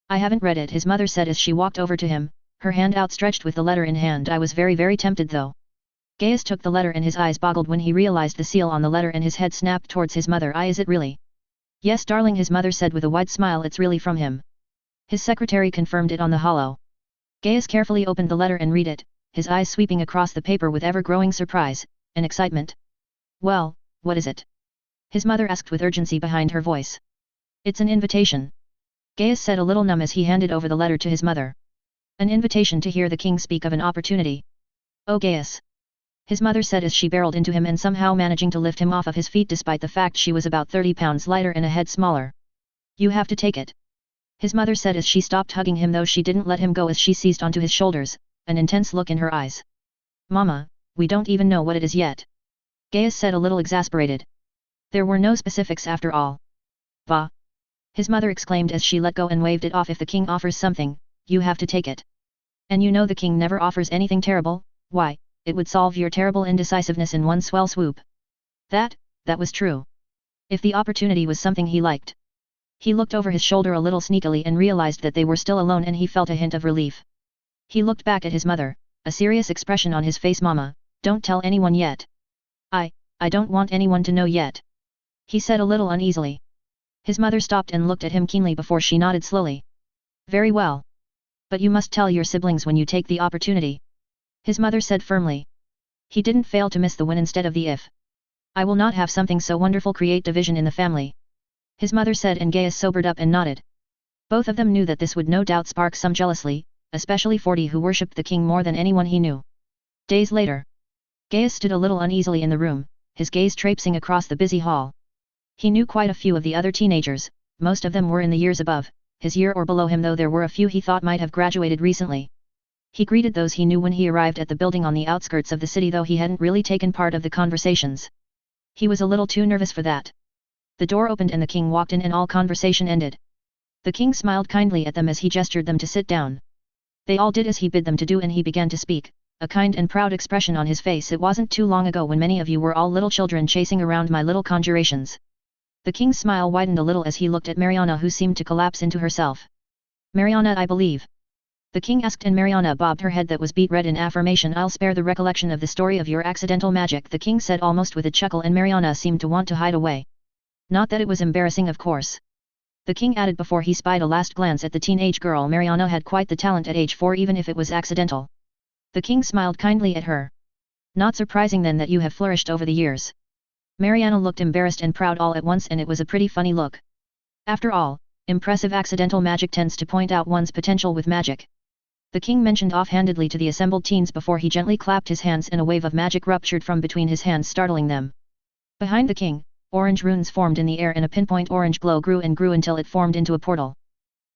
Speaker 1: I haven't read it, his mother said as she walked over to him, her hand outstretched with the letter in hand. I was very tempted though. Gaius took the letter and his eyes boggled when he realized the seal on the letter, and his head snapped towards his mother. Is it really? Yes, darling, his mother said with a wide smile. It's really from him. His secretary confirmed it on the hollow. Gaius carefully opened the letter and read it, his eyes sweeping across the paper with ever-growing surprise and excitement. Well, what is it? His mother asked with urgency behind her voice. It's an invitation. Gaius said a little numb as he handed over the letter to his mother. An invitation to hear the king speak of an opportunity. Oh, Gaius. His mother said as she barreled into him and somehow managing to lift him off of his feet despite the fact she was about 30 pounds lighter and a head smaller. You have to take it. His mother said as she stopped hugging him, though she didn't let him go as she seized onto his shoulders, an intense look in her eyes. Mama, we don't even know what it is yet. Gaius said a little exasperated. There were no specifics after all. Va. His mother exclaimed as she let go and waved it off. If the king offers something, you have to take it. And you know the king never offers anything terrible. Why, it would solve your terrible indecisiveness in one swell swoop. That was true. If the opportunity was something he liked. He looked over his shoulder a little sneakily and realized that they were still alone, and he felt a hint of relief. He looked back at his mother, a serious expression on his face. Mama, don't tell anyone yet. I don't want anyone to know yet. He said a little uneasily. His mother stopped and looked at him keenly before she nodded slowly. Very well. But you must tell your siblings when you take the opportunity. His mother said firmly. He didn't fail to miss the when instead of the if. I will not have something so wonderful create division in the family. His mother said, and Gaius sobered up and nodded. Both of them knew that this would no doubt spark some jealousy, especially 40 who worshipped the king more than anyone he knew. Days later. Gaius stood a little uneasily in the room, his gaze traipsing across the busy hall. He knew quite a few of the other teenagers, most of them were in the years above his year or below him, though there were a few he thought might have graduated recently. He greeted those he knew when he arrived at the building on the outskirts of the city, though he hadn't really taken part of the conversations. He was a little too nervous for that. The door opened and the king walked in, and all conversation ended. The king smiled kindly at them as he gestured them to sit down. They all did as he bid them to do, and he began to speak, a kind and proud expression on his face. It wasn't too long ago when many of you were all little children chasing around my little conjurations. The king's smile widened a little as he looked at Mariana, who seemed to collapse into herself. Mariana, I believe. The king asked, and Mariana bobbed her head that was beet red in affirmation. I'll spare the recollection of the story of your accidental magic, the king said almost with a chuckle, and Mariana seemed to want to hide away. Not that it was embarrassing, of course. The king added before he spied a last glance at the teenage girl. Mariana had quite the talent at age 4, even if it was accidental. The king smiled kindly at her. Not surprising then that you have flourished over the years. Mariana looked embarrassed and proud all at once, and it was a pretty funny look. After all, impressive accidental magic tends to point out one's potential with magic. The king mentioned offhandedly to the assembled teens before he gently clapped his hands and a wave of magic ruptured from between his hands, startling them. Behind the king, orange runes formed in the air and a pinpoint orange glow grew and grew until it formed into a portal.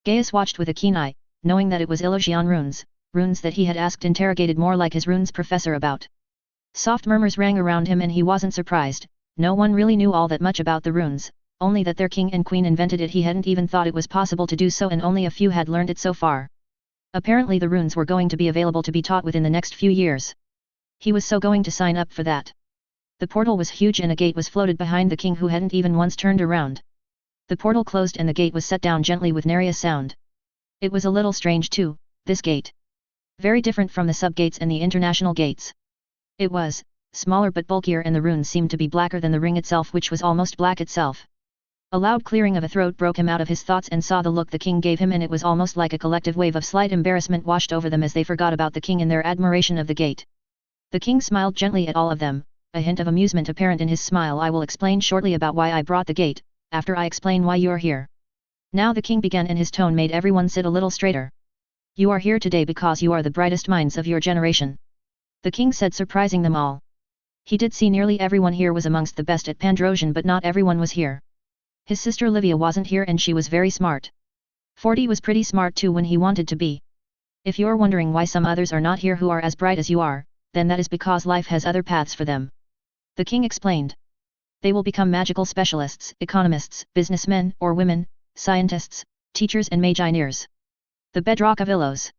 Speaker 1: Gaius watched with a keen eye, knowing that it was illusion runes, runes that he had asked interrogated more like his runes professor about. Soft murmurs rang around him and he wasn't surprised. No one really knew all that much about the runes, only that their king and queen invented it. He hadn't even thought it was possible to do so, and only a few had learned it so far. Apparently the runes were going to be available to be taught within the next few years. He was so going to sign up for that. The portal was huge and a gate was floated behind the king, who hadn't even once turned around. The portal closed and the gate was set down gently with nary a sound. It was a little strange too, this gate. Very different from the sub-gates and the international gates. It was smaller but bulkier, and the runes seemed to be blacker than the ring itself, which was almost black itself. A loud clearing of a throat broke him out of his thoughts and saw the look the king gave him, and it was almost like a collective wave of slight embarrassment washed over them as they forgot about the king in their admiration of the gate. The king smiled gently at all of them, a hint of amusement apparent in his smile. I will explain shortly about why I brought the gate, after I explain why you're here. Now the king began, and his tone made everyone sit a little straighter. You are here today because you are the brightest minds of your generation. The king said, surprising them all. He did see nearly everyone here was amongst the best at Pandrosian, but not everyone was here. His sister Livia wasn't here, and she was very smart. Forty was pretty smart too when he wanted to be. If you're wondering why some others are not here who are as bright as you are, then that is because life has other paths for them. The king explained. They will become magical specialists, economists, businessmen or women, scientists, teachers and mage-ineers. The bedrock of Illos.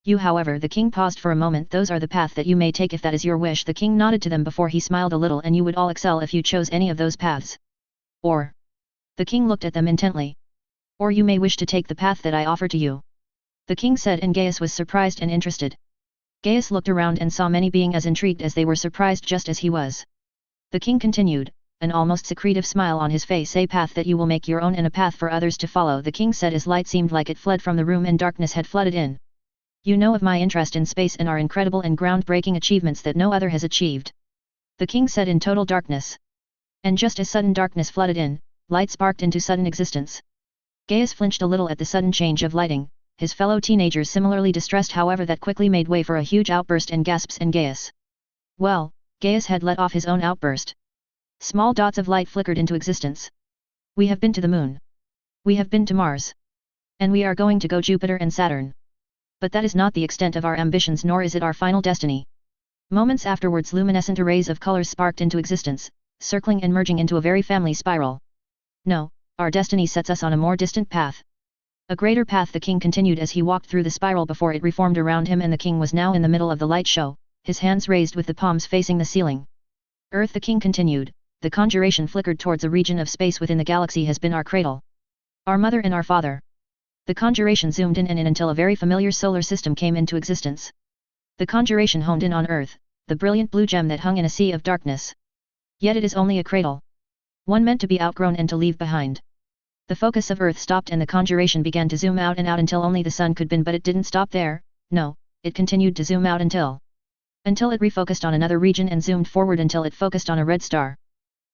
Speaker 1: You, however, the king paused for a moment. Those are the path that you may take if that is your wish. The king nodded to them before he smiled a little. And you would all excel if you chose any of those paths. Or. The king looked at them intently. Or you may wish to take the path that I offer to you. The king said, and Gaius was surprised and interested. Gaius looked around and saw many being as intrigued as they were surprised, just as he was. The king continued, an almost secretive smile on his face. A path that you will make your own and a path for others to follow. The king said as light seemed like it fled from the room and darkness had flooded in. You know of my interest in space and our incredible and groundbreaking achievements that no other has achieved. The king said in total darkness. And just as sudden darkness flooded in, light sparked into sudden existence. Gaius flinched a little at the sudden change of lighting, his fellow teenagers similarly distressed. However, that quickly made way for a huge outburst and gasps, and Gaius. Well, Gaius had let off his own outburst. Small dots of light flickered into existence. We have been to the moon. We have been to Mars. And we are going to go Jupiter and Saturn. But that is not the extent of our ambitions, nor is it our final destiny. Moments afterwards, luminescent arrays of colors sparked into existence, circling and merging into a very family spiral. No, our destiny sets us on a more distant path. A greater path, the king continued as he walked through the spiral before it reformed around him, and the king was now in the middle of the light show, his hands raised with the palms facing the ceiling. Earth, the king continued, the conjuration flickered towards a region of space within the galaxy has been our cradle. Our mother and our father. The conjuration zoomed in and in until a very familiar solar system came into existence. The conjuration honed in on Earth, the brilliant blue gem that hung in a sea of darkness. Yet it is only a cradle. One meant to be outgrown and to leave behind. The focus of Earth stopped and the conjuration began to zoom out and out until only the sun could bend, but it didn't stop there. No, it continued to zoom out until it refocused on another region and zoomed forward until it focused on a red star.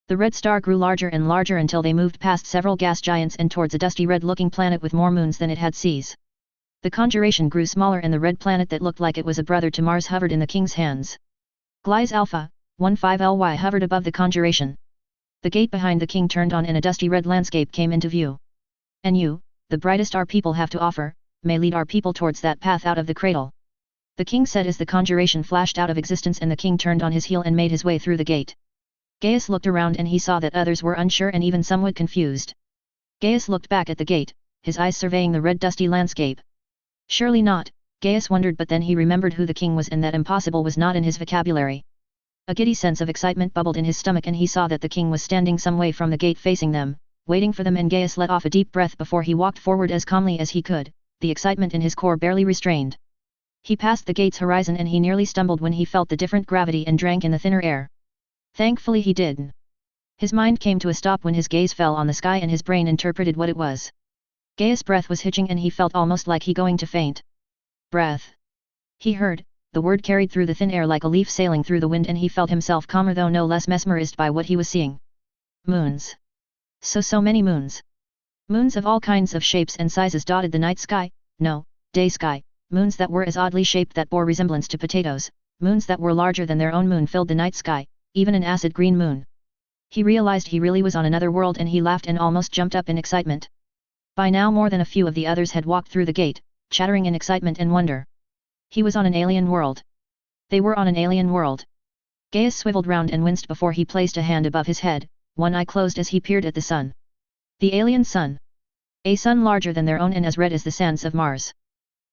Speaker 1: The red star grew larger and larger until they moved past several gas giants and towards a dusty red-looking planet with more moons than it had seas. The conjuration grew smaller and the red planet that looked like it was a brother to Mars hovered in the king's hands. Glies Alpha, 15LY hovered above the conjuration. The gate behind the king turned on and a dusty red landscape came into view. And you, the brightest our people have to offer, may lead our people towards that path out of the cradle. The king said as the conjuration flashed out of existence, and the king turned on his heel and made his way through the gate. Gaius looked around and he saw that others were unsure and even somewhat confused. Gaius looked back at the gate, his eyes surveying the red dusty landscape. Surely not, Gaius wondered, but then he remembered who the king was and that impossible was not in his vocabulary. A giddy sense of excitement bubbled in his stomach and he saw that the king was standing some way from the gate facing them, waiting for them, and Gaius let off a deep breath before he walked forward as calmly as he could, the excitement in his core barely restrained. He passed the gate's horizon and he nearly stumbled when he felt the different gravity and drank in the thinner air. Thankfully he did. His mind came to a stop when his gaze fell on the sky and his brain interpreted what it was. Gaius' breath was hitching and he felt almost like he going to faint. Breath. He heard, the word carried through the thin air like a leaf sailing through the wind, and he felt himself calmer though no less mesmerized by what he was seeing. Moons. So many moons. Moons of all kinds of shapes and sizes dotted the night sky, no, day sky, moons that were as oddly shaped that bore resemblance to potatoes, moons that were larger than their own moon filled the night sky, even an acid green moon. He realized he really was on another world and he laughed and almost jumped up in excitement. By now more than a few of the others had walked through the gate, chattering in excitement and wonder. He was on an alien world. They were on an alien world. Gaius swiveled round and winced before he placed a hand above his head, one eye closed as he peered at the sun. The alien sun. A sun larger than their own and as red as the sands of Mars.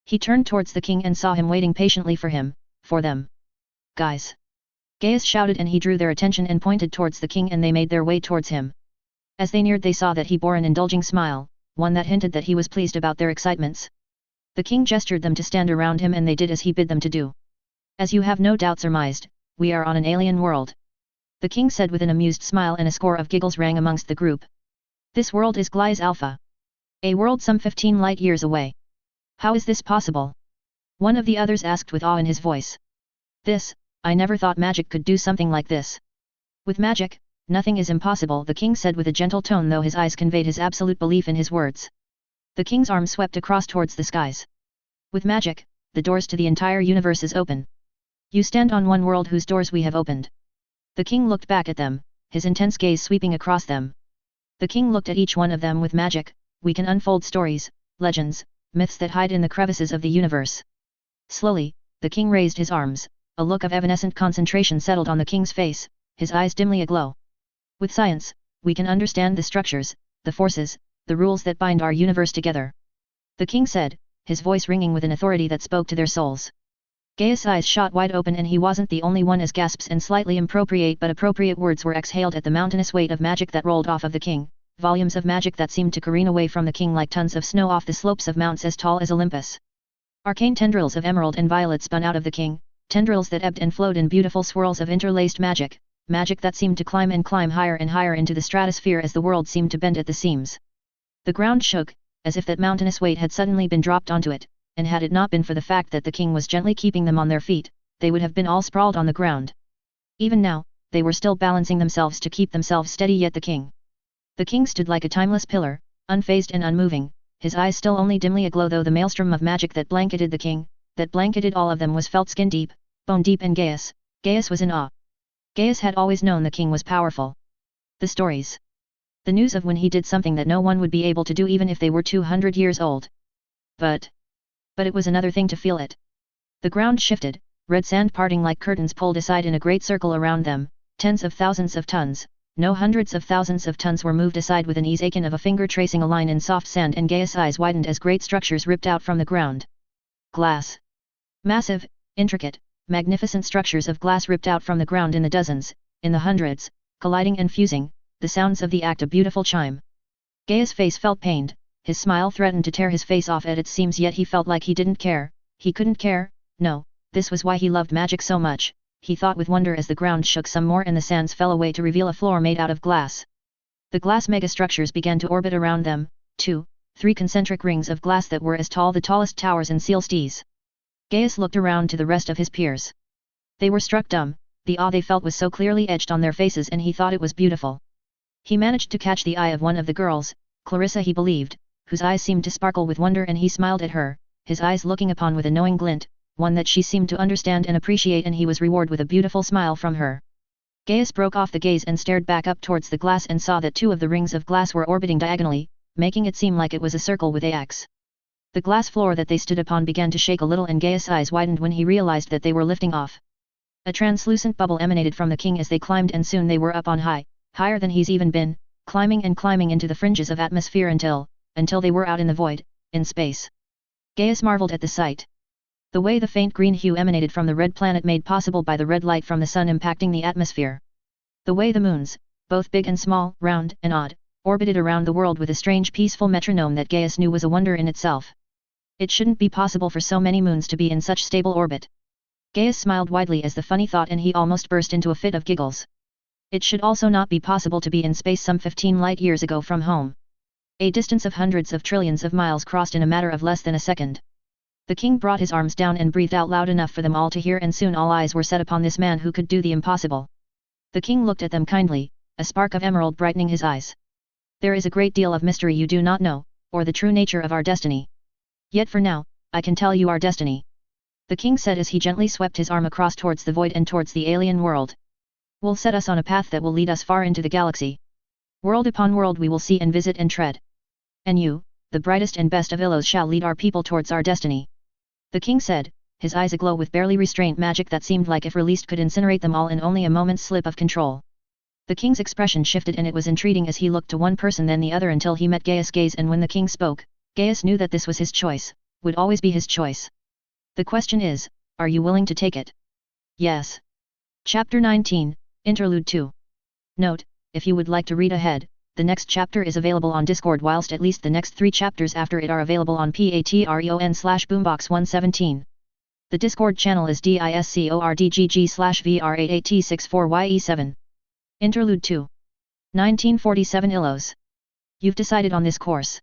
Speaker 1: He turned towards the king and saw him waiting patiently for him, for them. Guys! Gaius shouted and he drew their attention and pointed towards the king and they made their way towards him. As they neared they saw that he bore an indulging smile, one that hinted that he was pleased about their excitements. The king gestured them to stand around him and they did as he bid them to do. As you have no doubt surmised, we are on an alien world. The king said with an amused smile and a score of giggles rang amongst the group. This world is Glies Alpha. A world some 15 light years away. How is this possible? One of the others asked with awe in his voice. I never thought magic could do something like this. With magic, nothing is impossible, the king said with a gentle tone though his eyes conveyed his absolute belief in his words. The king's arm swept across towards the skies. With magic, the doors to the entire universe is open. You stand on one world whose doors we have opened. The king looked back at them, his intense gaze sweeping across them. The king looked at each one of them with magic, we can unfold stories, legends, myths that hide in the crevices of the universe. Slowly, the king raised his arms, a look of evanescent concentration settled on the king's face, his eyes dimly aglow. With science, we can understand the structures, the forces, the rules that bind our universe together. The king said, his voice ringing with an authority that spoke to their souls. Gaius' eyes shot wide open and he wasn't the only one as gasps and slightly impropriate but appropriate words were exhaled at the mountainous weight of magic that rolled off of the king, volumes of magic that seemed to careen away from the king like tons of snow off the slopes of mounts as tall as Olympus. Arcane tendrils of emerald and violet spun out of the king, tendrils that ebbed and flowed in beautiful swirls of interlaced magic, magic that seemed to climb and climb higher and higher into the stratosphere as the world seemed to bend at the seams. The ground shook, as if that mountainous weight had suddenly been dropped onto it, and had it not been for the fact that the king was gently keeping them on their feet, they would have been all sprawled on the ground. Even now, they were still balancing themselves to keep themselves steady yet the king stood like a timeless pillar, unfazed and unmoving, his eyes still only dimly aglow though the maelstrom of magic that blanketed the king, that blanketed all of them was felt skin deep, bone deep and Gaius was in awe. Gaius had always known the king was powerful. The stories. The news of when he did something that no one would be able to do even if they were 200 years old. But it was another thing to feel it. The ground shifted, red sand parting like curtains pulled aside in a great circle around them, tens of thousands of tons, no hundreds of thousands of tons were moved aside with an ease akin of a finger tracing a line in soft sand and Gaius' eyes widened as great structures ripped out from the ground. Glass. Massive, intricate, magnificent structures of glass ripped out from the ground in the dozens, in the hundreds, colliding and fusing, the sounds of the act a beautiful chime. Gaius' face felt pained, his smile threatened to tear his face off at its seams yet he felt like he didn't care, he couldn't care, no, this was why he loved magic so much, he thought with wonder as the ground shook some more and the sands fell away to reveal a floor made out of glass. The glass megastructures began to orbit around them, 2, 3 concentric rings of glass that were as tall the tallest towers in Sealstees. Gaius looked around to the rest of his peers. They were struck dumb, the awe they felt was so clearly etched on their faces and he thought it was beautiful. He managed to catch the eye of one of the girls, Clarissa he believed, whose eyes seemed to sparkle with wonder and he smiled at her, his eyes looking upon with a knowing glint, one that she seemed to understand and appreciate and he was rewarded with a beautiful smile from her. Gaius broke off the gaze and stared back up towards the glass and saw that 2 of the rings of glass were orbiting diagonally, making it seem like it was a circle with a axe. The glass floor that they stood upon began to shake a little and Gaius' eyes widened when he realized that they were lifting off. A translucent bubble emanated from the king as they climbed and soon they were up on high, higher than he's even been, climbing and climbing into the fringes of atmosphere until they were out in the void, in space. Gaius marveled at the sight. The way the faint green hue emanated from the red planet made possible by the red light from the sun impacting the atmosphere. The way the moons, both big and small, round and odd, orbited around the world with a strange peaceful metronome that Gaius knew was a wonder in itself. It shouldn't be possible for so many moons to be in such stable orbit. Gaius smiled widely as the funny thought and he almost burst into a fit of giggles. It should also not be possible to be in space some 15 light years ago from home. A distance of hundreds of trillions of miles crossed in a matter of less than a second. The king brought his arms down and breathed out loud enough for them all to hear and soon all eyes were set upon this man who could do the impossible. The king looked at them kindly, a spark of emerald brightening his eyes. There is a great deal of mystery you do not know, or the true nature of our destiny. Yet for now, I can tell you our destiny. The king said as he gently swept his arm across towards the void and towards the alien world. Will set us on a path that will lead us far into the galaxy. World upon world we will see and visit and tread. And you, the brightest and best of Illos, shall lead our people towards our destiny. The king said, his eyes aglow with barely restrained magic that seemed like if released could incinerate them all in only a moment's slip of control. The king's expression shifted and it was intriguing as he looked to one person then the other until he met Gaius' gaze, and when the king spoke, Gaius knew that this was his choice, would always be his choice. The question is, are you willing to take it? Yes. Chapter 19, Interlude 2. Note, if you would like to read ahead, the next chapter is available on Discord, whilst at least the next 3 chapters after it are available on patreon/boombox117. The Discord channel is discordgg/vr88t64ye7. Interlude 2. 1947 Illos. You've decided on this course?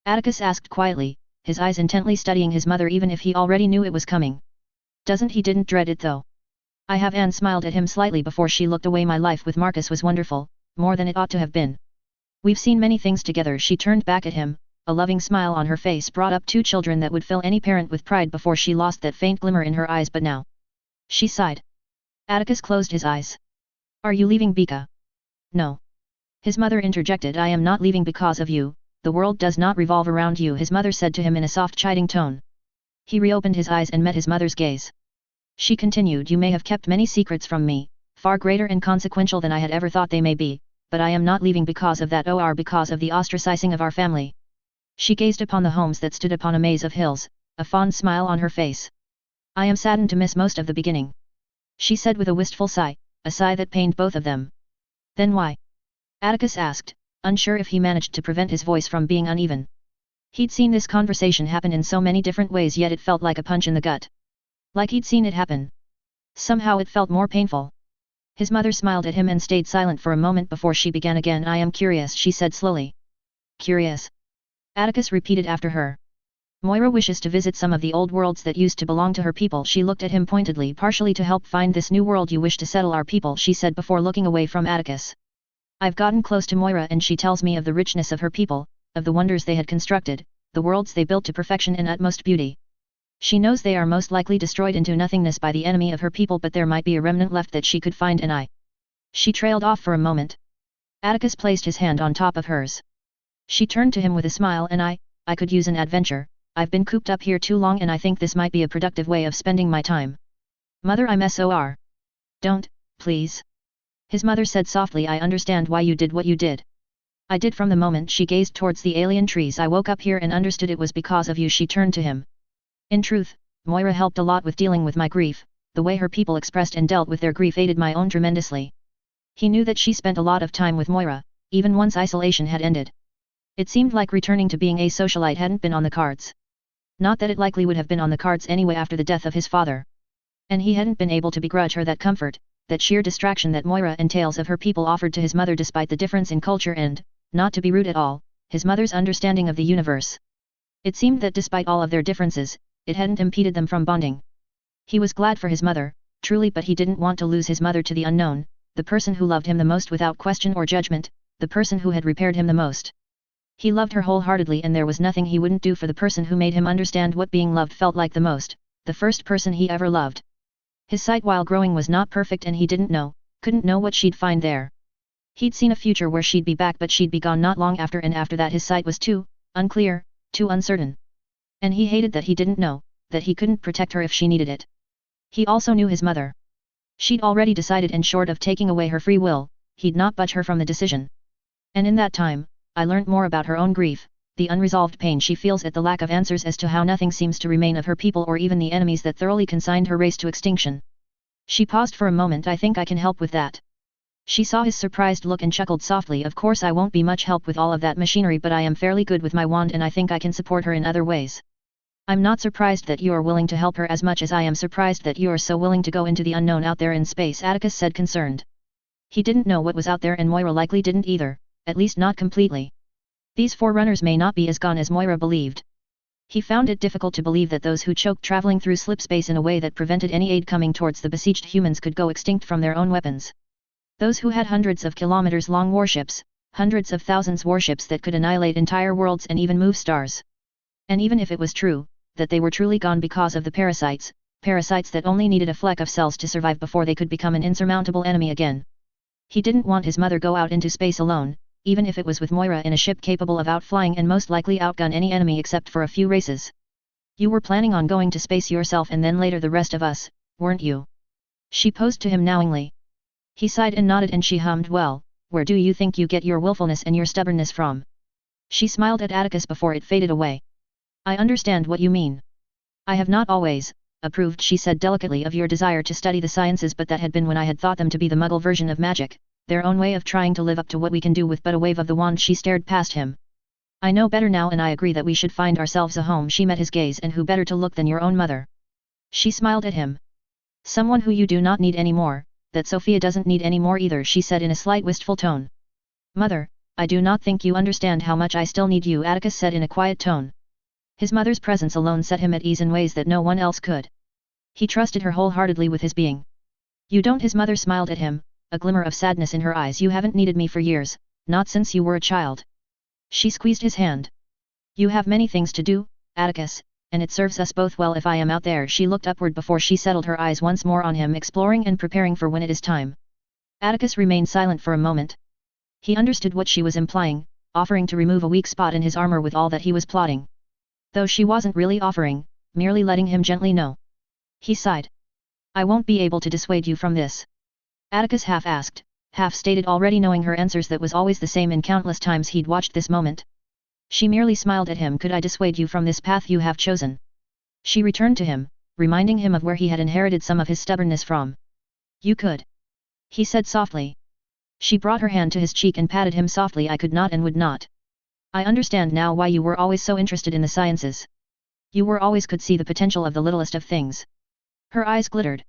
Speaker 1: Atticus asked quietly, his eyes intently studying his mother even if he already knew it was coming. Doesn't he didn't dread it though? I have. Anne smiled at him slightly before she looked away. My life with Marcus was wonderful, more than it ought to have been. We've seen many things together. She turned back at him, a loving smile on her face brought up 2 children that would fill any parent with pride before she lost that faint glimmer in her eyes. But now. She sighed. Atticus closed his eyes. Are you leaving Bika? No. His mother interjected. I am not leaving because of you, the world does not revolve around you, his mother said to him in a soft chiding tone. He reopened his eyes and met his mother's gaze. She continued, you may have kept many secrets from me, far greater and consequential than I had ever thought they may be, but I am not leaving because of that, or because of the ostracizing of our family. She gazed upon the homes that stood upon a maze of hills, a fond smile on her face. I am saddened to miss most of the beginning. She said with a wistful sigh, a sigh that pained both of them. Then why? Atticus asked, unsure if he managed to prevent his voice from being uneven. He'd seen this conversation happen in so many different ways, yet it felt like a punch in the gut. Like he'd seen it happen. Somehow it felt more painful. His mother smiled at him and stayed silent for a moment before she began again. I am curious, she said slowly. Curious? Atticus repeated after her. Moira wishes to visit some of the old worlds that used to belong to her people. She looked at him pointedly. Partially to help find this new world you wish to settle our people, she said before looking away from Atticus. I've gotten close to Moira and she tells me of the richness of her people, of the wonders they had constructed, the worlds they built to perfection and utmost beauty. She knows they are most likely destroyed into nothingness by the enemy of her people, but there might be a remnant left that she could find, and I. She trailed off for a moment. Atticus placed his hand on top of hers. She turned to him with a smile. And I could use an adventure. I've been cooped up here too long and I think this might be a productive way of spending my time. Mother, I'm SOR. Don't, please. His mother said softly, I understand why you did what you did. I did from the moment she gazed towards the alien trees. I woke up here and understood it was because of you. She turned to him. In truth, Moira helped a lot with dealing with my grief, the way her people expressed and dealt with their grief aided my own tremendously. He knew that she spent a lot of time with Moira, even once isolation had ended. It seemed like returning to being a socialite hadn't been on the cards. Not that it likely would have been on the cards anyway after the death of his father. And he hadn't been able to begrudge her that comfort, that sheer distraction that Moira and tales of her people offered to his mother despite the difference in culture and, not to be rude at all, his mother's understanding of the universe. It seemed that despite all of their differences, it hadn't impeded them from bonding. He was glad for his mother, truly, but he didn't want to lose his mother to the unknown, the person who loved him the most without question or judgment, the person who had repaired him the most. He loved her wholeheartedly and there was nothing he wouldn't do for the person who made him understand what being loved felt like the most, the first person he ever loved. His sight while growing was not perfect and he couldn't know what she'd find there. He'd seen a future where she'd be back, but she'd be gone not long after, and after that his sight was too unclear, too uncertain. And he hated that he didn't know, that he couldn't protect her if she needed it. He also knew his mother. She'd already decided, and short of taking away her free will, he'd not budge her from the decision. And in that time, I learnt more about her own grief, the unresolved pain she feels at the lack of answers as to how nothing seems to remain of her people or even the enemies that thoroughly consigned her race to extinction. She paused for a moment. I think I can help with that. She saw his surprised look and chuckled softly. Of course I won't be much help with all of that machinery, but I am fairly good with my wand and I think I can support her in other ways. I'm not surprised that you are willing to help her as much as I am surprised that you are so willing to go into the unknown out there in space, Atticus said concerned. He didn't know what was out there and Moira likely didn't either, at least not completely. These forerunners may not be as gone as Moira believed. He found it difficult to believe that those who choked traveling through slip space in a way that prevented any aid coming towards the besieged humans could go extinct from their own weapons. Those who had hundreds of kilometers long warships, hundreds of thousands warships that could annihilate entire worlds and even move stars. And even if it was true, that they were truly gone because of the parasites that only needed a fleck of cells to survive before they could become an insurmountable enemy again. He didn't want his mother go out into space alone, even if it was with Moira in a ship capable of outflying and most likely outgun any enemy except for a few races. You were planning on going to space yourself and then later the rest of us, weren't you? She posed to him knowingly. He sighed and nodded and she hummed, well, where do you think you get your willfulness and your stubbornness from? She smiled at Atticus before it faded away. I understand what you mean. I have not always approved, she said delicately, of your desire to study the sciences, but that had been when I had thought them to be the Muggle version of magic, their own way of trying to live up to what we can do with but a wave of the wand. She stared past him. I know better now and I agree that we should find ourselves a home. She met his gaze. And who better to look than your own mother? She smiled at him. Someone who you do not need anymore, that Sophia doesn't need anymore either, she said in a slight wistful tone. Mother, I do not think you understand how much I still need you, Atticus said in a quiet tone. His mother's presence alone set him at ease in ways that no one else could. He trusted her wholeheartedly with his being. You don't, his mother smiled at him, a glimmer of sadness in her eyes. You haven't needed me for years, not since you were a child. She squeezed his hand. You have many things to do, Atticus, and it serves us both well if I am out there. She looked upward before she settled her eyes once more on him, exploring and preparing for when it is time. Atticus remained silent for a moment. He understood what she was implying, offering to remove a weak spot in his armor with all that he was plotting. Though she wasn't really offering, merely letting him gently know. He sighed. I won't be able to dissuade you from this. Atticus half asked, half stated, already knowing her answers. That was always the same in countless times he'd watched this moment. She merely smiled at him. Could I dissuade you from this path you have chosen? She returned to him, reminding him of where he had inherited some of his stubbornness from. You could. He said softly. She brought her hand to his cheek and patted him softly. I could not and would not. I understand now why you were always so interested in the sciences. You were always could see the potential of the littlest of things. Her eyes glittered.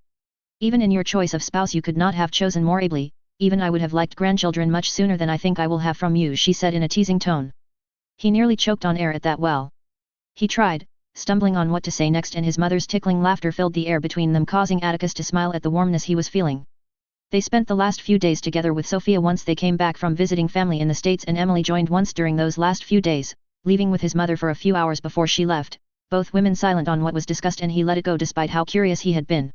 Speaker 1: Even in your choice of spouse you could not have chosen more ably. Even I would have liked grandchildren much sooner than I think I will have from you, she said in a teasing tone. He nearly choked on air at that. Well. He tried, stumbling on what to say next, and his mother's tickling laughter filled the air between them, causing Atticus to smile at the warmness he was feeling. They spent the last few days together with Sophia once they came back from visiting family in the States, and Emily joined once during those last few days, leaving with his mother for a few hours before she left, both women silent on what was discussed, and he let it go despite how curious he had been.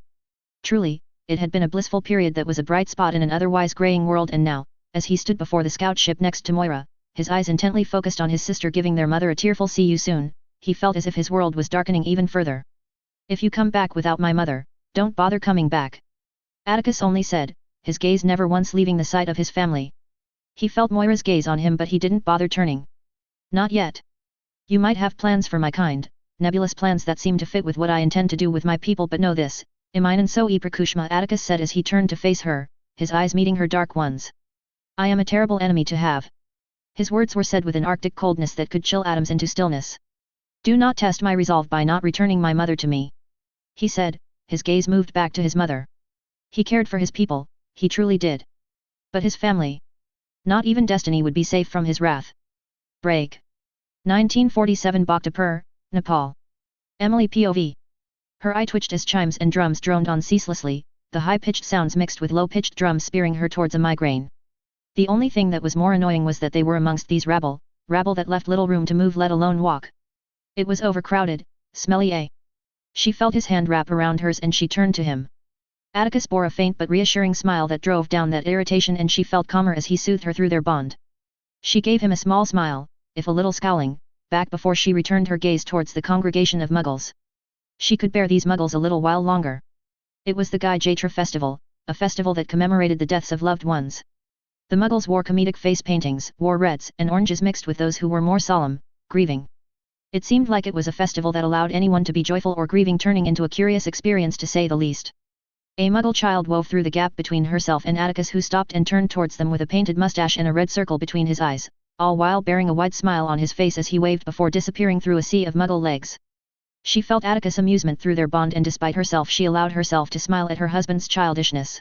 Speaker 1: Truly, it had been a blissful period that was a bright spot in an otherwise graying world, and now, as he stood before the scout ship next to Moira, his eyes intently focused on his sister giving their mother a tearful "see you soon," he felt as if his world was darkening even further. If you come back without my mother, don't bother coming back. Atticus only said, his gaze never once leaving the sight of his family. He felt Moira's gaze on him, but he didn't bother turning. Not yet. You might have plans for my kind, nebulous plans that seem to fit with what I intend to do with my people, but know this, Iminen so Prakushma, Atticus said as he turned to face her, his eyes meeting her dark ones. I am a terrible enemy to have. His words were said with an arctic coldness that could chill atoms into stillness. Do not test my resolve by not returning my mother to me. He said, his gaze moved back to his mother. He cared for his people, he truly did. But his family? Not even destiny would be safe from his wrath. Break. 1947 Bhaktapur, Nepal. Emily POV. Her eye twitched as chimes and drums droned on ceaselessly, the high-pitched sounds mixed with low-pitched drums spearing her towards a migraine. The only thing that was more annoying was that they were amongst these rabble that left little room to move, let alone walk. It was overcrowded, smelly. She felt his hand wrap around hers and she turned to him. Atticus bore a faint but reassuring smile that drove down that irritation, and she felt calmer as he soothed her through their bond. She gave him a small smile, if a little scowling, back before she returned her gaze towards the congregation of Muggles. She could bear these Muggles a little while longer. It was the Gai Jaitra festival, a festival that commemorated the deaths of loved ones. The Muggles wore comedic face paintings, wore reds and oranges mixed with those who were more solemn, grieving. It seemed like it was a festival that allowed anyone to be joyful or grieving, turning into a curious experience to say the least. A Muggle child wove through the gap between herself and Atticus, who stopped and turned towards them with a painted mustache and a red circle between his eyes, all while bearing a wide smile on his face as he waved before disappearing through a sea of Muggle legs. She felt Atticus' amusement through their bond, and despite herself she allowed herself to smile at her husband's childishness.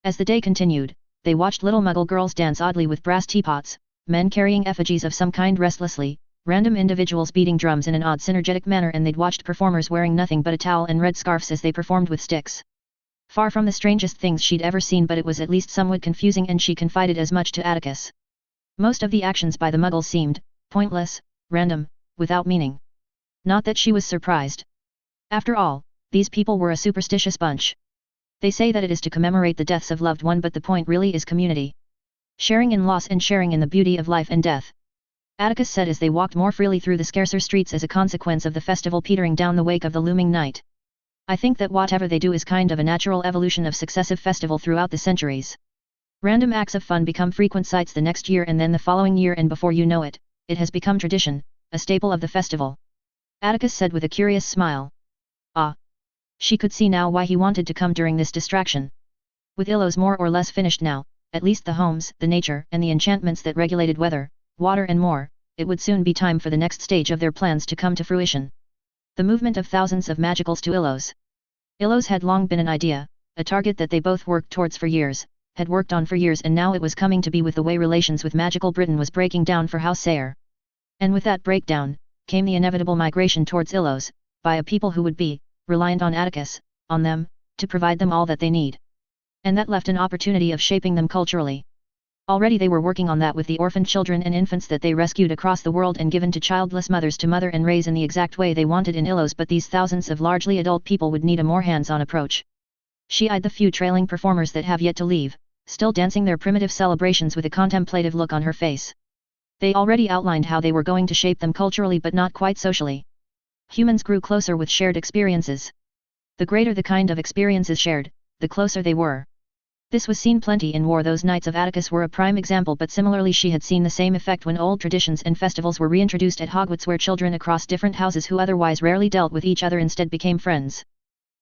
Speaker 1: As the day continued, they watched little Muggle girls dance oddly with brass teapots, men carrying effigies of some kind restlessly, random individuals beating drums in an odd synergetic manner, and they'd watched performers wearing nothing but a towel and red scarves as they performed with sticks. Far from the strangest things she'd ever seen, but it was at least somewhat confusing, and she confided as much to Atticus. Most of the actions by the Muggles seemed pointless, random, without meaning. Not that she was surprised. After all, these people were a superstitious bunch. They say that it is to commemorate the deaths of loved one, but the point really is community. Sharing in loss and sharing in the beauty of life and death. Atticus said as they walked more freely through the scarcer streets as a consequence of the festival petering down the wake of the looming night. I think that whatever they do is kind of a natural evolution of successive festival throughout the centuries. Random acts of fun become frequent sights the next year and then the following year, and before you know it, it has become tradition, a staple of the festival. Atticus said with a curious smile. Ah! She could see now why he wanted to come during this distraction. With Illos more or less finished now, at least the homes, the nature, and the enchantments that regulated weather, water and more, it would soon be time for the next stage of their plans to come to fruition. The movement of thousands of magicals to Illos. Illos had long been an idea, a target that they both worked towards for years, had worked on for years, and now it was coming to be with the way relations with magical Britain was breaking down for House Sayre. And with that breakdown, came the inevitable migration towards Illos, by a people who would be, reliant on Atticus, on them, to provide them all that they need. And that left an opportunity of shaping them culturally. Already they were working on that with the orphaned children and infants that they rescued across the world and given to childless mothers to mother and raise in the exact way they wanted in Illos, but these thousands of largely adult people would need a more hands-on approach. She eyed the few trailing performers that have yet to leave, still dancing their primitive celebrations with a contemplative look on her face. They already outlined how they were going to shape them culturally but not quite socially. Humans grew closer with shared experiences. The greater the kind of experiences shared, the closer they were. This was seen plenty in war. Those Knights of Atticus were a prime example, but similarly she had seen the same effect when old traditions and festivals were reintroduced at Hogwarts, where children across different houses who otherwise rarely dealt with each other instead became friends.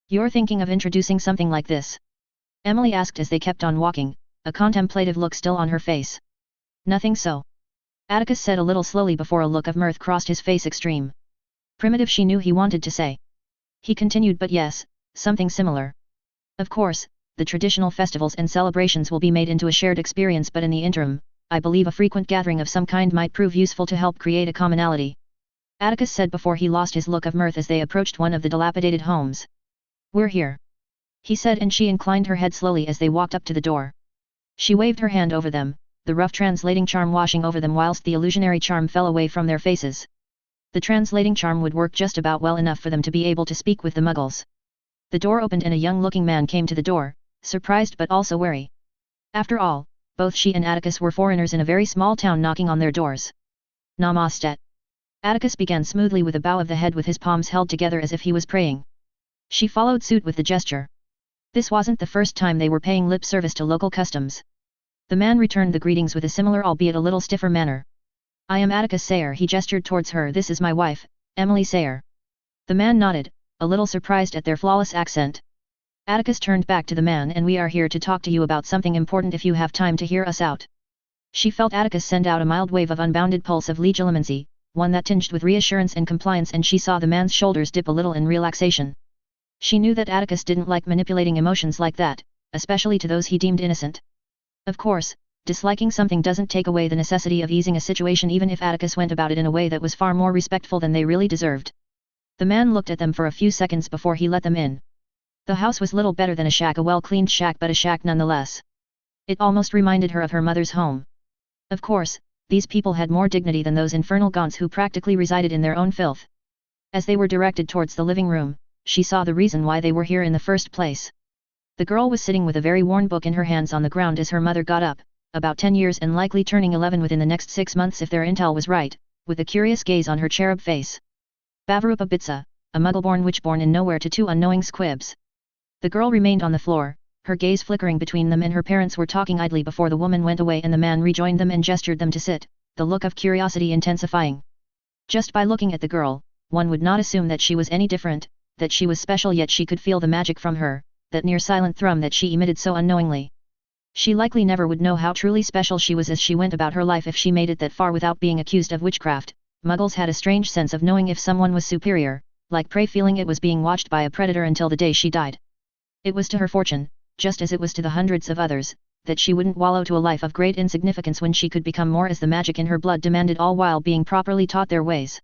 Speaker 1: "You're thinking of introducing something like this?" Emily asked as they kept on walking, a contemplative look still on her face. "Nothing so," Atticus said a little slowly before a look of mirth crossed his face. Extreme. Primitive, she knew he wanted to say. He continued, "But yes, something similar. Of course, the traditional festivals and celebrations will be made into a shared experience, but in the interim, I believe a frequent gathering of some kind might prove useful to help create a commonality," Atticus said before he lost his look of mirth as they approached one of the dilapidated homes. "We're here," he said, and she inclined her head slowly as they walked up to the door. She waved her hand over them, the rough translating charm washing over them whilst the illusionary charm fell away from their faces. The translating charm would work just about well enough for them to be able to speak with the Muggles. The door opened and a young-looking man came to the door, surprised but also wary. After all, both she and Atticus were foreigners in a very small town knocking on their doors. "Namaste." Atticus began smoothly with a bow of the head with his palms held together as if he was praying. She followed suit with the gesture. This wasn't the first time they were paying lip service to local customs. The man returned the greetings with a similar albeit a little stiffer manner. "I am Atticus Sayre," he gestured towards her. "This is my wife, Emily Sayre." The man nodded, a little surprised at their flawless accent. Atticus turned back to the man. "And we are here to talk to you about something important if you have time to hear us out." She felt Atticus send out a mild wave of unbounded pulse of legitimacy, one that tinged with reassurance and compliance, and she saw the man's shoulders dip a little in relaxation. She knew that Atticus didn't like manipulating emotions like that, especially to those he deemed innocent. Of course, disliking something doesn't take away the necessity of easing a situation, even if Atticus went about it in a way that was far more respectful than they really deserved. The man looked at them for a few seconds before he let them in. The house was little better than a shack, a well-cleaned shack, but a shack nonetheless. It almost reminded her of her mother's home. Of course, these people had more dignity than those infernal gaunts who practically resided in their own filth. As they were directed towards the living room, she saw the reason why they were here in the first place. The girl was sitting with a very worn book in her hands on the ground as her mother got up, about 10 years and likely turning 11 within the next 6 months if their intel was right, with a curious gaze on her cherub face. Bavarupa Bitsa, a muggle-born witch born in nowhere to 2 unknowing squibs. The girl remained on the floor, her gaze flickering between them and her parents were talking idly before the woman went away and the man rejoined them and gestured them to sit, the look of curiosity intensifying. Just by looking at the girl, one would not assume that she was any different, that she was special, yet she could feel the magic from her, that near silent thrum that she emitted so unknowingly. She likely never would know how truly special she was as she went about her life if she made it that far without being accused of witchcraft. Muggles had a strange sense of knowing if someone was superior, like prey feeling it was being watched by a predator until the day she died. It was to her fortune, just as it was to the hundreds of others, that she wouldn't wallow to a life of great insignificance when she could become more as the magic in her blood demanded, all while being properly taught their ways.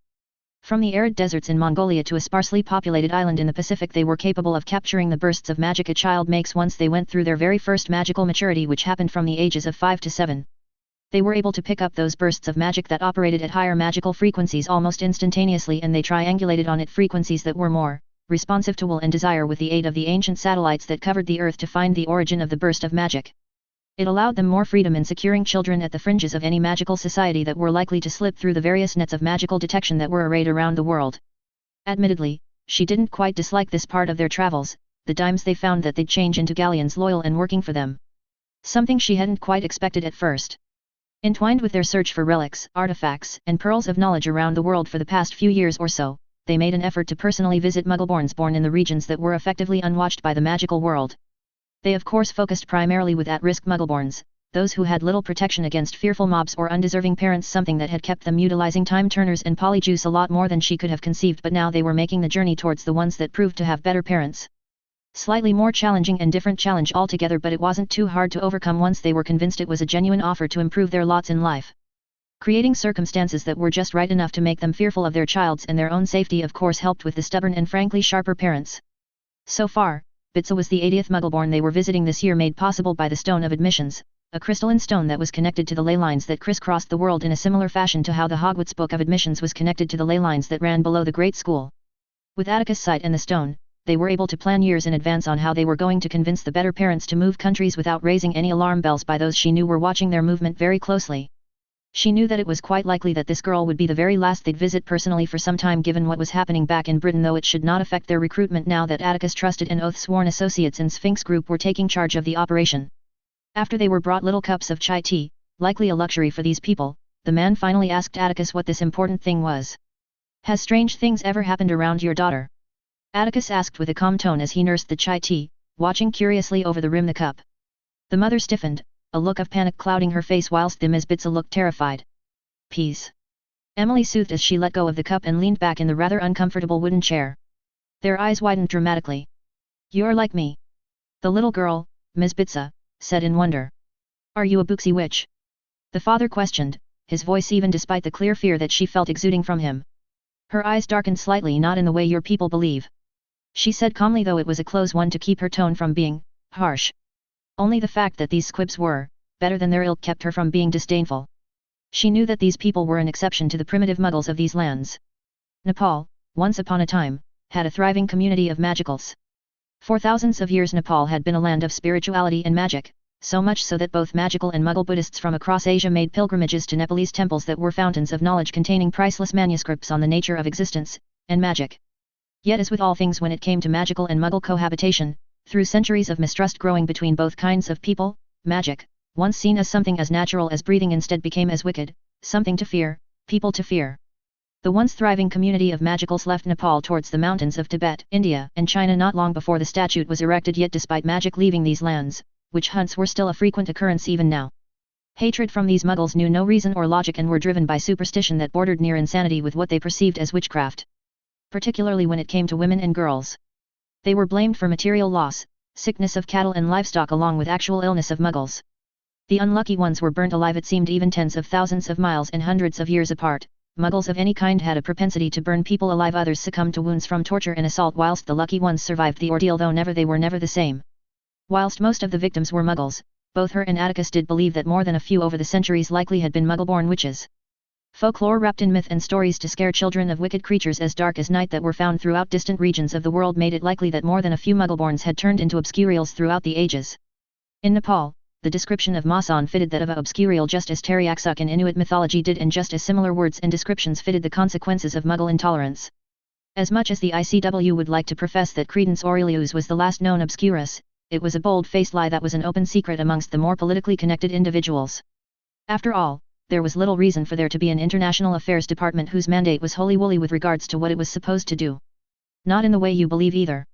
Speaker 1: From the arid deserts in Mongolia to a sparsely populated island in the Pacific, they were capable of capturing the bursts of magic a child makes once they went through their very first magical maturity, which happened from the ages of 5 to 7. They were able to pick up those bursts of magic that operated at higher magical frequencies almost instantaneously, and they triangulated on it frequencies that were more responsive to will and desire with the aid of the ancient satellites that covered the earth to find the origin of the burst of magic. It allowed them more freedom in securing children at the fringes of any magical society that were likely to slip through the various nets of magical detection that were arrayed around the world. Admittedly, she didn't quite dislike this part of their travels, the dimes they found that they'd change into galleons loyal and working for them. Something she hadn't quite expected at first. Entwined with their search for relics, artifacts, and pearls of knowledge around the world for the past few years or so, they made an effort to personally visit Muggleborns born in the regions that were effectively unwatched by the magical world. They of course focused primarily with at-risk Muggleborns, those who had little protection against fearful mobs or undeserving parents, something that had kept them utilizing time turners and polyjuice a lot more than she could have conceived, but now they were making the journey towards the ones that proved to have better parents. Slightly more challenging and different challenge altogether, but it wasn't too hard to overcome once they were convinced it was a genuine offer to improve their lots in life. Creating circumstances that were just right enough to make them fearful of their child's and their own safety of course helped with the stubborn and frankly sharper parents. So far, Bitsa was the 80th Muggleborn they were visiting this year, made possible by the Stone of Admissions, a crystalline stone that was connected to the ley lines that crisscrossed the world in a similar fashion to how the Hogwarts Book of Admissions was connected to the ley lines that ran below the Great School. With Atticus' sight and the stone, they were able to plan years in advance on how they were going to convince the better parents to move countries without raising any alarm bells by those she knew were watching their movement very closely. She knew that it was quite likely that this girl would be the very last they'd visit personally for some time, given what was happening back in Britain, though it should not affect their recruitment now that Atticus' trusted and oath-sworn associates in Sphinx Group were taking charge of the operation. After they were brought little cups of chai tea, likely a luxury for these people, the man finally asked Atticus what this important thing was. "Has strange things ever happened around your daughter?" Atticus asked with a calm tone as he nursed the chai tea, watching curiously over the rim the cup. The mother stiffened, a look of panic clouding her face whilst the Ms. Bitsa looked terrified. "Peace," Emily soothed as she let go of the cup and leaned back in the rather uncomfortable wooden chair. Their eyes widened dramatically. "You're like me." The little girl, Ms. Bitsa, said in wonder. "Are you a Booksy witch?" The father questioned, his voice even despite the clear fear that she felt exuding from him. Her eyes darkened slightly. "Not in the way your people believe," she said calmly, though it was a close one to keep her tone from being harsh. Only the fact that these squibs were better than their ilk kept her from being disdainful. She knew that these people were an exception to the primitive muggles of these lands. Nepal, once upon a time, had a thriving community of magicals. For thousands of years Nepal had been a land of spirituality and magic, so much so that both magical and muggle Buddhists from across Asia made pilgrimages to Nepalese temples that were fountains of knowledge containing priceless manuscripts on the nature of existence and magic. Yet as with all things when it came to magical and muggle cohabitation, through centuries of mistrust growing between both kinds of people, magic, once seen as something as natural as breathing, instead became as wicked, something to fear, people to fear. The once thriving community of magicals left Nepal towards the mountains of Tibet, India, and China not long before the statute was erected, yet despite magic leaving these lands, witch hunts were still a frequent occurrence even now. Hatred from these muggles knew no reason or logic and were driven by superstition that bordered near insanity with what they perceived as witchcraft. Particularly when it came to women and girls. They were blamed for material loss, sickness of cattle and livestock along with actual illness of muggles. The unlucky ones were burnt alive, it seemed even tens of thousands of miles and hundreds of years apart. Muggles of any kind had a propensity to burn people alive, others succumbed to wounds from torture and assault, whilst the lucky ones survived the ordeal, though they were never the same. Whilst most of the victims were muggles, both her and Atticus did believe that more than a few over the centuries likely had been muggle-born witches. Folklore wrapped in myth and stories to scare children of wicked creatures as dark as night that were found throughout distant regions of the world made it likely that more than a few muggleborns had turned into obscurials throughout the ages. In Nepal, the description of Masan fitted that of a obscurial just as Teriaksuk in Inuit mythology did, and just as similar words and descriptions fitted the consequences of muggle intolerance. As much as the ICW would like to profess that Credence Aurelius was the last known obscurus, it was a bold-faced lie that was an open secret amongst the more politically connected individuals. After all, there was little reason for there to be an international affairs department whose mandate was wholly woolly with regards to what it was supposed to do. Not in the way you believe either,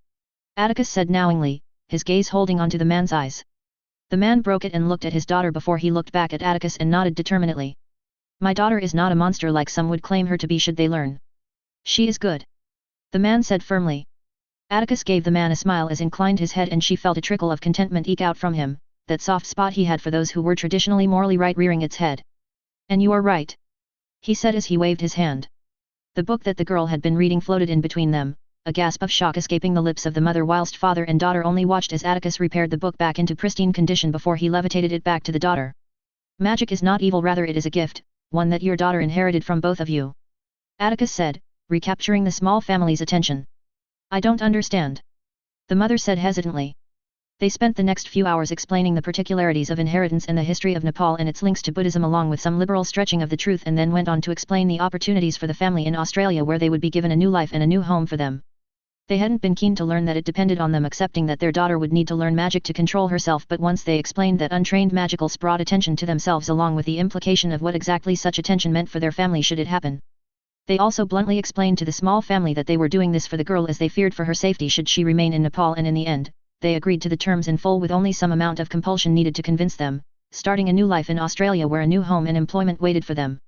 Speaker 1: Atticus said knowingly, his gaze holding onto the man's eyes. The man broke it and looked at his daughter before he looked back at Atticus and nodded determinedly. "My daughter is not a monster like some would claim her to be should they learn. She is good," the man said firmly. Atticus gave the man a smile as inclined his head, and she felt a trickle of contentment eke out from him, that soft spot he had for those who were traditionally morally right rearing its head. "And you are right," he said as he waved his hand. The book that the girl had been reading floated in between them, a gasp of shock escaping the lips of the mother, whilst father and daughter only watched as Atticus repaired the book back into pristine condition before he levitated it back to the daughter. Magic is not evil, rather it is a gift, one that your daughter inherited from both of you. Atticus said, recapturing the small family's attention. I don't understand. The mother said hesitantly. They spent the next few hours explaining the particularities of inheritance and the history of Nepal and its links to Buddhism along with some liberal stretching of the truth, and then went on to explain the opportunities for the family in Australia where they would be given a new life and a new home for them. They hadn't been keen to learn that it depended on them accepting that their daughter would need to learn magic to control herself, but once they explained that untrained magicals brought attention to themselves along with the implication of what exactly such attention meant for their family should it happen. They also bluntly explained to the small family that they were doing this for the girl as they feared for her safety should she remain in Nepal, and in the end, they agreed to the terms in full with only some amount of compulsion needed to convince them, starting a new life in Australia where a new home and employment waited for them.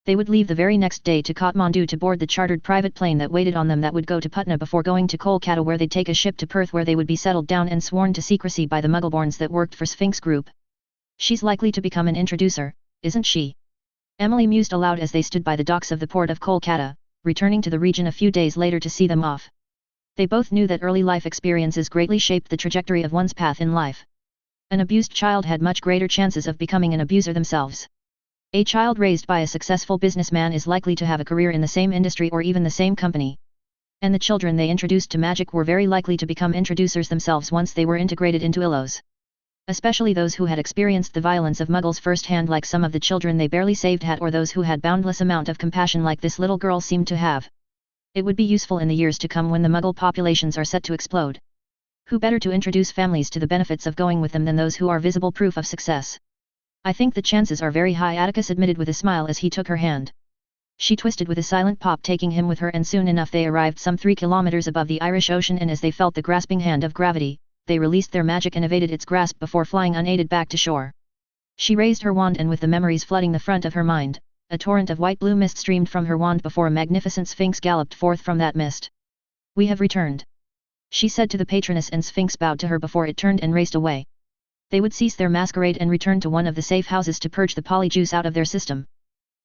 Speaker 1: They would leave the very next day to Kathmandu to board the chartered private plane that waited on them that would go to Patna before going to Kolkata, where they'd take a ship to Perth where they would be settled down and sworn to secrecy by the Muggleborns that worked for Sphinx Group. She's likely to become an introducer, isn't she? Emily mused aloud as they stood by the docks of the port of Kolkata, returning to the region a few days later to see them off. They both knew that early life experiences greatly shaped the trajectory of one's path in life. An abused child had much greater chances of becoming an abuser themselves. A child raised by a successful businessman is likely to have a career in the same industry or even the same company. And the children they introduced to magic were very likely to become introducers themselves once they were integrated into Illos. Especially those who had experienced the violence of Muggles firsthand, like some of the children they barely saved had, or those who had boundless amount of compassion like this little girl seemed to have. It would be useful in the years to come when the Muggle populations are set to explode. Who better to introduce families to the benefits of going with them than those who are visible proof of success? I think the chances are very high, Atticus admitted with a smile as he took her hand. She twisted with a silent pop, taking him with her, and soon enough they arrived some 3 kilometers above the Irish Ocean, and as they felt the grasping hand of gravity, they released their magic and evaded its grasp before flying unaided back to shore. She raised her wand, and with the memories flooding the front of her mind, a torrent of white-blue mist streamed from her wand before a magnificent sphinx galloped forth from that mist. We have returned, she said to the patroness, and Sphinx bowed to her before it turned and raced away. They would cease their masquerade and return to one of the safe houses to purge the polyjuice out of their system.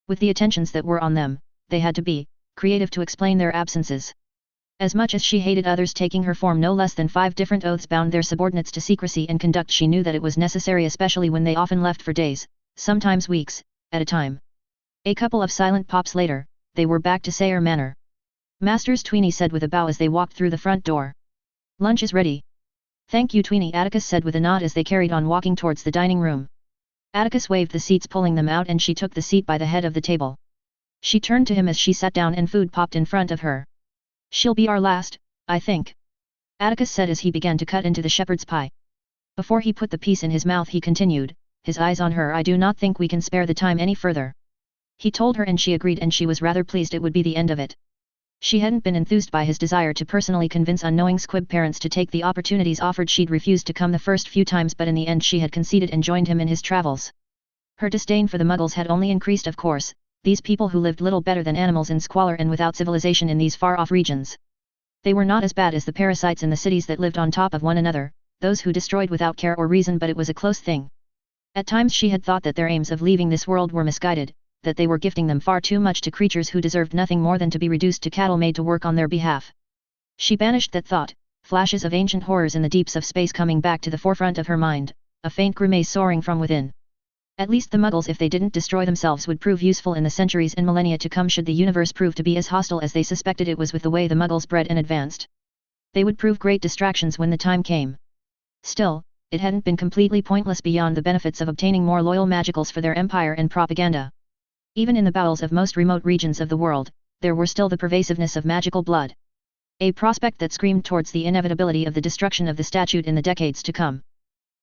Speaker 1: With the attentions that were on them, they had to be creative to explain their absences. As much as she hated others taking her form, no less than 5 different oaths bound their subordinates to secrecy and conduct. She knew that it was necessary, especially when they often left for days, sometimes weeks, at a time. A couple of silent pops later, they were back to Sayre Manor. Masters, Tweenie said with a bow as they walked through the front door. Lunch is ready. Thank you, Tweenie, Atticus said with a nod as they carried on walking towards the dining room. Atticus waved the seats, pulling them out, and she took the seat by the head of the table. She turned to him as she sat down and food popped in front of her. She'll be our last, I think, Atticus said as he began to cut into the shepherd's pie. Before he put the piece in his mouth he continued, his eyes on her. I do not think we can spare the time any further. He told her and she agreed, and she was rather pleased it would be the end of it. She hadn't been enthused by his desire to personally convince unknowing Squib parents to take the opportunities offered. She'd refused to come the first few times, but in the end she had conceded and joined him in his travels. Her disdain for the Muggles had only increased, of course, these people who lived little better than animals in squalor and without civilization in these far-off regions. They were not as bad as the parasites in the cities that lived on top of one another, those who destroyed without care or reason, but it was a close thing. At times she had thought that their aims of leaving this world were misguided, that they were gifting them far too much to creatures who deserved nothing more than to be reduced to cattle made to work on their behalf. She banished that thought, flashes of ancient horrors in the deeps of space coming back to the forefront of her mind, a faint grimace soaring from within. At least the Muggles, if they didn't destroy themselves, would prove useful in the centuries and millennia to come should the universe prove to be as hostile as they suspected it was with the way the Muggles bred and advanced. They would prove great distractions when the time came. Still, it hadn't been completely pointless beyond the benefits of obtaining more loyal magicals for their empire and propaganda. Even in the bowels of most remote regions of the world, there were still the pervasiveness of magical blood. A prospect that screamed towards the inevitability of the destruction of the statute in the decades to come.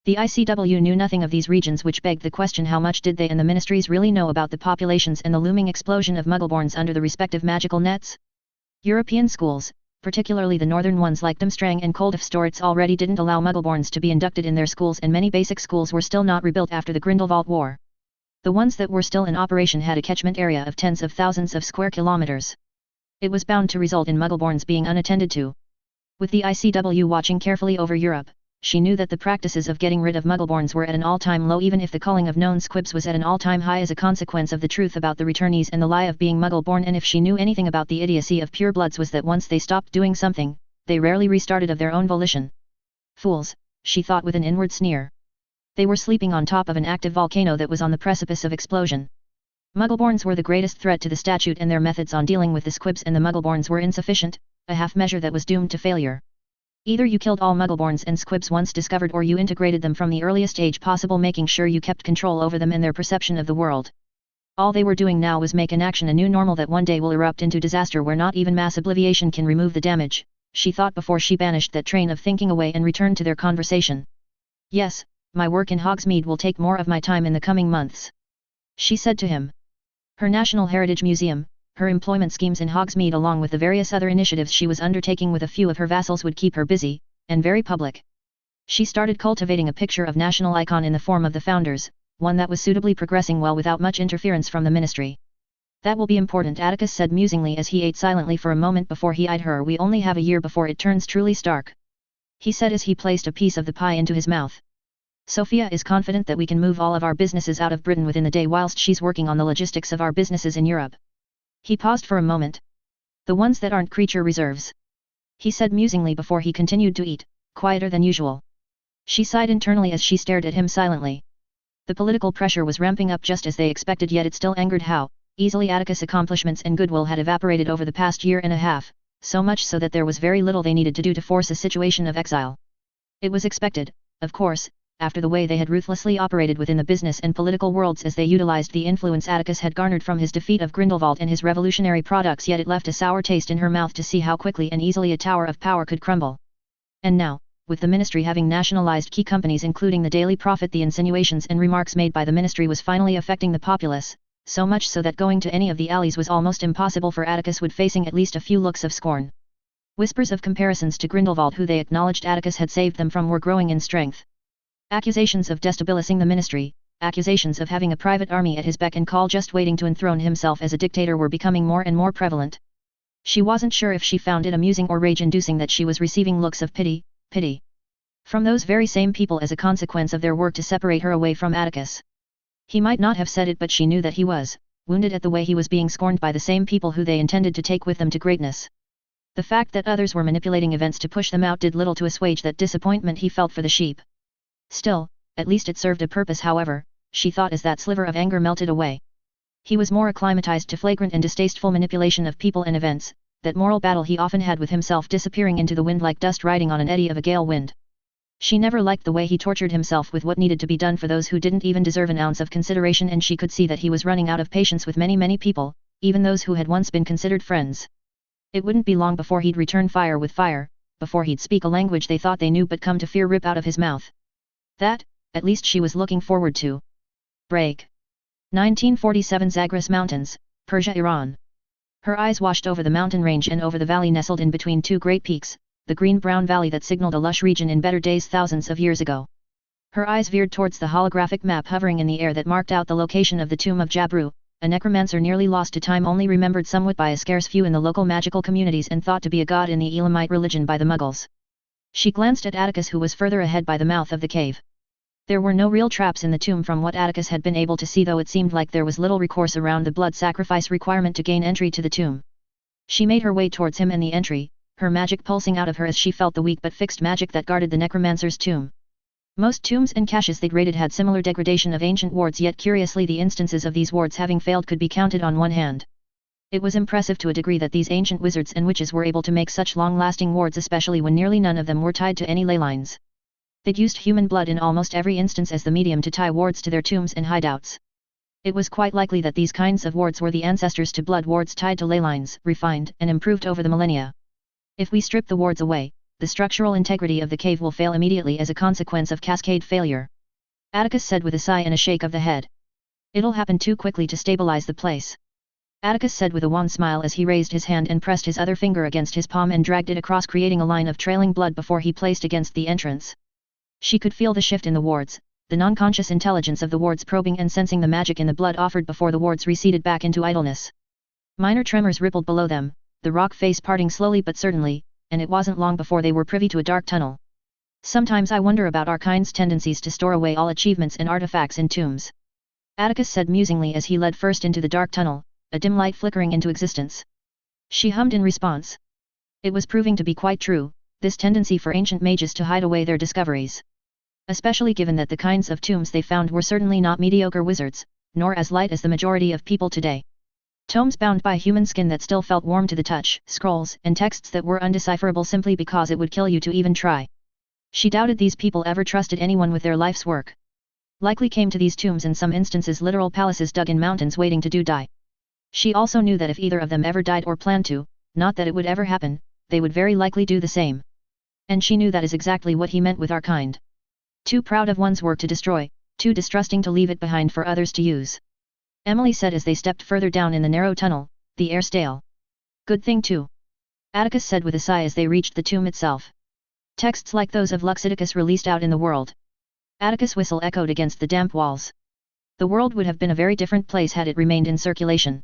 Speaker 1: The ICW knew nothing of these regions, which begged the question, how much did they and the ministries really know about the populations and the looming explosion of Muggleborns under the respective magical nets? European schools, particularly the northern ones like Dumstrang and Coldefstoritz, already didn't allow Muggleborns to be inducted in their schools, and many basic schools were still not rebuilt after the Grindelwald War. The ones that were still in operation had a catchment area of tens of thousands of square kilometers. It was bound to result in Muggleborns being unattended to. With the ICW watching carefully over Europe, she knew that the practices of getting rid of Muggleborns were at an all-time low, even if the culling of known squibs was at an all-time high as a consequence of the truth about the returnees and the lie of being Muggle-born. And if she knew anything about the idiocy of purebloods, was that once they stopped doing something, they rarely restarted of their own volition. Fools, she thought with an inward sneer. They were sleeping on top of an active volcano that was on the precipice of explosion. Muggleborns were the greatest threat to the statute, and their methods on dealing with the squibs and the Muggleborns were insufficient, a half measure that was doomed to failure. Either you killed all Muggleborns and squibs once discovered, or you integrated them from the earliest age possible, making sure you kept control over them and their perception of the world. All they were doing now was make inaction a new normal that one day will erupt into disaster where not even mass obliviation can remove the damage, she thought before she banished that train of thinking away and returned to their conversation. Yes, my work in Hogsmeade will take more of my time in the coming months, she said to him. Her National Heritage Museum, her employment schemes in Hogsmeade, along with the various other initiatives she was undertaking with a few of her vassals, would keep her busy, and very public. She started cultivating a picture of national icon in the form of the founders, one that was suitably progressing well without much interference from the ministry. That will be important, Atticus said musingly as he ate silently for a moment before he eyed her. We only have a year before it turns truly stark, he said as he placed a piece of the pie into his mouth. Sophia is confident that we can move all of our businesses out of Britain within the day whilst she's working on the logistics of our businesses in Europe. He paused for a moment. The ones that aren't creature reserves, he said musingly before he continued to eat, quieter than usual. She sighed internally as she stared at him silently. The political pressure was ramping up just as they expected, yet it still angered how easily Atticus' accomplishments and goodwill had evaporated over the past year and a half, so much so that there was very little they needed to do to force a situation of exile. It was expected, of course, after the way they had ruthlessly operated within the business and political worlds as they utilized the influence Atticus had garnered from his defeat of Grindelwald and his revolutionary products, yet it left a sour taste in her mouth to see how quickly and easily a tower of power could crumble. And now, with the ministry having nationalized key companies including the Daily Prophet, the insinuations and remarks made by the ministry was finally affecting the populace, so much so that going to any of the alleys was almost impossible for Atticus, would facing at least a few looks of scorn. Whispers of comparisons to Grindelwald, who they acknowledged Atticus had saved them from, were growing in strength. Accusations of destabilizing the ministry, accusations of having a private army at his beck and call just waiting to enthrone himself as a dictator were becoming more and more prevalent. She wasn't sure if she found it amusing or rage-inducing that she was receiving looks of pity from those very same people as a consequence of their work to separate her away from Atticus. He might not have said it, but she knew that he was wounded at the way he was being scorned by the same people who they intended to take with them to greatness. The fact that others were manipulating events to push them out did little to assuage that disappointment he felt for the sheep. Still, at least it served a purpose, however, she thought as that sliver of anger melted away. He was more acclimatized to flagrant and distasteful manipulation of people and events, that moral battle he often had with himself disappearing into the wind like dust riding on an eddy of a gale wind. She never liked the way he tortured himself with what needed to be done for those who didn't even deserve an ounce of consideration, and she could see that he was running out of patience with many people, even those who had once been considered friends. It wouldn't be long before he'd return fire with fire, before he'd speak a language they thought they knew but come to fear rip out of his mouth. That, at least, she was looking forward to. Break. 1947 Zagros Mountains, Persia, Iran. Her eyes washed over the mountain range and over the valley nestled in between two great peaks, the green-brown valley that signaled a lush region in better days thousands of years ago. Her eyes veered towards the holographic map hovering in the air that marked out the location of the tomb of Jabru, a necromancer nearly lost to time, only remembered somewhat by a scarce few in the local magical communities and thought to be a god in the Elamite religion by the Muggles. She glanced at Atticus, who was further ahead by the mouth of the cave. There were no real traps in the tomb from what Atticus had been able to see, though it seemed like there was little recourse around the blood sacrifice requirement to gain entry to the tomb. She made her way towards him and the entry, her magic pulsing out of her as she felt the weak but fixed magic that guarded the necromancer's tomb. Most tombs and caches they'd raided had similar degradation of ancient wards, yet curiously the instances of these wards having failed could be counted on one hand. It was impressive to a degree that these ancient wizards and witches were able to make such long-lasting wards, especially when nearly none of them were tied to any ley lines. They'd used human blood in almost every instance as the medium to tie wards to their tombs and hideouts. It was quite likely that these kinds of wards were the ancestors to blood wards tied to ley lines, refined and improved over the millennia. If we strip the wards away, the structural integrity of the cave will fail immediately as a consequence of cascade failure, Atticus said with a sigh and a shake of the head. It'll happen too quickly to stabilize the place, Atticus said with a wan smile as he raised his hand and pressed his other finger against his palm and dragged it across, creating a line of trailing blood before he placed against the entrance. She could feel the shift in the wards, the non-conscious intelligence of the wards probing and sensing the magic in the blood offered before the wards receded back into idleness. Minor tremors rippled below them, the rock face parting slowly but certainly, and it wasn't long before they were privy to a dark tunnel. Sometimes I wonder about our kind's tendencies to store away all achievements and artifacts in tombs, Atticus said musingly as he led first into the dark tunnel, a dim light flickering into existence. She hummed in response. It was proving to be quite true, this tendency for ancient mages to hide away their discoveries. especially given that the kinds of tombs they found were certainly not mediocre wizards, nor as light as the majority of people today. Tomes bound by human skin that still felt warm to the touch, scrolls and texts that were undecipherable simply because it would kill you to even try. She doubted these people ever trusted anyone with their life's work. Likely came to these tombs in some instances literal palaces dug in mountains waiting to die. She also knew that if either of them ever died or planned to, not that it would ever happen, they would very likely do the same. And she knew that is exactly what he meant with our kind. Too proud of one's work to destroy, too distrusting to leave it behind for others to use. Emily said as they stepped further down in the narrow tunnel, the air stale. Good thing too. Atticus said with a sigh as they reached the tomb itself. Texts like those of Luxidicus released out in the world. Atticus' whistle echoed against the damp walls. The world would have been a very different place had it remained in circulation.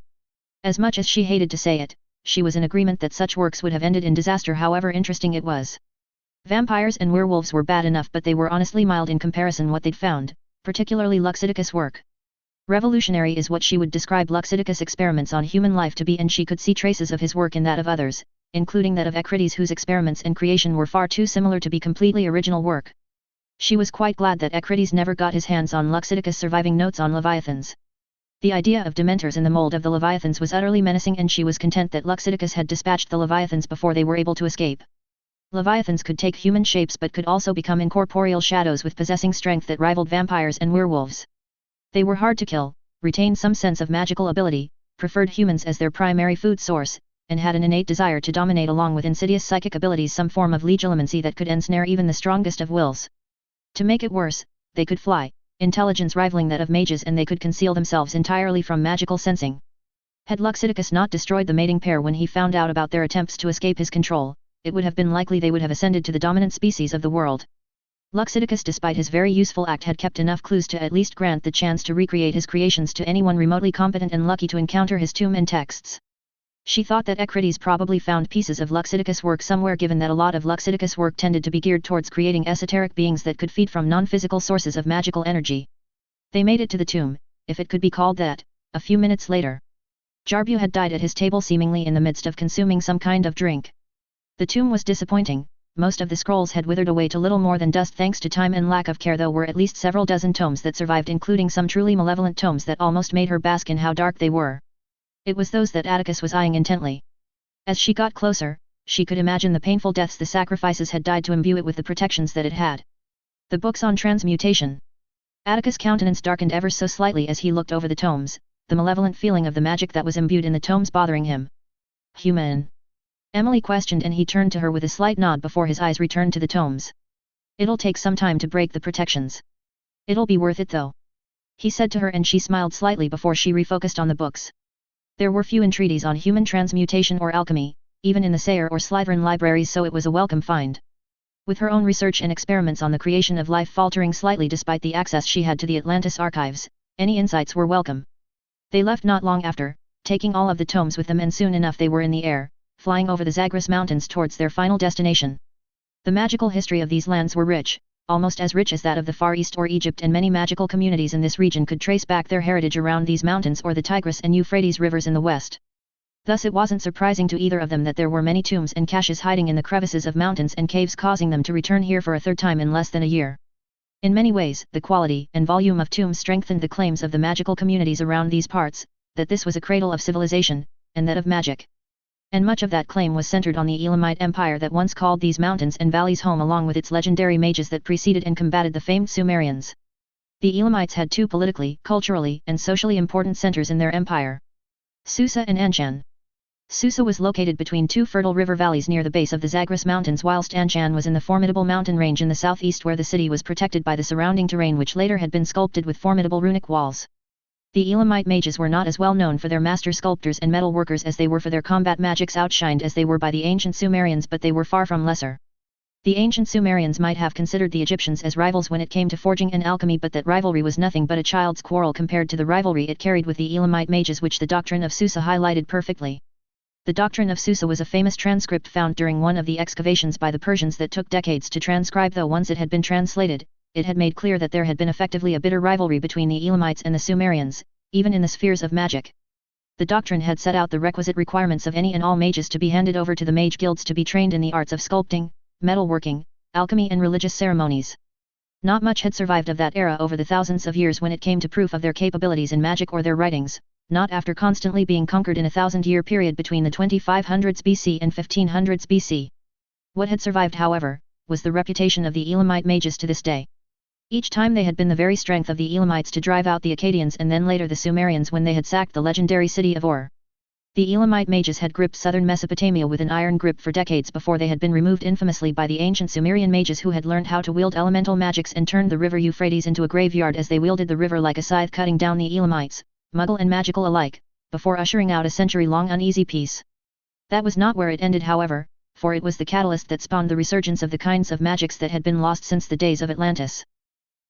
Speaker 1: As much as she hated to say it, she was in agreement that such works would have ended in disaster however interesting it was. Vampires and werewolves were bad enough but they were honestly mild in comparison what they'd found, particularly Luxidicus' work. Revolutionary is what she would describe Luxidicus' experiments on human life to be and she could see traces of his work in that of others, including that of Ecrites whose experiments and creation were far too similar to be completely original work. She was quite glad that Ecrites never got his hands on Luxidicus' surviving notes on Leviathans. The idea of Dementors in the mold of the Leviathans was utterly menacing and she was content that Luxidicus had dispatched the Leviathans before they were able to escape. Leviathans could take human shapes but could also become incorporeal shadows with possessing strength that rivaled vampires and werewolves. They were hard to kill, retained some sense of magical ability, preferred humans as their primary food source, and had an innate desire to dominate along with insidious psychic abilities some form of legilimency that could ensnare even the strongest of wills. To make it worse, they could fly, intelligence rivaling that of mages and they could conceal themselves entirely from magical sensing. Had Luxidicus not destroyed the mating pair when he found out about their attempts to escape his control, it would have been likely they would have ascended to the dominant species of the world. Luxidicus despite his very useful act had kept enough clues to at least grant the chance to recreate his creations to anyone remotely competent and lucky to encounter his tomb and texts. She thought that Ecrites probably found pieces of Luxidicus' work somewhere given that a lot of Luxidicus' work tended to be geared towards creating esoteric beings that could feed from non-physical sources of magical energy. They made it to the tomb, if it could be called that, a few minutes later. Jarbu had died at his table seemingly in the midst of consuming some kind of drink. The tomb was disappointing. Most of the scrolls had withered away to little more than dust thanks to time and lack of care though were at least several dozen tomes that survived including some truly malevolent tomes that almost made her bask in how dark they were. It was those that Atticus was eyeing intently. As she got closer, she could imagine the painful deaths the sacrifices had died to imbue it with the protections that it had. The books on transmutation. Atticus' countenance darkened ever so slightly as he looked over the tomes, the malevolent feeling of the magic that was imbued in the tomes bothering him. Human? Emily questioned and he turned to her with a slight nod before his eyes returned to the tomes. It'll take some time to break the protections. It'll be worth it though. He said to her and she smiled slightly before she refocused on the books. There were few entreaties on human transmutation or alchemy, even in the Sayre or Slytherin libraries so it was a welcome find. With her own research and experiments on the creation of life faltering slightly despite the access she had to the Atlantis archives, any insights were welcome. They left not long after, taking all of the tomes with them and soon enough they were in the air, flying over the Zagros Mountains towards their final destination. The magical history of these lands were rich, almost as rich as that of the Far East or Egypt and many magical communities in this region could trace back their heritage around these mountains or the Tigris and Euphrates rivers in the west. Thus it wasn't surprising to either of them that there were many tombs and caches hiding in the crevices of mountains and caves causing them to return here for a third time in less than a year. In many ways, the quality and volume of tombs strengthened the claims of the magical communities around these parts, that this was a cradle of civilization, and that of magic. And much of that claim was centered on the Elamite Empire that once called these mountains and valleys home along with its legendary mages that preceded and combated the famed Sumerians. The Elamites had two politically, culturally, and socially important centers in their empire: Susa and Anshan. Susa was located between two fertile river valleys near the base of the Zagros Mountains whilst Anshan was in the formidable mountain range in the southeast where the city was protected by the surrounding terrain which later had been sculpted with formidable runic walls. The Elamite mages were not as well known for their master sculptors and metal workers as they were for their combat magics outshined as they were by the ancient Sumerians but they were far from lesser. The ancient Sumerians might have considered the Egyptians as rivals when it came to forging and alchemy but that rivalry was nothing but a child's quarrel compared to the rivalry it carried with the Elamite mages which the doctrine of Susa highlighted perfectly. The doctrine of Susa was a famous transcript found during one of the excavations by the Persians that took decades to transcribe though once it had been translated, it had made clear that there had been effectively a bitter rivalry between the Elamites and the Sumerians, even in the spheres of magic. The doctrine had set out the requisite requirements of any and all mages to be handed over to the mage guilds to be trained in the arts of sculpting, metalworking, alchemy and religious ceremonies. Not much had survived of that era over the thousands of years when it came to proof of their capabilities in magic or their writings, not after constantly being conquered in a 1,000-year period between the 2500s BC and 1500s BC. What had survived, however, was the reputation of the Elamite mages to this day. Each time they had been the very strength of the Elamites to drive out the Akkadians and then later the Sumerians when they had sacked the legendary city of Ur. The Elamite mages had gripped southern Mesopotamia with an iron grip for decades before they had been removed infamously by the ancient Sumerian mages who had learned how to wield elemental magics and turned the river Euphrates into a graveyard as they wielded the river like a scythe cutting down the Elamites, Muggle and magical alike, before ushering out a century-long uneasy peace. That was not where it ended, however, for it was the catalyst that spawned the resurgence of the kinds of magics that had been lost since the days of Atlantis.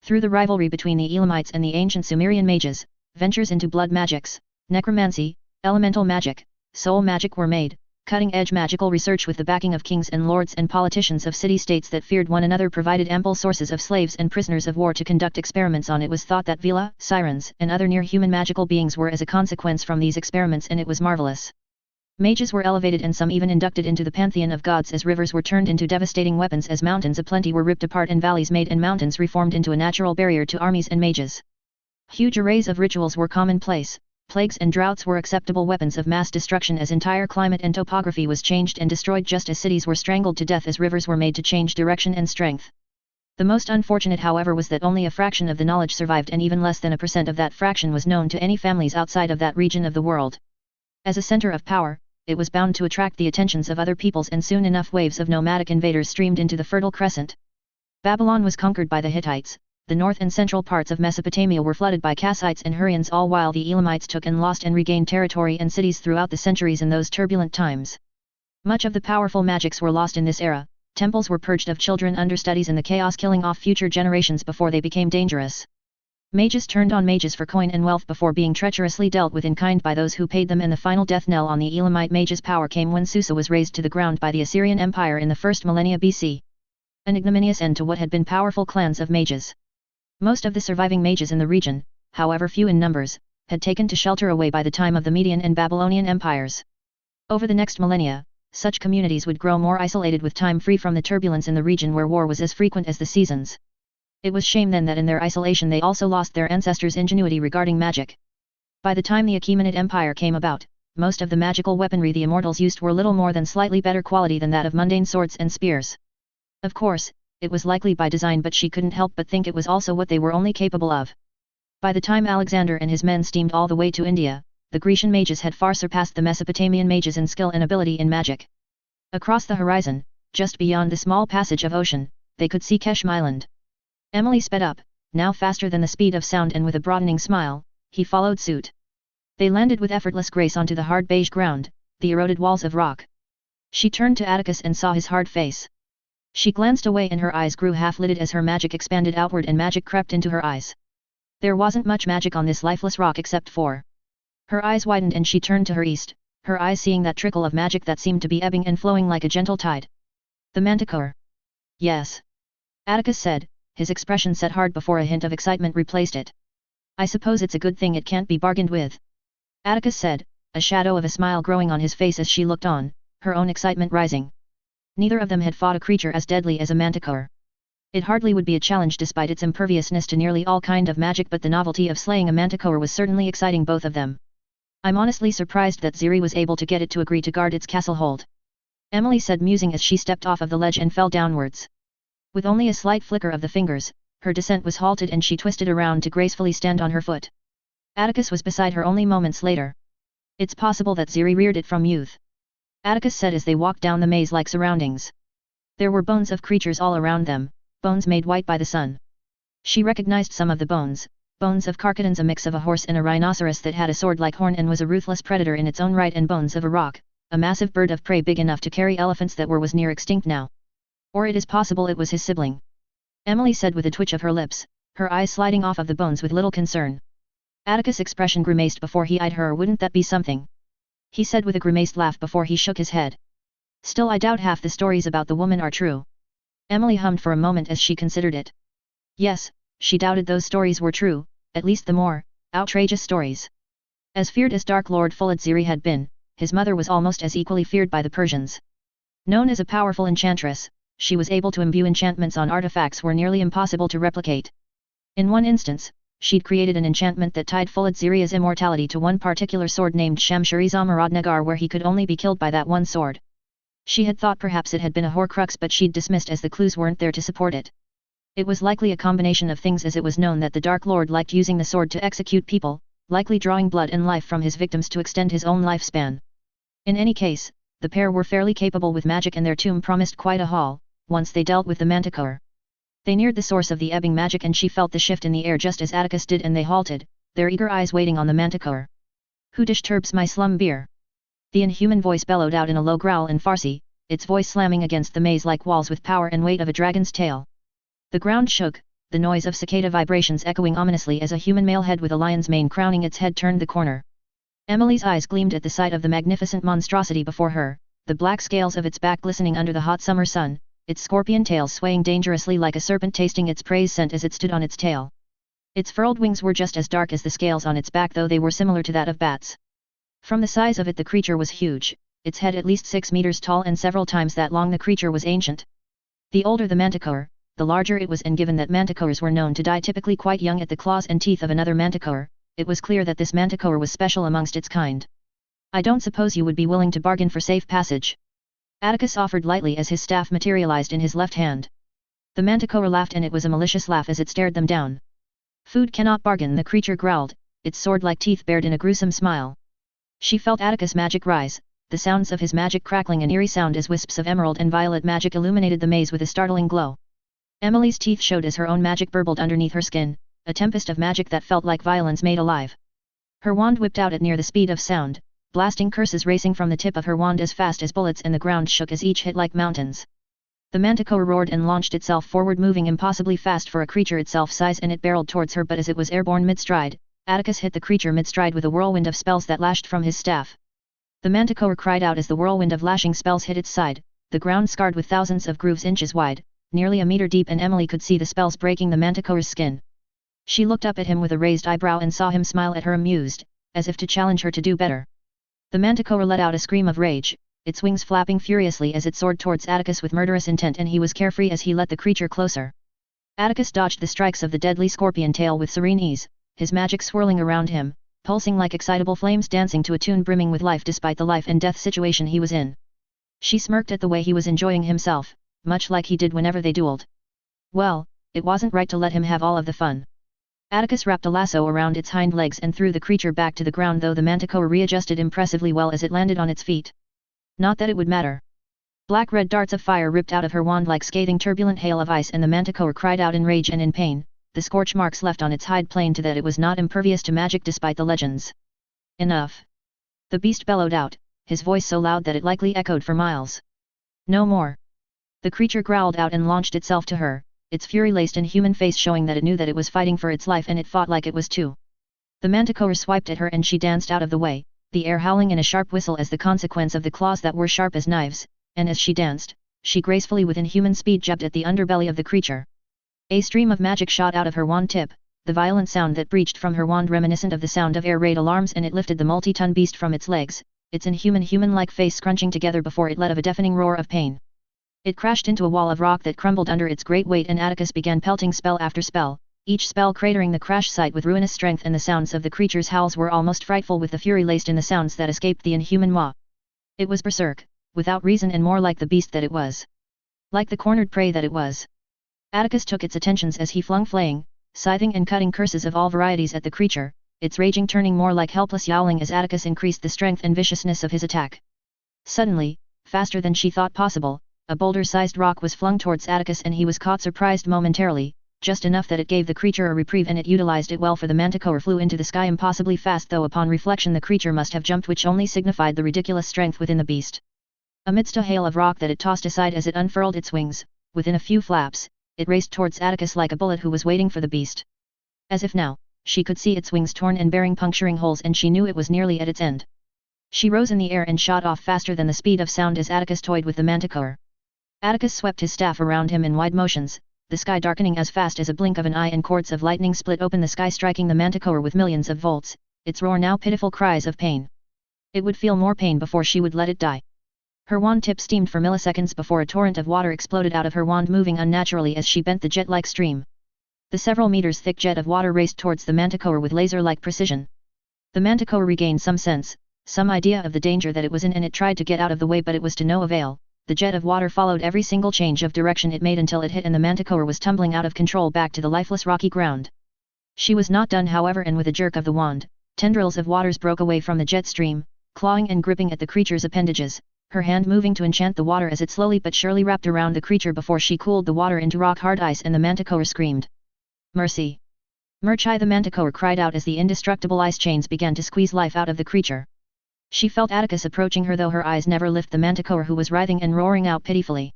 Speaker 1: Through the rivalry between the Elamites and the ancient Sumerian mages, ventures into blood magics, necromancy, elemental magic, soul magic were made, cutting-edge magical research with the backing of kings and lords and politicians of city-states that feared one another provided ample sources of slaves and prisoners of war to conduct experiments on. It was thought that Vila, sirens, and other near-human magical beings were as a consequence from these experiments, and it was marvelous. Mages were elevated and some even inducted into the pantheon of gods as rivers were turned into devastating weapons, as mountains aplenty were ripped apart and valleys made and mountains reformed into a natural barrier to armies and mages. Huge arrays of rituals were commonplace, plagues and droughts were acceptable weapons of mass destruction as entire climate and topography was changed and destroyed just as cities were strangled to death as rivers were made to change direction and strength. The most unfortunate, however, was that only a fraction of the knowledge survived, and even less than 1% of that fraction was known to any families outside of that region of the world. As a center of power, it was bound to attract the attentions of other peoples, and soon enough waves of nomadic invaders streamed into the Fertile Crescent. Babylon was conquered by the Hittites, the north and central parts of Mesopotamia were flooded by Kassites and Hurrians, all while the Elamites took and lost and regained territory and cities throughout the centuries in those turbulent times. Much of the powerful magics were lost in this era, temples were purged of children understudies and the chaos killing off future generations before they became dangerous. Mages turned on mages for coin and wealth before being treacherously dealt with in kind by those who paid them, and the final death knell on the Elamite mages' power came when Susa was razed to the ground by the Assyrian Empire in the first millennia BC. An ignominious end to what had been powerful clans of mages. Most of the surviving mages in the region, however few in numbers, had taken to shelter away by the time of the Median and Babylonian empires. Over the next millennia, such communities would grow more isolated with time free from the turbulence in the region where war was as frequent as the seasons. It was shame then that in their isolation they also lost their ancestors' ingenuity regarding magic. By the time the Achaemenid Empire came about, most of the magical weaponry the immortals used were little more than slightly better quality than that of mundane swords and spears. Of course, it was likely by design, but she couldn't help but think it was also what they were only capable of. By the time Alexander and his men steamed all the way to India, the Grecian mages had far surpassed the Mesopotamian mages in skill and ability in magic. Across the horizon, just beyond the small passage of ocean, they could see Keshm Island. Emily sped up, now faster than the speed of sound, and with a broadening smile, he followed suit. They landed with effortless grace onto the hard beige ground, the eroded walls of rock. She turned to Atticus and saw his hard face. She glanced away and her eyes grew half-lidded as her magic expanded outward and magic crept into her eyes. There wasn't much magic on this lifeless rock except for... Her eyes widened and she turned to her east, her eyes seeing that trickle of magic that seemed to be ebbing and flowing like a gentle tide. The manticore. Yes. Atticus said, his expression set hard before a hint of excitement replaced it. I suppose it's a good thing it can't be bargained with. Atticus said, a shadow of a smile growing on his face as she looked on, her own excitement rising. Neither of them had fought a creature as deadly as a manticore. It hardly would be a challenge despite its imperviousness to nearly all kind of magic, but the novelty of slaying a manticore was certainly exciting both of them. I'm honestly surprised that Ziri was able to get it to agree to guard its castle hold. Emily said, musing as she stepped off of the ledge and fell downwards. With only a slight flicker of the fingers, her descent was halted and she twisted around to gracefully stand on her foot. Atticus was beside her only moments later. It's possible that Ziri reared it from youth. Atticus said as they walked down the maze-like surroundings. There were bones of creatures all around them, bones made white by the sun. She recognized some of the bones of Carcadons, a mix of a horse and a rhinoceros that had a sword-like horn and was a ruthless predator in its own right, and bones of a roc, a massive bird of prey big enough to carry elephants that was near extinct now. Or it is possible it was his sibling. Emily said with a twitch of her lips, her eyes sliding off of the bones with little concern. Atticus' expression grimaced before he eyed her. Or wouldn't that be something? He said with a grimaced laugh before he shook his head. Still, I doubt half the stories about the woman are true. Emily hummed for a moment as she considered it. Yes, she doubted those stories were true, at least the more outrageous stories. As feared as Dark Lord Fulad Ziri had been, his mother was almost as equally feared by the Persians. Known as a powerful enchantress, she was able to imbue enchantments on artifacts were nearly impossible to replicate. In one instance, she'd created an enchantment that tied Fulad Ziria's immortality to one particular sword named Shamshari-Zamarad-Nagar, where he could only be killed by that one sword. She had thought perhaps it had been a Horcrux, but she'd dismissed as the clues weren't there to support it. It was likely a combination of things, as it was known that the Dark Lord liked using the sword to execute people, likely drawing blood and life from his victims to extend his own lifespan. In any case, the pair were fairly capable with magic, and their tomb promised quite a haul, once they dealt with the Manticore. They neared the source of the ebbing magic, and she felt the shift in the air just as Atticus did, and they halted, their eager eyes waiting on the Manticore. "Who disturbs my slum beer?" The inhuman voice bellowed out in a low growl in Farsi, its voice slamming against the maze like walls with power and weight of a dragon's tail. The ground shook, the noise of cicada vibrations echoing ominously as a human male head with a lion's mane crowning its head turned the corner. Emily's eyes gleamed at the sight of the magnificent monstrosity before her, the black scales of its back glistening under the hot summer sun, its scorpion tail swaying dangerously like a serpent tasting its prey's scent as it stood on its tail. Its furled wings were just as dark as the scales on its back, though they were similar to that of bats. From the size of it, the creature was huge, its head at least 6 meters tall and several times that long. The creature was ancient. The older the manticore, the larger it was, and given that manticores were known to die typically quite young at the claws and teeth of another manticore, it was clear that this manticore was special amongst its kind. "I don't suppose you would be willing to bargain for safe passage?" Atticus offered lightly as his staff materialized in his left hand. The manticore laughed, and it was a malicious laugh as it stared them down. "Food cannot bargain," the creature growled, its sword-like teeth bared in a gruesome smile. She felt Atticus' magic rise, the sounds of his magic crackling an eerie sound as wisps of emerald and violet magic illuminated the maze with a startling glow. Emily's teeth showed as her own magic burbled underneath her skin, a tempest of magic that felt like violence made alive. Her wand whipped out at near the speed of sound, blasting curses racing from the tip of her wand as fast as bullets, and the ground shook as each hit like mountains. The manticore roared and launched itself forward, moving impossibly fast for a creature itself size, and it barreled towards her, but as it was airborne mid-stride, Atticus hit the creature mid-stride with a whirlwind of spells that lashed from his staff. The manticore cried out as the whirlwind of lashing spells hit its side, the ground scarred with thousands of grooves inches wide, nearly a meter deep, and Emily could see the spells breaking the manticore's skin. She looked up at him with a raised eyebrow and saw him smile at her, amused, as if to challenge her to do better. The manticore let out a scream of rage, its wings flapping furiously as it soared towards Atticus with murderous intent, and he was carefree as he let the creature closer. Atticus dodged the strikes of the deadly scorpion tail with serene ease, his magic swirling around him, pulsing like excitable flames dancing to a tune brimming with life despite the life and death situation he was in. She smirked at the way he was enjoying himself, much like he did whenever they dueled. Well, it wasn't right to let him have all of the fun. Atticus wrapped a lasso around its hind legs and threw the creature back to the ground, though the manticore readjusted impressively well as it landed on its feet. Not that it would matter. Black-red darts of fire ripped out of her wand like scathing turbulent hail of ice, and the manticore cried out in rage and in pain, the scorch marks left on its hide plain to that it was not impervious to magic despite the legends. "Enough!" The beast bellowed out, his voice so loud that it likely echoed for miles. "No more!" The creature growled out and launched itself to her, its fury-laced and human face showing that it knew that it was fighting for its life, and it fought like it was too. The manticore swiped at her and she danced out of the way, the air howling in a sharp whistle as the consequence of the claws that were sharp as knives, and as she danced, she gracefully with inhuman speed jabbed at the underbelly of the creature. A stream of magic shot out of her wand tip, the violent sound that breached from her wand reminiscent of the sound of air raid alarms, and it lifted the multi-ton beast from its legs, its inhuman human-like face scrunching together before it let out a deafening roar of pain. It crashed into a wall of rock that crumbled under its great weight, and Atticus began pelting spell after spell, each spell cratering the crash site with ruinous strength, and the sounds of the creature's howls were almost frightful with the fury laced in the sounds that escaped the inhuman maw. It was berserk, without reason, and more like the beast that it was. Like the cornered prey that it was. Atticus took its attentions as he flung flaying, scything and cutting curses of all varieties at the creature, its raging turning more like helpless yowling as Atticus increased the strength and viciousness of his attack. Suddenly, faster than she thought possible, a boulder-sized rock was flung towards Atticus, and he was caught surprised momentarily, just enough that it gave the creature a reprieve, and it utilized it well, for the manticore flew into the sky impossibly fast, though upon reflection the creature must have jumped, which only signified the ridiculous strength within the beast. Amidst a hail of rock that it tossed aside as it unfurled its wings, within a few flaps, it raced towards Atticus like a bullet who was waiting for the beast. As if now, she could see its wings torn and bearing puncturing holes, and she knew it was nearly at its end. She rose in the air and shot off faster than the speed of sound as Atticus toyed with the manticore. Atticus swept his staff around him in wide motions, the sky darkening as fast as a blink of an eye, and cords of lightning split open the sky, striking the manticore with millions of volts, its roar now pitiful cries of pain. It would feel more pain before she would let it die. Her wand tip steamed for milliseconds before a torrent of water exploded out of her wand, moving unnaturally as she bent the jet-like stream. The several meters thick jet of water raced towards the manticore with laser-like precision. The manticore regained some sense, some idea of the danger that it was in, and it tried to get out of the way, but it was to no avail. The jet of water followed every single change of direction it made until it hit, and the manticore was tumbling out of control back to the lifeless rocky ground. She was not done, however, and with a jerk of the wand, tendrils of waters broke away from the jet stream, clawing and gripping at the creature's appendages, her hand moving to enchant the water as it slowly but surely wrapped around the creature before she cooled the water into rock-hard ice, and the manticore screamed. Mercy! Merchai! The manticore cried out as the indestructible ice chains began to squeeze life out of the creature. She felt Atticus approaching her, though her eyes never left the manticore, who was writhing and roaring out pitifully.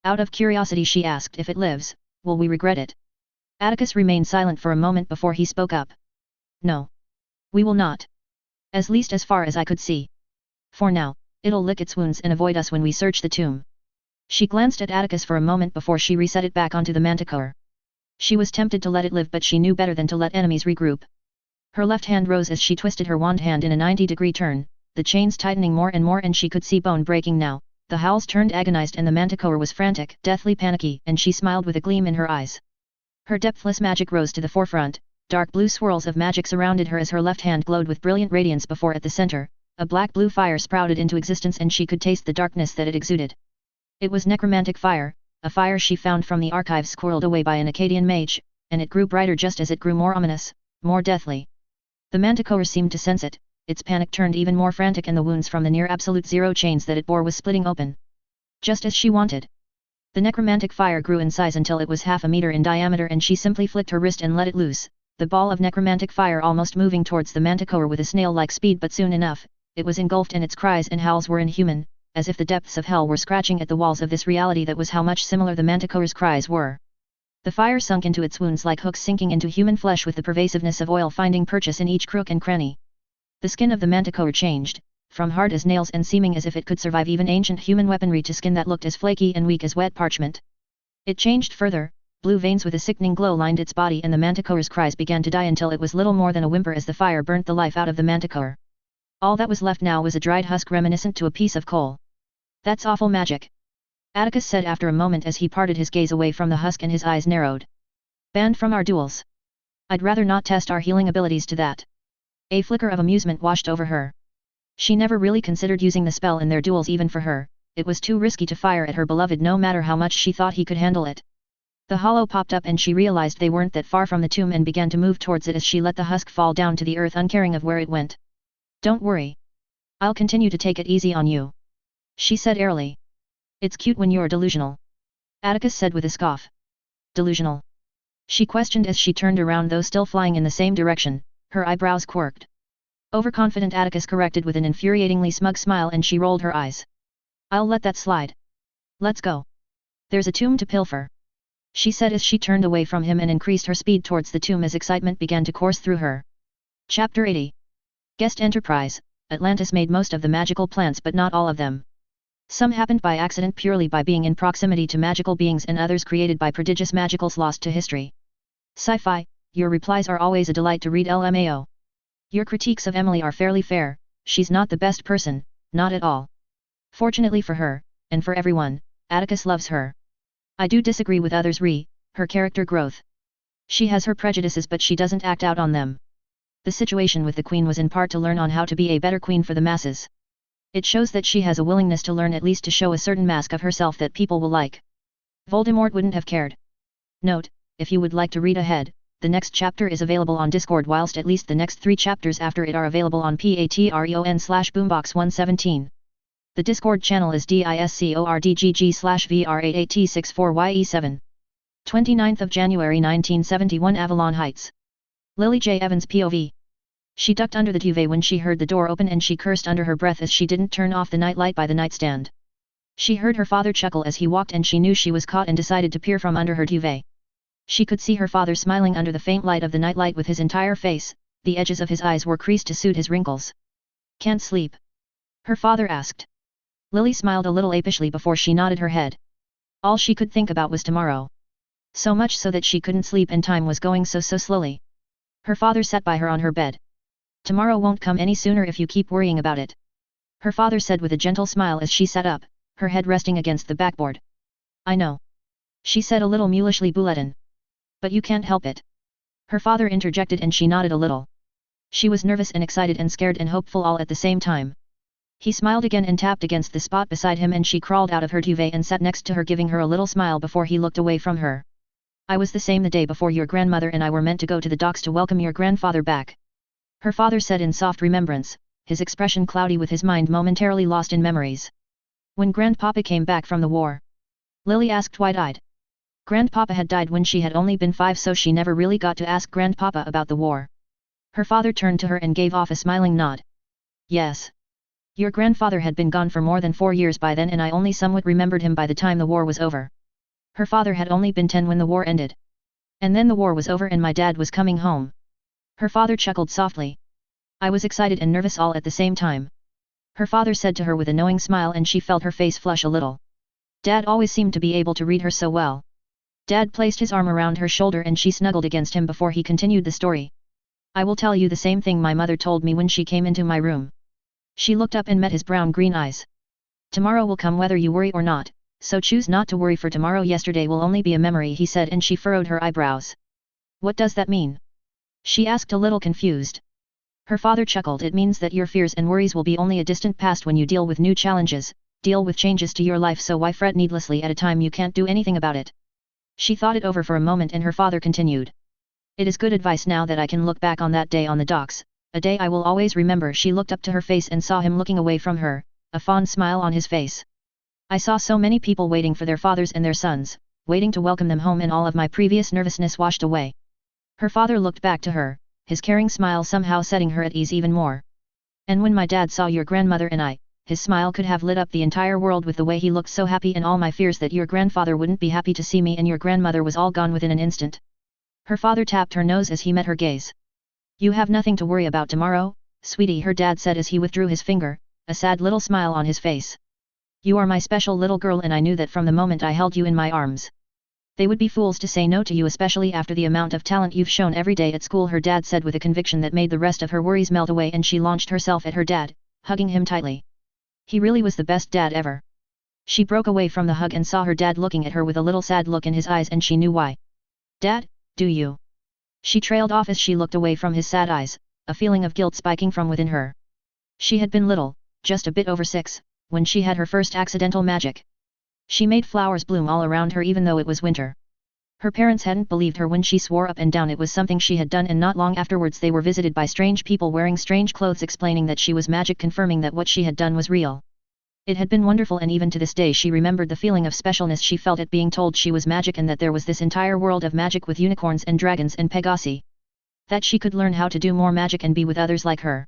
Speaker 1: Out of curiosity she asked, "If it lives, will we regret it?" Atticus remained silent for a moment before he spoke up. "No. We will not. At least as far as I could see. For now, it'll lick its wounds and avoid us when we search the tomb." She glanced at Atticus for a moment before she reset it back onto the manticore. She was tempted to let it live, but she knew better than to let enemies regroup. Her left hand rose as she twisted her wand hand in a 90-degree turn, the chains tightening more and more, and she could see bone breaking now. The howls turned agonized and the manticore was frantic, deathly panicky, and she smiled with a gleam in her eyes. Her depthless magic rose to the forefront, dark blue swirls of magic surrounded her as her left hand glowed with brilliant radiance before at the center, a black-blue fire sprouted into existence and she could taste the darkness that it exuded. It was necromantic fire, a fire she found from the archives squirreled away by an Akkadian mage, and it grew brighter just as it grew more ominous, more deathly. The manticore seemed to sense it, its panic turned even more frantic, and the wounds from the near-absolute zero chains that it bore was splitting open. Just as she wanted. The necromantic fire grew in size until it was half a meter in diameter, and she simply flicked her wrist and let it loose, the ball of necromantic fire almost moving towards the manticore with a snail-like speed, but soon enough, it was engulfed and its cries and howls were inhuman, as if the depths of hell were scratching at the walls of this reality. That was how much similar the manticore's cries were. The fire sunk into its wounds like hooks sinking into human flesh, with the pervasiveness of oil finding purchase in each crook and cranny. The skin of the manticore changed, from hard as nails and seeming as if it could survive even ancient human weaponry to skin that looked as flaky and weak as wet parchment. It changed further, blue veins with a sickening glow lined its body, and the manticore's cries began to die until it was little more than a whimper as the fire burnt the life out of the manticore. All that was left now was a dried husk reminiscent to a piece of coal. "That's awful magic," Atticus said after a moment as he parted his gaze away from the husk and his eyes narrowed. "Banned from our duels. I'd rather not test our healing abilities to that." A flicker of amusement washed over her. She never really considered using the spell in their duels. Even for her, it was too risky to fire at her beloved no matter how much she thought he could handle it. The hollow popped up and she realized they weren't that far from the tomb and began to move towards it as she let the husk fall down to the earth, uncaring of where it went. "Don't worry. I'll continue to take it easy on you," she said airily. "It's cute when you're delusional," Atticus said with a scoff. "Delusional?" she questioned as she turned around, though still flying in the same direction, her eyebrows quirked. Overconfident Atticus corrected with an infuriatingly smug smile and she rolled her eyes. "I'll let that slide. Let's go. There's a tomb to pilfer," she said as she turned away from him and increased her speed towards the tomb as excitement began to course through her. Chapter 80. Guest Enterprise. Atlantis made most of the magical plants, but not all of them. Some happened by accident purely by being in proximity to magical beings, and others created by prodigious magicals lost to history. Sci-fi, your replies are always a delight to read. LMAO. Your critiques of Emily are fairly fair. She's not the best person, not at all. Fortunately for her, and for everyone, Atticus loves her. I do disagree with others her character growth. She has her prejudices, but she doesn't act out on them. The situation with the Queen was in part to learn on how to be a better queen for the masses. It shows that she has a willingness to learn, at least to show a certain mask of herself that people will like. Voldemort wouldn't have cared. Note, if you would like to read ahead, the next chapter is available on Discord, whilst at least the next 3 chapters after it are available on patreon/boombox117. The Discord channel is discord/vr88t64ye7. 29th of January 1971, Avalon Heights. Lily J. Evans POV. She ducked under the duvet when she heard the door open, and she cursed under her breath as she didn't turn off the nightlight by the nightstand. She heard her father chuckle as he walked, and she knew she was caught and decided to peer from under her duvet. She could see her father smiling under the faint light of the nightlight with his entire face. The edges of his eyes were creased to suit his wrinkles. "Can't sleep?" her father asked. Lily smiled a little apishly before she nodded her head. All she could think about was tomorrow. So much so that she couldn't sleep, and time was going so slowly. Her father sat by her on her bed. "Tomorrow won't come any sooner if you keep worrying about it." her father said with a gentle smile as she sat up, her head resting against the backboard. I know. She said a little mulishly bulletin. But you can't help it. Her father interjected and she nodded a little. She was nervous and excited and scared and hopeful all at the same time. He smiled again and tapped against the spot beside him and she crawled out of her duvet and sat next to her giving her a little smile before he looked away from her. I was the same the day before your grandmother and I were meant to go to the docks to welcome your grandfather back. Her father said in soft remembrance, his expression cloudy with his mind momentarily lost in memories. When Grandpapa came back from the war? Lily asked wide-eyed. Grandpapa had died when she had only been 5 so she never really got to ask Grandpapa about the war. Her father turned to her and gave off a smiling nod. Yes. Your grandfather had been gone for more than 4 years by then and I only somewhat remembered him by the time the war was over. Her father had only been 10 when the war ended. And then the war was over and my dad was coming home. Her father chuckled softly. I was excited and nervous all at the same time. Her father said to her with a knowing smile and she felt her face flush a little. Dad always seemed to be able to read her so well. Dad placed his arm around her shoulder and she snuggled against him before he continued the story. I will tell you the same thing my mother told me when she came into my room. She looked up and met his brown-green eyes. Tomorrow will come whether you worry or not, so choose not to worry for tomorrow yesterday will only be a memory he said and she furrowed her eyebrows. What does that mean? She asked a little confused. Her father chuckled. It means that your fears and worries will be only a distant past when you deal with new challenges, deal with changes to your life so why fret needlessly at a time you can't do anything about it. She thought it over for a moment and her father continued. It is good advice now that I can look back on that day on the docks, a day I will always remember. She looked up to her face and saw him looking away from her, a fond smile on his face. I saw so many people waiting for their fathers and their sons, waiting to welcome them home and all of my previous nervousness washed away. Her father looked back to her, his caring smile somehow setting her at ease even more. And when my dad saw your grandmother and I, his smile could have lit up the entire world with the way he looked so happy and all my fears that your grandfather wouldn't be happy to see me and your grandmother was all gone within an instant. Her father tapped her nose as he met her gaze. You have nothing to worry about tomorrow, sweetie, her dad said as he withdrew his finger, a sad little smile on his face. You are my special little girl and I knew that from the moment I held you in my arms. They would be fools to say no to you especially after the amount of talent you've shown every day at school, her dad said with a conviction that made the rest of her worries melt away and she launched herself at her dad, hugging him tightly. He really was the best dad ever. She broke away from the hug and saw her dad looking at her with a little sad look in his eyes and she knew why. Dad, do you? She trailed off as she looked away from his sad eyes, a feeling of guilt spiking from within her. She had been little, just a bit over 6, when she had her first accidental magic. She made flowers bloom all around her even though it was winter. Her parents hadn't believed her when she swore up and down it was something she had done and not long afterwards they were visited by strange people wearing strange clothes explaining that she was magic, confirming that what she had done was real. It had been wonderful and even to this day she remembered the feeling of specialness she felt at being told she was magic and that there was this entire world of magic with unicorns and dragons and Pegasi. That she could learn how to do more magic and be with others like her.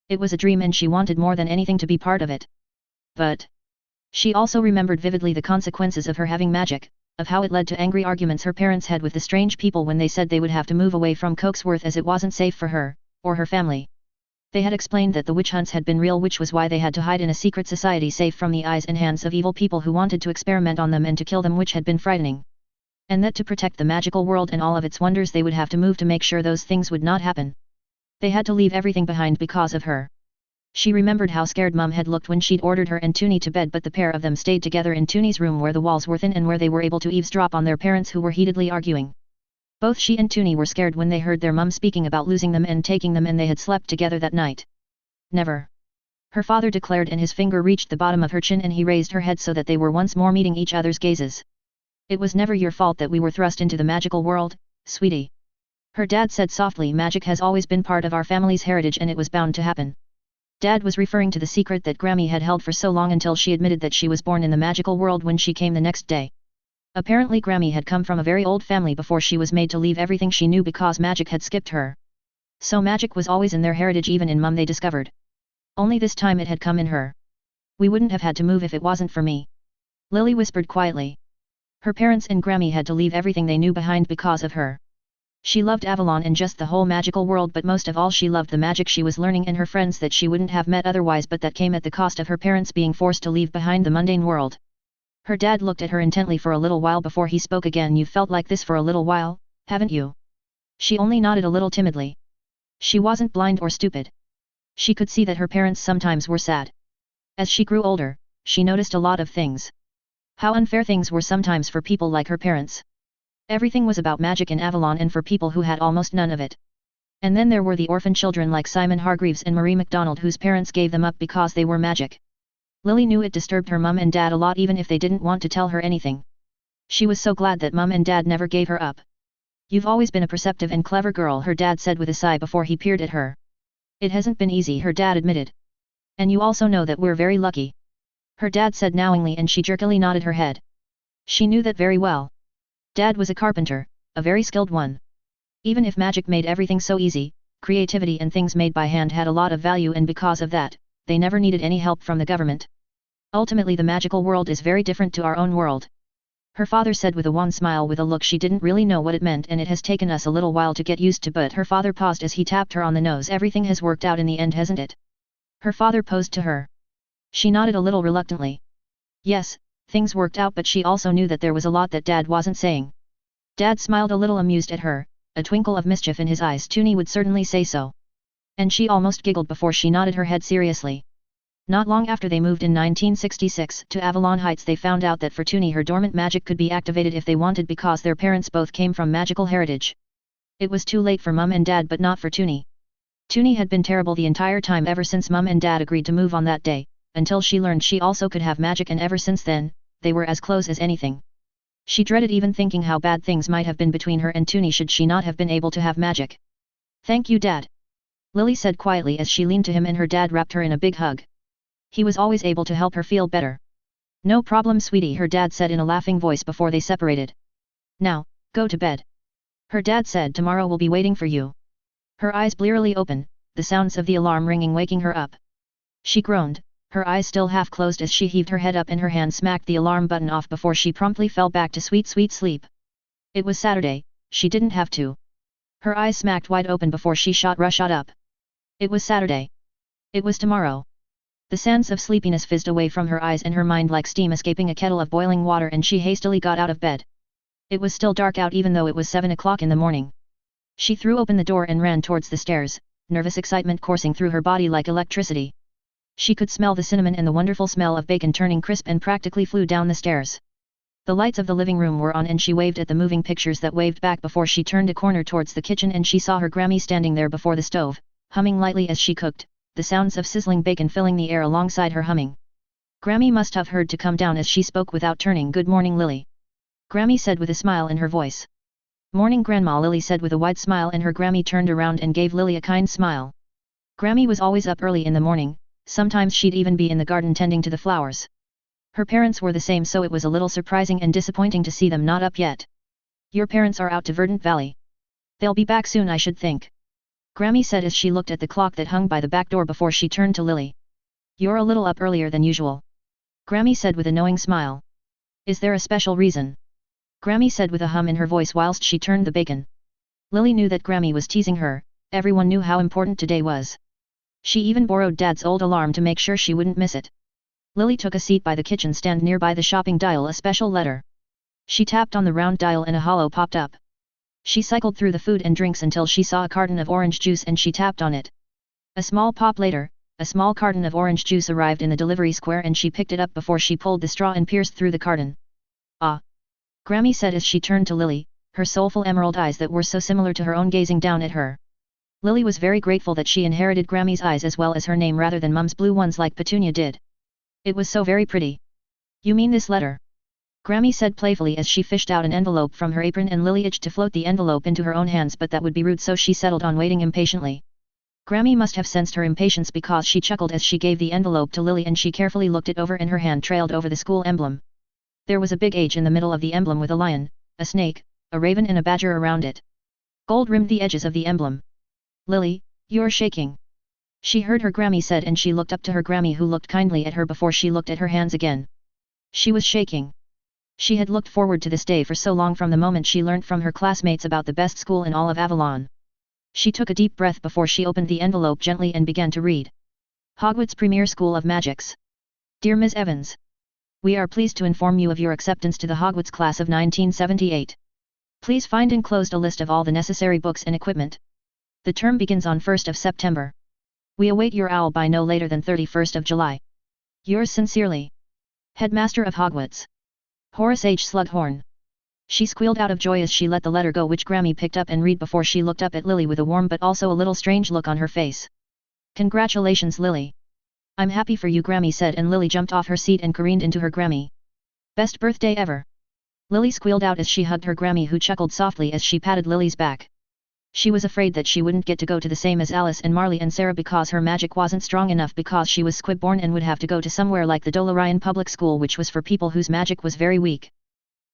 Speaker 1: It was a dream and she wanted more than anything to be part of it. But she also remembered vividly the consequences of her having magic, of how it led to angry arguments her parents had with the strange people when they said they would have to move away from Coaksworth as it wasn't safe for her, or her family. They had explained that the witch hunts had been real, which was why they had to hide in a secret society safe from the eyes and hands of evil people who wanted to experiment on them and to kill them, which had been frightening. And that to protect the magical world and all of its wonders they would have to move to make sure those things would not happen. They had to leave everything behind because of her. She remembered how scared Mum had looked when she'd ordered her and Toonie to bed, but the pair of them stayed together in Toonie's room where the walls were thin and where they were able to eavesdrop on their parents who were heatedly arguing. Both she and Toonie were scared when they heard their mum speaking about losing them and taking them, and they had slept together that night. Never. Her father declared, and his finger reached the bottom of her chin and he raised her head so that they were once more meeting each other's gazes. It was never your fault that we were thrust into the magical world, sweetie. Her dad said softly. Magic has always been part of our family's heritage and it was bound to happen. Dad was referring to the secret that Grammy had held for so long until she admitted that she was born in the magical world when she came the next day. Apparently Grammy had come from a very old family before she was made to leave everything she knew because magic had skipped her. So magic was always in their heritage, even in Mum, they discovered. Only this time it had come in her. We wouldn't have had to move if it wasn't for me. Lily whispered quietly. Her parents and Grammy had to leave everything they knew behind because of her. She loved Avalon and just the whole magical world, but most of all she loved the magic she was learning and her friends that she wouldn't have met otherwise, but that came at the cost of her parents being forced to leave behind the mundane world. Her dad looked at her intently for a little while before he spoke again. You've felt like this for a little while, haven't you? She only nodded a little timidly. She wasn't blind or stupid. She could see that her parents sometimes were sad. As she grew older, she noticed a lot of things. How unfair things were sometimes for people like her parents. Everything was about magic in Avalon and for people who had almost none of it. And then there were the orphan children like Simon Hargreaves and Marie MacDonald whose parents gave them up because they were magic. Lily knew it disturbed her mum and dad a lot even if they didn't want to tell her anything. She was so glad that mum and dad never gave her up. You've always been a perceptive and clever girl, her dad said with a sigh before he peered at her. It hasn't been easy, her dad admitted. And you also know that we're very lucky. Her dad said knowingly, and she jerkily nodded her head. She knew that very well. Dad was a carpenter, a very skilled one. Even if magic made everything so easy, creativity and things made by hand had a lot of value, and because of that, they never needed any help from the government. Ultimately, the magical world is very different to our own world. Her father said with a wan smile, with a look she didn't really know what it meant, and it has taken us a little while to get used to, but her father paused as he tapped her on the nose. Everything has worked out in the end, hasn't it? Her father posed to her. She nodded a little reluctantly. Yes, things worked out, but she also knew that there was a lot that Dad wasn't saying. Dad smiled a little amused at her, a twinkle of mischief in his eyes. Toonie would certainly say so. And she almost giggled before she nodded her head seriously. Not long after they moved in 1966 to Avalon Heights, they found out that for Toonie her dormant magic could be activated if they wanted, because their parents both came from magical heritage. It was too late for Mum and Dad, but not for Toonie. Toonie had been terrible the entire time ever since Mum and Dad agreed to move on that day, until she learned she also could have magic, and ever since then, they were as close as anything. She dreaded even thinking how bad things might have been between her and Toonie should she not have been able to have magic. Thank you, Dad. Lily said quietly as she leaned to him and her dad wrapped her in a big hug. He was always able to help her feel better. No problem, sweetie, her dad said in a laughing voice before they separated. Now, go to bed. Her dad said tomorrow will be waiting for you. Her eyes blearily open, the sounds of the alarm ringing waking her up. She groaned, her eyes still half closed as she heaved her head up and her hand smacked the alarm button off before she promptly fell back to sweet sleep. It was Saturday, she didn't have to. Her eyes smacked wide open before she shot up. It was Saturday. It was tomorrow. The sands of sleepiness fizzed away from her eyes and her mind like steam escaping a kettle of boiling water, and she hastily got out of bed. It was still dark out even though it was 7 o'clock in the morning. She threw open the door and ran towards the stairs, nervous excitement coursing through her body like electricity. She could smell the cinnamon and the wonderful smell of bacon turning crisp and practically flew down the stairs. The lights of the living room were on and she waved at the moving pictures that waved back before she turned a corner towards the kitchen, and she saw her Grammy standing there before the stove, humming lightly as she cooked, the sounds of sizzling bacon filling the air alongside her humming. Grammy must have heard to come down as she spoke without turning. Good morning, Lily. Grammy said with a smile in her voice. Morning, Grandma, Lily said with a wide smile, and her Grammy turned around and gave Lily a kind smile. Grammy was always up early in the morning, sometimes she'd even be in the garden tending to the flowers. Her parents were the same, so it was a little surprising and disappointing to see them not up yet. Your parents are out to Verdant Valley. They'll be back soon, I should think. Grammy said as she looked at the clock that hung by the back door before she turned to Lily. You're a little up earlier than usual. Grammy said with a knowing smile. Is there a special reason? Grammy said with a hum in her voice whilst she turned the bacon. Lily knew that Grammy was teasing her, everyone knew how important today was. She even borrowed Dad's old alarm to make sure she wouldn't miss it. Lily took a seat by the kitchen stand nearby the shopping dial, a special letter. She tapped on the round dial and a hollow popped up. She cycled through the food and drinks until she saw a carton of orange juice and she tapped on it. A small pop later, a small carton of orange juice arrived in the delivery square and she picked it up before she pulled the straw and pierced through the carton. Ah! Grammy said as she turned to Lily, her soulful emerald eyes that were so similar to her own gazing down at her. Lily was very grateful that she inherited Grammy's eyes as well as her name rather than Mum's blue ones like Petunia did. It was so very pretty. You mean this letter? Grammy said playfully as she fished out an envelope from her apron, and Lily itched to float the envelope into her own hands, but that would be rude, so she settled on waiting impatiently. Grammy must have sensed her impatience because she chuckled as she gave the envelope to Lily and she carefully looked it over, and her hand trailed over the school emblem. There was a big H in the middle of the emblem with a lion, a snake, a raven and a badger around it. Gold rimmed the edges of the emblem. Lily, you're shaking. She heard her Grammy said, and she looked up to her Grammy, who looked kindly at her before she looked at her hands again. She was shaking. She had looked forward to this day for so long, from the moment she learnt from her classmates about the best school in all of Avalon. She took a deep breath before she opened the envelope gently and began to read. Hogwarts Premier School of Magics. Dear Ms. Evans. We are pleased to inform you of your acceptance to the Hogwarts class of 1978. Please find enclosed a list of all the necessary books and equipment. The term begins on 1st of September. We await your owl by no later than 31st of July. Yours sincerely. Headmaster of Hogwarts. Horace H. Slughorn. She squealed out of joy as she let the letter go, which Grammy picked up and read before she looked up at Lily with a warm but also a little strange look on her face. Congratulations, Lily. I'm happy for you, Grammy said, and Lily jumped off her seat and careened into her Grammy. Best birthday ever. Lily squealed out as she hugged her Grammy, who chuckled softly as she patted Lily's back. She was afraid that she wouldn't get to go to the same as Alice and Marley and Sarah because her magic wasn't strong enough because she was squib-born and would have to go to somewhere like the Dolarian public school, which was for people whose magic was very weak.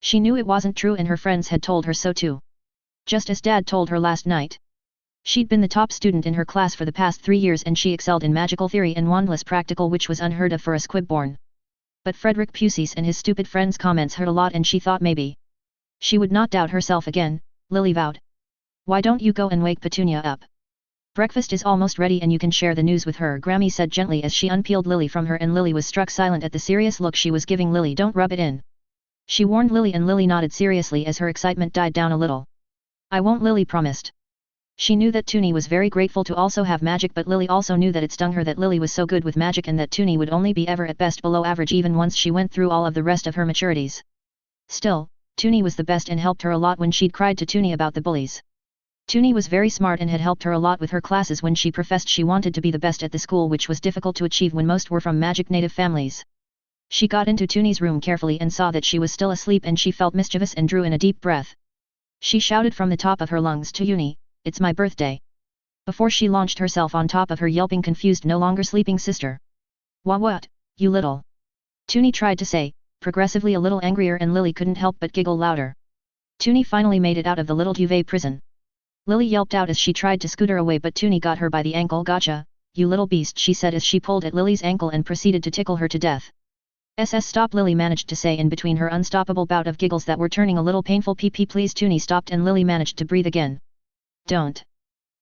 Speaker 1: She knew it wasn't true and her friends had told her so too. Just as Dad told her last night. She'd been the top student in her class for the past 3 years and she excelled in magical theory and wandless practical, which was unheard of for a squib-born. But Frederick Pusey's and his stupid friends' comments hurt a lot and she thought maybe she would not doubt herself again. Lily vowed. Why don't you go and wake Petunia up? Breakfast is almost ready and you can share the news with her, Grammy said gently as she unpeeled Lily from her, and Lily was struck silent at the serious look she was giving Lily. Don't rub it in. She warned Lily, and Lily nodded seriously as her excitement died down a little. I won't, Lily promised. She knew that Toonie was very grateful to also have magic, but Lily also knew that it stung her that Lily was so good with magic and that Toonie would only be ever at best below average even once she went through all of the rest of her maturities. Still, Toonie was the best and helped her a lot when she'd cried to Toonie about the bullies. Toonie was very smart and had helped her a lot with her classes when she professed she wanted to be the best at the school, which was difficult to achieve when most were from magic native families. She got into Toonie's room carefully and saw that she was still asleep, and she felt mischievous and drew in a deep breath. She shouted from the top of her lungs to Uni, "It's my birthday," before she launched herself on top of her yelping, confused, no longer sleeping sister. What, you little?" Toonie tried to say, progressively a little angrier, and Lily couldn't help but giggle louder. Toonie finally made it out of the little duvet prison. Lily yelped out as she tried to scoot her away, but Toonie got her by the ankle. "Gotcha, you little beast," she said as she pulled at Lily's ankle and proceeded to tickle her to death. Stop," Lily managed to say in between her unstoppable bout of giggles that were turning a little painful. Please." Toonie stopped and Lily managed to breathe again. "Don't."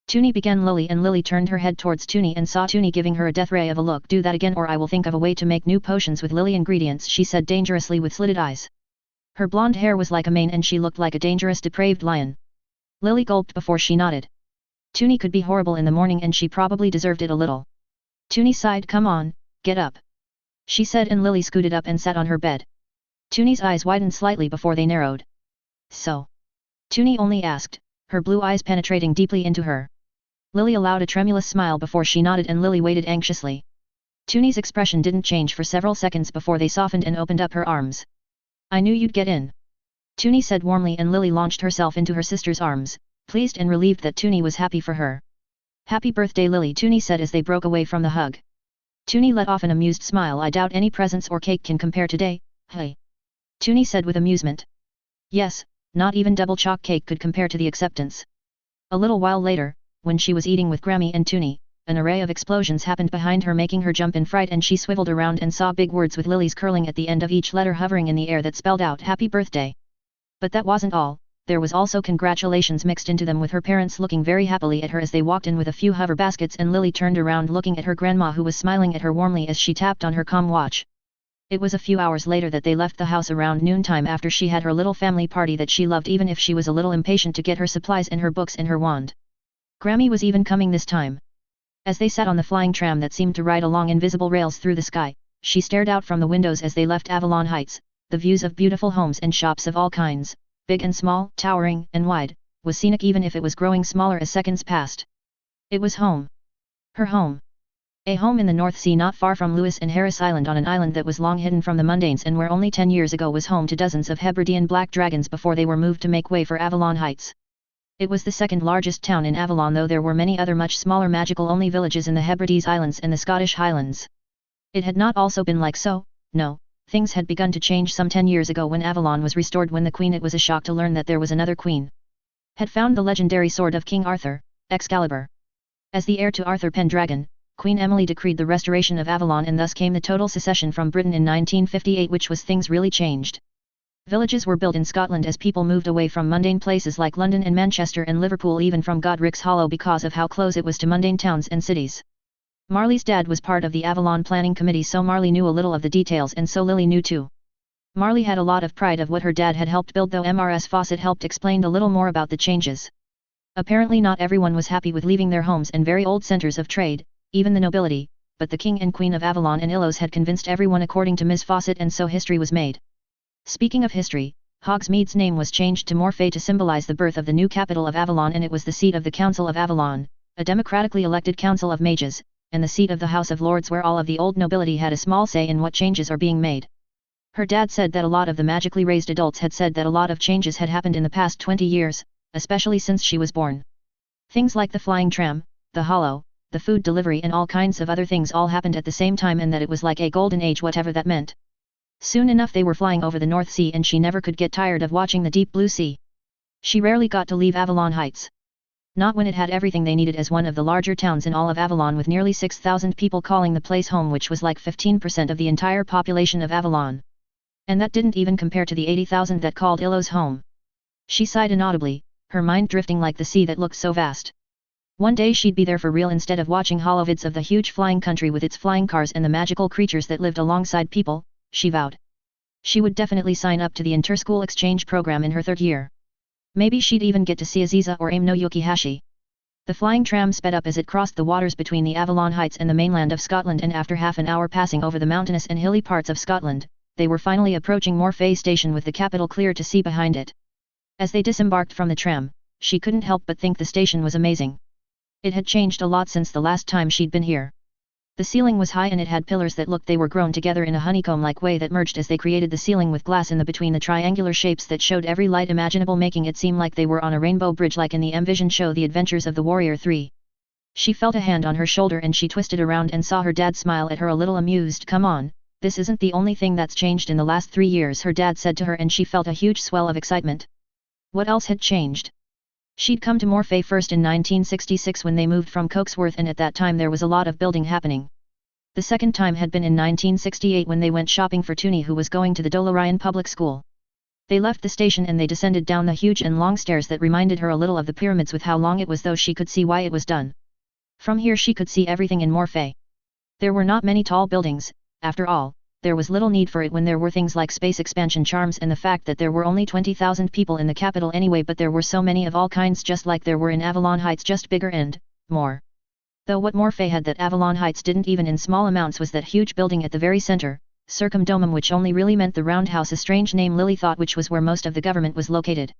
Speaker 1: Toonie began Lily, and Lily turned her head towards Toonie and saw Toonie giving her a death ray of a look. "Do that again or I will think of a way to make new potions with Lily ingredients," she said dangerously with slitted eyes. Her blonde hair was like a mane and she looked like a dangerous depraved lion. Lily gulped before she nodded. Toonie could be horrible in the morning and she probably deserved it a little. Toonie sighed. "Come on, get up," she said, and Lily scooted up and sat on her bed. Toonie's eyes widened slightly before they narrowed. "So?" Toonie only asked, her blue eyes penetrating deeply into her. Lily allowed a tremulous smile before she nodded, and Lily waited anxiously. Toonie's expression didn't change for several seconds before they softened and opened up her arms. "I knew you'd get in," Toonie said warmly, and Lily launched herself into her sister's arms, pleased and relieved that Toonie was happy for her. "Happy birthday, Lily," Toonie said as they broke away from the hug. Toonie let off an amused smile. "I doubt any presents or cake can compare today, hey?" Toonie said with amusement. "Yes, not even double chalk cake could compare to the acceptance." A little while later, when she was eating with Grammy and Toonie, an array of explosions happened behind her, making her jump in fright, and she swiveled around and saw big words with lilies curling at the end of each letter hovering in the air that spelled out "Happy Birthday." But that wasn't all. There was also congratulations mixed into them, with her parents looking very happily at her as they walked in with a few hover baskets, and Lily turned around looking at her grandma, who was smiling at her warmly as she tapped on her comm watch. It was a few hours later that they left the house around noontime after she had her little family party that she loved, even if she was a little impatient to get her supplies and her books and her wand. Grammy was even coming this time. As they sat on the flying tram that seemed to ride along invisible rails through the sky, she stared out from the windows as they left Avalon Heights. The views of beautiful homes and shops of all kinds, big and small, towering and wide, was scenic even if it was growing smaller as seconds passed. It was home. Her home. A home in the North Sea, not far from Lewis and Harris Island, on an island that was long hidden from the mundanes and where only 10 years ago was home to dozens of Hebridean black dragons before they were moved to make way for Avalon Heights. It was the second largest town in Avalon, though there were many other much smaller magical-only villages in the Hebrides Islands and the Scottish Highlands. It had not also been like so, no. Things had begun to change some 10 years ago when Avalon was restored. When the Queen, it was a shock to learn that there was another Queen, had found the legendary sword of King Arthur, Excalibur. As the heir to Arthur Pendragon, Queen Emily decreed the restoration of Avalon, and thus came the total secession from Britain in 1958, which was things really changed. Villages were built in Scotland as people moved away from mundane places like London and Manchester and Liverpool, even from Godric's Hollow, because of how close it was to mundane towns and cities. Marley's dad was part of the Avalon Planning Committee, so Marley knew a little of the details, and so Lily knew too. Marley had a lot of pride of what her dad had helped build, though Mrs. Fawcett helped explain a little more about the changes. Apparently not everyone was happy with leaving their homes and very old centers of trade, even the nobility, but the king and queen of Avalon and Illos had convinced everyone according to Ms. Fawcett, and so history was made. Speaking of history, Hogsmeade's name was changed to Morphe to symbolize the birth of the new capital of Avalon, and it was the seat of the Council of Avalon, a democratically elected council of mages, and the seat of the House of Lords where all of the old nobility had a small say in what changes are being made. Her dad said that a lot of the magically raised adults had said that a lot of changes had happened in the past 20 years, especially since she was born. Things like the flying tram, the hollow, the food delivery and all kinds of other things all happened at the same time, and that it was like a golden age, whatever that meant. Soon enough they were flying over the North Sea, and she never could get tired of watching the deep blue sea. She rarely got to leave Avalon Heights. Not when it had everything they needed as one of the larger towns in all of Avalon, with nearly 6,000 people calling the place home, which was like 15% of the entire population of Avalon. And that didn't even compare to the 80,000 that called Illos home. She sighed inaudibly, her mind drifting like the sea that looked so vast. One day she'd be there for real instead of watching holovids of the huge flying country with its flying cars and the magical creatures that lived alongside people, she vowed. She would definitely sign up to the inter-school exchange program in her 3rd year. Maybe she'd even get to see Aziza or Aim no Yukihashi. The flying tram sped up as it crossed the waters between the Avalon Heights and the mainland of Scotland, and after half an hour passing over the mountainous and hilly parts of Scotland, they were finally approaching Morphe Station with the capital clear to see behind it. As they disembarked from the tram, she couldn't help but think the station was amazing. It had changed a lot since the last time she'd been here. The ceiling was high and it had pillars that looked they were grown together in a honeycomb-like way that merged as they created the ceiling with glass in the between the triangular shapes that showed every light imaginable, making it seem like they were on a rainbow bridge like in the M-Vision show The Adventures of the Warrior 3. She felt a hand on her shoulder and she twisted around and saw her dad smile at her a little amused. "Come on, this isn't the only thing that's changed in the last 3 years," her dad said to her, and she felt a huge swell of excitement. What else had changed? She'd come to Morphe first in 1966 when they moved from Coaksworth, and at that time there was a lot of building happening. The second time had been in 1968 when they went shopping for Toonie, who was going to the Dolorian Public School. They left the station and they descended down the huge and long stairs that reminded her a little of the pyramids, with how long it was, though she could see why it was done. From here she could see everything in Morphe. There were not many tall buildings, after all. There was little need for it when there were things like space expansion charms and the fact that there were only 20,000 people in the capital anyway, but there were so many of all kinds, just like there were in Avalon Heights, just bigger and more. Though what Morphe had that Avalon Heights didn't even in small amounts was that huge building at the very center, Circumdomum, which only really meant the roundhouse, a strange name Lily thought, which was where most of the government was located.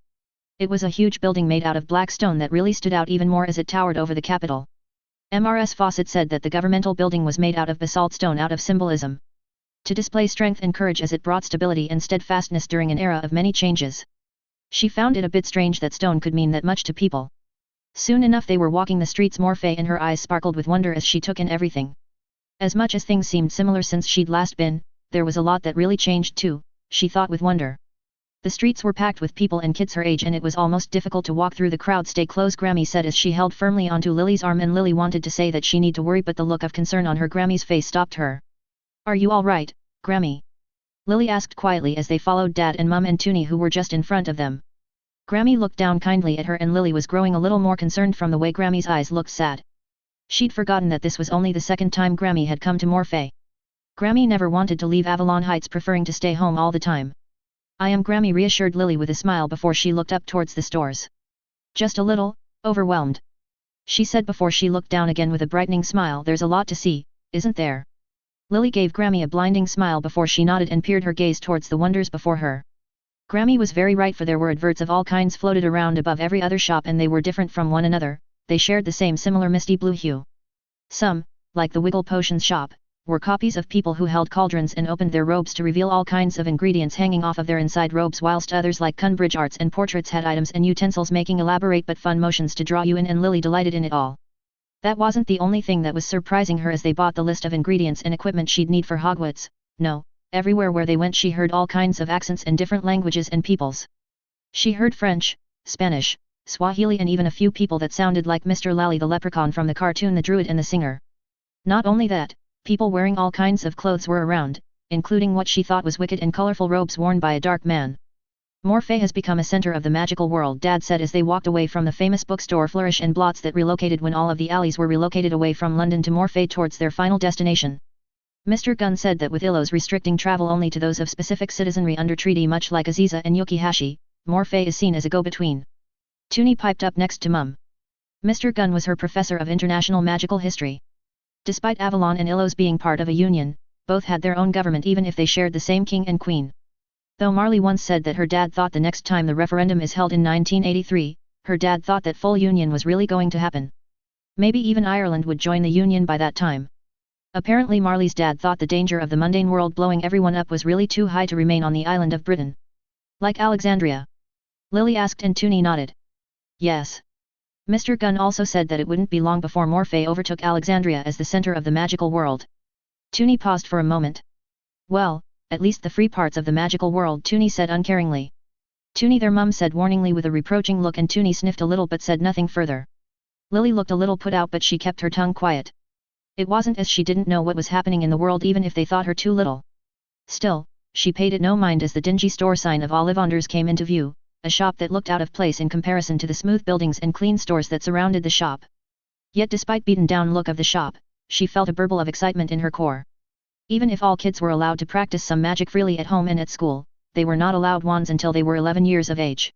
Speaker 1: It was a huge building made out of black stone that really stood out even more as it towered over the capital. Ms. Fawcett said that the governmental building was made out of basalt stone out of symbolism. To display strength and courage, as it brought stability and steadfastness during an era of many changes. She found it a bit strange that stone could mean that much to people. Soon enough they were walking the streets, Morphe, and her eyes sparkled with wonder as she took in everything. As much as things seemed similar since she'd last been, there was a lot that really changed too, she thought with wonder. The streets were packed with people and kids her age, and it was almost difficult to walk through the crowd. "Stay close," Grammy said as she held firmly onto Lily's arm, and Lily wanted to say that she need to worry, but the look of concern on her Grammy's face stopped her. "Are you all right, Grammy?" Lily asked quietly as they followed Dad and Mum and Toonie, who were just in front of them. Grammy looked down kindly at her, and Lily was growing a little more concerned from the way Grammy's eyes looked sad. She'd forgotten that this was only the second time Grammy had come to Morphe. Grammy never wanted to leave Avalon Heights, preferring to stay home all the time. "I am," Grammy reassured Lily with a smile before she looked up towards the stores. "Just a little overwhelmed," she said before she looked down again with a brightening smile. "There's a lot to see, isn't there?" Lily gave Grammy a blinding smile before she nodded and peered her gaze towards the wonders before her. Grammy was very right, for there were adverts of all kinds floated around above every other shop, and they were different from one another. They shared the same similar misty blue hue. Some, like the Wiggle Potions shop, were copies of people who held cauldrons and opened their robes to reveal all kinds of ingredients hanging off of their inside robes, whilst others like Cunbridge Arts and Portraits had items and utensils making elaborate but fun motions to draw you in, and Lily delighted in it all. That wasn't the only thing that was surprising her as they bought the list of ingredients and equipment she'd need for Hogwarts. No, everywhere where they went she heard all kinds of accents and different languages and peoples. She heard French, Spanish, Swahili, and even a few people that sounded like Mr. Lally the leprechaun from the cartoon The Druid and the Singer. Not only that, people wearing all kinds of clothes were around, including what she thought was wicked and colorful robes worn by a dark man. "Morphe has become a center of the magical world," Dad said as they walked away from the famous bookstore Flourish and Blots that relocated when all of the alleys were relocated away from London to Morphe towards their final destination. Mr. Gunn said that with Illos restricting travel only to those of specific citizenry under treaty, much like Aziza and Yukihashi, Morphe is seen as a go-between. Toonie piped up next to Mum. Mr. Gunn was her professor of international magical history. Despite Avalon and Illos being part of a union, both had their own government even if they shared the same king and queen. Though Marley once said that her dad thought the next time the referendum is held in 1983, her dad thought that full union was really going to happen. Maybe even Ireland would join the union by that time. Apparently Marley's dad thought the danger of the mundane world blowing everyone up was really too high to remain on the island of Britain. Like Alexandria? Lily asked and Toonie nodded. Yes. Mr. Gunn also said that it wouldn't be long before Morphe overtook Alexandria as the center of the magical world. Toonie paused for a moment. Well, at least the free parts of the magical world, Toonie said uncaringly. Toonie, their mum said warningly with a reproaching look, and Toonie sniffed a little but said nothing further. Lily looked a little put out but she kept her tongue quiet. It wasn't as she didn't know what was happening in the world even if they thought her too little. Still, she paid it no mind as the dingy store sign of Ollivanders came into view, a shop that looked out of place in comparison to the smooth buildings and clean stores that surrounded the shop. Yet despite beaten down look of the shop, she felt a burble of excitement in her core. Even if all kids were allowed to practice some magic freely at home and at school, they were not allowed wands until they were 11 years of age.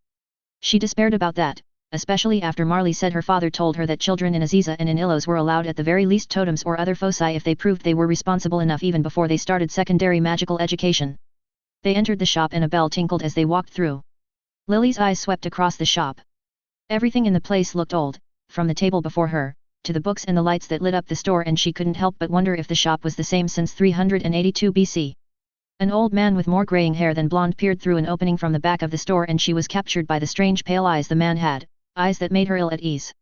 Speaker 1: She despaired about that, especially after Marley said her father told her that children in Aziza and in Illos were allowed at the very least totems or other foci if they proved they were responsible enough even before they started secondary magical education. They entered the shop and a bell tinkled as they walked through. Lily's eyes swept across the shop. Everything in the place looked old, from the table before her, to the books and the lights that lit up the store, and she couldn't help but wonder if the shop was the same since 382 BC. An old man with more graying hair than blonde peered through an opening from the back of the store, and she was captured by the strange pale eyes the man had, eyes that made her ill at ease.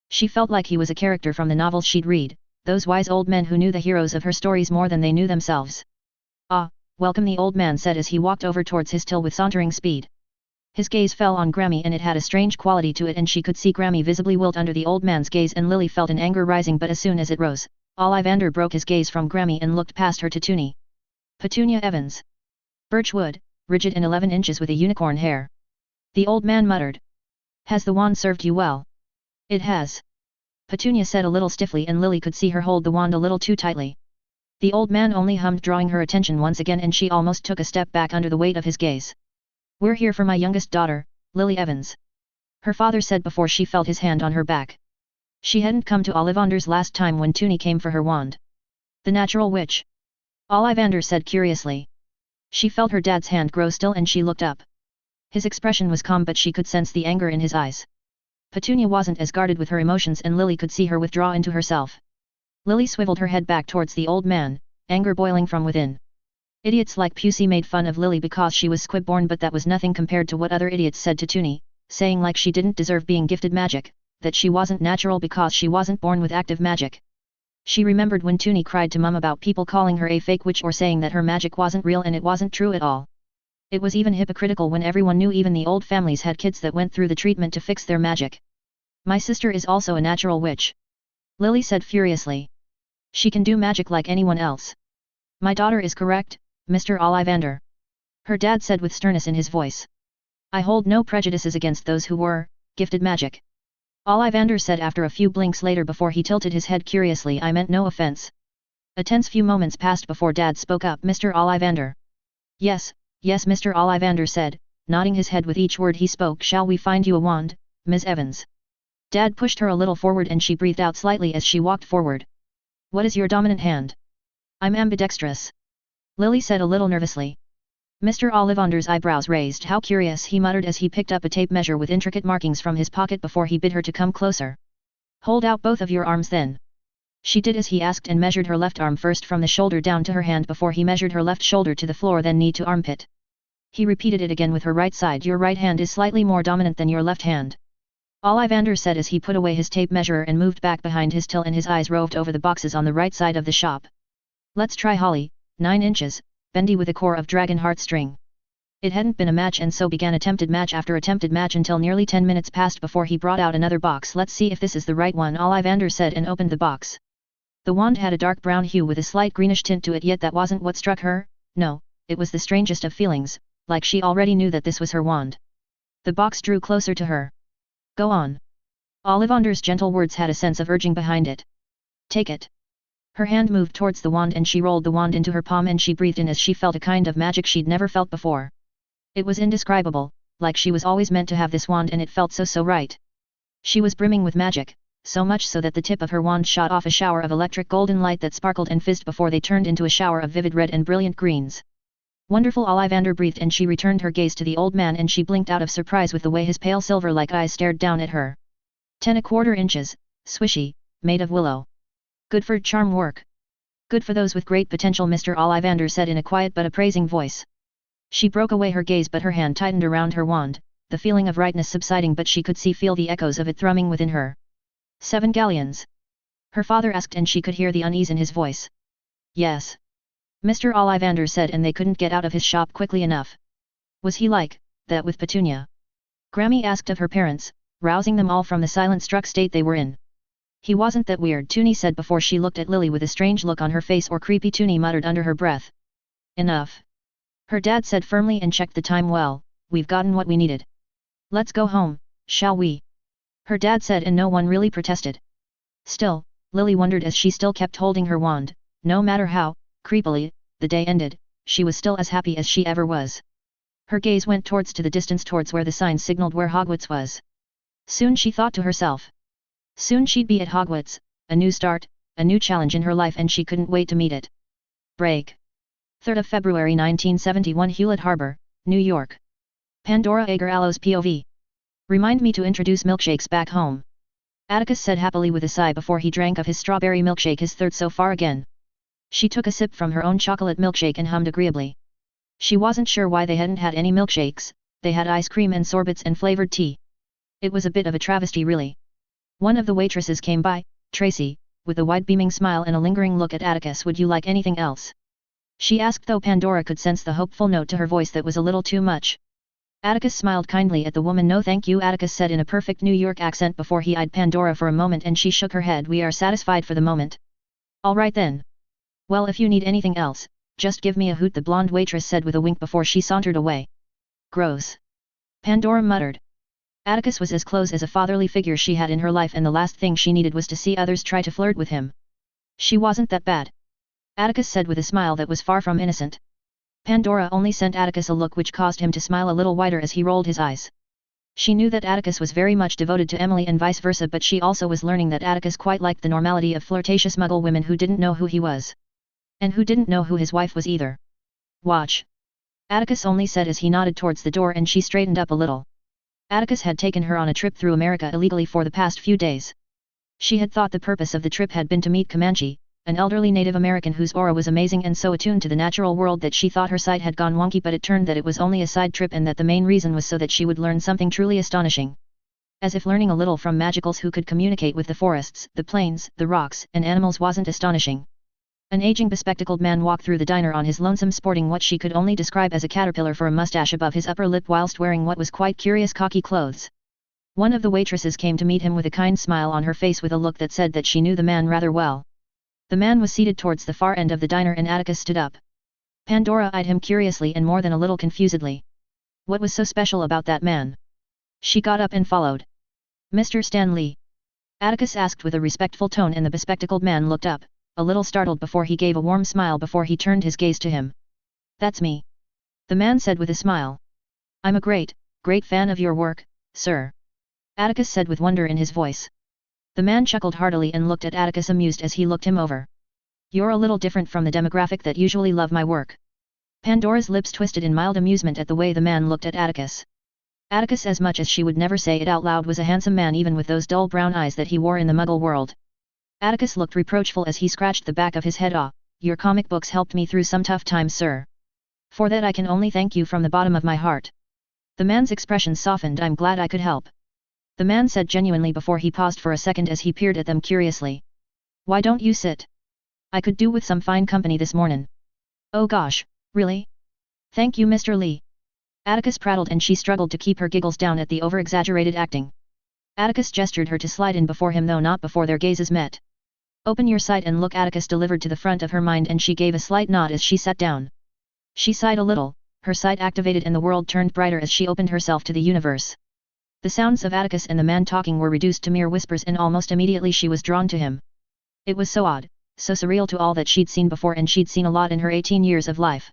Speaker 1: She felt like he was a character from the novels she'd read, those wise old men who knew the heroes of her stories more than they knew themselves. "Ah, welcome," the old man said as he walked over towards his till with sauntering speed. His gaze fell on Grammy and it had a strange quality to it, and she could see Grammy visibly wilt under the old man's gaze, and Lily felt an anger rising, but as soon as it rose, Ollivander broke his gaze from Grammy and looked past her to Toonie. Petunia Evans. Birchwood, rigid and 11 inches with a unicorn hair. The old man muttered. "Has the wand served you well?" "It has," Petunia said a little stiffly, and Lily could see her hold the wand a little too tightly. The old man only hummed, drawing her attention once again, and she almost took a step back under the weight of his gaze. "We're here for my youngest daughter, Lily Evans," her father said before she felt his hand on her back. She hadn't come to Ollivanders last time when Toonie came for her wand. "The natural witch?" Ollivander said curiously. She felt her dad's hand grow still and she looked up. His expression was calm, but she could sense the anger in his eyes. Petunia wasn't as guarded with her emotions, and Lily could see her withdraw into herself. Lily swiveled her head back towards the old man, anger boiling from within. Idiots like Pusey made fun of Lily because she was squib-born, but that was nothing compared to what other idiots said to Toonie, saying like she didn't deserve being gifted magic, that she wasn't natural because she wasn't born with active magic. She remembered when Toonie cried to Mum about people calling her a fake witch or saying that her magic wasn't real, and it wasn't true at all. It was even hypocritical when everyone knew even the old families had kids that went through the treatment to fix their magic. "My sister is also a natural witch," Lily said furiously. "She can do magic like anyone else." "My daughter is correct, Mr. Ollivander," her dad said with sternness in his voice. "I hold no prejudices against those who were gifted magic," Ollivander said after a few blinks later before he tilted his head curiously. "I meant no offense." A tense few moments passed before Dad spoke up. "Mr. Ollivander." Yes, Mr. Ollivander said, nodding his head with each word he spoke. "Shall we find you a wand, Ms. Evans?" Dad pushed her a little forward and she breathed out slightly as she walked forward. "What is your dominant hand?" "I'm ambidextrous," Lily said a little nervously. Mr. Ollivander's eyebrows raised. "How curious," he muttered as he picked up a tape measure with intricate markings from his pocket before he bid her to come closer. "Hold out both of your arms then." She did as he asked and measured her left arm first from the shoulder down to her hand before he measured her left shoulder to the floor, then knee to armpit. He repeated it again with her right side. "Your right hand is slightly more dominant than your left hand," Ollivander said as he put away his tape measure and moved back behind his till, and his eyes roved over the boxes on the right side of the shop. "Let's try Holly, 9 inches, bendy with a core of dragon heartstring." It hadn't been a match, and so began attempted match after attempted match until nearly 10 minutes passed before he brought out another box. "Let's see if this is the right one," Ollivander said and opened the box. The wand had a dark brown hue with a slight greenish tint to it, yet that wasn't what struck her. No, it was the strangest of feelings, like she already knew that this was her wand. The box drew closer to her. "Go on." Ollivander's gentle words had a sense of urging behind it. "Take it." Her hand moved towards the wand and she rolled the wand into her palm, and she breathed in as she felt a kind of magic she'd never felt before. It was indescribable, like she was always meant to have this wand, and it felt so right. She was brimming with magic, so much so that the tip of her wand shot off a shower of electric golden light that sparkled and fizzed before they turned into a shower of vivid red and brilliant greens. Wonderful, Ollivander breathed, and she returned her gaze to the old man, and she blinked out of surprise with the way his pale silver-like eyes stared down at her. 10¼ inches, swishy, made of willow. Good for charm work. Good for those with great potential, Mr. Ollivander said in a quiet but appraising voice. She broke away her gaze, but her hand tightened around her wand, the feeling of rightness subsiding, but she could feel the echoes of it thrumming within her. 7 galleons? Her father asked, and she could hear the unease in his voice. Yes. Mr. Ollivander said, and they couldn't get out of his shop quickly enough. Was he like that with Petunia? Grammy asked of her parents, rousing them all from the silent-struck state they were in. He wasn't that weird, Toonie said before she looked at Lily with a strange look on her face, or creepy, Toonie muttered under her breath. Enough. Her dad said firmly and checked the time. Well, we've gotten what we needed. Let's go home, shall we? Her dad said, and no one really protested. Still, Lily wondered as she still kept holding her wand, no matter how creepily the day ended, she was still as happy as she ever was. Her gaze went to the distance, towards where the sign signaled where Hogwarts was. Soon, she thought to herself. Soon she'd be at Hogwarts, a new start, a new challenge in her life, and she couldn't wait to meet it. Break. 3rd of February 1971, Hewlett Harbor, New York. Pandora Agar Aloes POV. Remind me to introduce milkshakes back home. Atticus said happily with a sigh before he drank of his strawberry milkshake, his third so far again. She took a sip from her own chocolate milkshake and hummed agreeably. She wasn't sure why they hadn't had any milkshakes. They had ice cream and sorbets and flavored tea. It was a bit of a travesty, really. One of the waitresses came by, Tracy, with a wide beaming smile and a lingering look at Atticus. Would you like anything else? She asked, though Pandora could sense the hopeful note to her voice that was a little too much. Atticus smiled kindly at the woman. No thank you, Atticus said in a perfect New York accent before he eyed Pandora for a moment, and she shook her head. We are satisfied for the moment. All right then. Well, if you need anything else, just give me a hoot, the blonde waitress said with a wink before she sauntered away. Gross. Pandora muttered. Atticus was as close as a fatherly figure she had in her life, and the last thing she needed was to see others try to flirt with him. She wasn't that bad, Atticus said with a smile that was far from innocent. Pandora only sent Atticus a look which caused him to smile a little wider as he rolled his eyes. She knew that Atticus was very much devoted to Emily and vice versa, but she also was learning that Atticus quite liked the normality of flirtatious Muggle women who didn't know who he was. And who didn't know who his wife was either. Watch. Atticus only said as he nodded towards the door, and she straightened up a little. Atticus had taken her on a trip through America illegally for the past few days. She had thought the purpose of the trip had been to meet Comanche, an elderly Native American whose aura was amazing and so attuned to the natural world that she thought her sight had gone wonky, but it turned that it was only a side trip, and that the main reason was so that she would learn something truly astonishing. As if learning a little from magicals who could communicate with the forests, the plains, the rocks, and animals wasn't astonishing. An aging bespectacled man walked through the diner on his lonesome, sporting what she could only describe as a caterpillar for a mustache above his upper lip, whilst wearing what was quite curious cocky clothes. One of the waitresses came to meet him with a kind smile on her face, with a look that said that she knew the man rather well. The man was seated towards the far end of the diner, and Atticus stood up. Pandora eyed him curiously and more than a little confusedly. What was so special about that man? She got up and followed. Mr. Stan Lee? Atticus asked with a respectful tone, and the bespectacled man looked up, a little startled, before he gave a warm smile before he turned his gaze to him. That's me. The man said with a smile. I'm a great fan of your work, sir. Atticus said with wonder in his voice. The man chuckled heartily and looked at Atticus amused as he looked him over. You're a little different from the demographic that usually love my work. Pandora's lips twisted in mild amusement at the way the man looked at Atticus. Atticus, as much as she would never say it out loud, was a handsome man even with those dull brown eyes that he wore in the Muggle world. Atticus looked reproachful as he scratched the back of his head. Your comic books helped me through some tough times, sir. For that I can only thank you from the bottom of my heart. The man's expression softened. I'm glad I could help. The man said genuinely before he paused for a second as he peered at them curiously. Why don't you sit? I could do with some fine company this morning. Oh gosh, really? Thank you, Mr. Lee. Atticus prattled, and she struggled to keep her giggles down at the over-exaggerated acting. Atticus gestured her to slide in before him, though not before their gazes met. Open your sight and look, Atticus delivered to the front of her mind, and she gave a slight nod as she sat down. She sighed a little, her sight activated, and the world turned brighter as she opened herself to the universe. The sounds of Atticus and the man talking were reduced to mere whispers, and almost immediately she was drawn to him. It was so odd, so surreal to all that she'd seen before, and she'd seen a lot in her 18 years of life.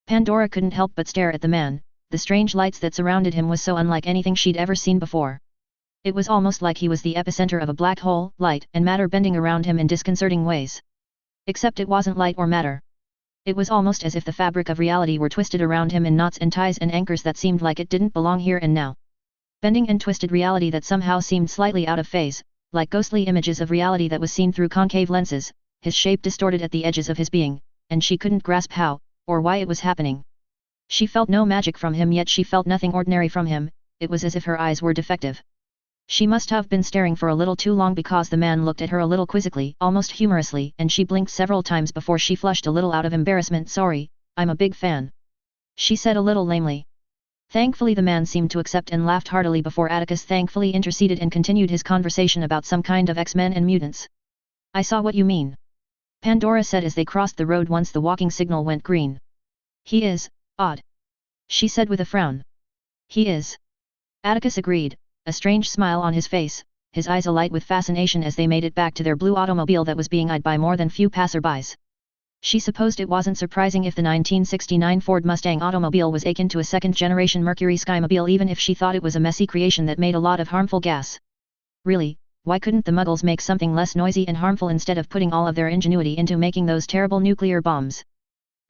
Speaker 1: Pandora couldn't help but stare at the man. The strange lights that surrounded him was so unlike anything she'd ever seen before. It was almost like he was the epicenter of a black hole, light and matter bending around him in disconcerting ways. Except it wasn't light or matter. It was almost as if the fabric of reality were twisted around him in knots and ties and anchors that seemed like it didn't belong here and now. Bending and twisted reality that somehow seemed slightly out of phase, like ghostly images of reality that was seen through concave lenses, his shape distorted at the edges of his being, and she couldn't grasp how, or why it was happening. She felt no magic from him, yet she felt nothing ordinary from him. It was as if her eyes were defective. She must have been staring for a little too long, because the man looked at her a little quizzically, almost humorously, and she blinked several times before she flushed a little out of embarrassment. "Sorry, I'm a big fan," she said a little lamely. Thankfully the man seemed to accept and laughed heartily before Atticus thankfully interceded and continued his conversation about some kind of X-Men and mutants. "I saw what you mean," Pandora said as they crossed the road once the walking signal went green. "He is odd," she said with a frown. "He is," Atticus agreed, a strange smile on his face, his eyes alight with fascination as they made it back to their blue automobile that was being eyed by more than few passerbys. She supposed it wasn't surprising if the 1969 Ford Mustang automobile was akin to a second-generation Mercury Skymobile, even if she thought it was a messy creation that made a lot of harmful gas. Really, why couldn't the Muggles make something less noisy and harmful instead of putting all of their ingenuity into making those terrible nuclear bombs?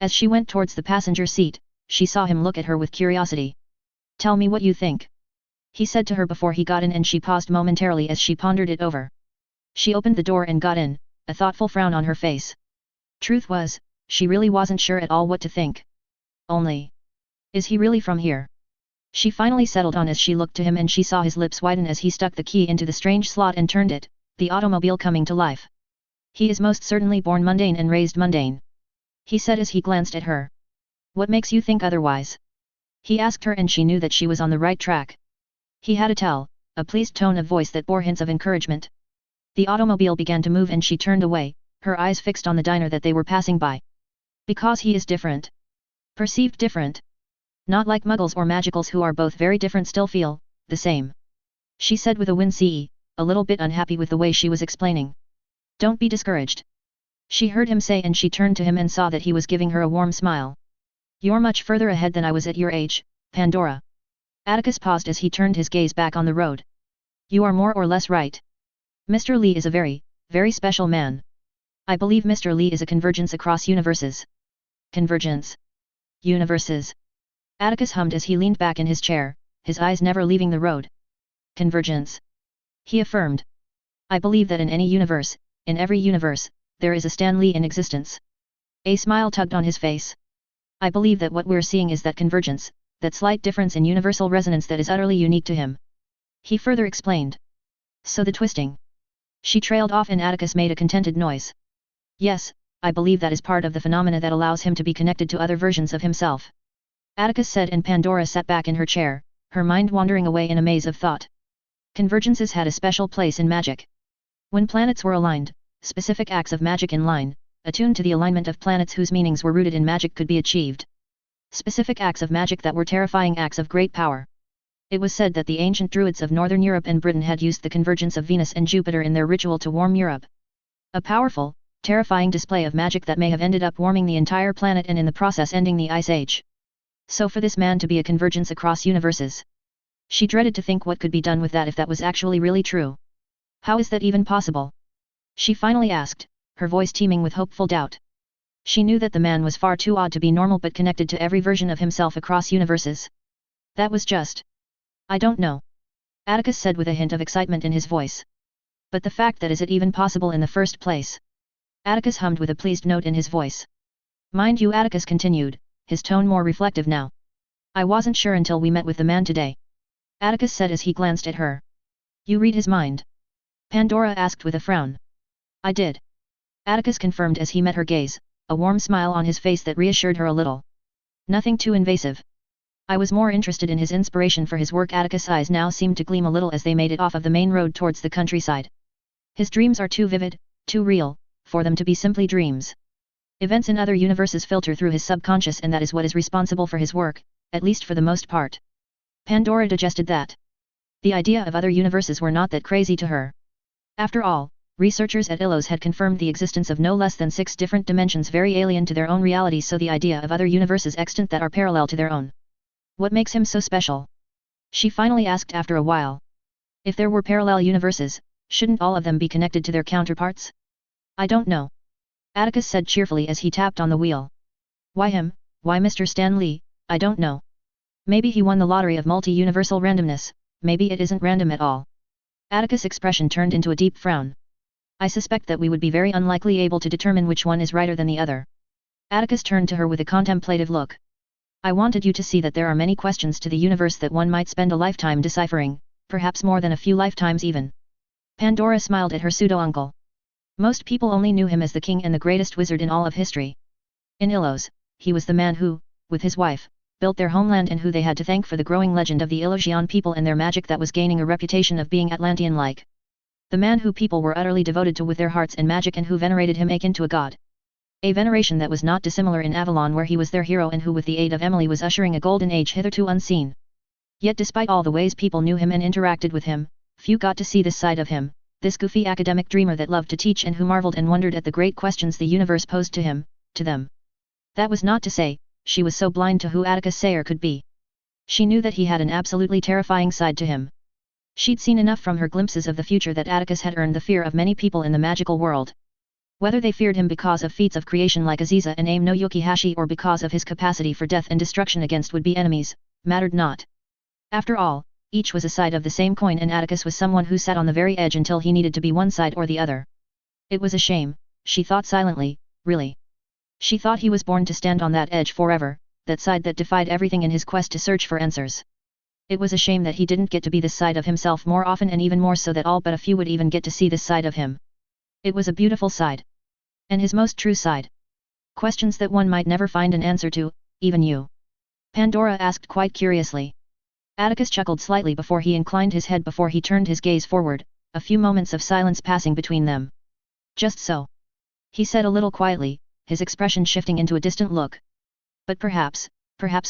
Speaker 1: As she went towards the passenger seat, she saw him look at her with curiosity. "Tell me what you think," he said to her before he got in, and she paused momentarily as she pondered it over. She opened the door and got in, a thoughtful frown on her face. Truth was, she really wasn't sure at all what to think. Is he really from here? She finally settled on as she looked to him, and she saw his lips widen as he stuck the key into the strange slot and turned it, the automobile coming to life. "He is most certainly born mundane and raised mundane," he said as he glanced at her. "What makes you think otherwise?" he asked her, and she knew that she was on the right track. He had a pleased tone of voice that bore hints of encouragement. The automobile began to move and she turned away, her eyes fixed on the diner that they were passing by. "Because he is different. Perceived different. Not like Muggles or Magicals, who are both very different, still feel the same," she said with a wince, a little bit unhappy with the way she was explaining. "Don't be discouraged," she heard him say, and she turned to him and saw that he was giving her a warm smile. "You're much further ahead than I was at your age, Pandora." Atticus paused as he turned his gaze back on the road. "You are more or less right. Mr. Lee is a very, very special man. I believe Mr. Lee is a convergence across universes." "Convergence? Universes?" Atticus hummed as he leaned back in his chair, his eyes never leaving the road. "Convergence," he affirmed. "I believe that in any universe, in every universe, there is a Stan Lee in existence." A smile tugged on his face. "I believe that what we're seeing is that convergence, that slight difference in universal resonance that is utterly unique to him," he further explained. "So the twisting?" She trailed off and Atticus made a contented noise. "Yes, I believe that is part of the phenomena that allows him to be connected to other versions of himself," Atticus said, and Pandora sat back in her chair, her mind wandering away in a maze of thought. Convergences had a special place in magic. When planets were aligned, specific acts of magic in line, attuned to the alignment of planets whose meanings were rooted in magic, could be achieved. Specific acts of magic that were terrifying acts of great power. It was said that the ancient Druids of Northern Europe and Britain had used the convergence of Venus and Jupiter in their ritual to warm Europe. A powerful, terrifying display of magic that may have ended up warming the entire planet and in the process ending the Ice Age. So for this man to be a convergence across universes. She dreaded to think what could be done with that if that was actually really true. How is that even possible? She finally asked, her voice teeming with hopeful doubt. She knew that the man was far too odd to be normal, but connected to every version of himself across universes. That was just... "I don't know," Atticus said with a hint of excitement in his voice. "But the fact that is it even possible in the first place?" Atticus hummed with a pleased note in his voice. "Mind you," Atticus continued, his tone more reflective now. "I wasn't sure until we met with the man today," Atticus said as he glanced at her. "You read his mind?" Pandora asked with a frown. "I did," Atticus confirmed as he met her gaze, a warm smile on his face that reassured her a little. "Nothing too invasive. I was more interested in his inspiration for his work." Atticus' eyes now seemed to gleam a little as they made it off of the main road towards the countryside. "His dreams are too vivid, too real, for them to be simply dreams. Events in other universes filter through his subconscious, and that is what is responsible for his work, at least for the most part." Pandora digested that. The idea of other universes were not that crazy to her. After all, researchers at Illos had confirmed the existence of no less than 6 different dimensions very alien to their own reality, so the idea of other universes extant that are parallel to their own. "What makes him so special?" she finally asked after a while. If there were parallel universes, shouldn't all of them be connected to their counterparts? I don't know. Atticus said cheerfully as he tapped on the wheel. Why him? Why Mr. Stan Lee? I don't know. Maybe he won the lottery of multi-universal randomness, maybe it isn't random at all. Atticus' expression turned into a deep frown. I suspect that we would be very unlikely able to determine which one is righter than the other. Atticus turned to her with a contemplative look. I wanted you to see that there are many questions to the universe that one might spend a lifetime deciphering, perhaps more than a few lifetimes even. Pandora smiled at her pseudo-uncle. Most people only knew him as the king and the greatest wizard in all of history. In Illos, he was the man who, with his wife, built their homeland and who they had to thank for the growing legend of the Illusion people and their magic that was gaining a reputation of being Atlantean-like. The man who people were utterly devoted to with their hearts and magic and who venerated him akin to a god. A veneration that was not dissimilar in Avalon where he was their hero and who with the aid of Emily was ushering a golden age hitherto unseen. Yet despite all the ways people knew him and interacted with him, few got to see this side of him, this goofy academic dreamer that loved to teach and who marveled and wondered at the great questions the universe posed to him, to them. That was not to say, she was so blind to who Atticus Sayre could be. She knew that he had an absolutely terrifying side to him. She'd seen enough from her glimpses of the future that Atticus had earned the fear of many people in the magical world. Whether they feared him because of feats of creation like Aziza and Aim no Yukihashi or because of his capacity for death and destruction against would-be enemies, mattered not. After all, each was a side of the same coin and Atticus was someone who sat on the very edge until he needed to be one side or the other. It was a shame, she thought silently, really. She thought he was born to stand on that edge forever, that side that defied everything in his quest to search for answers. It was a shame that he didn't get to be this side of himself more often and even more so that all but a few would even get to see this side of him. It was a beautiful side. And his most true side. Questions that one might never find an answer to, even you. Pandora asked quite curiously. Atticus chuckled slightly before he inclined his head before he turned his gaze forward, a few moments of silence passing between them. Just so. He said a little quietly, his expression shifting into a distant look. But perhaps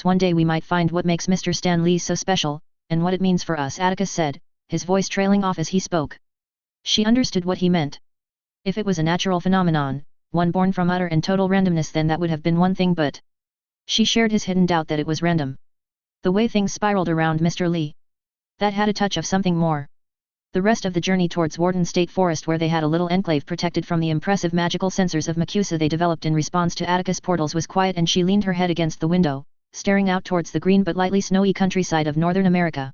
Speaker 1: one day we might find what makes Mr. Stan Lee so special, and what it means for us, Atticus said, his voice trailing off as he spoke. She understood what he meant. If it was a natural phenomenon, one born from utter and total randomness, then that would have been one thing, but she shared his hidden doubt that it was random. The way things spiraled around Mr. Lee. That had a touch of something more. The rest of the journey towards Warden State Forest, where they had a little enclave protected from the impressive magical sensors of Macusa they developed in response to Atticus' portals, was quiet, and she leaned her head against the window, staring out towards the green but lightly snowy countryside of Northern America.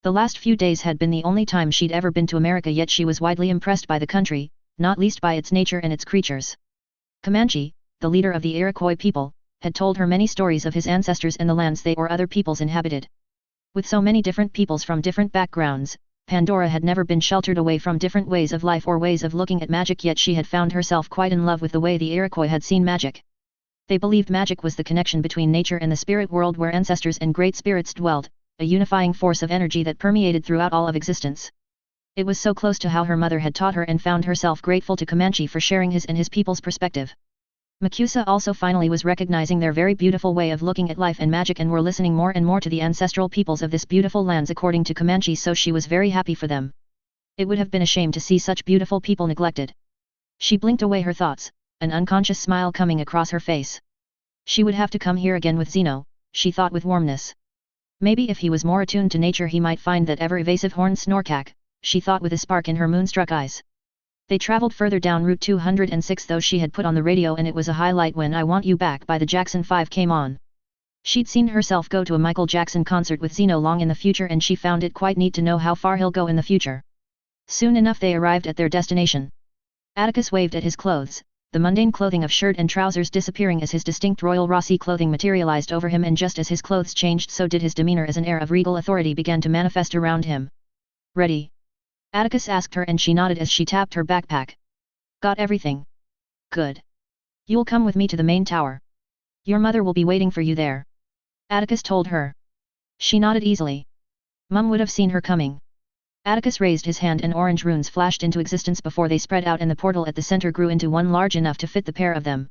Speaker 1: The last few days had been the only time she'd ever been to America, yet she was widely impressed by the country, not least by its nature and its creatures. Comanche, the leader of the Iroquois people, had told her many stories of his ancestors and the lands they or other peoples inhabited. With so many different peoples from different backgrounds, Pandora had never been sheltered away from different ways of life or ways of looking at magic, yet she had found herself quite in love with the way the Iroquois had seen magic. They believed magic was the connection between nature and the spirit world where ancestors and great spirits dwelled, a unifying force of energy that permeated throughout all of existence. It was so close to how her mother had taught her, and found herself grateful to Comanche for sharing his and his people's perspective. Macusa also finally was recognizing their very beautiful way of looking at life and magic, and were listening more and more to the ancestral peoples of this beautiful lands according to Comanche, so she was very happy for them. It would have been a shame to see such beautiful people neglected. She blinked away her thoughts, an unconscious smile coming across her face. She would have to come here again with Zeno, she thought with warmness. Maybe if he was more attuned to nature he might find that ever-evasive horned Snorkak, she thought with a spark in her moonstruck eyes. They traveled further down Route 206, though she had put on the radio, and it was a highlight when I Want You Back by the Jackson 5 came on. She'd seen herself go to a Michael Jackson concert with Zeno long in the future, and she found it quite neat to know how far he'll go in the future. Soon enough they arrived at their destination. Atticus waved at his clothes, the mundane clothing of shirt and trousers disappearing as his distinct Royal Rossi clothing materialized over him, and just as his clothes changed, so did his demeanor as an air of regal authority began to manifest around him. Ready? Atticus asked her, and she nodded as she tapped her backpack. Got everything? Good. You'll come with me to the main tower. Your mother will be waiting for you there. Atticus told her. She nodded easily. Mum would have seen her coming. Atticus raised his hand, and orange runes flashed into existence before they spread out, and the portal at the center grew into one large enough to fit the pair of them.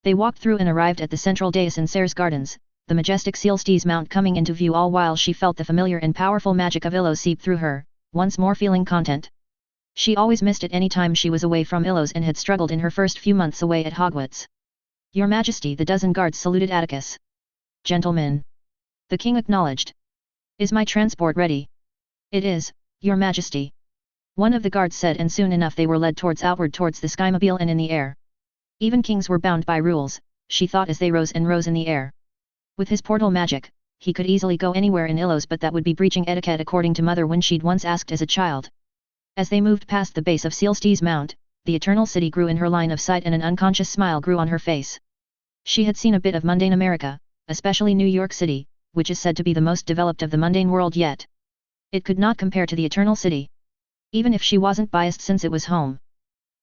Speaker 1: They walked through and arrived at the central dais in Sayre's gardens, the majestic Sealstee's mount coming into view, all while she felt the familiar and powerful magic of Illos seep through her, once more feeling content. She always missed it any time she was away from Illos, and had struggled in her first few months away at Hogwarts. Your Majesty, the dozen guards saluted Atticus. Gentlemen. The king acknowledged. Is my transport ready? It is, Your Majesty. One of the guards said, and soon enough they were led outward towards the skymobile and in the air. Even kings were bound by rules, she thought as they rose in the air. With his portal magic, he could easily go anywhere in Illos, but that would be breaching etiquette according to mother when she'd once asked as a child. As they moved past the base of Sealstee's Mount, the Eternal City grew in her line of sight and an unconscious smile grew on her face. She had seen a bit of mundane America, especially New York City, which is said to be the most developed of the mundane world yet. It could not compare to the Eternal City. Even if she wasn't biased since it was home.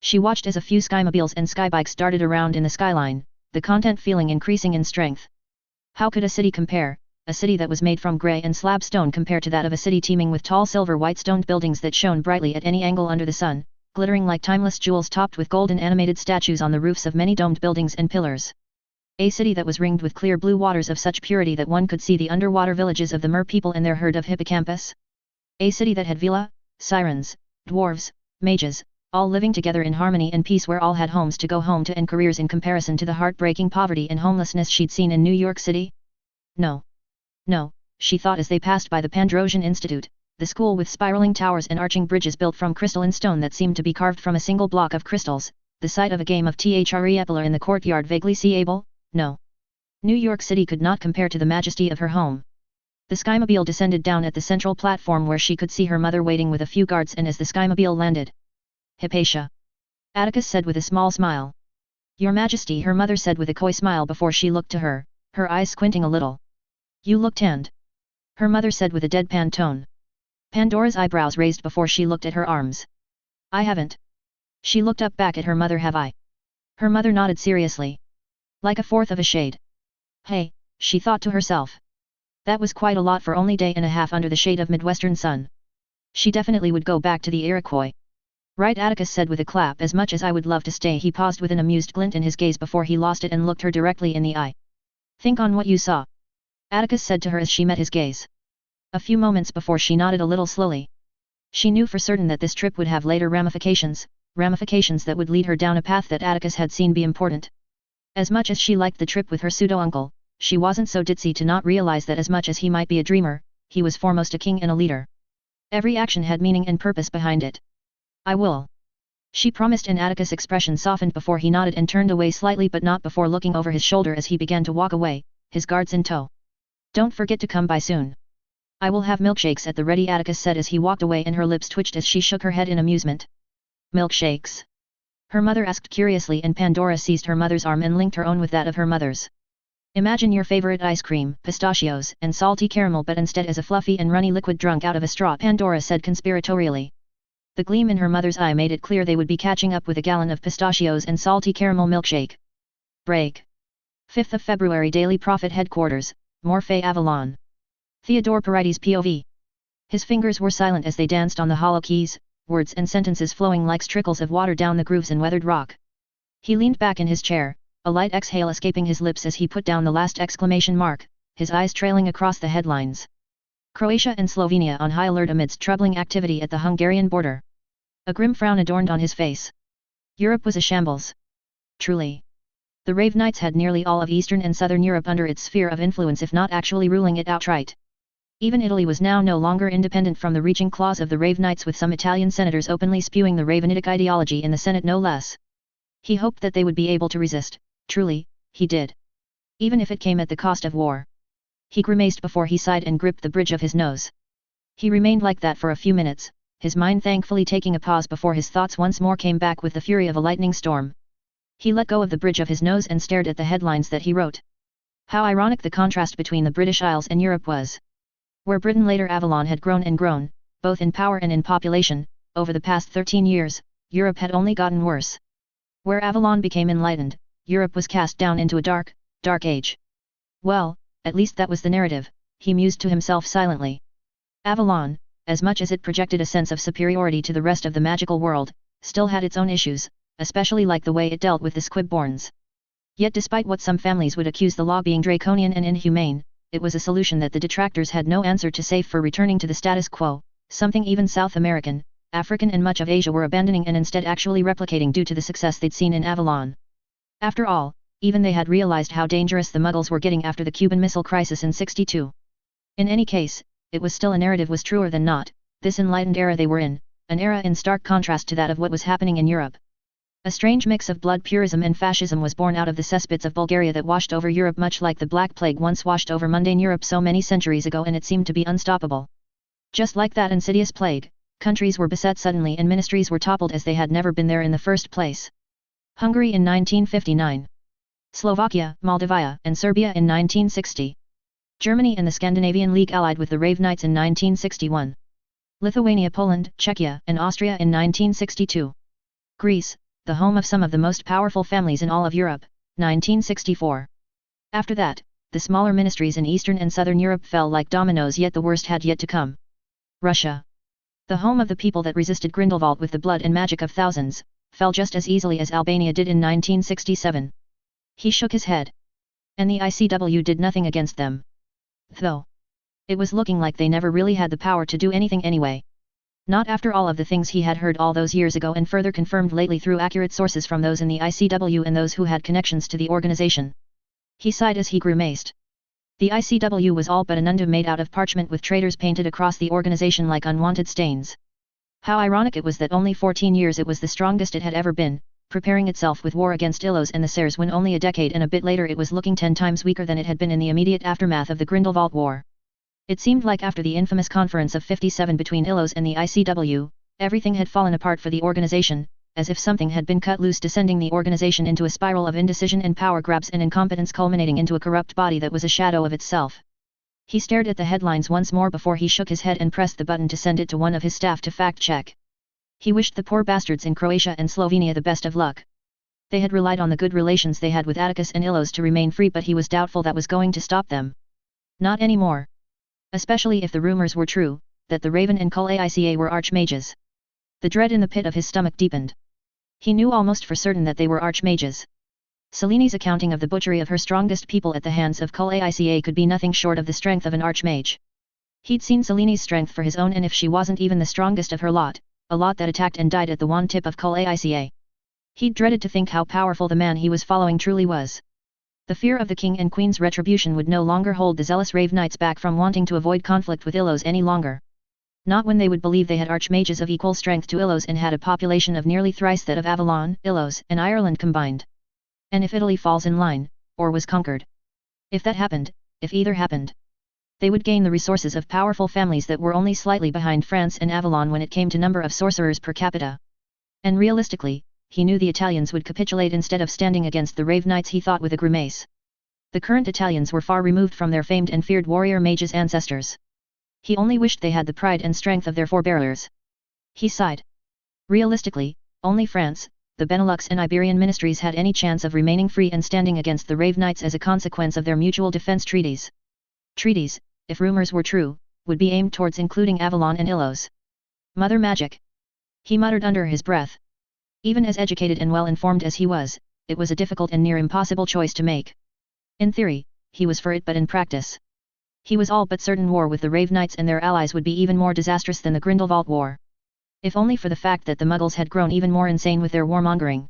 Speaker 1: She watched as a few skymobiles and skybikes darted around in the skyline, the content feeling increasing in strength. How could a city compare, a city that was made from grey and slab stone compare to that of a city teeming with tall silver white stoned buildings that shone brightly at any angle under the sun, glittering like timeless jewels topped with golden animated statues on the roofs of many domed buildings and pillars. A city that was ringed with clear blue waters of such purity that one could see the underwater villages of the mer people and their herd of hippocampus. A city that had villa, sirens, dwarves, mages, all living together in harmony and peace, where all had homes to go home to and careers, in comparison to the heartbreaking poverty and homelessness she'd seen in New York City? No. No, she thought as they passed by the Pandrosian Institute, the school with spiraling towers and arching bridges built from crystalline stone that seemed to be carved from a single block of crystals, the site of a game of Threepolar in the courtyard vaguely seeable. No. New York City could not compare to the majesty of her home. The skymobile descended down at the central platform where she could see her mother waiting with a few guards, and as the skymobile landed, Hypatia. Atticus said with a small smile. Your Majesty, her mother said with a coy smile before she looked to her, her eyes squinting a little. You look tanned. Her mother said with a deadpan tone. Pandora's eyebrows raised before she looked at her arms. I haven't. She looked up back at her mother. Have I? Her mother nodded seriously. Like a fourth of a shade. Hey, she thought to herself. That was quite a lot for only day and a half under the shade of Midwestern sun. She definitely would go back to the Iroquois. Right, Atticus said with a clap. As much as I would love to stay. He paused with an amused glint in his gaze before he lost it and looked her directly in the eye. Think on what you saw. Atticus said to her as she met his gaze. A few moments before she nodded a little slowly. She knew for certain that this trip would have later ramifications that would lead her down a path that Atticus had seen be important. As much as she liked the trip with her pseudo-uncle, she wasn't so ditzy to not realize that as much as he might be a dreamer, he was foremost a king and a leader. Every action had meaning and purpose behind it. I will. She promised, and Atticus' expression softened before he nodded and turned away slightly, but not before looking over his shoulder as he began to walk away, his guards in tow. Don't forget to come by soon. I will have milkshakes at the ready, Atticus said as he walked away, and her lips twitched as she shook her head in amusement. Milkshakes? Her mother asked curiously, and Pandora seized her mother's arm and linked her own with that of her mother's. Imagine your favorite ice cream, pistachios, and salty caramel, but instead as a fluffy and runny liquid drunk out of a straw, Pandora said conspiratorially. The gleam in her mother's eye made it clear they would be catching up with a gallon of pistachios and salty caramel milkshake. Break. 5th of February, Daily Prophet Headquarters, Morphe Avalon. Theodore Parides POV. His fingers were silent as they danced on the hollow keys, words and sentences flowing like trickles of water down the grooves in weathered rock. He leaned back in his chair, a light exhale escaping his lips as he put down the last exclamation mark, his eyes trailing across the headlines. Croatia and Slovenia on high alert amidst troubling activity at the Hungarian border. A grim frown adorned on his face. Europe was a shambles. Truly. The Rave Knights had nearly all of Eastern and Southern Europe under its sphere of influence, if not actually ruling it outright. Even Italy was now no longer independent from the reaching claws of the Rave Knights, with some Italian senators openly spewing the Ravenitic ideology in the Senate no less. He hoped that they would be able to resist, truly, he did. Even if it came at the cost of war. He grimaced before he sighed and gripped the bridge of his nose. He remained like that for a few minutes, his mind thankfully taking a pause before his thoughts once more came back with the fury of a lightning storm. He let go of the bridge of his nose and stared at the headlines that he wrote. How ironic the contrast between the British Isles and Europe was. Where Britain, later Avalon, had grown and grown, both in power and in population, over the past 13 years, Europe had only gotten worse. Where Avalon became enlightened, Europe was cast down into a dark, dark age. Well, at least that was the narrative, he mused to himself silently. Avalon, as much as it projected a sense of superiority to the rest of the magical world, still had its own issues, especially like the way it dealt with the Squibborns. Yet despite what some families would accuse the law being draconian and inhumane, it was a solution that the detractors had no answer to, save for returning to the status quo, something even South American, African and much of Asia were abandoning and instead actually replicating due to the success they'd seen in Avalon. After all, even they had realized how dangerous the Muggles were getting after the Cuban Missile Crisis in '62. In any case, it was still a narrative was truer than not, this enlightened era they were in, an era in stark contrast to that of what was happening in Europe. A strange mix of blood purism and fascism was born out of the cesspits of Bulgaria that washed over Europe much like the Black Plague once washed over mundane Europe so many centuries ago, and it seemed to be unstoppable. Just like that insidious plague, countries were beset suddenly and ministries were toppled as they had never been there in the first place. Hungary in 1959. Slovakia, Moldavia, and Serbia in 1960. Germany and the Scandinavian League allied with the Rave Knights in 1961. Lithuania, Poland, Czechia, and Austria in 1962. Greece, the home of some of the most powerful families in all of Europe, 1964. After that, the smaller ministries in Eastern and Southern Europe fell like dominoes, yet the worst had yet to come. Russia, the home of the people that resisted Grindelwald with the blood and magic of thousands, fell just as easily as Albania did in 1967. He shook his head. And the ICW did nothing against them. Though it was looking like they never really had the power to do anything anyway. Not after all of the things he had heard all those years ago and further confirmed lately through accurate sources from those in the ICW and those who had connections to the organization. He sighed as he grew maced. The ICW was all but an undue made out of parchment with traitors painted across the organization like unwanted stains. How ironic it was that only 14 years it was the strongest it had ever been, preparing itself with war against Illos and the Seres, when only a decade and a bit later it was looking 10 times weaker than it had been in the immediate aftermath of the Grindelwald War. It seemed like after the infamous conference of 57 between Illos and the ICW, everything had fallen apart for the organization, as if something had been cut loose, descending the organization into a spiral of indecision and power grabs and incompetence, culminating into a corrupt body that was a shadow of itself. He stared at the headlines once more before he shook his head and pressed the button to send it to one of his staff to fact-check. He wished the poor bastards in Croatia and Slovenia the best of luck. They had relied on the good relations they had with Atticus and Illos to remain free, but he was doubtful that was going to stop them. Not anymore. Especially if the rumors were true, that the Raven and Kull Aica were archmages. The dread in the pit of his stomach deepened. He knew almost for certain that they were archmages. Seleni's accounting of the butchery of her strongest people at the hands of Kull Aica could be nothing short of the strength of an archmage. He'd seen Seleni's strength for his own, and if she wasn't even the strongest of her lot, a lot that attacked and died at the wand tip of Kull Aica. He'd dreaded to think how powerful the man he was following truly was. The fear of the king and queen's retribution would no longer hold the zealous Rave Knights back from wanting to avoid conflict with Illos any longer. Not when they would believe they had archmages of equal strength to Illos and had a population of nearly thrice that of Avalon, Illos, and Ireland combined. And if Italy falls in line, or was conquered. If that happened, if either happened, they would gain the resources of powerful families that were only slightly behind France and Avalon when it came to number of sorcerers per capita. And realistically, he knew the Italians would capitulate instead of standing against the Rave Knights, he thought with a grimace. The current Italians were far removed from their famed and feared warrior mages ancestors. He only wished they had the pride and strength of their forebears. He sighed. Realistically, only France, the Benelux and Iberian ministries had any chance of remaining free and standing against the Rave Knights as a consequence of their mutual defense treaties. Treaties, if rumors were true, would be aimed towards including Avalon and Illos. Mother magic! He muttered under his breath. Even as educated and well-informed as he was, it was a difficult and near impossible choice to make. In theory, he was for it, but in practice, he was all but certain war with the Rave Knights and their allies would be even more disastrous than the Grindelwald War. If only for the fact that the Muggles had grown even more insane with their warmongering.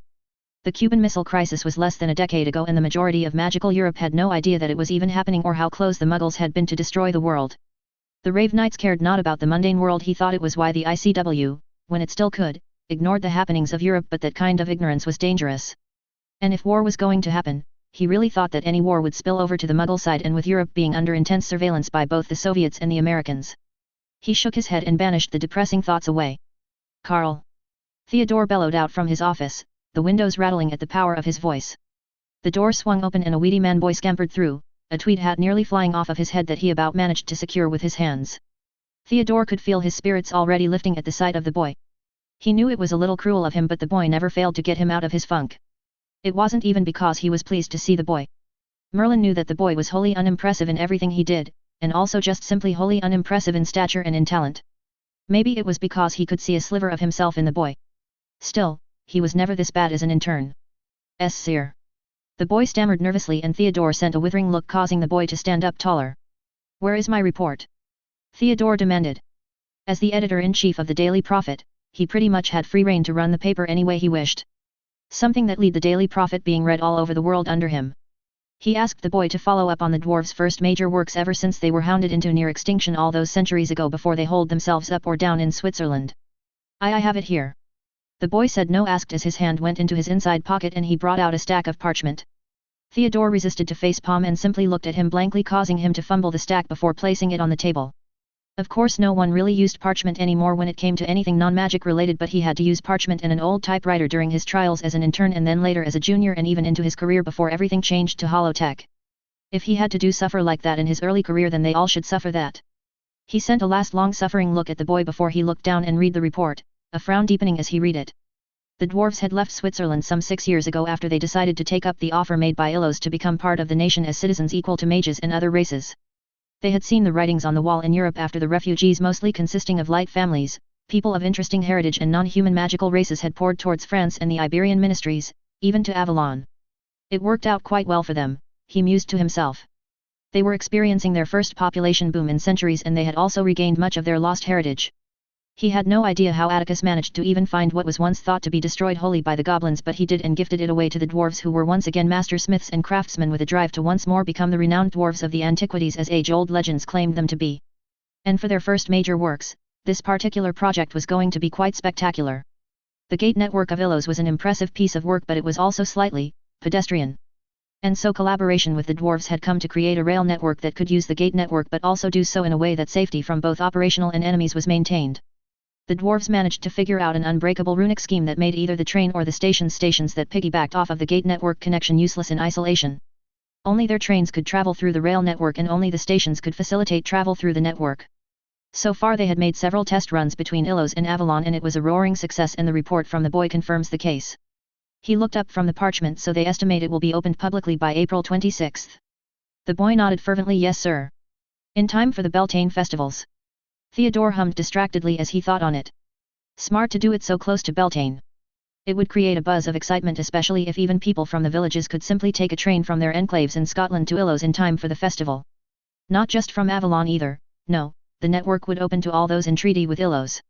Speaker 1: The Cuban Missile Crisis was less than a decade ago, and the majority of magical Europe had no idea that it was even happening or how close the Muggles had been to destroy the world. The Rave Knights cared not about the mundane world. He thought it was why the ICW, when it still could, ignored the happenings of Europe, but that kind of ignorance was dangerous. And if war was going to happen, he really thought that any war would spill over to the Muggle side, and with Europe being under intense surveillance by both the Soviets and the Americans. He shook his head and banished the depressing thoughts away. Carl! Theodore bellowed out from his office, the windows rattling at the power of his voice. The door swung open and a weedy man-boy scampered through, a tweed hat nearly flying off of his head that he about managed to secure with his hands. Theodore could feel his spirits already lifting at the sight of the boy. He knew it was a little cruel of him, but the boy never failed to get him out of his funk. It wasn't even because he was pleased to see the boy. Merlin knew that the boy was wholly unimpressive in everything he did, and also just simply wholly unimpressive in stature and in talent. Maybe it was because he could see a sliver of himself in the boy. Still, he was never this bad as an intern. Sir. The boy stammered nervously, and Theodore sent a withering look, causing the boy to stand up taller. Where is my report? Theodore demanded. As the editor-in-chief of the Daily Prophet, he pretty much had free rein to run the paper any way he wished. Something that led the Daily Prophet being read all over the world under him. He asked the boy to follow up on the dwarves' first major works ever since they were hounded into near extinction all those centuries ago before they holed themselves up or down in Switzerland. I have it here. The boy said no asked as his hand went into his inside pocket and he brought out a stack of parchment. Theodore resisted to facepalm and simply looked at him blankly, causing him to fumble the stack before placing it on the table. Of course no one really used parchment anymore when it came to anything non-magic related, but he had to use parchment and an old typewriter during his trials as an intern and then later as a junior and even into his career before everything changed to holotech. If he had to do suffer like that in his early career, then they all should suffer that. He sent a last long-suffering look at the boy before he looked down and read the report, a frown deepening as he read it. The dwarves had left Switzerland some 6 years ago after they decided to take up the offer made by Illos to become part of the nation as citizens equal to mages and other races. They had seen the writings on the wall in Europe after the refugees, mostly consisting of light families, people of interesting heritage and non-human magical races, had poured towards France and the Iberian ministries, even to Avalon. It worked out quite well for them, he mused to himself. They were experiencing their first population boom in centuries and they had also regained much of their lost heritage. He had no idea how Atticus managed to even find what was once thought to be destroyed wholly by the goblins, but he did, and gifted it away to the dwarves, who were once again master smiths and craftsmen with a drive to once more become the renowned dwarves of the antiquities as age-old legends claimed them to be. And for their first major works, this particular project was going to be quite spectacular. The gate network of Illos was an impressive piece of work, but it was also slightly pedestrian. And so collaboration with the dwarves had come to create a rail network that could use the gate network but also do so in a way that safety from both operational and enemies was maintained. The dwarves managed to figure out an unbreakable runic scheme that made either the train or the stations that piggybacked off of the gate network connection useless in isolation. Only their trains could travel through the rail network and only the stations could facilitate travel through the network. So far they had made several test runs between Illos and Avalon and it was a roaring success, and the report from the boy confirms the case. He looked up from the parchment. So they estimate it will be opened publicly by April 26th. The boy nodded fervently. Yes sir. In time for the Beltane festivals. Theodore hummed distractedly as he thought on it. Smart to do it so close to Beltane. It would create a buzz of excitement, especially if even people from the villages could simply take a train from their enclaves in Scotland to Illos in time for the festival. Not just from Avalon either, no, the network would open to all those in treaty with Illos.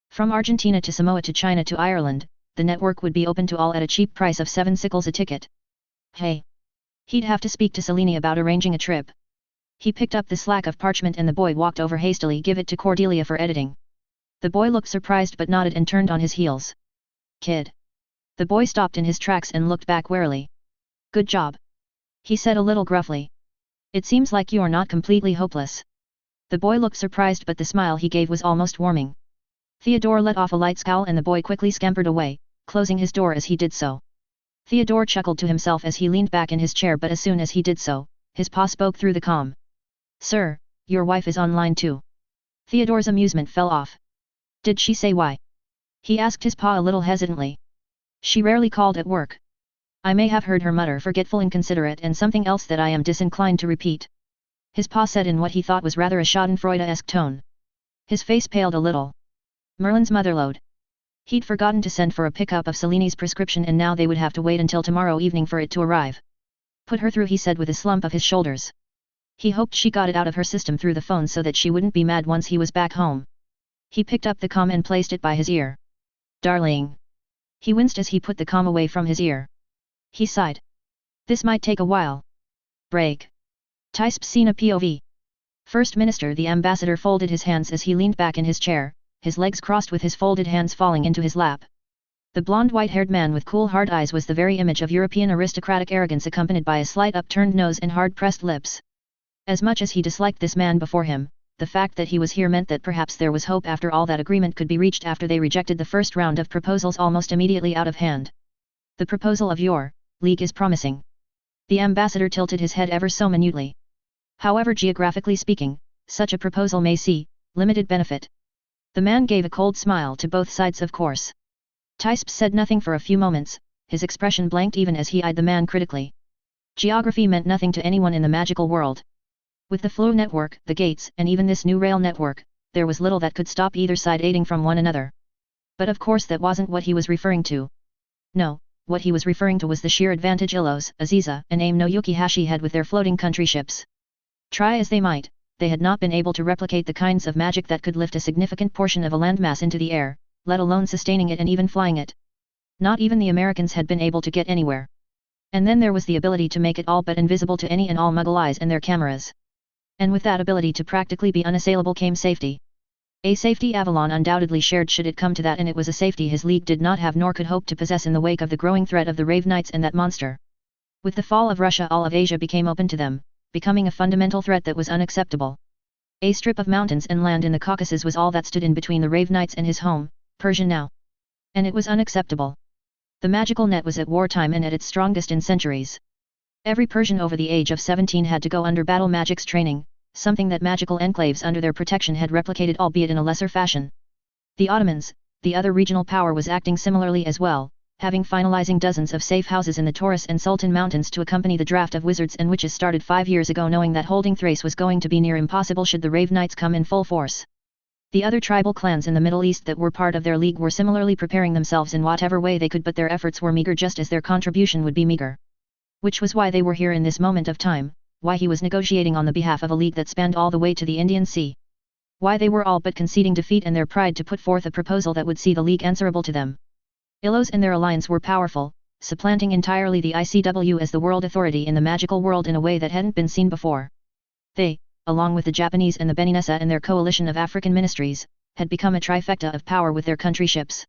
Speaker 1: From Argentina to Samoa to China to Ireland, the network would be open to all at a cheap price of 7 sickles a ticket. Hey! He'd have to speak to Selene about arranging a trip. He picked up the slack of parchment and the boy walked over hastily. Give it to Cordelia for editing. The boy looked surprised but nodded and turned on his heels. Kid. The boy stopped in his tracks and looked back warily. Good job. He said a little gruffly. It seems like you're not completely hopeless. The boy looked surprised but the smile he gave was almost warming. Theodore let off a light scowl and the boy quickly scampered away, closing his door as he did so. Theodore chuckled to himself as he leaned back in his chair, but as soon as he did so, his pa spoke through the comm. Sir, your wife is online too. Theodore's amusement fell off. Did she say why? He asked his pa a little hesitantly. She rarely called at work. I may have heard her mutter forgetful, inconsiderate, and something else that I am disinclined to repeat. His pa said in what he thought was rather a schadenfreude-esque tone. His face paled a little. Merlin's motherlode. He'd forgotten to send for a pickup of Selene's prescription and now they would have to wait until tomorrow evening for it to arrive. Put her through, he said with a slump of his shoulders. He hoped she got it out of her system through the phone so that she wouldn't be mad once he was back home. He picked up the comm and placed it by his ear. Darling. He winced as he put the comm away from his ear. He sighed. This might take a while. Break. Type Sina POV. First Minister. The ambassador folded his hands as he leaned back in his chair, his legs crossed with his folded hands falling into his lap. The blonde white-haired man with cool hard eyes was the very image of European aristocratic arrogance, accompanied by a slight upturned nose and hard-pressed lips. As much as he disliked this man before him, the fact that he was here meant that perhaps there was hope after all, that agreement could be reached after they rejected the first round of proposals almost immediately out of hand. The proposal of your league is promising. The ambassador tilted his head ever so minutely. However, geographically speaking, such a proposal may see limited benefit. The man gave a cold smile to both sides, of course. Tysp said nothing for a few moments, his expression blanked even as he eyed the man critically. Geography meant nothing to anyone in the magical world. With the flow network, the gates, and even this new rail network, there was little that could stop either side aiding from one another. But of course that wasn't what he was referring to. No, what he was referring to was the sheer advantage Illos, Aziza, and Aim no Yukihashi had with their floating country ships. Try as they might, they had not been able to replicate the kinds of magic that could lift a significant portion of a landmass into the air, let alone sustaining it and even flying it. Not even the Americans had been able to get anywhere. And then there was the ability to make it all but invisible to any and all Muggle eyes and their cameras. And with that ability to practically be unassailable came safety. A safety Avalon undoubtedly shared should it come to that, and it was a safety his league did not have nor could hope to possess in the wake of the growing threat of the Rave Knights and that monster. With the fall of Russia, all of Asia became open to them, becoming a fundamental threat that was unacceptable. A strip of mountains and land in the Caucasus was all that stood in between the Rave Knights and his home, Persia now. And it was unacceptable. The magical net was at wartime and at its strongest in centuries. Every Persian over the age of 17 had to go under battle magics training, something that magical enclaves under their protection had replicated, albeit in a lesser fashion. The Ottomans, the other regional power, was acting similarly as well, having finalizing dozens of safe houses in the Taurus and Sultan Mountains to accompany the draft of wizards and witches started 5 years ago, knowing that holding Thrace was going to be near impossible should the Rave Knights come in full force. The other tribal clans in the Middle East that were part of their league were similarly preparing themselves in whatever way they could, but their efforts were meager, just as their contribution would be meager. Which was why they were here in this moment of time, why he was negotiating on the behalf of a league that spanned all the way to the Indian Sea. Why they were all but conceding defeat and their pride to put forth a proposal that would see the league answerable to them. Illos and their alliance were powerful, supplanting entirely the ICW as the world authority in the magical world in a way that hadn't been seen before. They, along with the Japanese and the Beninessa and their coalition of African ministries, had become a trifecta of power with their country ships.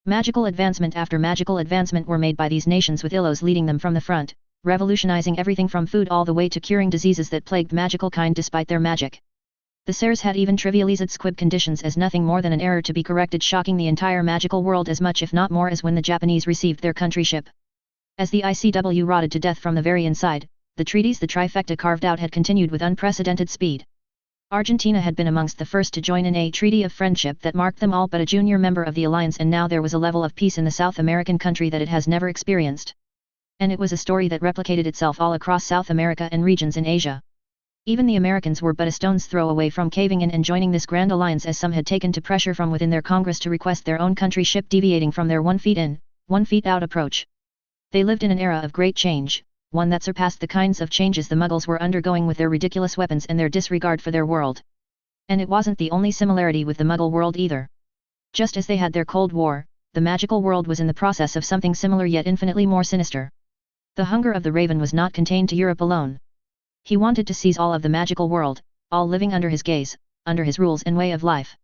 Speaker 1: Magical advancement after magical advancement were made by these nations, with Illos leading them from the front, revolutionizing everything from food all the way to curing diseases that plagued magical kind despite their magic. The Seres had even trivialized squib conditions as nothing more than an error to be corrected, shocking the entire magical world as much if not more as when the Japanese received their country ship. As the ICW rotted to death from the very inside, the treaties the trifecta carved out had continued with unprecedented speed. Argentina had been amongst the first to join in a treaty of friendship that marked them all but a junior member of the alliance, and now there was a level of peace in the South American country that it has never experienced. And it was a story that replicated itself all across South America and regions in Asia. Even the Americans were but a stone's throw away from caving in and joining this grand alliance, as some had taken to pressure from within their Congress to request their own country ship, deviating from their 1 feet in, 1 feet out approach. They lived in an era of great change, one that surpassed the kinds of changes the Muggles were undergoing with their ridiculous weapons and their disregard for their world. And it wasn't the only similarity with the Muggle world either. Just as they had their Cold War, the magical world was in the process of something similar yet infinitely more sinister. The hunger of the Raven was not contained to Europe alone. He wanted to seize all of the magical world, all living under his gaze, under his rules and way of life.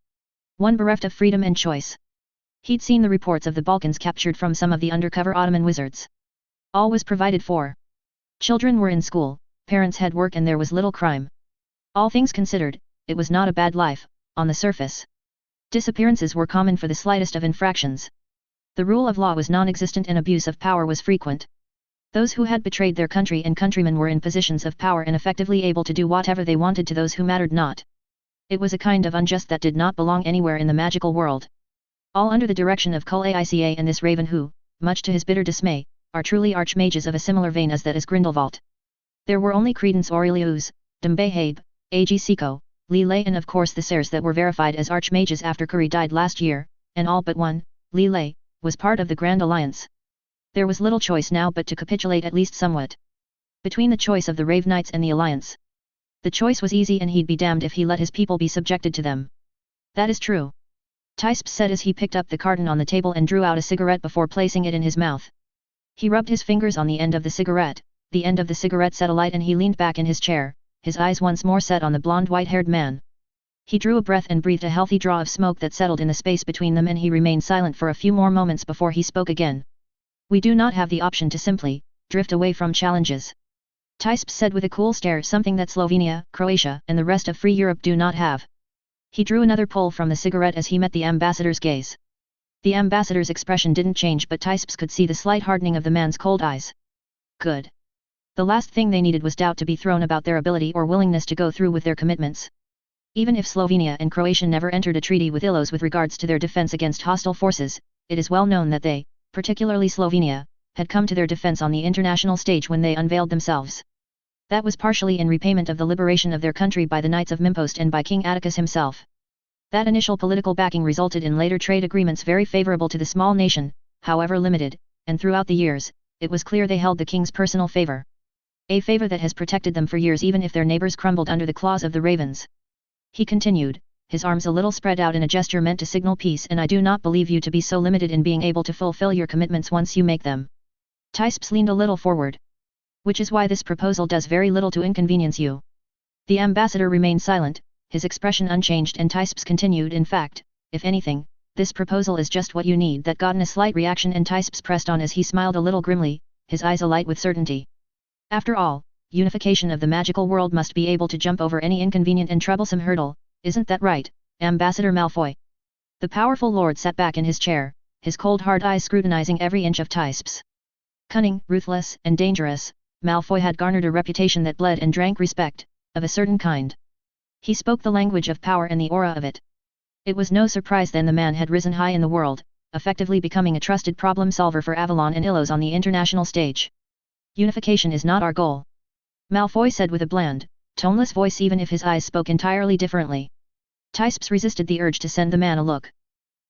Speaker 1: One bereft of freedom and choice. He'd seen the reports of the Balkans captured from some of the undercover Ottoman wizards. All was provided for. Children were in school, parents had work, and there was little crime. All things considered, it was not a bad life, on the surface. Disappearances were common for the slightest of infractions. The rule of law was non-existent and abuse of power was frequent. Those who had betrayed their country and countrymen were in positions of power and effectively able to do whatever they wanted to those who mattered not. It was a kind of unjust that did not belong anywhere in the magical world. All under the direction of Kul Aica and this Raven who, much to his bitter dismay, are truly archmages of a similar vein as that is Grindelwald. There were only Credence Aurelius, Dumbehabe, A.G. Seco, Lilay, and of course the Seres that were verified as archmages after Curry died last year, and all but one, Lilay, was part of the Grand Alliance. There was little choice now but to capitulate at least somewhat. Between the choice of the Rave Knights and the Alliance. The choice was easy, and he'd be damned if he let his people be subjected to them. That is true. Tisp said as he picked up the carton on the table and drew out a cigarette before placing it in his mouth. He rubbed his fingers on the end of the cigarette set alight, and he leaned back in his chair, his eyes once more set on the blonde white-haired man. He drew a breath and breathed a healthy draw of smoke that settled in the space between them, and he remained silent for a few more moments before he spoke again. We do not have the option to simply drift away from challenges. Tisp said with a cool stare, something that Slovenia, Croatia, and the rest of free Europe do not have. He drew another pull from the cigarette as he met the ambassador's gaze. The ambassador's expression didn't change, but Tisps could see the slight hardening of the man's cold eyes. Good. The last thing they needed was doubt to be thrown about their ability or willingness to go through with their commitments. Even if Slovenia and Croatia never entered a treaty with Illos with regards to their defense against hostile forces, it is well known that they, particularly Slovenia, had come to their defense on the international stage when they unveiled themselves. That was partially in repayment of the liberation of their country by the Knights of Mimpost and by King Atticus himself. That initial political backing resulted in later trade agreements very favorable to the small nation, however limited, and throughout the years, it was clear they held the king's personal favor. A favor that has protected them for years even if their neighbors crumbled under the claws of the ravens. He continued, his arms a little spread out in a gesture meant to signal peace, and I do not believe you to be so limited in being able to fulfill your commitments once you make them. Tysps leaned a little forward. Which is why this proposal does very little to inconvenience you. The ambassador remained silent, his expression unchanged, and Tysps continued, in fact, if anything, this proposal is just what you need. That got a slight reaction, and Tysps pressed on as he smiled a little grimly, his eyes alight with certainty. After all, unification of the magical world must be able to jump over any inconvenient and troublesome hurdle, isn't that right, Ambassador Malfoy? The powerful lord sat back in his chair, his cold hard eyes scrutinizing every inch of Tysps. Cunning, ruthless, and dangerous, Malfoy had garnered a reputation that bled and drank respect, of a certain kind. He spoke the language of power and the aura of it. It was no surprise then the man had risen high in the world, effectively becoming a trusted problem solver for Avalon and Illos on the international stage. Unification is not our goal, Malfoy said with a bland, toneless voice, even if his eyes spoke entirely differently. Tysps resisted the urge to send the man a look.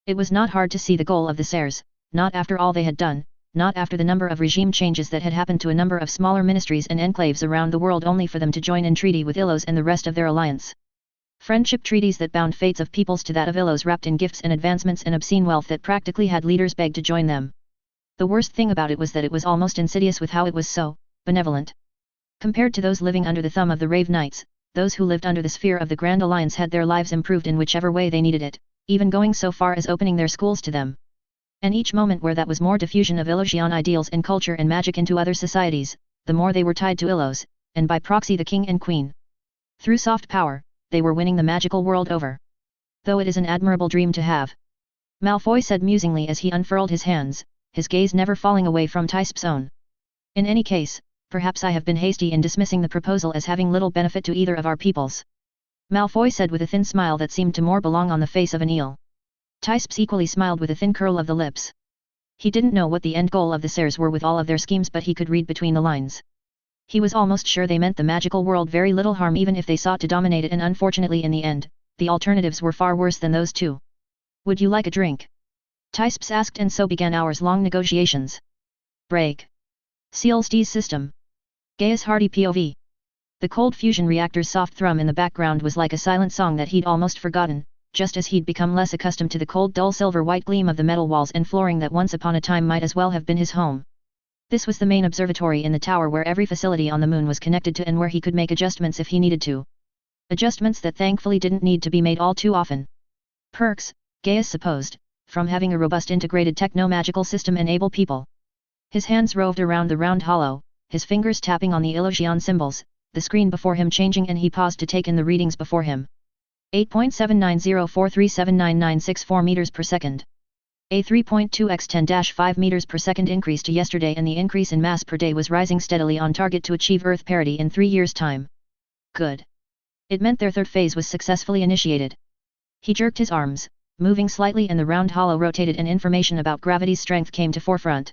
Speaker 1: It was not hard to see the goal of the Seirs, not after all they had done, not after the number of regime changes that had happened to a number of smaller ministries and enclaves around the world only for them to join in treaty with Illos and the rest of their alliance. Friendship treaties that bound fates of peoples to that of Illos, wrapped in gifts and advancements and obscene wealth that practically had leaders beg to join them. The worst thing about it was that it was almost insidious with how it was so benevolent. Compared to those living under the thumb of the Rave Knights, those who lived under the sphere of the Grand Alliance had their lives improved in whichever way they needed it, even going so far as opening their schools to them. And each moment where that was more diffusion of Illusion ideals and culture and magic into other societies, the more they were tied to Illos, and by proxy the king and queen. Through soft power, they were winning the magical world over. Though it is an admirable dream to have, Malfoy said musingly as he unfurled his hands, his gaze never falling away from Tysps' own. In any case, perhaps I have been hasty in dismissing the proposal as having little benefit to either of our peoples, Malfoy said with a thin smile that seemed to more belong on the face of an eel. Tysps equally smiled with a thin curl of the lips. He didn't know what the end goal of the Seirs were with all of their schemes, but he could read between the lines. He was almost sure they meant the magical world very little harm even if they sought to dominate it, and unfortunately in the end, the alternatives were far worse than those two. Would you like a drink? Tysps asked, and so began hours-long negotiations. Break. Sealstee's system. Gaius Hardy POV. The cold fusion reactor's soft thrum in the background was like a silent song that he'd almost forgotten, just as he'd become less accustomed to the cold dull silver-white gleam of the metal walls and flooring that once upon a time might as well have been his home. This was the main observatory in the tower where every facility on the moon was connected to and where he could make adjustments if he needed to. Adjustments that thankfully didn't need to be made all too often. Perks, Gaius supposed, from having a robust integrated techno-magical system and able people. His hands roved around the round hollow, his fingers tapping on the Illusion symbols, the screen before him changing, and he paused to take in the readings before him. 8.7904379964 meters per second. A 3.2x 10-5 meters per second increase to yesterday, and the increase in mass per day was rising steadily, on target to achieve Earth parity in 3 years' time. Good. It meant their third phase was successfully initiated. He jerked his arms, moving slightly, and the round hollow rotated, and information about gravity's strength came to forefront.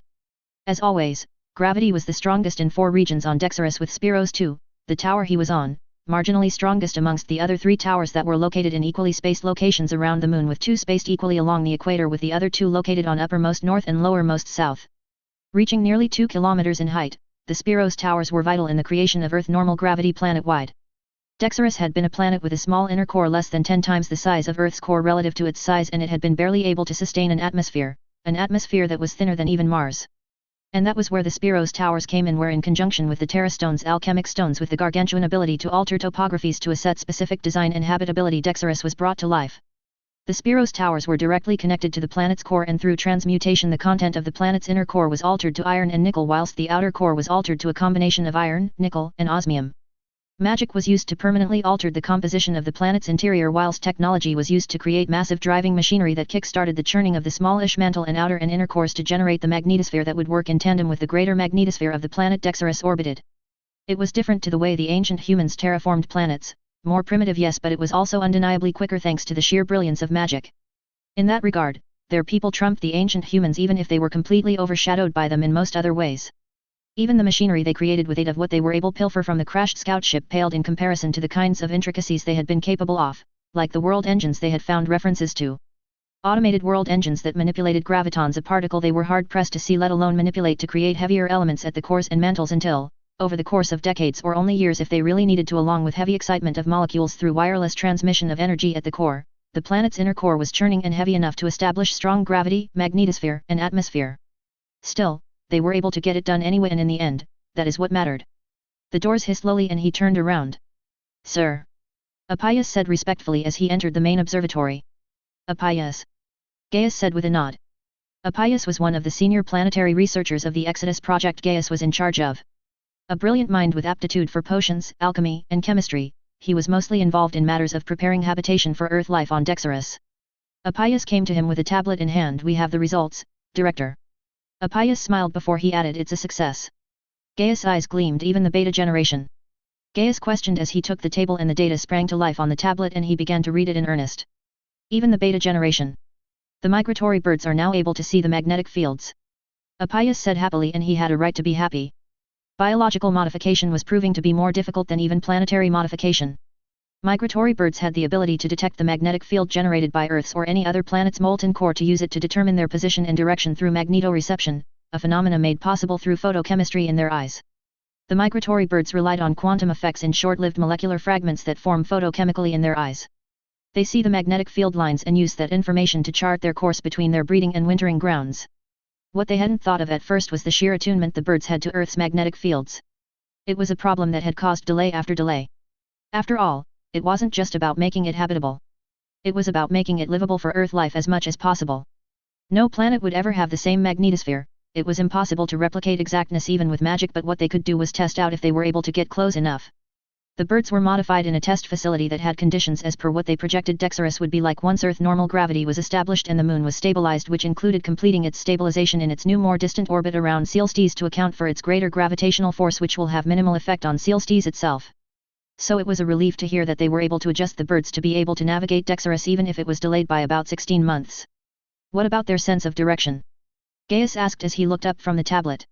Speaker 1: As always, gravity was the strongest in 4 regions on Dexarus, with Spiros 2, the tower he was on, marginally strongest amongst the other 3 towers that were located in equally spaced locations around the moon, with 2 spaced equally along the equator, with the other 2 located on uppermost north and lowermost south. Reaching nearly 2 kilometers in height, the Spiros towers were vital in the creation of Earth normal gravity planet-wide. Dexarus had been a planet with a small inner core less than 10 times the size of Earth's core relative to its size, and it had been barely able to sustain an atmosphere that was thinner than even Mars. And that was where the Spiros towers came in, where in conjunction with the Terra stones, alchemic stones with the gargantuan ability to alter topographies to a set-specific design and habitability, Dexarus was brought to life. The Spiros towers were directly connected to the planet's core, and through transmutation the content of the planet's inner core was altered to iron and nickel, whilst the outer core was altered to a combination of iron, nickel, and osmium. Magic was used to permanently alter the composition of the planet's interior, whilst technology was used to create massive driving machinery that kick-started the churning of the smallish mantle and outer and inner cores to generate the magnetosphere that would work in tandem with the greater magnetosphere of the planet Dexarus orbited. It was different to the way the ancient humans terraformed planets, more primitive yes, but it was also undeniably quicker thanks to the sheer brilliance of magic. In that regard, their people trumped the ancient humans, even if they were completely overshadowed by them in most other ways. Even the machinery they created with aid of what they were able to pilfer from the crashed scout ship paled in comparison to the kinds of intricacies they had been capable of, like the world engines they had found references to. Automated world engines that manipulated gravitons, a particle they were hard-pressed to see, let alone manipulate to create heavier elements at the cores and mantles until, over the course of decades or only years if they really needed to, along with heavy excitement of molecules through wireless transmission of energy at the core, the planet's inner core was churning and heavy enough to establish strong gravity, magnetosphere, and atmosphere. Still, they were able to get it done anyway, and in the end, that is what mattered. The doors hissed slowly and he turned around. Sir. Appius said respectfully as he entered the main observatory. Appius. Gaius said with a nod. Appius was one of the senior planetary researchers of the Exodus project Gaius was in charge of. A brilliant mind with aptitude for potions, alchemy, and chemistry, he was mostly involved in matters of preparing habitation for Earth life on Dexarus. Appius came to him with a tablet in hand. We have the results, Director. Appius smiled before he added, it's a success. Gaius' eyes gleamed. Even the beta generation? Gaius questioned as he took the table and the data sprang to life on the tablet and he began to read it in earnest. Even the beta generation. The migratory birds are now able to see the magnetic fields. Appius said happily, and he had a right to be happy. Biological modification was proving to be more difficult than even planetary modification. Migratory birds had the ability to detect the magnetic field generated by Earth's or any other planet's molten core to use it to determine their position and direction through magnetoreception, a phenomena made possible through photochemistry in their eyes. The migratory birds relied on quantum effects in short-lived molecular fragments that form photochemically in their eyes. They see the magnetic field lines and use that information to chart their course between their breeding and wintering grounds. What they hadn't thought of at first was the sheer attunement the birds had to Earth's magnetic fields. It was a problem that had caused delay after delay. After all, it wasn't just about making it habitable. It was about making it livable for Earth life as much as possible. No planet would ever have the same magnetosphere. It was impossible to replicate exactness even with magic, but what they could do was test out if they were able to get close enough. The birds were modified in a test facility that had conditions as per what they projected Dexarus would be like once Earth normal gravity was established and the Moon was stabilized, which included completing its stabilization in its new more distant orbit around Coelestis to account for its greater gravitational force, which will have minimal effect on Coelestis itself. So it was a relief to hear that they were able to adjust the birds to be able to navigate Dexarus even if it was delayed by about 16 months. What about their sense of direction? Gaius asked as he looked up from the tablet.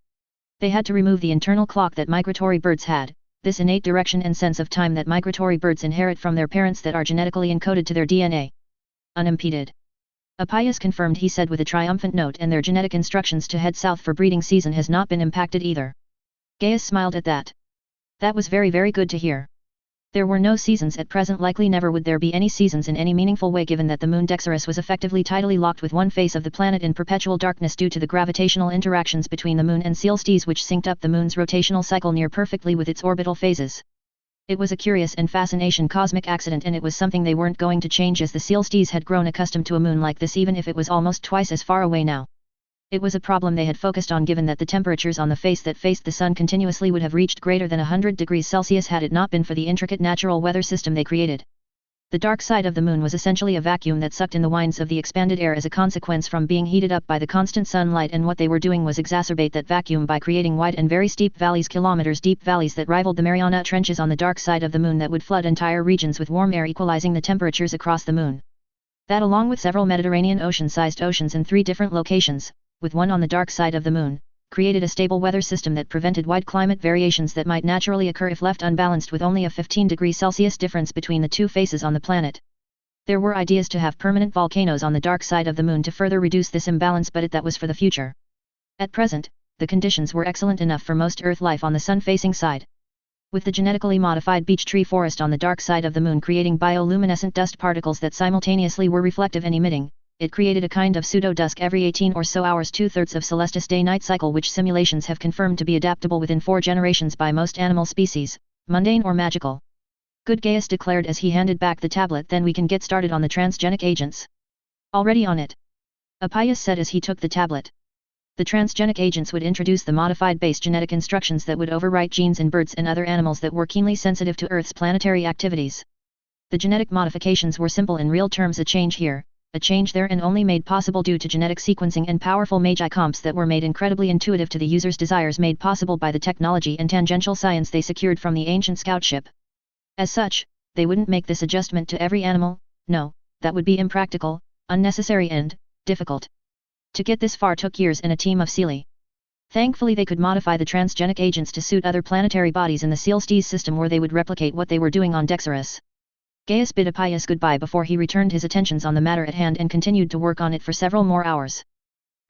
Speaker 1: They had to remove the internal clock that migratory birds had, this innate direction and sense of time that migratory birds inherit from their parents that are genetically encoded to their DNA. Unimpeded. Appius confirmed, he said with a triumphant note, and their genetic instructions to head south for breeding season has not been impacted either. Gaius smiled at that. That was very, very good to hear. There were no seasons at present, likely never would there be any seasons in any meaningful way, given that the moon Dexarus was effectively tidally locked with one face of the planet in perpetual darkness due to the gravitational interactions between the moon and Coelestis, which synced up the moon's rotational cycle near perfectly with its orbital phases. It was a curious and fascinating cosmic accident, and it was something they weren't going to change, as the Coelestis had grown accustomed to a moon like this even if it was almost twice as far away now. It was a problem they had focused on, given that the temperatures on the face that faced the sun continuously would have reached greater than 100 degrees Celsius had it not been for the intricate natural weather system they created. The dark side of the moon was essentially a vacuum that sucked in the winds of the expanded air as a consequence from being heated up by the constant sunlight, and what they were doing was exacerbate that vacuum by creating wide and very steep valleys, kilometers deep valleys that rivaled the Mariana Trenches on the dark side of the moon, that would flood entire regions with warm air, equalizing the temperatures across the moon. That, along with several Mediterranean Ocean-sized oceans in 3 different locations, with one on the dark side of the moon, created a stable weather system that prevented wide climate variations that might naturally occur if left unbalanced, with only a 15 degrees Celsius difference between the two faces on the planet. There were ideas to have permanent volcanoes on the dark side of the moon to further reduce this imbalance, but that was for the future. At present, the conditions were excellent enough for most Earth life on the sun-facing side. With the genetically modified beech tree forest on the dark side of the moon creating bioluminescent dust particles that simultaneously were reflective and emitting, it created a kind of pseudo-dusk every 18 or so hours, 2/3 of Celestis day-night cycle, which simulations have confirmed to be adaptable within 4 generations by most animal species, mundane or magical. Good, Gaius declared as he handed back the tablet. Then we can get started on the transgenic agents. Already on it. Appius said as he took the tablet. The transgenic agents would introduce the modified base genetic instructions that would overwrite genes in birds and other animals that were keenly sensitive to Earth's planetary activities. The genetic modifications were simple in real terms: a change here, a change there, and only made possible due to genetic sequencing and powerful Mage comps that were made incredibly intuitive to the user's desires, made possible by the technology and tangential science they secured from the ancient scout ship. As such, they wouldn't make this adjustment to every animal. No, that would be impractical, unnecessary and difficult. To get this far took years and a team of Sealy. Thankfully they could modify the transgenic agents to suit other planetary bodies in the Coelestis system, where they would replicate what they were doing on Dexarus. Gaius bid Appius goodbye before he returned his attentions on the matter at hand and continued to work on it for several more hours.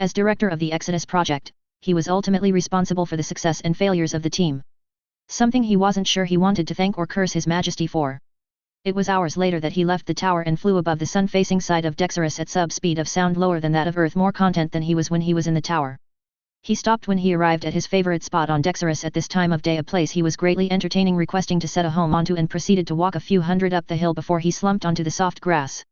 Speaker 1: As director of the Exodus project, he was ultimately responsible for the success and failures of the team. Something he wasn't sure he wanted to thank or curse His Majesty for. It was hours later that he left the tower and flew above the sun-facing side of Dexarus at sub-speed of sound, lower than that of Earth, more content than he was when he was in the tower. He stopped when he arrived at his favorite spot on Dexarus at this time of day, a place he was greatly entertaining, requesting to set a home onto, and proceeded to walk a few hundred up the hill before he slumped onto the soft grass.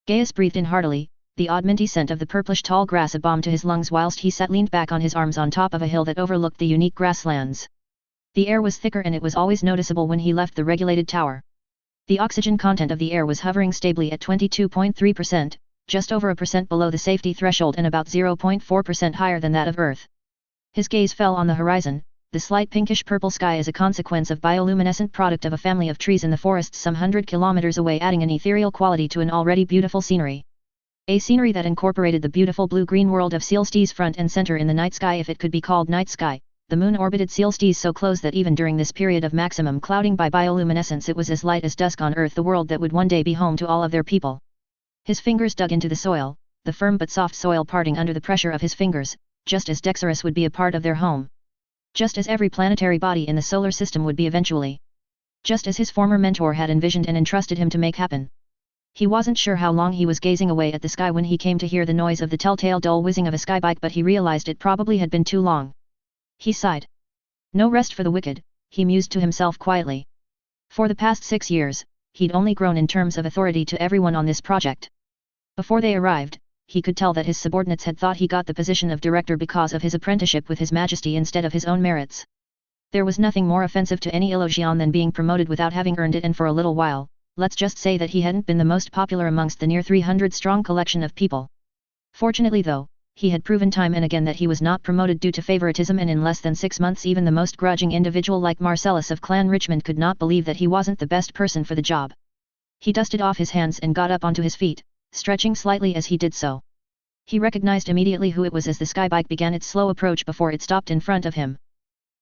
Speaker 1: Gaius breathed in heartily, the odd minty scent of the purplish tall grass a balm to his lungs whilst he sat leaned back on his arms on top of a hill that overlooked the unique grasslands. The air was thicker, and it was always noticeable when he left the regulated tower. The oxygen content of the air was hovering stably at 22.3%, just over a percent below the safety threshold and about 0.4% higher than that of Earth. His gaze fell on the horizon, the slight pinkish-purple sky as a consequence of bioluminescent product of a family of trees in the forests some 100 kilometers away, adding an ethereal quality to an already beautiful scenery. A scenery that incorporated the beautiful blue-green world of Sealstees front and center in the night sky, if it could be called night sky. The moon orbited Sealstees so close that even during this period of maximum clouding by bioluminescence it was as light as dusk on Earth, the world that would one day be home to all of their people. His fingers dug into the soil, the firm but soft soil parting under the pressure of his fingers, just as Dexarus would be a part of their home. Just as every planetary body in the solar system would be eventually. Just as his former mentor had envisioned and entrusted him to make happen. He wasn't sure how long he was gazing away at the sky when he came to hear the noise of the telltale dull whizzing of a skybike, but he realized it probably had been too long. He sighed. No rest for the wicked, he mused to himself quietly. For the past 6 years, he'd only grown in terms of authority to everyone on this project. Before they arrived, he could tell that his subordinates had thought he got the position of director because of his apprenticeship with His Majesty instead of his own merits. There was nothing more offensive to any Elogian than being promoted without having earned it, and for a little while, let's just say that he hadn't been the most popular amongst the near 300-strong collection of people. Fortunately though, he had proven time and again that he was not promoted due to favoritism, and in less than 6 months even the most grudging individual like Marcellus of Clan Richmond could not believe that he wasn't the best person for the job. He dusted off his hands and got up onto his feet, stretching slightly as he did so. He recognized immediately who it was as the skybike began its slow approach before it stopped in front of him.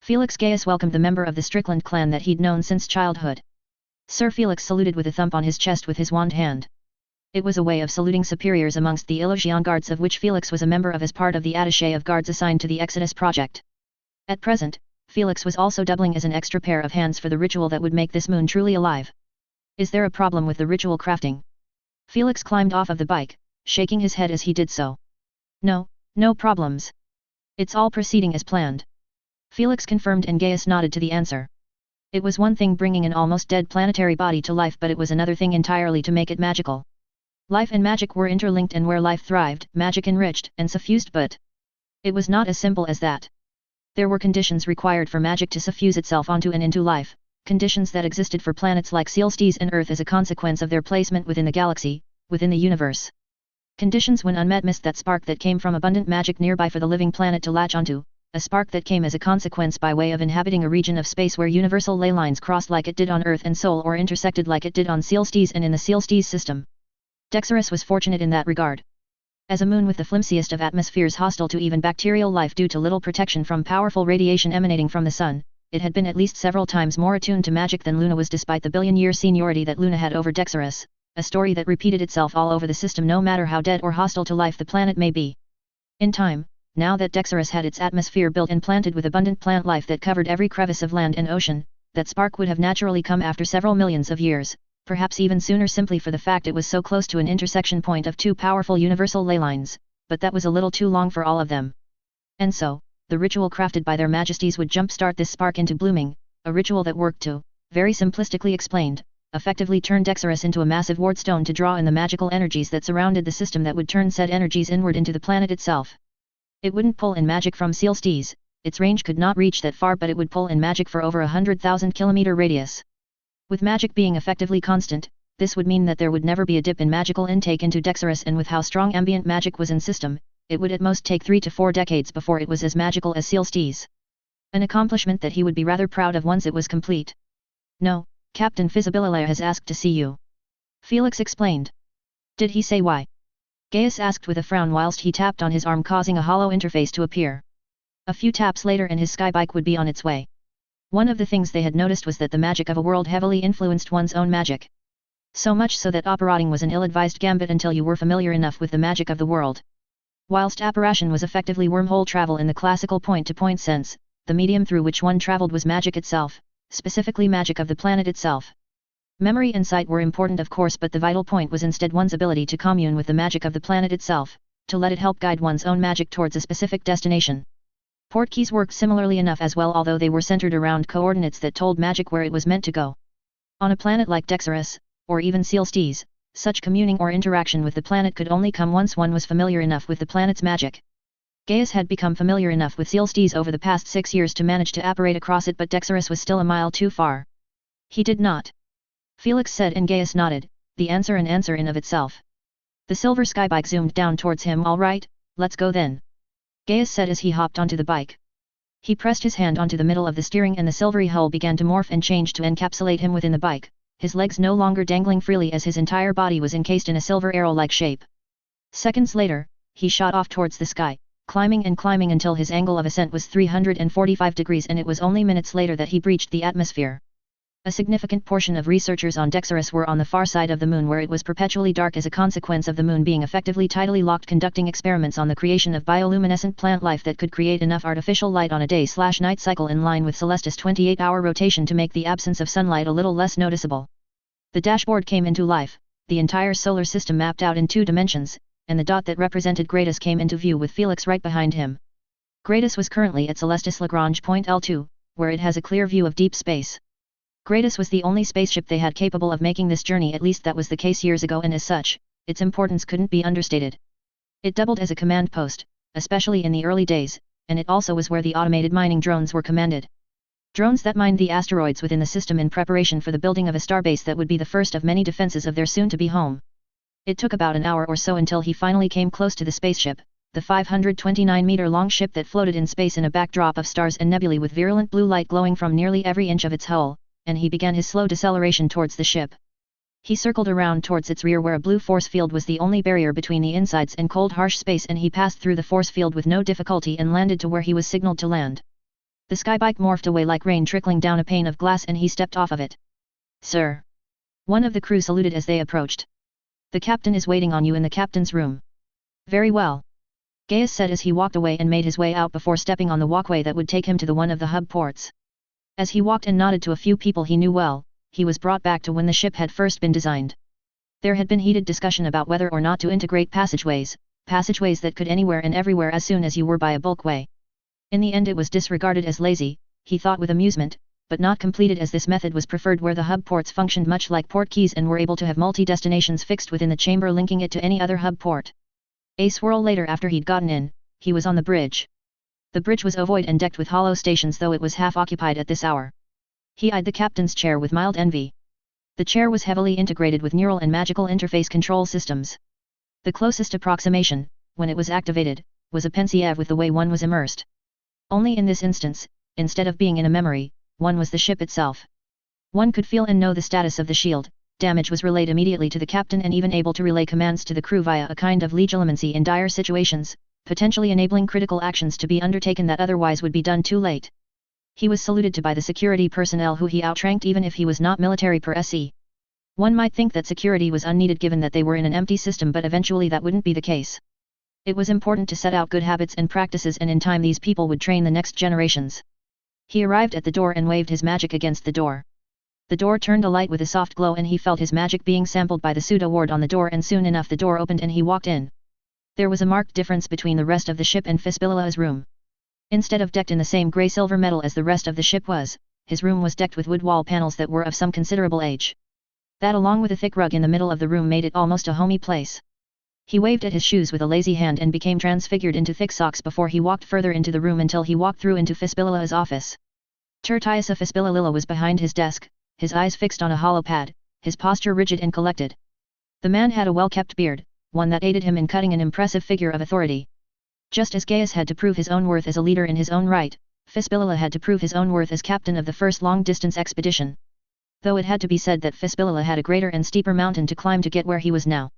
Speaker 1: Felix Gaius welcomed the member of the Strickland clan that he'd known since childhood. Sir Felix saluted with a thump on his chest with his wand hand. It was a way of saluting superiors amongst the Elogian Guards, of which Felix was a member of as part of the attaché of guards assigned to the Exodus project. At present, Felix was also doubling as an extra pair of hands for the ritual that would make this moon truly alive. Is there a problem with the ritual crafting? Felix climbed off of the bike, shaking his head as he did so. No, no problems. It's all proceeding as planned. Felix confirmed, and Gaius nodded to the answer. It was one thing bringing an almost dead planetary body to life, but it was another thing entirely to make it magical. Life and magic were interlinked, and where life thrived, magic enriched and suffused, but it was not as simple as that. There were conditions required for magic to suffuse itself onto and into life, conditions that existed for planets like Sealstees and Earth as a consequence of their placement within the galaxy, within the universe. Conditions when unmet missed that spark that came from abundant magic nearby for the living planet to latch onto, a spark that came as a consequence by way of inhabiting a region of space where universal ley lines crossed like it did on Earth and Sol, or intersected like it did on Sealstees and in the Sealstees system. Dexarus was fortunate in that regard. As a moon with the flimsiest of atmospheres hostile to even bacterial life due to little protection from powerful radiation emanating from the sun, it had been at least several times more attuned to magic than Luna was, despite the billion-year seniority that Luna had over Dexarus, a story that repeated itself all over the system no matter how dead or hostile to life the planet may be. In time, now that Dexarus had its atmosphere built and planted with abundant plant life that covered every crevice of land and ocean, that spark would have naturally come after several millions of years, perhaps even sooner, simply for the fact it was so close to an intersection point of two powerful universal ley lines, but that was a little too long for all of them. And so, the ritual crafted by their majesties would jumpstart this spark into blooming, a ritual that worked to, very simplistically explained, effectively turn Dexarus into a massive wardstone to draw in the magical energies that surrounded the system that would turn said energies inward into the planet itself. It wouldn't pull in magic from Sealstees, its range could not reach that far, but it would pull in magic for over 100,000 kilometer radius. With magic being effectively constant, this would mean that there would never be a dip in magical intake into Dexarus, and with how strong ambient magic was in system, it would at most take 3 to 4 decades before it was as magical as Sealstees. An accomplishment that he would be rather proud of once it was complete. No, Captain Fizibililea has asked to see you. Felix explained. Did he say why? Gaius asked with a frown whilst he tapped on his arm, causing a hollow interface to appear. A few taps later and his skybike would be on its way. One of the things they had noticed was that the magic of a world heavily influenced one's own magic. So much so that apparating was an ill-advised gambit until you were familiar enough with the magic of the world. Whilst apparition was effectively wormhole travel in the classical point-to-point sense, the medium through which one traveled was magic itself, specifically magic of the planet itself. Memory and sight were important, of course, but the vital point was instead one's ability to commune with the magic of the planet itself, to let it help guide one's own magic towards a specific destination. Portkeys worked similarly enough as well, although they were centered around coordinates that told magic where it was meant to go. On a planet like Dexerus, or even Celestes, such communing or interaction with the planet could only come once one was familiar enough with the planet's magic. Gaius had become familiar enough with Celestes over the past 6 years to manage to apparate across it, but Dexerus was still a mile too far. He did not. Felix said, and Gaius nodded, the answer an answer in of itself. The silver skybike zoomed down towards him. All right, let's go then, Gaius said as he hopped onto the bike. He pressed his hand onto the middle of the steering and the silvery hull began to morph and change to encapsulate him within the bike, his legs no longer dangling freely as his entire body was encased in a silver arrow-like shape. Seconds later, he shot off towards the sky, climbing and climbing until his angle of ascent was 345 degrees, and it was only minutes later that he breached the atmosphere. A significant portion of researchers on Dexerus were on the far side of the moon, where it was perpetually dark as a consequence of the moon being effectively tidally locked, conducting experiments on the creation of bioluminescent plant life that could create enough artificial light on a day/night cycle in line with Celestis' 28-hour rotation to make the absence of sunlight a little less noticeable. The dashboard came into life, the entire solar system mapped out in 2 dimensions, and the dot that represented Gradus came into view with Felix right behind him. Gradus was currently at Celestis Lagrange point L2, where it has a clear view of deep space. Gradus was the only spaceship they had capable of making this journey, at least that was the case years ago, and as such, its importance couldn't be understated. It doubled as a command post, especially in the early days, and it also was where the automated mining drones were commanded. Drones that mined the asteroids within the system in preparation for the building of a starbase that would be the first of many defenses of their soon-to-be home. It took about an hour or so until he finally came close to the spaceship, the 529-meter-long ship that floated in space in a backdrop of stars and nebulae with virulent blue light glowing from nearly every inch of its hull, and he began his slow deceleration towards the ship. He circled around towards its rear, where a blue force field was the only barrier between the insides and cold harsh space, and he passed through the force field with no difficulty and landed to where he was signaled to land. The skybike morphed away like rain trickling down a pane of glass, and he stepped off of it. "Sir." One of the crew saluted as they approached. "The captain is waiting on you in the captain's room." "Very well," Gaius said as he walked away and made his way out before stepping on the walkway that would take him to one of the hub ports. As he walked and nodded to a few people he knew well, he was brought back to when the ship had first been designed. There had been heated discussion about whether or not to integrate passageways that could anywhere and everywhere as soon as you were by a bulkway. In the end it was disregarded as lazy, he thought with amusement, but not completed, as this method was preferred where the hub ports functioned much like port keys and were able to have multi-destinations fixed within the chamber linking it to any other hub port. A swirl later, after he'd gotten in, he was on the bridge. The bridge was ovoid and decked with hollow stations, though it was half occupied at this hour. He eyed the captain's chair with mild envy. The chair was heavily integrated with neural and magical interface control systems. The closest approximation, when it was activated, was a pensieve with the way one was immersed. Only in this instance, instead of being in a memory, one was the ship itself. One could feel and know the status of the shield, damage was relayed immediately to the captain and even able to relay commands to the crew via a kind of legilimency in dire situations, potentially enabling critical actions to be undertaken that otherwise would be done too late. He was saluted to by the security personnel, who he outranked even if he was not military per se. One might think that security was unneeded given that they were in an empty system, but eventually that wouldn't be the case. It was important to set out good habits and practices, and in time these people would train the next generations. He arrived at the door and waved his magic against the door. The door turned alight with a soft glow, and he felt his magic being sampled by the pseudo ward on the door, and soon enough the door opened and he walked in. There was a marked difference between the rest of the ship and Fispilla's room. Instead of decked in the same grey-silver metal as the rest of the ship was, his room was decked with wood wall panels that were of some considerable age. That, along with a thick rug in the middle of the room, made it almost a homey place. He waved at his shoes with a lazy hand and became transfigured into thick socks before he walked further into the room until he walked through into Fispilla's office. Tertius Fispilla was behind his desk, his eyes fixed on a hollow pad, his posture rigid and collected. The man had a well-kept beard, one that aided him in cutting an impressive figure of authority. Just as Gaius had to prove his own worth as a leader in his own right, Fispilla had to prove his own worth as captain of the first long-distance expedition. Though it had to be said that Fispilla had a greater and steeper mountain to climb to get where he was now.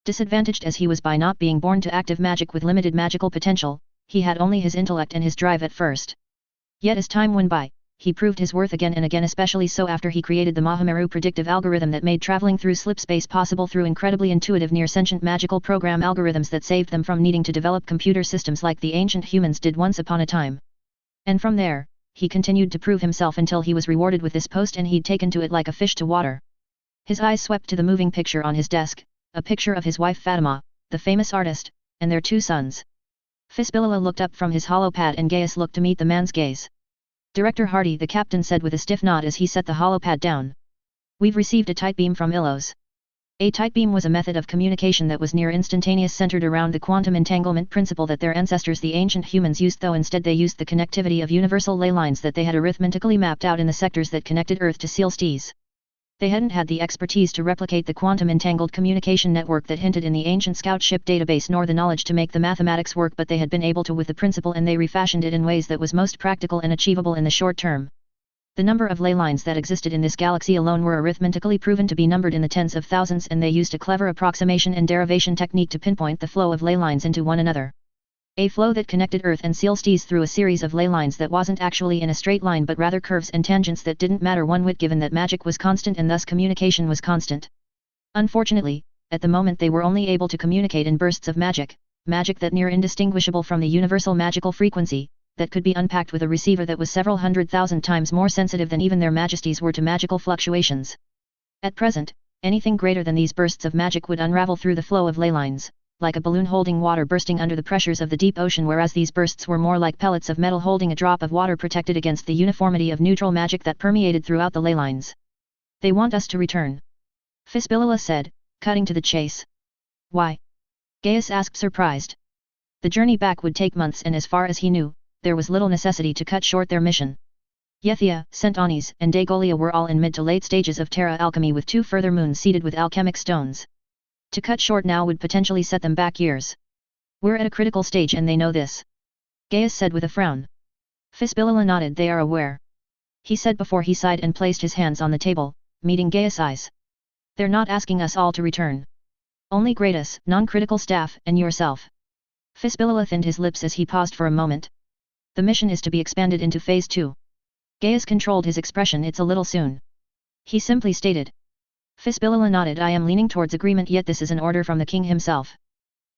Speaker 1: Disadvantaged as he was by not being born to active magic with limited magical potential, he had only his intellect and his drive at first. Yet as time went by, he proved his worth again and again, especially so after he created the Mahameru predictive algorithm that made traveling through slipspace possible through incredibly intuitive near-sentient magical program algorithms that saved them from needing to develop computer systems like the ancient humans did once upon a time. And from there, he continued to prove himself until he was rewarded with this post, and he'd taken to it like a fish to water. His eyes swept to the moving picture on his desk, a picture of his wife Fatima, the famous artist, and their 2 sons. Fisbilila looked up from his hollow pad and Gaius looked to meet the man's gaze. Director Hardy, the captain said with a stiff nod as he set the hollow pad down. We've received a tight beam from Illos. A tight beam was a method of communication that was near instantaneous, centered around the quantum entanglement principle that their ancestors, the ancient humans, used, though instead they used the connectivity of universal ley lines that they had arithmetically mapped out in the sectors that connected Earth to Celestes. They hadn't had the expertise to replicate the quantum entangled communication network that hinted in the ancient scout ship database, nor the knowledge to make the mathematics work, but they had been able to with the principle, and they refashioned it in ways that was most practical and achievable in the short term. The number of ley lines that existed in this galaxy alone were arithmetically proven to be numbered in the tens of thousands, and they used a clever approximation and derivation technique to pinpoint the flow of ley lines into one another. A flow that connected Earth and Celestes through a series of ley lines that wasn't actually in a straight line but rather curves and tangents that didn't matter one whit, given that magic was constant and thus communication was constant. Unfortunately, at the moment they were only able to communicate in bursts of magic that near indistinguishable from the universal magical frequency, that could be unpacked with a receiver that was several 100,000 times more sensitive than even their majesties were to magical fluctuations. At present, anything greater than these bursts of magic would unravel through the flow of ley lines, like a balloon holding water bursting under the pressures of the deep ocean, whereas these bursts were more like pellets of metal holding a drop of water protected against the uniformity of neutral magic that permeated throughout the ley lines. They want us to return, Fisbilila said, cutting to the chase. Why? Gaius asked, surprised. The journey back would take months, and as far as he knew, there was little necessity to cut short their mission. Yethia, Centanis, and Dagolia were all in mid to late stages of terra alchemy, with 2 further moons seeded with alchemic stones. To cut short now would potentially set them back years. We're at a critical stage and they know this, Gaius said with a frown. Fisbilila nodded. They are aware, he said before he sighed and placed his hands on the table, meeting Gaius' eyes. They're not asking us all to return. Only Gratus, non-critical staff, and yourself. Fisbilila thinned his lips as he paused for a moment. The mission is to be expanded into Phase 2. Gaius controlled his expression. It's a little soon, he simply stated. Fisbilila nodded. I am leaning towards agreement, yet this is an order from the king himself,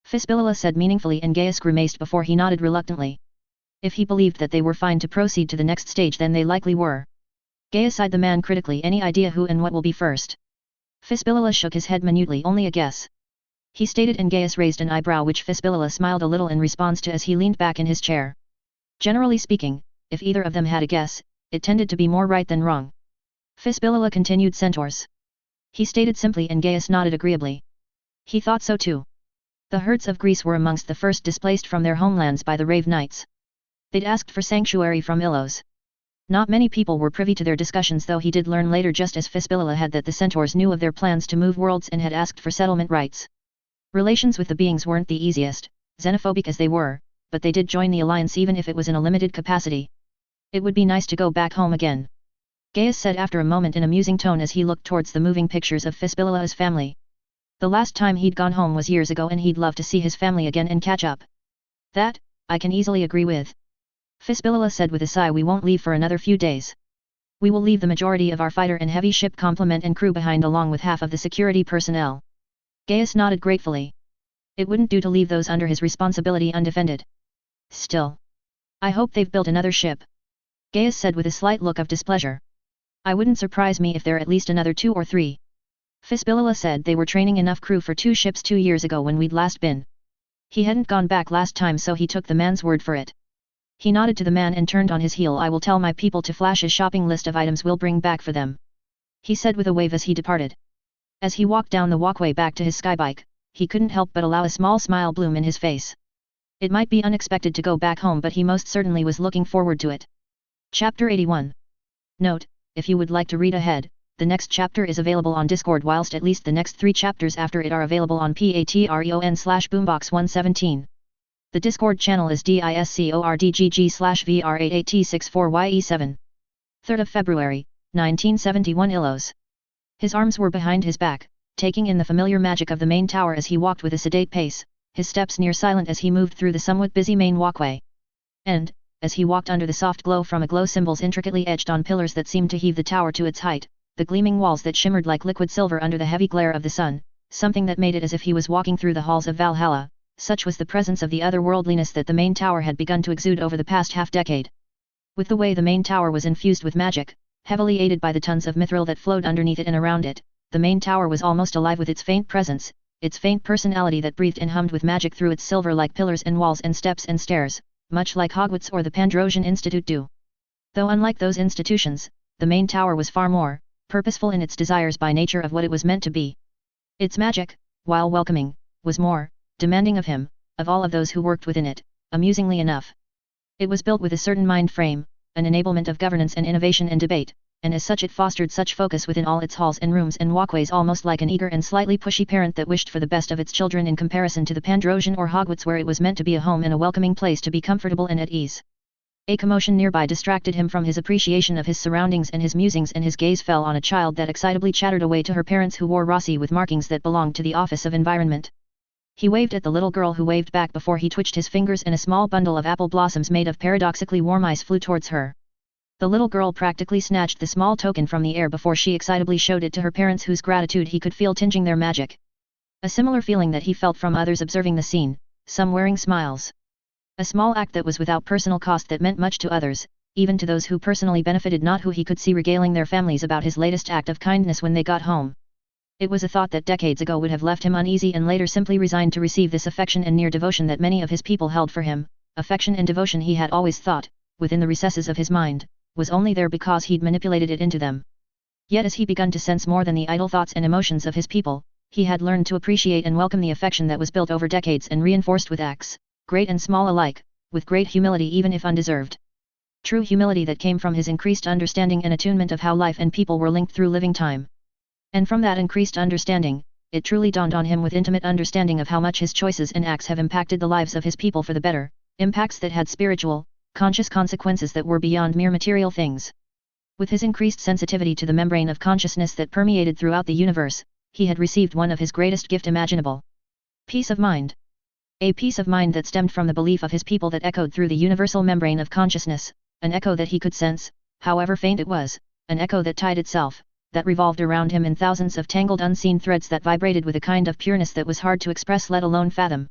Speaker 1: Fisbilila said meaningfully, and Gaius grimaced before he nodded reluctantly. If he believed that they were fine to proceed to the next stage, then they likely were. Gaius eyed the man critically. Any idea who and what will be first? Fisbilila shook his head minutely. Only a guess, he stated, and Gaius raised an eyebrow, which Fisbilila smiled a little in response to as he leaned back in his chair. Generally speaking, if either of them had a guess, it tended to be more right than wrong. Fisbilila continued. Centaurs, he stated simply, and Gaius nodded agreeably. He thought so too. The herds of Greece were amongst the first displaced from their homelands by the Rave Knights. They'd asked for sanctuary from Illos. Not many people were privy to their discussions, though he did learn later, just as Fisbilila had, that the Centaurs knew of their plans to move worlds and had asked for settlement rights. Relations with the beings weren't the easiest, xenophobic as they were, but they did join the alliance even if it was in a limited capacity. It would be nice to go back home again, Gaius said after a moment in a musing tone as he looked towards the moving pictures of Fisbilila's family. The last time he'd gone home was years ago, and he'd love to see his family again and catch up. That, I can easily agree with, Fisbilila said with a sigh. We won't leave for another few days. We will leave the majority of our fighter and heavy ship complement and crew behind, along with half of the security personnel. Gaius nodded gratefully. It wouldn't do to leave those under his responsibility undefended. Still, I hope they've built another ship, Gaius said with a slight look of displeasure. I wouldn't surprise me if there are at least another 2 or 3. Fisbilila said. They were training enough crew for 2 ships 2 years ago when we'd last been. He hadn't gone back last time, so he took the man's word for it. He nodded to the man and turned on his heel. I will tell my people to flash a shopping list of items we'll bring back for them, he said with a wave as he departed. As he walked down the walkway back to his skybike, he couldn't help but allow a small smile bloom in his face. It might be unexpected to go back home, but he most certainly was looking forward to it. Chapter 81. Note, if you would like to read ahead, the next chapter is available on Discord, whilst at least the next 3 chapters after it are available on patreon/boombox117. The Discord channel is discordgg/vr88t64ye7. 3rd of February, 1971. Illos. His arms were behind his back, taking in the familiar magic of the main tower as he walked with a sedate pace, his steps near silent as he moved through the somewhat busy main walkway. And, as he walked under the soft glow from a glow symbols intricately etched on pillars that seemed to heave the tower to its height, the gleaming walls that shimmered like liquid silver under the heavy glare of the sun, something that made it as if he was walking through the halls of Valhalla, such was the presence of the otherworldliness that the main tower had begun to exude over the past half-decade. With the way the main tower was infused with magic, heavily aided by the tons of mithril that flowed underneath it and around it, the main tower was almost alive with its faint presence, its faint personality that breathed and hummed with magic through its silver-like pillars and walls and steps and stairs, much like Hogwarts or the Pandrosian Institute do. Though unlike those institutions, the main tower was far more purposeful in its desires by nature of what it was meant to be. Its magic, while welcoming, was more demanding of him, of all of those who worked within it, amusingly enough. It was built with a certain mind frame, an enablement of governance and innovation and debate, and as such it fostered such focus within all its halls and rooms and walkways, almost like an eager and slightly pushy parent that wished for the best of its children in comparison to the Pandrosian or Hogwarts, where it was meant to be a home and a welcoming place to be comfortable and at ease. A commotion nearby distracted him from his appreciation of his surroundings and his musings, and his gaze fell on a child that excitably chattered away to her parents, who wore Rossi with markings that belonged to the Office of Environment. He waved at the little girl, who waved back before he twitched his fingers, and a small bundle of apple blossoms made of paradoxically warm ice flew towards her. The little girl practically snatched the small token from the air before she excitably showed it to her parents, whose gratitude he could feel tinging their magic. A similar feeling that he felt from others observing the scene, some wearing smiles. A small act that was without personal cost that meant much to others, even to those who personally benefited not, who he could see regaling their families about his latest act of kindness when they got home. It was a thought that decades ago would have left him uneasy, and later simply resigned to receive this affection and near devotion that many of his people held for him. Affection and devotion, he had always thought, within the recesses of his mind, was only there because he'd manipulated it into them. Yet as he begun to sense more than the idle thoughts and emotions of his people, he had learned to appreciate and welcome the affection that was built over decades and reinforced with acts, great and small alike, with great humility even if undeserved. True humility that came from his increased understanding and attunement of how life and people were linked through living time. And from that increased understanding, it truly dawned on him with intimate understanding of how much his choices and acts have impacted the lives of his people for the better, impacts that had spiritual, conscious consequences that were beyond mere material things. With his increased sensitivity to the membrane of consciousness that permeated throughout the universe, he had received one of his greatest gifts imaginable. Peace of mind. A peace of mind that stemmed from the belief of his people that echoed through the universal membrane of consciousness, an echo that he could sense, however faint it was, an echo that tied itself, that revolved around him in thousands of tangled unseen threads that vibrated with a kind of pureness that was hard to express, let alone fathom.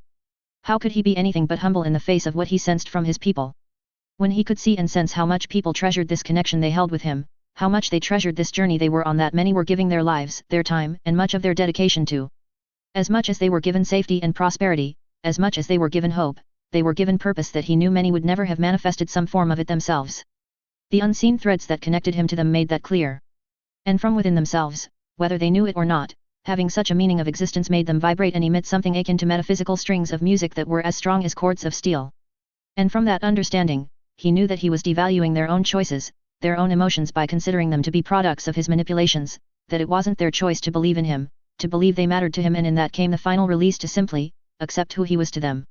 Speaker 1: How could he be anything but humble in the face of what he sensed from his people? When he could see and sense how much people treasured this connection they held with him, how much they treasured this journey they were on, that many were giving their lives, their time, and much of their dedication to. As much as they were given safety and prosperity, as much as they were given hope, they were given purpose that he knew many would never have manifested some form of it themselves. The unseen threads that connected him to them made that clear. And from within themselves, whether they knew it or not, having such a meaning of existence made them vibrate and emit something akin to metaphysical strings of music that were as strong as cords of steel. And from that understanding, he knew that he was devaluing their own choices, their own emotions, by considering them to be products of his manipulations, that it wasn't their choice to believe in him, to believe they mattered to him, and in that came the final release to simply accept who he was to them.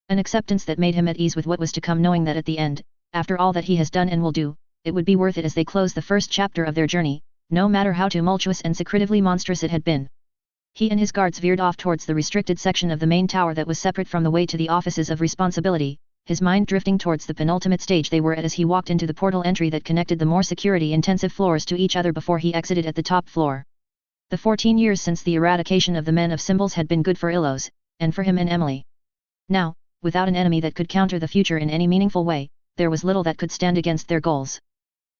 Speaker 1: An acceptance that made him at ease with what was to come, knowing that at the end, after all that he has done and will do, it would be worth it as they close the first chapter of their journey, no matter how tumultuous and secretively monstrous it had been. He and his guards veered off towards the restricted section of the main tower that was separate from the way to the offices of responsibility, his mind drifting towards the penultimate stage they were at as he walked into the portal entry that connected the more security-intensive floors to each other before he exited at the top floor. The 14 years since the eradication of the men of symbols had been good for Illos, and for him and Emily. Now, without an enemy that could counter the future in any meaningful way, there was little that could stand against their goals.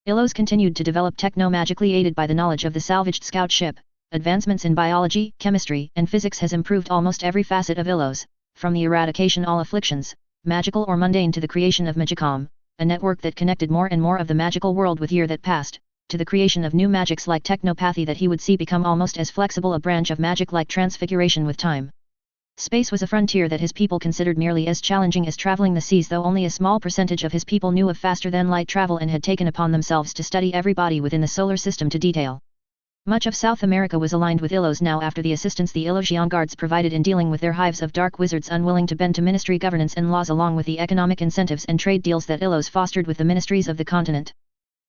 Speaker 1: Illos continued to develop techno-magically aided by the knowledge of the salvaged scout ship. Advancements in biology, chemistry, and physics has improved almost every facet of Illos, from the eradication all afflictions, magical or mundane, to the creation of Magicom, a network that connected more and more of the magical world with year that passed, to the creation of new magics like technopathy that he would see become almost as flexible a branch of magic like transfiguration with time. Space was a frontier that his people considered nearly as challenging as traveling the seas, though only a small percentage of his people knew of faster-than-light travel and had taken upon themselves to study every body within the solar system to detail. Much of South America was aligned with Illos now after the assistance the Illosian guards provided in dealing with their hives of dark wizards unwilling to bend to ministry governance and laws, along with the economic incentives and trade deals that Illos fostered with the ministries of the continent.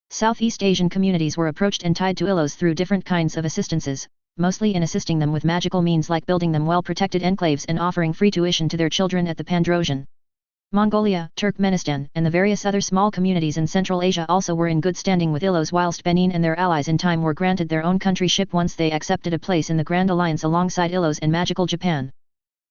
Speaker 1: Southeast Asian communities were approached and tied to Illos through different kinds of assistances, mostly in assisting them with magical means like building them well-protected enclaves and offering free tuition to their children at the Pandrosian. Mongolia, Turkmenistan, and the various other small communities in Central Asia also were in good standing with Illos, whilst Benin and their allies in time were granted their own country ship once they accepted a place in the Grand Alliance alongside Illos and magical Japan.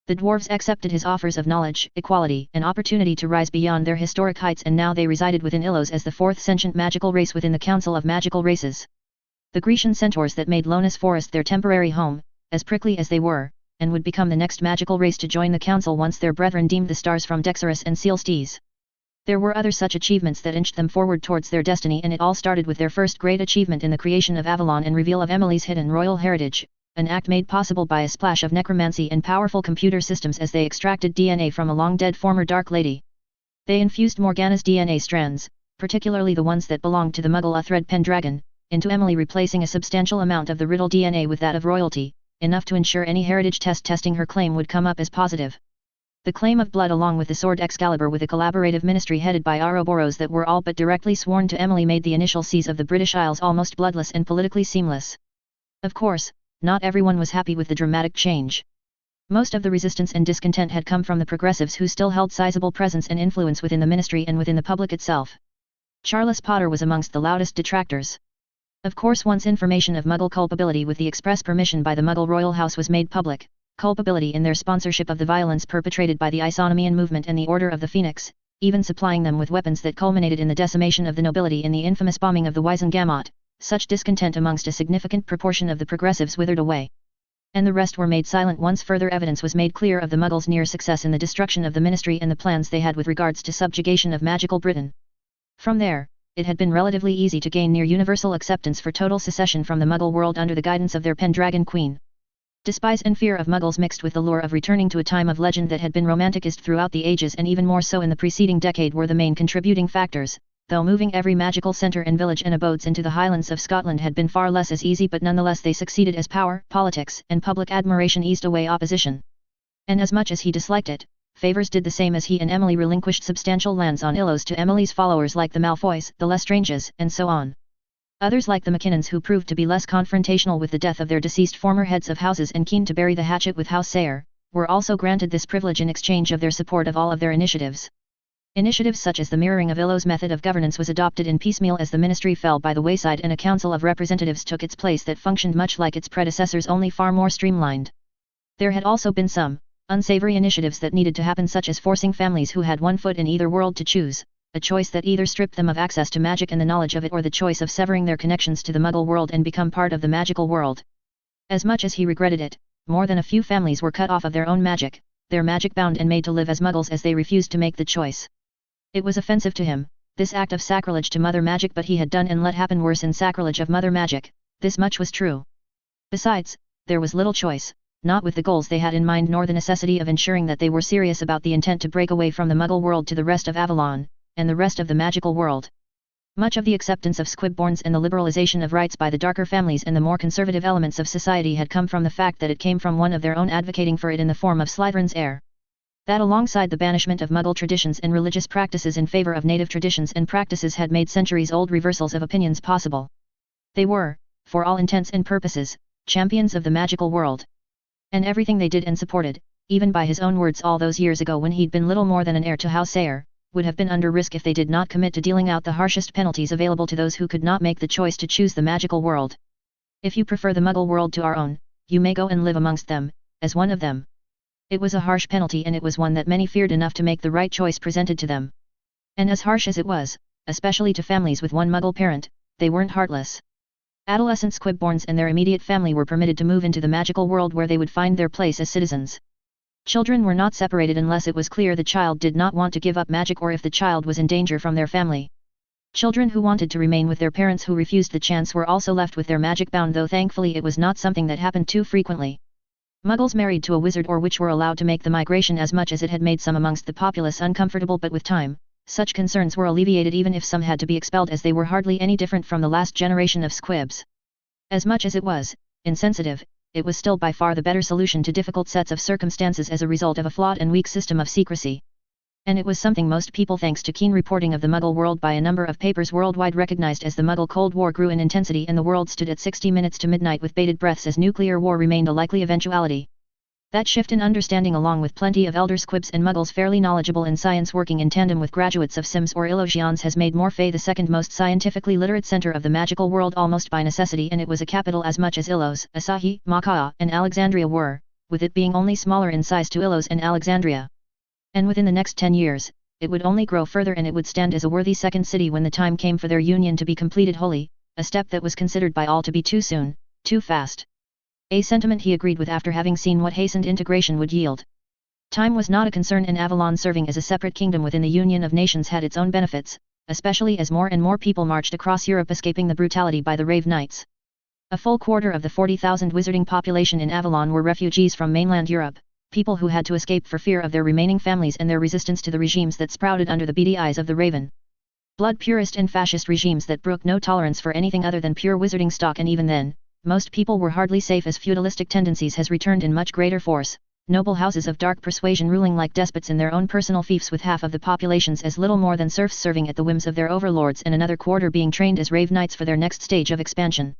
Speaker 1: The dwarves accepted his offers of knowledge, equality, and opportunity to rise beyond their historic heights, and now they resided within Illos as the fourth sentient magical race within the Council of Magical Races. The Grecian centaurs that made Lonas Forest their temporary home, as prickly as they were, and would become the next magical race to join the council once their brethren deemed the stars from Dexarus and Sealstes. There were other such achievements that inched them forward towards their destiny, and it all started with their first great achievement in the creation of Avalon and reveal of Emily's hidden royal heritage, an act made possible by a splash of necromancy and powerful computer systems as they extracted DNA from a long-dead former Dark Lady. They infused Morgana's DNA strands, particularly the ones that belonged to the Muggle Thread Pendragon, into Emily, replacing a substantial amount of the Riddle DNA with that of royalty, enough to ensure any heritage test testing her claim would come up as positive. The claim of blood along with the sword Excalibur with a collaborative ministry headed by Ouroboros that were all but directly sworn to Emily made the initial seas of the British Isles almost bloodless and politically seamless. Of course, not everyone was happy with the dramatic change. Most of the resistance and discontent had come from the progressives who still held sizable presence and influence within the ministry and within the public itself. Charles Potter was amongst the loudest detractors. Of course, once information of Muggle culpability with the express permission by the Muggle royal house was made public, culpability in their sponsorship of the violence perpetrated by the Isonomian movement and the Order of the Phoenix, even supplying them with weapons that culminated in the decimation of the nobility in the infamous bombing of the Wiesengamot, such discontent amongst a significant proportion of the progressives withered away. And the rest were made silent once further evidence was made clear of the Muggles' near success in the destruction of the ministry and the plans they had with regards to subjugation of magical Britain. From there, it had been relatively easy to gain near universal acceptance for total secession from the Muggle world under the guidance of their Pendragon Queen. Despise and fear of Muggles mixed with the lure of returning to a time of legend that had been romanticized throughout the ages and even more so in the preceding decade were the main contributing factors, though moving every magical centre and village and abodes into the Highlands of Scotland had been far less as easy, but nonetheless they succeeded as power, politics, and public admiration eased away opposition. And as much as he disliked it, Favors did the same as he and Emily relinquished substantial lands on Illos to Emily's followers like the Malfoys, the Lestranges, and so on. Others like the McKinnons, who proved to be less confrontational with the death of their deceased former heads of houses and keen to bury the hatchet with House Sayre, were also granted this privilege in exchange of their support of all of their initiatives. Initiatives such as the mirroring of Illo's method of governance was adopted in piecemeal as the ministry fell by the wayside and a council of representatives took its place that functioned much like its predecessors, only far more streamlined. There had also been some unsavory initiatives that needed to happen, such as forcing families who had one foot in either world to choose a choice that either stripped them of access to magic and the knowledge of it, or the choice of severing their connections to the Muggle world and become part of the magical world. As much as he regretted it, more than a few families were cut off of their own magic, their magic bound and made to live as Muggles as they refused to make the choice. It was offensive to him, this act of sacrilege to Mother Magic, but he had done and let happen worse in sacrilege of Mother Magic, this much was true. Besides, there was little choice, not with the goals they had in mind nor the necessity of ensuring that they were serious about the intent to break away from the Muggle world to the rest of Avalon, and the rest of the magical world. Much of the acceptance of squibborns and the liberalization of rights by the darker families and the more conservative elements of society had come from the fact that it came from one of their own advocating for it in the form of Slytherin's heir. That, alongside the banishment of Muggle traditions and religious practices in favor of native traditions and practices, had made centuries-old reversals of opinions possible. They were, for all intents and purposes, champions of the magical world. And everything they did and supported, even by his own words all those years ago when he'd been little more than an heir to House Sayre, would have been under risk if they did not commit to dealing out the harshest penalties available to those who could not make the choice to choose the magical world. If you prefer the Muggle world to our own, you may go and live amongst them, as one of them. It was a harsh penalty, and it was one that many feared enough to make the right choice presented to them. And as harsh as it was, especially to families with one Muggle parent, they weren't heartless. Adolescent squibborns and their immediate family were permitted to move into the magical world where they would find their place as citizens. Children were not separated unless it was clear the child did not want to give up magic or if the child was in danger from their family. Children who wanted to remain with their parents who refused the chance were also left with their magic bound, though thankfully it was not something that happened too frequently. Muggles married to a wizard or witch were allowed to make the migration, as much as it had made some amongst the populace uncomfortable, but with time, such concerns were alleviated even if some had to be expelled, as they were hardly any different from the last generation of squibs. As much as it was insensitive, it was still by far the better solution to difficult sets of circumstances as a result of a flawed and weak system of secrecy. And it was something most people, thanks to keen reporting of the Muggle world by a number of papers worldwide, recognized as the Muggle Cold War grew in intensity and the world stood at 60 minutes to midnight with bated breaths as nuclear war remained a likely eventuality. That shift in understanding, along with plenty of elder squibs and Muggles fairly knowledgeable in science working in tandem with graduates of Sims or Illusions, has made Morphe the second most scientifically literate center of the magical world almost by necessity, and it was a capital as much as Illos, Asahi, Macaw, and Alexandria were, with it being only smaller in size to Illos and Alexandria. And within the next 10 years, it would only grow further, and it would stand as a worthy second city when the time came for their union to be completed wholly, a step that was considered by all to be too soon, too fast. A sentiment he agreed with after having seen what hastened integration would yield. Time was not a concern, and Avalon serving as a separate kingdom within the Union of Nations had its own benefits, especially as more and more people marched across Europe escaping the brutality by the Rave Knights. A full quarter of the 40,000 wizarding population in Avalon were refugees from mainland Europe, people who had to escape for fear of their remaining families and their resistance to the regimes that sprouted under the beady eyes of the Raven. Blood purist and fascist regimes that brook no tolerance for anything other than pure wizarding stock, and even then, most people were hardly safe as feudalistic tendencies has returned in much greater force, noble houses of dark persuasion ruling like despots in their own personal fiefs with half of the populations as little more than serfs serving at the whims of their overlords and another quarter being trained as Rave Knights for their next stage of expansion.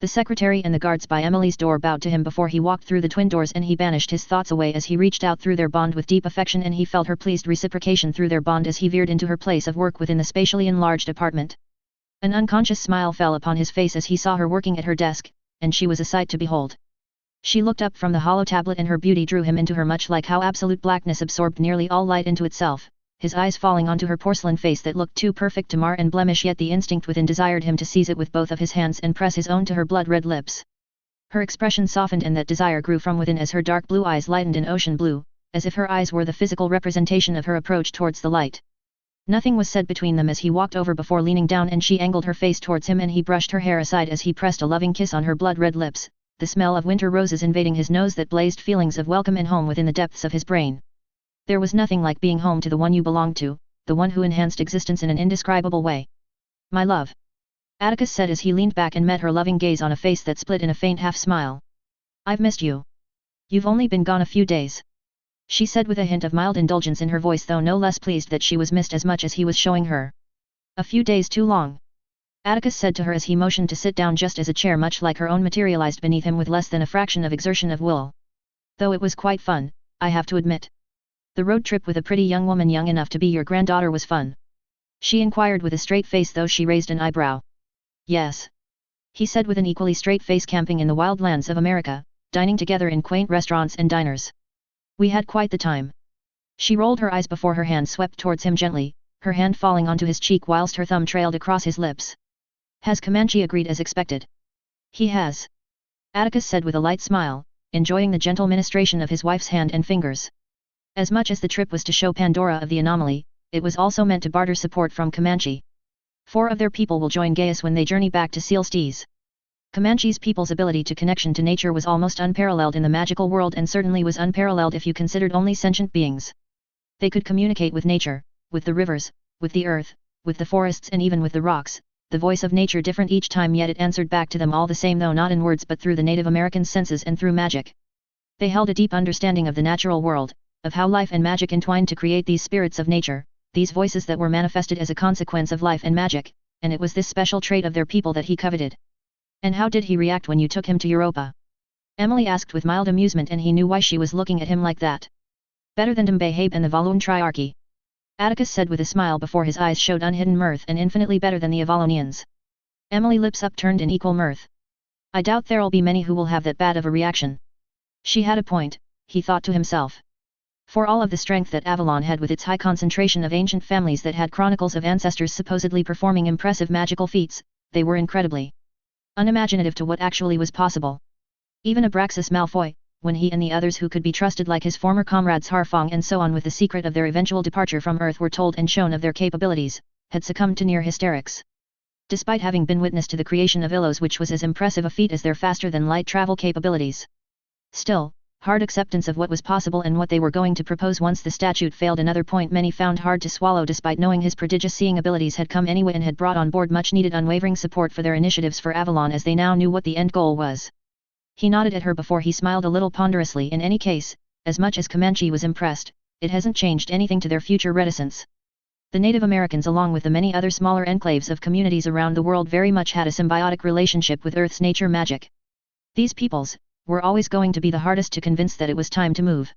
Speaker 1: The secretary and the guards by Emily's door bowed to him before he walked through the twin doors, and he banished his thoughts away as he reached out through their bond with deep affection, and he felt her pleased reciprocation through their bond as he veered into her place of work within the spatially enlarged apartment. An unconscious smile fell upon his face as he saw her working at her desk, and she was a sight to behold. She looked up from the hollow tablet and her beauty drew him into her, much like how absolute blackness absorbed nearly all light into itself, his eyes falling onto her porcelain face that looked too perfect to mar and blemish, yet the instinct within desired him to seize it with both of his hands and press his own to her blood-red lips. Her expression softened and that desire grew from within as her dark blue eyes lightened in ocean blue, as if her eyes were the physical representation of her approach towards the light. Nothing was said between them as he walked over before leaning down, and she angled her face towards him and he brushed her hair aside as he pressed a loving kiss on her blood-red lips, the smell of winter roses invading his nose that blazed feelings of welcome and home within the depths of his brain. There was nothing like being home to the one you belonged to, the one who enhanced existence in an indescribable way. "My love," Atticus said as he leaned back and met her loving gaze on a face that split in a faint half-smile. "I've missed you. You've only been gone a few days," she said with a hint of mild indulgence in her voice, though no less pleased that she was missed as much as he was showing her. "A few days too long," Atticus said to her as he motioned to sit down just as a chair much like her own materialized beneath him with less than a fraction of exertion of will. "Though it was quite fun, I have to admit. The road trip with a pretty young woman young enough to be your granddaughter was fun," she inquired with a straight face though she raised an eyebrow. "Yes," he said with an equally straight face, camping in the wild lands of America, dining together in quaint restaurants and diners. "We had quite the time." She rolled her eyes before her hand swept towards him gently, her hand falling onto his cheek whilst her thumb trailed across his lips. "Has Comanche agreed as expected?" "He has," Atticus said with a light smile, enjoying the gentle ministration of his wife's hand and fingers. As much as the trip was to show Pandora of the anomaly, it was also meant to barter support from Comanche. 4 of their people will join Gaius when they journey back to Seal Stees. Comanche's people's ability to connection to nature was almost unparalleled in the magical world, and certainly was unparalleled if you considered only sentient beings. They could communicate with nature, with the rivers, with the earth, with the forests and even with the rocks, the voice of nature different each time, yet it answered back to them all the same, though not in words but through the Native American senses and through magic. They held a deep understanding of the natural world, of how life and magic entwined to create these spirits of nature, these voices that were manifested as a consequence of life and magic, and it was this special trait of their people that he coveted. "And how did he react when you took him to Europa?" Emily asked with mild amusement, and he knew why she was looking at him like that. "Better than Dumbehabe and the Walloon Triarchy," Atticus said with a smile before his eyes showed unhidden mirth, "and infinitely better than the Avalonians." Emily lips upturned in equal mirth. "I doubt there'll be many who will have that bad of a reaction." She had a point, he thought to himself. For all of the strength that Avalon had with its high concentration of ancient families that had chronicles of ancestors supposedly performing impressive magical feats, they were incredibly unimaginative to what actually was possible. Even Abraxas Malfoy, when he and the others who could be trusted like his former comrades Harfang and so on with the secret of their eventual departure from Earth were told and shown of their capabilities, had succumbed to near hysterics. Despite having been witness to the creation of Illos, which was as impressive a feat as their faster-than-light travel capabilities. Still, hard acceptance of what was possible and what they were going to propose once the statute failed, another point many found hard to swallow despite knowing his prodigious seeing abilities had come anyway and had brought on board much-needed unwavering support for their initiatives for Avalon, as they now knew what the end goal was. He nodded at her before he smiled a little ponderously. "In any case, as much as Comanche was impressed, it hasn't changed anything to their future reticence." The Native Americans, along with the many other smaller enclaves of communities around the world, very much had a symbiotic relationship with Earth's nature magic. These peoples were always going to be the hardest to convince that it was time to move,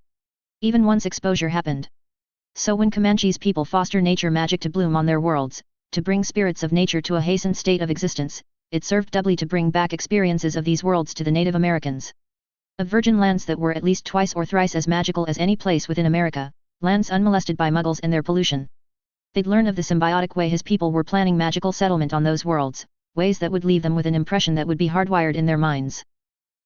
Speaker 1: even once exposure happened. So when Comanche's people foster nature magic to bloom on their worlds, to bring spirits of nature to a hastened state of existence, it served doubly to bring back experiences of these worlds to the Native Americans. Of virgin lands that were at least twice or thrice as magical as any place within America, lands unmolested by Muggles and their pollution. They'd learn of the symbiotic way his people were planning magical settlement on those worlds, ways that would leave them with an impression that would be hardwired in their minds.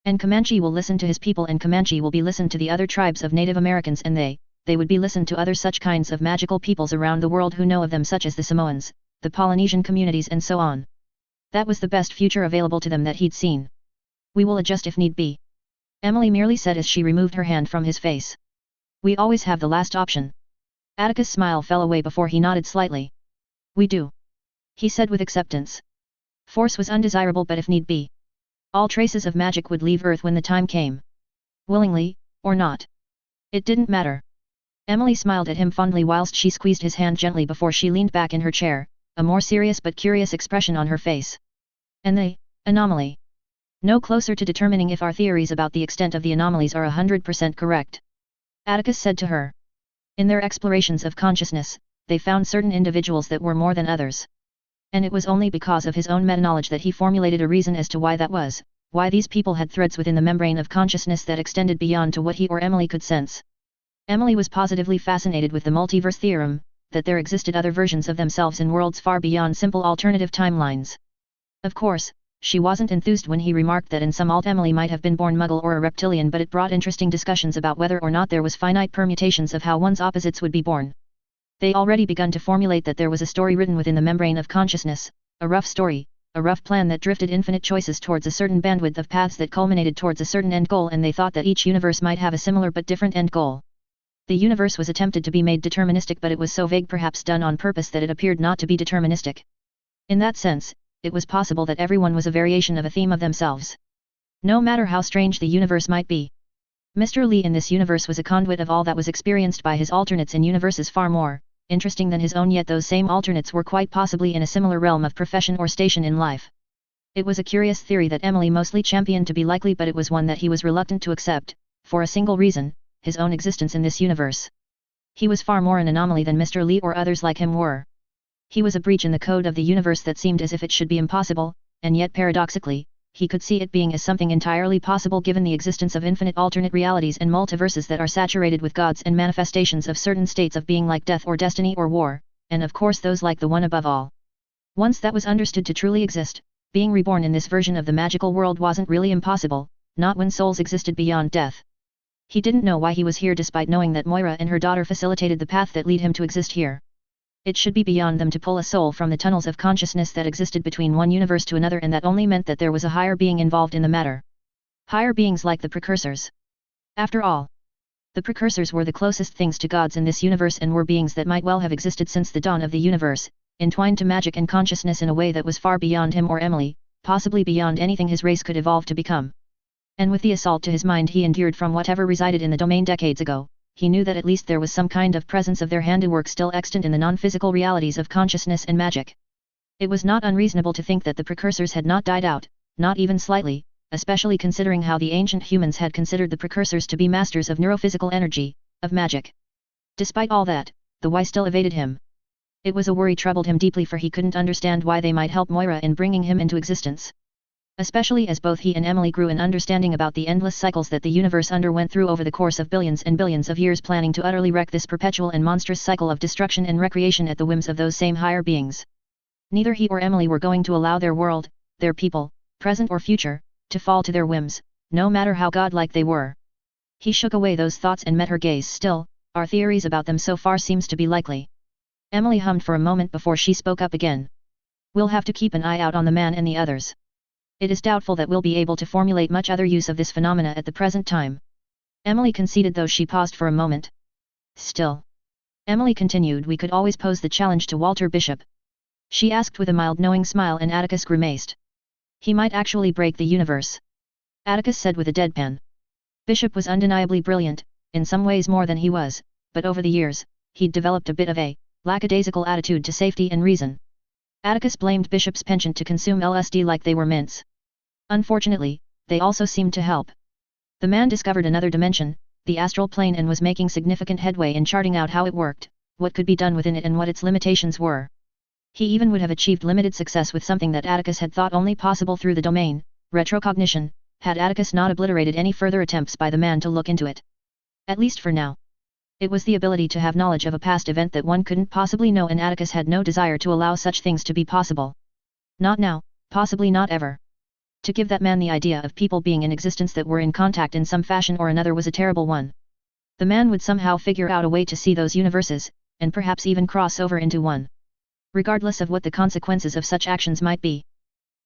Speaker 1: And Comanche will listen to his people, and Comanche will be listened to the other tribes of Native Americans, and they would be listened to other such kinds of magical peoples around the world who know of them, such as the Samoans, the Polynesian communities, and so on. That was the best future available to them that he'd seen. We will adjust if need be. Emily merely said as she removed her hand from his face. We always have the last option. Atticus' smile fell away before he nodded slightly. We do. He said with acceptance. Force was undesirable, but if need be, all traces of magic would leave Earth when the time came. Willingly, or not. It didn't matter. Emily smiled at him fondly whilst she squeezed his hand gently before she leaned back in her chair, a more serious but curious expression on her face. And the anomaly. No closer to determining if our theories about the extent of the anomalies are 100% correct. Atticus said to her. In their explorations of consciousness, they found certain individuals that were more than others. And it was only because of his own meta-knowledge that he formulated a reason as to why that was, why these people had threads within the membrane of consciousness that extended beyond to what he or Emily could sense. Emily was positively fascinated with the multiverse theorem, that there existed other versions of themselves in worlds far beyond simple alternative timelines. Of course, she wasn't enthused when he remarked that in some alt Emily might have been born Muggle or a reptilian, but it brought interesting discussions about whether or not there was finite permutations of how one's opposites would be born. They already begun to formulate that there was a story written within the membrane of consciousness, a rough story, a rough plan that drifted infinite choices towards a certain bandwidth of paths that culminated towards a certain end goal, and they thought that each universe might have a similar but different end goal. The universe was attempted to be made deterministic, but it was so vague, perhaps done on purpose, that it appeared not to be deterministic. In that sense, it was possible that everyone was a variation of a theme of themselves. No matter how strange the universe might be. Mr. Lee in this universe was a conduit of all that was experienced by his alternates in universes far more interesting than his own, yet those same alternates were quite possibly in a similar realm of profession or station in life. It was a curious theory that Emily mostly championed to be likely, but it was one that he was reluctant to accept, for a single reason: his own existence in this universe. He was far more an anomaly than Mr. Lee or others like him were. He was a breach in the code of the universe that seemed as if it should be impossible, and yet paradoxically, he could see it being as something entirely possible given the existence of infinite alternate realities and multiverses that are saturated with gods and manifestations of certain states of being like death or destiny or war, and of course those like the one above all. Once that was understood to truly exist, being reborn in this version of the magical world wasn't really impossible, not when souls existed beyond death. He didn't know why he was here, despite knowing that Moira and her daughter facilitated the path that lead him to exist here. It should be beyond them to pull a soul from the tunnels of consciousness that existed between one universe to another, and that only meant that there was a higher being involved in the matter. Higher beings like the precursors. After all, the precursors were the closest things to gods in this universe, and were beings that might well have existed since the dawn of the universe, entwined to magic and consciousness in a way that was far beyond him or Emily, possibly beyond anything his race could evolve to become. And with the assault to his mind he endured from whatever resided in the domain decades ago, he knew that at least there was some kind of presence of their handiwork still extant in the non-physical realities of consciousness and magic. It was not unreasonable to think that the precursors had not died out, not even slightly, especially considering how the ancient humans had considered the precursors to be masters of neurophysical energy, of magic. Despite all that, the why still evaded him. It was a worry troubled him deeply, for he couldn't understand why they might help Moira in bringing him into existence. Especially as both he and Emily grew in understanding about the endless cycles that the universe underwent through over the course of billions and billions of years, planning to utterly wreck this perpetual and monstrous cycle of destruction and recreation at the whims of those same higher beings. Neither he or Emily were going to allow their world, their people, present or future, to fall to their whims, no matter how godlike they were. He shook away those thoughts and met her gaze. Still, our theories about them so far seems to be likely. Emily hummed for a moment before she spoke up again. We'll have to keep an eye out on the man and the others. It is doubtful that we'll be able to formulate much other use of this phenomena at the present time. Emily conceded, though she paused for a moment. Still, Emily continued, we could always pose the challenge to Walter Bishop. She asked with a mild knowing smile, and Atticus grimaced. He might actually break the universe. Atticus said with a deadpan. Bishop was undeniably brilliant, in some ways more than he was, but over the years, he'd developed a bit of a lackadaisical attitude to safety and reason. Atticus blamed Bishop's penchant to consume LSD like they were mints. Unfortunately, they also seemed to help. The man discovered another dimension, the astral plane, and was making significant headway in charting out how it worked, what could be done within it, and what its limitations were. He even would have achieved limited success with something that Atticus had thought only possible through the domain, retrocognition, had Atticus not obliterated any further attempts by the man to look into it. At least for now. It was the ability to have knowledge of a past event that one couldn't possibly know, and Atticus had no desire to allow such things to be possible. Not now, possibly not ever. To give that man the idea of people being in existence that were in contact in some fashion or another was a terrible one. The man would somehow figure out a way to see those universes, and perhaps even cross over into one. Regardless of what the consequences of such actions might be.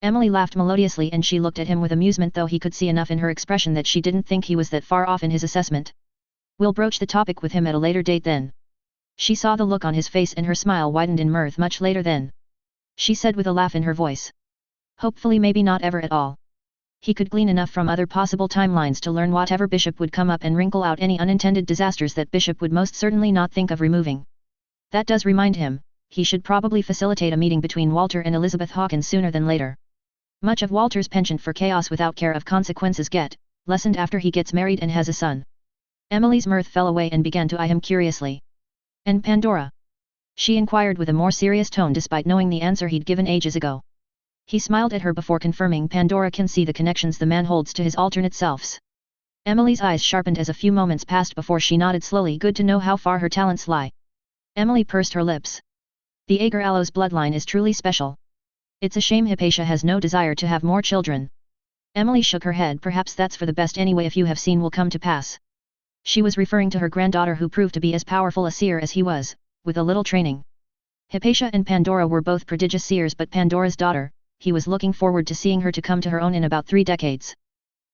Speaker 1: Emily laughed melodiously and she looked at him with amusement, though he could see enough in her expression that she didn't think he was that far off in his assessment. We'll broach the topic with him at a later date then. She saw the look on his face and her smile widened in mirth. Much later then. She said with a laugh in her voice. Hopefully, maybe not ever at all. He could glean enough from other possible timelines to learn whatever Bishop would come up and wrinkle out any unintended disasters that Bishop would most certainly not think of removing. That does remind him, he should probably facilitate a meeting between Walter and Elizabeth Hawkins sooner than later. Much of Walter's penchant for chaos without care of consequences lessened after he gets married and has a son. Emily's mirth fell away and began to eye him curiously. And Pandora? She inquired with a more serious tone despite knowing the answer he'd given ages ago. He smiled at her before confirming Pandora can see the connections the man holds to his alternate selves. Emily's eyes sharpened as a few moments passed before she nodded slowly. Good to know how far her talents lie. Emily pursed her lips. The Agar-Allos bloodline is truly special. It's a shame Hypatia has no desire to have more children. Emily shook her head. Perhaps that's for the best anyway, if you have seen will come to pass. She was referring to her granddaughter, who proved to be as powerful a seer as he was, with a little training. Hypatia and Pandora were both prodigious seers, but Pandora's daughter, he was looking forward to seeing her to come to her own in about 3 decades.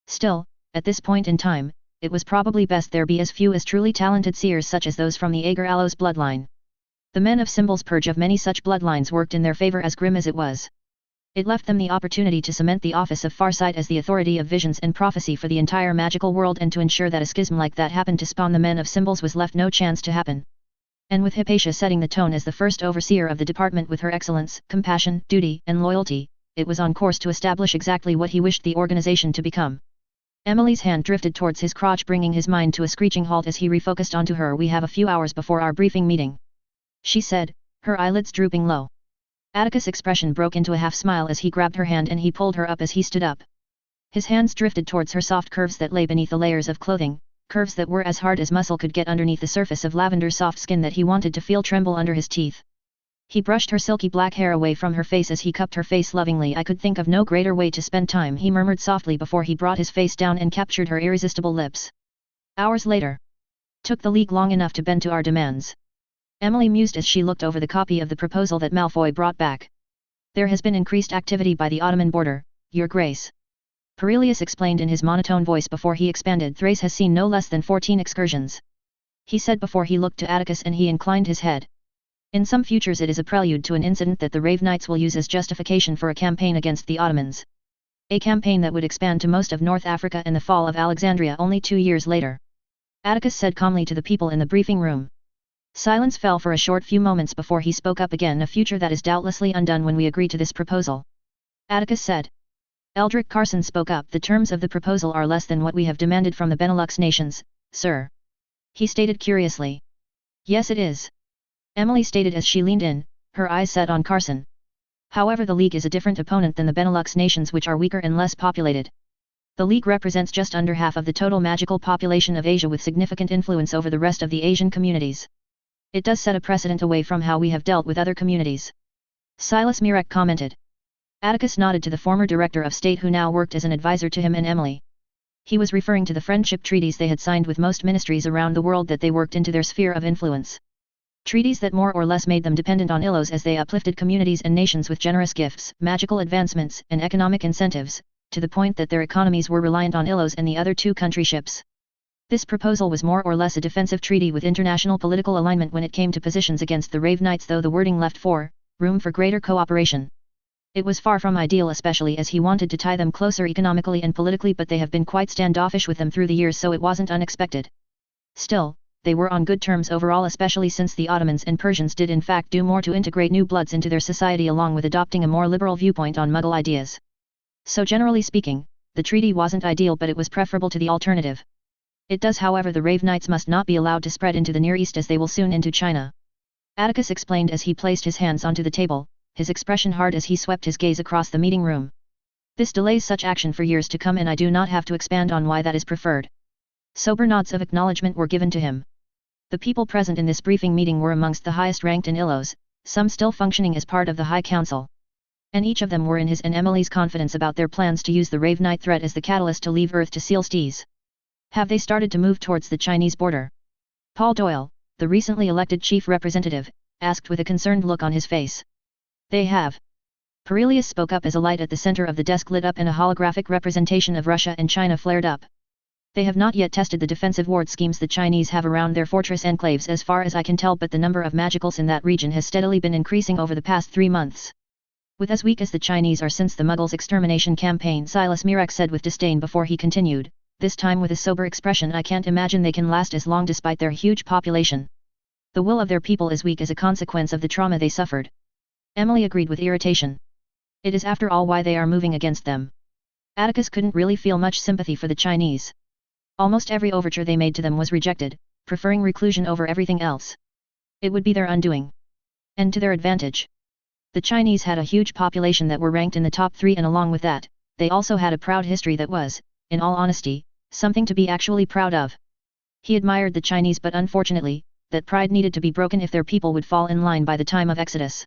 Speaker 1: Still, at this point in time, it was probably best there be as few as truly talented seers such as those from the Agar-Allos bloodline. The men of Symbol's purge of many such bloodlines worked in their favor, as grim as it was. It left them the opportunity to cement the office of Farsight as the authority of visions and prophecy for the entire magical world, and to ensure that a schism like that happened to spawn the men of Symbols was left no chance to happen. And with Hypatia setting the tone as the first overseer of the department with her excellence, compassion, duty, and loyalty, it was on course to establish exactly what he wished the organization to become. Emily's hand drifted towards his crotch, bringing his mind to a screeching halt as he refocused onto her. We have a few hours before our briefing meeting, she said, her eyelids drooping low. Atticus' expression broke into a half smile as he grabbed her hand and he pulled her up as he stood up. His hands drifted towards her soft curves that lay beneath the layers of clothing, curves that were as hard as muscle could get underneath the surface of Lavender's soft skin that he wanted to feel tremble under his teeth. He brushed her silky black hair away from her face as he cupped her face lovingly. I could think of no greater way to spend time, he murmured softly before he brought his face down and captured her irresistible lips. Hours later. Took the League long enough to bend to our demands. Emily mused as she looked over the copy of the proposal that Malfoy brought back. There has been increased activity by the Ottoman border, Your Grace. Perelius explained in his monotone voice before he expanded. Thrace has seen no less than 14 excursions. He said before he looked to Atticus, and he inclined his head. In some futures it is a prelude to an incident that the Rave Knights will use as justification for a campaign against the Ottomans. A campaign that would expand to most of North Africa and the fall of Alexandria only 2 years later. Atticus said calmly to the people in the briefing room. Silence fell for a short few moments before he spoke up again. A future that is doubtlessly undone when we agree to this proposal. Atticus said. Eldrick Carson spoke up. The terms of the proposal are less than what we have demanded from the Benelux nations, sir. He stated curiously. Yes, it is. Emily stated as she leaned in, her eyes set on Carson. However, the League is a different opponent than the Benelux nations, which are weaker and less populated. The League represents just under half of the total magical population of Asia, with significant influence over the rest of the Asian communities. It does set a precedent away from how we have dealt with other communities. Silas Mirek commented. Atticus nodded to the former director of state who now worked as an advisor to him and Emily. He was referring to the friendship treaties they had signed with most ministries around the world that they worked into their sphere of influence. Treaties that more or less made them dependent on Illos as they uplifted communities and nations with generous gifts, magical advancements, and economic incentives, to the point that their economies were reliant on Illos and the other 2 country ships. This proposal was more or less a defensive treaty with international political alignment when it came to positions against the Rave Knights, though the wording left room for greater cooperation. It was far from ideal, especially as he wanted to tie them closer economically and politically, but they have been quite standoffish with them through the years, so it wasn't unexpected. Still, they were on good terms overall, especially since the Ottomans and Persians did in fact do more to integrate new bloods into their society along with adopting a more liberal viewpoint on Muggle ideas. So generally speaking, the treaty wasn't ideal, but it was preferable to the alternative. It does, however, the Rave Knights must not be allowed to spread into the Near East as they will soon into China. Atticus explained as he placed his hands onto the table, his expression hard as he swept his gaze across the meeting room. This delays such action for years to come, and I do not have to expand on why that is preferred. Sober nods of acknowledgement were given to him. The people present in this briefing meeting were amongst the highest ranked in Illos, some still functioning as part of the High Council. And each of them were in his and Emily's confidence about their plans to use the Rave Knight threat as the catalyst to leave Earth to seal Stees. Have they started to move towards the Chinese border? Paul Doyle, the recently elected chief representative, asked with a concerned look on his face. They have. Perelius spoke up as a light at the center of the desk lit up and a holographic representation of Russia and China flared up. They have not yet tested the defensive ward schemes the Chinese have around their fortress enclaves as far as I can tell, but the number of magicals in that region has steadily been increasing over the past 3 months. With as weak as the Chinese are since the Muggles' extermination campaign, Silas Mirek said with disdain before he continued, this time with a sober expression, I can't imagine they can last as long despite their huge population. The will of their people is weak as a consequence of the trauma they suffered. Emily agreed with irritation. It is after all why they are moving against them. Atticus couldn't really feel much sympathy for the Chinese. Almost every overture they made to them was rejected, preferring reclusion over everything else. It would be their undoing. And to their advantage. The Chinese had a huge population that were ranked in the top 3, and along with that, they also had a proud history that was, in all honesty, something to be actually proud of. He admired the Chinese, but unfortunately, that pride needed to be broken if their people would fall in line by the time of Exodus.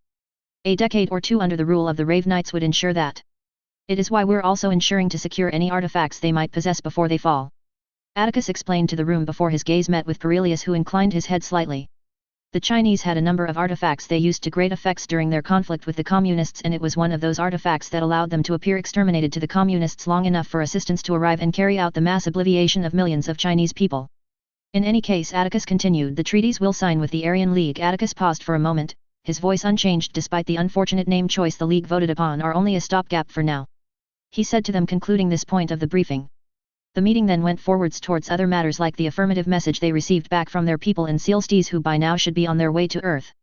Speaker 1: A decade or 2 under the rule of the Rave Knights would ensure that. It is why we're also ensuring to secure any artifacts they might possess before they fall. Atticus explained to the room before his gaze met with Perelius, who inclined his head slightly. The Chinese had a number of artifacts they used to great effects during their conflict with the Communists, and it was one of those artifacts that allowed them to appear exterminated to the Communists long enough for assistance to arrive and carry out the mass obliviation of millions of Chinese people. In any case, Atticus continued, the treaties we'll sign with the Aryan League. Atticus paused for a moment, his voice unchanged despite the unfortunate name choice the League voted upon, are only a stopgap for now. He said to them, concluding this point of the briefing. The meeting then went forwards towards other matters like the affirmative message they received back from their people in Sealstees, who by now should be on their way to Earth.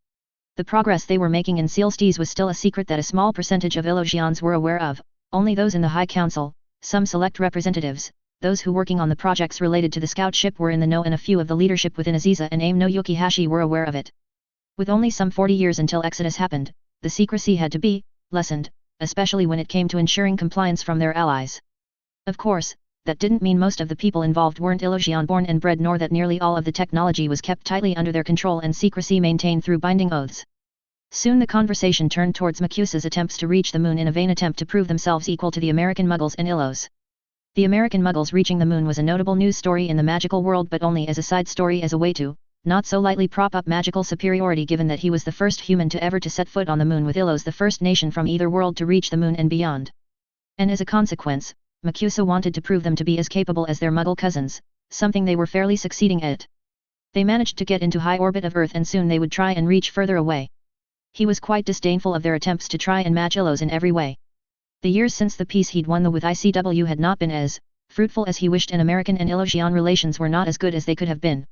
Speaker 1: The progress they were making in Sealstees was still a secret that a small percentage of Illusians were aware of, only those in the High Council, some select representatives, those who working on the projects related to the scout ship were in the know, and a few of the leadership within Aziza and Aim no Yukihashi were aware of it. With only some 40 years until Exodus happened, the secrecy had to be lessened, especially when it came to ensuring compliance from their allies. Of course, that didn't mean most of the people involved weren't Illusion born and bred, nor that nearly all of the technology was kept tightly under their control and secrecy maintained through binding oaths. Soon the conversation turned towards Macusa's attempts to reach the moon in a vain attempt to prove themselves equal to the American Muggles and Illos. The American Muggles reaching the moon was a notable news story in the magical world, but only as a side story, as a way to, not so lightly, prop up magical superiority, given that he was the first human to ever to set foot on the moon, with Illos the first nation from either world to reach the moon and beyond. And as a consequence, Macusa wanted to prove them to be as capable as their Muggle cousins, something they were fairly succeeding at. They managed to get into high orbit of Earth, and soon they would try and reach further away. He was quite disdainful of their attempts to try and match Illos in every way. The years since the peace he'd won with ICW had not been as fruitful as he wished, and American and Illusion relations were not as good as they could have been.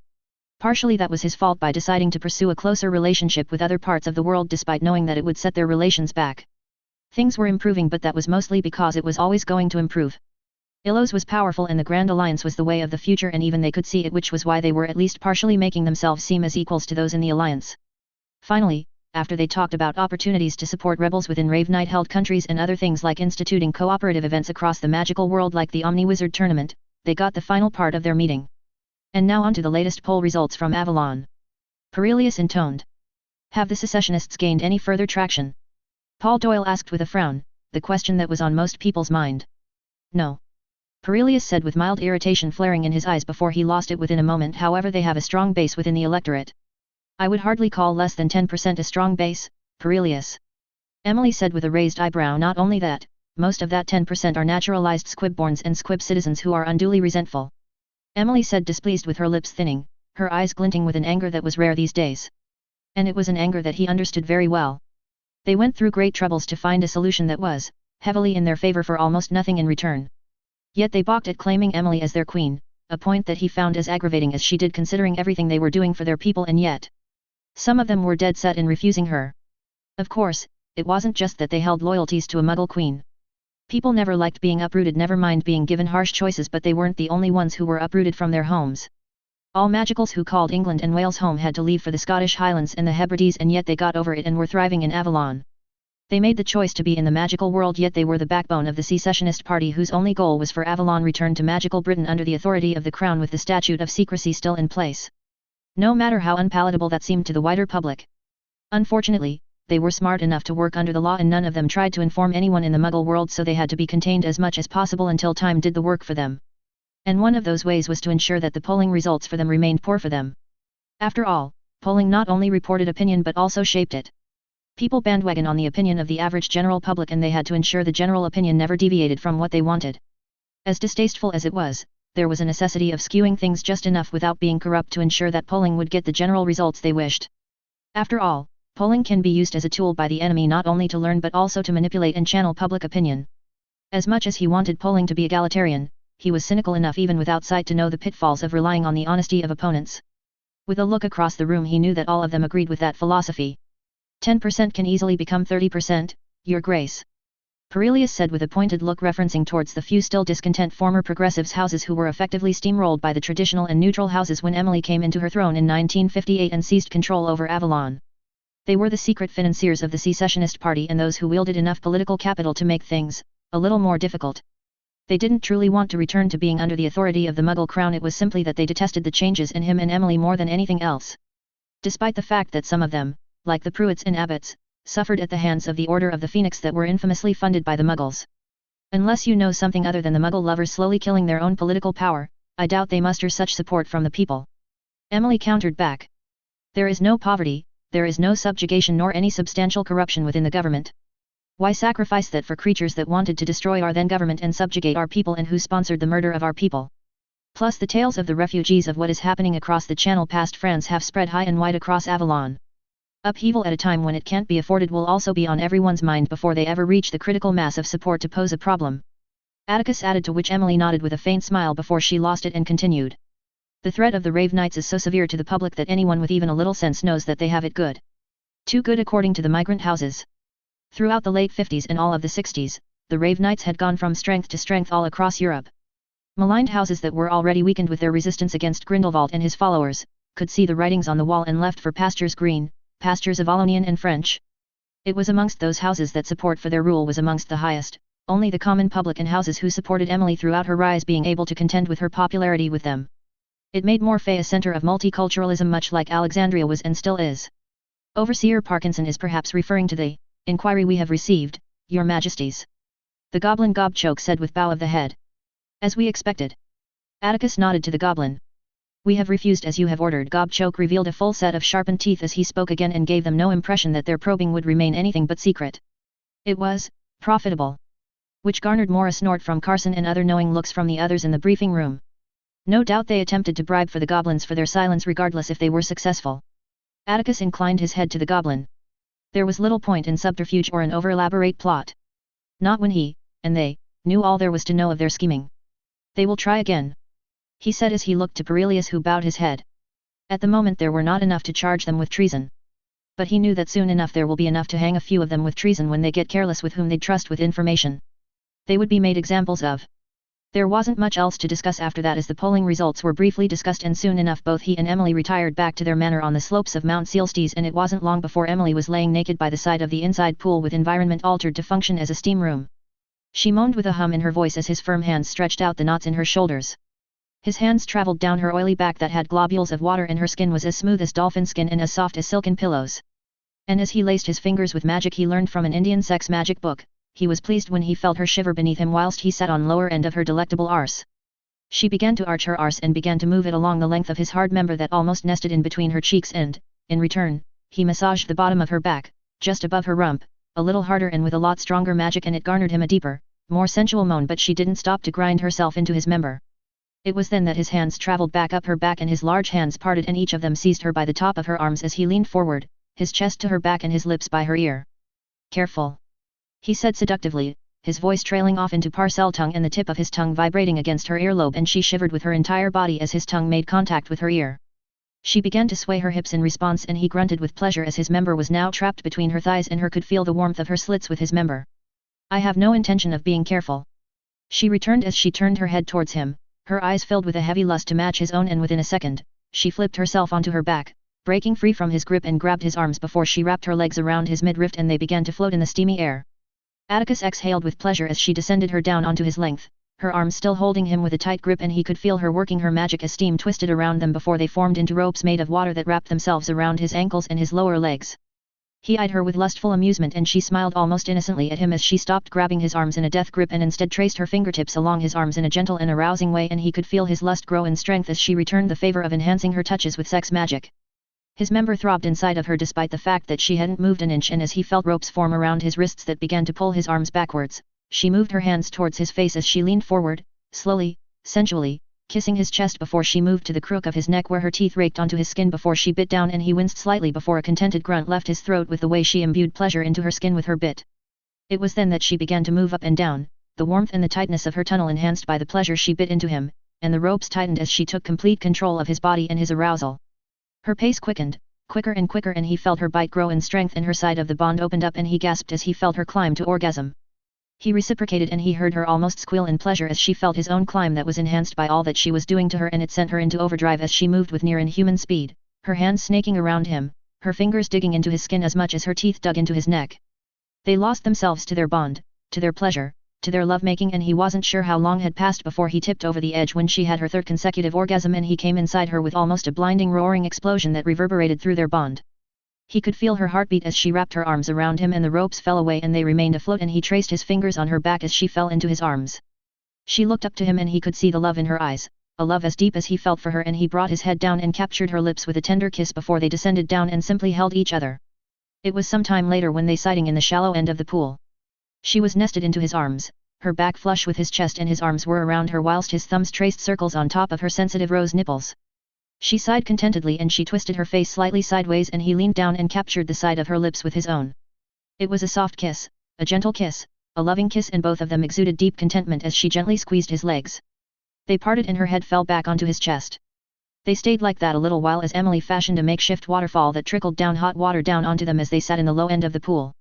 Speaker 1: Partially that was his fault by deciding to pursue a closer relationship with other parts of the world despite knowing that it would set their relations back. Things were improving, but that was mostly because it was always going to improve. Illos was powerful and the Grand Alliance was the way of the future, and even they could see it, which was why they were at least partially making themselves seem as equals to those in the Alliance. Finally, after they talked about opportunities to support rebels within Rave Knight-held countries and other things like instituting cooperative events across the magical world like the Omni-Wizard tournament, they got the final part of their meeting. And now on to the latest poll results from Avalon. Perelius intoned. Have the secessionists gained any further traction? Paul Doyle asked with a frown, the question that was on most people's mind. No. Perelius said with mild irritation flaring in his eyes before he lost it within a moment. However, they have a strong base within the electorate. I would hardly call less than 10% a strong base, Perelius. Emily said with a raised eyebrow. Not only that, most of that 10% are naturalized Squibborns and Squib citizens who are unduly resentful. Emily said, displeased, with her lips thinning, her eyes glinting with an anger that was rare these days. And it was an anger that he understood very well. They went through great troubles to find a solution that was heavily in their favor for almost nothing in return. Yet they balked at claiming Emily as their queen, a point that he found as aggravating as she did, considering everything they were doing for their people, and yet some of them were dead set in refusing her. Of course, it wasn't just that they held loyalties to a Muggle queen. People never liked being uprooted, never mind being given harsh choices, but they weren't the only ones who were uprooted from their homes. All Magicals who called England and Wales home had to leave for the Scottish Highlands and the Hebrides, and yet they got over it and were thriving in Avalon. They made the choice to be in the magical world, yet they were the backbone of the secessionist party whose only goal was for Avalon returned to magical Britain under the authority of the Crown, with the statute of secrecy still in place. No matter how unpalatable that seemed to the wider public. Unfortunately, they were smart enough to work under the law and none of them tried to inform anyone in the Muggle world, so they had to be contained as much as possible until time did the work for them. And one of those ways was to ensure that the polling results for them remained poor for them. After all, polling not only reported opinion but also shaped it. People bandwagon on the opinion of the average general public, and they had to ensure the general opinion never deviated from what they wanted. As distasteful as it was, there was a necessity of skewing things just enough without being corrupt to ensure that polling would get the general results they wished. After all, polling can be used as a tool by the enemy not only to learn but also to manipulate and channel public opinion. As much as he wanted polling to be egalitarian, he was cynical enough even without sight to know the pitfalls of relying on the honesty of opponents. With a look across the room he knew that all of them agreed with that philosophy. 10% can easily become 30%, Your Grace. Parelius said with a pointed look, referencing towards the few still discontent former progressives' houses who were effectively steamrolled by the traditional and neutral houses when Emily came into her throne in 1958 and seized control over Avalon. They were the secret financiers of the secessionist party and those who wielded enough political capital to make things a little more difficult. They didn't truly want to return to being under the authority of the Muggle crown, it was simply that they detested the changes in him and Emily more than anything else. Despite the fact that some of them, like the Pruitts and Abbotts, suffered at the hands of the Order of the Phoenix that were infamously funded by the Muggles. Unless you know something other than the Muggle lovers slowly killing their own political power, I doubt they muster such support from the people. Emily countered back. There is no poverty, there is no subjugation nor any substantial corruption within the government. Why sacrifice that for creatures that wanted to destroy our then government and subjugate our people and who sponsored the murder of our people? Plus the tales of the refugees of what is happening across the Channel past France have spread high and wide across Avalon. Upheaval at a time when it can't be afforded will also be on everyone's mind before they ever reach the critical mass of support to pose a problem. Atticus added, to which Emily nodded with a faint smile before she lost it and continued. The threat of the Rave Knights is so severe to the public that anyone with even a little sense knows that they have it good. Too good according to the migrant houses. Throughout the late 50s and all of the 60s, the Rave Knights had gone from strength to strength all across Europe. Maligned houses that were already weakened with their resistance against Grindelwald and his followers, could see the writings on the wall and left for pastures green, pastures of Avallonian and French. It was amongst those houses that support for their rule was amongst the highest, only the common public and houses who supported Emily throughout her rise being able to contend with her popularity with them. It made Morphe a center of multiculturalism, much like Alexandria was and still is. Overseer Parkinson is perhaps referring to the inquiry we have received, Your Majesties. The Goblin Gobchoke said with bow of the head. As we expected. Atticus nodded to the goblin. We have refused as you have ordered. Gobchoke revealed a full set of sharpened teeth as he spoke again and gave them no impression that their probing would remain anything but secret. It was profitable. Which garnered more a snort from Carson and other knowing looks from the others in the briefing room. No doubt they attempted to bribe for the goblins for their silence regardless if they were successful. Atticus inclined his head to the goblin. There was little point in subterfuge or an over-elaborate plot. Not when he, and they, knew all there was to know of their scheming. They will try again, he said as he looked to Parelius, who bowed his head. At the moment there were not enough to charge them with treason. But he knew that soon enough there will be enough to hang a few of them with treason when they get careless with whom they trust with information. They would be made examples of. There wasn't much else to discuss after that, as the polling results were briefly discussed and soon enough both he and Emily retired back to their manor on the slopes of Mount Sealstees, and it wasn't long before Emily was laying naked by the side of the inside pool with environment altered to function as a steam room. She moaned with a hum in her voice as his firm hands stretched out the knots in her shoulders. His hands traveled down her oily back that had globules of water, and her skin was as smooth as dolphin skin and as soft as silken pillows. And as he laced his fingers with magic he learned from an Indian sex magic book, he was pleased when he felt her shiver beneath him whilst he sat on lower end of her delectable arse. She began to arch her arse and began to move it along the length of his hard member that almost nested in between her cheeks, and, in return, he massaged the bottom of her back, just above her rump, a little harder and with a lot stronger magic, and it garnered him a deeper, more sensual moan, but she didn't stop to grind herself into his member. It was then that his hands traveled back up her back and his large hands parted and each of them seized her by the top of her arms as he leaned forward, his chest to her back and his lips by her ear. Careful, he said seductively, his voice trailing off into parcel tongue and the tip of his tongue vibrating against her earlobe, and she shivered with her entire body as his tongue made contact with her ear. She began to sway her hips in response and he grunted with pleasure as his member was now trapped between her thighs and her could feel the warmth of her slits with his member. I have no intention of being careful, she returned as she turned her head towards him, her eyes filled with a heavy lust to match his own, and within a second, she flipped herself onto her back, breaking free from his grip, and grabbed his arms before she wrapped her legs around his midriff and they began to float in the steamy air. Atticus exhaled with pleasure as she descended her down onto his length, her arms still holding him with a tight grip, and he could feel her working her magic as steam twisted around them before they formed into ropes made of water that wrapped themselves around his ankles and his lower legs. He eyed her with lustful amusement and she smiled almost innocently at him as she stopped grabbing his arms in a death grip and instead traced her fingertips along his arms in a gentle and arousing way, and he could feel his lust grow in strength as she returned the favor of enhancing her touches with sex magic. His member throbbed inside of her despite the fact that she hadn't moved an inch, and as he felt ropes form around his wrists that began to pull his arms backwards, she moved her hands towards his face as she leaned forward, slowly, sensually, kissing his chest before she moved to the crook of his neck where her teeth raked onto his skin before she bit down, and he winced slightly before a contented grunt left his throat with the way she imbued pleasure into her skin with her bit. It was then that she began to move up and down, the warmth and the tightness of her tunnel enhanced by the pleasure she bit into him, and the ropes tightened as she took complete control of his body and his arousal. Her pace quickened, quicker and quicker, and he felt her bite grow in strength and her side of the bond opened up and he gasped as he felt her climb to orgasm. He reciprocated and he heard her almost squeal in pleasure as she felt his own climb that was enhanced by all that she was doing to her, and it sent her into overdrive as she moved with near inhuman speed, her hands snaking around him, her fingers digging into his skin as much as her teeth dug into his neck. They lost themselves to their bond, to their pleasure, to their lovemaking, and he wasn't sure how long had passed before he tipped over the edge when she had her third consecutive orgasm and he came inside her with almost a blinding roaring explosion that reverberated through their bond. He could feel her heartbeat as she wrapped her arms around him and the ropes fell away and they remained afloat, and he traced his fingers on her back as she fell into his arms. She looked up to him and he could see the love in her eyes, a love as deep as he felt for her, and he brought his head down and captured her lips with a tender kiss before they descended down and simply held each other. It was some time later when they sighting in the shallow end of the pool. She was nested into his arms, her back flush with his chest, and his arms were around her whilst his thumbs traced circles on top of her sensitive rose nipples. She sighed contentedly and she twisted her face slightly sideways and he leaned down and captured the side of her lips with his own. It was a soft kiss, a gentle kiss, a loving kiss, and both of them exuded deep contentment as she gently squeezed his legs. They parted and her head fell back onto his chest. They stayed like that a little while as Emily fashioned a makeshift waterfall that trickled down hot water down onto them as they sat in the low end of the pool.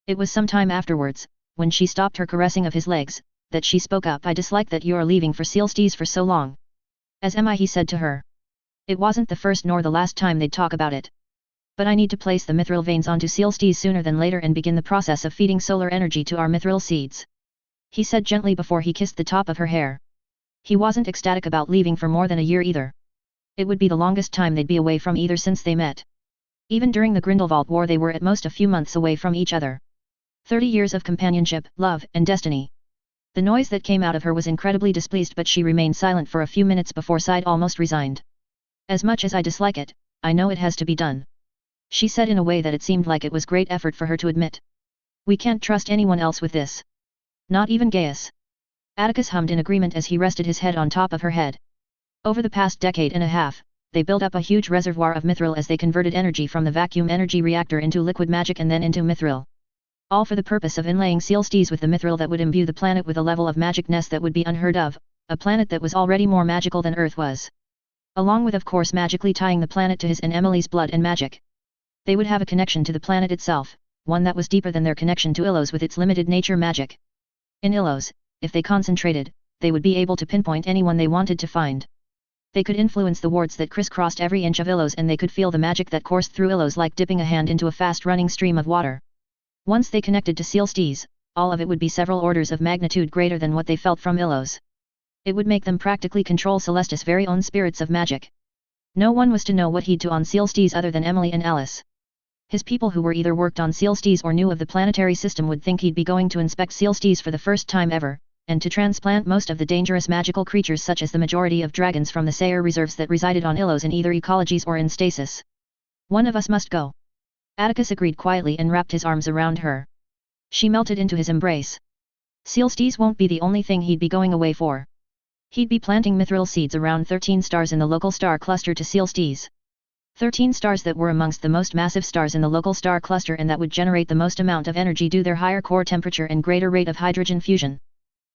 Speaker 1: It was some time afterwards, when she stopped her caressing of his legs, that she spoke up. "I dislike that you're leaving for Sealstees for so long." "As am I," he said to her. It wasn't the first nor the last time they'd talk about it. "But I need to place the mithril veins onto Sealstees sooner than later and begin the process of feeding solar energy to our mithril seeds," he said gently before he kissed the top of her hair. He wasn't ecstatic about leaving for more than a year either. It would be the longest time they'd be away from either since they met. Even during the Grindelwald War they were at most a few months away from each other. 30 years of companionship, love, and destiny. The noise that came out of her was incredibly displeased, but she remained silent for a few minutes before sighed almost resigned. "As much as I dislike it, I know it has to be done," she said in a way that it seemed like it was great effort for her to admit. "We can't trust anyone else with this. Not even Gaius." Atticus hummed in agreement as he rested his head on top of her head. Over the past decade and a half, they built up a huge reservoir of mithril as they converted energy from the vacuum energy reactor into liquid magic and then into mithril. All for the purpose of inlaying Sealstees with the mithril that would imbue the planet with a level of magicness that would be unheard of, a planet that was already more magical than Earth was. Along with of course magically tying the planet to his and Emily's blood and magic. They would have a connection to the planet itself, one that was deeper than their connection to Illos with its limited nature magic. In Illos, if they concentrated, they would be able to pinpoint anyone they wanted to find. They could influence the wards that crisscrossed every inch of Illos, and they could feel the magic that coursed through Illos like dipping a hand into a fast-running stream of water. Once they connected to Sealstees, all of it would be several orders of magnitude greater than what they felt from Illos. It would make them practically control Celestis' very own spirits of magic. No one was to know what he'd do on Sealstees other than Emily and Alice. His people who were either worked on Sealstees or knew of the planetary system would think he'd be going to inspect Sealstees for the first time ever, and to transplant most of the dangerous magical creatures such as the majority of dragons from the Sayer reserves that resided on Illos in either ecologies or in stasis. "One of us must go." Atticus agreed quietly and wrapped his arms around her. She melted into his embrace. Sealstees won't be the only thing he'd be going away for. He'd be planting mithril seeds around 13 stars in the local star cluster to Sealstees. 13 stars that were amongst the most massive stars in the local star cluster and that would generate the most amount of energy due to their higher core temperature and greater rate of hydrogen fusion.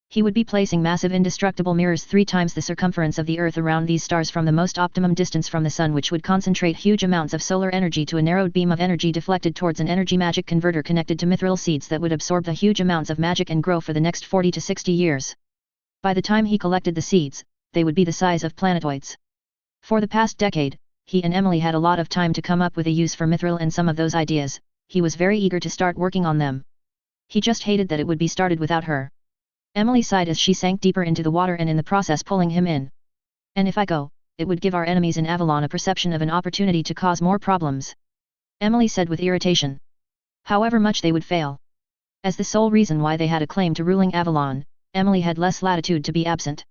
Speaker 1: He would be placing massive indestructible mirrors 3 times the circumference of the Earth around these stars from the most optimum distance from the Sun, which would concentrate huge amounts of solar energy to a narrowed beam of energy deflected towards an energy magic converter connected to mithril seeds that would absorb the huge amounts of magic and grow for the next 40 to 60 years. By the time he collected the seeds, they would be the size of planetoids. For the past decade, he and Emily had a lot of time to come up with a use for mithril, and some of those ideas, he was very eager to start working on them. He just hated that it would be started without her. Emily sighed as she sank deeper into the water and in the process pulling him in. "And if I go, it would give our enemies in Avalon a perception of an opportunity to cause more problems," Emily said with irritation. However much they would fail. As the sole reason why they had a claim to ruling Avalon, Emily had less latitude to be absent.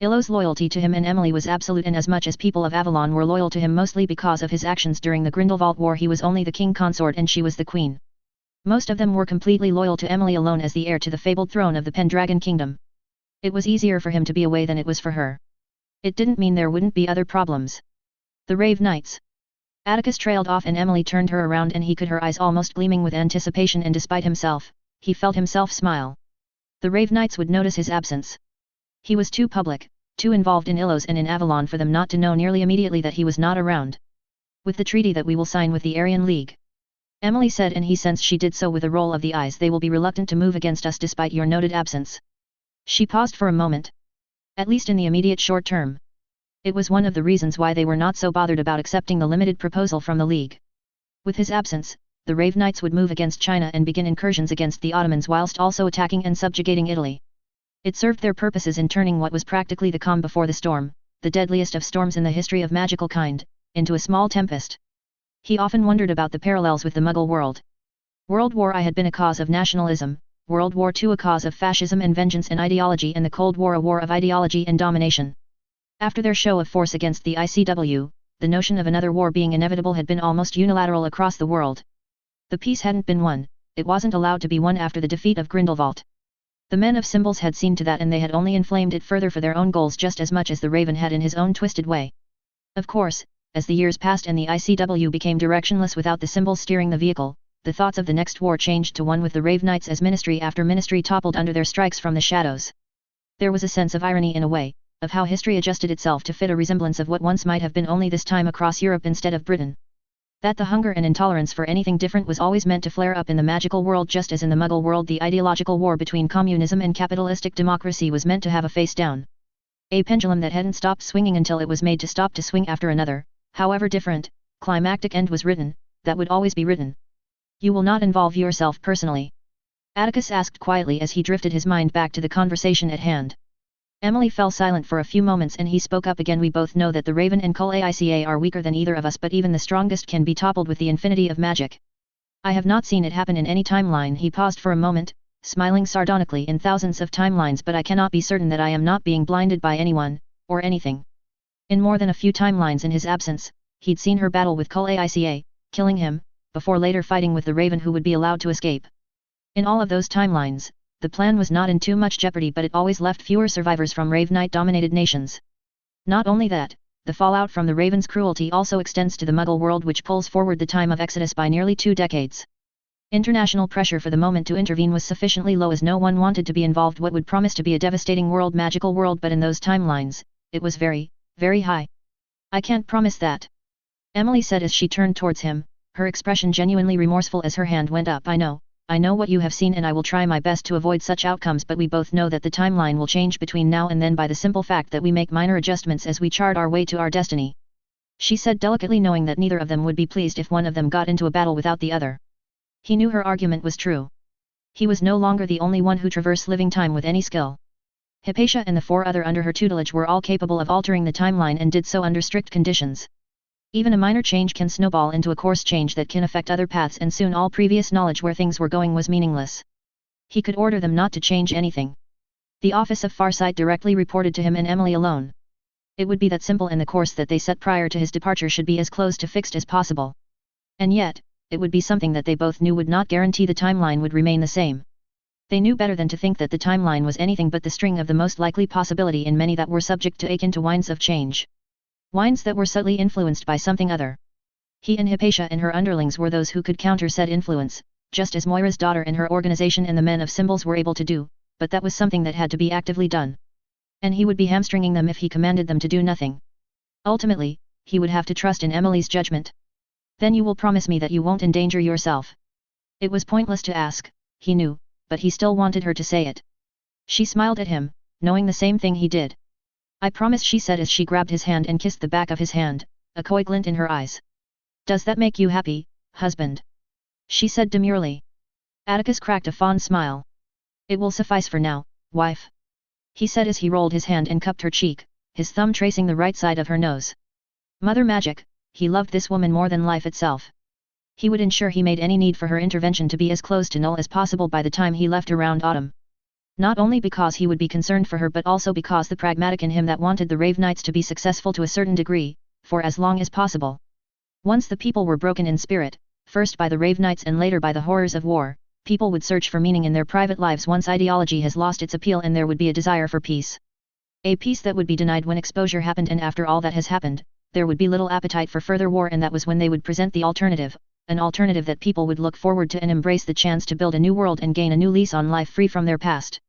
Speaker 1: Illo's loyalty to him and Emily was absolute, and as much as people of Avalon were loyal to him mostly because of his actions during the Grindelwald War, he was only the king consort and she was the queen. Most of them were completely loyal to Emily alone as the heir to the fabled throne of the Pendragon Kingdom. It was easier for him to be away than it was for her. It didn't mean there wouldn't be other problems. The Rave Knights. Atticus trailed off and Emily turned her around and he could her eyes almost gleaming with anticipation, and despite himself, he felt himself smile. The Rave Knights would notice his absence. He was too public, too involved in Illos and in Avalon for them not to know nearly immediately that he was not around. With the treaty that we will sign with the Aryan League, Emily said, and he sensed she did so with a roll of the eyes, they will be reluctant to move against us despite your noted absence. She paused for a moment. At least in the immediate short term. It was one of the reasons why they were not so bothered about accepting the limited proposal from the League. With his absence, the Rave Knights would move against China and begin incursions against the Ottomans whilst also attacking and subjugating Italy. It served their purposes in turning what was practically the calm before the storm, the deadliest of storms in the history of magical kind, into a small tempest. He often wondered about the parallels with the Muggle world. World War I had been a cause of nationalism, World War II a cause of fascism and vengeance and ideology, and the Cold War a war of ideology and domination. After their show of force against the ICW, the notion of another war being inevitable had been almost unilateral across the world. The peace hadn't been won, it wasn't allowed to be won after the defeat of Grindelwald. The men of symbols had seen to that, and they had only inflamed it further for their own goals just as much as the Raven had in his own twisted way. Of course, as the years passed and the ICW became directionless without the symbols steering the vehicle, the thoughts of the next war changed to one with the Rave Knights as ministry after ministry toppled under their strikes from the shadows. There was a sense of irony in a way, of how history adjusted itself to fit a resemblance of what once might have been only this time across Europe instead of Britain. That the hunger and intolerance for anything different was always meant to flare up in the magical world, just as in the Muggle world the ideological war between communism and capitalistic democracy was meant to have a face down. A pendulum that hadn't stopped swinging until it was made to stop to swing after another, however different, climactic end was written, that would always be written. You will not involve yourself personally? Atticus asked quietly as he drifted his mind back to the conversation at hand. Emily fell silent for a few moments and he spoke up again. We both know that the Raven and Cull Aica are weaker than either of us, but even the strongest can be toppled with the infinity of magic. I have not seen it happen in any timeline. He paused for a moment, smiling sardonically, in thousands of timelines, but I cannot be certain that I am not being blinded by anyone, or anything. In more than a few timelines in his absence, he'd seen her battle with Cull Aica, killing him, before later fighting with the Raven who would be allowed to escape. In all of those timelines, the plan was not in too much jeopardy, but it always left fewer survivors from Rave Knight-dominated nations. Not only that, the fallout from the Raven's cruelty also extends to the Muggle world, which pulls forward the time of Exodus by nearly 2 decades. International pressure for the moment to intervene was sufficiently low as no one wanted to be involved what would promise to be a devastating magical world, but in those timelines, it was very, very high. I can't promise that, Emily said as she turned towards him, her expression genuinely remorseful as her hand went up. I know what you have seen and I will try my best to avoid such outcomes, but we both know that the timeline will change between now and then by the simple fact that we make minor adjustments as we chart our way to our destiny. She said delicately, knowing that neither of them would be pleased if one of them got into a battle without the other. He knew her argument was true. He was no longer the only one who traversed living time with any skill. Hypatia and the 4 other under her tutelage were all capable of altering the timeline and did so under strict conditions. Even a minor change can snowball into a course change that can affect other paths, and soon all previous knowledge where things were going was meaningless. He could order them not to change anything. The Office of Farsight directly reported to him and Emily alone. It would be that simple, and the course that they set prior to his departure should be as close to fixed as possible. And yet, it would be something that they both knew would not guarantee the timeline would remain the same. They knew better than to think that the timeline was anything but the string of the most likely possibility in many that were subject to ache into winds of change. Winds that were subtly influenced by something other. He and Hypatia and her underlings were those who could counter said influence, just as Moira's daughter and her organization and the men of symbols were able to do, but that was something that had to be actively done. And he would be hamstringing them if he commanded them to do nothing. Ultimately, he would have to trust in Emily's judgment. Then you will promise me that you won't endanger yourself? It was pointless to ask, he knew, but he still wanted her to say it. She smiled at him, knowing the same thing he did. I promise, she said as she grabbed his hand and kissed the back of his hand, a coy glint in her eyes. Does that make you happy, husband? She said demurely. Atticus cracked a fond smile. It will suffice for now, wife, he said as he rolled his hand and cupped her cheek, his thumb tracing the right side of her nose. Mother magic, he loved this woman more than life itself. He would ensure he made any need for her intervention to be as close to null as possible by the time he left around autumn. Not only because he would be concerned for her but also because the pragmatic in him that wanted the Rave Knights to be successful to a certain degree, for as long as possible. Once the people were broken in spirit, first by the Rave Knights and later by the horrors of war, people would search for meaning in their private lives once ideology has lost its appeal and there would be a desire for peace. A peace that would be denied when exposure happened, and after all that has happened, there would be little appetite for further war, and that was when they would present the alternative, an alternative that people would look forward to and embrace the chance to build a new world and gain a new lease on life free from their past.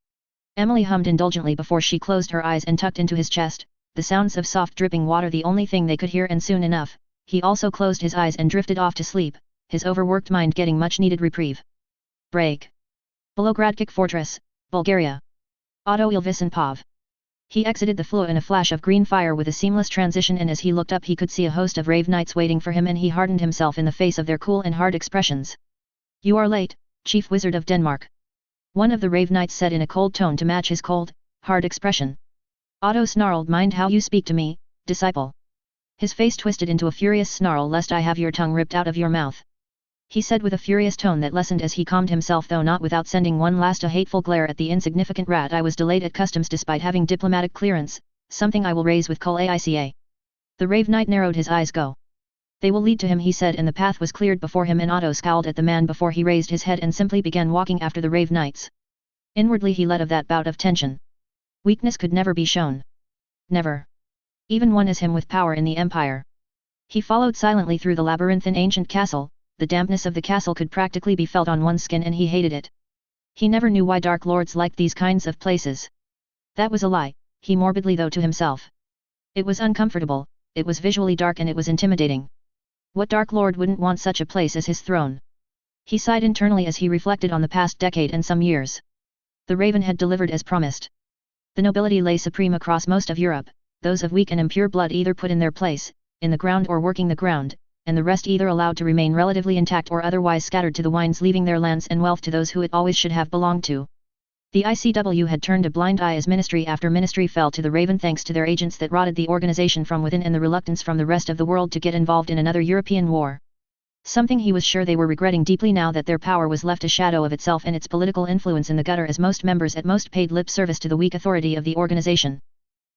Speaker 1: Emily hummed indulgently before she closed her eyes and tucked into his chest, the sounds of soft dripping water the only thing they could hear, and soon enough, he also closed his eyes and drifted off to sleep, his overworked mind getting much needed reprieve. Break. Vologradkic Fortress, Bulgaria. Otto Ilvisin-Pov. He exited the flue in a flash of green fire with a seamless transition, and as he looked up he could see a host of Rave Knights waiting for him, and he hardened himself in the face of their cool and hard expressions. "You are late, Chief Wizard of Denmark," one of the Rave Knights said in a cold tone to match his cold, hard expression. Otto snarled, "Mind how you speak to me, disciple." His face twisted into a furious snarl, "Lest I have your tongue ripped out of your mouth," he said with a furious tone that lessened as he calmed himself, though not without sending one last a hateful glare at the insignificant rat. "I was delayed at customs despite having diplomatic clearance, something I will raise with Col Aica. The Rave Knight narrowed his eyes. "Go. They will lead to him," he said, and the path was cleared before him, and Otto scowled at the man before he raised his head and simply began walking after the Rave Knights. Inwardly he let of that bout of tension. Weakness could never be shown. Never. Even one as him with power in the Empire. He followed silently through the labyrinthine ancient castle. The dampness of the castle could practically be felt on one's skin, and he hated it. He never knew why Dark Lords liked these kinds of places. That was a lie, he morbidly thought to himself. It was uncomfortable, it was visually dark, and it was intimidating. What Dark Lord wouldn't want such a place as his throne? He sighed internally as he reflected on the past decade and some years. The Raven had delivered as promised. The nobility lay supreme across most of Europe, those of weak and impure blood either put in their place, in the ground or working the ground, and the rest either allowed to remain relatively intact or otherwise scattered to the winds, leaving their lands and wealth to those who it always should have belonged to. The ICW had turned a blind eye as ministry after ministry fell to the Raven thanks to their agents that rotted the organization from within and the reluctance from the rest of the world to get involved in another European war. Something he was sure they were regretting deeply now that their power was left a shadow of itself and its political influence in the gutter, as most members at most paid lip service to the weak authority of the organization.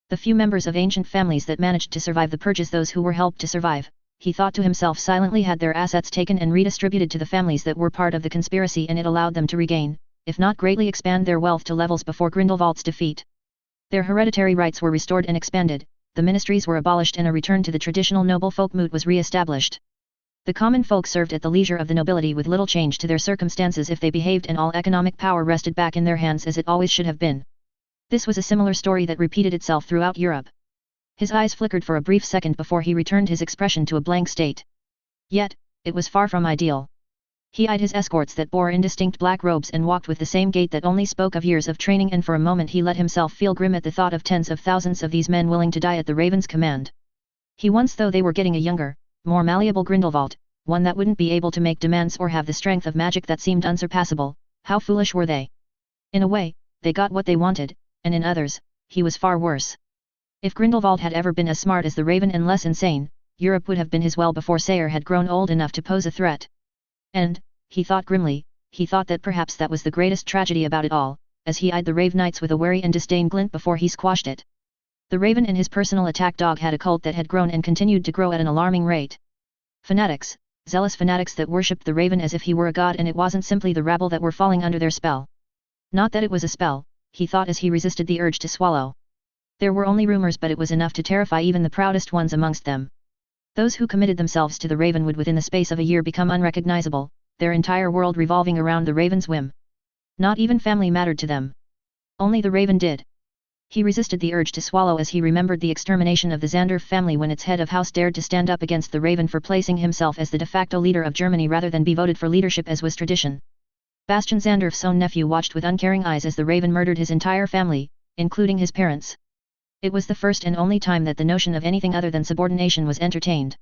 Speaker 1: The few members of ancient families that managed to survive the purges, those who were helped to survive, he thought to himself silently, had their assets taken and redistributed to the families that were part of the conspiracy, and it allowed them to regain, if not greatly expand, their wealth to levels before Grindelwald's defeat. Their hereditary rights were restored and expanded, the ministries were abolished, and a return to the traditional noble folk moot was re-established. The common folk served at the leisure of the nobility with little change to their circumstances if they behaved, and all economic power rested back in their hands as it always should have been. This was a similar story that repeated itself throughout Europe. His eyes flickered for a brief second before he returned his expression to a blank state. Yet, it was far from ideal. He eyed his escorts that bore indistinct black robes and walked with the same gait that only spoke of years of training, and for a moment he let himself feel grim at the thought of tens of thousands of these men willing to die at the Raven's command. He once thought they were getting a younger, more malleable Grindelwald, one that wouldn't be able to make demands or have the strength of magic that seemed unsurpassable. How foolish were they? In a way, they got what they wanted, and in others, he was far worse. If Grindelwald had ever been as smart as the Raven and less insane, Europe would have been his well before Sayre had grown old enough to pose a threat. And, he thought grimly, he thought that perhaps that was the greatest tragedy about it all, as he eyed the Rave Knights with a wary and disdain glint before he squashed it. The Raven and his personal attack dog had a cult that had grown and continued to grow at an alarming rate. Fanatics, zealous fanatics that worshipped the Raven as if he were a god, and it wasn't simply the rabble that were falling under their spell. Not that it was a spell, he thought as he resisted the urge to swallow. There were only rumors, but it was enough to terrify even the proudest ones amongst them. Those who committed themselves to the Raven would within the space of a year become unrecognizable, their entire world revolving around the Raven's whim. Not even family mattered to them. Only the Raven did. He resisted the urge to swallow as he remembered the extermination of the Zandorf family when its head of house dared to stand up against the Raven for placing himself as the de facto leader of Germany rather than be voted for leadership as was tradition. Bastian Zandorf's own nephew watched with uncaring eyes as the Raven murdered his entire family, including his parents. It was the first and only time that the notion of anything other than subordination was entertained.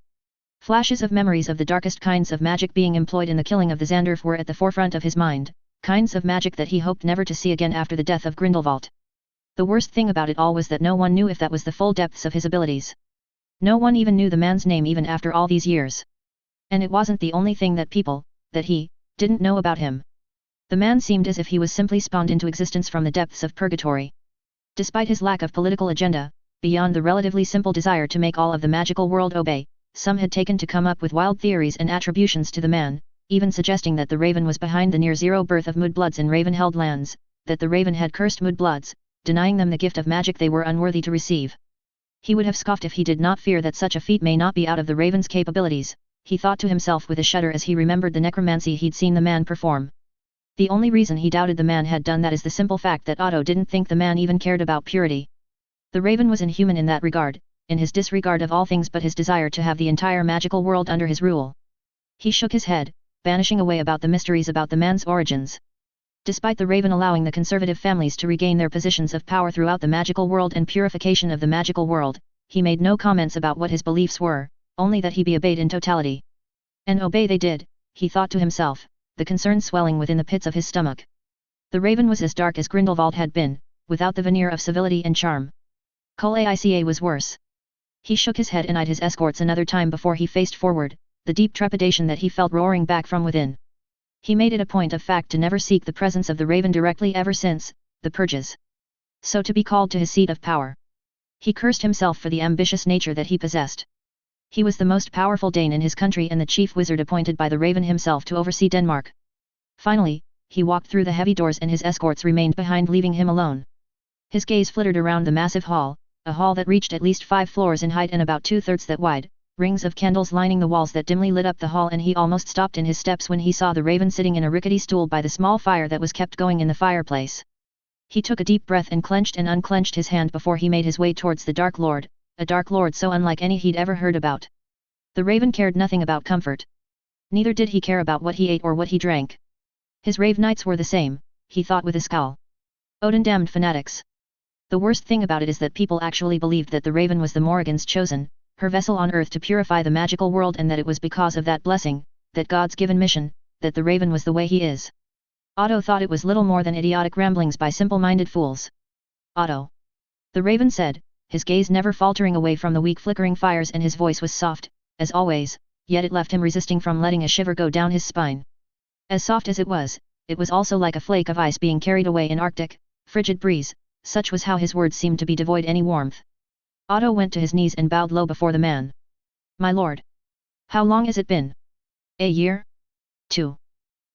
Speaker 1: Flashes of memories of the darkest kinds of magic being employed in the killing of the Zandorf were at the forefront of his mind, kinds of magic that he hoped never to see again after the death of Grindelwald. The worst thing about it all was that no one knew if that was the full depths of his abilities. No one even knew the man's name even after all these years. And it wasn't the only thing that he, didn't know about him. The man seemed as if he was simply spawned into existence from the depths of purgatory. Despite his lack of political agenda, beyond the relatively simple desire to make all of the magical world obey, some had taken to come up with wild theories and attributions to the man, even suggesting that the raven was behind the near-zero birth of Moodbloods in raven-held lands, that the raven had cursed Moodbloods, denying them the gift of magic they were unworthy to receive. He would have scoffed if he did not fear that such a feat may not be out of the raven's capabilities, he thought to himself with a shudder as he remembered the necromancy he'd seen the man perform. The only reason he doubted the man had done that is the simple fact that Otto didn't think the man even cared about purity. The raven was inhuman in that regard, in his disregard of all things but his desire to have the entire magical world under his rule. He shook his head, banishing away about the mysteries about the man's origins. Despite the raven allowing the conservative families to regain their positions of power throughout the magical world and purification of the magical world, he made no comments about what his beliefs were, only that he be obeyed in totality. And obey they did, he thought to himself, the concern swelling within the pits of his stomach. The raven was as dark as Grindelwald had been, without the veneer of civility and charm. Kolaica was worse. He shook his head and eyed his escorts another time before he faced forward, the deep trepidation that he felt roaring back from within. He made it a point of fact to never seek the presence of the raven directly ever since, the purges. So to be called to his seat of power. He cursed himself for the ambitious nature that he possessed. He was the most powerful Dane in his country and the chief wizard appointed by the raven himself to oversee Denmark. Finally, he walked through the heavy doors and his escorts remained behind, leaving him alone. His gaze flittered around the massive hall, a hall that reached at least 5 floors in height and about 2/3 that wide, rings of candles lining the walls that dimly lit up the hall, and he almost stopped in his steps when he saw the raven sitting in a rickety stool by the small fire that was kept going in the fireplace. He took a deep breath and clenched and unclenched his hand before he made his way towards the Dark Lord, a Dark Lord so unlike any he'd ever heard about. The raven cared nothing about comfort. Neither did he care about what he ate or what he drank. His rave nights were the same, he thought with a scowl. Odin damned fanatics. The worst thing about it is that people actually believed that the raven was the Morrigan's chosen, her vessel on earth to purify the magical world, and that it was because of that blessing, that God's given mission, that the raven was the way he is. Otto thought it was little more than idiotic ramblings by simple-minded fools. Otto. The raven said, his gaze never faltering away from the weak flickering fires, and his voice was soft, as always, yet it left him resisting from letting a shiver go down his spine. As soft as it was also like a flake of ice being carried away in Arctic, frigid breeze, such was how his words seemed to be devoid any warmth. Otto went to his knees and bowed low before the man. My lord. How long has it been? A year? 2.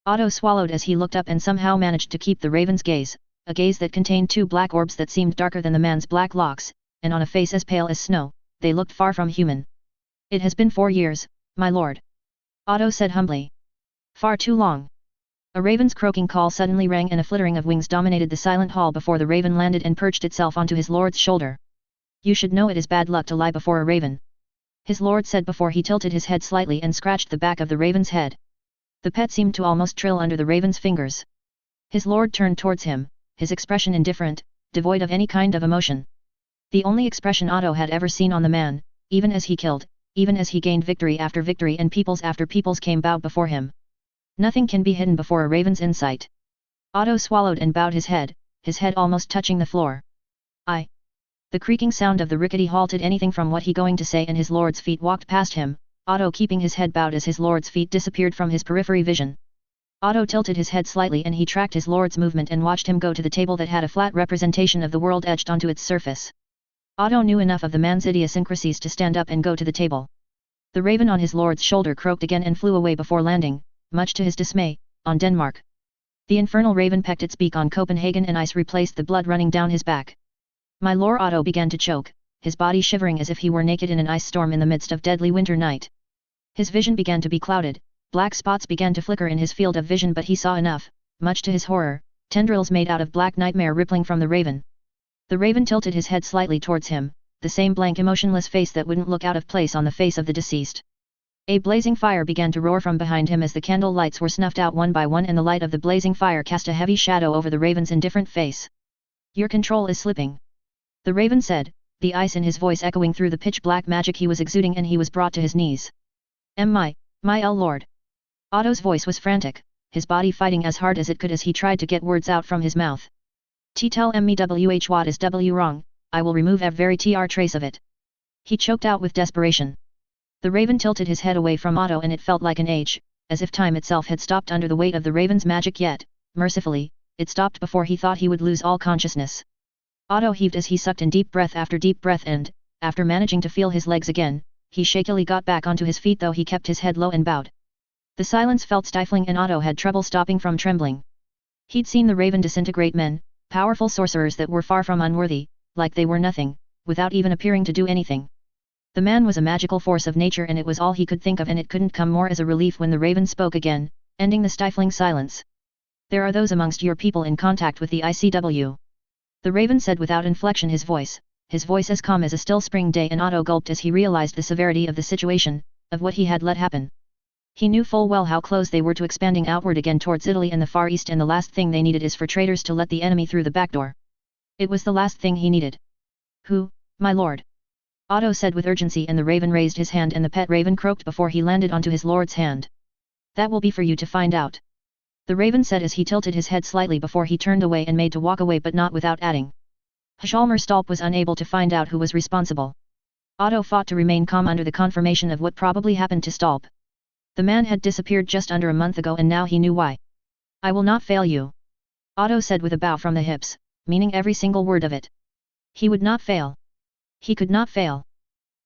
Speaker 1: Otto swallowed as he looked up and somehow managed to keep the raven's gaze, a gaze that contained 2 black orbs that seemed darker than the man's black locks, and on a face as pale as snow, they looked far from human. It has been 4 years, my lord. Otto said humbly. Far too long. A raven's croaking call suddenly rang and a flittering of wings dominated the silent hall before the raven landed and perched itself onto his lord's shoulder. You should know it is bad luck to lie before a raven. His lord said before he tilted his head slightly and scratched the back of the raven's head. The pet seemed to almost trill under the raven's fingers. His lord turned towards him, his expression indifferent, devoid of any kind of emotion. The only expression Otto had ever seen on the man, even as he killed, even as he gained victory after victory and peoples after peoples came bowed before him. Nothing can be hidden before a raven's insight. Otto swallowed and bowed his head almost touching the floor. The creaking sound of the rickety halted anything from what he going to say, and his lord's feet walked past him, Otto keeping his head bowed as his lord's feet disappeared from his periphery vision. Otto tilted his head slightly and he tracked his lord's movement and watched him go to the table that had a flat representation of the world etched onto its surface. Otto knew enough of the man's idiosyncrasies to stand up and go to the table. The raven on his lord's shoulder croaked again and flew away before landing, much to his dismay, on Denmark. The infernal raven pecked its beak on Copenhagen and ice replaced the blood running down his back. My lord. Otto began to choke, his body shivering as if he were naked in an ice storm in the midst of deadly winter night. His vision began to be clouded, black spots began to flicker in his field of vision, but he saw enough, much to his horror, tendrils made out of black nightmare rippling from the raven. The raven tilted his head slightly towards him, the same blank emotionless face that wouldn't look out of place on the face of the deceased. A blazing fire began to roar from behind him as the candle lights were snuffed out one by one and the light of the blazing fire cast a heavy shadow over the raven's indifferent face. Your control is slipping. The raven said, the ice in his voice echoing through the pitch-black magic he was exuding, and he was brought to his knees. My lord. Otto's voice was frantic, his body fighting as hard as it could as he tried to get words out from his mouth. Tell me what is w wrong, I will remove every trace of it. He choked out with desperation. The raven tilted his head away from Otto and it felt like an age, as if time itself had stopped under the weight of the raven's magic yet, mercifully, it stopped before he thought he would lose all consciousness. Otto heaved as he sucked in deep breath and, after managing to feel his legs again, he shakily got back onto his feet though he kept his head low and bowed. The silence felt stifling and Otto had trouble stopping from trembling. He'd seen the raven disintegrate men, powerful sorcerers that were far from unworthy, like they were nothing, without even appearing to do anything. The man was a magical force of nature and it was all he could think of and it couldn't come more as a relief when the raven spoke again, ending the stifling silence. There are those amongst your people in contact with the ICW. The raven said without inflection, his voice as calm as a still spring day, and Otto gulped as he realized the severity of the situation, of what he had let happen. He knew full well how close they were to expanding outward again towards Italy and the Far East, and the last thing they needed is for traitors to let the enemy through the back door. It was the last thing he needed. Who, my lord? Otto said with urgency, and the raven raised his hand and the pet raven croaked before he landed onto his lord's hand. That will be for you to find out. The raven said as he tilted his head slightly before he turned away and made to walk away, but not without adding. Hjalmar Stalp was unable to find out who was responsible. Otto fought to remain calm under the confirmation of what probably happened to Stalp. The man had disappeared just under a month ago and now he knew why. I will not fail you. Otto said with a bow from the hips, meaning every single word of it. He would not fail. He could not fail.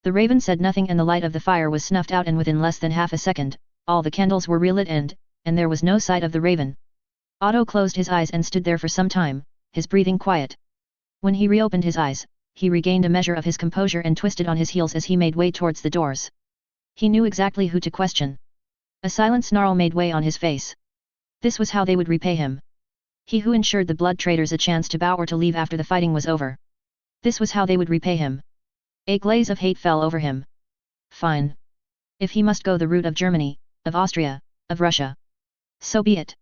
Speaker 1: The raven said nothing and the light of the fire was snuffed out, and within less than half a second, all the candles were relit and there was no sight of the raven. Otto closed his eyes and stood there for some time, his breathing quiet. When he reopened his eyes, he regained a measure of his composure and twisted on his heels as he made way towards the doors. He knew exactly who to question. A silent snarl made way on his face. This was how they would repay him. He who ensured the blood traitors a chance to bow or to leave after the fighting was over. This was how they would repay him. A glaze of hate fell over him. Fine. If he must go the route of Germany, of Austria, of Russia. So be it.